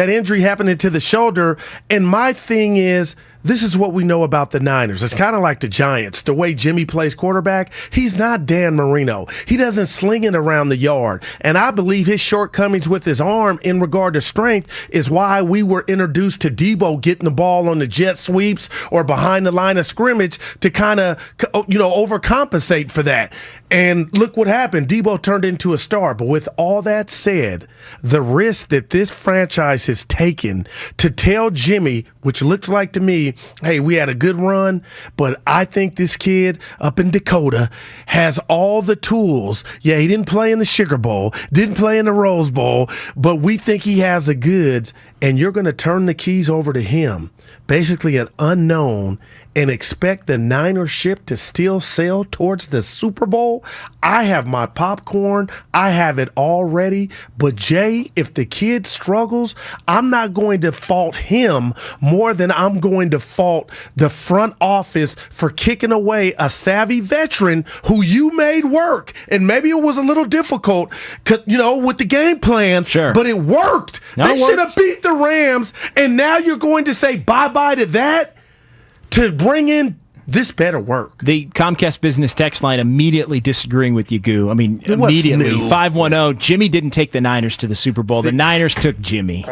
injury happening to the shoulder. And my thing is, this is what we know about the Niners. It's kind of like the Giants. The way Jimmy plays quarterback, he's not Dan Marino. He doesn't sling it around the yard. And I believe his shortcomings with his arm in regard to strength is why we were introduced to Debo getting the ball on the jet sweeps or behind the line of scrimmage to kind of, overcompensate for that. And look what happened. Debo turned into a star. But with all that said, the risk that this franchise has taken to tell Jimmy, which looks like to me, hey, we had a good run, but I think this kid up in Dakota has all the tools. Yeah, he didn't play in the Sugar Bowl, didn't play in the Rose Bowl, but we think he has the goods, and you're going to turn the keys over to him, basically an unknown, and expect the Niners ship to still sail towards the Super Bowl? I have my popcorn. I have it all ready. But, Jay, if the kid struggles, I'm not going to fault him more than I'm going to fault the front office for kicking away a savvy veteran who you made work. And maybe it was a little difficult, with the game plan, but it worked. They should have beat the Rams, and now you're going to say bye-bye to that? To bring in, this better work. The Comcast business text line immediately disagreeing with you, Goo. I mean, immediately. 510, Jimmy didn't take the Niners to the Super Bowl. The Niners took Jimmy.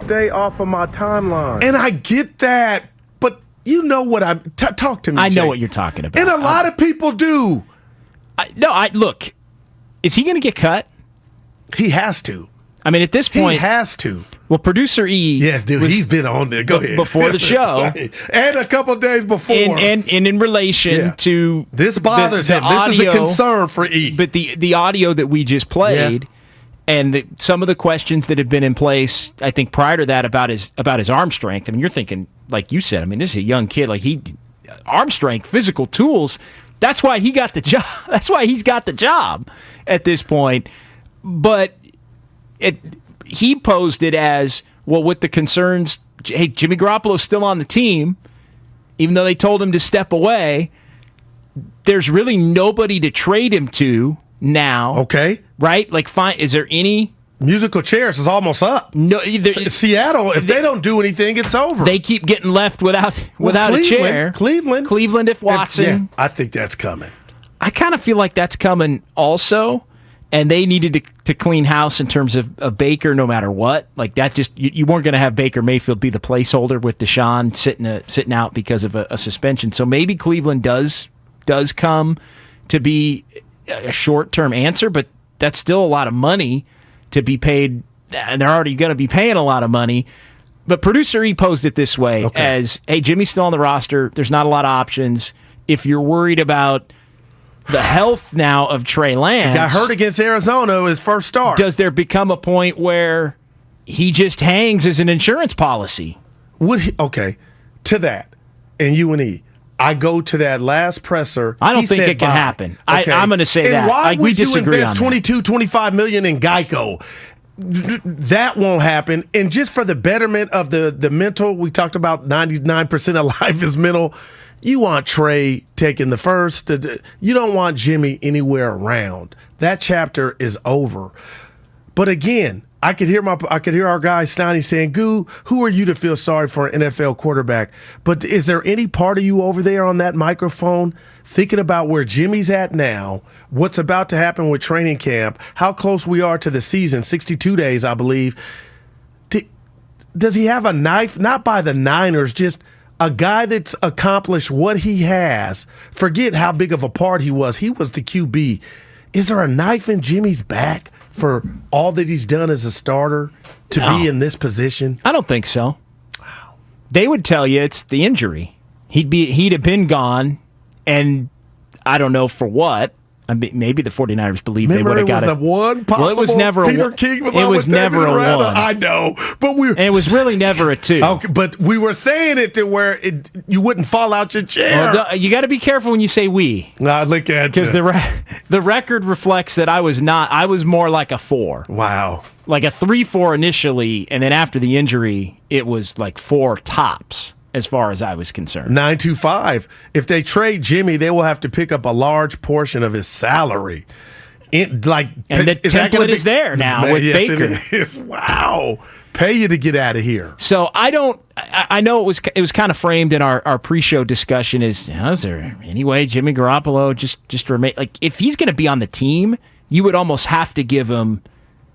Stay off of my timeline. And I get that, but you know what talk to me, I know Jay. what you're talking about. And a lot of people do. Look, is he going to get cut? He has to. I mean, at this point, he has to. Well, producer E, he's been on there. Go ahead. Before the show, right. And a couple of days before, and in relation to this bothers him. Audio, this is a concern for E. But the audio that we just played, and some of the questions that have been in place, I think prior to that about his arm strength. I mean, you're thinking, like you said, I mean, this is a young kid. Like arm strength, physical tools. That's why he got the job. That's why he's got the job at this point. But he posed it as, well, with the concerns, hey, Jimmy Garoppolo's still on the team, even though they told him to step away. There's really nobody to trade him to now. Okay. Right? Like, fine. Is there any... Musical chairs is almost up. No, Seattle, if they don't do anything, it's over. They keep getting left without a chair. Cleveland, if Watson. I think that's coming. I kind of feel like that's coming also. And they needed to clean house in terms of Baker no matter what. Like that just you weren't going to have Baker Mayfield be the placeholder with Deshaun sitting out because of a suspension. So maybe Cleveland does come to be a short-term answer, but that's still a lot of money to be paid, and they're already going to be paying a lot of money. But producer E posed it this way as, hey, Jimmy's still on the roster. There's not a lot of options. If you're worried about the health now of Trey Lance. He got hurt against Arizona his first start. Does there become a point where he just hangs as an insurance policy? To that, and UNE, I go to that last presser. I don't think it can happen. I'm going to say and that. Why would you invest $22, $25 million in Geico? That won't happen. And just for the betterment of the mental, we talked about 99% of life is mental. You want Trey taking the first. You don't want Jimmy anywhere around. That chapter is over. But again, I could hear our guy Steiny saying, "Goo, who are you to feel sorry for an NFL quarterback?" But is there any part of you over there on that microphone thinking about where Jimmy's at now, what's about to happen with training camp, how close we are to the season, 62 days, I believe? Does he have a knife? Not by the Niners, just a guy that's accomplished what he has. Forget how big of a part he was. He was the QB. Is there a knife in Jimmy's back for all that he's done as a starter to be in this position? I don't think so. Wow. They would tell you it's the injury. He'd have been gone, and I don't know for what. Maybe the 49ers believe Remember, they would have got it. Was a one possible. Well, it was never Peter a, King was it was never a Ratto. one. I know, but it was really never a two. Okay, but we were saying it to where you wouldn't fall out your chair. Well, you got to be careful when you say we. Nah, look at you. Because the record reflects that I was not. I was more like a 4. Wow. Like a 3-4 initially, and then after the injury, it was like 4 tops. As far as I was concerned. 925. If they trade Jimmy, they will have to pick up a large portion of his salary. And the template is there now with Baker. It is. Wow. Pay you to get out of here. So I know it was kind of framed in our pre-show discussion is there any way Jimmy Garoppolo just remain, like, if he's going to be on the team, you would almost have to give him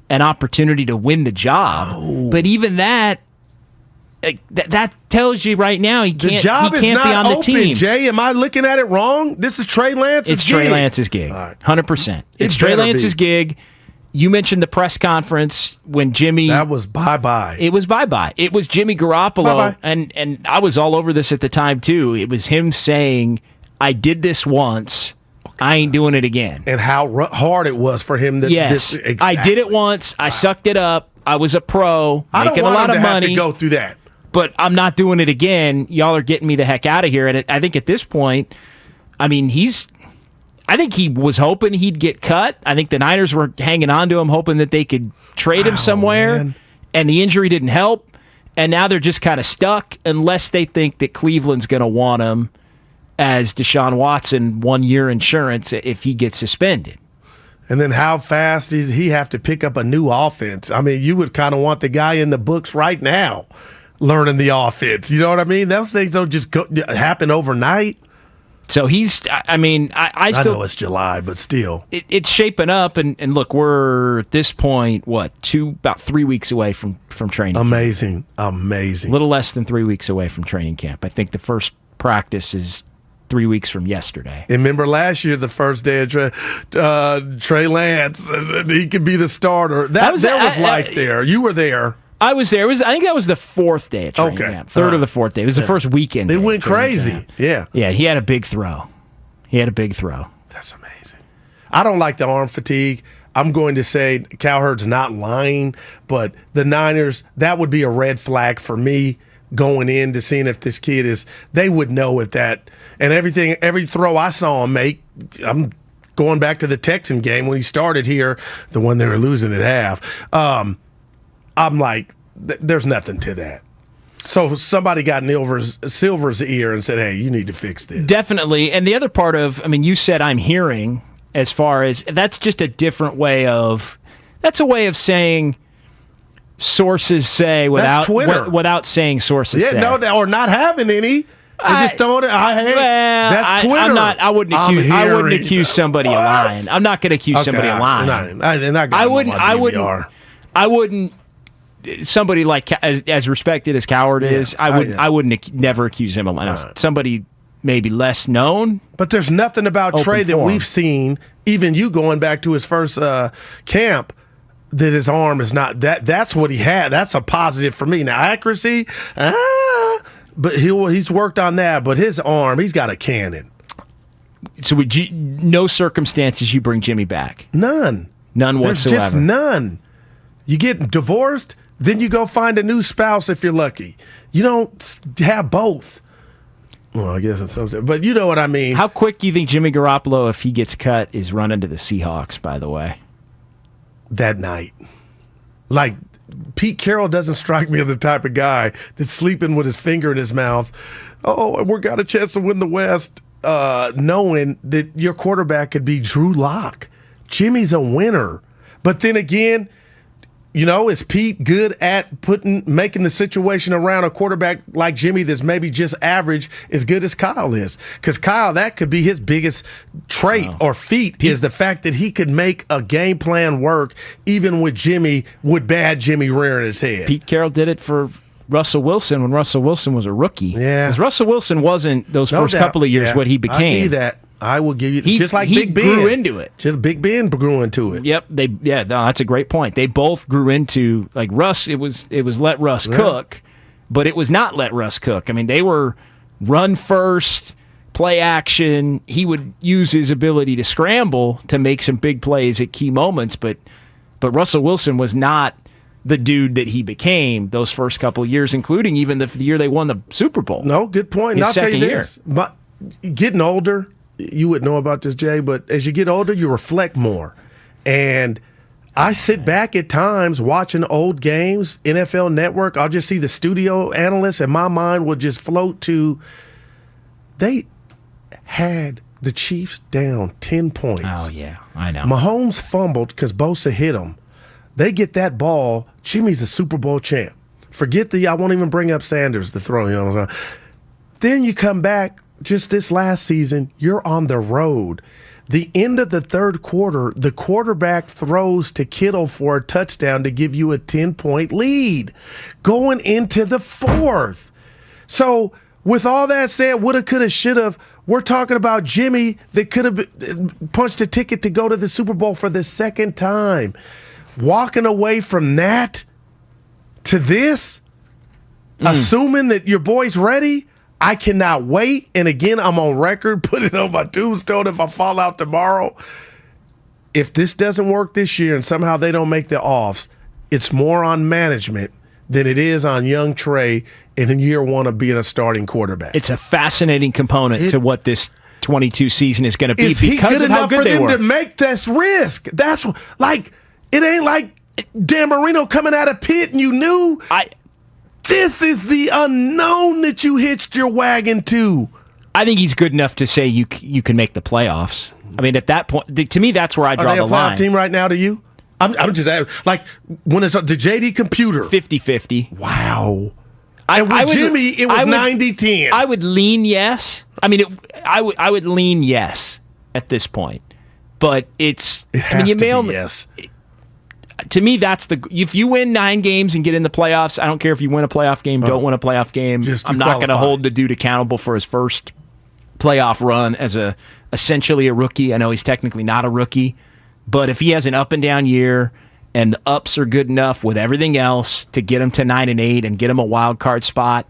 an opportunity to win the job. Oh. But even that, that tells you right now he can't. The job he can't is not be on the open, team. Jay, am I looking at it wrong? This is Trey Lance's It's gig. Trey Lance's gig. 100%. It's Trey Lance's gig. You mentioned the press conference when Jimmy. That was bye-bye. It was bye-bye. It was Jimmy Garoppolo, bye-bye. and I was all over this at the time too. It was him saying, "I did this once. I ain't doing it again." And how hard it was for him. Yes, I did it once. I sucked it up. I was a pro, making a lot of money. Have to go through that. But I'm not doing it again. Y'all are getting me the heck out of here. And I think at this point, I mean, I think he was hoping he'd get cut. I think the Niners were hanging on to him, hoping that they could trade him somewhere. Man. And the injury didn't help. And now they're just kind of stuck unless they think that Cleveland's going to want him as Deshaun Watson 1-year insurance if he gets suspended. And then how fast does he have to pick up a new offense? I mean, you would kind of want the guy in the books right now learning the offense. You know what I mean? Those things don't just happen overnight. So he's, I mean, I still. I know it's July, but still. It's shaping up. And look, we're at this point, about 3 weeks away from training camp. Amazing. A little less than 3 weeks away from training camp. I think the first practice is 3 weeks from yesterday. And remember last year, the first day of Trey Lance, he could be the starter. There was life there. You were there. I was there. I think that was the fourth day of training camp. Third or the fourth day. It was the first weekend. It went crazy. Yeah. Yeah, he had a big throw. That's amazing. I don't like the arm fatigue. I'm going to say Cowherd's not lying, but the Niners, that would be a red flag for me going into seeing if this kid is, they would know if that, and every throw I saw him make, I'm going back to the Texan game when he started here, the one they were losing at half. I'm like, there's nothing to that. So somebody got in Silver's ear and said, hey, you need to fix this. Definitely. And the other part of, I mean, you said I'm hearing, as far as, that's just a different way of, that's a way of saying sources say without saying sources say. Yeah, no, or not having any. I just don't. That's Twitter. I wouldn't accuse somebody of lying. I'm not going to accuse somebody of lying. I wouldn't. Somebody like as respected as Cowherd is, I wouldn't never accuse him of lying. Somebody maybe less known, but there's nothing about Trey that we've seen. Even you going back to his first camp, that his arm is not that. That's what he had. That's a positive for me. Now accuracy, but he's worked on that. But his arm, he's got a cannon. So would you? No circumstances you bring Jimmy back? None whatsoever. There's just none. You get divorced. Then you go find a new spouse if you're lucky. You don't have both. Well, I guess it's something, but you know what I mean. How quick do you think Jimmy Garoppolo, if he gets cut, is running to the Seahawks, by the way? That night. Like, Pete Carroll doesn't strike me as the type of guy that's sleeping with his finger in his mouth. Oh, we got a chance to win the West, knowing that your quarterback could be Drew Lock. Jimmy's a winner. But then again, you know, is Pete good at making the situation around a quarterback like Jimmy that's maybe just average as good as Kyle is? Because Kyle, that could be his biggest trait or feat, is the fact that he could make a game plan work even with bad Jimmy rearing his head. Pete Carroll did it for Russell Wilson when Russell Wilson was a rookie. Yeah. Because Russell Wilson wasn't those first couple of years what he became. I need that. I will give you just like he Big Ben grew into it. Just Big Ben grew into it. Yep. That's a great point. They both grew into, like, Russ. It was let Russ cook, but it was not let Russ cook. I mean, they were run first, play action. He would use his ability to scramble to make some big plays at key moments, but Russell Wilson was not the dude that he became those first couple of years, including even the year they won the Super Bowl. No, good point. And I'll tell you this. But getting older, you wouldn't know about this, Jay, but as you get older, you reflect more. And I sit back at times watching old games, NFL Network. I'll just see the studio analysts, and my mind will just float to, they had the Chiefs down 10 points. Oh, yeah, I know. Mahomes fumbled because Bosa hit him. They get that ball. Jimmy's the Super Bowl champ. Forget I won't even bring up Sanders to throw. You know what I'm saying? Then you come back just this last season, you're on the road. The end of the third quarter, the quarterback throws to Kittle for a touchdown to give you a 10-point lead going into the fourth. So with all that said, woulda, coulda, shoulda, we're talking about Jimmy that could have punched a ticket to go to the Super Bowl for the second time. Walking away from that to this, assuming that your boy's ready, I cannot wait. And again, I'm on record, put it on my tombstone if I fall out tomorrow. If this doesn't work this year and somehow they don't make the offs, it's more on management than it is on young Trey in year one of being a starting quarterback. It's a fascinating component to what this 22 season is going to be because of how good they were. Is he good enough for them to make this risk? That's like, it ain't like Dan Marino coming out of Pitt and you knew. This is the unknown that you hitched your wagon to. I think he's good enough to say you can make the playoffs. I mean, at that point, to me, that's where I draw the line. Are they a playoff team right now to you? I'm just like, when it's the JD computer. 50-50. Wow. And with Jimmy, it was 90-10. I would lean yes. I mean, I would lean yes at this point. But it has to be yes. To me, that's if you win 9 games and get in the playoffs, I don't care if you win a playoff game, don't win a playoff game. I'm not going to hold the dude accountable for his first playoff run as essentially a rookie. I know he's technically not a rookie, but if he has an up and down year and the ups are good enough with everything else to get him to 9-8 and get him a wild card spot,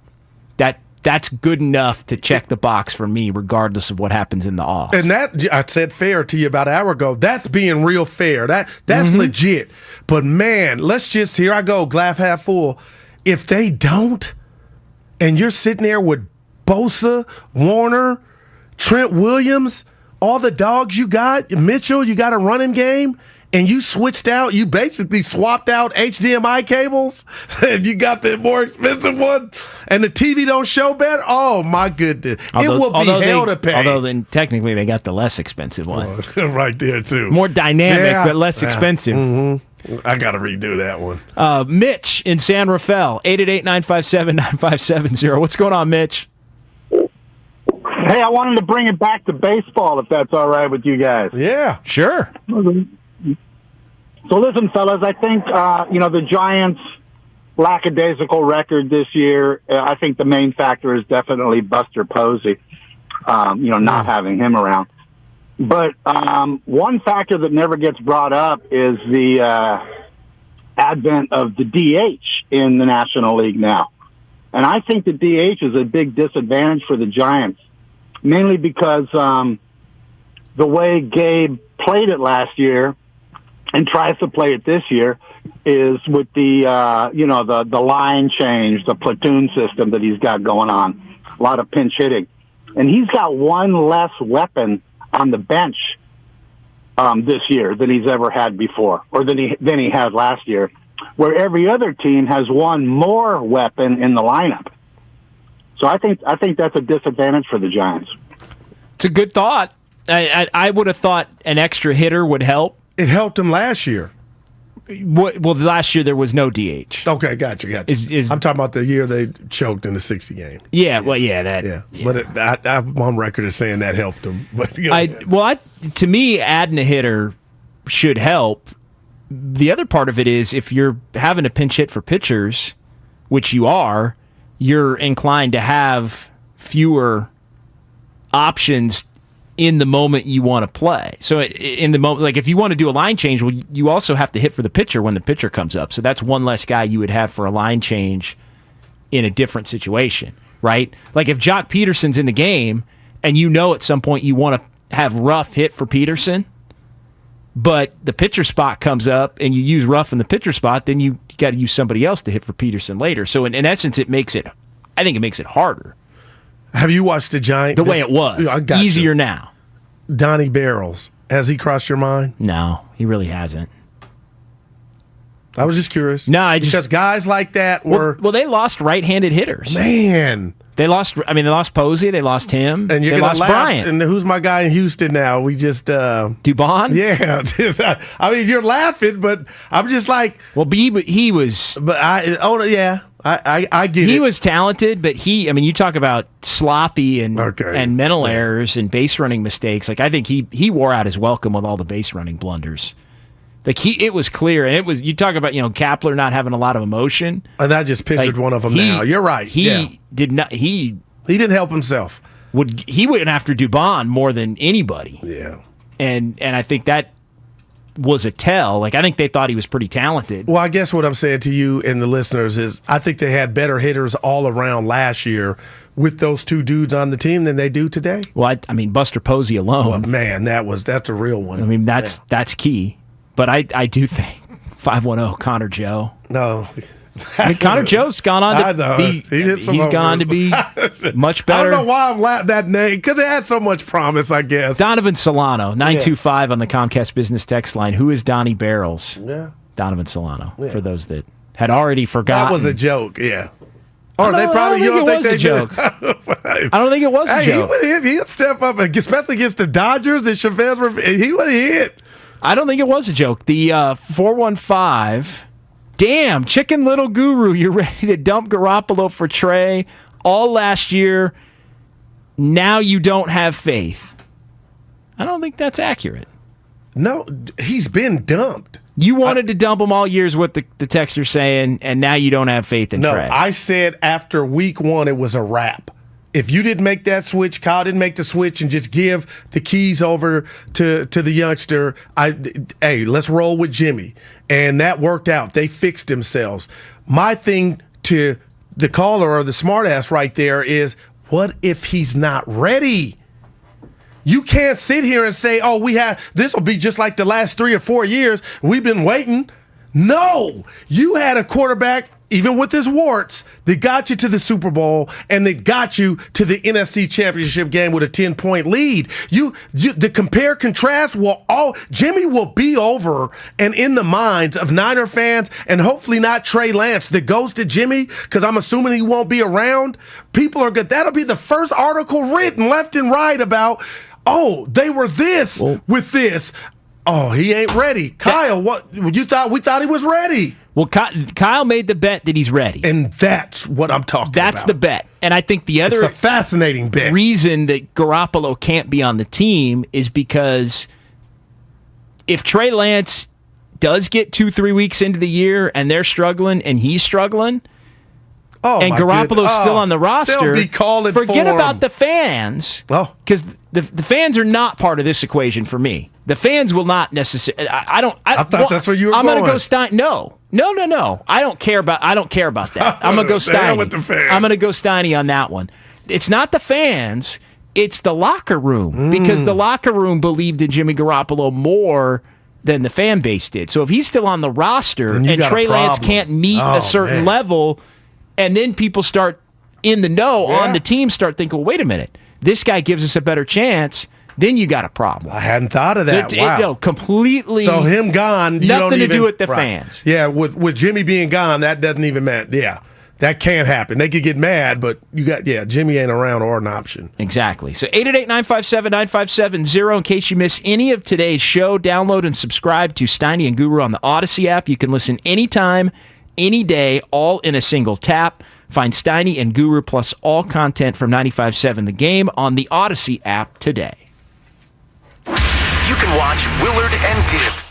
that's good enough to check the box for me, regardless of what happens in the off. And that, I said fair to you about an hour ago. That's being real fair. That's legit. But man, let's just, here I go, glass half full. If they don't, and you're sitting there with Bosa, Warner, Trent Williams, all the dogs you got, Mitchell, you got a running game, and you you basically swapped out HDMI cables, and you got the more expensive one, and the TV don't show better. Oh, my goodness. It will be hell to pay. Although then technically they got the less expensive one. Right there, too. More dynamic, but less expensive. Mm-hmm. I got to redo that one. Mitch in San Rafael, 888-957-9570. What's going on, Mitch? Hey, I wanted to bring it back to baseball, if that's all right with you guys. Yeah. Sure. So listen, fellas, I think, the Giants' lackadaisical record this year, I think the main factor is definitely Buster Posey, not having him around. But one factor that never gets brought up is the advent of the DH in the National League now. And I think the DH is a big disadvantage for the Giants, mainly because the way Gabe played it last year and tries to play it this year is with the line change, the platoon system that he's got going on, a lot of pinch hitting. And he's got one less weapon on the bench this year than he's ever had before, or than he had last year, where every other team has one more weapon in the lineup. So I think that's a disadvantage for the Giants. It's a good thought. I would have thought an extra hitter would help. It helped him last year. Well, last year there was no DH. Okay, gotcha. I'm talking about the year they choked in the 60 game. Yeah, well, yeah. But I'm on record as saying that helped him. But to me, adding a hitter should help. The other part of it is if you're having a pinch hit for pitchers, which you are, you're inclined to have fewer options in the moment you want to play. So in the moment, like if you want to do a line change, well, you also have to hit for the pitcher when the pitcher comes up. So that's one less guy you would have for a line change in a different situation, right? Like if Jock Peterson's in the game and at some point you want to have Ruff hit for Peterson, but the pitcher spot comes up and you use Ruff in the pitcher spot, then you got to use somebody else to hit for Peterson later. So in essence, I think it makes it harder. Have you watched the Giants? The way it was. Easier now. Donnie Barrels. Has he crossed your mind? No, he really hasn't. I was just curious. No, because guys like that were well, they lost right-handed hitters. Man, they lost Posey, they lost him, and they lost Bryant. And who's my guy in Houston now? We just Dubon. Yeah, I mean you're laughing, but I'm just like, well, he was. But I get it. He was talented, but you talk about sloppy and mental errors and base running mistakes. Like I think he wore out his welcome with all the base running blunders. Like it was clear, and you talk about Kapler not having a lot of emotion, and I just pictured one of them now. You're right. He did not. He didn't help himself. He went after Dubon more than anybody. Yeah, and I think that was a tell. Like I think they thought he was pretty talented. Well, I guess what I'm saying to you and the listeners is I think they had better hitters all around last year with those two dudes on the team than they do today. Well, I mean Buster Posey alone. Well, man, that's a real one. I mean that's key. But I do think 510 Connor Joe. No. I mean, Connor Joe's gone on to be. He's gone on to be much better. I don't know why I'm laughing that name because it had so much promise, I guess. Donovan Solano, 925 on the Comcast Business text line. Who is Donnie Barrels? Yeah. Donovan Solano, for those that had already forgotten. That was a joke, yeah. Or they probably, you don't think they joke. I don't think it was a joke. He'd step up, especially against the Dodgers and Chavez. He would have hit. I don't think it was a joke. The 415, damn, Chicken Little Guru, you're ready to dump Garoppolo for Trey all last year. Now you don't have faith. I don't think that's accurate. No, he's been dumped. You wanted to dump him all years, what the texter's saying, and now you don't have faith in Trey. No, I said after week one it was a wrap. If you didn't make that switch, Kyle didn't make the switch and just give the keys over to the youngster, hey, let's roll with Jimmy. And that worked out. They fixed themselves. My thing to the caller or the smartass right there is, what if he's not ready? You can't sit here and say, this will be just like the last 3 or 4 years. We've been waiting. No, you had a quarterback, even with his warts, that got you to the Super Bowl and that got you to the NFC Championship game with a 10-point lead. The compare contrast Jimmy will be over and in the minds of Niner fans, and hopefully not Trey Lance, the ghosted Jimmy, because I'm assuming he won't be around. People are good. That'll be the first article written left and right about, they were this with this. Oh, he ain't ready. Kyle, what you thought? We thought he was ready. Well, Kyle made the bet that he's ready. And that's what I'm talking about. That's the bet. And I think the other it's a fascinating bet. Reason that Garoppolo can't be on the team is because if Trey Lance does get 2-3 weeks into the year and they're struggling and he's struggling, and Garoppolo's still on the roster, they'll be calling forget for about him. The fans. Because the fans are not part of this equation for me. The fans will not necessarily. I thought that's where you were I'm going. Gonna go Steiny. No. I don't care about that. I'm gonna go Steiny. With the fans. I'm gonna go Steiny on that one. It's not the fans. It's the locker room because the locker room believed in Jimmy Garoppolo more than the fan base did. So if he's still on the roster and Trey Lance can't meet a certain level, and then people start in the know on the team start thinking, well, wait a minute, this guy gives us a better chance. Then you got a problem. I hadn't thought of that. Wow. Completely. So him gone, you nothing don't to do with the fans. Yeah, with Jimmy being gone, that doesn't even matter. Yeah, that can't happen. They could get mad, but Jimmy ain't around or an option. Exactly. So 888-957-9570. In case you miss any of today's show, download and subscribe to Steiny and Guru on the Odyssey app. You can listen anytime, any day, all in a single tap. Find Steiny and Guru plus all content from 95.7 The Game on the Odyssey app today. You can watch Willard and Dibs.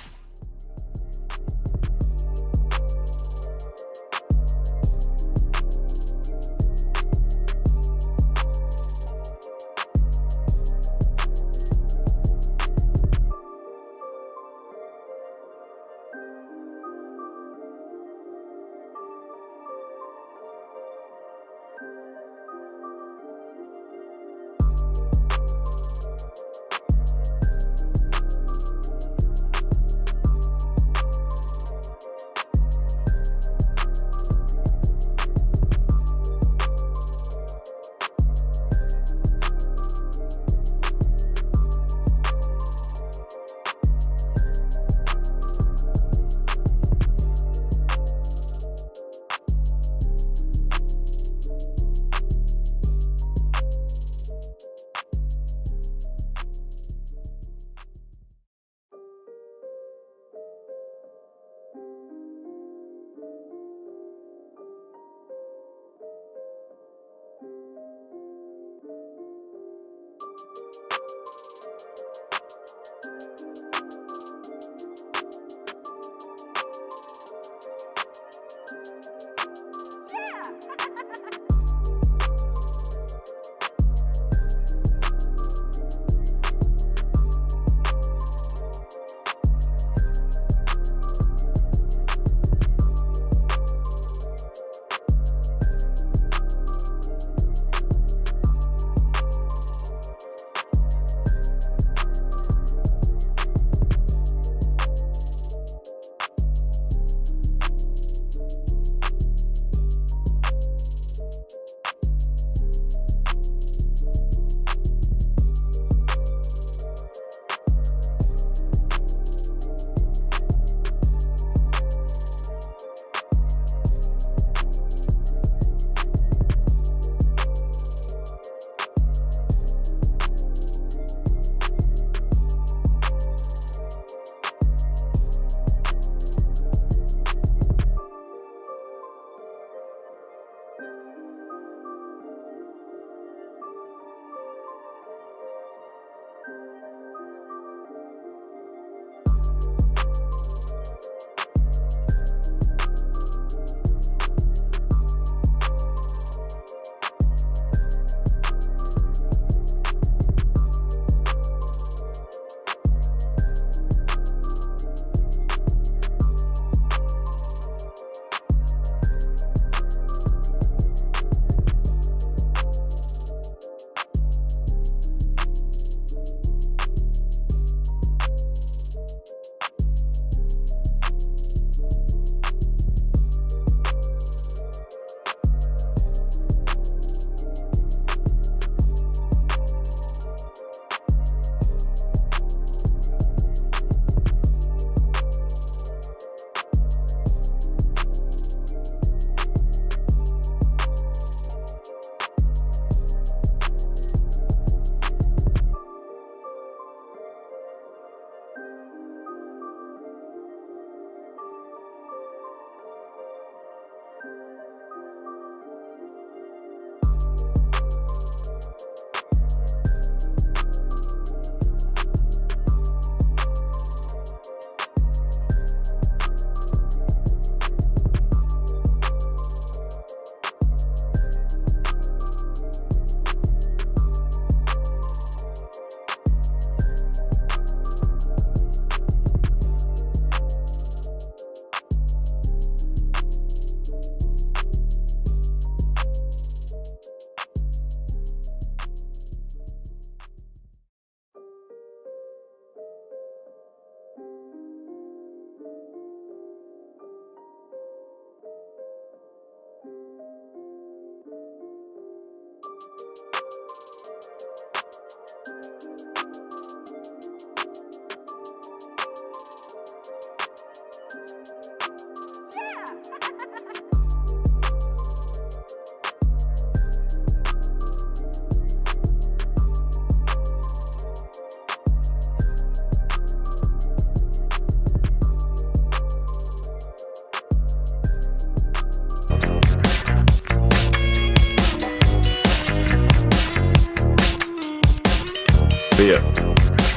See ya.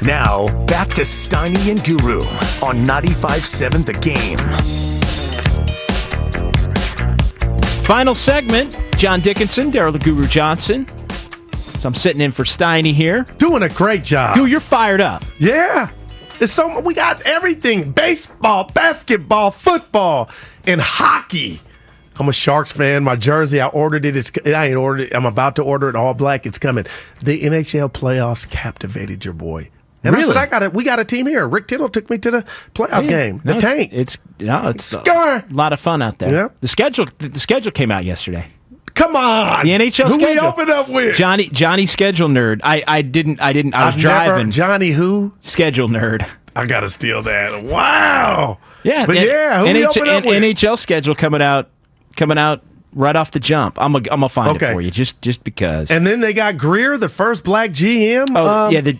Now, back to Steiny and Guru on 95.7 The Game. Final segment, John Dickinson, Daryl the Guru Johnson. So I'm sitting in for Steiny here. Doing a great job. Guru, you're fired up. Yeah. We got everything. Baseball, basketball, football, and hockey. I'm a Sharks fan. My jersey, I ordered it. I ain't ordered it. I'm about to order it all black. It's coming. The NHL playoffs captivated your boy. And really? I said, we got a team here. Rick Tittle took me to the playoff game. The tank. It's Score. A lot of fun out there. Yep. The schedule came out yesterday. Come on. The NHL who schedule. We open up with? Johnny schedule nerd. I was driving. Johnny who? Schedule nerd. I got to steal that. Wow. Yeah. But who we open up with? NHL schedule coming out right off the jump. I'm gonna find it for you just because. And then they got Greer, the first black GM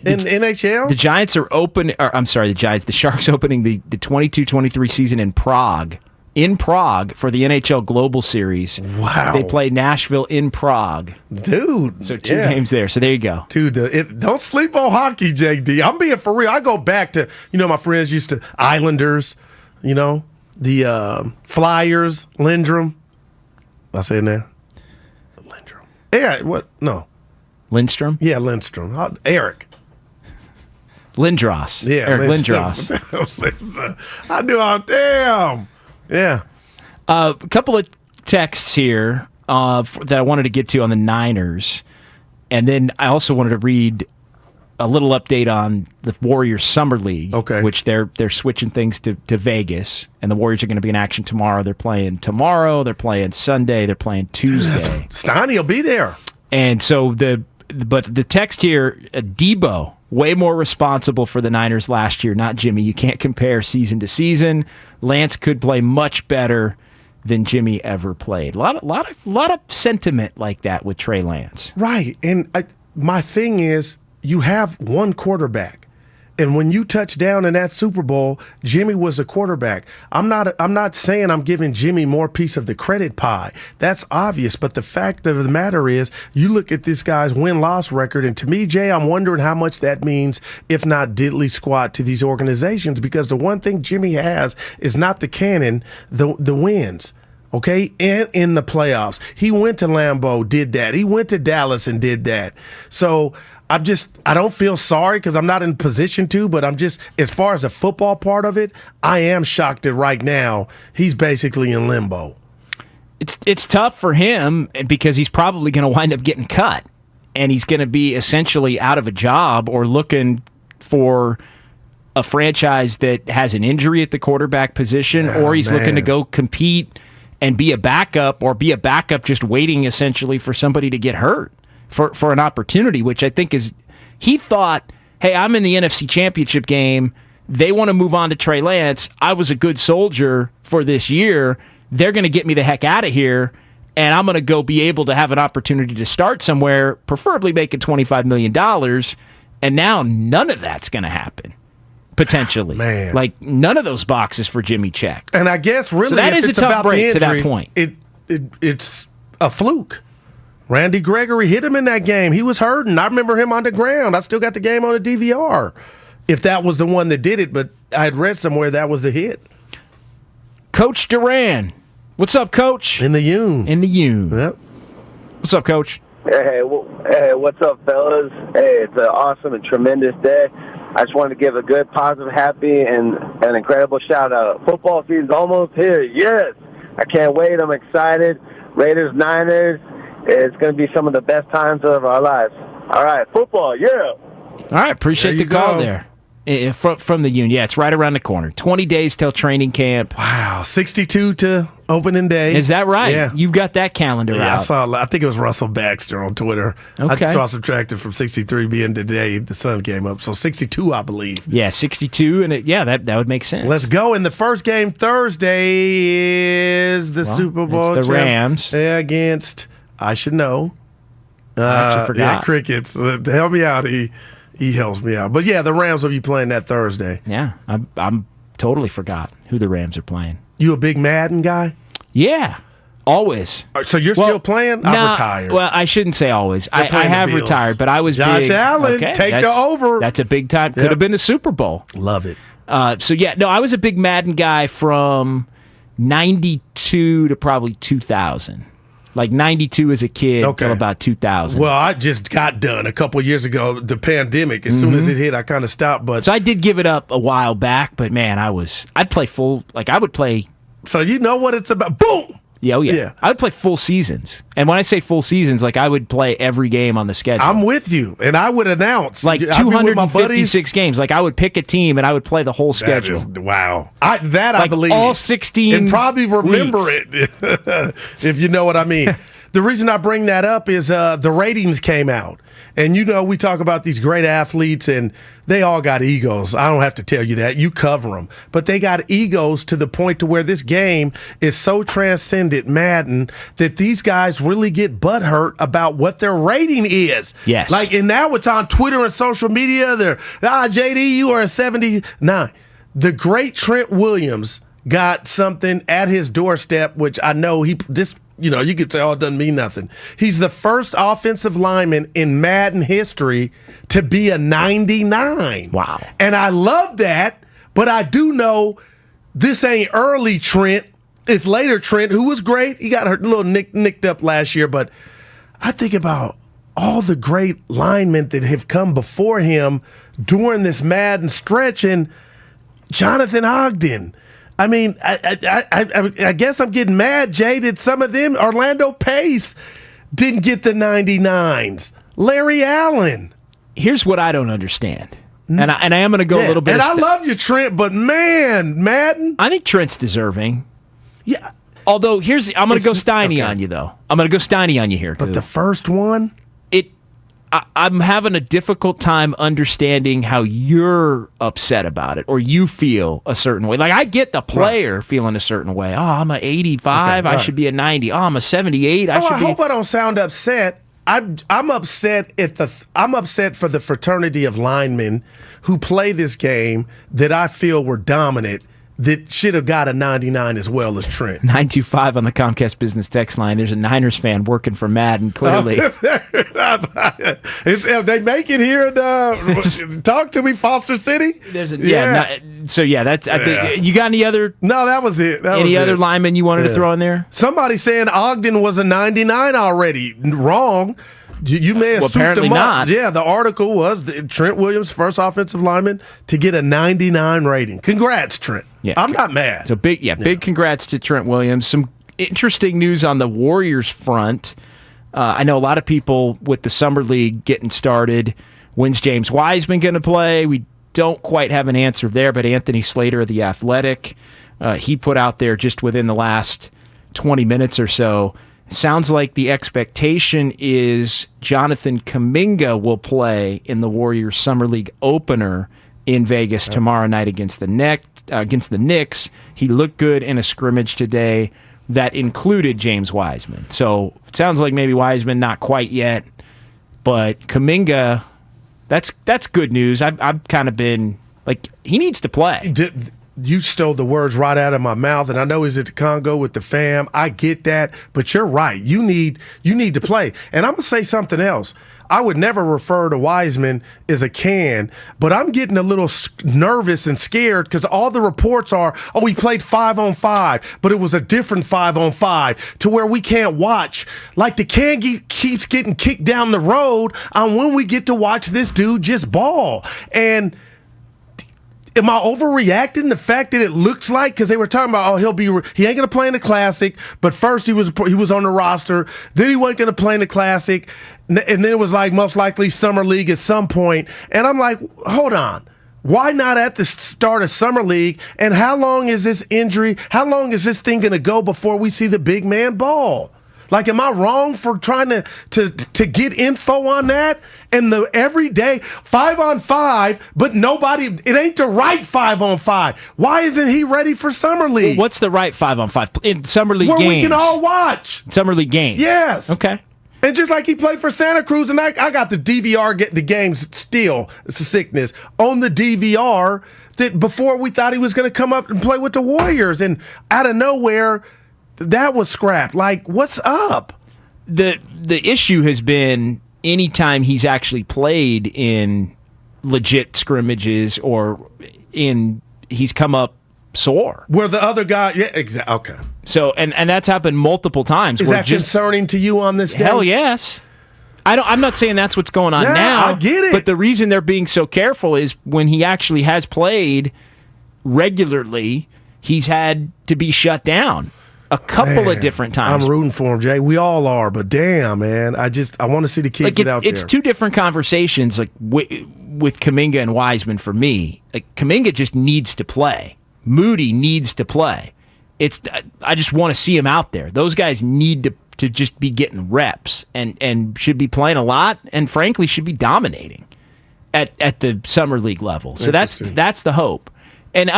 in NHL. The Giants are open. The Sharks opening the 22-23 season in Prague. In Prague for the NHL Global Series. Wow. They play Nashville in Prague. Dude. So 2 games there. So there you go. Dude, don't sleep on hockey, JD. I'm being for real. I go back to, my friends used to, Islanders, the Flyers, Lindrum. I say it now? Lindrum. Yeah, what? No. Lindstrom? Yeah, Lindstrom. Eric. Lindros. Yeah. Eric Lindros. I knew how, damn. Yeah. A couple of texts here that I wanted to get to on the Niners. And then I also wanted to read a little update on the Warriors Summer League, which they're switching things to Vegas, and the Warriors are going to be in action tomorrow. They're playing tomorrow. They're playing Sunday. They're playing Tuesday. Steiny will be there. And so the text here, Debo, way more responsible for the Niners last year, not Jimmy. You can't compare season to season. Lance could play much better than Jimmy ever played. A lot of sentiment like that with Trey Lance. Right, and my thing is, you have one quarterback, and when you touch down in that Super Bowl, Jimmy was a quarterback. I'm not saying I'm giving Jimmy more piece of the credit pie. That's obvious, but the fact of the matter is, you look at this guy's win-loss record, and to me, Jay, I'm wondering how much that means, if not diddly squat, to these organizations, because the one thing Jimmy has is not the cannon, the wins. Okay, and in the playoffs, he went to Lambeau, did that. He went to Dallas and did that. So I don't feel sorry because I'm not in position to, but I'm just, as far as the football part of it, I am shocked that right now he's basically in limbo. It's tough for him because he's probably going to wind up getting cut, and he's going to be essentially out of a job or looking for a franchise that has an injury at the quarterback position, or he's looking to go compete and be a backup, or be a backup just waiting essentially for somebody to get hurt for an opportunity, which I think is, he thought, hey, I'm in the NFC Championship game. They want to move on to Trey Lance. I was a good soldier for this year. They're going to get me the heck out of here, and I'm going to go be able to have an opportunity to start somewhere, preferably making $25 million, and now none of that's going to happen. Potentially. Man. Like, none of those boxes for Jimmy checked. And I guess really, so that if is it's a tough about break the injury, to that point. It's a fluke. Randy Gregory hit him in that game. He was hurting. I remember him on the ground. I still got the game on the DVR. If that was the one that did it, but I had read somewhere that was the hit. Coach Duran. What's up, Coach? In the Yoon. In the Yoon. Yep. What's up, Coach? Hey, what's up, fellas? Hey, it's an awesome and tremendous day. I just wanted to give a good, positive, happy, and an incredible shout-out. Football season's almost here. Yes! I can't wait. I'm excited. Raiders, Niners. It's going to be some of the best times of our lives. All right, football, yeah! All right, appreciate the call there. From the Union. Yeah, it's right around the corner. 20 days till training camp. Wow, 62 to opening day. Is that right? Yeah. You got that calendar out. I think it was Russell Baxter on Twitter. Okay. I saw subtracted from 63 being today. The sun came up. So 62, I believe. Yeah, 62, and that would make sense. Let's go. And the first game Thursday is the Super Bowl. It's the Rams. Against, I should know. I actually forgot. Yeah, Crickets. Help me out. He helps me out. But yeah, the Rams will be playing that Thursday. Yeah, I'm totally forgot who the Rams are playing. You a big Madden guy? Yeah. Always. So you're still playing? I'm retired. Well, I shouldn't say always. I have retired, but I was Josh big. Allen, take the over. That's a big time. Could have been the Super Bowl. Love it. I was a big Madden guy from 92 to probably 2000. Like 92 as a kid until about 2000. Well, I just got done a couple years ago, the pandemic. As soon as it hit, I kind of stopped. But so I did give it up a while back, but man, I'd play full, like I would play. So you know what it's about. Boom! Yeah. I would play full seasons. And when I say full seasons, like I would play every game on the schedule. I'm with you. And I would announce. Like 256 games. Like I would pick a team and I would play the whole schedule. Wow. I believe. All 16 and probably remember weeks. it, if you know what I mean. The reason I bring that up is the ratings came out. And we talk about these great athletes, and they all got egos. I don't have to tell you that. You cover them. But they got egos to the point to where this game is so transcendent, Madden, that these guys really get butthurt about what their rating is. Yes. And now it's on Twitter and social media. They're, JD, you are a 79. The great Trent Williams got something at his doorstep, which I know you could say, it doesn't mean nothing. He's the first offensive lineman in Madden history to be a 99. Wow. And I love that, but I do know this ain't early Trent. It's later Trent, who was great. He got a little nicked up last year, but I think about all the great linemen that have come before him during this Madden stretch, and Jonathan Ogden. I mean, I guess I'm getting mad, Jay. Did some of them, Orlando Pace didn't get the 99s. Larry Allen. Here's what I don't understand. And I am going to go a little bit. And I love you, Trent, but man, Madden. I think Trent's deserving. Yeah. Although, I'm going to go Steiny on you, though. I'm going to go Steiny on you here. But the first one? I'm having a difficult time understanding how you're upset about it or you feel a certain way. Like, I get the player feeling a certain way. Oh, I'm an 85. I should be a 90. Oh, I'm a 78. I hope I don't sound upset. I'm upset I'm upset for the fraternity of linemen who play this game that I feel were dominant, that should have got a 99 as well as Trent. 925 on the Comcast Business text line. There's a Niners fan working for Madden, clearly. If they make it here and talk to me, Foster City? That's I think you got any other? No, that was it. Any other linemen you wanted to throw in there? Somebody saying Ogden was a 99 already. Wrong. You may have souped him up. Not. Yeah, the article was Trent Williams, first offensive lineman to get a 99 rating. Congrats, Trent. Yeah, I'm not mad. So big congrats to Trent Williams. Some interesting news on the Warriors front. I know a lot of people with the Summer League getting started. When's James Wiseman going to play? We don't quite have an answer there, but Anthony Slater of The Athletic, he put out there just within the last 20 minutes or so, sounds like the expectation is Jonathan Kuminga will play in the Warriors Summer League opener in Vegas tomorrow night against the Knicks. He looked good in a scrimmage today that included James Wiseman. So it sounds like maybe Wiseman not quite yet, but Kuminga, that's good news. I've kind of been like, he needs to play. You stole the words right out of my mouth, and I know he's at the Congo with the fam. I get that, but you're right. You need to play. And I'm going to say something else. I would never refer to Wiseman as a can, but I'm getting a little nervous and scared because all the reports are, he played 5-on-5, but it was a different 5-on-5 to where we can't watch. Like the can keeps getting kicked down the road on when we get to watch this dude just ball. And am I overreacting? The fact that it looks like, because they were talking about, he ain't going to play in the Classic, but first he was on the roster, then he wasn't going to play in the Classic, and then it was like most likely Summer League at some point. And I'm like, hold on. Why not at the start of Summer League? And how long is this injury? How long is this thing going to go before we see the big man ball? Like, am I wrong for trying to get info on that? And the everyday 5-on-5, but it ain't the right 5-on-5. Why isn't he ready for Summer League? Well, what's the right 5-on-5 in Summer League games? Where we can all watch. Summer League games. Yes. Okay. And just like he played for Santa Cruz, and I got the DVR, get the games still, it's a sickness, on the DVR that before we thought he was going to come up and play with the Warriors. And out of nowhere, that was scrapped. Like, what's up? The issue has been anytime he's actually played in legit scrimmages or he's come up sore. Where the other guy, yeah, exactly. Okay. So and that's happened multiple times. Is that concerning to you on this day? Hell yes. I'm not saying that's what's going on now. I get it. But the reason they're being so careful is when he actually has played regularly, he's had to be shut down a couple of different times. I'm rooting for him, Jay. We all are, but damn, man, I want to see the kid get out there. It's two different conversations, like with Kuminga and Wiseman for me. Like Kuminga just needs to play. Moody needs to play. I just want to see him out there. Those guys need to just be getting reps and should be playing a lot and frankly should be dominating at the summer league level. So that's the hope. And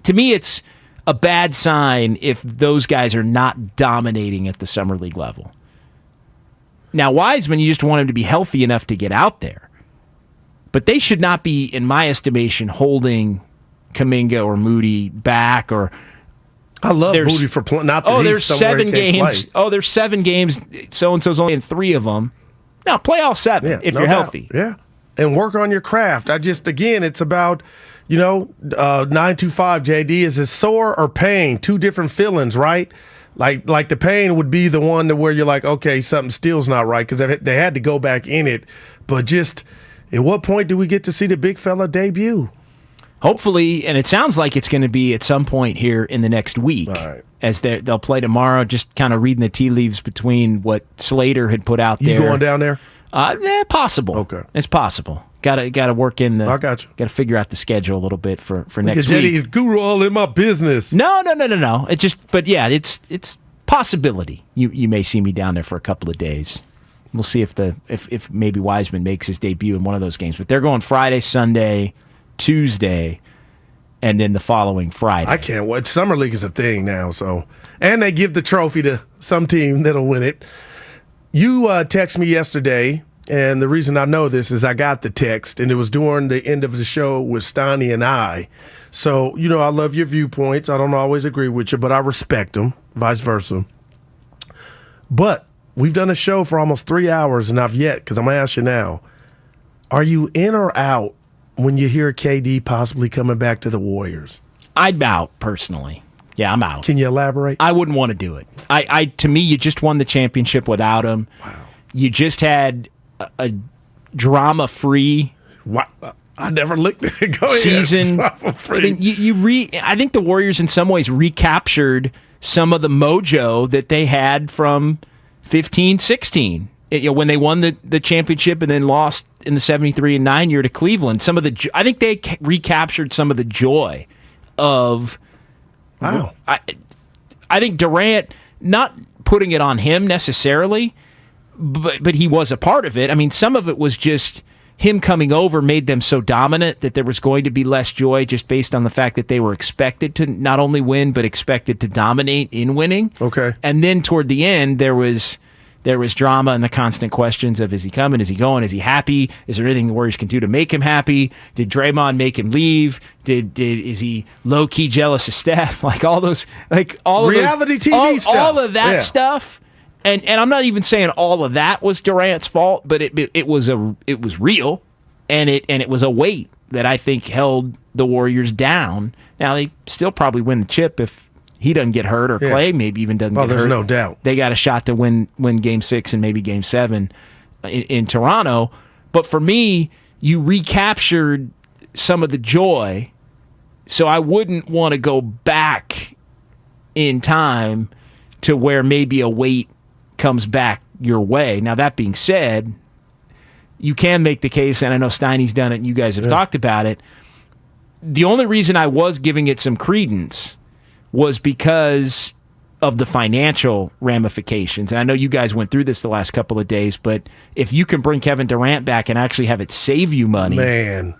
to me it's a bad sign if those guys are not dominating at the summer league level. Now Wiseman, you just want him to be healthy enough to get out there. But they should not be, in my estimation, holding Kuminga or Moody back or I love Moody for not that there's 7 games. Play. There's 7 games. So-and-so's only in 3 of them. No, play all 7 if you're healthy. Yeah, and work on your craft. Again, it's about, 925 JD, is it sore or pain? 2 different feelings, right? Like the pain would be the one where you're like, okay, something still's not right because they had to go back in it. But just at what point do we get to see the big fella debut? Hopefully, and it sounds like it's going to be at some point here in the next week. Right. As they'll play tomorrow, just kind of reading the tea leaves between what Slater had put out there. You going down there? Possible. Okay. It's possible. Got to work in the. I got you. Got to figure out the schedule a little bit for next week. JD Guru all in my business. No. It's possibility. You may see me down there for a couple of days. We'll see if maybe Wiseman makes his debut in one of those games. But they're going Friday, Sunday, Tuesday, and then the following Friday. I can't wait. Summer League is a thing now, and they give the trophy to some team that'll win it. You texted me yesterday, and the reason I know this is I got the text, and it was during the end of the show with Steiny and I. So, I love your viewpoints. I don't always agree with you, but I respect them, vice versa. But we've done a show for almost 3 hours, and I've yet, because I'm going to ask you now, are you in or out when you hear KD possibly coming back to the Warriors? I'd out, personally. Yeah, I'm out. Can you elaborate? I wouldn't want to do it. To me, you just won the championship without him. Wow. You just had a drama-free I never looked at it. Go ahead. Season. I think the Warriors in some ways recaptured some of the mojo that they had from 15-16. When they won the championship and then lost in the 73-9 year to Cleveland, I think they recaptured some of the joy of. Wow. I think Durant, not putting it on him necessarily, but he was a part of it. I mean, some of it was just him coming over made them so dominant that there was going to be less joy just based on the fact that they were expected to not only win but expected to dominate in winning. Okay. And then toward the end, there was drama and the constant questions of, is he coming? Is he going? Is he happy? Is there anything the Warriors can do to make him happy? Did Draymond make him leave? Is he low key jealous of Steph? All those, reality TV stuff. All of that stuff. And I'm not even saying all of that was Durant's fault, but it was real, and it was a weight that I think held the Warriors down. Now they still probably win the chip if he doesn't get hurt, or Clay maybe even doesn't get hurt. There's no doubt. They got a shot to win Game 6 and maybe Game 7 in Toronto. But for me, you recaptured some of the joy, so I wouldn't want to go back in time to where maybe a weight comes back your way. Now, that being said, you can make the case, and I know Steiny's done it and you guys have talked about it. The only reason I was giving it some credence was because of the financial ramifications. And I know you guys went through this the last couple of days, but if you can bring Kevin Durant back and actually have it save you money, man,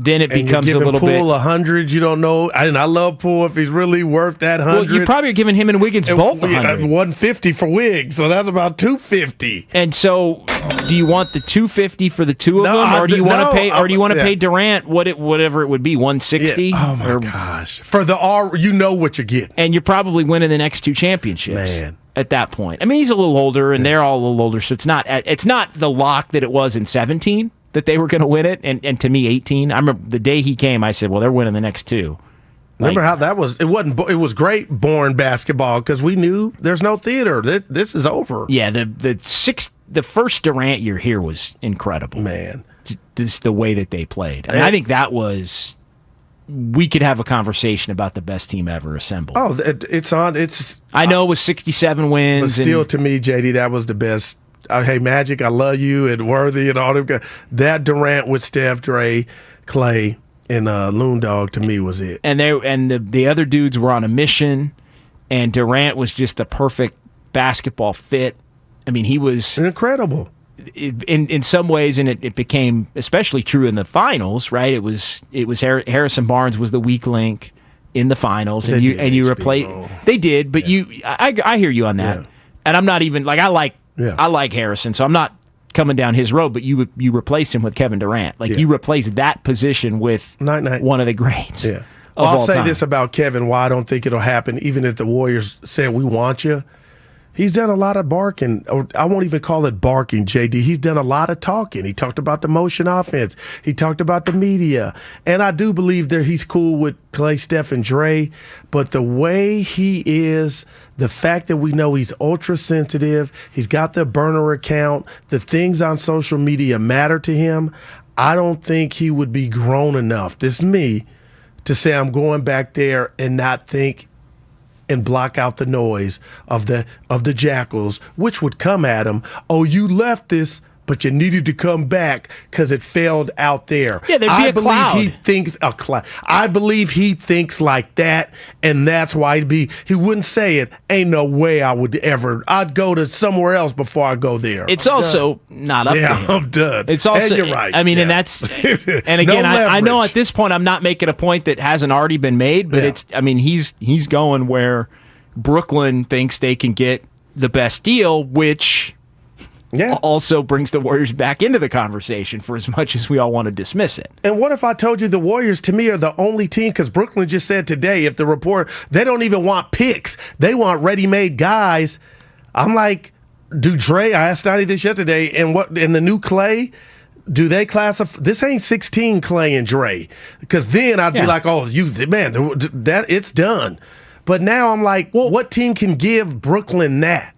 then it and becomes you're a giving little bit. Poole 100. You don't know. And I love Poole if he's really worth that 100. Well, you probably are giving him and Wiggins both 100. 150 for Wiggs, so that's about 250. And so, do you want the 250 for the two of them, or do you want to pay? Or do you want to pay Durant whatever it would be, 160? Yeah. Oh my gosh! For the R, you know what you're getting, and you're probably winning the next two championships. Man. At that point, I mean, he's a little older, and they're all a little older, so it's not the lock that it was in 17 that they were going to win it, and to me, 18. I remember the day he came, I said, well, they're winning the next two. Remember how that was? It was great born basketball because we knew there's no theater. This is over. Yeah, the first Durant year here was incredible, man. Just the way that they played, and I think that was. We could have a conversation about the best team ever assembled. Oh, it's on. I know it was 67 wins. But still, to me, JD, that was the best. Hey, Magic, I love you, and Worthy, and all them guys. That Durant with Steph, Dre, Clay, and Loon Dog, to me, was it. And the other dudes were on a mission, and Durant was just the perfect basketball fit. I mean, he was incredible. In some ways, and it became especially true in the finals, right? It was Harrison Barnes was the weak link in the finals, and you replaced. They did, but I hear you on that, and I'm not even like I like Harrison, so I'm not coming down his road. But you replaced him with Kevin Durant, you replaced that position with one of the greats. Yeah, I'll say this about Kevin: why I don't think it'll happen, even if the Warriors said we want you. He's done a lot of barking, or I won't even call it barking, JD. He's done a lot of talking. He talked about the motion offense. He talked about the media. And I do believe that he's cool with Clay, Steph, and Dre. But the way he is, the fact that we know he's ultra sensitive, he's got the burner account, the things on social media matter to him, I don't think he would be grown enough, this is me, to say I'm going back there and not think and block out the noise of the jackals, which would come at him. Oh, you left this, but you needed to come back because it failed out there. Yeah, there'd be a cloud. He thinks a cloud. I believe he thinks like that, and that's why he wouldn't say it. Ain't no way I would ever. I'd go to somewhere else before I go there. It's also not up to him. I'm done. It's also, and you're right. I mean, and that's, and again, I know at this point I'm not making a point that hasn't already been made, but it's, I mean, he's going where Brooklyn thinks they can get the best deal, which also brings the Warriors back into the conversation for as much as we all want to dismiss it. And what if I told you the Warriors, to me, are the only team, because Brooklyn just said today, if the report, they don't even want picks. They want ready-made guys. I'm like, do Dre, I asked Steiny this yesterday, and the new Clay, do they classify, this ain't 16 Clay and Dre. Because then I'd be like, oh, that it's done. But now I'm like, what team can give Brooklyn that?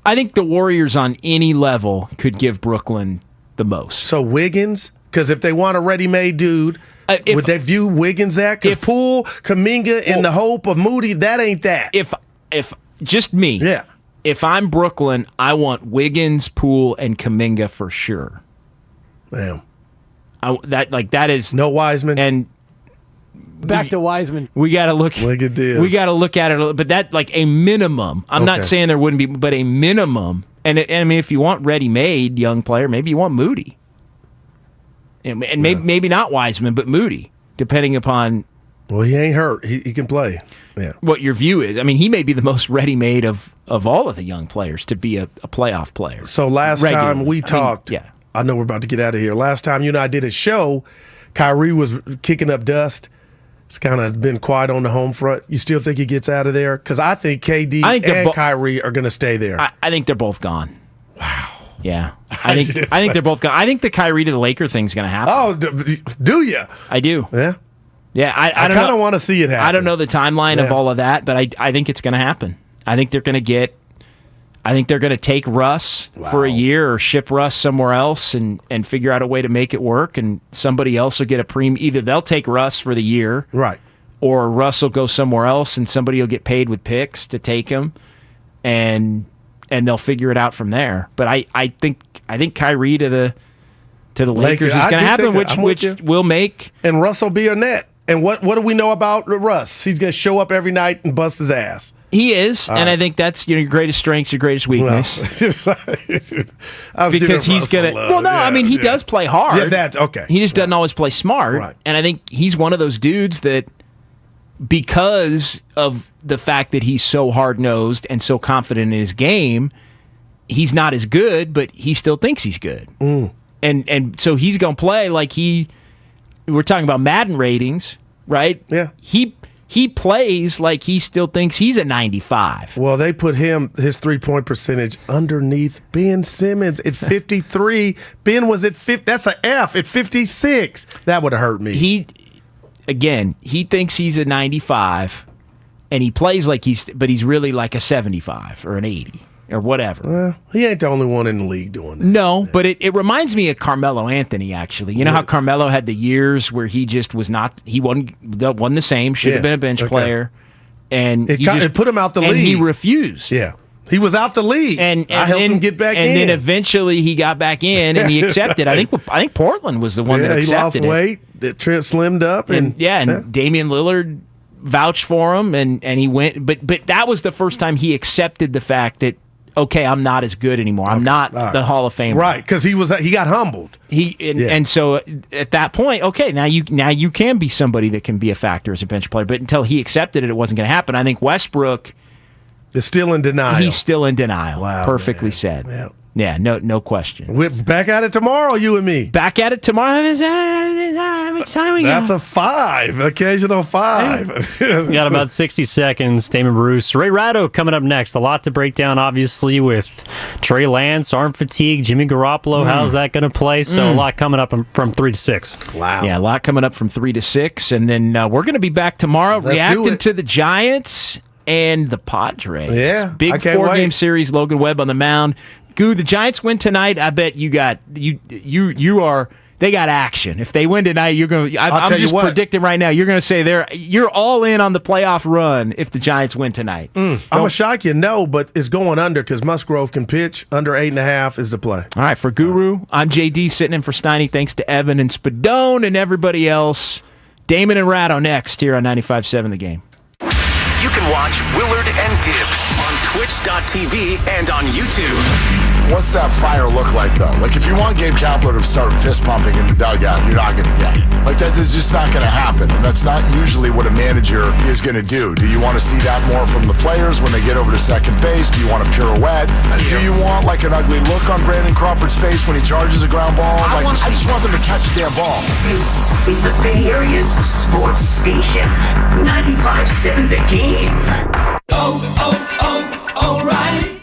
I think the Warriors on any level could give Brooklyn the most. So Wiggins? Because if they want a ready-made dude, would they view Wiggins that? Because Poole, Kuminga, and the hope of Moody, that ain't that. If just me, if I'm Brooklyn, I want Wiggins, Poole, and Kuminga for sure. Damn. That is no Wiseman and. Back to Wiseman. We got to look. Look at this. We got to look at it, but that like a minimum. I'm not saying there wouldn't be, but a minimum. And I mean, if you want ready-made young player, maybe you want Moody, and maybe not Wiseman, but Moody, depending upon. Well, he ain't hurt. He can play. Yeah. What your view is? I mean, he may be the most ready-made of all of the young players to be a playoff player. So last time we talked, I know we're about to get out of here. Last time you and I did a show, Kyrie was kicking up dust. It's kind of been quiet on the home front. You still think he gets out of there? Because I think KD and Kyrie are going to stay there. I think they're both gone. Wow. Yeah. I think they're both gone. I think the Kyrie to the Laker thing's going to happen. Oh, do you? I do. Yeah. Yeah. I kind of want to see it happen. I don't know the timeline of all of that, but I think it's going to happen. I think they're going to take Russ for a year or ship Russ somewhere else and figure out a way to make it work. And somebody else will get a premium. Either they'll take Russ for the year, right, or Russ will go somewhere else and somebody will get paid with picks to take him, and they'll figure it out from there. But I think Kyrie to the Lakers is going to happen, which will make and Russ will be a net. And what do we know about Russ? He's going to show up every night and bust his ass. He is, and I think that's your greatest strength, your greatest weakness. Because he's gonna. Well, no, I mean he does play hard. Yeah, that's okay. He just doesn't always play smart, Right. and I think he's one of those dudes that, because of the fact that he's so hard nosed and so confident in his game, he's not as good, but he still thinks he's good, and so he's gonna play like he. We're talking about Madden ratings, right? Yeah. He plays like he still thinks he's a 95. Well, they put his 3-point percentage underneath Ben Simmons at 53. Ben was at 50. That's an F at 56. That would have hurt me. He thinks he's a 95, and he plays like but he's really like a 75 or an 80 or whatever. He ain't the only one in the league doing that. No, but it reminds me of Carmelo Anthony, actually. You know how Carmelo had the years where he just was not, he wasn't the same, should have been a bench player. And it put him out the league. And he refused. Yeah. He was out the league. And I helped him get back in. And then eventually he got back in and he accepted. I think Portland was the one that accepted he lost weight. That Trent slimmed up. And Damian Lillard vouched for him and he went. But that was the first time he accepted the fact that, okay, I'm not as good anymore. I'm not the Hall of Famer. Right, because he got humbled. And so at that point, okay, now you can be somebody that can be a factor as a bench player. But until he accepted it wasn't going to happen. I think Westbrook is still in denial. He's still in denial. Wow, perfectly said. Yeah, no question. We're back at it tomorrow, you and me. Back at it tomorrow. How much time we got? That's a 5, occasional 5. We got about 60 seconds. Damon Bruce, Ray Ratto coming up next. A lot to break down, obviously, with Trey Lance, arm fatigue, Jimmy Garoppolo. How's that going to play? So a lot coming up from 3 to 6. Wow. Yeah, a lot coming up from 3 to 6. And then we're going to be back tomorrow reacting to the Giants and the Padres. Yeah. Big 4-game series, Logan Webb on the mound. Goo, the Giants win tonight. I bet you got they got action. If they win tonight, you're going to I'm just predicting right now. You're going to say you're all in on the playoff run if the Giants win tonight. I'm going to shock you. No, but it's going under because Musgrove can pitch. Under 8.5 is the play. All right, for Guru, I'm JD sitting in for Steiny. Thanks to Evan and Spadone and everybody else. Damon and Ratto next here on 95.7 The Game. You can watch Willard and Dibs on Twitch.tv and on YouTube. What's that fire look like, though? Like, if you want Gabe Kapler to start fist pumping in the dugout, you're not going to get it. Like, that is just not going to happen. And that's not usually what a manager is going to do. Do you want to see that more from the players when they get over to second base? Do you want a pirouette? Do you want, like, an ugly look on Brandon Crawford's face when he charges a ground ball? I just want them to catch a damn ball. This is the Bay Area's sports station. 95.7 The Game. O'Reilly.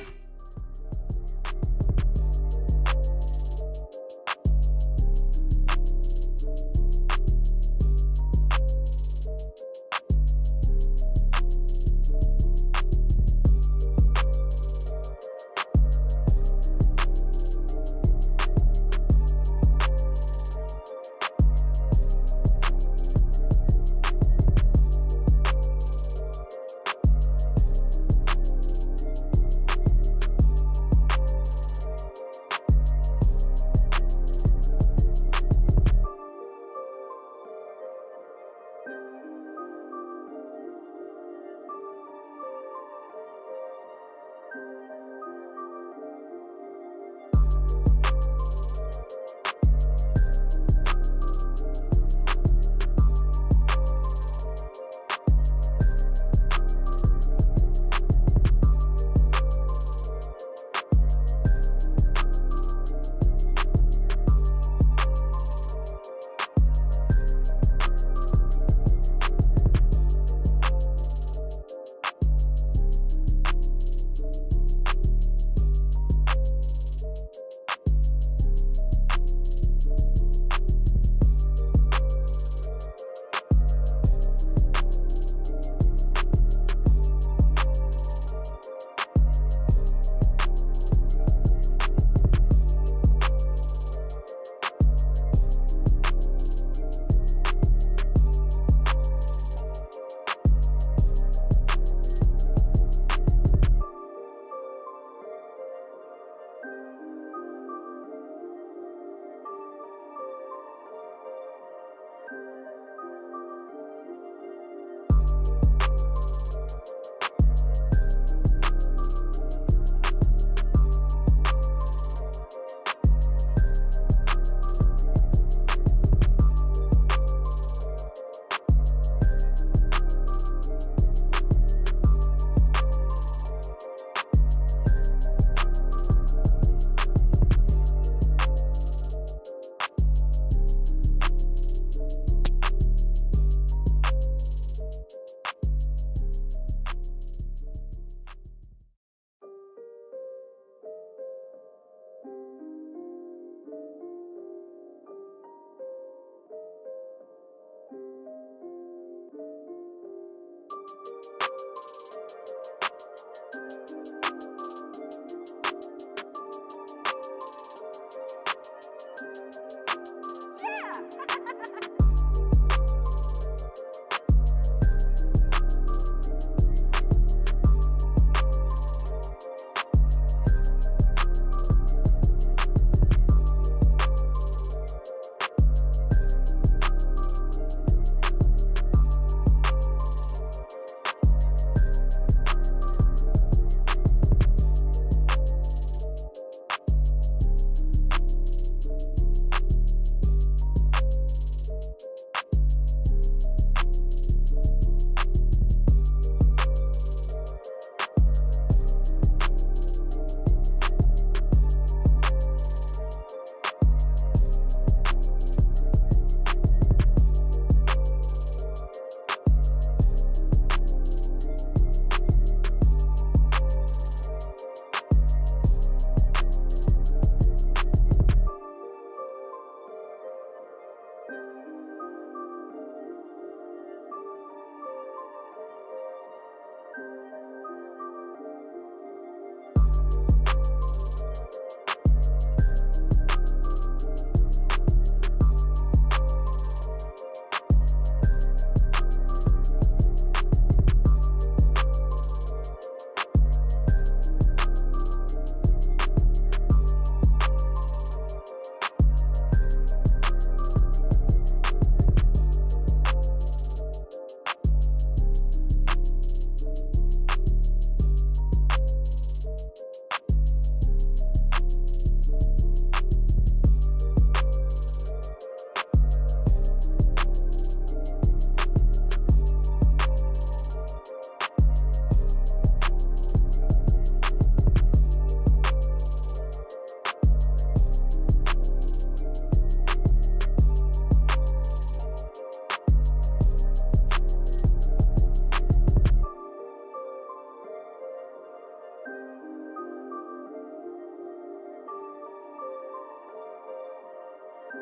Came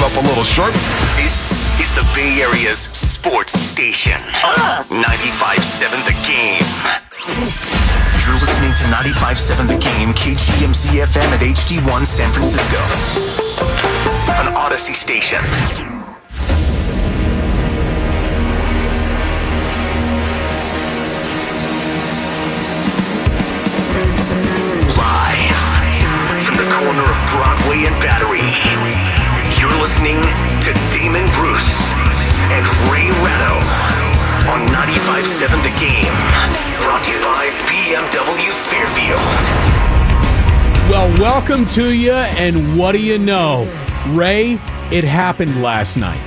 up a little short. This is the Bay Area's sports station. 95.7 The Game. You're listening to 95.7 The Game, KGMZ FM at HD1 San Francisco. An Odyssey station. Live from the corner of Broadway and Battery. You're listening to Damon Bruce and Ray Ratto on 95.7 The Game. Brought to you by BMW Fairfield. Well, welcome to you, and what do you know? Ray, it happened last night.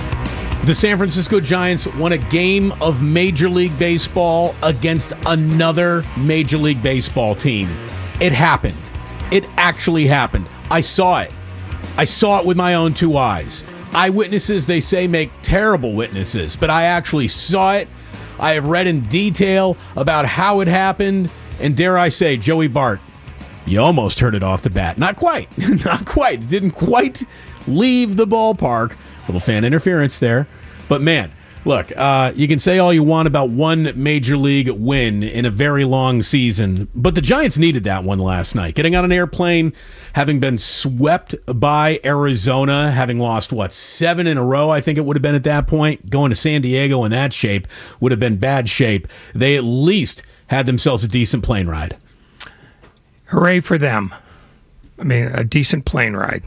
The San Francisco Giants won a game of Major League Baseball against another Major League Baseball team. It happened. It actually happened. I saw it. I saw it with my own two eyes. Eyewitnesses, they say, make terrible witnesses, but I actually saw it. I have read in detail about how it happened, and dare I say, Joey Bart, you almost heard it off the bat. Not quite. Not quite. It didn't quite leave the ballpark. Little fan interference there. But man, look, you can say all you want about one Major League win in a very long season, but the Giants needed that one last night. Getting on an airplane, having been swept by Arizona, having lost, 7 in a row, I think it would have been at that point. Going to San Diego in that shape would have been bad shape. They at least had themselves a decent plane ride. Hooray for them. I mean, a decent plane ride.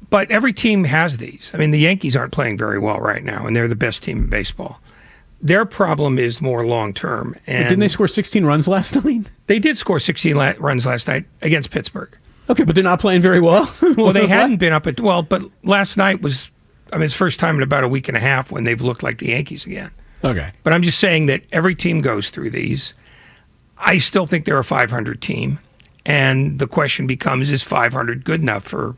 But every team has these. I mean, the Yankees aren't playing very well right now, and they're the best team in baseball. Their problem is more long-term. And didn't they score 16 runs last night? They did score 16 runs last night against Pittsburgh. Okay, but they're not playing very well? Well, they hadn't been up at... Well, but last night was... I mean, it's the first time in about a week and a half when they've looked like the Yankees again. Okay. But I'm just saying that every team goes through these. I still think they're a 500 team. And the question becomes, is 500 good enough for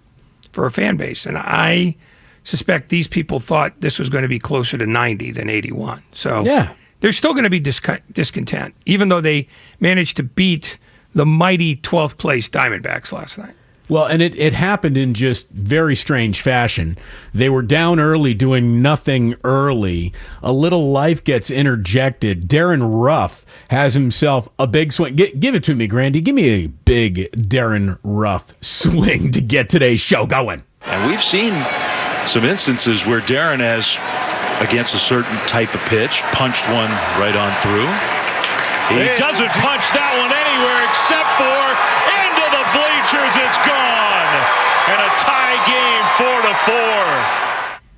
a fan base? And I suspect these people thought this was going to be closer to 90 than 81. So yeah, there's still going to be discontent, even though they managed to beat the mighty 12th place Diamondbacks last night. Well, and it happened in just very strange fashion. They were down early, doing nothing early. A little life gets interjected. Darren Ruff has himself a big swing. Give it to me, Grandy. Give me a big Darren Ruff swing to get today's show going. And we've seen some instances where Darren has, against a certain type of pitch, punched one right on through. He doesn't punch that one anywhere except for into the bleachers. It's gone. And a tie game,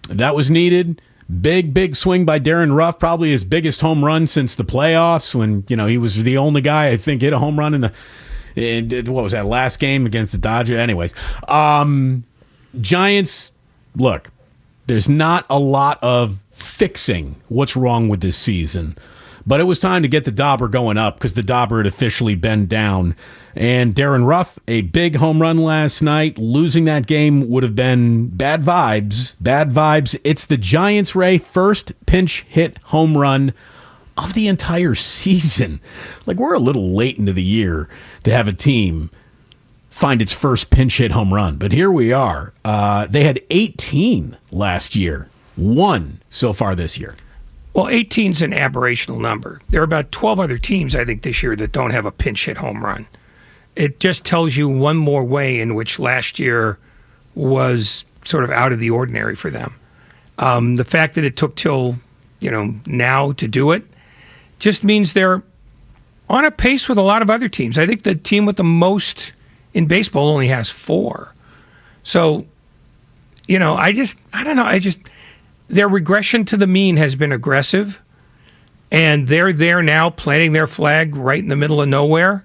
4-4. That was needed. Big swing by Darren Ruff. Probably his biggest home run since the playoffs when, he was the only guy, I think, hit a home run in what was that, last game against the Dodgers? Anyways, Giants, look, there's not a lot of fixing what's wrong with this season. But it was time to get the dauber going up because the dauber had officially been down. And Darren Ruff, a big home run last night. Losing that game would have been bad vibes. Bad vibes. It's the Giants, Ray, first pinch hit home run of the entire season. Like, we're a little late into the year to have a team find its first pinch hit home run. But here we are. They had 18 last year. 1 so far this year. Well, 18 is an aberrational number. There are about 12 other teams, I think, this year that don't have a pinch hit home run. It just tells you one more way in which last year was sort of out of the ordinary for them. The fact that it took till, now to do it just means they're on a pace with a lot of other teams. I think the team with the most in baseball only has 4. So, I don't know. Their regression to the mean has been aggressive, and they're there now planting their flag right in the middle of nowhere.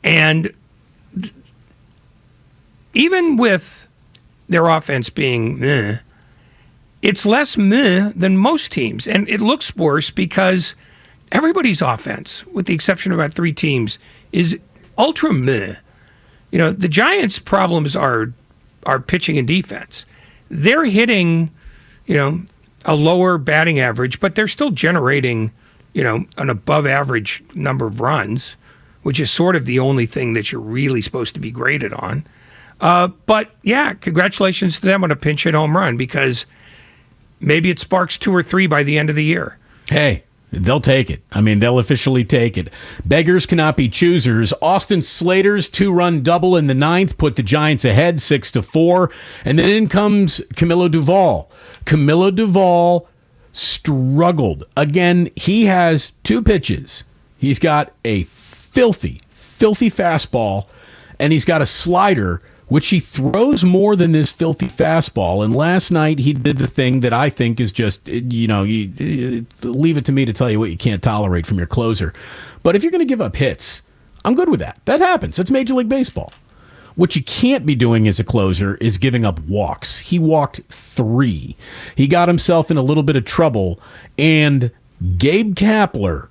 And even with their offense being it's less meh than most teams. And it looks worse because everybody's offense, with the exception of about 3 teams, is ultra meh. You know, the Giants' problems are pitching and defense. They're hitting, you know, a lower batting average, but they're still generating, you know, an above average number of runs, which is sort of the only thing that you're really supposed to be graded on. But yeah, congratulations to them on a pinch hit home run, because maybe it sparks 2 or 3 by the end of the year. Hey, they'll take it. I mean, they'll officially take it. Beggars cannot be choosers. Austin Slater's 2-run double in the 9th put the Giants ahead 6-4. And then in comes Camilo Duvall. Camilo Duvall struggled. Again, he has 2 pitches. He's got a filthy fastball, and he's got a slider, which he throws more than this filthy fastball. And last night he did the thing that I think is just, you know, you leave it to me to tell you what you can't tolerate from your closer. But if you're going to give up hits, I'm good with that. That happens. That's Major League Baseball. What you can't be doing as a closer is giving up walks. He walked 3. He got himself in a little bit of trouble, and Gabe Kapler,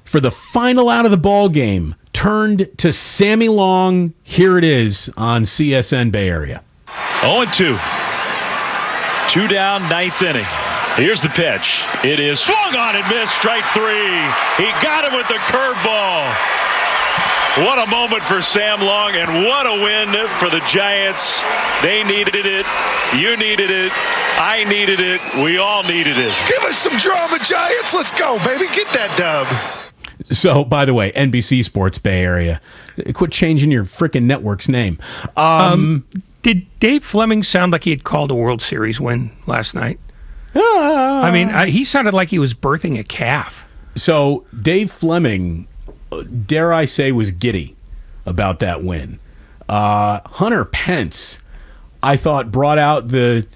for the final out of the ball game, turned to Sammy Long. Here it is on CSN Bay Area. 0-2. 2 down, 9th inning. Here's the pitch. It is swung on and missed. Strike 3. He got him with the curveball. What a moment for Sam Long, and what a win for the Giants. They needed it. You needed it. I needed it. We all needed it. Give us some drama, Giants. Let's go, baby. Get that dub. So, by the way, NBC Sports Bay Area, quit changing your freaking network's name. Did Dave Fleming sound like he had called a World Series win last night? I mean, he sounded like he was birthing a calf. So, Dave Fleming, dare I say, was giddy about that win. Hunter Pence, I thought, brought out the...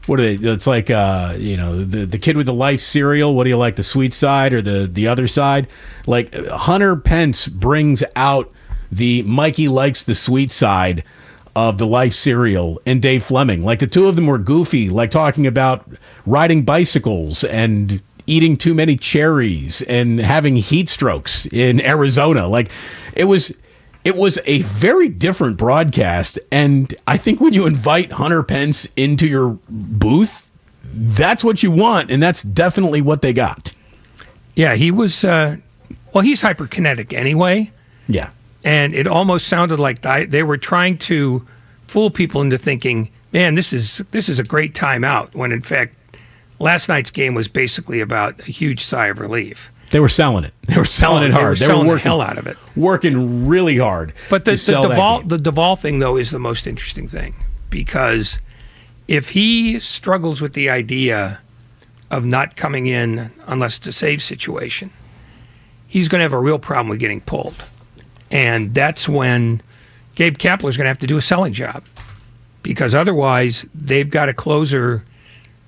What are they? It's like, you know, the kid with the life cereal. What do you like, the sweet side or the other side? Like, Hunter Pence brings out the Mikey likes the sweet side of the life cereal and Dave Fleming. Like, the two of them were goofy, like talking about riding bicycles and eating too many cherries and having heat strokes in Arizona. Like, it was a very different broadcast, and I think when you invite Hunter Pence into your booth, that's what you want, and that's definitely what they got. Yeah, he was, well, he's hyperkinetic anyway. Yeah. And it almost sounded like they were trying to fool people into thinking, man, this is a great timeout, when in fact, last night's game was basically about a huge sigh of relief. They were selling it. They were selling it hard. They were working the hell out of it. Working really hard. But the Duvall thing, though, is the most interesting thing, because if he struggles with the idea of not coming in unless it's a save situation, he's going to have a real problem with getting pulled. And that's when Gabe Kapler is going to have to do a selling job, because otherwise they've got a closer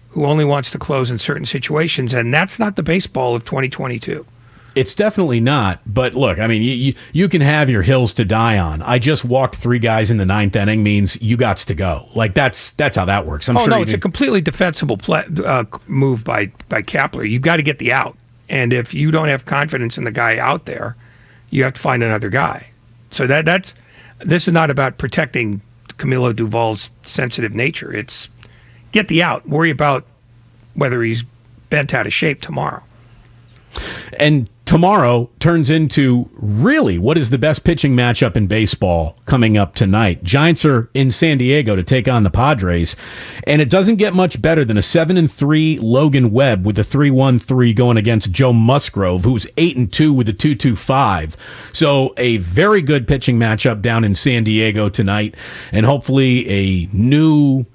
who only wants to close in certain situations, and that's not the baseball of 2022. It's definitely not. But look, I mean, you can have your hills to die on. I just walked 3 guys in the 9th inning means you gots to go. Like, that's how that works. It's a completely defensible move by Kapler. You've got to get the out, and if you don't have confidence in the guy out there, you have to find another guy. So this is not about protecting Camilo Duvall's sensitive nature. It's get the out. Worry about whether he's bent out of shape tomorrow. And tomorrow turns into really what is the best pitching matchup in baseball coming up tonight. Giants are in San Diego to take on the Padres, and it doesn't get much better than a 7-3 Logan Webb with a 3.13 going against Joe Musgrove, who's 8-2 with a 2.25. So a very good pitching matchup down in San Diego tonight, and hopefully a new...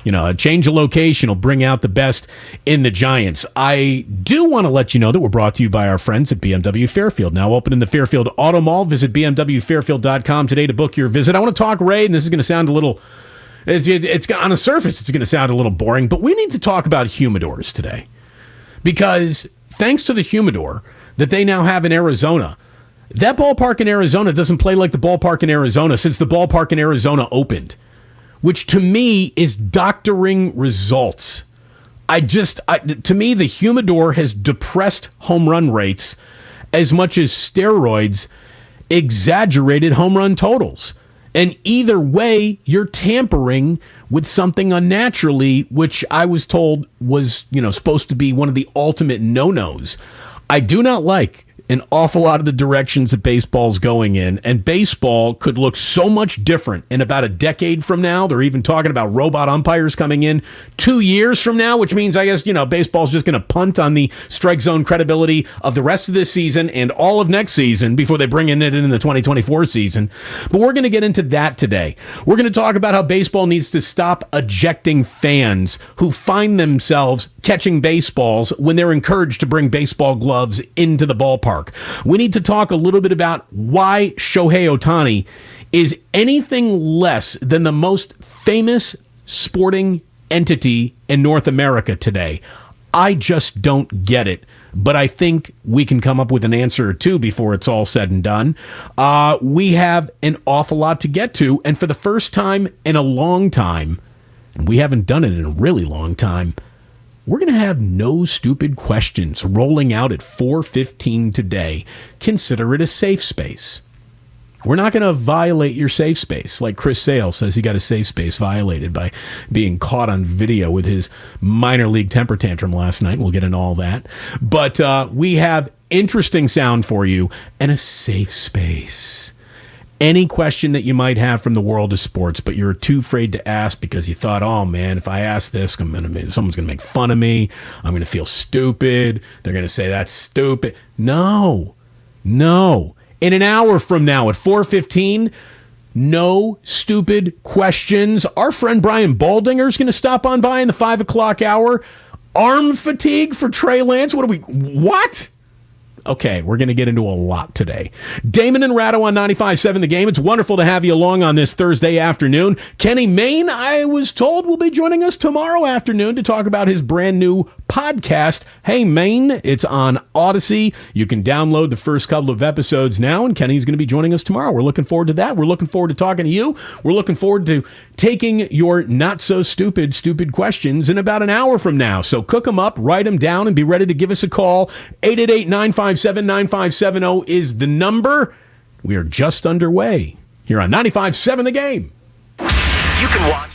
a change of location will bring out the best in the Giants. I do want to let you know that we're brought to you by our friends at BMW Fairfield. Now open in the Fairfield Auto Mall. Visit BMWFairfield.com today to book your visit. I want to talk, Ray, and this is going to sound a little... It's on the surface, it's going to sound a little boring, but we need to talk about humidors today. Because thanks to the humidor that they now have in Arizona, that ballpark in Arizona doesn't play like the ballpark in Arizona since the ballpark in Arizona opened, which to me is doctoring results. To me, the humidor has depressed home run rates as much as steroids exaggerated home run totals. And either way, you're tampering with something unnaturally, which I was told was, supposed to be one of the ultimate no-nos. I do not like an awful lot of the directions that baseball's going in, and baseball could look so much different in about a decade from now. They're even talking about robot umpires coming in 2 years from now, which means, I guess, baseball's just going to punt on the strike zone credibility of the rest of this season and all of next season before they bring it in the 2024 season. But we're going to get into that today. We're going to talk about how baseball needs to stop ejecting fans who find themselves catching baseballs when they're encouraged to bring baseball gloves into the ballpark. We need to talk a little bit about why Shohei Ohtani is anything less than the most famous sporting entity in North America today. I just don't get it, but I think we can come up with an answer or two before it's all said and done. We have an awful lot to get to, and for the first time in a long time, and we haven't done it in a really long time, we're going to have no stupid questions rolling out at 4:15 today. Consider it a safe space. We're not going to violate your safe space like Chris Sale says he got his safe space violated by being caught on video with his minor league temper tantrum last night. We'll get into all that. But we have interesting sound for you and a safe space. Any question that you might have from the world of sports, but you're too afraid to ask because you thought, oh man, if I ask this, someone's going to make fun of me. I'm going to feel stupid. They're going to say that's stupid. No. In an hour from now at 4:15, no stupid questions. Our friend Brian Baldinger is going to stop on by in the 5 o'clock hour. Arm fatigue for Trey Lance. What? Okay, we're going to get into a lot today. Damon and Ratto on 95.7 The Game. It's wonderful to have you along on this Thursday afternoon. Kenny Mayne, I was told, will be joining us tomorrow afternoon to talk about his brand new podcast. Hey, Mayne, it's on Odyssey. You can download the first couple of episodes now, and Kenny's going to be joining us tomorrow. We're looking forward to that. We're looking forward to talking to you. We're looking forward to taking your not-so-stupid questions in about an hour from now. So cook them up, write them down, and be ready to give us a call. 888-957-9570 is the number. We are just underway here on 95.7 The Game. You can watch.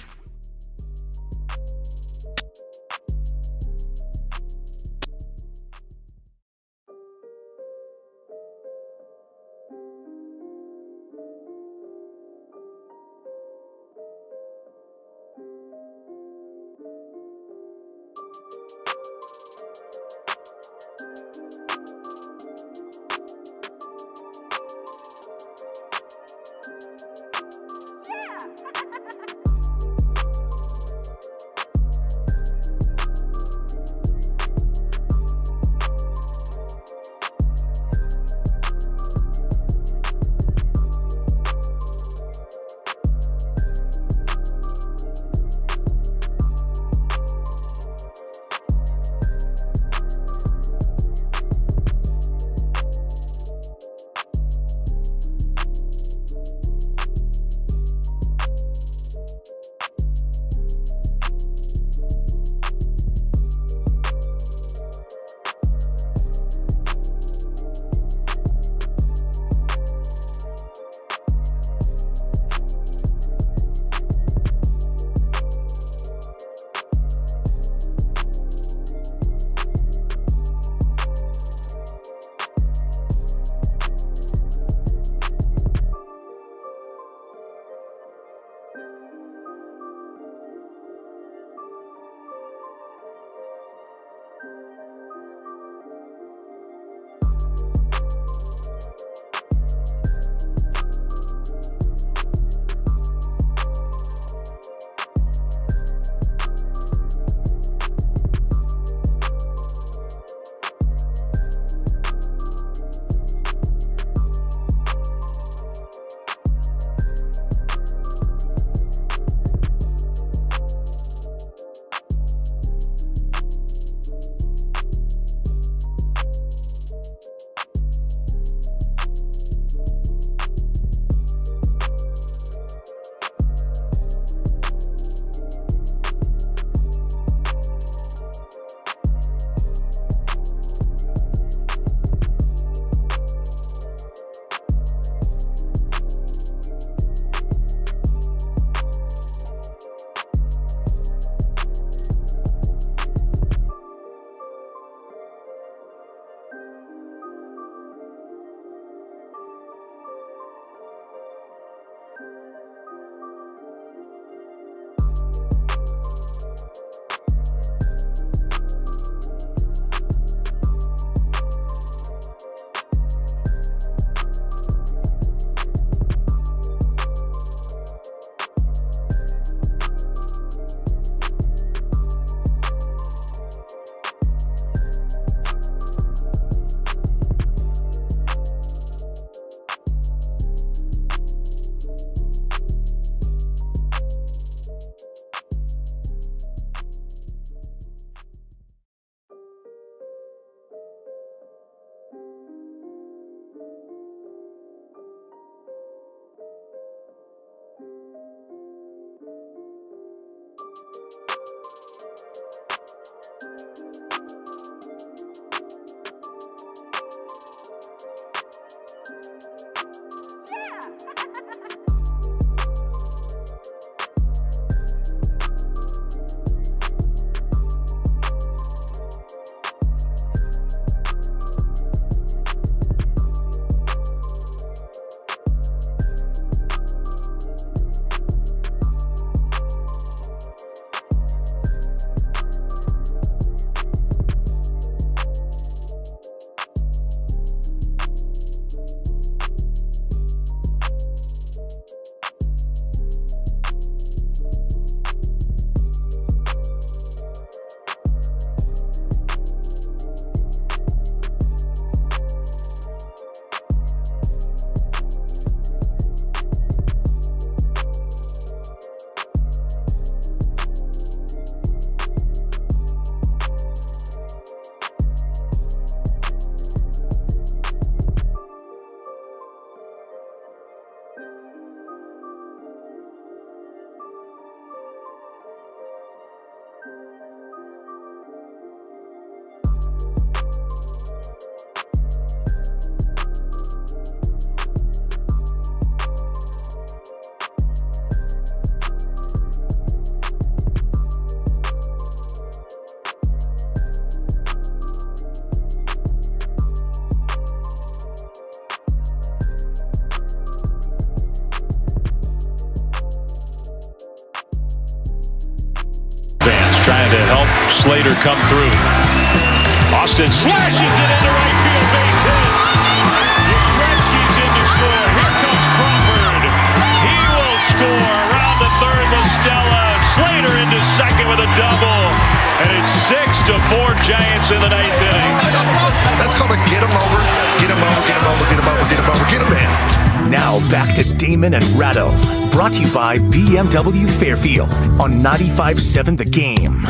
Trying to help Slater come through. Austin slashes it into right field, base hit. Yastrzemski's in to score. Here comes Crawford. He will score. Around the third was Stella. Slater into second with a double. And it's 6-4 Giants in the ninth inning. That's called a get him over, get him over, get him over, get him over, get him over, get him in. Now back to Damon and Ratto. Brought to you by BMW Fairfield on 95.7 The Game.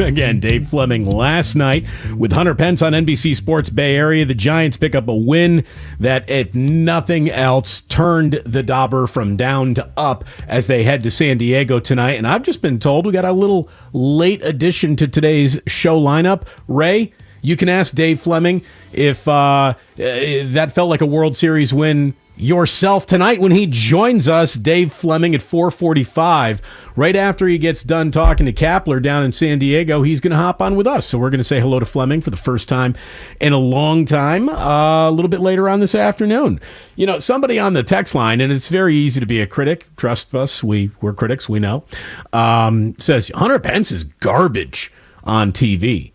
Again, Dave Fleming last night with Hunter Pence on NBC Sports Bay Area. The Giants pick up a win that, if nothing else, turned the Dauber from down to up as they head to San Diego tonight. And I've just been told we got a little late addition to today's show lineup. Ray, you can ask Dave Fleming if that felt like a World Series win yourself tonight when he joins us, Dave Fleming, at 4:45. Right after he gets done talking to Kapler down in San Diego, he's going to hop on with us. So we're going to say hello to Fleming for the first time in a long time a little bit later on this afternoon. You know, somebody on the text line, and it's very easy to be a critic. Trust us, we're critics, we know. Says, Hunter Pence is garbage on TV.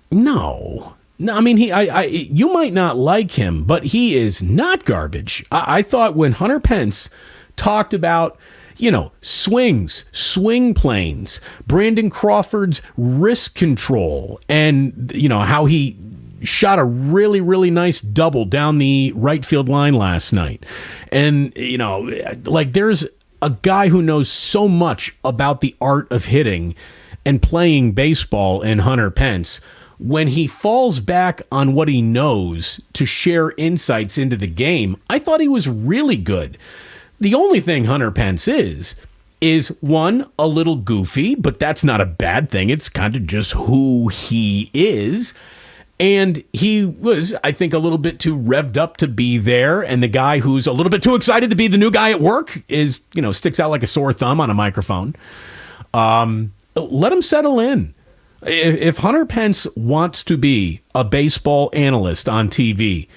No, I mean, you might not like him, but he is not garbage. I thought when Hunter Pence talked about, swings, swing planes, Brandon Crawford's wrist control, and, how he shot a really, really nice double down the right field line last night. And, there's a guy who knows so much about the art of hitting and playing baseball in Hunter Pence. When he falls back on what he knows to share insights into the game, I thought he was really good. The only thing Hunter Pence is one, a little goofy, but that's not a bad thing. It's kind of just who he is. And he was, I think, a little bit too revved up to be there. And the guy who's a little bit too excited to be the new guy at work is, sticks out like a sore thumb on a microphone. Let him settle in. If Hunter Pence wants to be a baseball analyst on TV,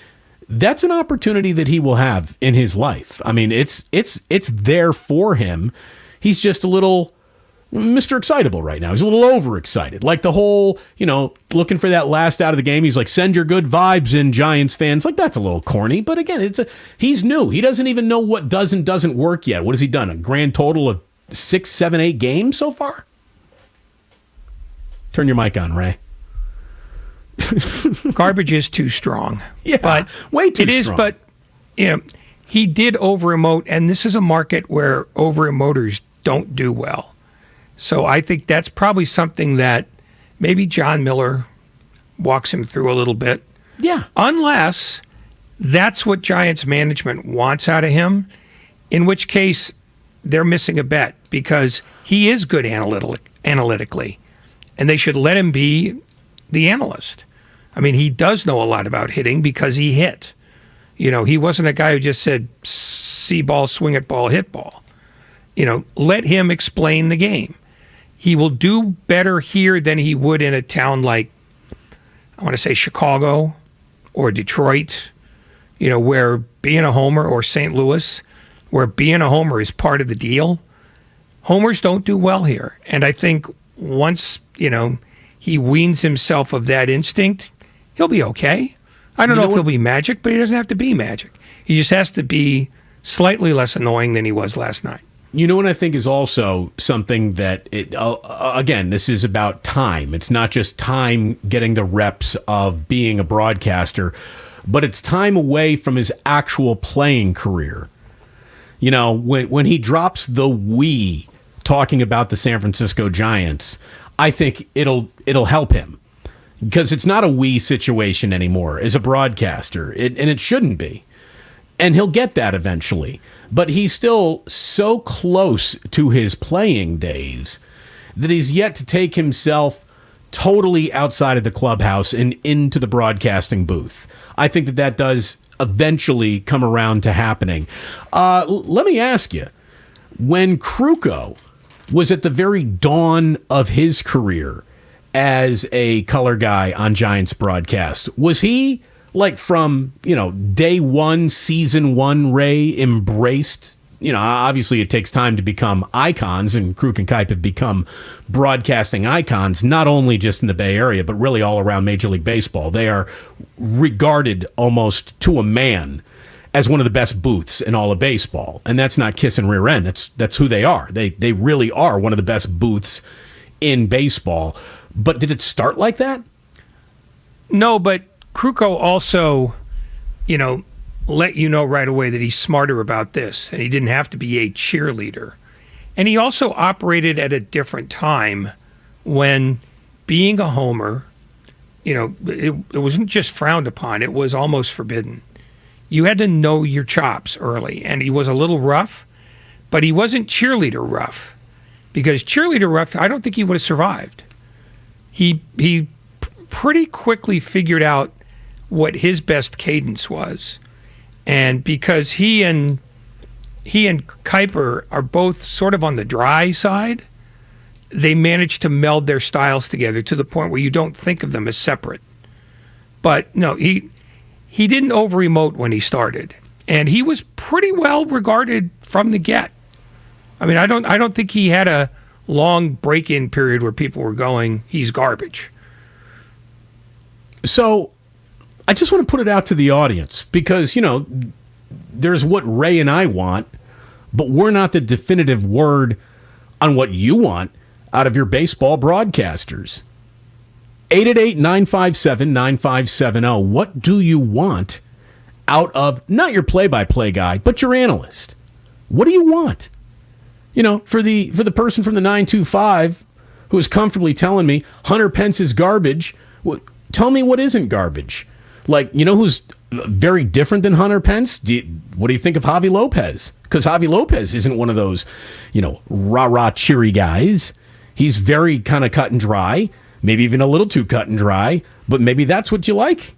that's an opportunity that he will have in his life. I mean, it's there for him. He's just a little Mr. Excitable right now. He's a little overexcited. Like the whole, looking for that last out of the game. He's like, send your good vibes in, Giants fans. Like, that's a little corny. But again, he's new. He doesn't even know what doesn't work yet. What has he done? A grand total of 6, 7, 8 games so far? Turn your mic on, Ray. Garbage is too strong. Yeah, but way too strong. It is, but he did over-emote, and this is a market where over-emoters don't do well. So I think that's probably something that maybe John Miller walks him through a little bit. Yeah. Unless that's what Giants management wants out of him, in which case they're missing a bet because he is good analytically. And they should let him be the analyst. I mean, he does know a lot about hitting because he hit. You know, he wasn't a guy who just said, see ball, swing it ball, hit ball. You know, let him explain the game. He will do better here than he would in a town like, I want to say Chicago or Detroit, you know, where being a homer, or St. Louis, where being a homer is part of the deal. Homers don't do well here. And I think once, you know, he weans himself of that instinct, he'll be okay. I don't know if he'll be Magic, but he doesn't have to be Magic. He just has to be slightly less annoying than he was last night. You know what I think is also something that, again, this is about time. It's not just time getting the reps of being a broadcaster, but it's time away from his actual playing career. You know, when he drops the we talking about the San Francisco Giants, I think it'll help him, because it's not a we situation anymore as a broadcaster, and it shouldn't be. And he'll get that eventually. But he's still so close to his playing days that he's yet to take himself totally outside of the clubhouse and into the broadcasting booth. I think that does eventually come around to happening. Let me ask you, when Kruko was at the very dawn of his career as a color guy on Giants broadcast, was he, like, from, you know, day one, season one, Ray embraced, you know, obviously it takes time to become icons, and Kruk and Kipe have become broadcasting icons, not only just in the Bay Area, but really all around Major League Baseball. They are regarded almost to a man as one of the best booths in all of baseball. And that's not kissing rear end. That's who they are. They really are one of the best booths in baseball. But did it start like that? No, but Kruko also, you know, let you know right away that he's smarter about this, and he didn't have to be a cheerleader. And he also operated at a different time when being a homer, you know, it wasn't just frowned upon, it was almost forbidden. You had to know your chops early, and he was a little rough, but he wasn't cheerleader rough, because cheerleader rough, I don't think he would have survived. He pretty quickly figured out what his best cadence was. And because he and Kuiper are both sort of on the dry side, they managed to meld their styles together to the point where you don't think of them as separate. But no, he didn't over-emote when he started. And he was pretty well regarded from the get. I mean, I don't think he had a long break-in period where people were going, he's garbage. So I just want to put it out to the audience, because, you know, there's what Ray and I want, but we're not the definitive word on what you want out of your baseball broadcasters. 888-957-9570. What do you want out of, not your play-by-play guy, but your analyst? What do you want? You know, for the person from the 925 who is comfortably telling me Hunter Pence is garbage, tell me what isn't garbage. Like, you know who's very different than Hunter Pence? What do you think of Javi Lopez? Because Javi Lopez isn't one of those, you know, rah-rah cheery guys. He's very kind of cut and dry, maybe even a little too cut and dry, but maybe that's what you like.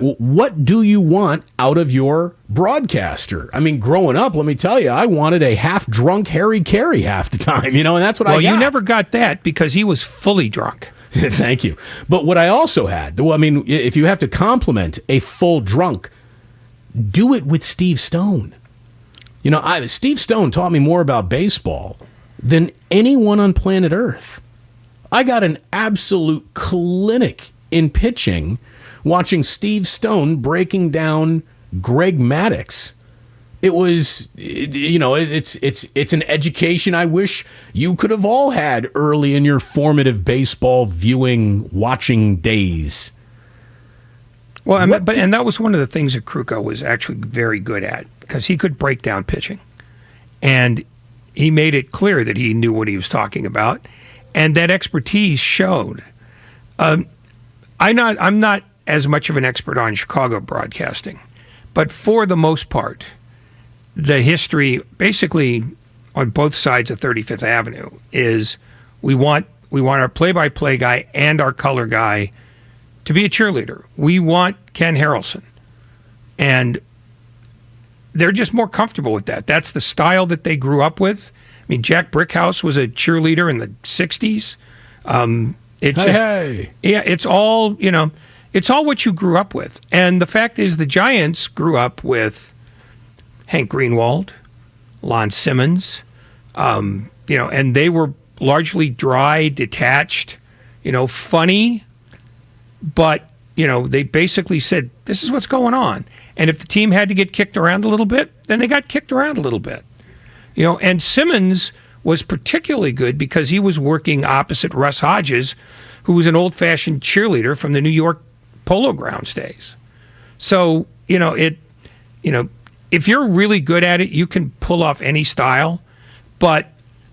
What do you want out of your broadcaster? I mean, growing up, let me tell you, I wanted a half-drunk Harry Carey half the time, you know, and that's what I got. Well, you never got that because he was fully drunk. Thank you. But what I also had, I mean, if you have to compliment a full drunk, do it with Steve Stone. You know, Steve Stone taught me more about baseball than anyone on planet Earth. I got an absolute clinic in pitching watching Steve Stone breaking down Greg Maddux. It was, you know, it's an education I wish you could have all had early in your formative baseball viewing, watching days. Well, and that was one of the things that Kruko was actually very good at, because he could break down pitching, and he made it clear that he knew what he was talking about, and that expertise showed. I'm not as much of an expert on Chicago broadcasting, but for the most part, the history basically on both sides of 35th Avenue is we want our play-by-play guy and our color guy to be a cheerleader. We want Ken Harrelson. And they're just more comfortable with that. That's the style that they grew up with. I mean, Jack Brickhouse was a cheerleader in the 60s. Hey. Yeah, it's all, it's all what you grew up with. And the fact is the Giants grew up with Hank Greenwald, Lon Simmons, and they were largely dry, detached, funny, but, they basically said, this is what's going on. And if the team had to get kicked around a little bit, then they got kicked around a little bit. And Simmons was particularly good because he was working opposite Russ Hodges, who was an old-fashioned cheerleader from the New York Polo Grounds days. So, if you're really good at it, you can pull off any style, but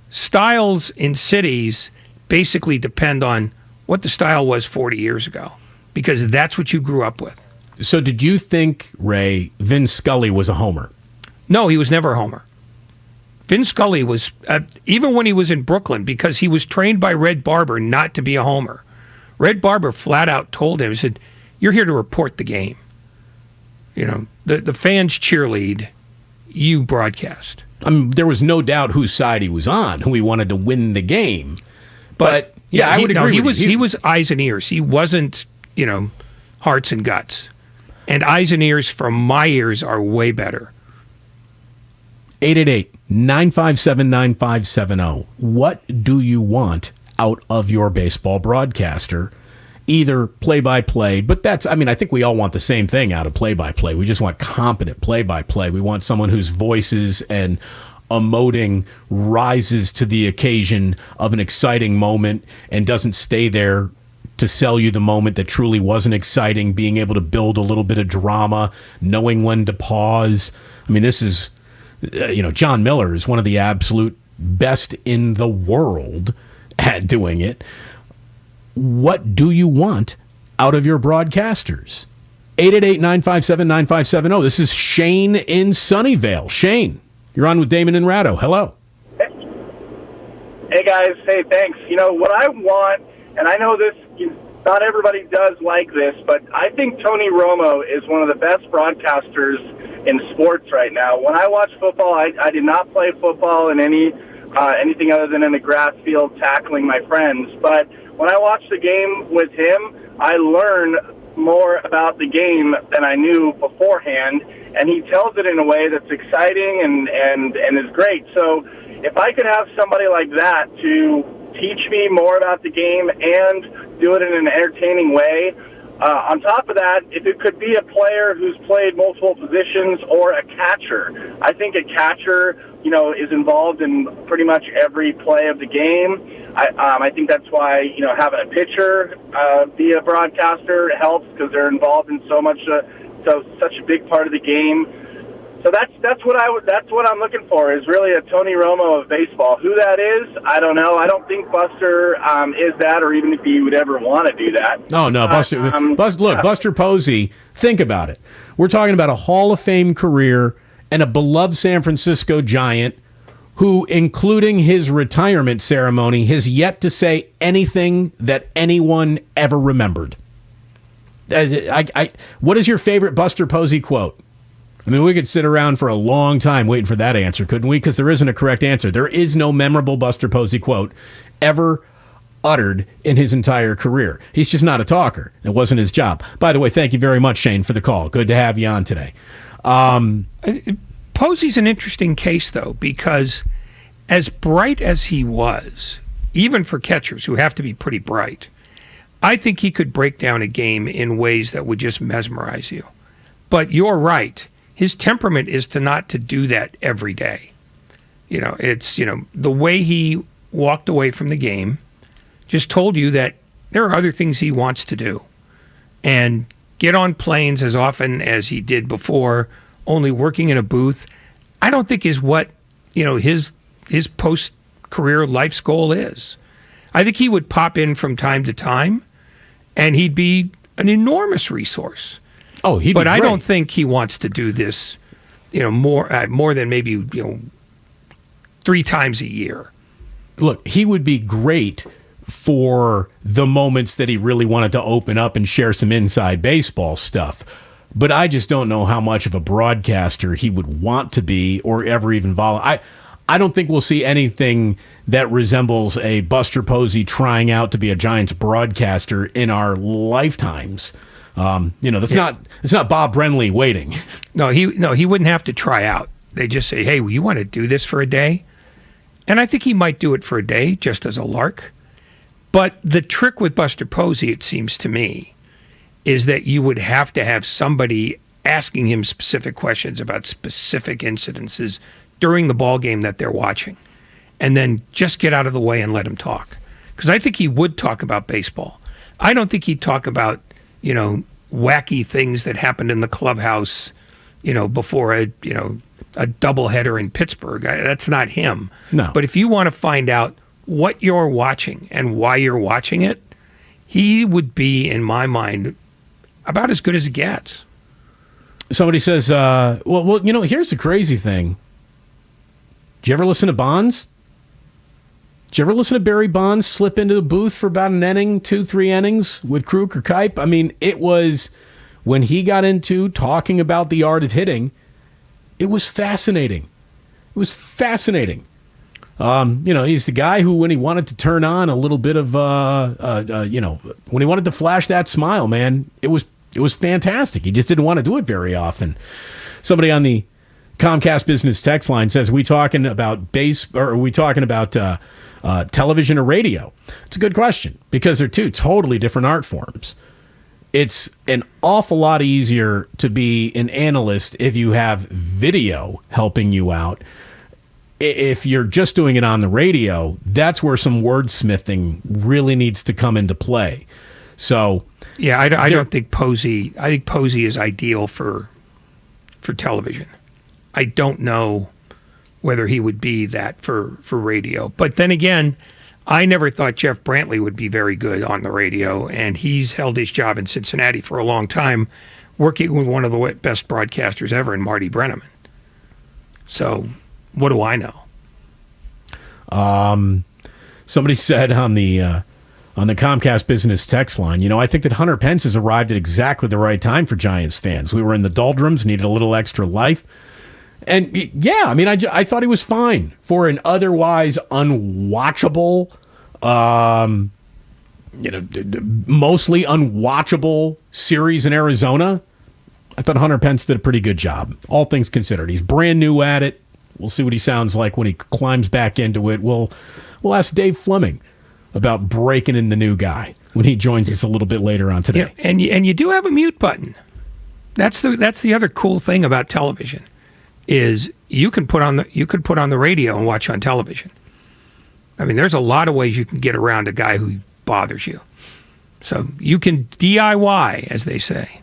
styles in cities basically depend on what the style was 40 years ago, because that's what you grew up with. So did you think, Ray, Vin Scully was a homer? No, he was never a homer. Vin Scully was, even when he was in Brooklyn, because he was trained by Red Barber not to be a homer. Red Barber flat out told him, he said, you're here to report the game. The fans cheerlead, you broadcast. I mean, there was no doubt whose side he was on, who he wanted to win the game. But yeah, I would agree with you. He was eyes and ears. He wasn't, hearts and guts. And eyes and ears from my ears are way better. 888-957-9570. What do you want out of your baseball broadcaster? Either play-by-play, but I think we all want the same thing out of play-by-play. We just want competent play-by-play. We want someone whose voices and emoting rises to the occasion of an exciting moment and doesn't stay there to sell you the moment that truly wasn't exciting, being able to build a little bit of drama, knowing when to pause. I mean, this is, John Miller is one of the absolute best in the world at doing it. What do you want out of your broadcasters? 888-957-9570. This is Shane in Sunnyvale. Shane, you're on with Damon and Ratto. Hello. Hey, guys. Hey, thanks. What I want, and I know this, not everybody does like this, but I think Tony Romo is one of the best broadcasters in sports right now. When I watch football, I did not play football in anything other than in a grass field tackling my friends. But when I watch the game with him, I learn more about the game than I knew beforehand, and he tells it in a way that's exciting and is great. So if I could have somebody like that to teach me more about the game and do it in an entertaining way. On top of that, if it could be a player who's played multiple positions or a catcher, I think a catcher, is involved in pretty much every play of the game. I think that's why, having a pitcher be a broadcaster helps because they're involved in such a big part of the game. So that's what I'm looking for is really a Tony Romo of baseball. Who that is, I don't know. I don't think Buster is that, or even if he would ever want to do that. Oh no, Buster. Buster Posey. Think about it. We're talking about a Hall of Fame career and a beloved San Francisco Giant who, including his retirement ceremony, has yet to say anything that anyone ever remembered. What is your favorite Buster Posey quote? I mean, we could sit around for a long time waiting for that answer, couldn't we? Because there isn't a correct answer. There is no memorable Buster Posey quote ever uttered in his entire career. He's just not a talker. It wasn't his job. By the way, thank you very much, Shane, for the call. Good to have you on today. Posey's an interesting case, though, because as bright as he was, even for catchers who have to be pretty bright, I think he could break down a game in ways that would just mesmerize you. But you're right. His temperament is not to do that every day. It's, the way he walked away from the game just told you that there are other things he wants to do. And get on planes as often as he did before, only working in a booth, I don't think is what, his post-career life's goal is. I think he would pop in from time to time, and he'd be an enormous resource. Oh, he'd be great. But I don't think he wants to do this, more than maybe 3 times a year. Look, he would be great for the moments that he really wanted to open up and share some inside baseball stuff. But I just don't know how much of a broadcaster he would want to be or ever even volunteer. I don't think we'll see anything that resembles a Buster Posey trying out to be a Giants broadcaster in our lifetimes. It's not Bob Brenly waiting. No, he wouldn't have to try out. They just say, "Hey, you want to do this for a day?" And I think he might do it for a day just as a lark. But the trick with Buster Posey, it seems to me, is that you would have to have somebody asking him specific questions about specific incidences during the ball game that they're watching, and then just get out of the way and let him talk. Because I think he would talk about baseball. I don't think he'd talk about, wacky things that happened in the clubhouse, before a doubleheader in Pittsburgh. That's not him. No. But if you want to find out what you're watching and why you're watching it, he would be, in my mind, about as good as it gets. Somebody says, here's the crazy thing. Did you ever listen to Bonds? Did you ever listen to Barry Bonds slip into the booth for about an inning, 2-3 innings with Kruk or Kipe? I mean, it was, when he got into talking about the art of hitting, it was fascinating. It was fascinating. He's the guy who, when he wanted to turn on a little bit of, when he wanted to flash that smile, man, it was fantastic. He just didn't want to do it very often. Somebody on the Comcast Business text line says, are we talking about television or radio? It's a good question, because they're two totally different art forms. It's an awful lot easier to be an analyst if you have video helping you out. If you're just doing it on the radio, that's where some wordsmithing really needs to come into play. So, yeah, I don't think Posey. I think Posey is ideal for television. I don't know whether he would be that for radio. But then again, I never thought Jeff Brantley would be very good on the radio, and he's held his job in Cincinnati for a long time, working with one of the best broadcasters ever in Marty Brennaman. So, what do I know? Somebody said on the Comcast Business text line, I think that Hunter Pence has arrived at exactly the right time for Giants fans. We were in the doldrums, needed a little extra life. And yeah, I mean, I thought he was fine for an otherwise unwatchable, mostly unwatchable series in Arizona. I thought Hunter Pence did a pretty good job, all things considered. He's brand new at it. We'll see what he sounds like when he climbs back into it. We'll ask Dave Fleming about breaking in the new guy when he joins us a little bit later on today. Yeah, and you do have a mute button. That's the other cool thing about television. Is you can put on the radio and watch on television. I mean, there's a lot of ways you can get around a guy who bothers you. So you can DIY, as they say.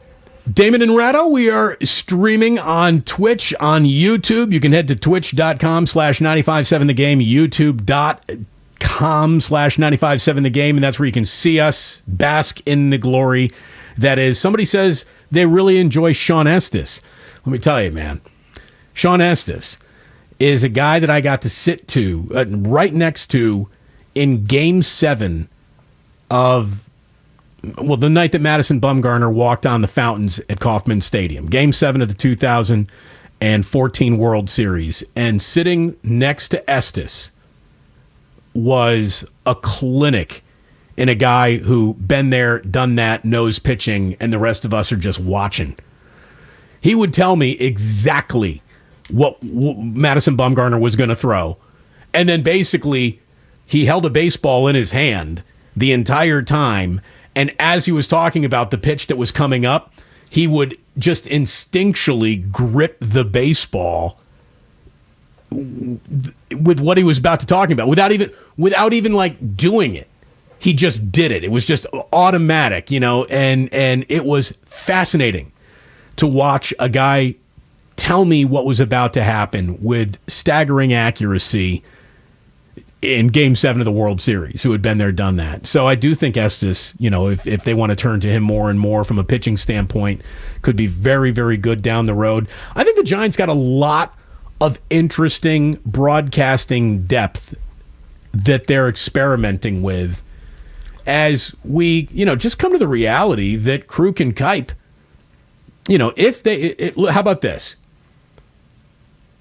Damon and Ratto, we are streaming on Twitch, on YouTube. You can head to twitch.com/957thegame, youtube.com/957thegame, and that's where you can see us, bask in the glory. That is, somebody says they really enjoy Sean Estes. Let me tell you, man. Sean Estes is a guy that I got to sit to right next to in Game 7 of, the night that Madison Bumgarner walked on the fountains at Kauffman Stadium. Game 7 of the 2014 World Series. And sitting next to Estes was a clinic in a guy who been there, done that, knows pitching, and the rest of us are just watching. He would tell me exactly what Madison Bumgarner was going to throw. And then basically he held a baseball in his hand the entire time. And as he was talking about the pitch that was coming up, he would just instinctually grip the baseball with what he was about to talk about without even like doing it. He just did it. It was just automatic, and it was fascinating to watch a guy tell me what was about to happen with staggering accuracy in Game 7 of the World Series, who had been there, done that. So I do think Estes, if they want to turn to him more and more from a pitching standpoint, could be very, very good down the road. I think the Giants got a lot of interesting broadcasting depth that they're experimenting with as we, just come to the reality that Kruk and Kipe, how about this?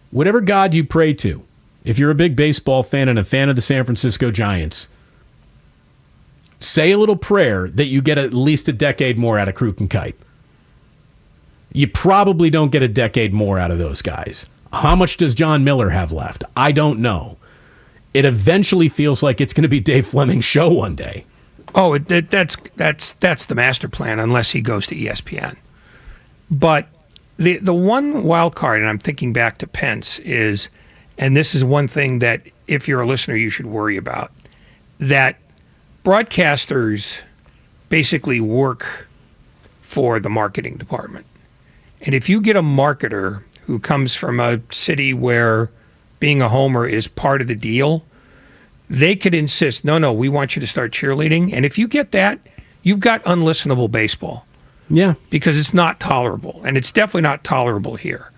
Whatever God you pray to, if you're a big baseball fan and a fan of the San Francisco Giants, say a little prayer that you get at least a decade more out of Kruk and Kipe. You probably don't get a decade more out of those guys. How much does John Miller have left? I don't know. It eventually feels like it's going to be Dave Fleming's show one day. Oh, that's the master plan, unless he goes to ESPN. But the one wild card, and I'm thinking back to Pence, is, and this is one thing that if you're a listener you should worry about, that broadcasters basically work for the marketing department. And if you get a marketer who comes from a city where being a homer is part of the deal, they could insist, no, we want you to start cheerleading. And if you get that, you've got unlistenable baseball. Yeah. Because it's not tolerable. And it's definitely not tolerable here.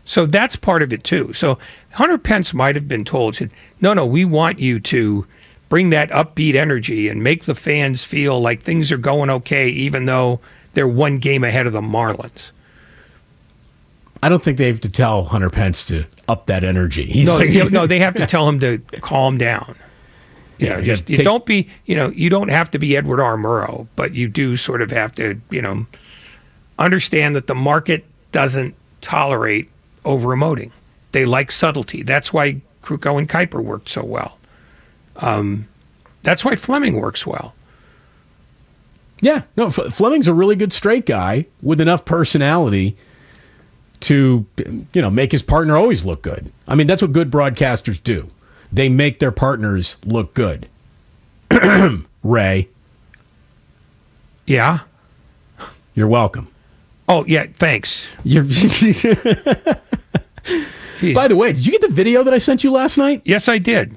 So that's part of it too. So Hunter Pence might have been told, said, no, we want you to bring that upbeat energy and make the fans feel like things are going okay, even though they're one game ahead of the Marlins. I don't think they have to tell Hunter Pence to up that energy. No, they have to tell him to calm down. You don't have to be Edward R. Murrow, but you do sort of have to, understand that the market doesn't tolerate over-emoting. They like subtlety. That's why Krukow and Kuiper worked so well. That's why Fleming works well. Yeah, no, Fleming's a really good straight guy with enough personality to, make his partner always look good. I mean, that's what good broadcasters do. They make their partners look good. Ray. Yeah? You're welcome. Oh, yeah, thanks. By the way, did you get the video that I sent you last night? Yes, I did.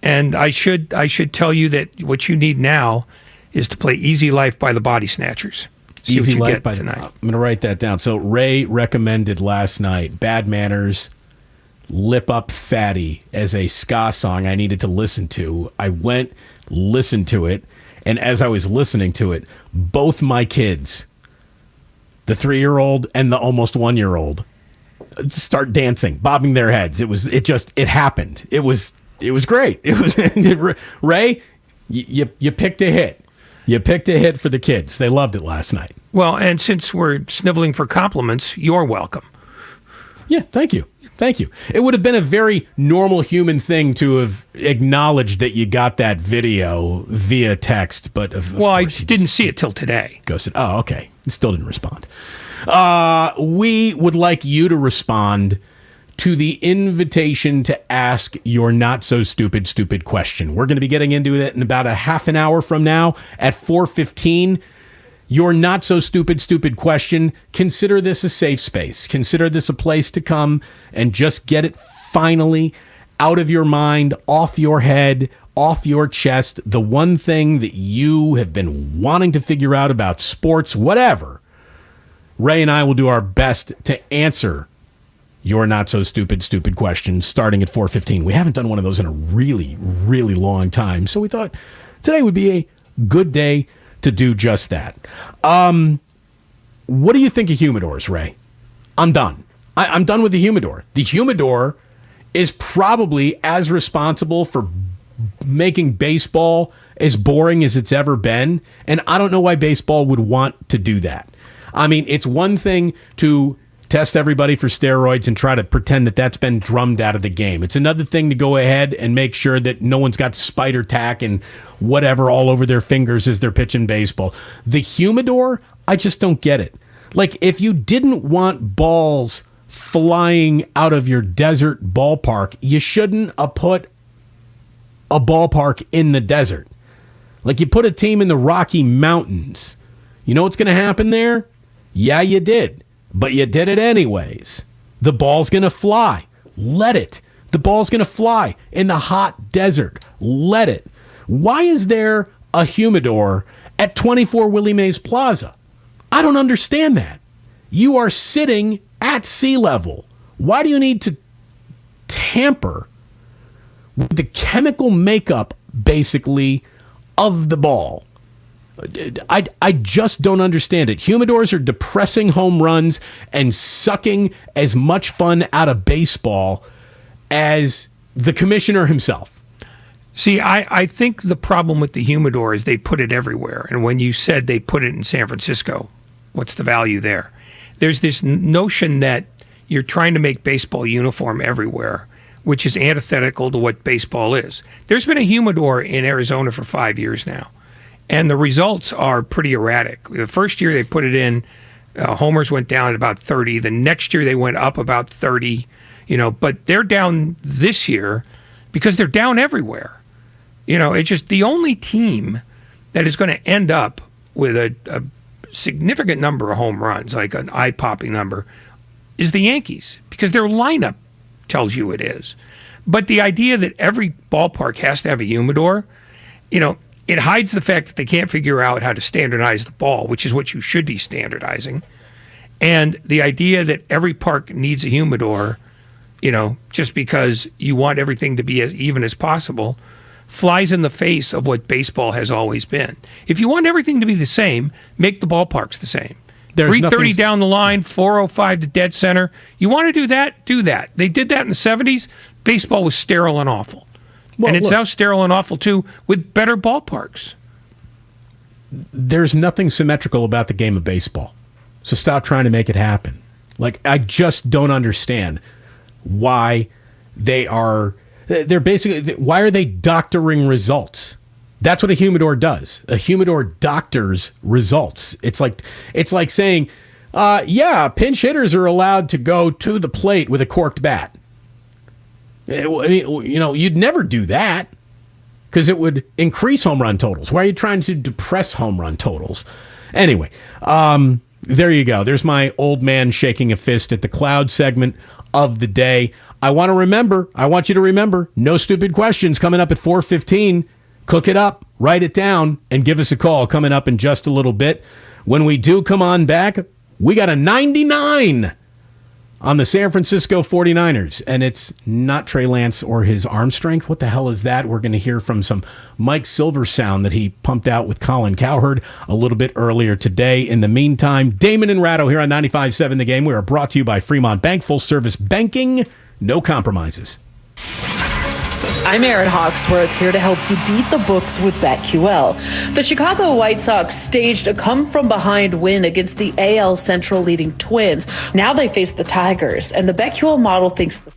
And I should tell you that what you need now is to play Easy Life by the Body Snatchers. Easy Life by tonight. I'm going to write that down. So Ray recommended last night Bad Manners, Lip Up Fatty as a ska song I needed to listen to. I went, listened to it, and as I was listening to it, both my kids, the 3-year-old and the almost 1-year-old, start dancing, bobbing their heads. It happened. It was great. It was Ray, you picked a hit. You picked a hit for the kids. They loved it last night. Well, and since we're sniveling for compliments, you're welcome. Yeah, thank you. Thank you. It would have been a very normal human thing to have acknowledged that you got that video via text, but I didn't see it till today. Ghosted. Oh, okay. Still didn't respond. We would like you to respond to the invitation to ask your not so stupid question. We're going to be getting into it in about a half an hour from now at 4:15. Your not so stupid question. Consider this a safe space. Consider this a place to come and just get it finally out of your mind, off your head, off your chest. The one thing that you have been wanting to figure out about sports, whatever. Ray and I will do our best to answer your not so stupid question starting at 4:15. We haven't done one of those in a really, really long time. So we thought today would be a good day to do just that. What do you think of humidors, Ray? I'm done. I'm done with the humidor. The humidor is probably as responsible for making baseball as boring as it's ever been. And I don't know why baseball would want to do that. I mean, it's one thing to test everybody for steroids and try to pretend that that's been drummed out of the game. It's another thing to go ahead and make sure that no one's got spider tack and whatever all over their fingers as they're pitching baseball. The humidor, I just don't get it. Like, if you didn't want balls flying out of your desert ballpark, you shouldn't have put a ballpark in the desert. Like, you put a team in the Rocky Mountains. You know what's going to happen there? Yeah, you did. But you did it anyways. The ball's going to fly. Let it. The ball's going to fly in the hot desert. Let it. Why is there a humidor at 24 Willie Mays Plaza? I don't understand that. You are sitting at sea level. Why do you need to tamper with the chemical makeup, basically, of the ball. I just don't understand it. Humidors are depressing home runs and sucking as much fun out of baseball as the commissioner himself. See, I think the problem with the humidor is they put it everywhere. And when you said they put it in San Francisco, what's the value there? There's this notion that you're trying to make baseball uniform everywhere, which is antithetical to what baseball is. There's been a humidor in Arizona for 5 years now, and the results are pretty erratic. The first year they put it in, homers went down at about 30. The next year they went up about 30, but they're down this year because they're down everywhere. It's just the only team that is going to end up with a significant number of home runs, like an eye-popping number, is the Yankees, because their lineup tells you it is. But the idea that every ballpark has to have a humidor, it hides the fact that they can't figure out how to standardize the ball, which is what you should be standardizing. And the idea that every park needs a humidor, just because you want everything to be as even as possible, flies in the face of what baseball has always been. If you want everything to be the same, make the ballparks the same. There's 330 down the line, 405 to dead center. You want to do that? Do that. They did that in the 70s. Baseball was sterile and awful. And it's now sterile and awful, too, with better ballparks. There's nothing symmetrical about the game of baseball. So stop trying to make it happen. I just don't understand why they're basically, why are they doctoring results? That's what a humidor does. A humidor doctors results. It's like saying, pinch hitters are allowed to go to the plate with a corked bat. You'd never do that because it would increase home run totals. Why are you trying to depress home run totals? Anyway, there you go. There's my old man shaking a fist at the cloud segment of the day. I want you to remember, no stupid questions coming up at 4:15. Cook it up, write it down, and give us a call coming up in just a little bit. When we do come on back, we got a 99 on the San Francisco 49ers, and it's not Trey Lance or his arm strength. What the hell is that? We're going to hear from some Mike Silver sound that he pumped out with Colin Cowherd a little bit earlier today. In the meantime, Damon and Ratto here on 95.7 The Game. We are brought to you by Fremont Bank, full service banking, no compromises. I'm Erin Hawksworth, here to help you beat the books with BetQL. The Chicago White Sox staged a come-from-behind win against the AL Central leading Twins. Now they face the Tigers, and the BetQL model thinks the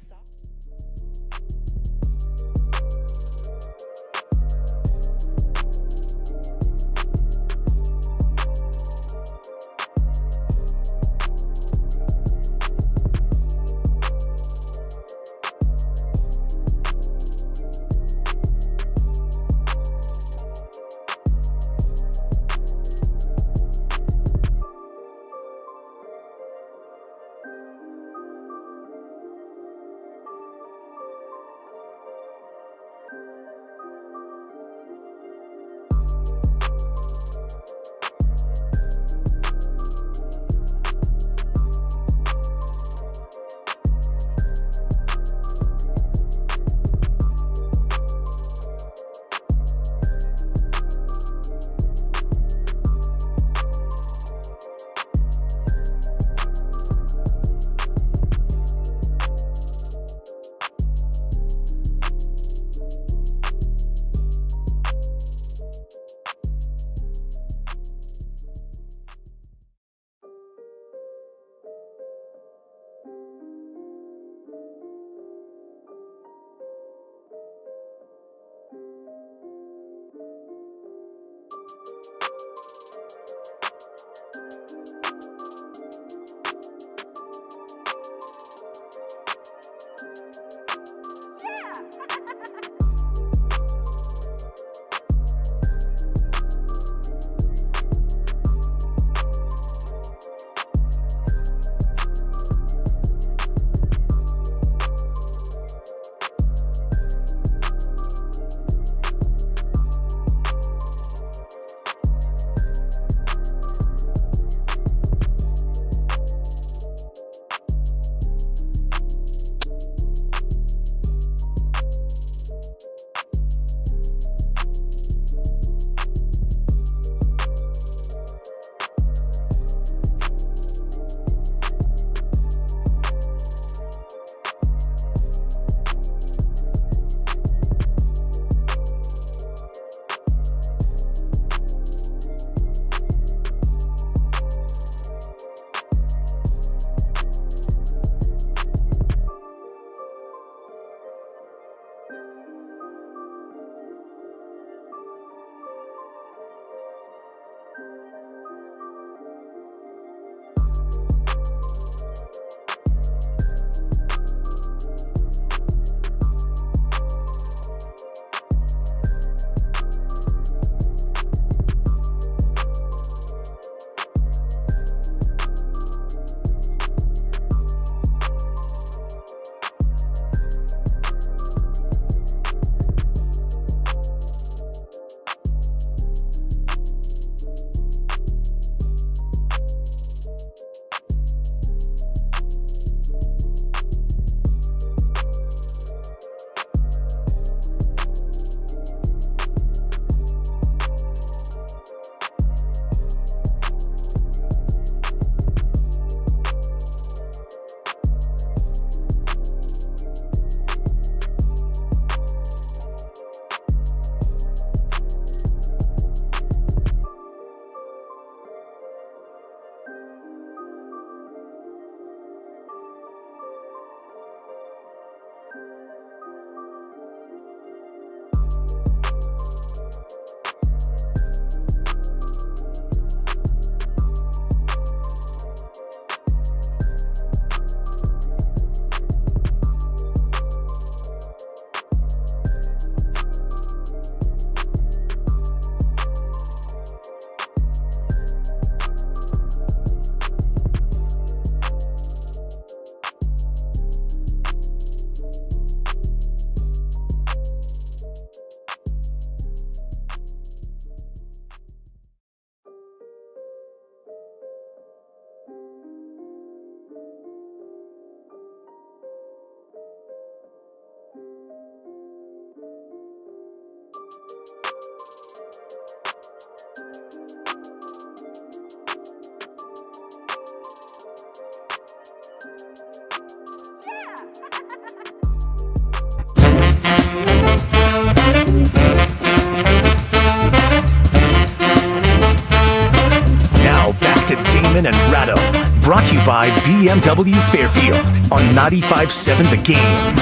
Damon and Ratto. Brought to you by BMW Fairfield on 95.7 The Game.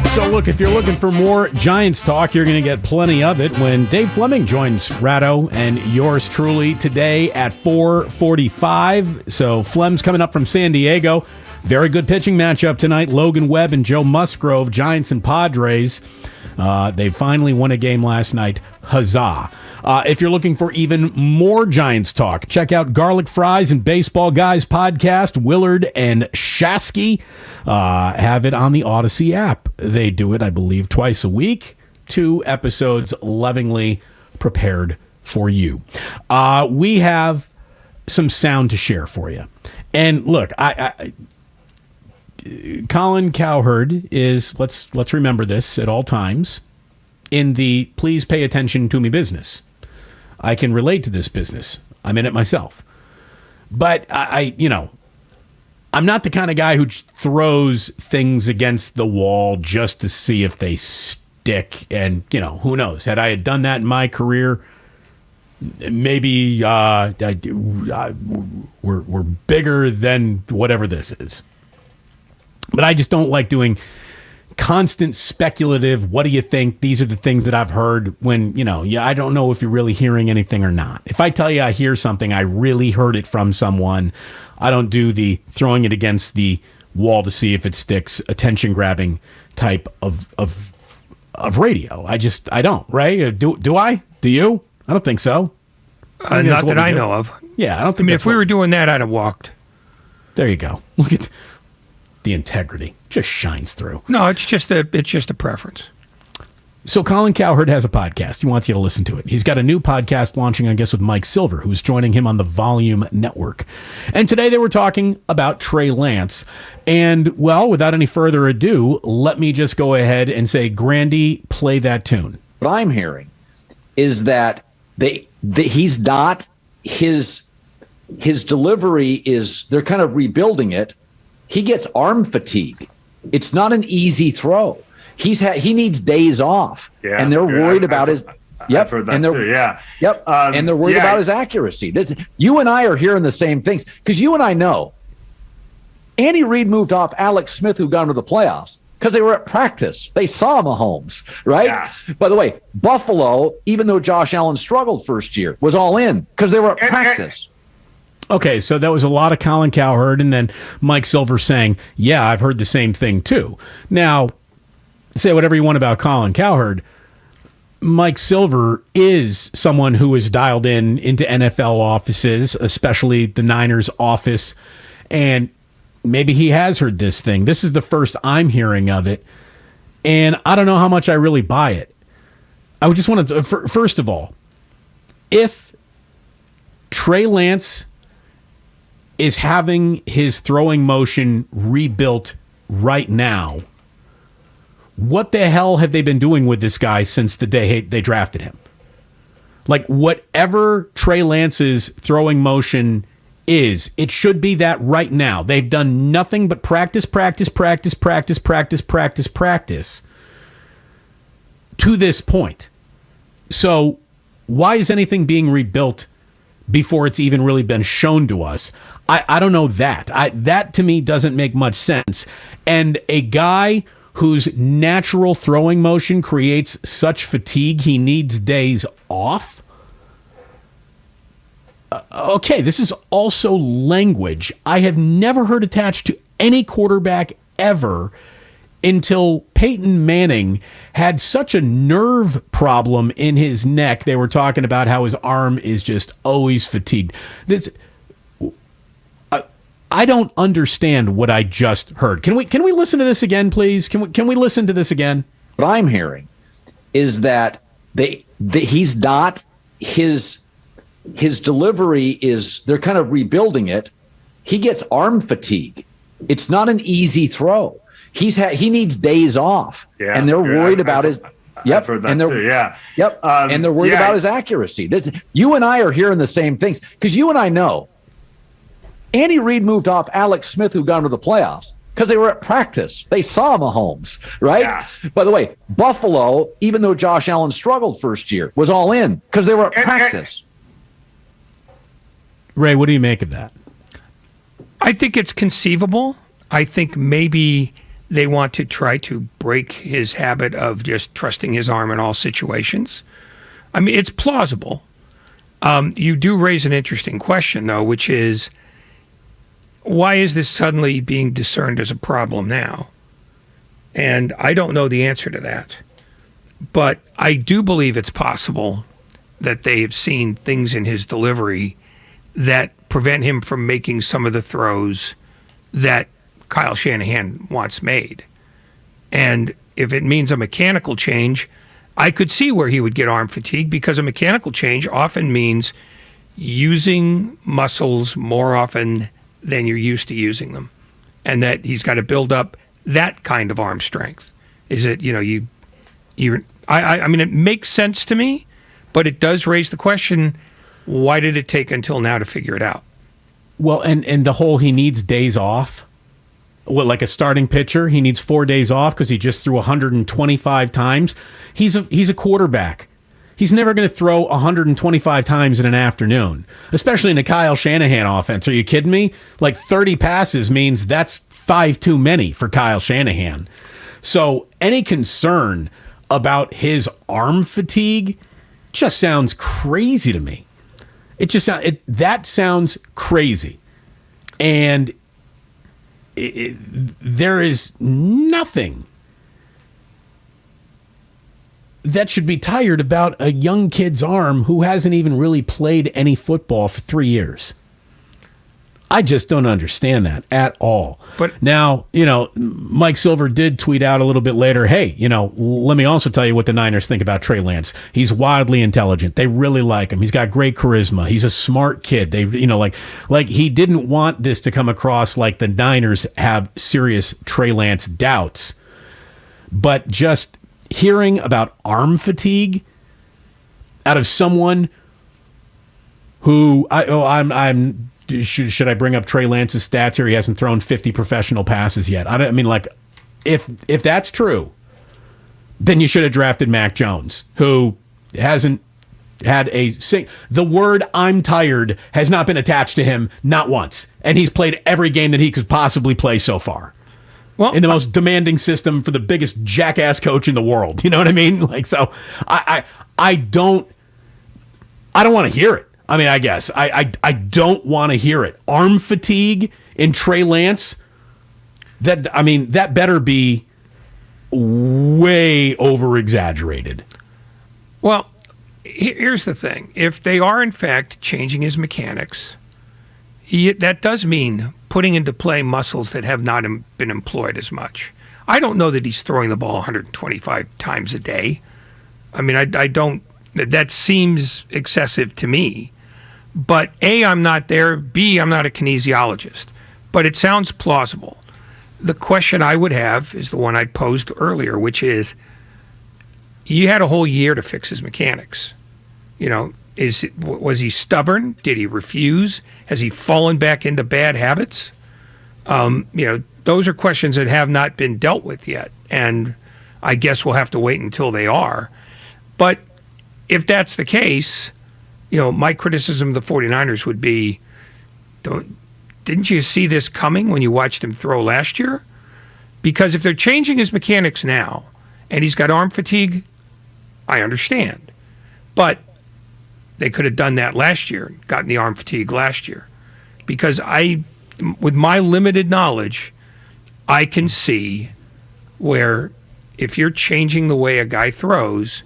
So, look, if you're looking for more Giants talk, you're going to get plenty of it when Dave Fleming joins Ratto and yours truly today at 4:45. So, Flem's coming up from San Diego. Very good pitching matchup tonight. Logan Webb and Joe Musgrove, Giants and Padres. They finally won a game last night. Huzzah. If you're looking for even more Giants talk, check out Garlic Fries and Baseball Guys podcast. Willard and Shasky have it on the Odyssey app. They do it, I believe, twice a week. 2 episodes lovingly prepared for you. We have some sound to share for you. And look, Colin Cowherd is, let's remember this at all times, in the please pay attention to me business. I can relate to this business. I'm in it myself. But I'm not the kind of guy who throws things against the wall just to see if they stick. And, who knows? Had I done that in my career, maybe we're bigger than whatever this is. But I just don't like doing constant speculative, what do you think? These are the things that I've heard when, I don't know if you're really hearing anything or not. If I tell you I hear something, I really heard it from someone. I don't do the throwing it against the wall to see if it sticks, attention grabbing type of radio. I don't, right? Do I? Do you? I don't think so. Not that I know of. Yeah, I don't think if we were doing that, I'd have walked. There you go. Look at the integrity. Just shines through. No, it's just a preference. So Colin Cowherd has a podcast. He wants you to listen to it. He's got a new podcast launching, I guess, with Mike Silver, who's joining him on the Volume Network. And today they were talking about Trey Lance. And, well, without any further ado, let me just go ahead and say, Grandy, play that tune. What I'm hearing is that he's not, his delivery is, they're kind of rebuilding it. He gets arm fatigue. It's not an easy throw. He needs days off, and they're worried about his. Yep, I've heard that too. Yeah. Yep, and they're worried about his accuracy. You and I are hearing the same things because you and I know. Andy Reid moved off Alex Smith, who got into the playoffs because they were at practice. They saw Mahomes, right? Yeah. By the way, Buffalo, even though Josh Allen struggled first year, was all in because they were at practice. Okay, so that was a lot of Colin Cowherd, and then Mike Silver saying, yeah, I've heard the same thing too. Now, say whatever you want about Colin Cowherd, Mike Silver is someone who is dialed into NFL offices, especially the Niners office, and maybe he has heard this thing. This is the first I'm hearing of it, and I don't know how much I really buy it. I would just want to, first of all, if Trey Lance is having his throwing motion rebuilt right now, what the hell have they been doing with this guy since the day they drafted him? Like, whatever Trey Lance's throwing motion is, it should be that right now. They've done nothing but practice to this point. So why is anything being rebuilt before it's even really been shown to us? I don't know that. That to me doesn't make much sense. And a guy whose natural throwing motion creates such fatigue he needs days off? Okay, this is also language I have never heard attached to any quarterback ever until Peyton Manning had such a nerve problem in his neck. They were talking about how his arm is just always fatigued. I don't understand what I just heard. Can we listen to this again, please? Can we listen to this again? What I'm hearing is that he's not, his delivery is, they're kind of rebuilding it. He gets arm fatigue. It's not an easy throw. He needs days off, and they're worried about his. Yep, I've heard that too. Yeah. Yep, and they're worried about his accuracy. You and I are hearing the same things because you and I know. Andy Reid moved off Alex Smith, who got into the playoffs because they were at practice. They saw Mahomes, right? Yeah. By the way, Buffalo, even though Josh Allen struggled first year, was all in because they were at practice. Ray, what do you make of that? I think it's conceivable. I think maybe they want to try to break his habit of just trusting his arm in all situations. I mean, it's plausible. You do raise an interesting question, though, which is, why is this suddenly being discerned as a problem now? And I don't know the answer to that. But I do believe it's possible that they have seen things in his delivery that prevent him from making some of the throws that Kyle Shanahan wants made. And if it means a mechanical change, I could see where he would get arm fatigue, because a mechanical change often means using muscles more often than you're used to using them. And that he's got to build up that kind of arm strength. Is it, I mean, it makes sense to me, but it does raise the question, why did it take until now to figure it out? Well, and the whole he needs days off. Well, like a starting pitcher, he needs 4 days off because he just threw 125 times. He's a quarterback. He's never going to throw 125 times in an afternoon, especially in the Kyle Shanahan offense. Are you kidding me? Like 30 passes means that's 5 too many for Kyle Shanahan. So any concern about his arm fatigue just sounds crazy to me. That sounds crazy. And there is nothing that should be tired about a young kid's arm who hasn't even really played any football for 3 years. I just don't understand that at all. But now, Mike Silver did tweet out a little bit later, hey, let me also tell you what the Niners think about Trey Lance. He's wildly intelligent. They really like him. He's got great charisma. He's a smart kid. They, like he didn't want this to come across like the Niners have serious Trey Lance doubts. But just hearing about arm fatigue out of someone who should I bring up Trey Lance's stats here? He hasn't thrown 50 professional passes yet. I mean, if that's true, then you should have drafted Mac Jones, who hasn't had the word "I'm tired" has not been attached to him, not once, and he's played every game that he could possibly play so far. Well, in the most demanding system for the biggest jackass coach in the world. You know what I mean? I don't want to hear it. I mean, I guess I don't want to hear it. Arm fatigue in Trey Lance. That better be way over exaggerated. Well, here's the thing: if they are in fact changing his mechanics, that does mean putting into play muscles that have not been employed as much. I don't know that he's throwing the ball 125 times a day. I mean, I don't. That seems excessive to me. But A, I'm not there. B, I'm not a kinesiologist. But it sounds plausible. The question I would have is the one I posed earlier, which is, you had a whole year to fix his mechanics. Was he stubborn? Did he refuse? Has he fallen back into bad habits? Those are questions that have not been dealt with yet. And I guess we'll have to wait until they are. But if that's the case, my criticism of the 49ers would be, didn't you see this coming when you watched him throw last year? Because if they're changing his mechanics now and he's got arm fatigue, I understand. But they could have done that last year, gotten the arm fatigue last year. Because with my limited knowledge, I can see where if you're changing the way a guy throws,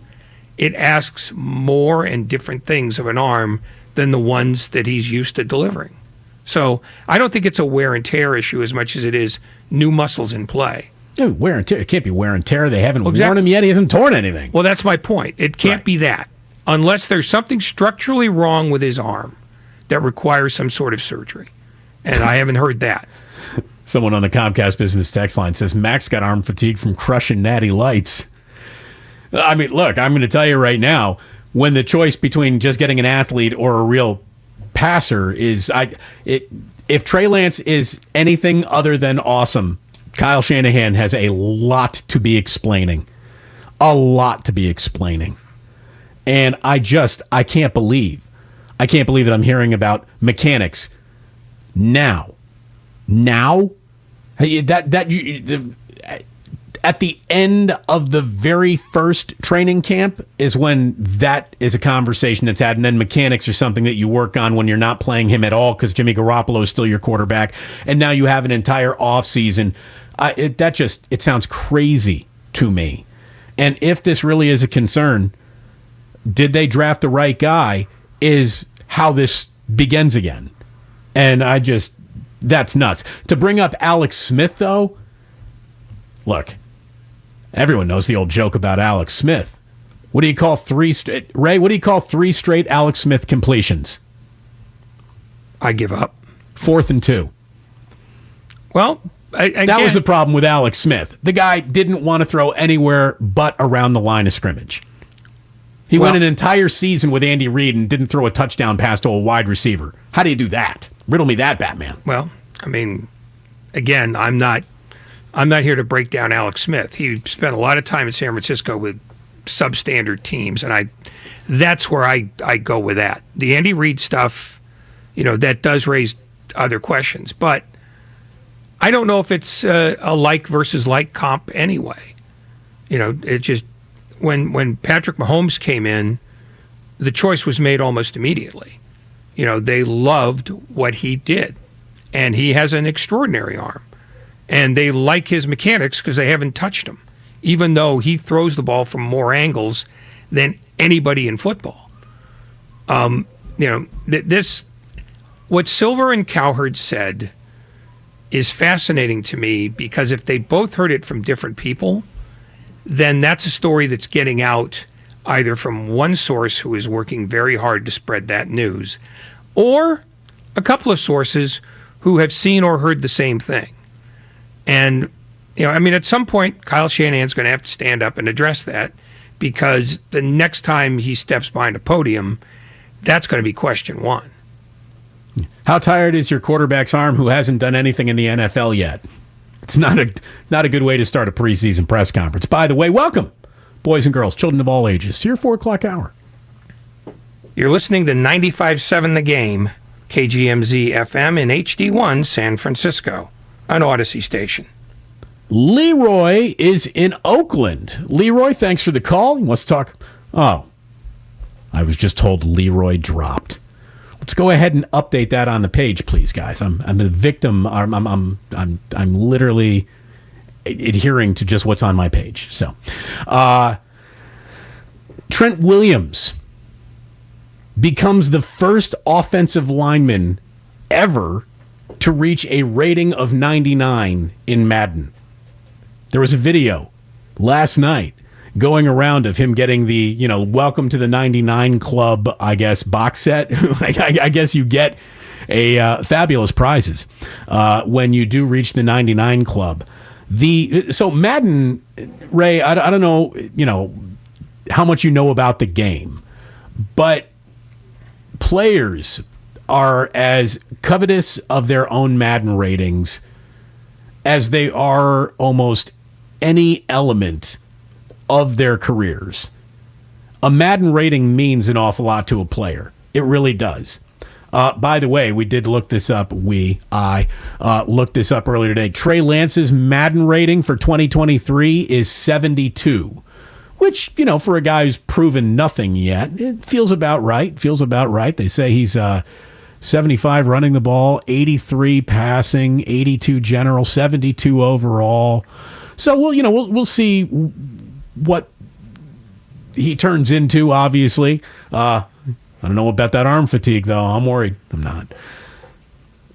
it asks more and different things of an arm than the ones that he's used to delivering. So I don't think it's a wear and tear issue as much as it is new muscles in play. Wear and tear. It can't be wear and tear. They haven't worn him yet. He hasn't torn anything. Well, that's my point. It can't be that. Unless there's something structurally wrong with his arm that requires some sort of surgery. And I haven't heard that. Someone on the Comcast Business text line says, Max got arm fatigue from crushing Natty Lights. I mean, look, I'm going to tell you right now, when the choice between just getting an athlete or a real passer is, if Trey Lance is anything other than awesome, Kyle Shanahan has a lot to be explaining. A lot to be explaining. And I can't believe I can't believe that I'm hearing about mechanics now. At the end of the very first training camp is when that is a conversation that's had, and then mechanics are something that you work on when you're not playing him at all because Jimmy Garoppolo is still your quarterback, and now you have an entire offseason. It sounds crazy to me. And if this really is a concern, did they draft the right guy is how this begins again. And that's nuts. To bring up Alex Smith, though, look, everyone knows the old joke about Alex Smith. What do you call three straight Alex Smith completions? I give up. 4th and 2. Well, that was the problem with Alex Smith. The guy didn't want to throw anywhere but around the line of scrimmage. He went an entire season with Andy Reid and didn't throw a touchdown pass to a wide receiver. How do you do that? Riddle me that, Batman. Well, I mean, again, I'm not here to break down Alex Smith. He spent a lot of time in San Francisco with substandard teams, and that's where I go with that. The Andy Reid stuff, that does raise other questions, but I don't know if it's a like versus like comp anyway. It just when Patrick Mahomes came in, the choice was made almost immediately. They loved what he did, and he has an extraordinary arm. And they like his mechanics because they haven't touched him, even though he throws the ball from more angles than anybody in football. What Silver and Cowherd said is fascinating to me because if they both heard it from different people, then that's a story that's getting out either from one source who is working very hard to spread that news, or a couple of sources who have seen or heard the same thing. And, at some point, Kyle Shanahan's going to have to stand up and address that because the next time he steps behind a podium, that's going to be question one. How tired is your quarterback's arm who hasn't done anything in the NFL yet? It's not a good way to start a preseason press conference. By the way, welcome, boys and girls, children of all ages, to your 4 o'clock hour. You're listening to 95.7 The Game, KGMZ FM in HD1 San Francisco, an Odyssey station. Leroy is in Oakland. Leroy, thanks for the call. He wants to talk. Oh, I was just told Leroy dropped. Let's go ahead and update that on the page, please, guys. I'm a victim. I'm literally adhering to just what's on my page. So, Trent Williams becomes the first offensive lineman ever to reach a rating of 99 in Madden. There was a video last night going around of him getting the, welcome to the 99 club, I guess, box set. I guess you get a fabulous prizes when you do reach the 99 club. So Madden, Ray, I don't know, how much you know about the game, but players are as covetous of their own Madden ratings as they are almost any element of their careers. A Madden rating means an awful lot to a player. It really does. By the way, we did look this up. I looked this up earlier today. Trey Lance's Madden rating for 2023 is 72, which, for a guy who's proven nothing yet, it feels about right. They say he's 75 running the ball, 83 passing, 82 general, 72 overall. So we'll see what he turns into. Obviously, I don't know about that arm fatigue though. I'm worried. I'm not.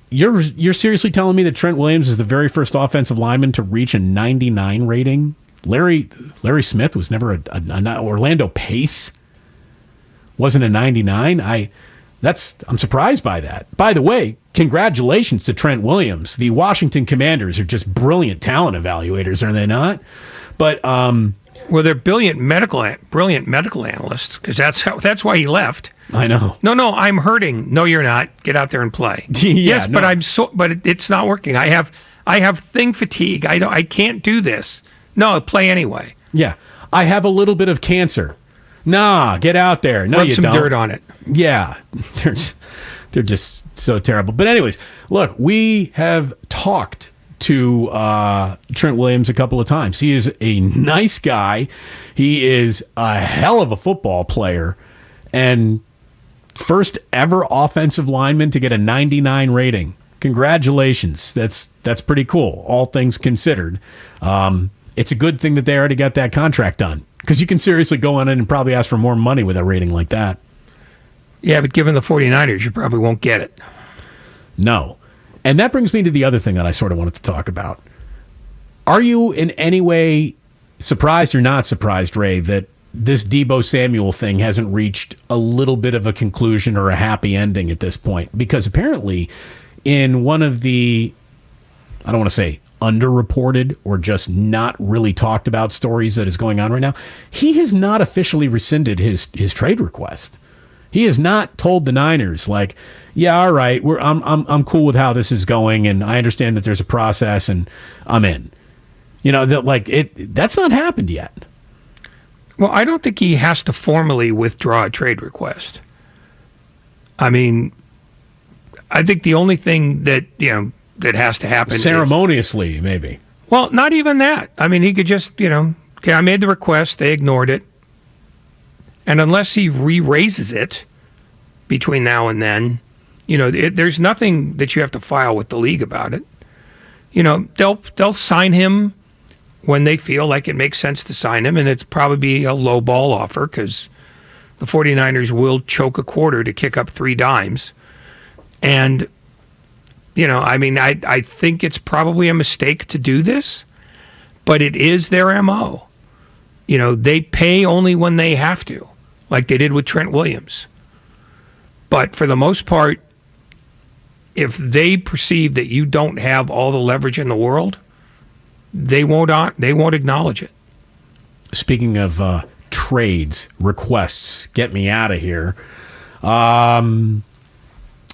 You're seriously telling me that Trent Williams is the very first offensive lineman to reach a 99 rating? Larry Smith was never a Orlando Pace wasn't a 99. I'm surprised by that. By the way, congratulations to Trent Williams. The Washington Commanders are just brilliant talent evaluators, are they not? But well, they're brilliant medical analysts because that's why he left. I know. No, I'm hurting. No, you're not. Get out there and play. Yes, no. But it's not working. I have thing fatigue. I can't do this. No, play anyway. Yeah, I have a little bit of cancer. Nah, get out there. No, Rub you some don't. dirt on it. Yeah, they're just so terrible. But anyways, look, we have talked to Trent Williams a couple of times. He is a nice guy. He is a hell of a football player, and first ever offensive lineman to get a 99 rating. Congratulations. That's pretty cool, all things considered. It's a good thing that they already got that contract done, because you can seriously go on in and probably ask for more money with a rating like that. Yeah, but given the 49ers, you probably won't get it. No. And that brings me to the other thing that I sort of wanted to talk about. Are you in any way surprised or not surprised, Ray, that this Deebo Samuel thing hasn't reached a little bit of a conclusion or a happy ending at this point? Because apparently in one of the, I don't want to say underreported or just not really talked about stories that is going on right now, he has not officially rescinded his trade request. He has not told the Niners, like, yeah, all right, I'm cool with how this is going, and I understand that there's a process, and I'm in. You know, that's not happened yet. Well, I don't think he has to formally withdraw a trade request. I mean, I think the only thing that has to happen ceremoniously, maybe. Well, not even that. I mean, he could just, okay, I made the request, they ignored it. And unless he re-raises it between now and then, there's nothing that you have to file with the league about it. They'll sign him when they feel like it makes sense to sign him, and it's probably be a low ball offer because the 49ers will choke a quarter to kick up 3 dimes. And, I think it's probably a mistake to do this, but it is their MO. They pay only when they have to, like they did with Trent Williams. But for the most part, if they perceive that you don't have all the leverage in the world, they won't acknowledge it. Speaking of trades, requests, get me out of here.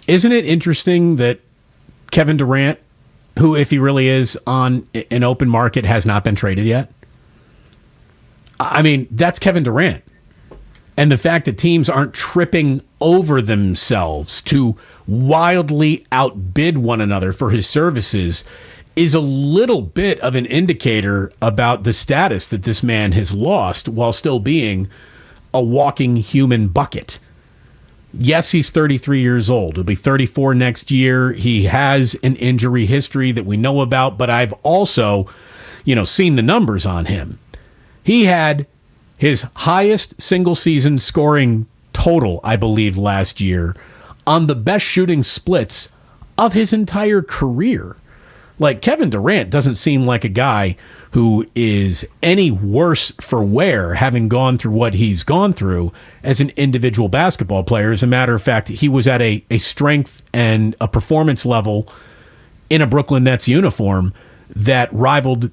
Isn't it interesting that Kevin Durant, who, if he really is on an open market, has not been traded yet? I mean, that's Kevin Durant. And the fact that teams aren't tripping over themselves to wildly outbid one another for his services is a little bit of an indicator about the status that this man has lost while still being a walking human bucket. Yes, he's 33 years old. He'll be 34 next year. He has an injury history that we know about, but I've also, seen the numbers on him. He had his highest single season scoring total, I believe, last year on the best shooting splits of his entire career. Like, Kevin Durant doesn't seem like a guy who is any worse for wear, having gone through what he's gone through as an individual basketball player. As a matter of fact, he was at a strength and a performance level in a Brooklyn Nets uniform that rivaled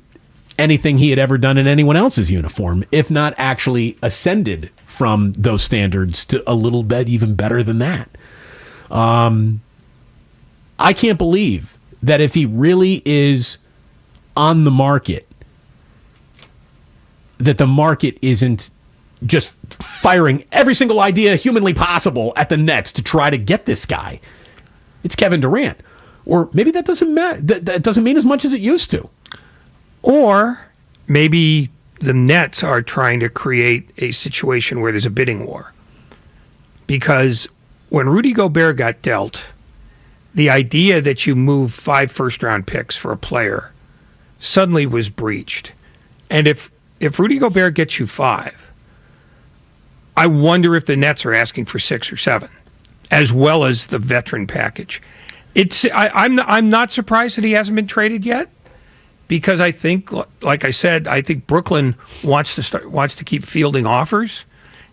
anything he had ever done in anyone else's uniform, if not actually ascended from those standards to a little bit even better than that. I can't believe that if he really is on the market, that the market isn't just firing every single idea humanly possible at the Nets to try to get this guy. It's Kevin Durant. Or maybe that doesn't matter. That doesn't mean as much as it used to. Or maybe the Nets are trying to create a situation where there's a bidding war. Because when Rudy Gobert got dealt, the idea that you move 5 first-round picks for a player suddenly was breached. And if Rudy Gobert gets you 5, I wonder if the Nets are asking for 6 or 7, as well as the veteran package. I'm not surprised that he hasn't been traded yet, because I think, like I said, I think Brooklyn wants to keep fielding offers,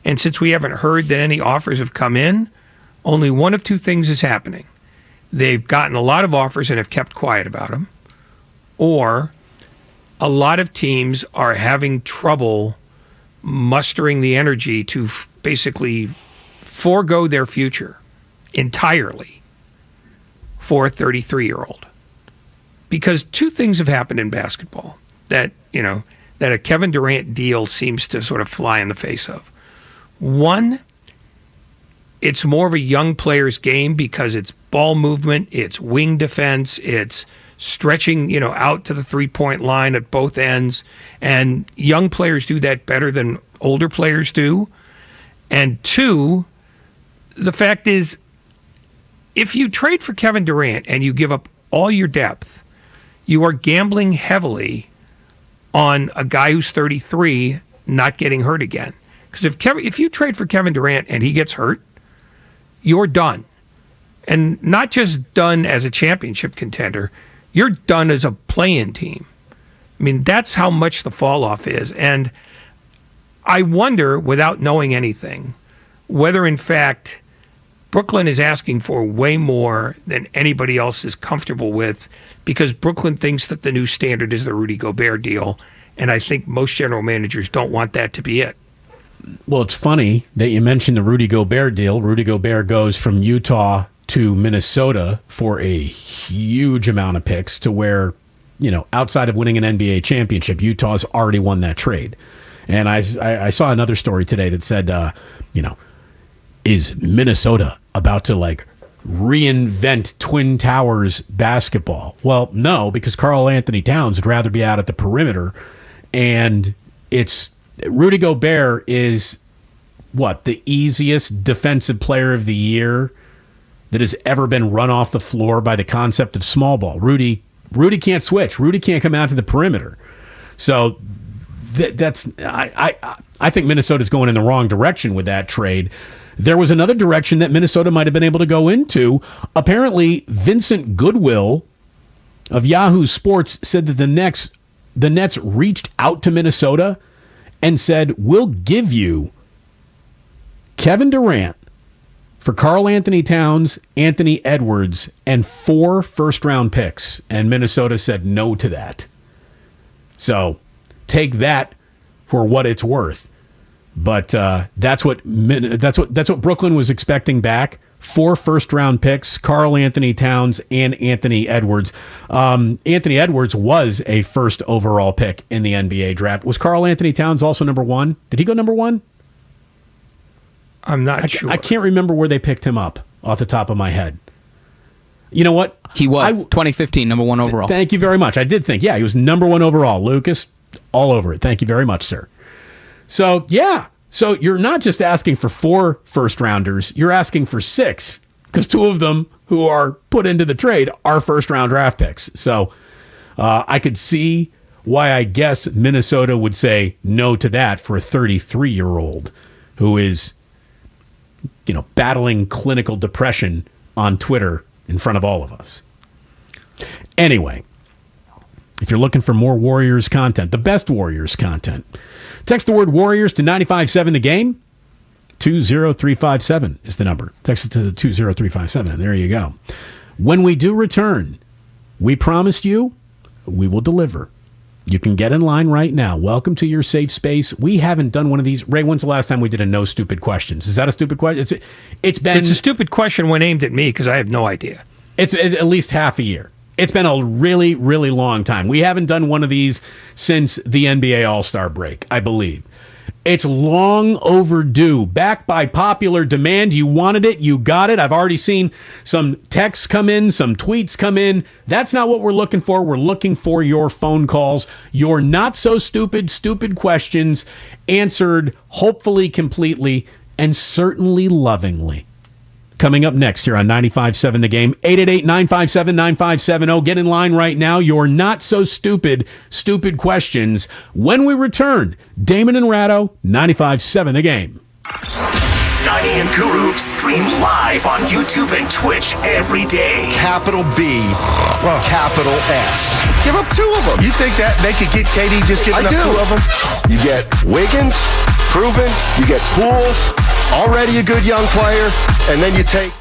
and since we haven't heard that any offers have come in, only one of 2 things is happening. They've gotten a lot of offers and have kept quiet about them, or a lot of teams are having trouble mustering the energy to basically forego their future entirely for a 33-year-old. Because 2 things have happened in basketball that a Kevin Durant deal seems to sort of fly in the face of. One, it's more of a young player's game because it's ball movement, it's wing defense, it's stretching, out to the three-point line at both ends. And young players do that better than older players do. And two, the fact is, if you trade for Kevin Durant and you give up all your depth, you are gambling heavily on a guy who's 33 not getting hurt again. Because if you trade for Kevin Durant and he gets hurt, you're done. And not just done as a championship contender, you're done as a play-in team. I mean, that's how much the fall-off is. And I wonder, without knowing anything, whether in fact Brooklyn is asking for way more than anybody else is comfortable with, because Brooklyn thinks that the new standard is the Rudy Gobert deal. And I think most general managers don't want that to be it. Well, it's funny that you mentioned the Rudy Gobert deal. Rudy Gobert goes from Utah to Minnesota for a huge amount of picks, to where, outside of winning an NBA championship, Utah's already won that trade. And I saw another story today that said, is Minnesota about to reinvent Twin Towers basketball? Well, no, because Karl Anthony Towns would rather be out at the perimeter. And Rudy Gobert is the easiest defensive player of the year that has ever been run off the floor by the concept of small ball. Rudy can't switch. Rudy can't come out to the perimeter. So I think Minnesota's going in the wrong direction with that trade. There was another direction that Minnesota might have been able to go into. Apparently, Vincent Goodwill of Yahoo Sports said that the Nets reached out to Minnesota and said, we'll give you Kevin Durant for Karl Anthony Towns, Anthony Edwards, and 4 first-round picks. And Minnesota said no to that. So take that for what it's worth. But that's what Brooklyn was expecting back. 4 first-round picks, Karl Anthony Towns and Anthony Edwards. Anthony Edwards was a first overall pick in the NBA draft. Was Karl Anthony Towns also number 1? Did he go number 1? I'm not sure. I can't remember where they picked him up off the top of my head. You know what? He was 2015, number 1 overall. Thank you very much. I did think, he was number 1 overall. Lucas, all over it. Thank you very much, sir. So, yeah. So you're not just asking for 4 first-rounders. You're asking for 6, because 2 of them who are put into the trade are first-round draft picks. So I could see why I guess Minnesota would say no to that for a 33-year-old who is, battling clinical depression on Twitter in front of all of us. Anyway, if you're looking for more Warriors content, the best Warriors content, text the word Warriors to 957 the game. 20357 is the number. Text it to the 20357, and there you go. When we do return, we promised you we will deliver. You can get in line right now. Welcome to your safe space. We haven't done one of these. Ray, when's the last time we did a no stupid questions? Is that a stupid question? It's a stupid question when aimed at me, because I have no idea. It's at least half a year. It's been a really, really long time. We haven't done one of these since the NBA All-Star break, I believe. It's long overdue. Back by popular demand. You wanted it. You got it. I've already seen some texts come in, some tweets come in. That's not what we're looking for. We're looking for your phone calls, your not so stupid questions answered hopefully completely and certainly lovingly. Coming up next here on 95.7 The Game, 888-957-9570. Get in line right now. Your not so stupid questions. When we return, Damon and Ratto, 95.7 The Game. Steiny and Guru stream live on YouTube and Twitch every day. Capital B, capital S. Give up 2 of them. You think that they could get KD just giving up 2 of them? You get Wiggins, proven. You get Poole, already a good young player. And then you take...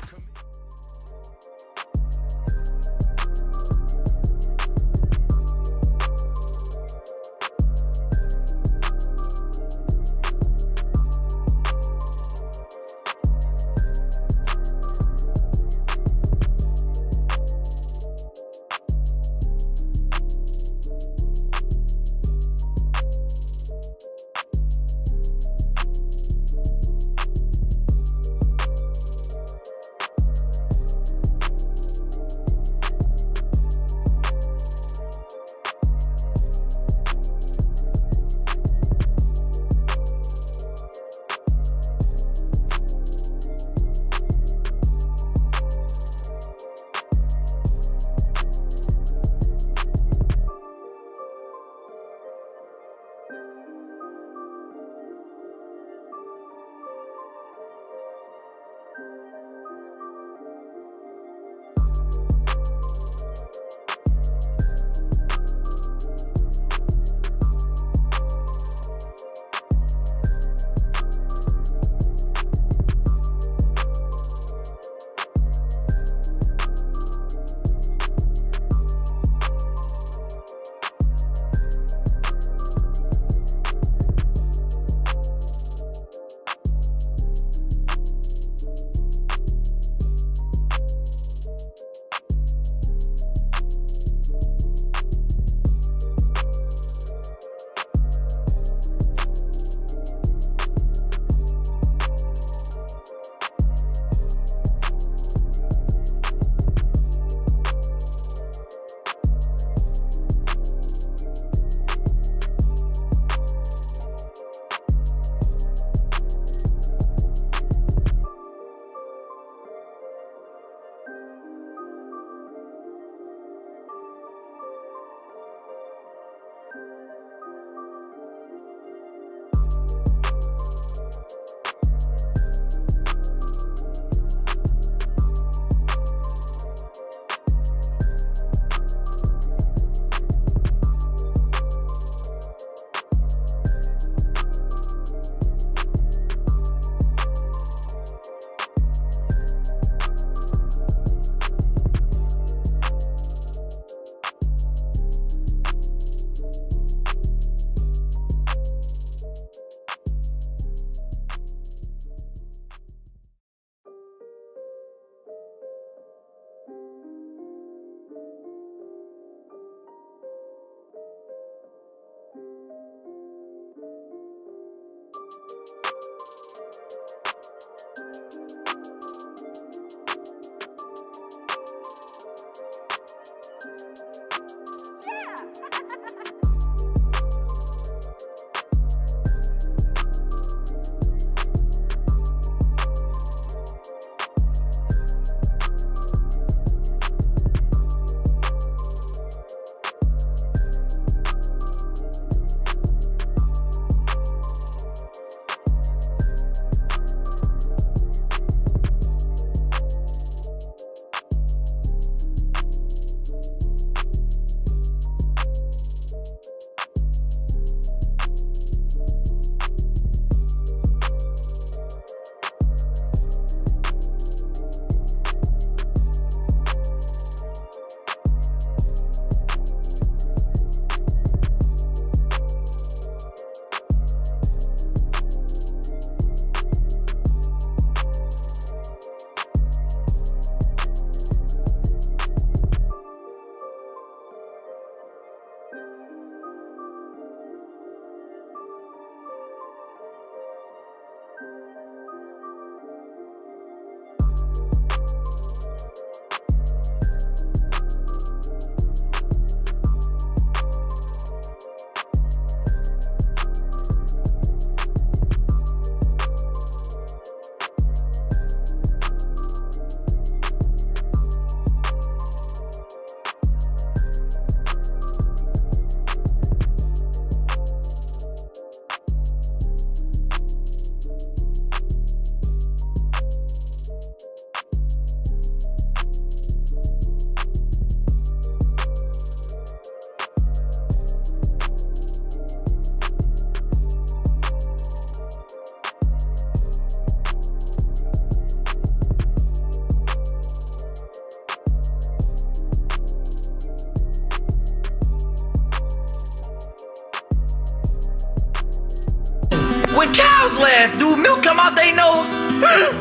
when cows laugh, do milk come out their nose?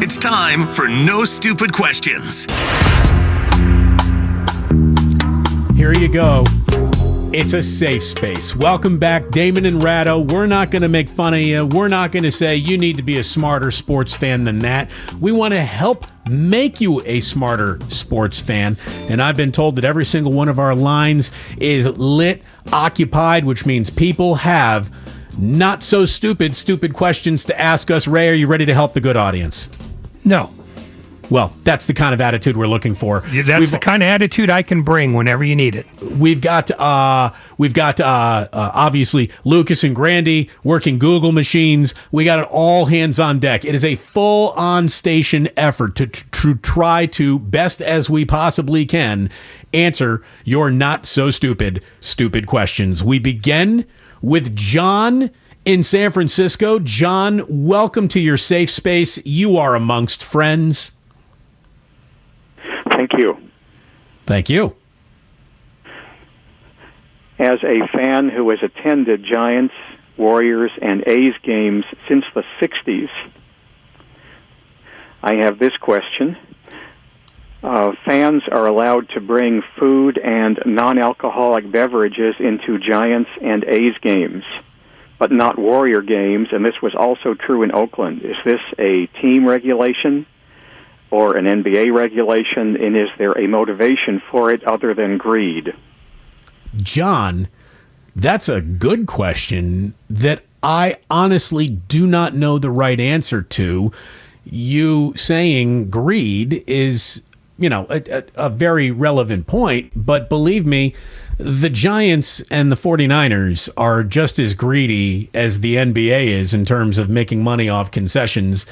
It's time for No Stupid Questions. Here you go. It's a safe space. Welcome back, Damon and Ratto. We're not going to make fun of you. We're not going to say you need to be a smarter sports fan than that. We want to help make you a smarter sports fan. And I've been told that every single one of our lines is lit, occupied, which means people have not so stupid questions to ask us. Ray, are you ready to help the good audience? No. Well, that's the kind of attitude we're looking for. That's the kind of attitude I can bring whenever you need it. We've got obviously Lucas and Grandy working Google machines. We got it all hands on deck. It is a full on station effort to try to best as we possibly can answer your not so stupid questions. We begin with John in San Francisco. John, welcome to your safe space. You are amongst friends. Thank you. Thank you. As a fan who has attended Giants, Warriors, and A's games since the 60s, I have this question. Fans are allowed to bring food and non-alcoholic beverages into Giants and A's games, but not Warrior games, and this was also true in Oakland. Is this a team regulation or an NBA regulation, and is there a motivation for it other than greed? John, that's a good question that I honestly do not know the right answer to. You saying greed is, a very relevant point, but believe me, the Giants and the 49ers are just as greedy as the NBA is in terms of making money off concessions.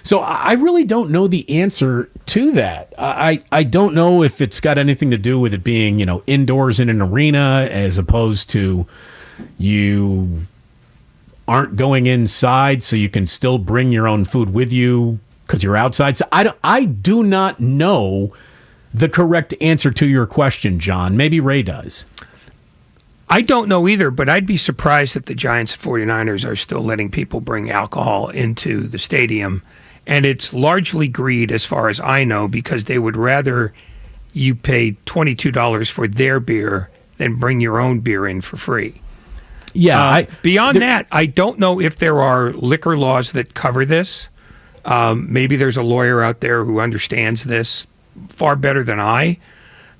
So I really don't know the answer to that. I don't know if it's got anything to do with it being, indoors in an arena as opposed to you aren't going inside so you can still bring your own food with you because you're outside. So I do not know the correct answer to your question, John. Maybe Ray does. I don't know either, but I'd be surprised if the Giants and 49ers are still letting people bring alcohol into the stadium. And it's largely greed as far as I know, because they would rather you pay $22 for their beer than bring your own beer in for free. Yeah. Beyond that, I don't know if there are liquor laws that cover this. Maybe there's a lawyer out there who understands this far better than I.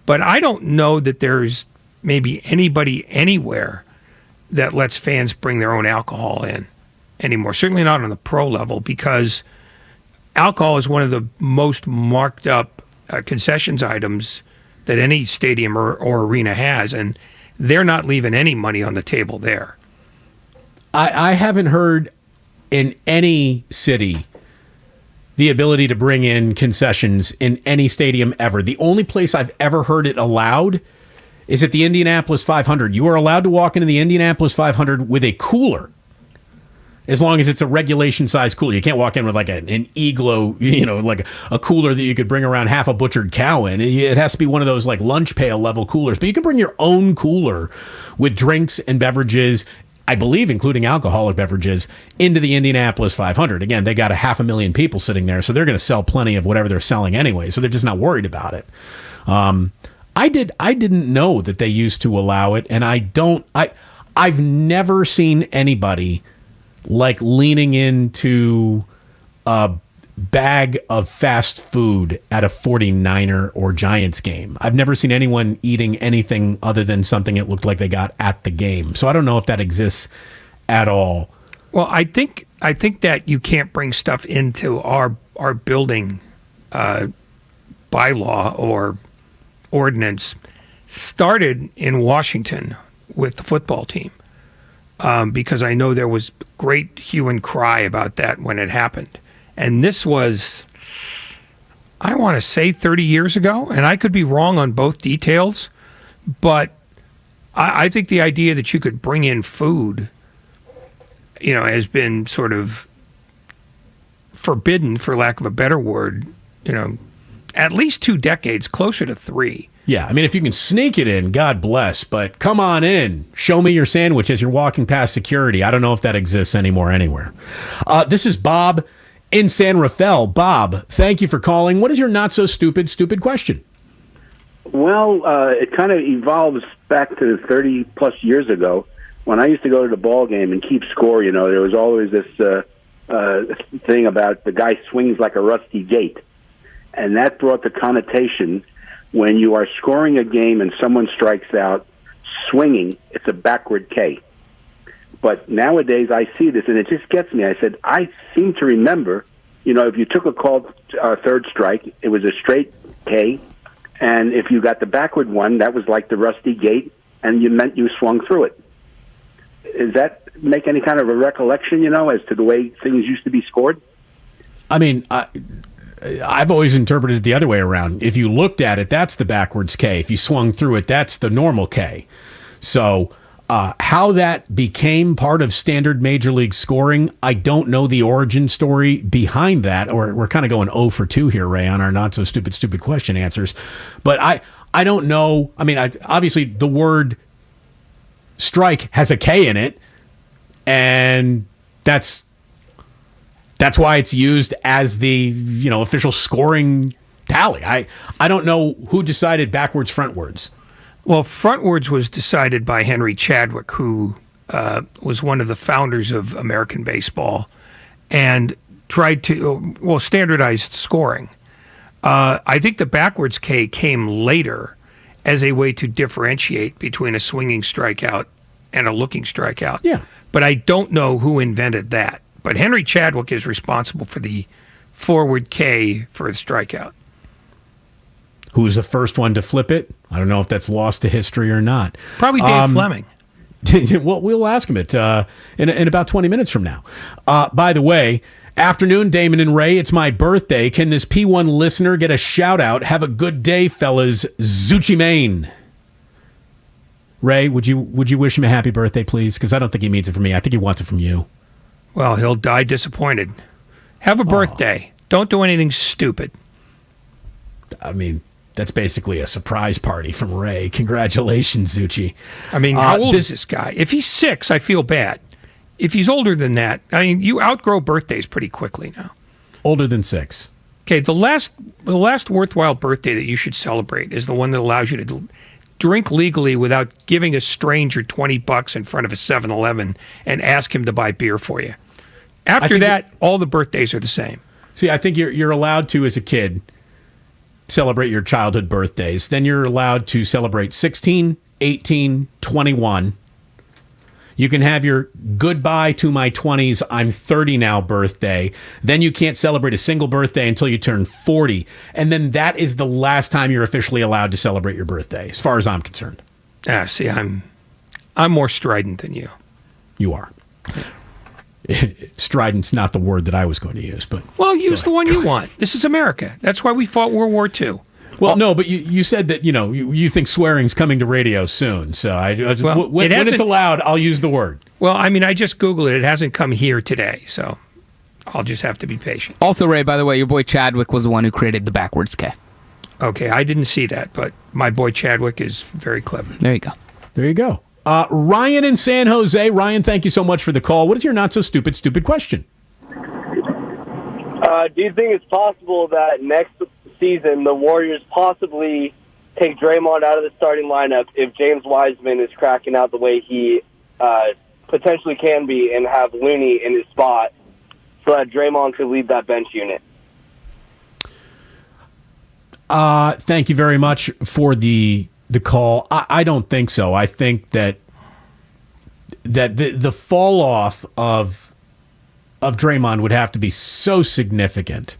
But I don't know that there's maybe anybody anywhere that lets fans bring their own alcohol in anymore. Certainly not on the pro level, because alcohol is one of the most marked up concessions items that any stadium or arena has, and they're not leaving any money on the table there. I haven't heard in any city the ability to bring in concessions in any stadium ever. The only place I've ever heard it allowed is at the Indianapolis 500. You are allowed to walk into the Indianapolis 500 with a cooler, as long as it's a regulation-sized cooler. You can't walk in with like an igloo, like a cooler that you could bring around half a butchered cow in. It has to be one of those like lunch pail level coolers. But you can bring your own cooler with drinks and beverages, I believe including alcoholic beverages, into the Indianapolis 500. Again, they got 500,000 people sitting there, so they're going to sell plenty of whatever they're selling anyway, so they're just not worried about it. I didn't know that they used to allow it, and I've never seen anybody like leaning into a bag of fast food at a 49er or Giants game. I've never seen anyone eating anything other than something it looked like they got at the game. So I don't know if that exists at all. Well, I think that you can't bring stuff into our building bylaw or ordinance started in Washington with the football team. Because I know there was great hue and cry about that when it happened. And this was, I want to say 30 years ago, and I could be wrong on both details, but I think the idea that you could bring in food, has been sort of forbidden, for lack of a better word, at least 2 decades, closer to 3. Yeah, I mean, if you can sneak it in, God bless. But come on in. Show me your sandwich as you're walking past security. I don't know if that exists anymore anywhere. This is Bob in San Rafael. Bob, thank you for calling. What is your not-so-stupid question? Well, it kind of evolves back to 30-plus years ago. When I used to go to the ball game and keep score, there was always this thing about the guy swings like a rusty gate. And that brought the connotation when you are scoring a game and someone strikes out, swinging, it's a backward K. But nowadays I see this, and it just gets me. I said, I seem to remember, if you took a called third strike, it was a straight K. And if you got the backward one, that was like the rusty gate, and you meant you swung through it. Does that make any kind of a recollection, as to the way things used to be scored? I mean, I've always interpreted it the other way around. If you looked at it, that's the backwards K. If you swung through it, that's the normal K. So how that became part of standard Major League scoring, I don't know the origin story behind that. Or we're kind of going 0 for 2 here, Ray, on our not-so-stupid question answers. But I don't know. I mean, obviously the word strike has a K in it, and that's why it's used as the official scoring tally. I don't know who decided backwards frontwards. Well, frontwards was decided by Henry Chadwick, who was one of the founders of American baseball, and tried to standardized scoring. I think the backwards K came later as a way to differentiate between a swinging strikeout and a looking strikeout. Yeah, but I don't know who invented that. But Henry Chadwick is responsible for the forward K for a strikeout. Who was the first one to flip it? I don't know if that's lost to history or not. Probably Dave Fleming. Well, we'll ask him it in about 20 minutes from now. By the way, afternoon, Damon and Ray. It's my birthday. Can this P1 listener get a shout out? Have a good day, fellas. Zucchi Maine. Ray, would you wish him a happy birthday, please? Because I don't think he means it from me. I think he wants it from you. Well, he'll die disappointed. Have a birthday. Don't do anything stupid. I mean, that's basically a surprise party from Ray. Congratulations, Zucchi. I mean, how old is this guy? If he's 6, I feel bad. If he's older than that, I mean, you outgrow birthdays pretty quickly now. Older than 6. Okay, the last worthwhile birthday that you should celebrate is the one that allows you to drink legally without giving a stranger $20 in front of a 7-Eleven and ask him to buy beer for you. After that, all the birthdays are the same. See, I think you're allowed to, as a kid, celebrate your childhood birthdays. Then you're allowed to celebrate 16, 18, 21. You can have your goodbye to my 20s, I'm 30 now birthday. Then you can't celebrate a single birthday until you turn 40. And then that is the last time you're officially allowed to celebrate your birthday, as far as I'm concerned. See, I'm more strident than you. You are. Strident's not the word that I was going to use, but... Well, use the one you want. This is America. That's why we fought World War II. Well, no, but you said that, you think swearing's coming to radio soon. So when it's allowed, I'll use the word. Well, I mean, I just Googled it. It hasn't come here today, so I'll just have to be patient. Also, Ray, by the way, your boy Chadwick was the one who created the backwards K. Okay, I didn't see that, but my boy Chadwick is very clever. There you go. There you go. Ryan in San Jose. Ryan, thank you so much for the call. What is your not-so-stupid question? Do you think it's possible that next season the Warriors possibly take Draymond out of the starting lineup if James Wiseman is cracking out the way he potentially can be and have Looney in his spot so that Draymond could lead that bench unit? Thank you very much for the call. I don't think so. I think that the fall off of Draymond would have to be so significant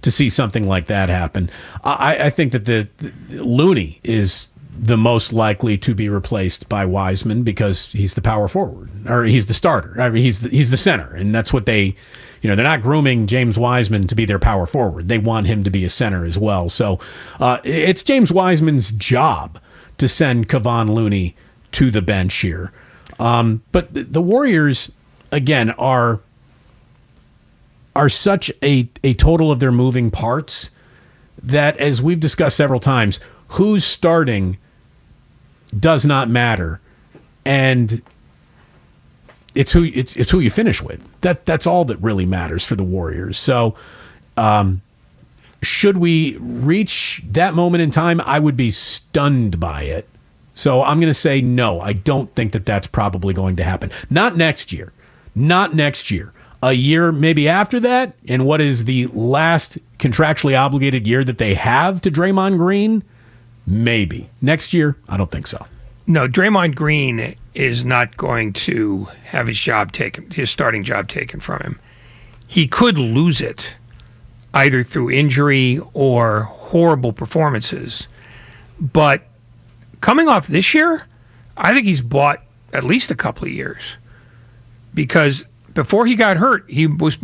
to see something like that happen. I think that the Looney is the most likely to be replaced by Wiseman because he's the power forward, or he's the starter. I mean, he's the center, and that's what they, they're not grooming James Wiseman to be their power forward. They want him to be a center as well. So it's James Wiseman's job to send Kevon Looney to the bench here. But the Warriors, again, are such a total of their moving parts that, as we've discussed several times, who's starting does not matter, and it's who you finish with. That's all that really matters for the Warriors. So, should we reach that moment in time, I would be stunned by it. So I'm going to say no. I don't think that that's probably going to happen. Not next year. Not next year. A year maybe after that, and what is the last contractually obligated year that they have to Draymond Green? Maybe. Next year, I don't think so. No, Draymond Green is not going to have his starting job taken from him. He could lose it, either through injury or horrible performances. But coming off this year, I think he's bought at least a couple of years. Because before he got hurt, he was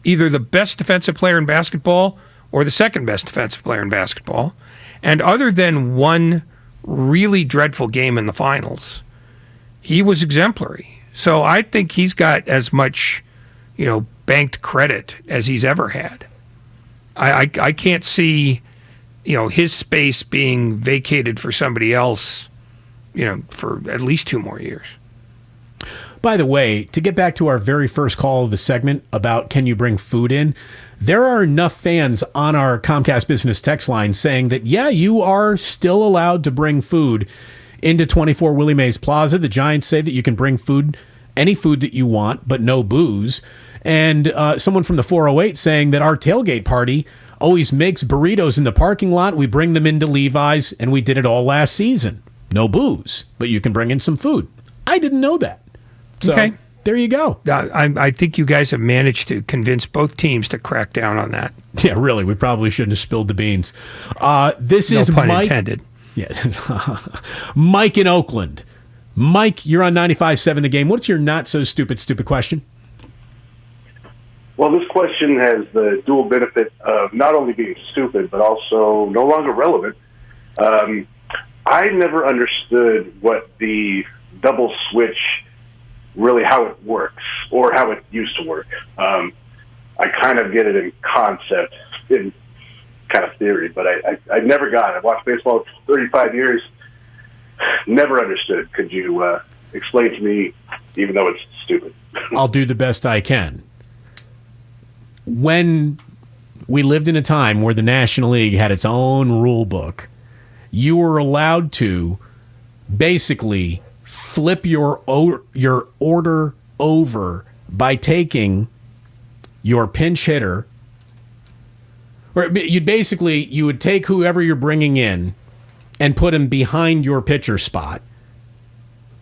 either the best defensive player in basketball or the second best defensive player in basketball. And other than one really dreadful game in the finals, he was exemplary. So I think he's got as much, banked credit as he's ever had. I can't see, his space being vacated for somebody else, for at least 2 more years. By the way, to get back to our very first call of the segment about can you bring food in, there are enough fans on our Comcast Business text line saying that, yeah, you are still allowed to bring food into 24 Willie Mays Plaza. The Giants say that you can bring food, any food that you want, but no booze. And someone from the 408 saying that our tailgate party always makes burritos in the parking lot. We bring them into Levi's, and we did it all last season. No booze, but you can bring in some food. I didn't know that. So, okay. There you go. I think you guys have managed to convince both teams to crack down on that. Yeah, really. We probably shouldn't have spilled the beans. This is pun Mike. Intended. Yeah. Mike in Oakland. Mike, you're on 95.7 The Game. What's your not so stupid question? Well, this question has the dual benefit of not only being stupid, but also no longer relevant. I never understood what the double switch, really how it works, or how it used to work. I kind of get it in concept, in kind of theory, but I never got it. I watched baseball for 35 years, never understood. Could you explain to me, even though it's stupid? I'll do the best I can. When we lived in a time where the National League had its own rule book, you were allowed to basically flip your order over by taking your pinch hitter, or you would take whoever you're bringing in and put him behind your pitcher spot.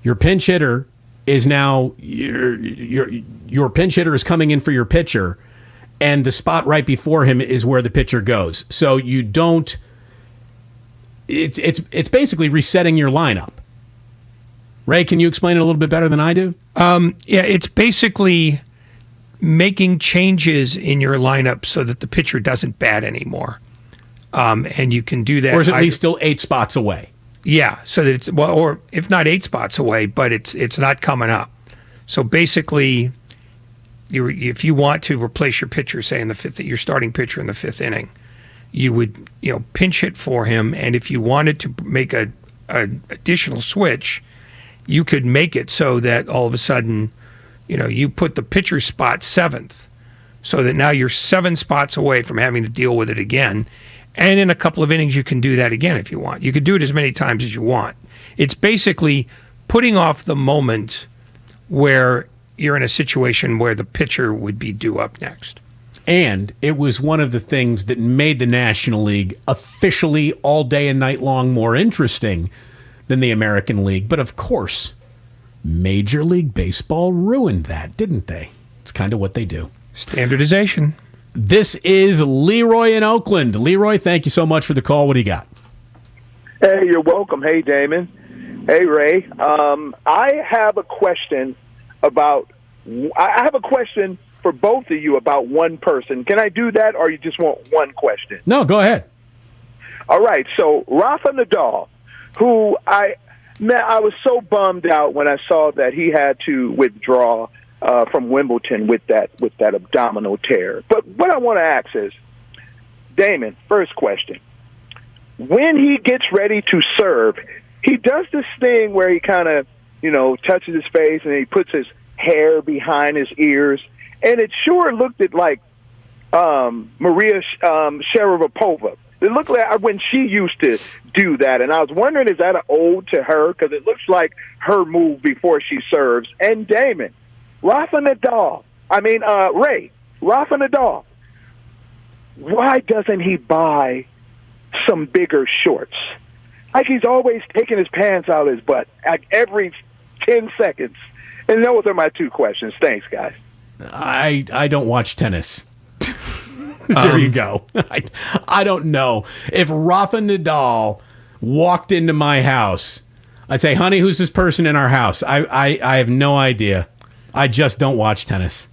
Your pinch hitter is now your pinch hitter is coming in for your pitcher, and the spot right before him is where the pitcher goes. So you don't. It's basically resetting your lineup. Ray, can you explain it a little bit better than I do? Yeah, it's basically making changes in your lineup so that the pitcher doesn't bat anymore. And you can do that. Or is it at least still 8 spots away? Yeah, so that it's, well, or if not 8 spots away, but it's not coming up. So basically, if you want to replace your pitcher, say in the 5th, your starting pitcher in the 5th inning, you would pinch hit for him, and if you wanted to make an additional switch, you could make it so that all of a sudden, you put the pitcher spot 7th, so that now you're 7 spots away from having to deal with it again. And in a couple of innings, you can do that again if you want. You could do it as many times as you want. It's basically putting off the moment where you're in a situation where the pitcher would be due up next. And it was one of the things that made the National League officially all day and night long more interesting than the American League. But of course, Major League Baseball ruined that, didn't they? It's kind of what they do. Standardization. This is Leroy in Oakland. Leroy, thank you so much for the call. What do you got? Hey, you're welcome. Hey, Damon. Hey, Ray. I have a question for both of you about one person. Can I do that, or you just want one question? No, go ahead. All right. So Rafa Nadal, who I was so bummed out when I saw that he had to withdraw from Wimbledon with that abdominal tear. But what I want to ask is, Damon, first question. When he gets ready to serve, he does this thing where he kind of, touches his face and he puts his hair behind his ears. And it sure looked like Maria Sharapova. It looked like when she used to do that. And I was wondering, is that an ode to her? Because it looks like her move before she serves. And Damon, Rafa Nadal, why doesn't he buy some bigger shorts? Like he's always taking his pants out of his butt like every 10 seconds. And those are my two questions. Thanks, guys. I don't watch tennis. There you go. I don't know. If Rafa Nadal walked into my house, I'd say, honey, who's this person in our house? I have no idea. I just don't watch tennis.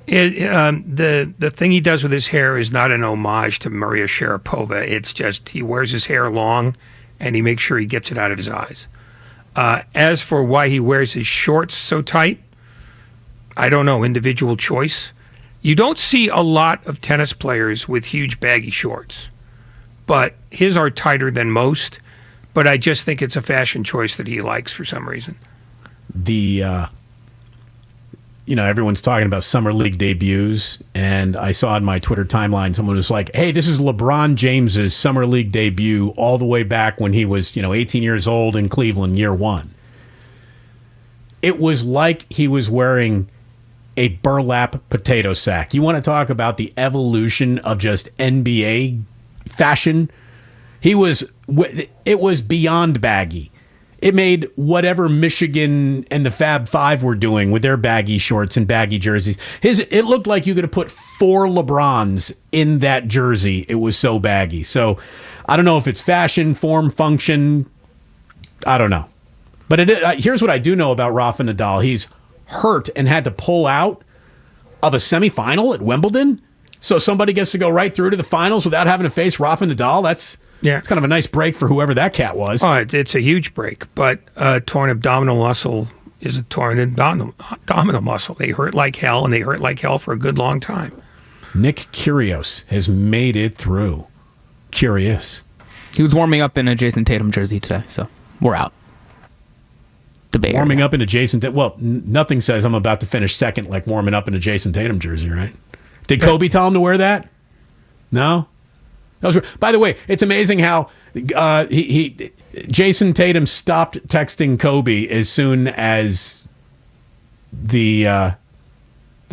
The thing he does with his hair is not an homage to Maria Sharapova. It's just he wears his hair long, and he makes sure he gets it out of his eyes. As for why he wears his shorts so tight, I don't know, individual choice. You don't see a lot of tennis players with huge baggy shorts, but his are tighter than most, but I just think it's a fashion choice that he likes for some reason. Everyone's talking about Summer League debuts, and I saw on my Twitter timeline someone was like, hey, this is LeBron James's Summer League debut all the way back when he was, 18 years old in Cleveland, year one. It was like he was wearing a burlap potato sack. You want to talk about the evolution of just NBA fashion? It was beyond baggy. It made whatever Michigan and the Fab Five were doing with their baggy shorts and baggy jerseys. It looked like you could have put 4 LeBrons in that jersey. It was so baggy. So I don't know if it's fashion, form, function. I don't know. But here's what I do know about Rafa Nadal. He's hurt and had to pull out of a semifinal at Wimbledon. So somebody gets to go right through to the finals without having to face Rafa Nadal. It's kind of a nice break for whoever that cat was. Oh, it's a huge break, but torn abdominal muscle is a torn abdominal muscle. They hurt like hell, and they hurt like hell for a good long time. Nick Kyrgios has made it through. Curious. He was warming up in a Jason Tatum jersey today, so we're out. The Bay warming Area. up in a Jason Tatum. Well, nothing says I'm about to finish second like warming up in a Jason Tatum jersey, right? Did Kobe tell him to wear that? No? By the way, it's amazing how Jason Tatum stopped texting Kobe as soon as the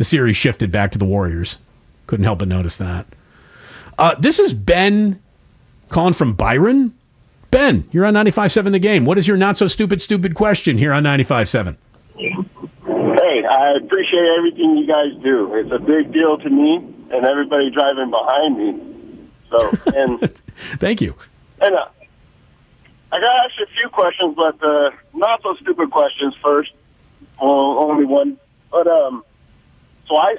series shifted back to the Warriors. Couldn't help but notice that. This is Ben calling from Byron. Ben, you're on 95.7 The Game. What is your not-so-stupid question here on 95.7? Hey, I appreciate everything you guys do. It's a big deal to me and everybody driving behind me. So, and thank you. And I got to ask you a few questions, but not-so-stupid questions first. Only one. But so I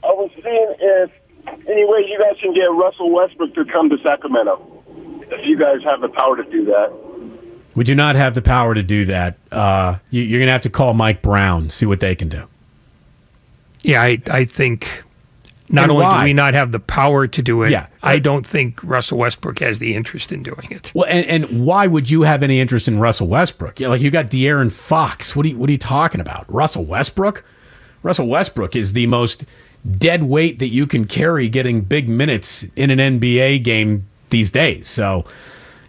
was seeing if any way you guys can get Russell Westbrook to come to Sacramento. If you guys have the power to do that. We do not have the power to do that. You're going to have to call Mike Brown, see what they can do. Yeah, I think not only do we not have the power to do it, I don't think Russell Westbrook has the interest in doing it. Well, and why would you have any interest in Russell Westbrook? Yeah, like you got De'Aaron Fox. What are you talking about? Russell Westbrook? Russell Westbrook is the most dead weight that you can carry getting big minutes in an NBA game these days. So,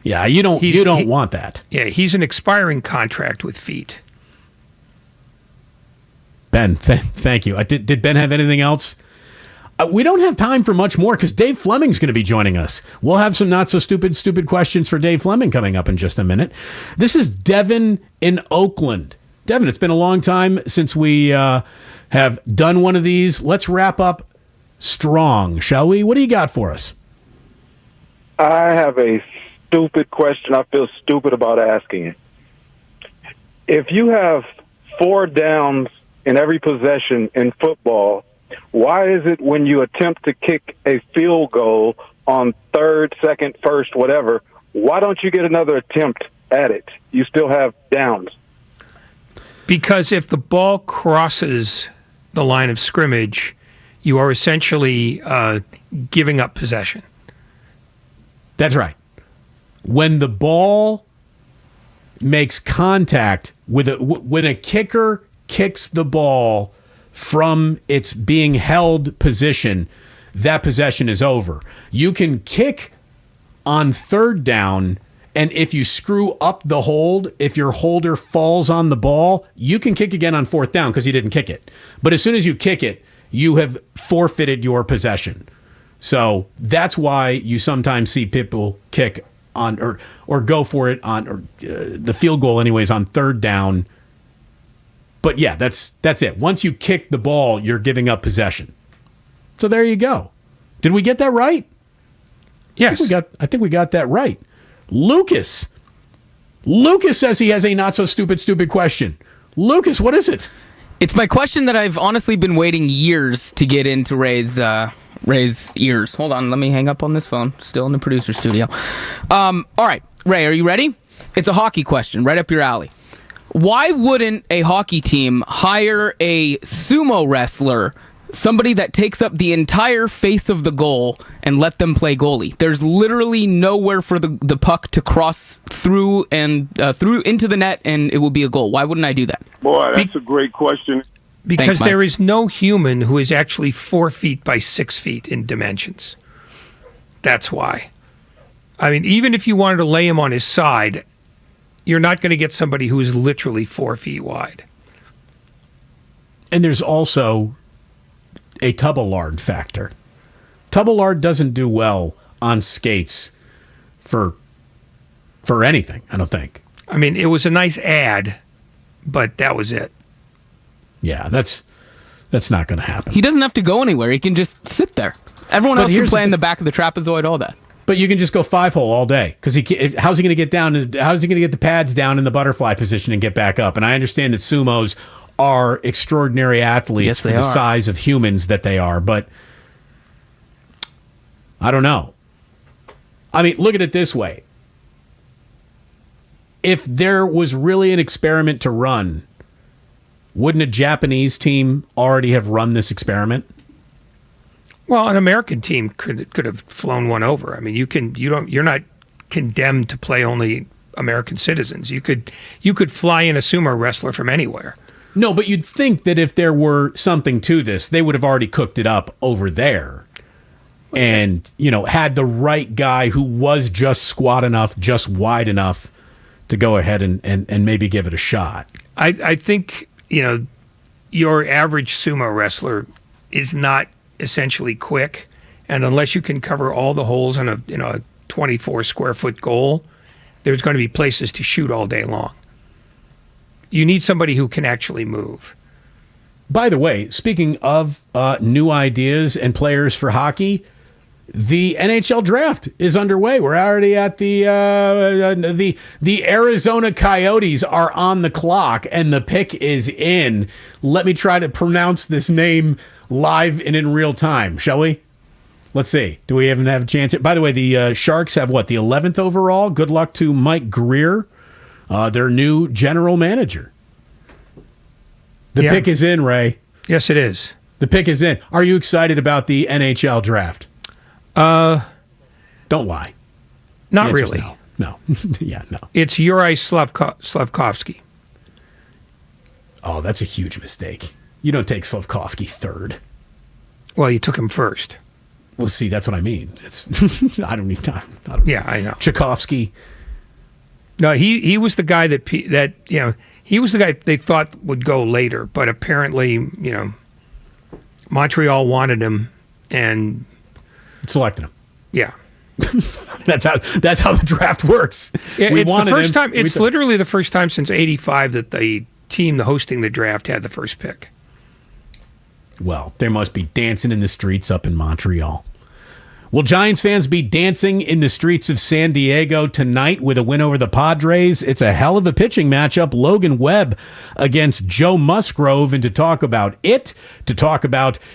yeah, you don't want that. Yeah, he's an expiring contract with feet. Ben, thank you. Did Ben have anything else? We don't have time for much more because Dave Fleming's going to be joining us. We'll have some not-so-stupid questions for Dave Fleming coming up in just a minute. This is Devin in Oakland. Devin, it's been a long time since we have done one of these. Let's wrap up strong, shall we? What do you got for us? I have a stupid question. I feel stupid about asking it. If you have 4 downs in every possession in football, why is it when you attempt to kick a field goal on 3rd, 2nd, 1st, whatever, why don't you get another attempt at it? You still have downs. Because if the ball crosses the line of scrimmage, you are essentially giving up possession. That's right. When the ball makes contact with when a kicker kicks the ball from its being held position, that possession is over. You can kick on third down, and if you screw up the hold, if your holder falls on the ball, you can kick again on fourth down because you didn't kick it. But as soon as you kick it, you have forfeited your possession. So that's why you sometimes see people kick on or go for it on the field goal anyways on third down. But yeah, that's it. Once you kick the ball, you're giving up possession. So there you go. Did we get that right? Yes. I think we got that right. Lucas says he has a not so stupid question. Lucas, what is it? It's my question that I've honestly been waiting years to get into Ray's ears. Hold on, let me hang up on this phone. Still in the producer studio. All right, Ray, are you ready? It's a hockey question, right up your alley. Why wouldn't a hockey team hire a sumo wrestler, somebody that takes up the entire face of the goal, and let them play goalie? There's literally nowhere for the puck to cross through and through into the net, and it will be a goal. Why wouldn't I do that? Boy, that's a great question. Because Thanks, Mike. there is no human who is actually 4 feet by 6 feet in dimensions. That's why. I mean, even if you wanted to lay him on his side, you're not going to get somebody who is literally 4 feet wide. And there's also a Tubbelard factor. Tubbelard doesn't do well on skates for anything, I don't think. I mean, it was a nice ad, but that was it. Yeah, that's not going to happen. He doesn't have to go anywhere. He can just sit there. Everyone else can play in the back of the trapezoid, all that. But you can just go 5-hole all day because how's he going to get down? How's he going to get the pads down in the butterfly position and get back up? And I understand that sumos are extraordinary athletes for the size of humans that they are, but I don't know. I mean, look at it this way. If there was really an experiment to run, wouldn't a Japanese team already have run this experiment? Well, an American team could have flown one over. I mean, you're not condemned to play only American citizens. You could fly in a sumo wrestler from anywhere. No, but you'd think that if there were something to this, they would have already cooked it up over there. And, had the right guy who was just squat enough, just wide enough to go ahead and maybe give it a shot. I think, your average sumo wrestler is not essentially quick. And unless you can cover all the holes in a 24 square foot goal, there's going to be places to shoot all day long. You need somebody who can actually move. By the way, speaking of new ideas and players for hockey, the NHL draft is underway. We're already at the Arizona Coyotes are on the clock, and the pick is in. Let me try to pronounce this name live and in real time, shall we? Let's see. Do we even have a chance? By the way, the Sharks have the 11th overall. Good luck to Mike Greer, their new general manager. The pick is in, Ray. Yes, it is. The pick is in. Are you excited about the NHL draft? Don't lie. Not really. No. Yeah, no. It's Yuri Slavkovsky. Oh, that's a huge mistake. You don't take Slavkovsky third. Well, you took him first. Well, see, that's what I mean. It's I don't need time. Yeah, I know. Tchaikovsky. No, he was the guy that he was the guy they thought would go later, but apparently, Montreal wanted him and selected him. Yeah. That's how the draft works. It's literally the first time since '85 that the team hosting the draft had the first pick. Well, they must be dancing in the streets up in Montreal. Will Giants fans be dancing in the streets of San Diego tonight with a win over the Padres? It's a hell of a pitching matchup. Logan Webb against Joe Musgrove. And to talk about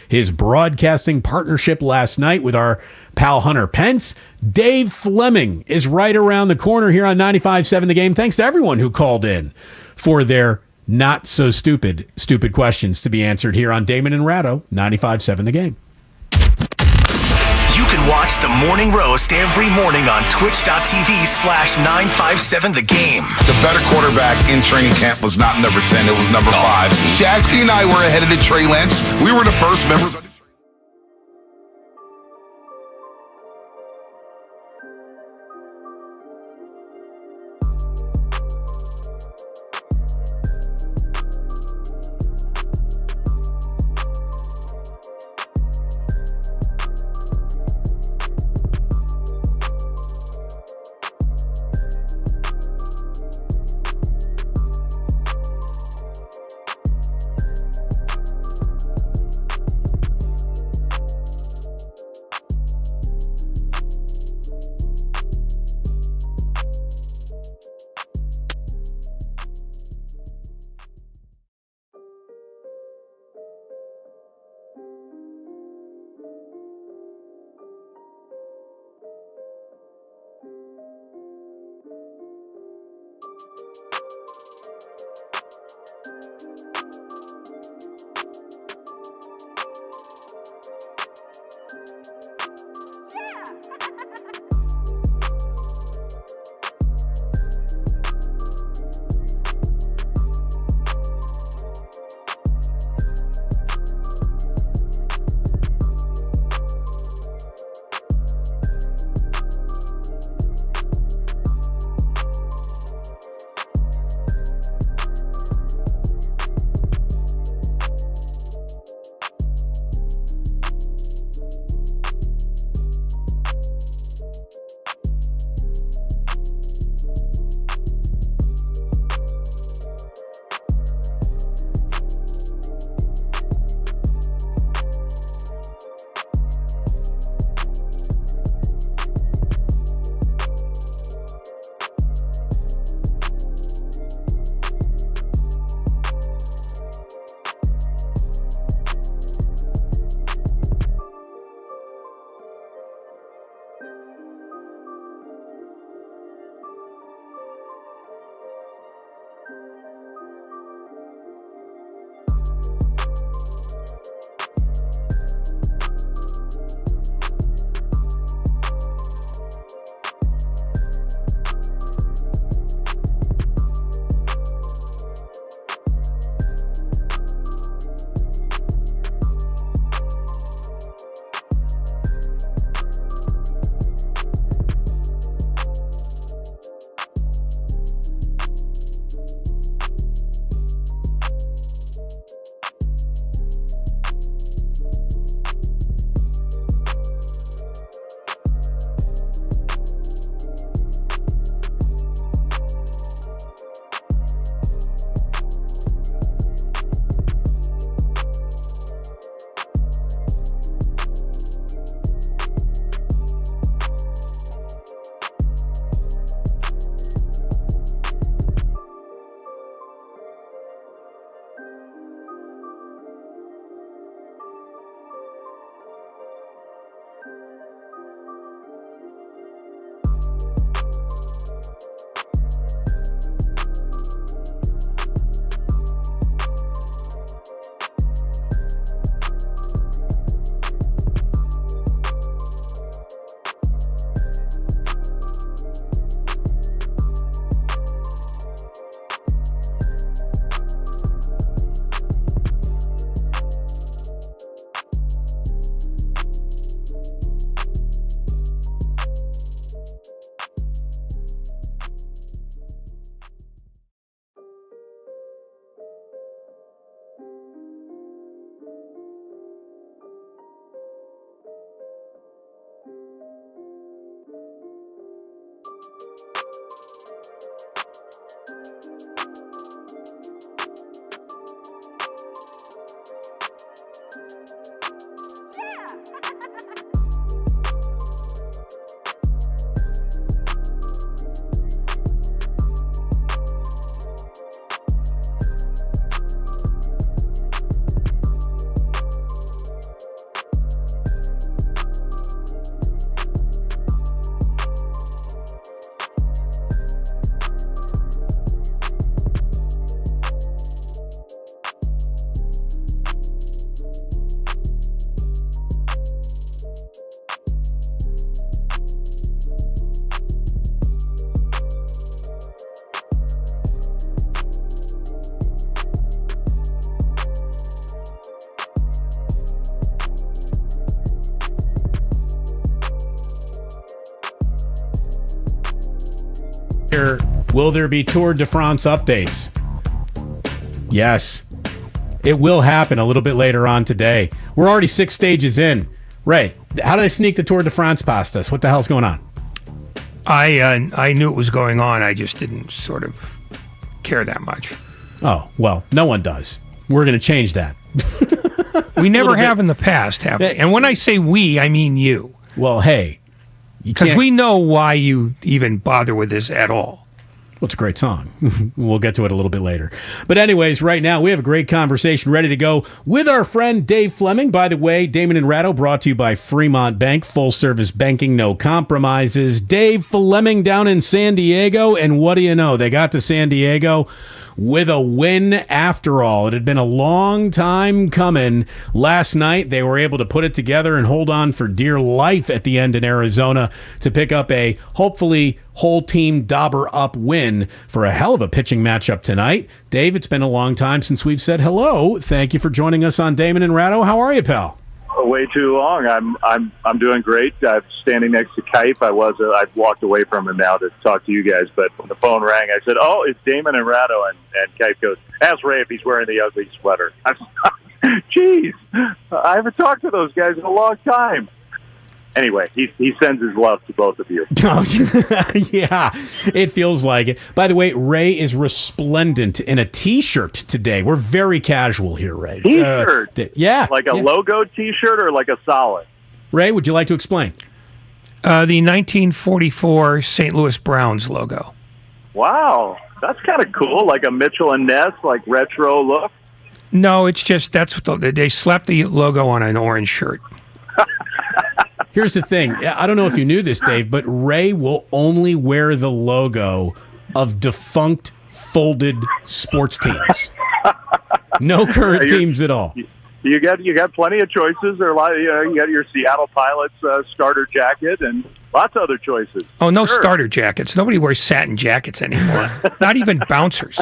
his broadcasting partnership last night with our pal Hunter Pence, Dave Fleming is right around the corner here on 95.7 The Game. Thanks to everyone who called in for their not so stupid questions to be answered here on Damon and Ratto, 95.7 The Game. You can Watch the Morning Roast every morning on twitch.tv/957thegame. The better quarterback in training camp was not number 10. It was number 5. Shasky and I were headed to Trey Lance. We were the first members. Will there be Tour de France updates? Yes. It will happen a little bit later on today. We're already 6 stages in. Ray, how do they sneak the Tour de France past us? What the hell's going on? I knew it was going on. I just didn't sort of care that much. Oh, well, no one does. We're going to change that. We never have in the past, have we? And when I say we, I mean you. Well, hey. Because we know why you even bother with this at all. Well, it's a great song. We'll get to it a little bit later. But anyways, right now, we have a great conversation ready to go with our friend Dave Fleming. By the way, Damon and Ratto brought to you by Fremont Bank. Full-service banking, no compromises. Dave Fleming down in San Diego. And what do you know? They got to San Diego with a win after all. It had been a long time coming. Last night, they were able to put it together and hold on for dear life at the end in Arizona to pick up a, hopefully, whole team dauber up win for a hell of a pitching matchup tonight. Dave, it's been a long time since we've said hello. Thank you for joining us on Damon and Ratto. How are you, pal? Way too long. I'm doing great. I'm standing next to Kipe. I've walked away from him now to talk to you guys, but when the phone rang, I said, "Oh, it's Damon and Ratto," and Kipe goes, "Ask Ray if he's wearing the ugly sweater." Jeez, I haven't talked to those guys in a long time. Anyway, he sends his love to both of you. Yeah, it feels like it. By the way, Ray is resplendent in a T-shirt today. We're very casual here, Ray. T-shirt? Yeah. Like a logo T-shirt or like a solid? Ray, would you like to explain? The 1944 St. Louis Browns logo. Wow, that's kind of cool. Like a Mitchell and Ness, like retro look. No, it's just that's what they slapped the logo on an orange shirt. Here's the thing. I don't know if you knew this, Dave, but Ray will only wear the logo of defunct, folded sports teams. No current teams at all. You got plenty of choices. There are a lot. You got your Seattle Pilots starter jacket and lots of other choices. Oh, no starter jackets. Nobody wears satin jackets anymore. Not even bouncers.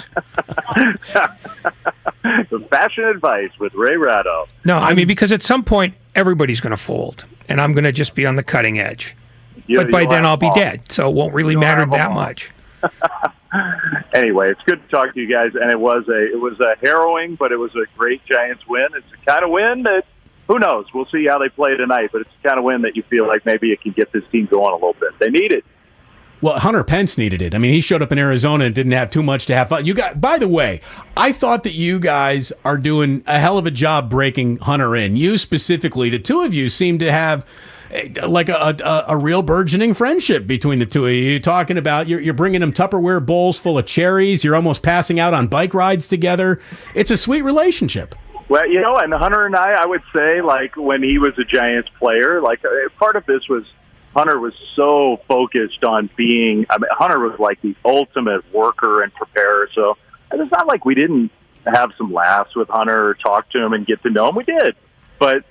The fashion advice with Ray Ratto. No, I mean, because at some point everybody's going to fold, and I'm going to just be on the cutting edge. But by then I'll be dead, so it won't really matter that much. Anyway, it's good to talk to you guys, and it was a harrowing, but it was a great Giants win. It's the kind of win that, who knows? We'll see how they play tonight, but it's the kind of win that you feel like maybe it can get this team going a little bit. They need it. Well, Hunter Pence needed it. I mean, he showed up in Arizona and didn't have too much to have fun. By the way, I thought that you guys are doing a hell of a job breaking Hunter in. You specifically, the two of you seem to have like a real burgeoning friendship between the two of you. You're talking about you're bringing him Tupperware bowls full of cherries. You're almost passing out on bike rides together. It's a sweet relationship. Well, and Hunter and I would say, like, when he was a Giants player, like, part of this was Hunter was so focused on Hunter was like the ultimate worker and preparer. So it's not like we didn't have some laughs with Hunter or talk to him and get to know him. We did. But,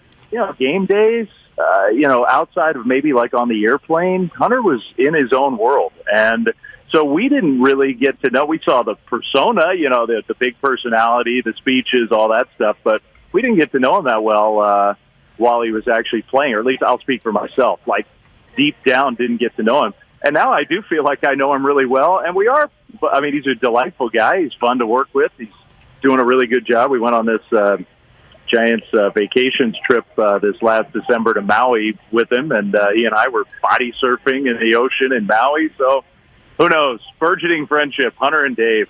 game days, outside of maybe like on the airplane, Hunter was in his own world. And so we didn't really get to know. We saw the persona, the big personality, the speeches, all that stuff. But we didn't get to know him that well while he was actually playing, or at least I'll speak for myself. Like, deep down, didn't get to know him. And now I do feel like I know him really well. And he's a delightful guy. He's fun to work with. He's doing a really good job. We went on this Giants vacations trip this last December to Maui with him, and he and I were body surfing in the ocean in Maui. So who knows? Burgeoning friendship, Hunter and Dave.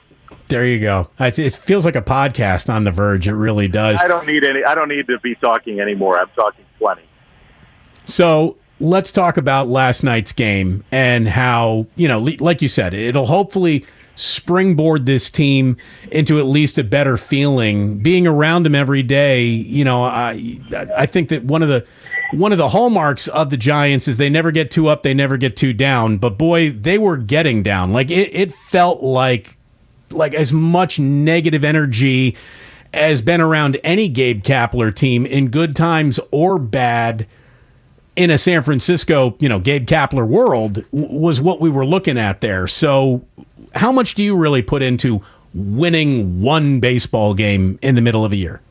There you go. It feels like a podcast on the verge. It really does. I don't need to be talking anymore. I'm talking plenty. So let's talk about last night's game and how, like you said, it'll hopefully springboard this team into at least a better feeling. Being around them every day, I think that one of the hallmarks of the Giants is they never get too up, they never get too down. But boy, they were getting down. Like it felt like as much negative energy as been around any Gabe Kapler team in good times or bad in a San Francisco, Gabe Kapler world was what we were looking at there. So how much do you really put into winning one baseball game in the middle of a year?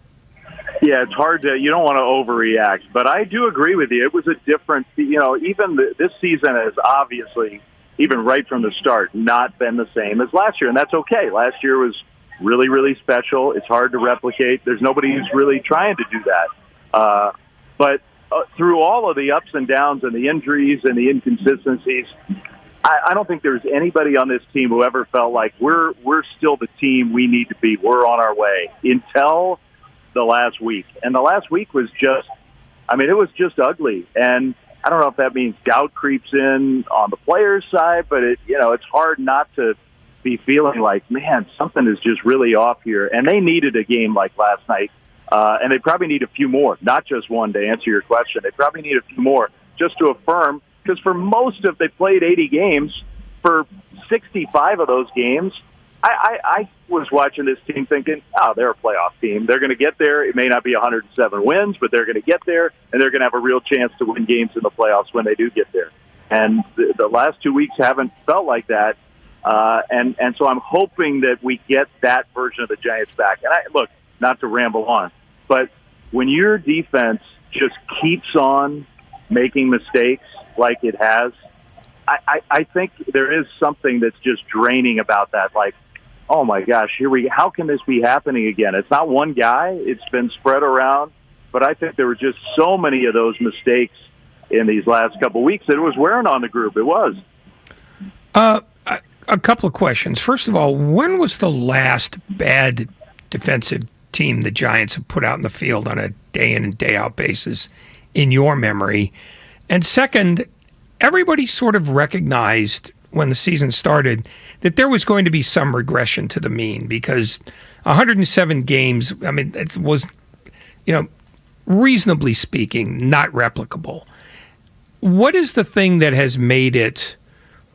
Yeah, it's hard to, you don't want to overreact, but I do agree with you. It was a different, even this season has obviously even right from the start, not been the same as last year, and that's okay. Last year was really, really special. It's hard to replicate. There's nobody who's really trying to do that. But through all of the ups and downs and the injuries and the inconsistencies, I don't think there's anybody on this team who ever felt like we're still the team we need to be. We're on our way until the last week. And the last week was just, it was just ugly. And I don't know if that means gout creeps in on the players' side, but it's hard not to be feeling like, man, something is just really off here. And they needed a game like last night. And they probably need a few more, not just one, to answer your question. They probably need a few more just to affirm, because for most of, they played 80 games. For 65 of those games, I was watching this team thinking, they're a playoff team. They're going to get there. It may not be 107 wins, but they're going to get there, and they're going to have a real chance to win games in the playoffs when they do get there. And the last 2 weeks haven't felt like that. And so I'm hoping that we get that version of the Giants back. And look, not to ramble on, but when your defense just keeps on making mistakes like it has, I think there is something that's just draining about that. Like, oh my gosh, how can this be happening again? It's not one guy. It's been spread around. But I think there were just so many of those mistakes in these last couple of weeks that it was wearing on the group. It was. A couple of questions. First of all, when was the last bad defensive team the Giants have put out in the field on a day in and day out basis in your memory? And second, everybody sort of recognized when the season started that there was going to be some regression to the mean, because 107 games, it was, reasonably speaking, not replicable. What is the thing that has made it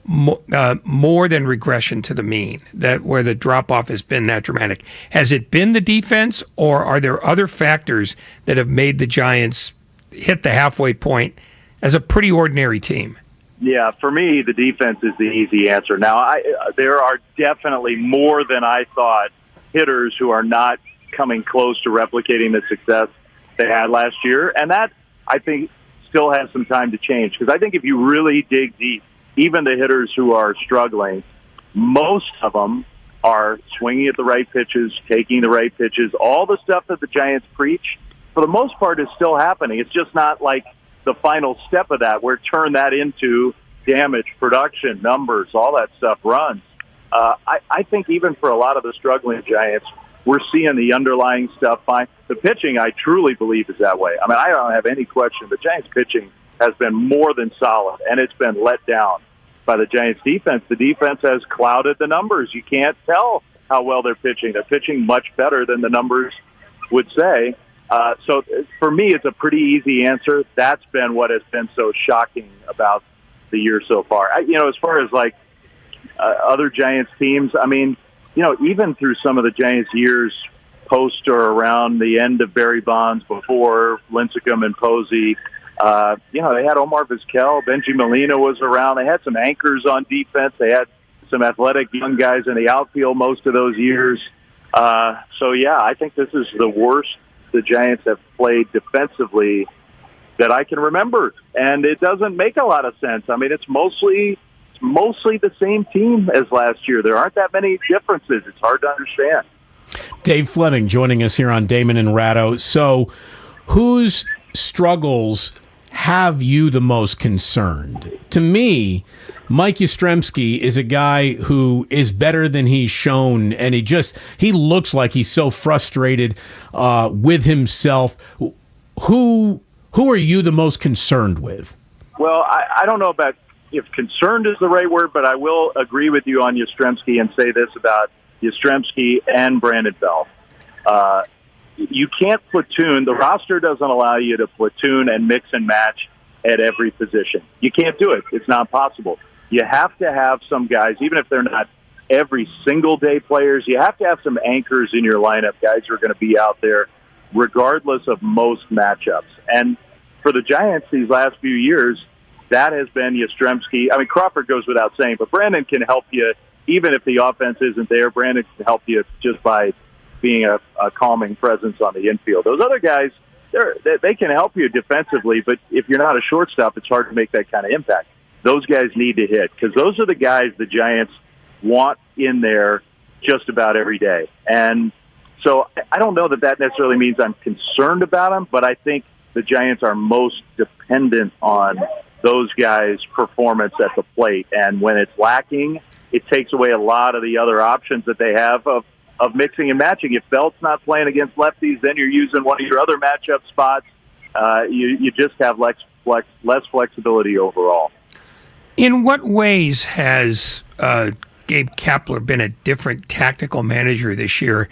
more than regression to the mean, that where the drop-off has been that dramatic? Has it been the defense, or are there other factors that have made the Giants hit the halfway point as a pretty ordinary team? Yeah, for me, the defense is the easy answer. Now, there are definitely more than I thought hitters who are not coming close to replicating the success they had last year, and that, I think, still has some time to change, because I think if you really dig deep, even the hitters who are struggling, most of them are swinging at the right pitches, taking the right pitches. All the stuff that the Giants preach, for the most part, is still happening. It's just not like the final step of that, where turn that into damage, production, numbers, all that stuff runs. I think even for a lot of the struggling Giants, we're seeing the underlying stuff fine. The pitching, I truly believe, is that way. I don't have any question. The Giants' pitching has been more than solid, and it's been let down by the Giants' defense. The defense has clouded the numbers. You can't tell how well they're pitching. They're pitching much better than the numbers would say. So for me, it's a pretty easy answer. That's been what has been so shocking about the year so far. As far as other Giants teams, even through some of the Giants' years post or around the end of Barry Bonds, before Lincecum and Posey, they had Omar Vizquel, Benji Molina was around. They had some anchors on defense. They had some athletic young guys in the outfield most of those years. I think this is the worst the Giants have played defensively that I can remember, and it doesn't make a lot of sense. It's mostly the same team as last year. There aren't that many differences. It's hard to understand. Dave Fleming joining us here on Damon and Ratto. So, whose struggles have you the most concerned? To me, Mike Yastrzemski is a guy who is better than he's shown, and he looks like he's so frustrated with himself. Who are you the most concerned with? Well, I don't know about if concerned is the right word, but I will agree with you on Yastrzemski and say this about Yastrzemski and Brandon Belt. You can't platoon. The roster doesn't allow you to platoon and mix and match at every position. You can't do it. It's not possible. You have to have some guys, even if they're not every single day players, you have to have some anchors in your lineup, guys who are going to be out there regardless of most matchups. And for the Giants these last few years, that has been Yastrzemski. Crawford goes without saying, but Brandon can help you even if the offense isn't there. Brandon can help you just by being a calming presence on the infield. Those other guys, they can help you defensively, but if you're not a shortstop, it's hard to make that kind of impact. those guys need to hit, because those are the guys the Giants want in there just about every day. And so I don't know that necessarily means I'm concerned about them, but I think the Giants are most dependent on those guys' performance at the plate. And when it's lacking, it takes away a lot of the other options that they have of mixing and matching. If Belt's not playing against lefties, then you're using one of your other matchup spots. You just have less flexibility overall. In what ways has Gabe Kapler been a different tactical manager this year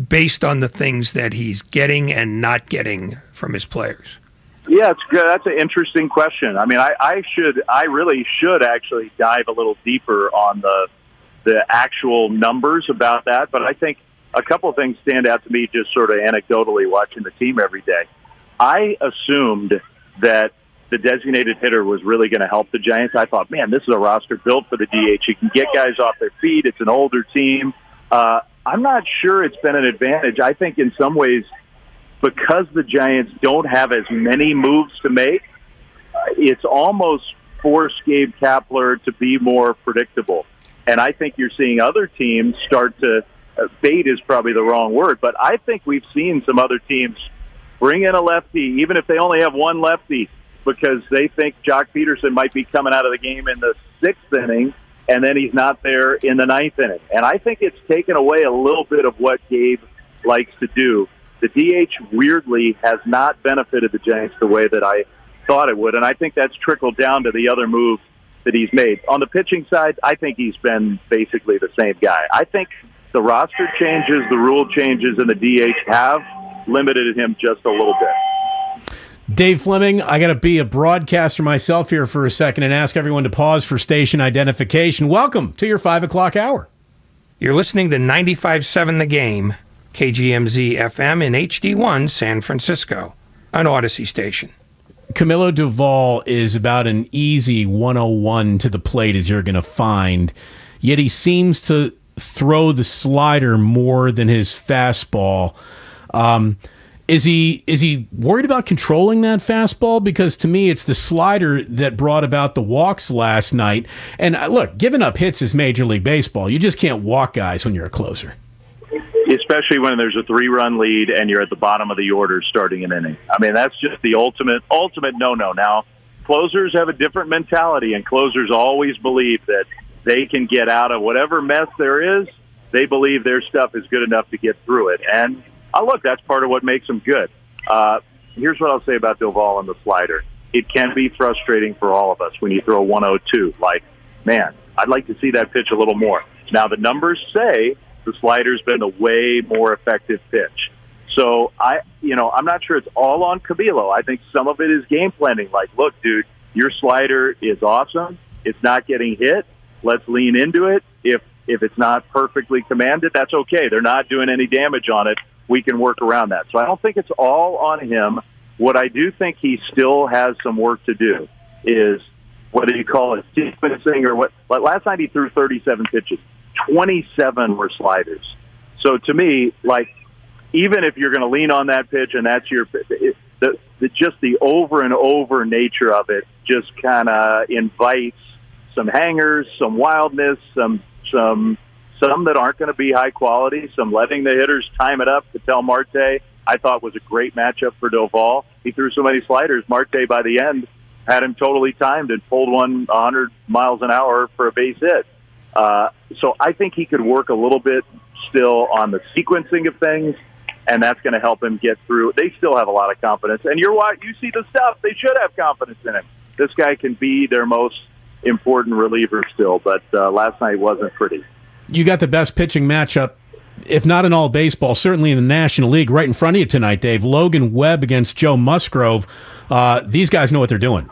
based on the things that he's getting and not getting from his players? Yeah, it's good. That's an interesting question. I mean, I really should actually dive a little deeper on the actual numbers about that, but I think a couple of things stand out to me just sort of anecdotally watching the team every day. I assumed that the designated hitter was really going to help the Giants. I thought, man, this is a roster built for the DH. You can get guys off their feet. It's an older team. I'm not sure it's been an advantage. I think in some ways, because the Giants don't have as many moves to make, it's almost forced Gabe Kapler to be more predictable. And I think you're seeing other teams start to bait is probably the wrong word, but I think we've seen some other teams bring in a lefty, even if they only have one lefty, because they think Jock Peterson might be coming out of the game in the 6th inning, and then he's not there in the 9th inning. And I think it's taken away a little bit of what Gabe likes to do. The DH, weirdly, has not benefited the Giants the way that I thought it would, and I think that's trickled down to the other moves that he's made. On the pitching side, I think he's been basically the same guy. I think the roster changes, the rule changes, and the DH have limited him just a little bit. Dave Fleming, I got to be a broadcaster myself here for a second and ask everyone to pause for station identification. Welcome to your 5 o'clock hour. You're listening to 95.7 The Game, KGMZ FM in HD1 San Francisco, an Odyssey station. Camilo Doval is about an easy 101 to the plate as you're going to find, yet he seems to throw the slider more than his fastball. Is he worried about controlling that fastball? Because to me, it's the slider that brought about the walks last night. And look, giving up hits is Major League Baseball. You just can't walk guys when you're a closer. Especially when there's a 3-run lead and you're at the bottom of the order starting an inning. I mean, that's just the ultimate no-no. Now, closers have a different mentality, and closers always believe that they can get out of whatever mess there is. They believe their stuff is good enough to get through it. And look, that's part of what makes them good. Here's what I'll say about Doval and the slider. It can be frustrating for all of us when you throw 102. Like, man, I'd like to see that pitch a little more. Now, the numbers say the slider's been a way more effective pitch. So, I'm not sure it's all on Camilo. I think some of it is game planning. Like, look, dude, your slider is awesome. It's not getting hit. Let's lean into it. If it's not perfectly commanded, that's okay. They're not doing any damage on it. We can work around that. So I don't think it's all on him. What I do think he still has some work to do is, whether you call it sequencing or what. Like last night he threw 37 pitches. 27 were sliders. So to me, like, even if you're going to lean on that pitch and that's your just the over and over nature of it just kind of invites some hangers, some wildness, some that aren't going to be high quality, some letting the hitters time it up. To tell Marte, I thought was a great matchup for Doval. He threw so many sliders. Marte, by the end, had him totally timed and pulled one 100 miles an hour for a base hit. So I think he could work a little bit still on the sequencing of things, and that's going to help him get through. They still have a lot of confidence. And you see the stuff. They should have confidence in him. This guy can be their most important reliever still, but last night wasn't pretty. You got the best pitching matchup, if not in all baseball, certainly in the National League, right in front of you tonight, Dave. Logan Webb against Joe Musgrove. These guys know what they're doing.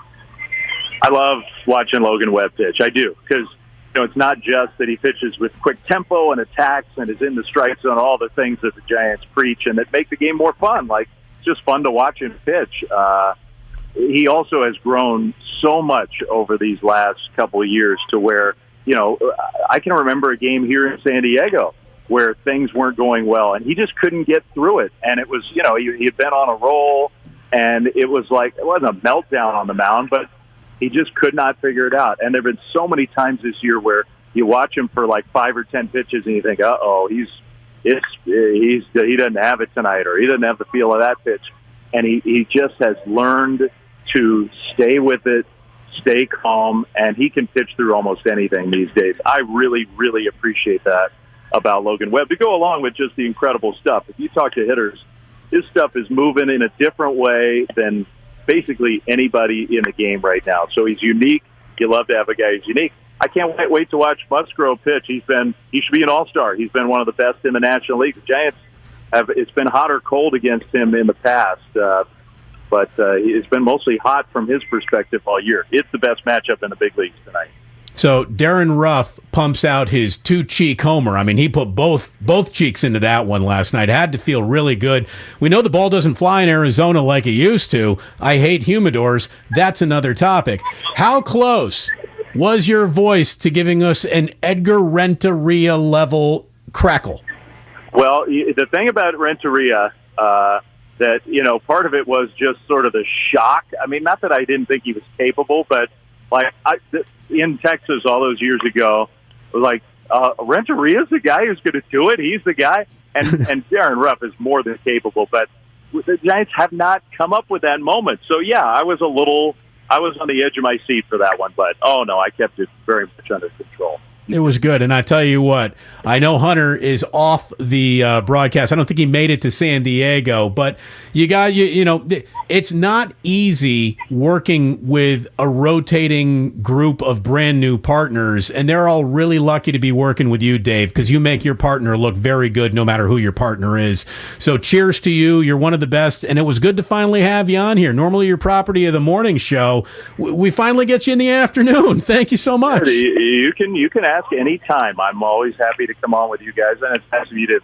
I love watching Logan Webb pitch. I do, because it's not just that he pitches with quick tempo and attacks and is in the strike zone, all the things that the Giants preach and that make the game more fun. Like, it's just fun to watch him pitch. He also has grown so much over these last couple of years to where, I can remember a game here in San Diego where things weren't going well, and he just couldn't get through it. And it was, he had been on a roll, and it was like, it wasn't a meltdown on the mound, but He just could not figure it out. And there have been so many times this year where you watch him for like 5 or 10 pitches and you think, he doesn't have it tonight, or he doesn't have the feel of that pitch. And he just has learned to stay with it, stay calm, and he can pitch through almost anything these days. I really, really appreciate that about Logan Webb, to go along with just the incredible stuff. If you talk to hitters, his stuff is moving in a different way than basically anybody in the game right now. So he's unique. You love to have a guy who's unique. I can't wait to watch Musgrove pitch. He should be an all-star. He's been one of the best in the National League. The Giants it's been hot or cold against him in the past, but it's been mostly hot from his perspective all year. It's the best matchup in the big leagues tonight. So Darren Ruff pumps out his 2-cheek homer. I mean, he put both cheeks into that one last night. Had to feel really good. We know the ball doesn't fly in Arizona like it used to. I hate humidors. That's another topic. How close was your voice to giving us an Edgar Renteria level crackle? Well, the thing about Renteria, that, part of it was just sort of the shock. I mean, not that I didn't think he was capable, but in Texas all those years ago, it was like, Renteria's the guy who's going to do it. He's the guy. And Darren Ruff is more than capable, but the Giants have not come up with that moment. So, yeah, I was on the edge of my seat for that one, but, I kept it very much under control. It was good, and I tell you what, I know Hunter is off the broadcast. I don't think he made it to San Diego, but it's not easy working with a rotating group of brand new partners, and they're all really lucky to be working with you, Dave, because you make your partner look very good no matter who your partner is. So cheers to you. You're one of the best, and it was good to finally have you on here. Normally you're property of the morning show. We finally get you in the afternoon. Thank you so much. You can ask anytime. I'm always happy to come on with you guys, and it's nice of you to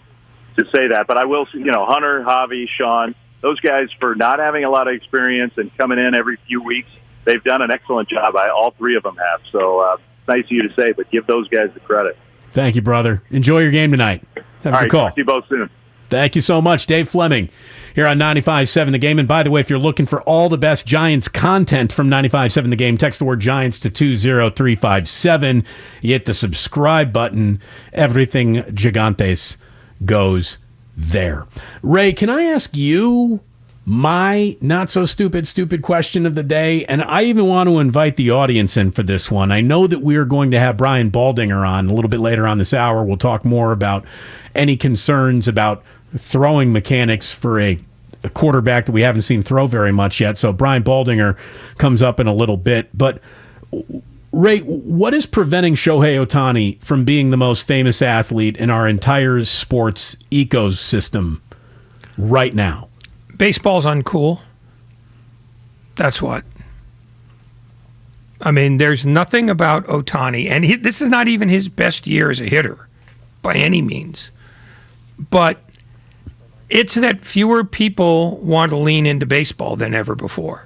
say that. But I will, Hunter, Javi, Sean, those guys, for not having a lot of experience and coming in every few weeks, they've done an excellent job. All three of them have. So it's nice of you to say, but give those guys the credit. Thank you, brother. Enjoy your game tonight. Have a good call. Talk to you both soon. Thank you so much, Dave Fleming, here on 95.7 The Game. And by the way, if you're looking for all the best Giants content from 95.7 The Game, text the word Giants to 20357. You hit the subscribe button. Everything Gigantes goes there. Ray, can I ask you my not-so-stupid question of the day? And I even want to invite the audience in for this one. I know that we are going to have Brian Baldinger on a little bit later on this hour. We'll talk more about any concerns about throwing mechanics for a quarterback that we haven't seen throw very much yet. So Brian Baldinger comes up in a little bit. But, Ray, what is preventing Shohei Ohtani from being the most famous athlete in our entire sports ecosystem right now? Baseball's uncool. That's what. I mean, there's nothing about Ohtani, and this is not even his best year as a hitter by any means. But it's that fewer people want to lean into baseball than ever before.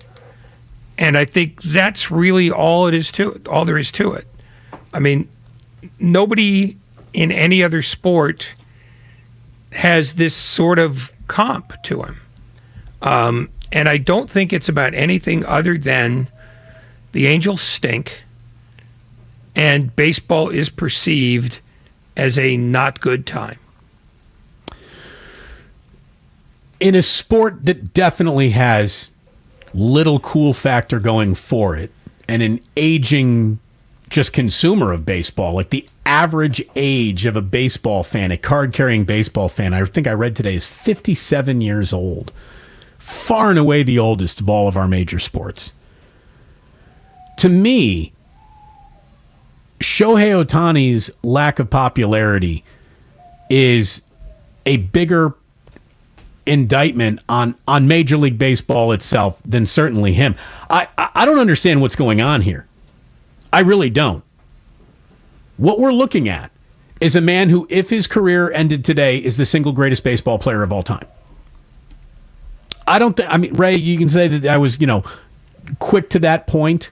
And I think that's really all there is to it. I mean, nobody in any other sport has this sort of comp to him. And I don't think it's about anything other than the Angels stink, and baseball is perceived as a not good time. In a sport that definitely has little cool factor going for it, and an aging just consumer of baseball, like the average age of a baseball fan, a card-carrying baseball fan, I think I read today, is 57 years old. Far and away the oldest of all of our major sports. To me, Shohei Ohtani's lack of popularity is a bigger indictment on Major League Baseball itself than certainly him. I don't understand what's going on here. I really don't. What we're looking at is a man who, if his career ended today, is the single greatest baseball player of all time. I don't think, I mean, Ray, you can say that I was, quick to that point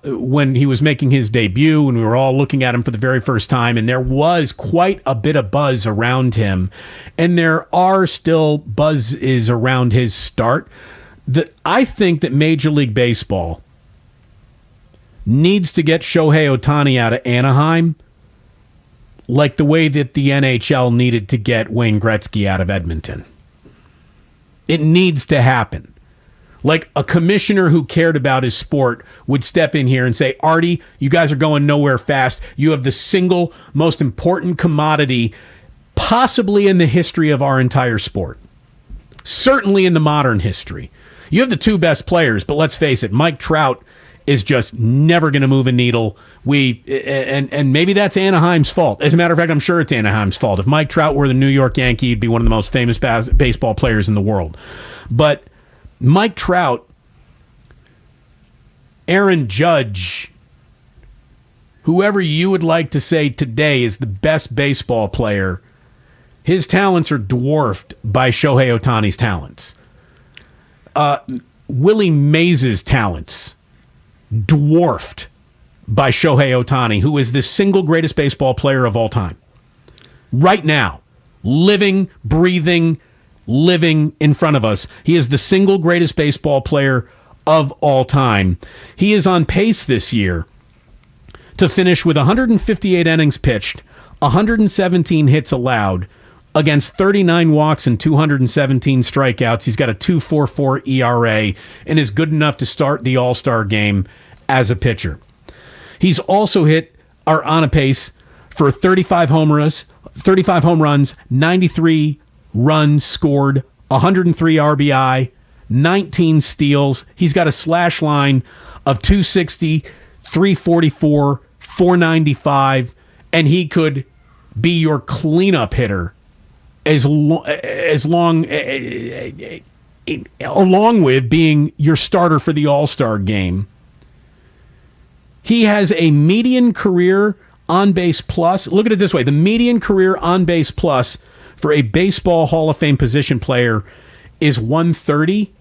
when he was making his debut and we were all looking at him for the very first time, and there was quite a bit of buzz around him, and there are still buzzes around his start. I think that Major League Baseball needs to get Shohei Ohtani out of Anaheim like the way that the NHL needed to get Wayne Gretzky out of Edmonton. It needs to happen. Like a commissioner who cared about his sport would step in here and say, Artie, you guys are going nowhere fast. You have the single most important commodity possibly in the history of our entire sport. Certainly in the modern history. You have the two best players, but let's face it, Mike Trout is just never going to move a needle. And maybe that's Anaheim's fault. As a matter of fact, I'm sure it's Anaheim's fault. If Mike Trout were the New York Yankee, he'd be one of the most famous baseball players in the world. But Mike Trout, Aaron Judge, whoever you would like to say today is the best baseball player, his talents are dwarfed by Shohei Ohtani's talents. Willie Mays' talents dwarfed by Shohei Ohtani, who is the single greatest baseball player of all time. Right now, living, breathing, living in front of us. He is the single greatest baseball player of all time. He is on pace this year to finish with 158 innings pitched, 117 hits allowed, against 39 walks and 217 strikeouts. He's got a 2.44 ERA and is good enough to start the All-Star game as a pitcher. He's also on a pace for 35 home runs, 93 runs scored, 103 RBI, 19 steals. He's got a slash line of 260, 344, 495, and he could be your cleanup hitter along with being your starter for the All-Star game. He has a median career on-base plus. Look at it this way. The median career on-base plus for a baseball Hall of Fame position player is 130.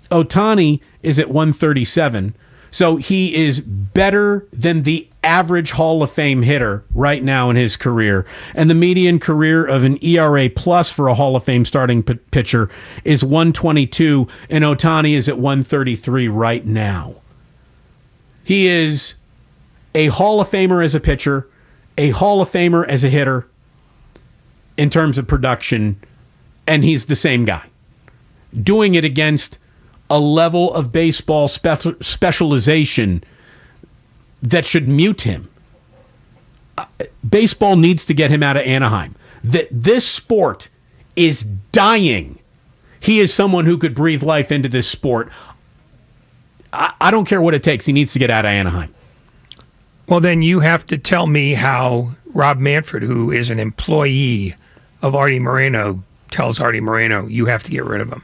Ohtani is at 137. So he is better than the average Hall of Fame hitter right now in his career. And the median career of an ERA plus for a Hall of Fame starting pitcher is 122, and Ohtani is at 133 right now. He is a Hall of Famer as a pitcher, a Hall of Famer as a hitter in terms of production, and he's the same guy. Doing it against a level of baseball specialization that should mute him. Baseball needs to get him out of Anaheim. This sport is dying. He is someone who could breathe life into this sport. I don't care what it takes. He needs to get out of Anaheim. Well, then you have to tell me how Rob Manfred, who is an employee of Artie Moreno, tells Artie Moreno, you have to get rid of him.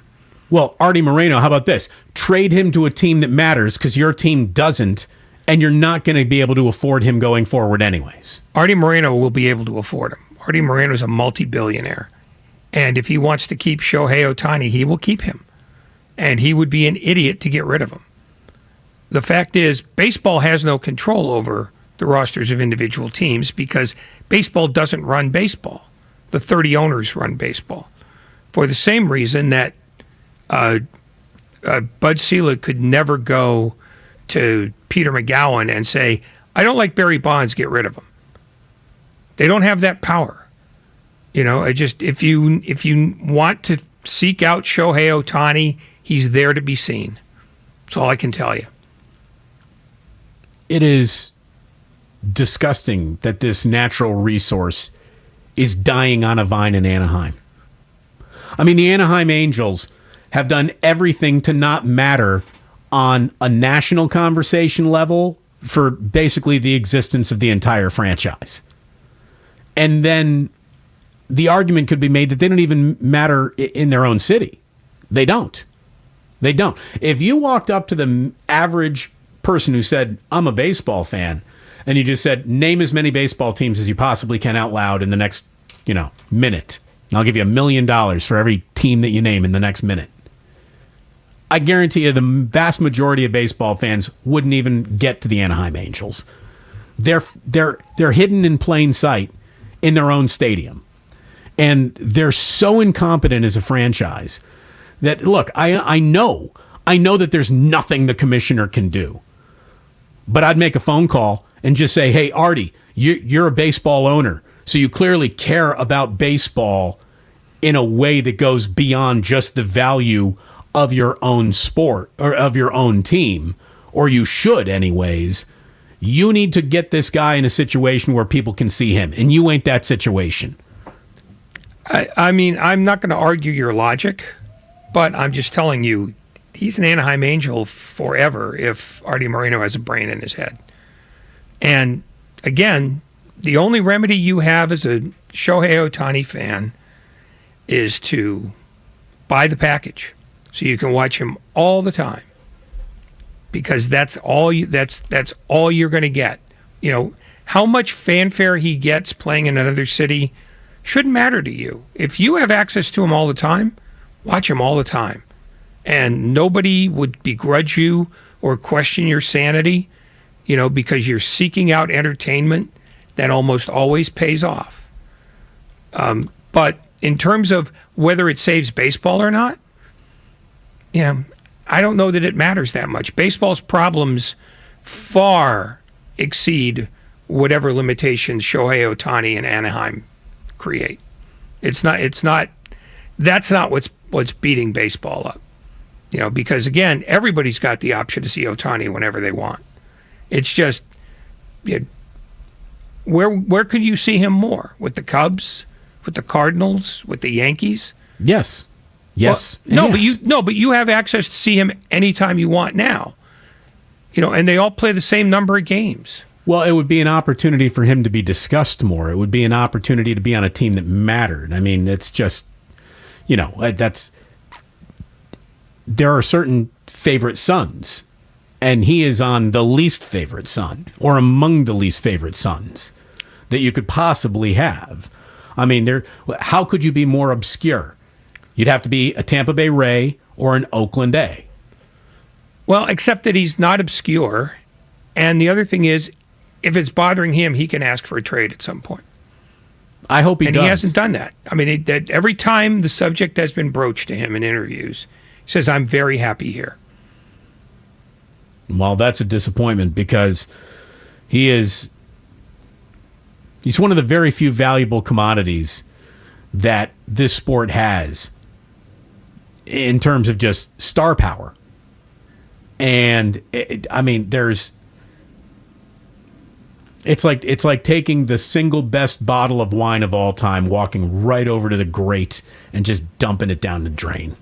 Well, Artie Moreno, how about this? Trade him to a team that matters because your team doesn't, and you're not going to be able to afford him going forward anyways. Artie Moreno will be able to afford him. Artie Moreno is a multi-billionaire. And if he wants to keep Shohei Ohtani, he will keep him. And he would be an idiot to get rid of him. The fact is, baseball has no control over the rosters of individual teams because baseball doesn't run baseball. The 30 owners run baseball. For the same reason that Bud Selig could never go to Peter McGowan and say, I don't like Barry Bonds, get rid of him. They don't have that power. You know, if you want to seek out Shohei Ohtani, he's there to be seen. That's all I can tell you. It is disgusting that this natural resource is dying on a vine in Anaheim. I mean, the Anaheim Angels have done everything to not matter on a national conversation level for basically the existence of the entire franchise. And then the argument could be made that they don't even matter in their own city. They don't. They don't. If you walked up to the average person who said, I'm a baseball fan, and you just said, name as many baseball teams as you possibly can out loud in the next, minute. And I'll give you $1 million for every team that you name in the next minute. I guarantee you the vast majority of baseball fans wouldn't even get to the Anaheim Angels. They're hidden in plain sight in their own stadium. And they're so incompetent as a franchise that, look, I know that there's nothing the commissioner can do. But I'd make a phone call and just say, hey, Artie, you're a baseball owner, so you clearly care about baseball in a way that goes beyond just the value of your own sport or of your own team, or you should anyways. You need to get this guy in a situation where people can see him, and you ain't that situation. I mean, I'm not going to argue your logic, but I'm just telling you, he's an Anaheim Angel forever if Artie Moreno has a brain in his head. And again, the only remedy you have as a Shohei Ohtani fan is to buy the package so you can watch him all the time, because that's all you're going to get. You know, how much fanfare he gets playing in another city shouldn't matter to you. If you have access to him all the time, watch him all the time. And nobody would begrudge you or question your sanity, you know, because you're seeking out entertainment that almost always pays off. But in terms of whether it saves baseball or not, you know, I don't know that it matters that much. Baseball's problems far exceed whatever limitations Shohei Ohtani and Anaheim create. That's not what's beating baseball up. You know, because again, everybody's got the option to see Ohtani whenever they want. It's just, you know, where could you see him more? With the Cubs, with the Cardinals, with the Yankees? Yes. Yes. Well, yes. But you have access to see him anytime you want now. You know, and they all play the same number of games. Well, it would be an opportunity for him to be discussed more. It would be an opportunity to be on a team that mattered. I mean, it's just, you know, there are certain favorite sons, and he is on the least favorite son, or among the least favorite sons that you could possibly have. I mean, how could you be more obscure? You'd have to be a Tampa Bay Ray or an Oakland A. Well, except that he's not obscure. And the other thing is, if it's bothering him, he can ask for a trade at some point. I hope he does. And he hasn't done that. I mean, that every time the subject has been broached to him in interviews, he says, I'm very happy here. Well, that's a disappointment, because he's one of the very few valuable commodities that this sport has in terms of just star power. And I mean, it's like taking the single best bottle of wine of all time, walking right over to the grate and just dumping it down the drain.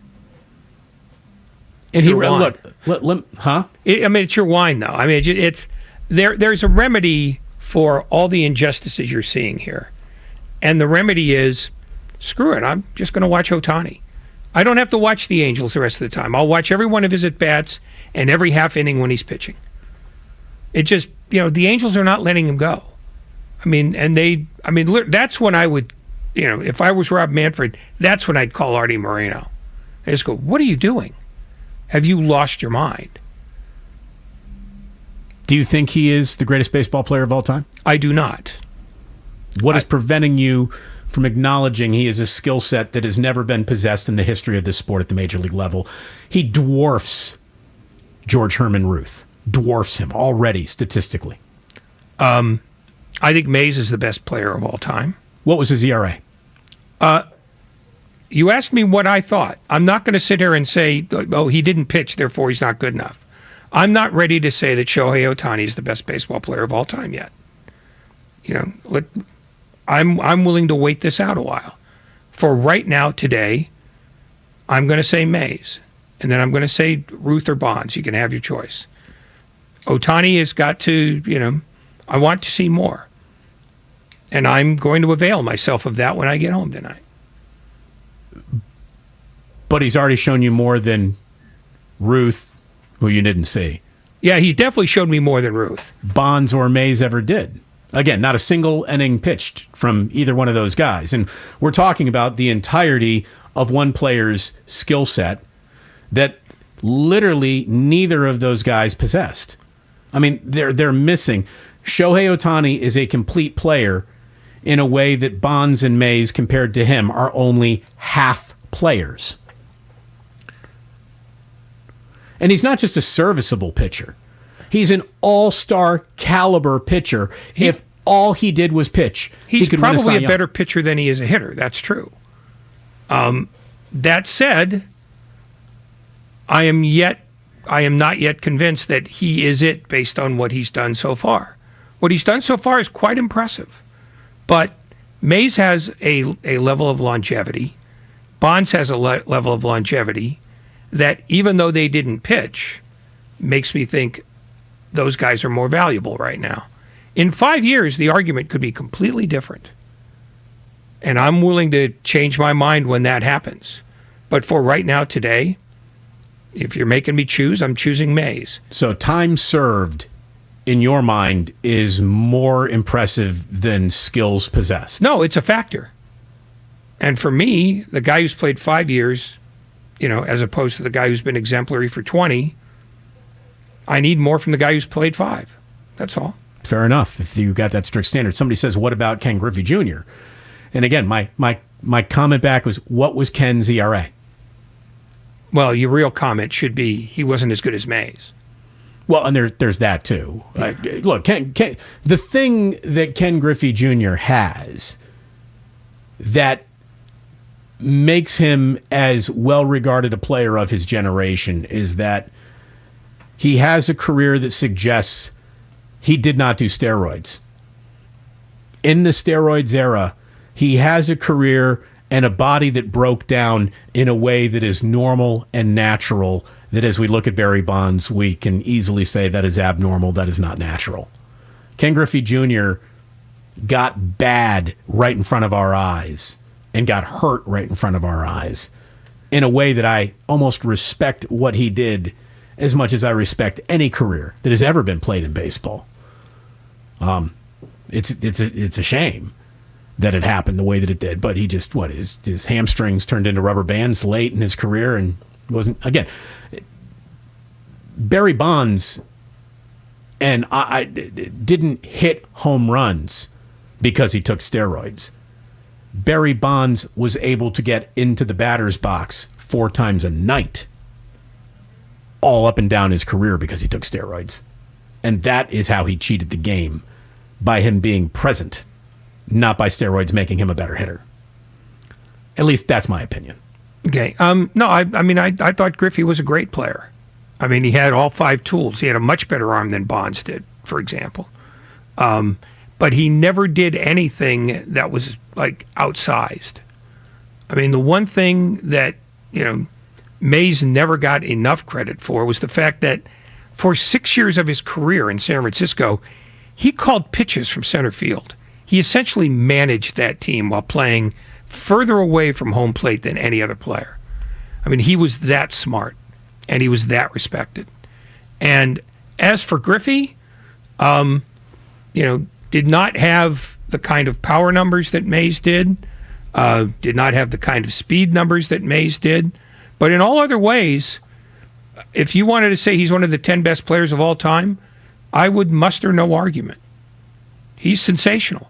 And I mean, it's your wine, though. I mean, there's a remedy for all the injustices you're seeing here. And the remedy is, screw it, I'm just going to watch Ohtani. I don't have to watch the Angels the rest of the time. I'll watch every one of his at-bats and every half inning when he's pitching. It just, you know, the Angels are not letting him go. I mean, that's when I would, you know, if I was Rob Manfred, that's when I'd call Artie Moreno. I just go, what are you doing? Have you lost your mind? Do you think he is the greatest baseball player of all time? I do not. What is preventing you from acknowledging he is a skill set that has never been possessed in the history of this sport at the major league level? He dwarfs George Herman Ruth. Dwarfs him already statistically. I think Mays is the best player of all time. What was his ERA? You asked me what I thought. I'm not going to sit here and say, oh, he didn't pitch, therefore he's not good enough. I'm not ready to say that Shohei Ohtani is the best baseball player of all time yet. You know, I'm willing to wait this out a while. For right now, today, I'm going to say Mays. And then I'm going to say Ruth or Bonds. You can have your choice. Ohtani has got to, you know, I want to see more. And I'm going to avail myself of that when I get home tonight. But he's already shown you more than Ruth, who you didn't see. Yeah, he definitely showed me more than Ruth. Bonds or Mays ever did. Again, not a single inning pitched from either one of those guys. And we're talking about the entirety of one player's skill set that literally neither of those guys possessed. I mean, they're missing. Shohei Ohtani is a complete player in a way that Bonds and Mays, compared to him, are only half players. And he's not just a serviceable pitcher. He's an all-star caliber pitcher. If all he did was pitch, He's he could win probably Cy a Young. better pitcher than he is a hitter. That's true. That said, I am not yet convinced that he is it based on what he's done so far. What he's done so far is quite impressive. But Mays has a level of longevity. Bonds has a level of longevity that, even though they didn't pitch, makes me think those guys are more valuable right now. In 5 years, the argument could be completely different. And I'm willing to change my mind when that happens. But for right now, today, if you're making me choose, I'm choosing Mays. So time served, in your mind, is more impressive than skills possessed. No, it's a factor. And for me, the guy who's played 5 years, as opposed to the guy who's been exemplary for 20, I need more from the guy who's played 5. That's all. Fair enough, if you got that strict standard. Somebody says, what about Ken Griffey Jr.? And again, my comment back was, what was Ken's ERA? Well, your real comment should be he wasn't as good as Mays. Well, and there's that too. Look, Ken, the thing that Ken Griffey Jr. has that makes him as well-regarded a player of his generation is that he has a career that suggests he did not do steroids. In the steroids era, he has a career and a body that broke down in a way that is normal and natural, that as we look at Barry Bonds, we can easily say that is abnormal, that is not natural. Ken Griffey Jr. got bad right in front of our eyes and got hurt right in front of our eyes in a way that I almost respect what he did as much as I respect any career that has ever been played in baseball. It's a shame that it happened the way that it did, but he just, his hamstrings turned into rubber bands late in his career and wasn't, again, Barry Bonds and I didn't hit home runs because he took steroids. Barry Bonds was able to get into the batter's box 4 times a night, all up and down his career because he took steroids. And that is how he cheated the game, by him being present, not by steroids making him a better hitter. At least that's my opinion. Okay. No, I mean, I thought Griffey was a great player. I mean, he had all 5 tools. He had a much better arm than Bonds did, for example. But he never did anything that was, like, outsized. I mean, the one thing that, Mays never got enough credit for was the fact that for 6 years of his career in San Francisco, he called pitches from center field. He essentially managed that team while playing further away from home plate than any other player. I mean, he was that smart, and he was that respected. And as for Griffey, did not have the kind of power numbers that Mays did, did not have the kind of speed numbers that Mays did. But in all other ways, if you wanted to say he's one of the 10 best players of all time, I would muster no argument. He's sensational.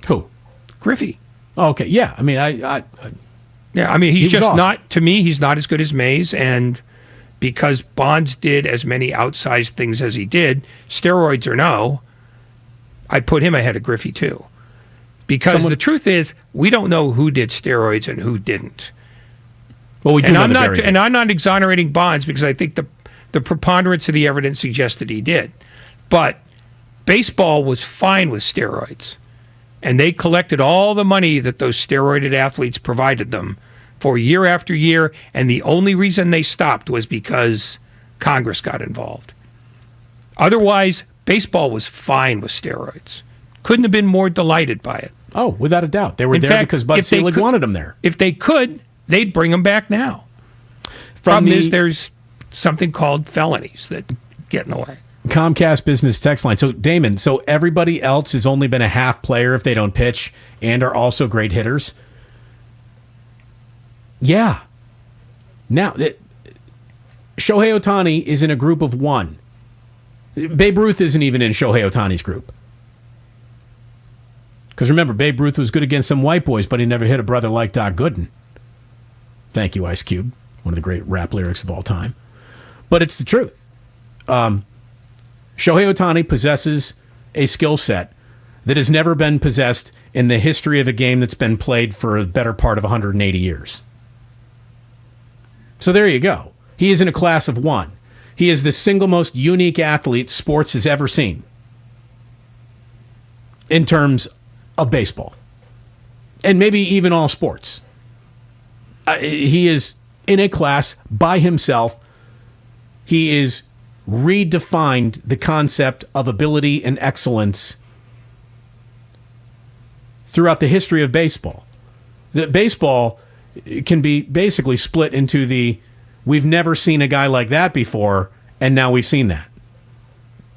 Who? Griffey. Oh, okay, yeah. I mean, yeah, I mean, he's just awesome. not, to me, he's not as good as Mays, and because Bonds did as many outsized things as he did, steroids or no, I put him ahead of Griffey too. Because the truth is, we don't know who did steroids and who didn't. Well, we do know that and I'm not exonerating Bonds because I think the preponderance of the evidence suggests that he did. But baseball was fine with steroids. And they collected all the money that those steroided athletes provided them for year after year, and the only reason they stopped was because Congress got involved. Otherwise, baseball was fine with steroids. Couldn't have been more delighted by it. Oh, without a doubt. They were there because Bud Selig wanted them there. If they could, they'd bring them back now. Problem is there's something called felonies that get in the way. Comcast Business Text Line. So, Damon, everybody else has only been a half player if they don't pitch and are also great hitters? Yeah. Now, Shohei Ohtani is in a group of 1. Babe Ruth isn't even in Shohei Ohtani's group. Because remember, Babe Ruth was good against some white boys, but he never hit a brother like Doc Gooden. Thank you, Ice Cube. One of the great rap lyrics of all time. But it's the truth. Shohei Ohtani possesses a skill set that has never been possessed in the history of a game that's been played for a better part of 180 years. So there you go. He is in a class of one. He is the single most unique athlete sports has ever seen in terms of baseball. And maybe even all sports. He is in a class by himself. He is redefined the concept of ability and excellence throughout the history of baseball. That baseball can be basically split into the we've never seen a guy like that before, and now we've seen that.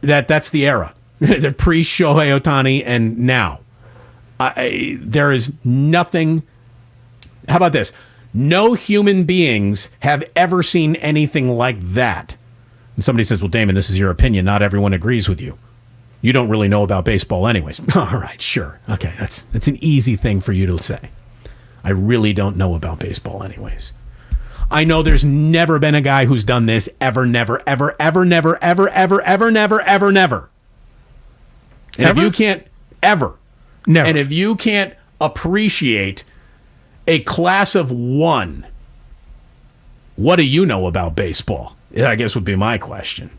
That's the era. The pre-Shohei Ohtani and now. There is nothing. How about this? No human beings have ever seen anything like that. And somebody says, well, Damon, this is your opinion. Not everyone agrees with you. You don't really know about baseball anyways. All right, sure. Okay, that's an easy thing for you to say. I really don't know about baseball anyways. I know there's never been a guy who's done this ever, never, ever, ever, never, ever, ever, ever, never, ever, never. And Ever? if you can't, ever. Never. And if you can't appreciate a class of one, what do you know about baseball? I guess would be my question.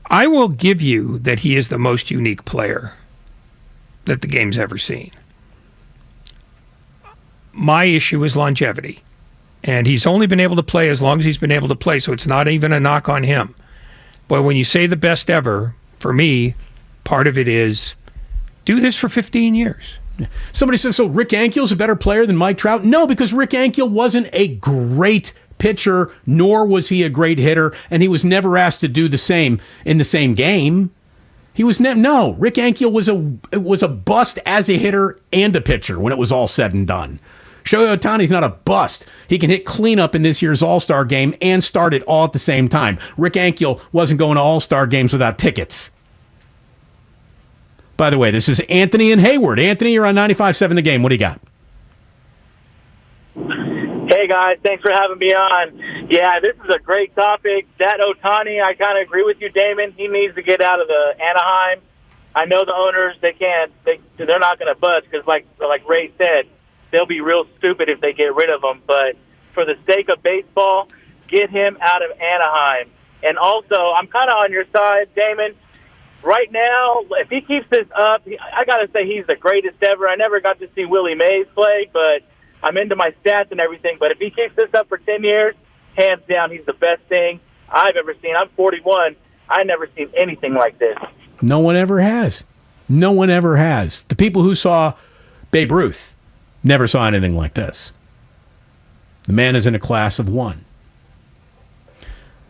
I will give you that he is the most unique player that the game's ever seen. My issue is longevity. And he's only been able to play as long as he's been able to play, so it's not even a knock on him. But when you say the best ever, for me, part of it is do this for 15 years. Somebody says, so Rick Ankiel's a better player than Mike Trout? No, because Rick Ankiel wasn't a great pitcher, nor was he a great hitter, and he was never asked to do the same in the same game. He was no. Rick Ankiel was a bust as a hitter and a pitcher when it was all said and done. Shohei Ohtani's not a bust. He can hit cleanup in this year's All-Star game and start it all at the same time. Rick Ankiel wasn't going to All-Star games without tickets. By the way, this is Anthony and Hayward. Anthony, you're on 95.7 The Game. What do you got? Hey, guys. Thanks for having me on. Yeah, this is a great topic. That Ohtani, I kind of agree with you, Damon. He needs to get out of the Anaheim. I know the owners, they're not going to budge because, like Ray said, they'll be real stupid if they get rid of him. But for the sake of baseball, get him out of Anaheim. And also, I'm kind of on your side, Damon. Right now, if he keeps this up, I got to say he's the greatest ever. I never got to see Willie Mays play, but I'm into my stats and everything. But if he keeps this up for 10 years, hands down, he's the best thing I've ever seen. I'm 41. I've never seen anything like this. No one ever has. No one ever has. The people who saw Babe Ruth never saw anything like this. The man is in a class of one.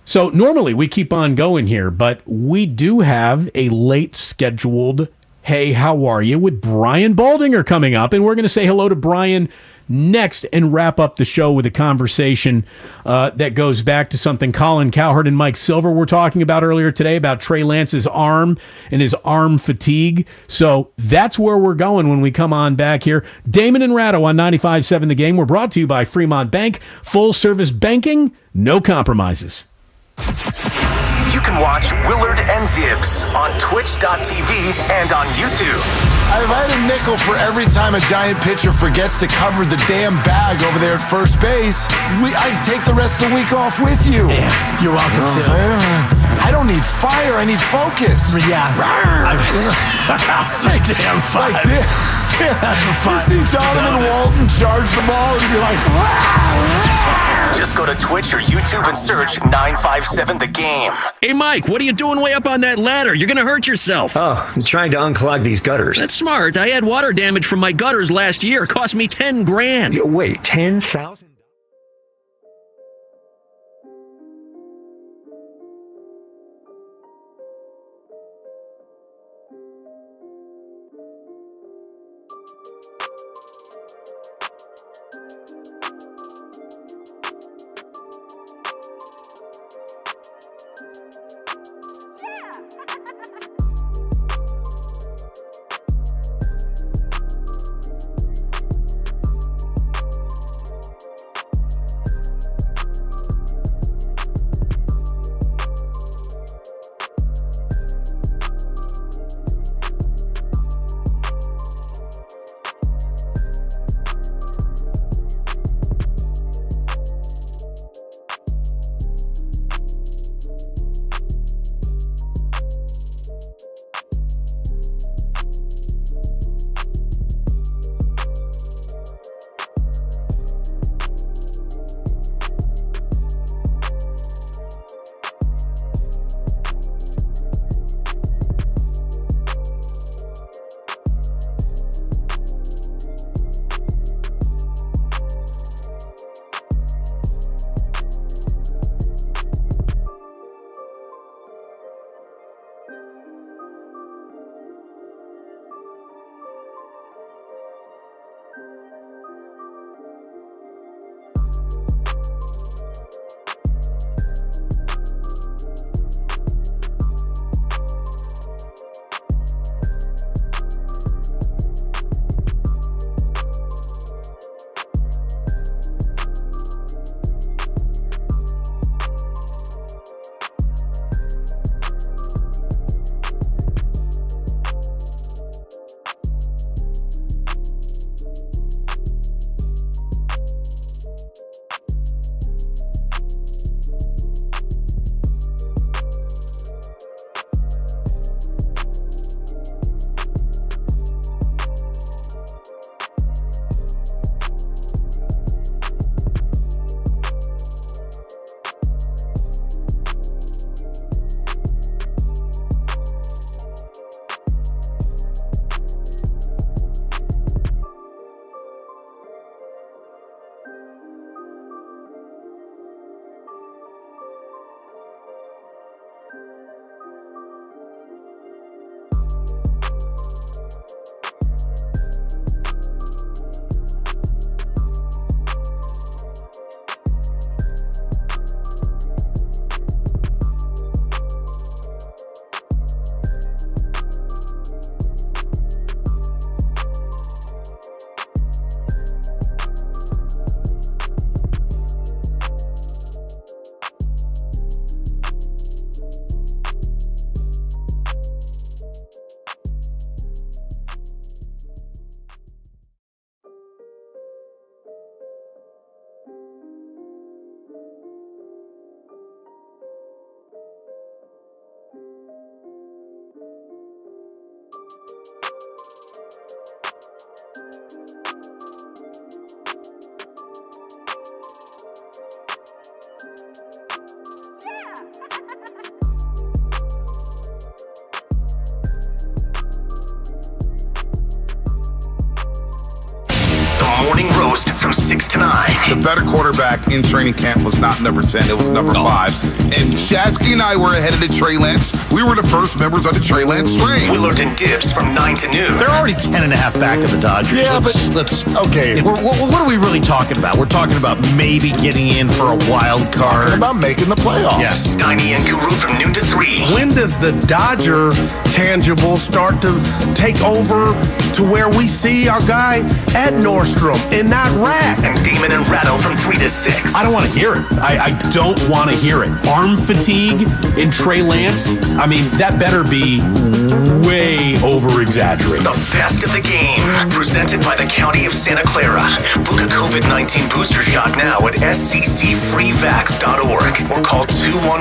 So normally we keep on going here, but we do have a late scheduled Hey, How Are You with Brian Baldinger coming up, and we're going to say hello to Brian next and wrap up the show with a conversation that goes back to something Colin Cowherd and Mike Silver were talking about earlier today about Trey Lance's arm and his arm fatigue. So that's where we're going when we come on back here. Damon and Ratto on 95.7 The Game. We're brought to you by Fremont Bank. Full service banking, no compromises. You can watch Willard and Dibs on Twitch.tv and on YouTube. If I had a nickel for every time a Giant pitcher forgets to cover the damn bag over there at first base, I'd take the rest of the week off with you. Yeah, you're welcome to. I don't need fire, I need focus. Yeah. Like, damn fire. That's a fire. You see Donovan Walton charge the ball and you'd be like, Just go to Twitch or YouTube and search 957 The Game. Hey, Mike, what are you doing way up on that ladder? You're going to hurt yourself. Oh, I'm trying to unclog these gutters. That's smart. I had water damage from my gutters last year. It cost me $10,000. Wait, 10,000? Morning roast from 6 to 9. The better quarterback in training camp was not number 10. It was number 5. And Shasky and I were ahead of the Trey Lance. We were the first members of the Trey Lance train. Willard and Dibs from 9 to noon. They're already 10.5 back of the Dodgers. Yeah, okay. What are we really talking about? We're talking about maybe getting in for a wild card. Talking about making the playoffs. Yes. Steiny and Guru from noon to 3. When does the Dodger tangible start to take over to where we see our guy at Nordstrom and not Rack? And Damon and Ratto from 3 to 6. I don't want to hear it. I don't want to hear it. Arm fatigue in Trey Lance, I mean, that better be way over-exaggerated. The best of the game, presented by the County of Santa Clara. Book a COVID-19 booster shot now at sccfreevax.org or call 211.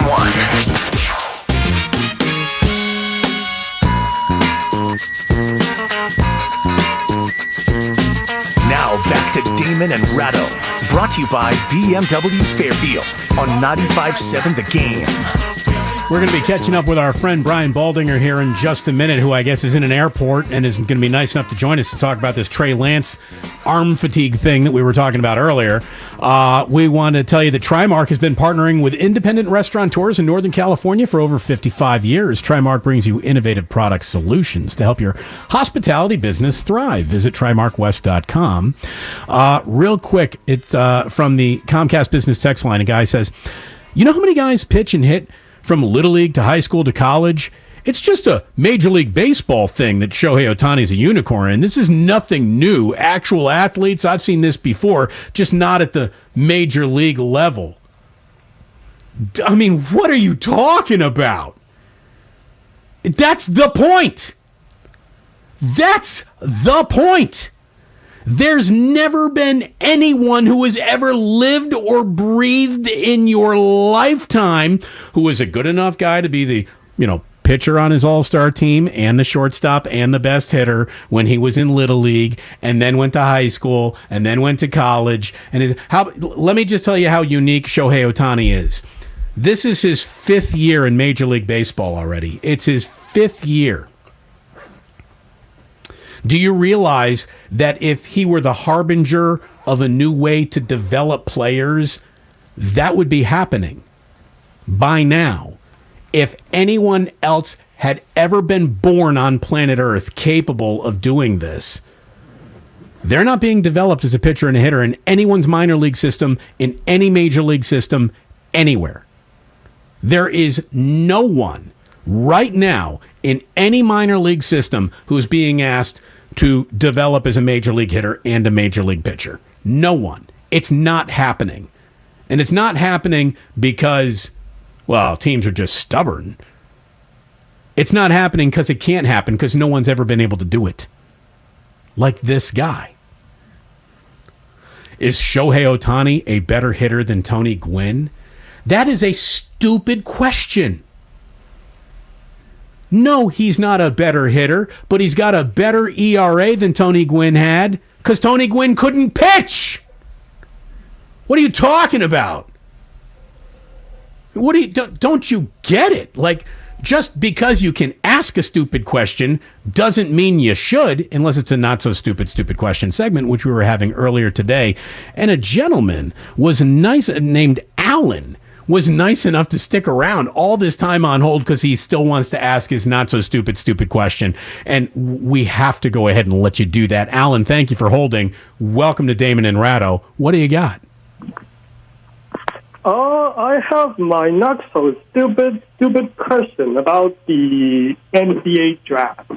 Now back to Damon and Ratto. Brought to you by BMW Fairfield on 95.7 The Game. We're going to be catching up with our friend Brian Baldinger here in just a minute, who I guess is in an airport and is going to be nice enough to join us to talk about this Trey Lance arm fatigue thing that we were talking about earlier. We want to tell you that Trimark has been partnering with independent restaurateurs in Northern California for over 55 years. Trimark brings you innovative product solutions to help your hospitality business thrive. Visit TrimarkWest.com. Real quick, it's from the Comcast Business Text line. A guy says, you know how many guys pitch and hit from Little League to high school to college? It's just a Major League Baseball thing that Shohei Ohtani's a unicorn in. This is nothing new. Actual athletes, I've seen this before, just not at the Major League level. I mean, what are you talking about? That's the point. That's the point. There's never been anyone who has ever lived or breathed in your lifetime who was a good enough guy to be the, pitcher on his all-star team and the shortstop and the best hitter when he was in Little League, and then went to high school and then went to college. And let me just tell you how unique Shohei Ohtani is. This is his 5th year in Major League Baseball already. It's his 5th year. Do you realize that if he were the harbinger of a new way to develop players, that would be happening by now? If anyone else had ever been born on planet Earth capable of doing this, They're not being developed as a pitcher and a hitter in anyone's minor league system, in any major league system, anywhere. There is no one right now in any minor league system who's being asked to develop as a major league hitter and a major league pitcher. No one. It's not happening. And it's not happening because, well, teams are just stubborn. It's not happening because it can't happen because no one's ever been able to do it. Like this guy. Is Shohei Ohtani a better hitter than Tony Gwynn? That is a stupid question. No, he's not a better hitter, but he's got a better ERA than Tony Gwynn had because Tony Gwynn couldn't pitch. What are you talking about? Don't you get it? Like, just because you can ask a stupid question doesn't mean you should, unless it's a not so stupid question segment, which we were having earlier today. And a gentleman was nice, named Alan, was nice enough to stick around all this time on hold because he still wants to ask his not so stupid question. And we have to go ahead and let you do that. Alan, thank you for holding. Welcome to Damon and Ratto. What do you got? I have my not so stupid question about the NBA draft.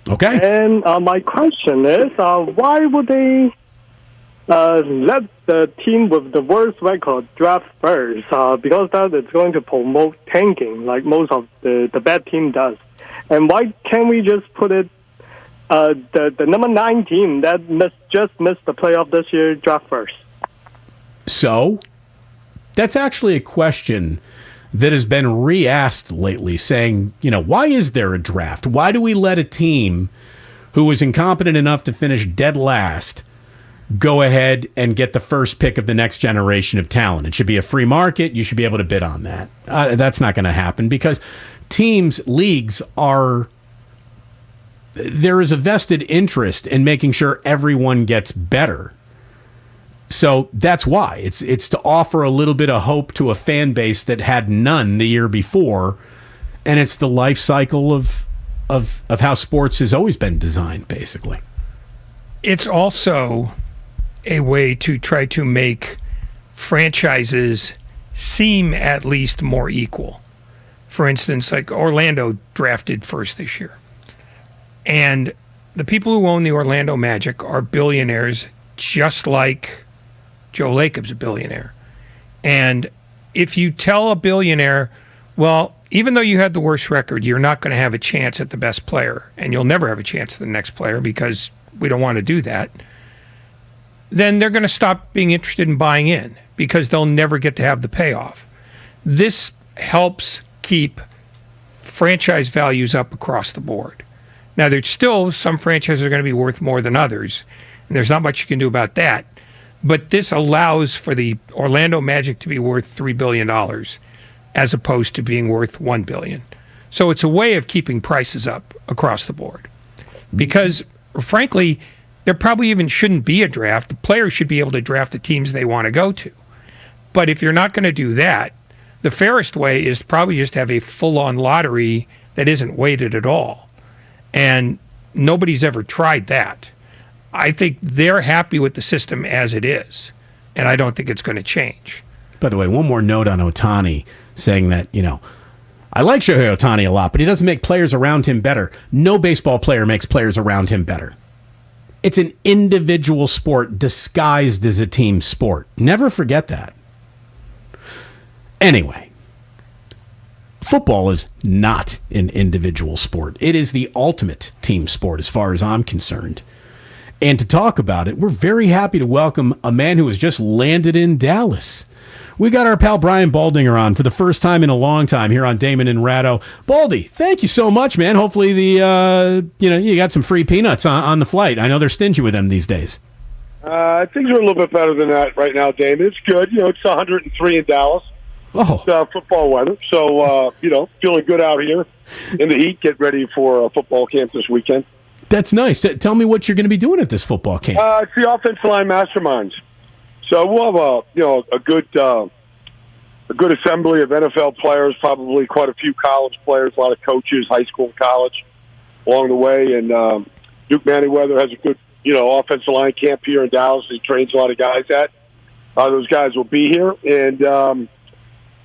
Okay. And my question is, why would they let the team with the worst record draft first? Because that is going to promote tanking, like most of the bad team does. And why can't we just put it the number 9 team that just missed the playoff this year draft first? So, that's actually a question that has been re-asked lately, saying, why is there a draft? Why do we let a team who is incompetent enough to finish dead last go ahead and get the first pick of the next generation of talent? It should be a free market. You should be able to bid on that. That's not going to happen because leagues there is a vested interest in making sure everyone gets better. So that's why it's to offer a little bit of hope to a fan base that had none the year before, and it's the life cycle of how sports has always been designed, basically. It's also a way to try to make franchises seem at least more equal. For instance, like Orlando drafted first this year, and the people who own the Orlando Magic are billionaires, just like Joe Lacob's a billionaire. And if you tell a billionaire, well, even though you had the worst record, you're not going to have a chance at the best player, and you'll never have a chance at the next player because we don't want to do that, then they're going to stop being interested in buying in because they'll never get to have the payoff. This helps keep franchise values up across the board. Now, there's still some franchises are going to be worth more than others, and there's not much you can do about that. But this allows for the Orlando Magic to be worth $3 billion as opposed to being worth $1 billion. So it's a way of keeping prices up across the board. Because, frankly, there probably even shouldn't be a draft. The players should be able to draft the teams they want to go to. But if you're not going to do that, the fairest way is to probably just have a full-on lottery that isn't weighted at all. And nobody's ever tried that. I think they're happy with the system as it is, and I don't think it's going to change. By the way, one more note on Ohtani, saying that, I like Shohei Ohtani a lot, but he doesn't make players around him better. No baseball player makes players around him better. It's an individual sport disguised as a team sport. Never forget that. Anyway, football is not an individual sport. It is the ultimate team sport as far as I'm concerned. And to talk about it, we're very happy to welcome a man who has just landed in Dallas. We got our pal Brian Baldinger on for the first time in a long time here on Damon and Ratto. Baldy, thank you so much, man. Hopefully you got some free peanuts on the flight. I know they're stingy with them these days. Things are a little bit better than that right now, Damon. It's good. It's 103 in Dallas. Oh. It's football weather. So, feeling good out here in the heat. Get ready for football camp this weekend. That's nice. Tell me what you're going to be doing at this football camp. It's the offensive line masterminds. So we'll have a good assembly of NFL players, probably quite a few college players, a lot of coaches, high school and college along the way. And Duke Manyweather has a offensive line camp here in Dallas. He trains a lot of guys at. Those guys will be here, and I'm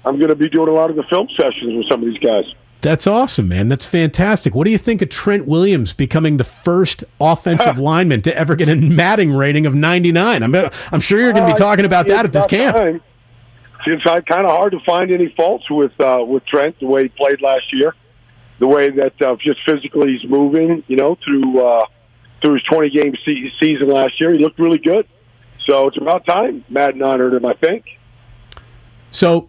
going to be doing a lot of the film sessions with some of these guys. That's awesome, man. That's fantastic. What do you think of Trent Williams becoming the first offensive lineman to ever get a Matting rating of 99? I'm sure you're going to be talking about that at this camp. It's kind of hard to find any faults with Trent, the way he played last year, the way that just physically he's moving, through his 20-game season last year. He looked really good. So it's about time Madden honored him, I think. So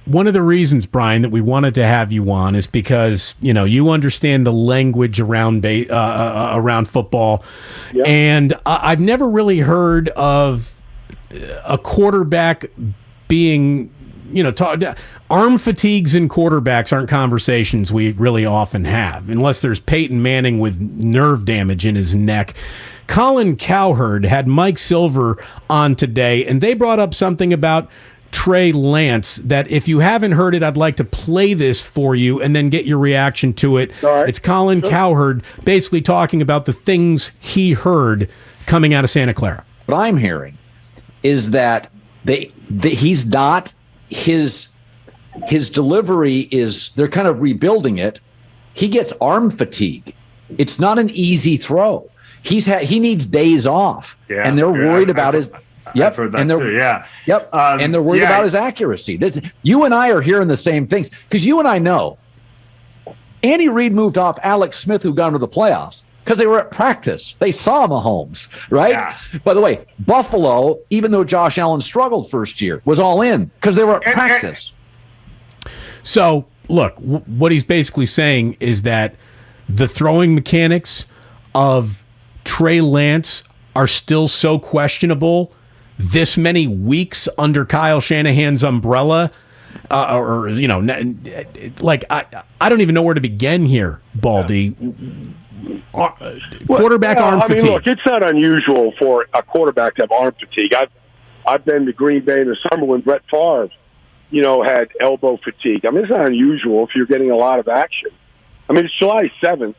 one of the reasons, Brian, that we wanted to have you on is because, you understand the language around football. Yep. And I've never really heard of a quarterback being, arm fatigues in quarterbacks aren't conversations we really often have, unless there's Peyton Manning with nerve damage in his neck. Colin Cowherd had Mike Silver on today, and they brought up something about Trey Lance that if you haven't heard it, I'd like to play this for you and then get your reaction to it. Right. It's Colin Cowherd basically talking about the things he heard coming out of Santa Clara. What I'm hearing is that he's not his delivery is, they're kind of rebuilding it. He gets arm fatigue. It's not an easy throw. He needs days off, and they're worried about his. Yep, I've heard that too. Yeah. Yep, and they're worried about his accuracy. You and I are hearing the same things because you and I know Andy Reid moved off Alex Smith, who got into the playoffs, because they were at practice. They saw Mahomes, right? Yeah. By the way, Buffalo, even though Josh Allen struggled first year, was all in because they were at practice. So, look, what he's basically saying is that the throwing mechanics of Trey Lance are still so questionable this many weeks under Kyle Shanahan's umbrella, I don't even know where to begin here, Baldy. Quarterback arm fatigue. Look, it's not unusual for a quarterback to have arm fatigue. I've been to Green Bay in the summer when Brett Favre, had elbow fatigue. I mean, it's not unusual if you're getting a lot of action. I mean, it's July 7th.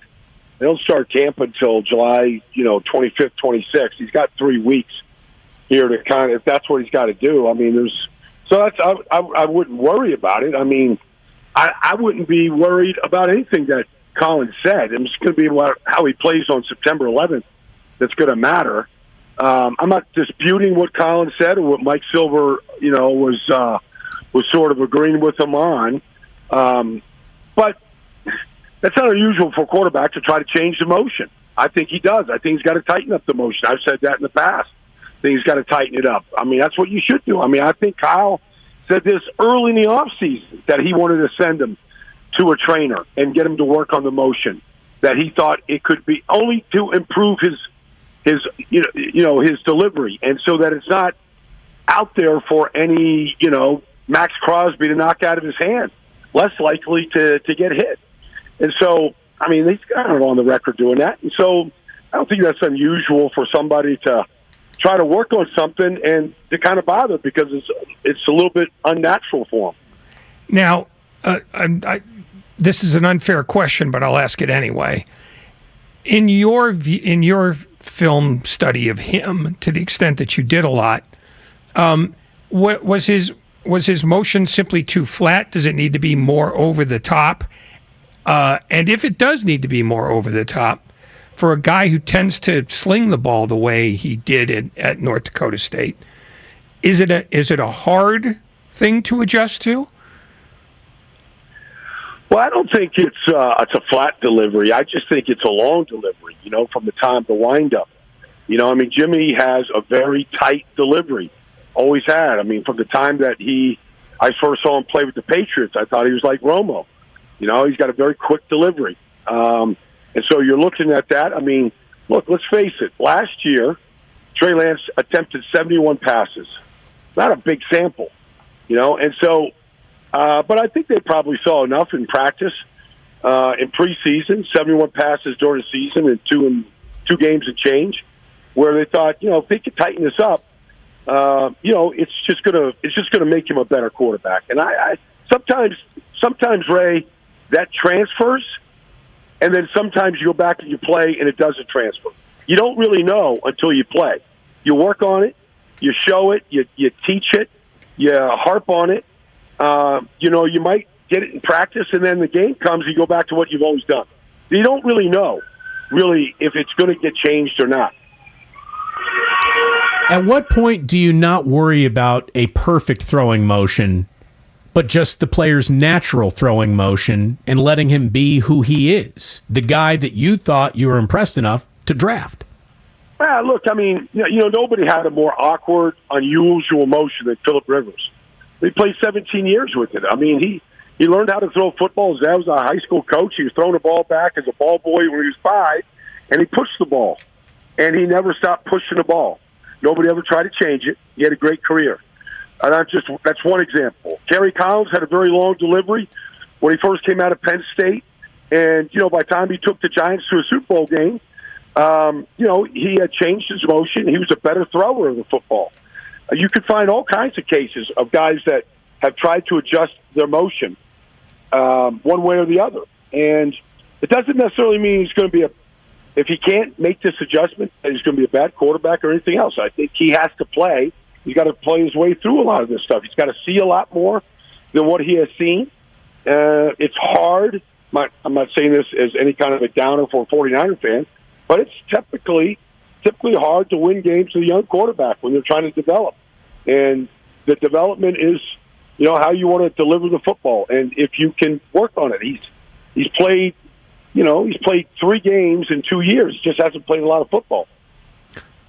They don't start camp until July, 25th, 26th. He's got 3 weeks here to if that's what he's got to do. I mean, I wouldn't worry about it. I mean, I wouldn't be worried about anything that Colin said. It's going to be how he plays on September 11th that's going to matter. I'm not disputing what Colin said or what Mike Silver, was sort of agreeing with him on. But that's not unusual for a quarterback to try to change the motion. I think he does. I think he's got to tighten up the motion. I've said that in the past. I think he's got to tighten it up. I mean, that's what you should do. I mean, I think Kyle said this early in the offseason that he wanted to send him to a trainer and get him to work on the motion, that he thought it could be only to improve his delivery, and so that it's not out there for any, Max Crosby to knock out of his hand, less likely to get hit. And so, I mean, he's kind of on the record doing that. And so I don't think that's unusual for somebody to try to work on something and to kind of bother because it's a little bit unnatural for him. Now, this is an unfair question, but I'll ask it anyway. In your film study of him, to the extent that you did a lot, what was his motion simply too flat? Does it need to be more over the top? And if it does need to be more over the top, for a guy who tends to sling the ball the way he did at North Dakota State, is it a hard thing to adjust to? Well, I don't think it's a flat delivery. I just think it's a long delivery, from the time the windup. I mean, Jimmy has a very tight delivery, always had. I mean, from the time that I first saw him play with the Patriots, I thought he was like Romo. He's got a very quick delivery. And so you're looking at that. I mean, look, let's face it. Last year, Trey Lance attempted 71 passes. Not a big sample, And so, but I think they probably saw enough in practice, in preseason, 71 passes during the season and two games and change, where they thought, if they could tighten this up, it's just gonna make him a better quarterback. And I sometimes Ray, that transfers, and then sometimes you go back and you play and it doesn't transfer. You don't really know until you play. You work on it, you show it, you teach it, you harp on it. You might get it in practice, and then the game comes, you go back to what you've always done. You don't really know, if it's going to get changed or not. At what point do you not worry about a perfect throwing motion, but just the player's natural throwing motion and letting him be who he is, the guy that you thought you were impressed enough to draft? Look, I mean, nobody had a more awkward, unusual motion than Phillip Rivers. He played 17 years with it. I mean, he learned how to throw football. His dad was a high school coach. He was throwing the ball back as a ball boy when he was 5, and he pushed the ball. And he never stopped pushing the ball. Nobody ever tried to change it. He had a great career. And that's one example. Kerry Collins had a very long delivery when he first came out of Penn State. And, by the time he took the Giants to a Super Bowl game, he had changed his motion. He was a better thrower of the football. You could find all kinds of cases of guys that have tried to adjust their motion one way or the other. And it doesn't necessarily mean he's going to be if he can't make this adjustment, he's going to be a bad quarterback or anything else. I think he has to play. He's got to play his way through a lot of this stuff. He's got to see a lot more than what he has seen. It's hard. I'm not saying this as any kind of a downer for a 49er fan, but it's typically hard to win games with a young quarterback when they're trying to develop. And the development is, how you want to deliver the football. And if you can work on it, he's played 3 games in 2 years, just hasn't played a lot of football.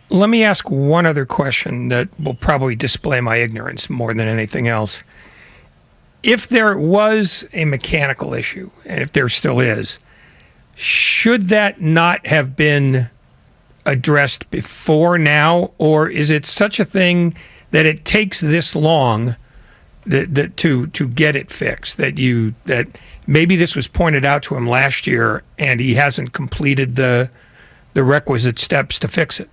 Let me ask one other question that will probably display my ignorance more than anything else. If there was a mechanical issue, and if there still is, should that not have been addressed before now, or is it such a thing that it takes this long to get it fixed, that maybe this was pointed out to him last year and he hasn't completed the requisite steps to fix it?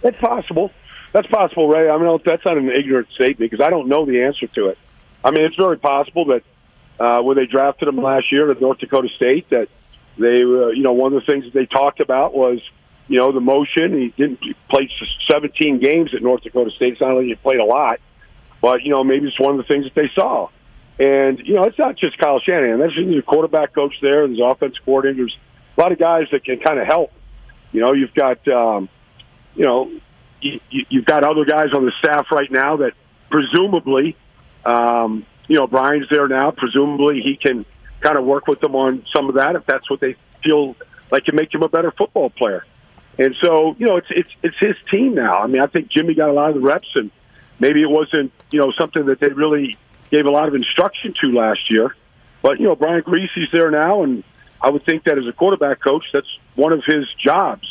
That's possible. That's possible, Ray. I mean, that's not an ignorant statement because I don't know the answer to it. I mean, it's very possible that when they drafted him last year at North Dakota State, that they, one of the things that they talked about was, the motion. He played 17 games at North Dakota State. It's not like he played a lot, but, maybe it's one of the things that they saw. And, it's not just Kyle Shanahan. There's a quarterback coach there. There's offensive coordinators. There's a lot of guys that can kind of help. You've got, you've got other guys on the staff right now that presumably, Brian's there now. Presumably he can kind of work with them on some of that if that's what they feel like can make him a better football player. And so, it's his team now. I mean, I think Jimmy got a lot of the reps, and maybe it wasn't, something that they really gave a lot of instruction to last year. But, Brian Griese's there now, and I would think that as a quarterback coach, that's one of his jobs,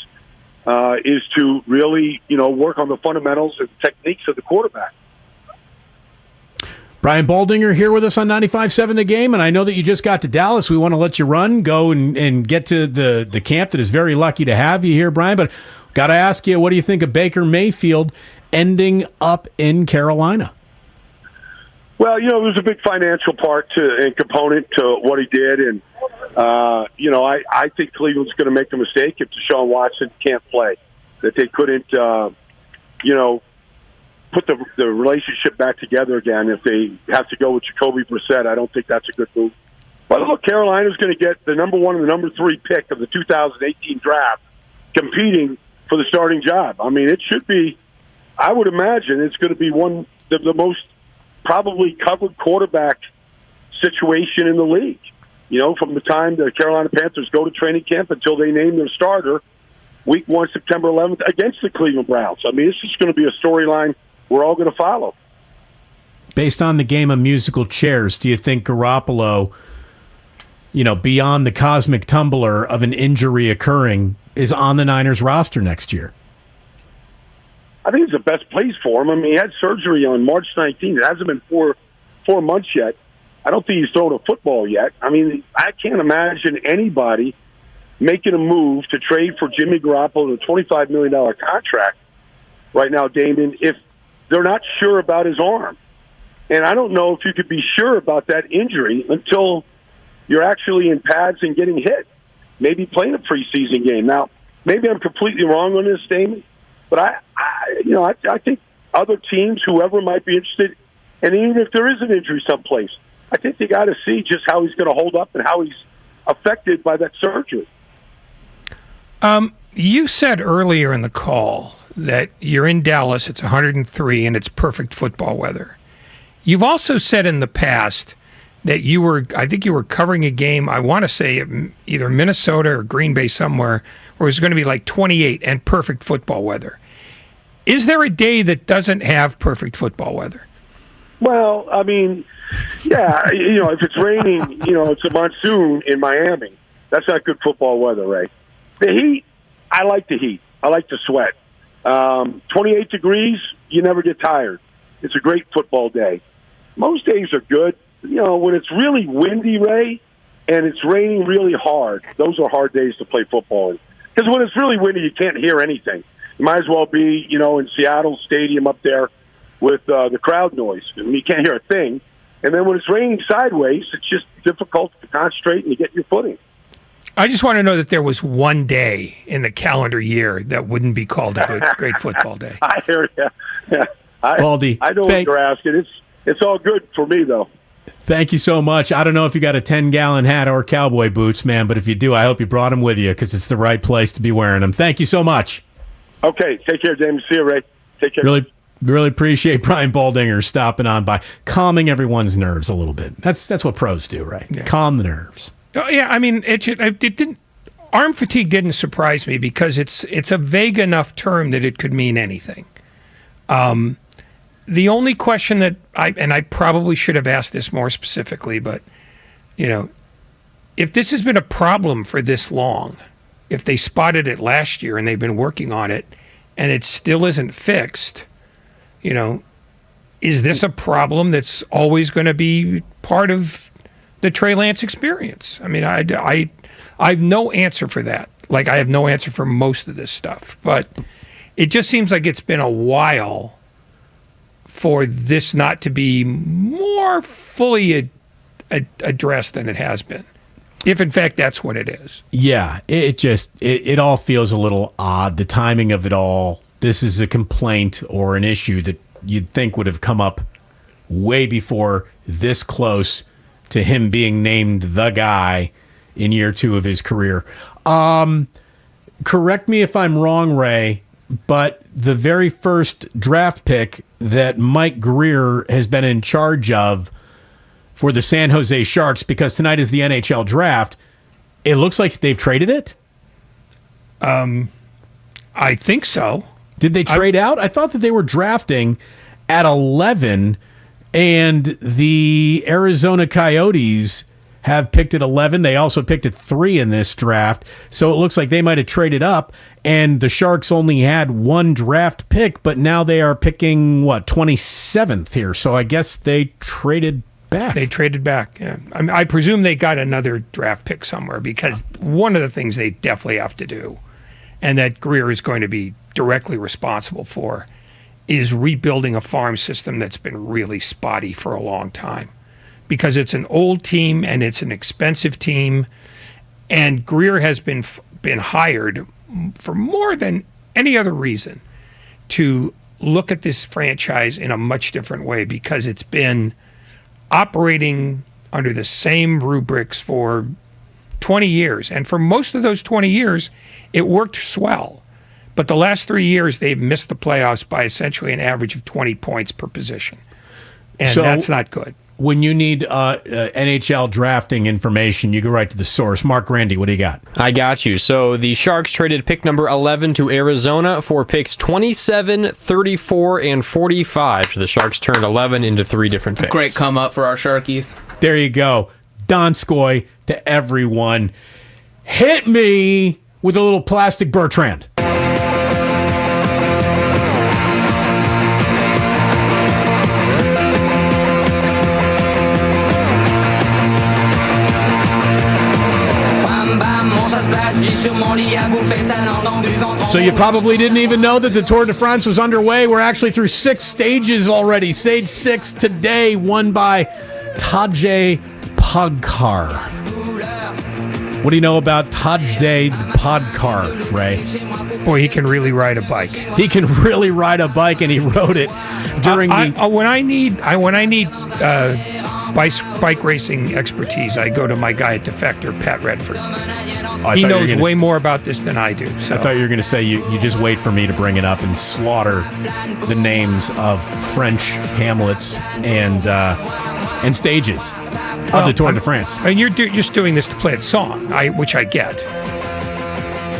is to really, work on the fundamentals and techniques of the quarterback. Brian Baldinger here with us on 95.7 The Game, and I know that you just got to Dallas. We want to let you go and get to the camp that is very lucky to have you here, Brian. But got to ask you, what do you think of Baker Mayfield ending up in Carolina? Well, there's a big financial part and component to what he did, and I think Cleveland's going to make a mistake if Deshaun Watson can't play, that they couldn't, put the relationship back together again. If they have to go with Jacoby Brissett, I don't think that's a good move. But look, Carolina's going to get the number 1 and the number 3 pick of the 2018 draft, competing for the starting job. I mean, it should be. I would imagine it's going to be one of the most probably covered quarterback situation in the league. From the time the Carolina Panthers go to training camp until they name their starter, Week 1, September 11th, against the Cleveland Browns. I mean, this is going to be a storyline we're all going to follow. Based on the game of musical chairs, do you think Garoppolo, beyond the cosmic tumbler of an injury occurring, is on the Niners roster next year? I think it's the best place for him. I mean, he had surgery on March 19th. It hasn't been four months yet. I don't think he's thrown a football yet. I mean, I can't imagine anybody making a move to trade for Jimmy Garoppolo to a $25 million contract right now, Damon, if they're not sure about his arm. And I don't know if you could be sure about that injury until you're actually in pads and getting hit, maybe playing a preseason game. Now, maybe I'm completely wrong on this, Damon, but I think other teams, whoever might be interested, and even if there is an injury someplace, I think they got to see just how he's going to hold up and how he's affected by that surgery. You said earlier in the call that you're in Dallas, it's 103, and it's perfect football weather. You've also said in the past that I think you were covering a game, I want to say either Minnesota or Green Bay somewhere, where it was going to be like 28 and perfect football weather. Is there a day that doesn't have perfect football weather? Well, I mean, yeah, if it's raining, it's a monsoon in Miami. That's not good football weather, Ray. The heat, I like the heat. I like the sweat. 28 degrees, you never get tired. It's a great football day. Most days are good. When it's really windy, Ray, and it's raining really hard, those are hard days to play football in. Because when it's really windy, you can't hear anything. You might as well be, in Seattle Stadium up there with the crowd noise. You can't hear a thing. And then when it's raining sideways, it's just difficult to concentrate and to get your footing. I just want to know that there was one day in the calendar year that wouldn't be called a great football day. I hear you. Yeah. Baldy, I know what you're asking. It's all good for me, though. Thank you so much. I don't know if you got a 10-gallon hat or cowboy boots, man, but if you do, I hope you brought them with you because it's the right place to be wearing them. Thank you so much. Okay. Take care, James. See you, Ray. Take care. Really appreciate Brian Baldinger stopping on by, calming everyone's nerves a little bit. That's what pros do, right? Yeah. Calm the nerves. Oh, yeah, I mean, it didn't. Arm fatigue didn't surprise me because it's a vague enough term that it could mean anything. The only question that I probably should have asked this more specifically, but if this has been a problem for this long, if they spotted it last year and they've been working on it, and it still isn't fixed, is this a problem that's always going to be part of the Trey Lance experience? I mean, I have no answer for that. Like, I have no answer for most of this stuff. But it just seems like it's been a while for this not to be more fully addressed than it has been. If, in fact, that's what it is. Yeah, it all feels a little odd. The timing of it all. This is a complaint or an issue that you'd think would have come up way before this close to him being named the guy in year 2 of his career. Correct me if I'm wrong, Ray, but the very first draft pick that Mike Greer has been in charge of for the San Jose Sharks, because tonight is the NHL draft, it looks like they've traded it? I think so. Did they trade out? I thought that they were drafting at 11, and the Arizona Coyotes have picked at 11. They also picked at 3 in this draft. So it looks like they might have traded up, and the Sharks only had 1 draft pick, but now they are picking, 27th here. So I guess they traded back. They traded back, yeah. I presume they got another draft pick somewhere, because one of the things they definitely have to do, and that Greer is going to be directly responsible for, is rebuilding a farm system that's been really spotty for a long time. Because it's an old team and it's an expensive team, and Greer has been hired for more than any other reason to look at this franchise in a much different way, because it's been operating under the same rubrics for 20 years. And for most of those 20 years, it worked swell. But the last 3 years, they've missed the playoffs by essentially an average of 20 points per position. And that's not good. When you need NHL drafting information, you go right to the source. Mark Grandy, what do you got? I got you. So the Sharks traded pick number 11 to Arizona for picks 27, 34, and 45. So the Sharks turned 11 into 3 different picks. Great come up for our Sharkies. There you go. Donskoy to everyone. Hit me with a little plastic Bertrand. So you probably didn't even know that the Tour de France was underway. We're actually through 6 stages already. Stage 6 today, won by Tadej Pogacar. What do you know about Tajdeh Podkar, Ray? Boy, he can really ride a bike. He can really ride a bike, and he rode it during when I need bike racing expertise, I go to my guy at Defector, Pat Redford. He knows way more about this than I do. So. I thought you were going to say you just wait for me to bring it up and slaughter the names of French Hamlets and stages of the Tour de France. And you're just doing this to play the song, which I get.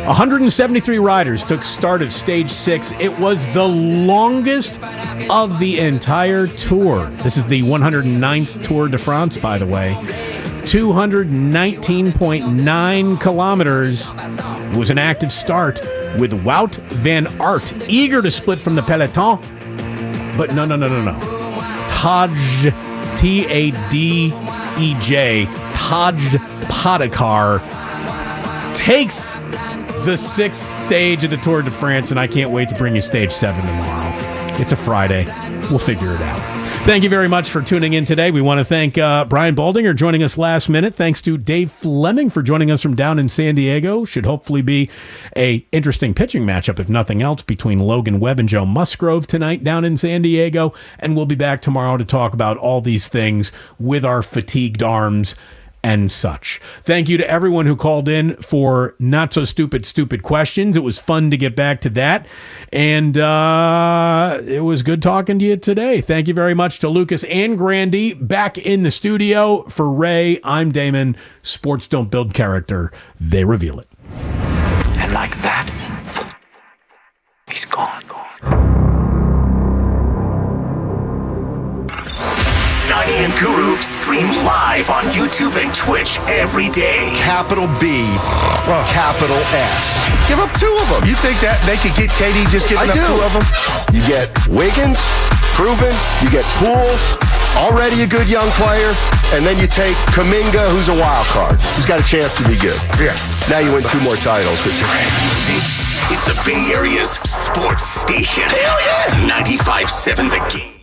173 riders took start of stage 6. It was the longest of the entire tour. This is the 109th Tour de France, by the way. 219.9 kilometers. It was an active start with Wout van Aert eager to split from the peloton. But no. Tajdeh, T-A-D-E-J, Tajdeh Podkar takes the 6th stage of the Tour de France, and I can't wait to bring you stage 7 tomorrow. It's a Friday. We'll figure it out. Thank you very much for tuning in today. We want to thank Brian Baldinger joining us last minute. Thanks to Dave Fleming for joining us from down in San Diego. Should hopefully be a interesting pitching matchup, if nothing else, between Logan Webb and Joe Musgrove tonight down in San Diego. And we'll be back tomorrow to talk about all these things with our fatigued arms and such. Thank you to everyone who called in for not so stupid questions. It was fun to get back to that. And it was good talking to you today. Thank you very much to Lucas and Grandy back in the studio. For Ray, I'm Damon. Sports don't build character. They reveal it. And like that, he's gone. Steiny and Guru stream live on YouTube and Twitch every day. Capital B, capital S. Give up 2 of them. You think that they could get KD just giving up 2 of them? You get Wiggins, proven. You get Poole, already a good young player. And then you take Kuminga, who's a wild card. Who's got a chance to be good. Yeah. Now you win 2 more titles. This is the Bay Area's sports station. Hell yeah! 95.7 The Game.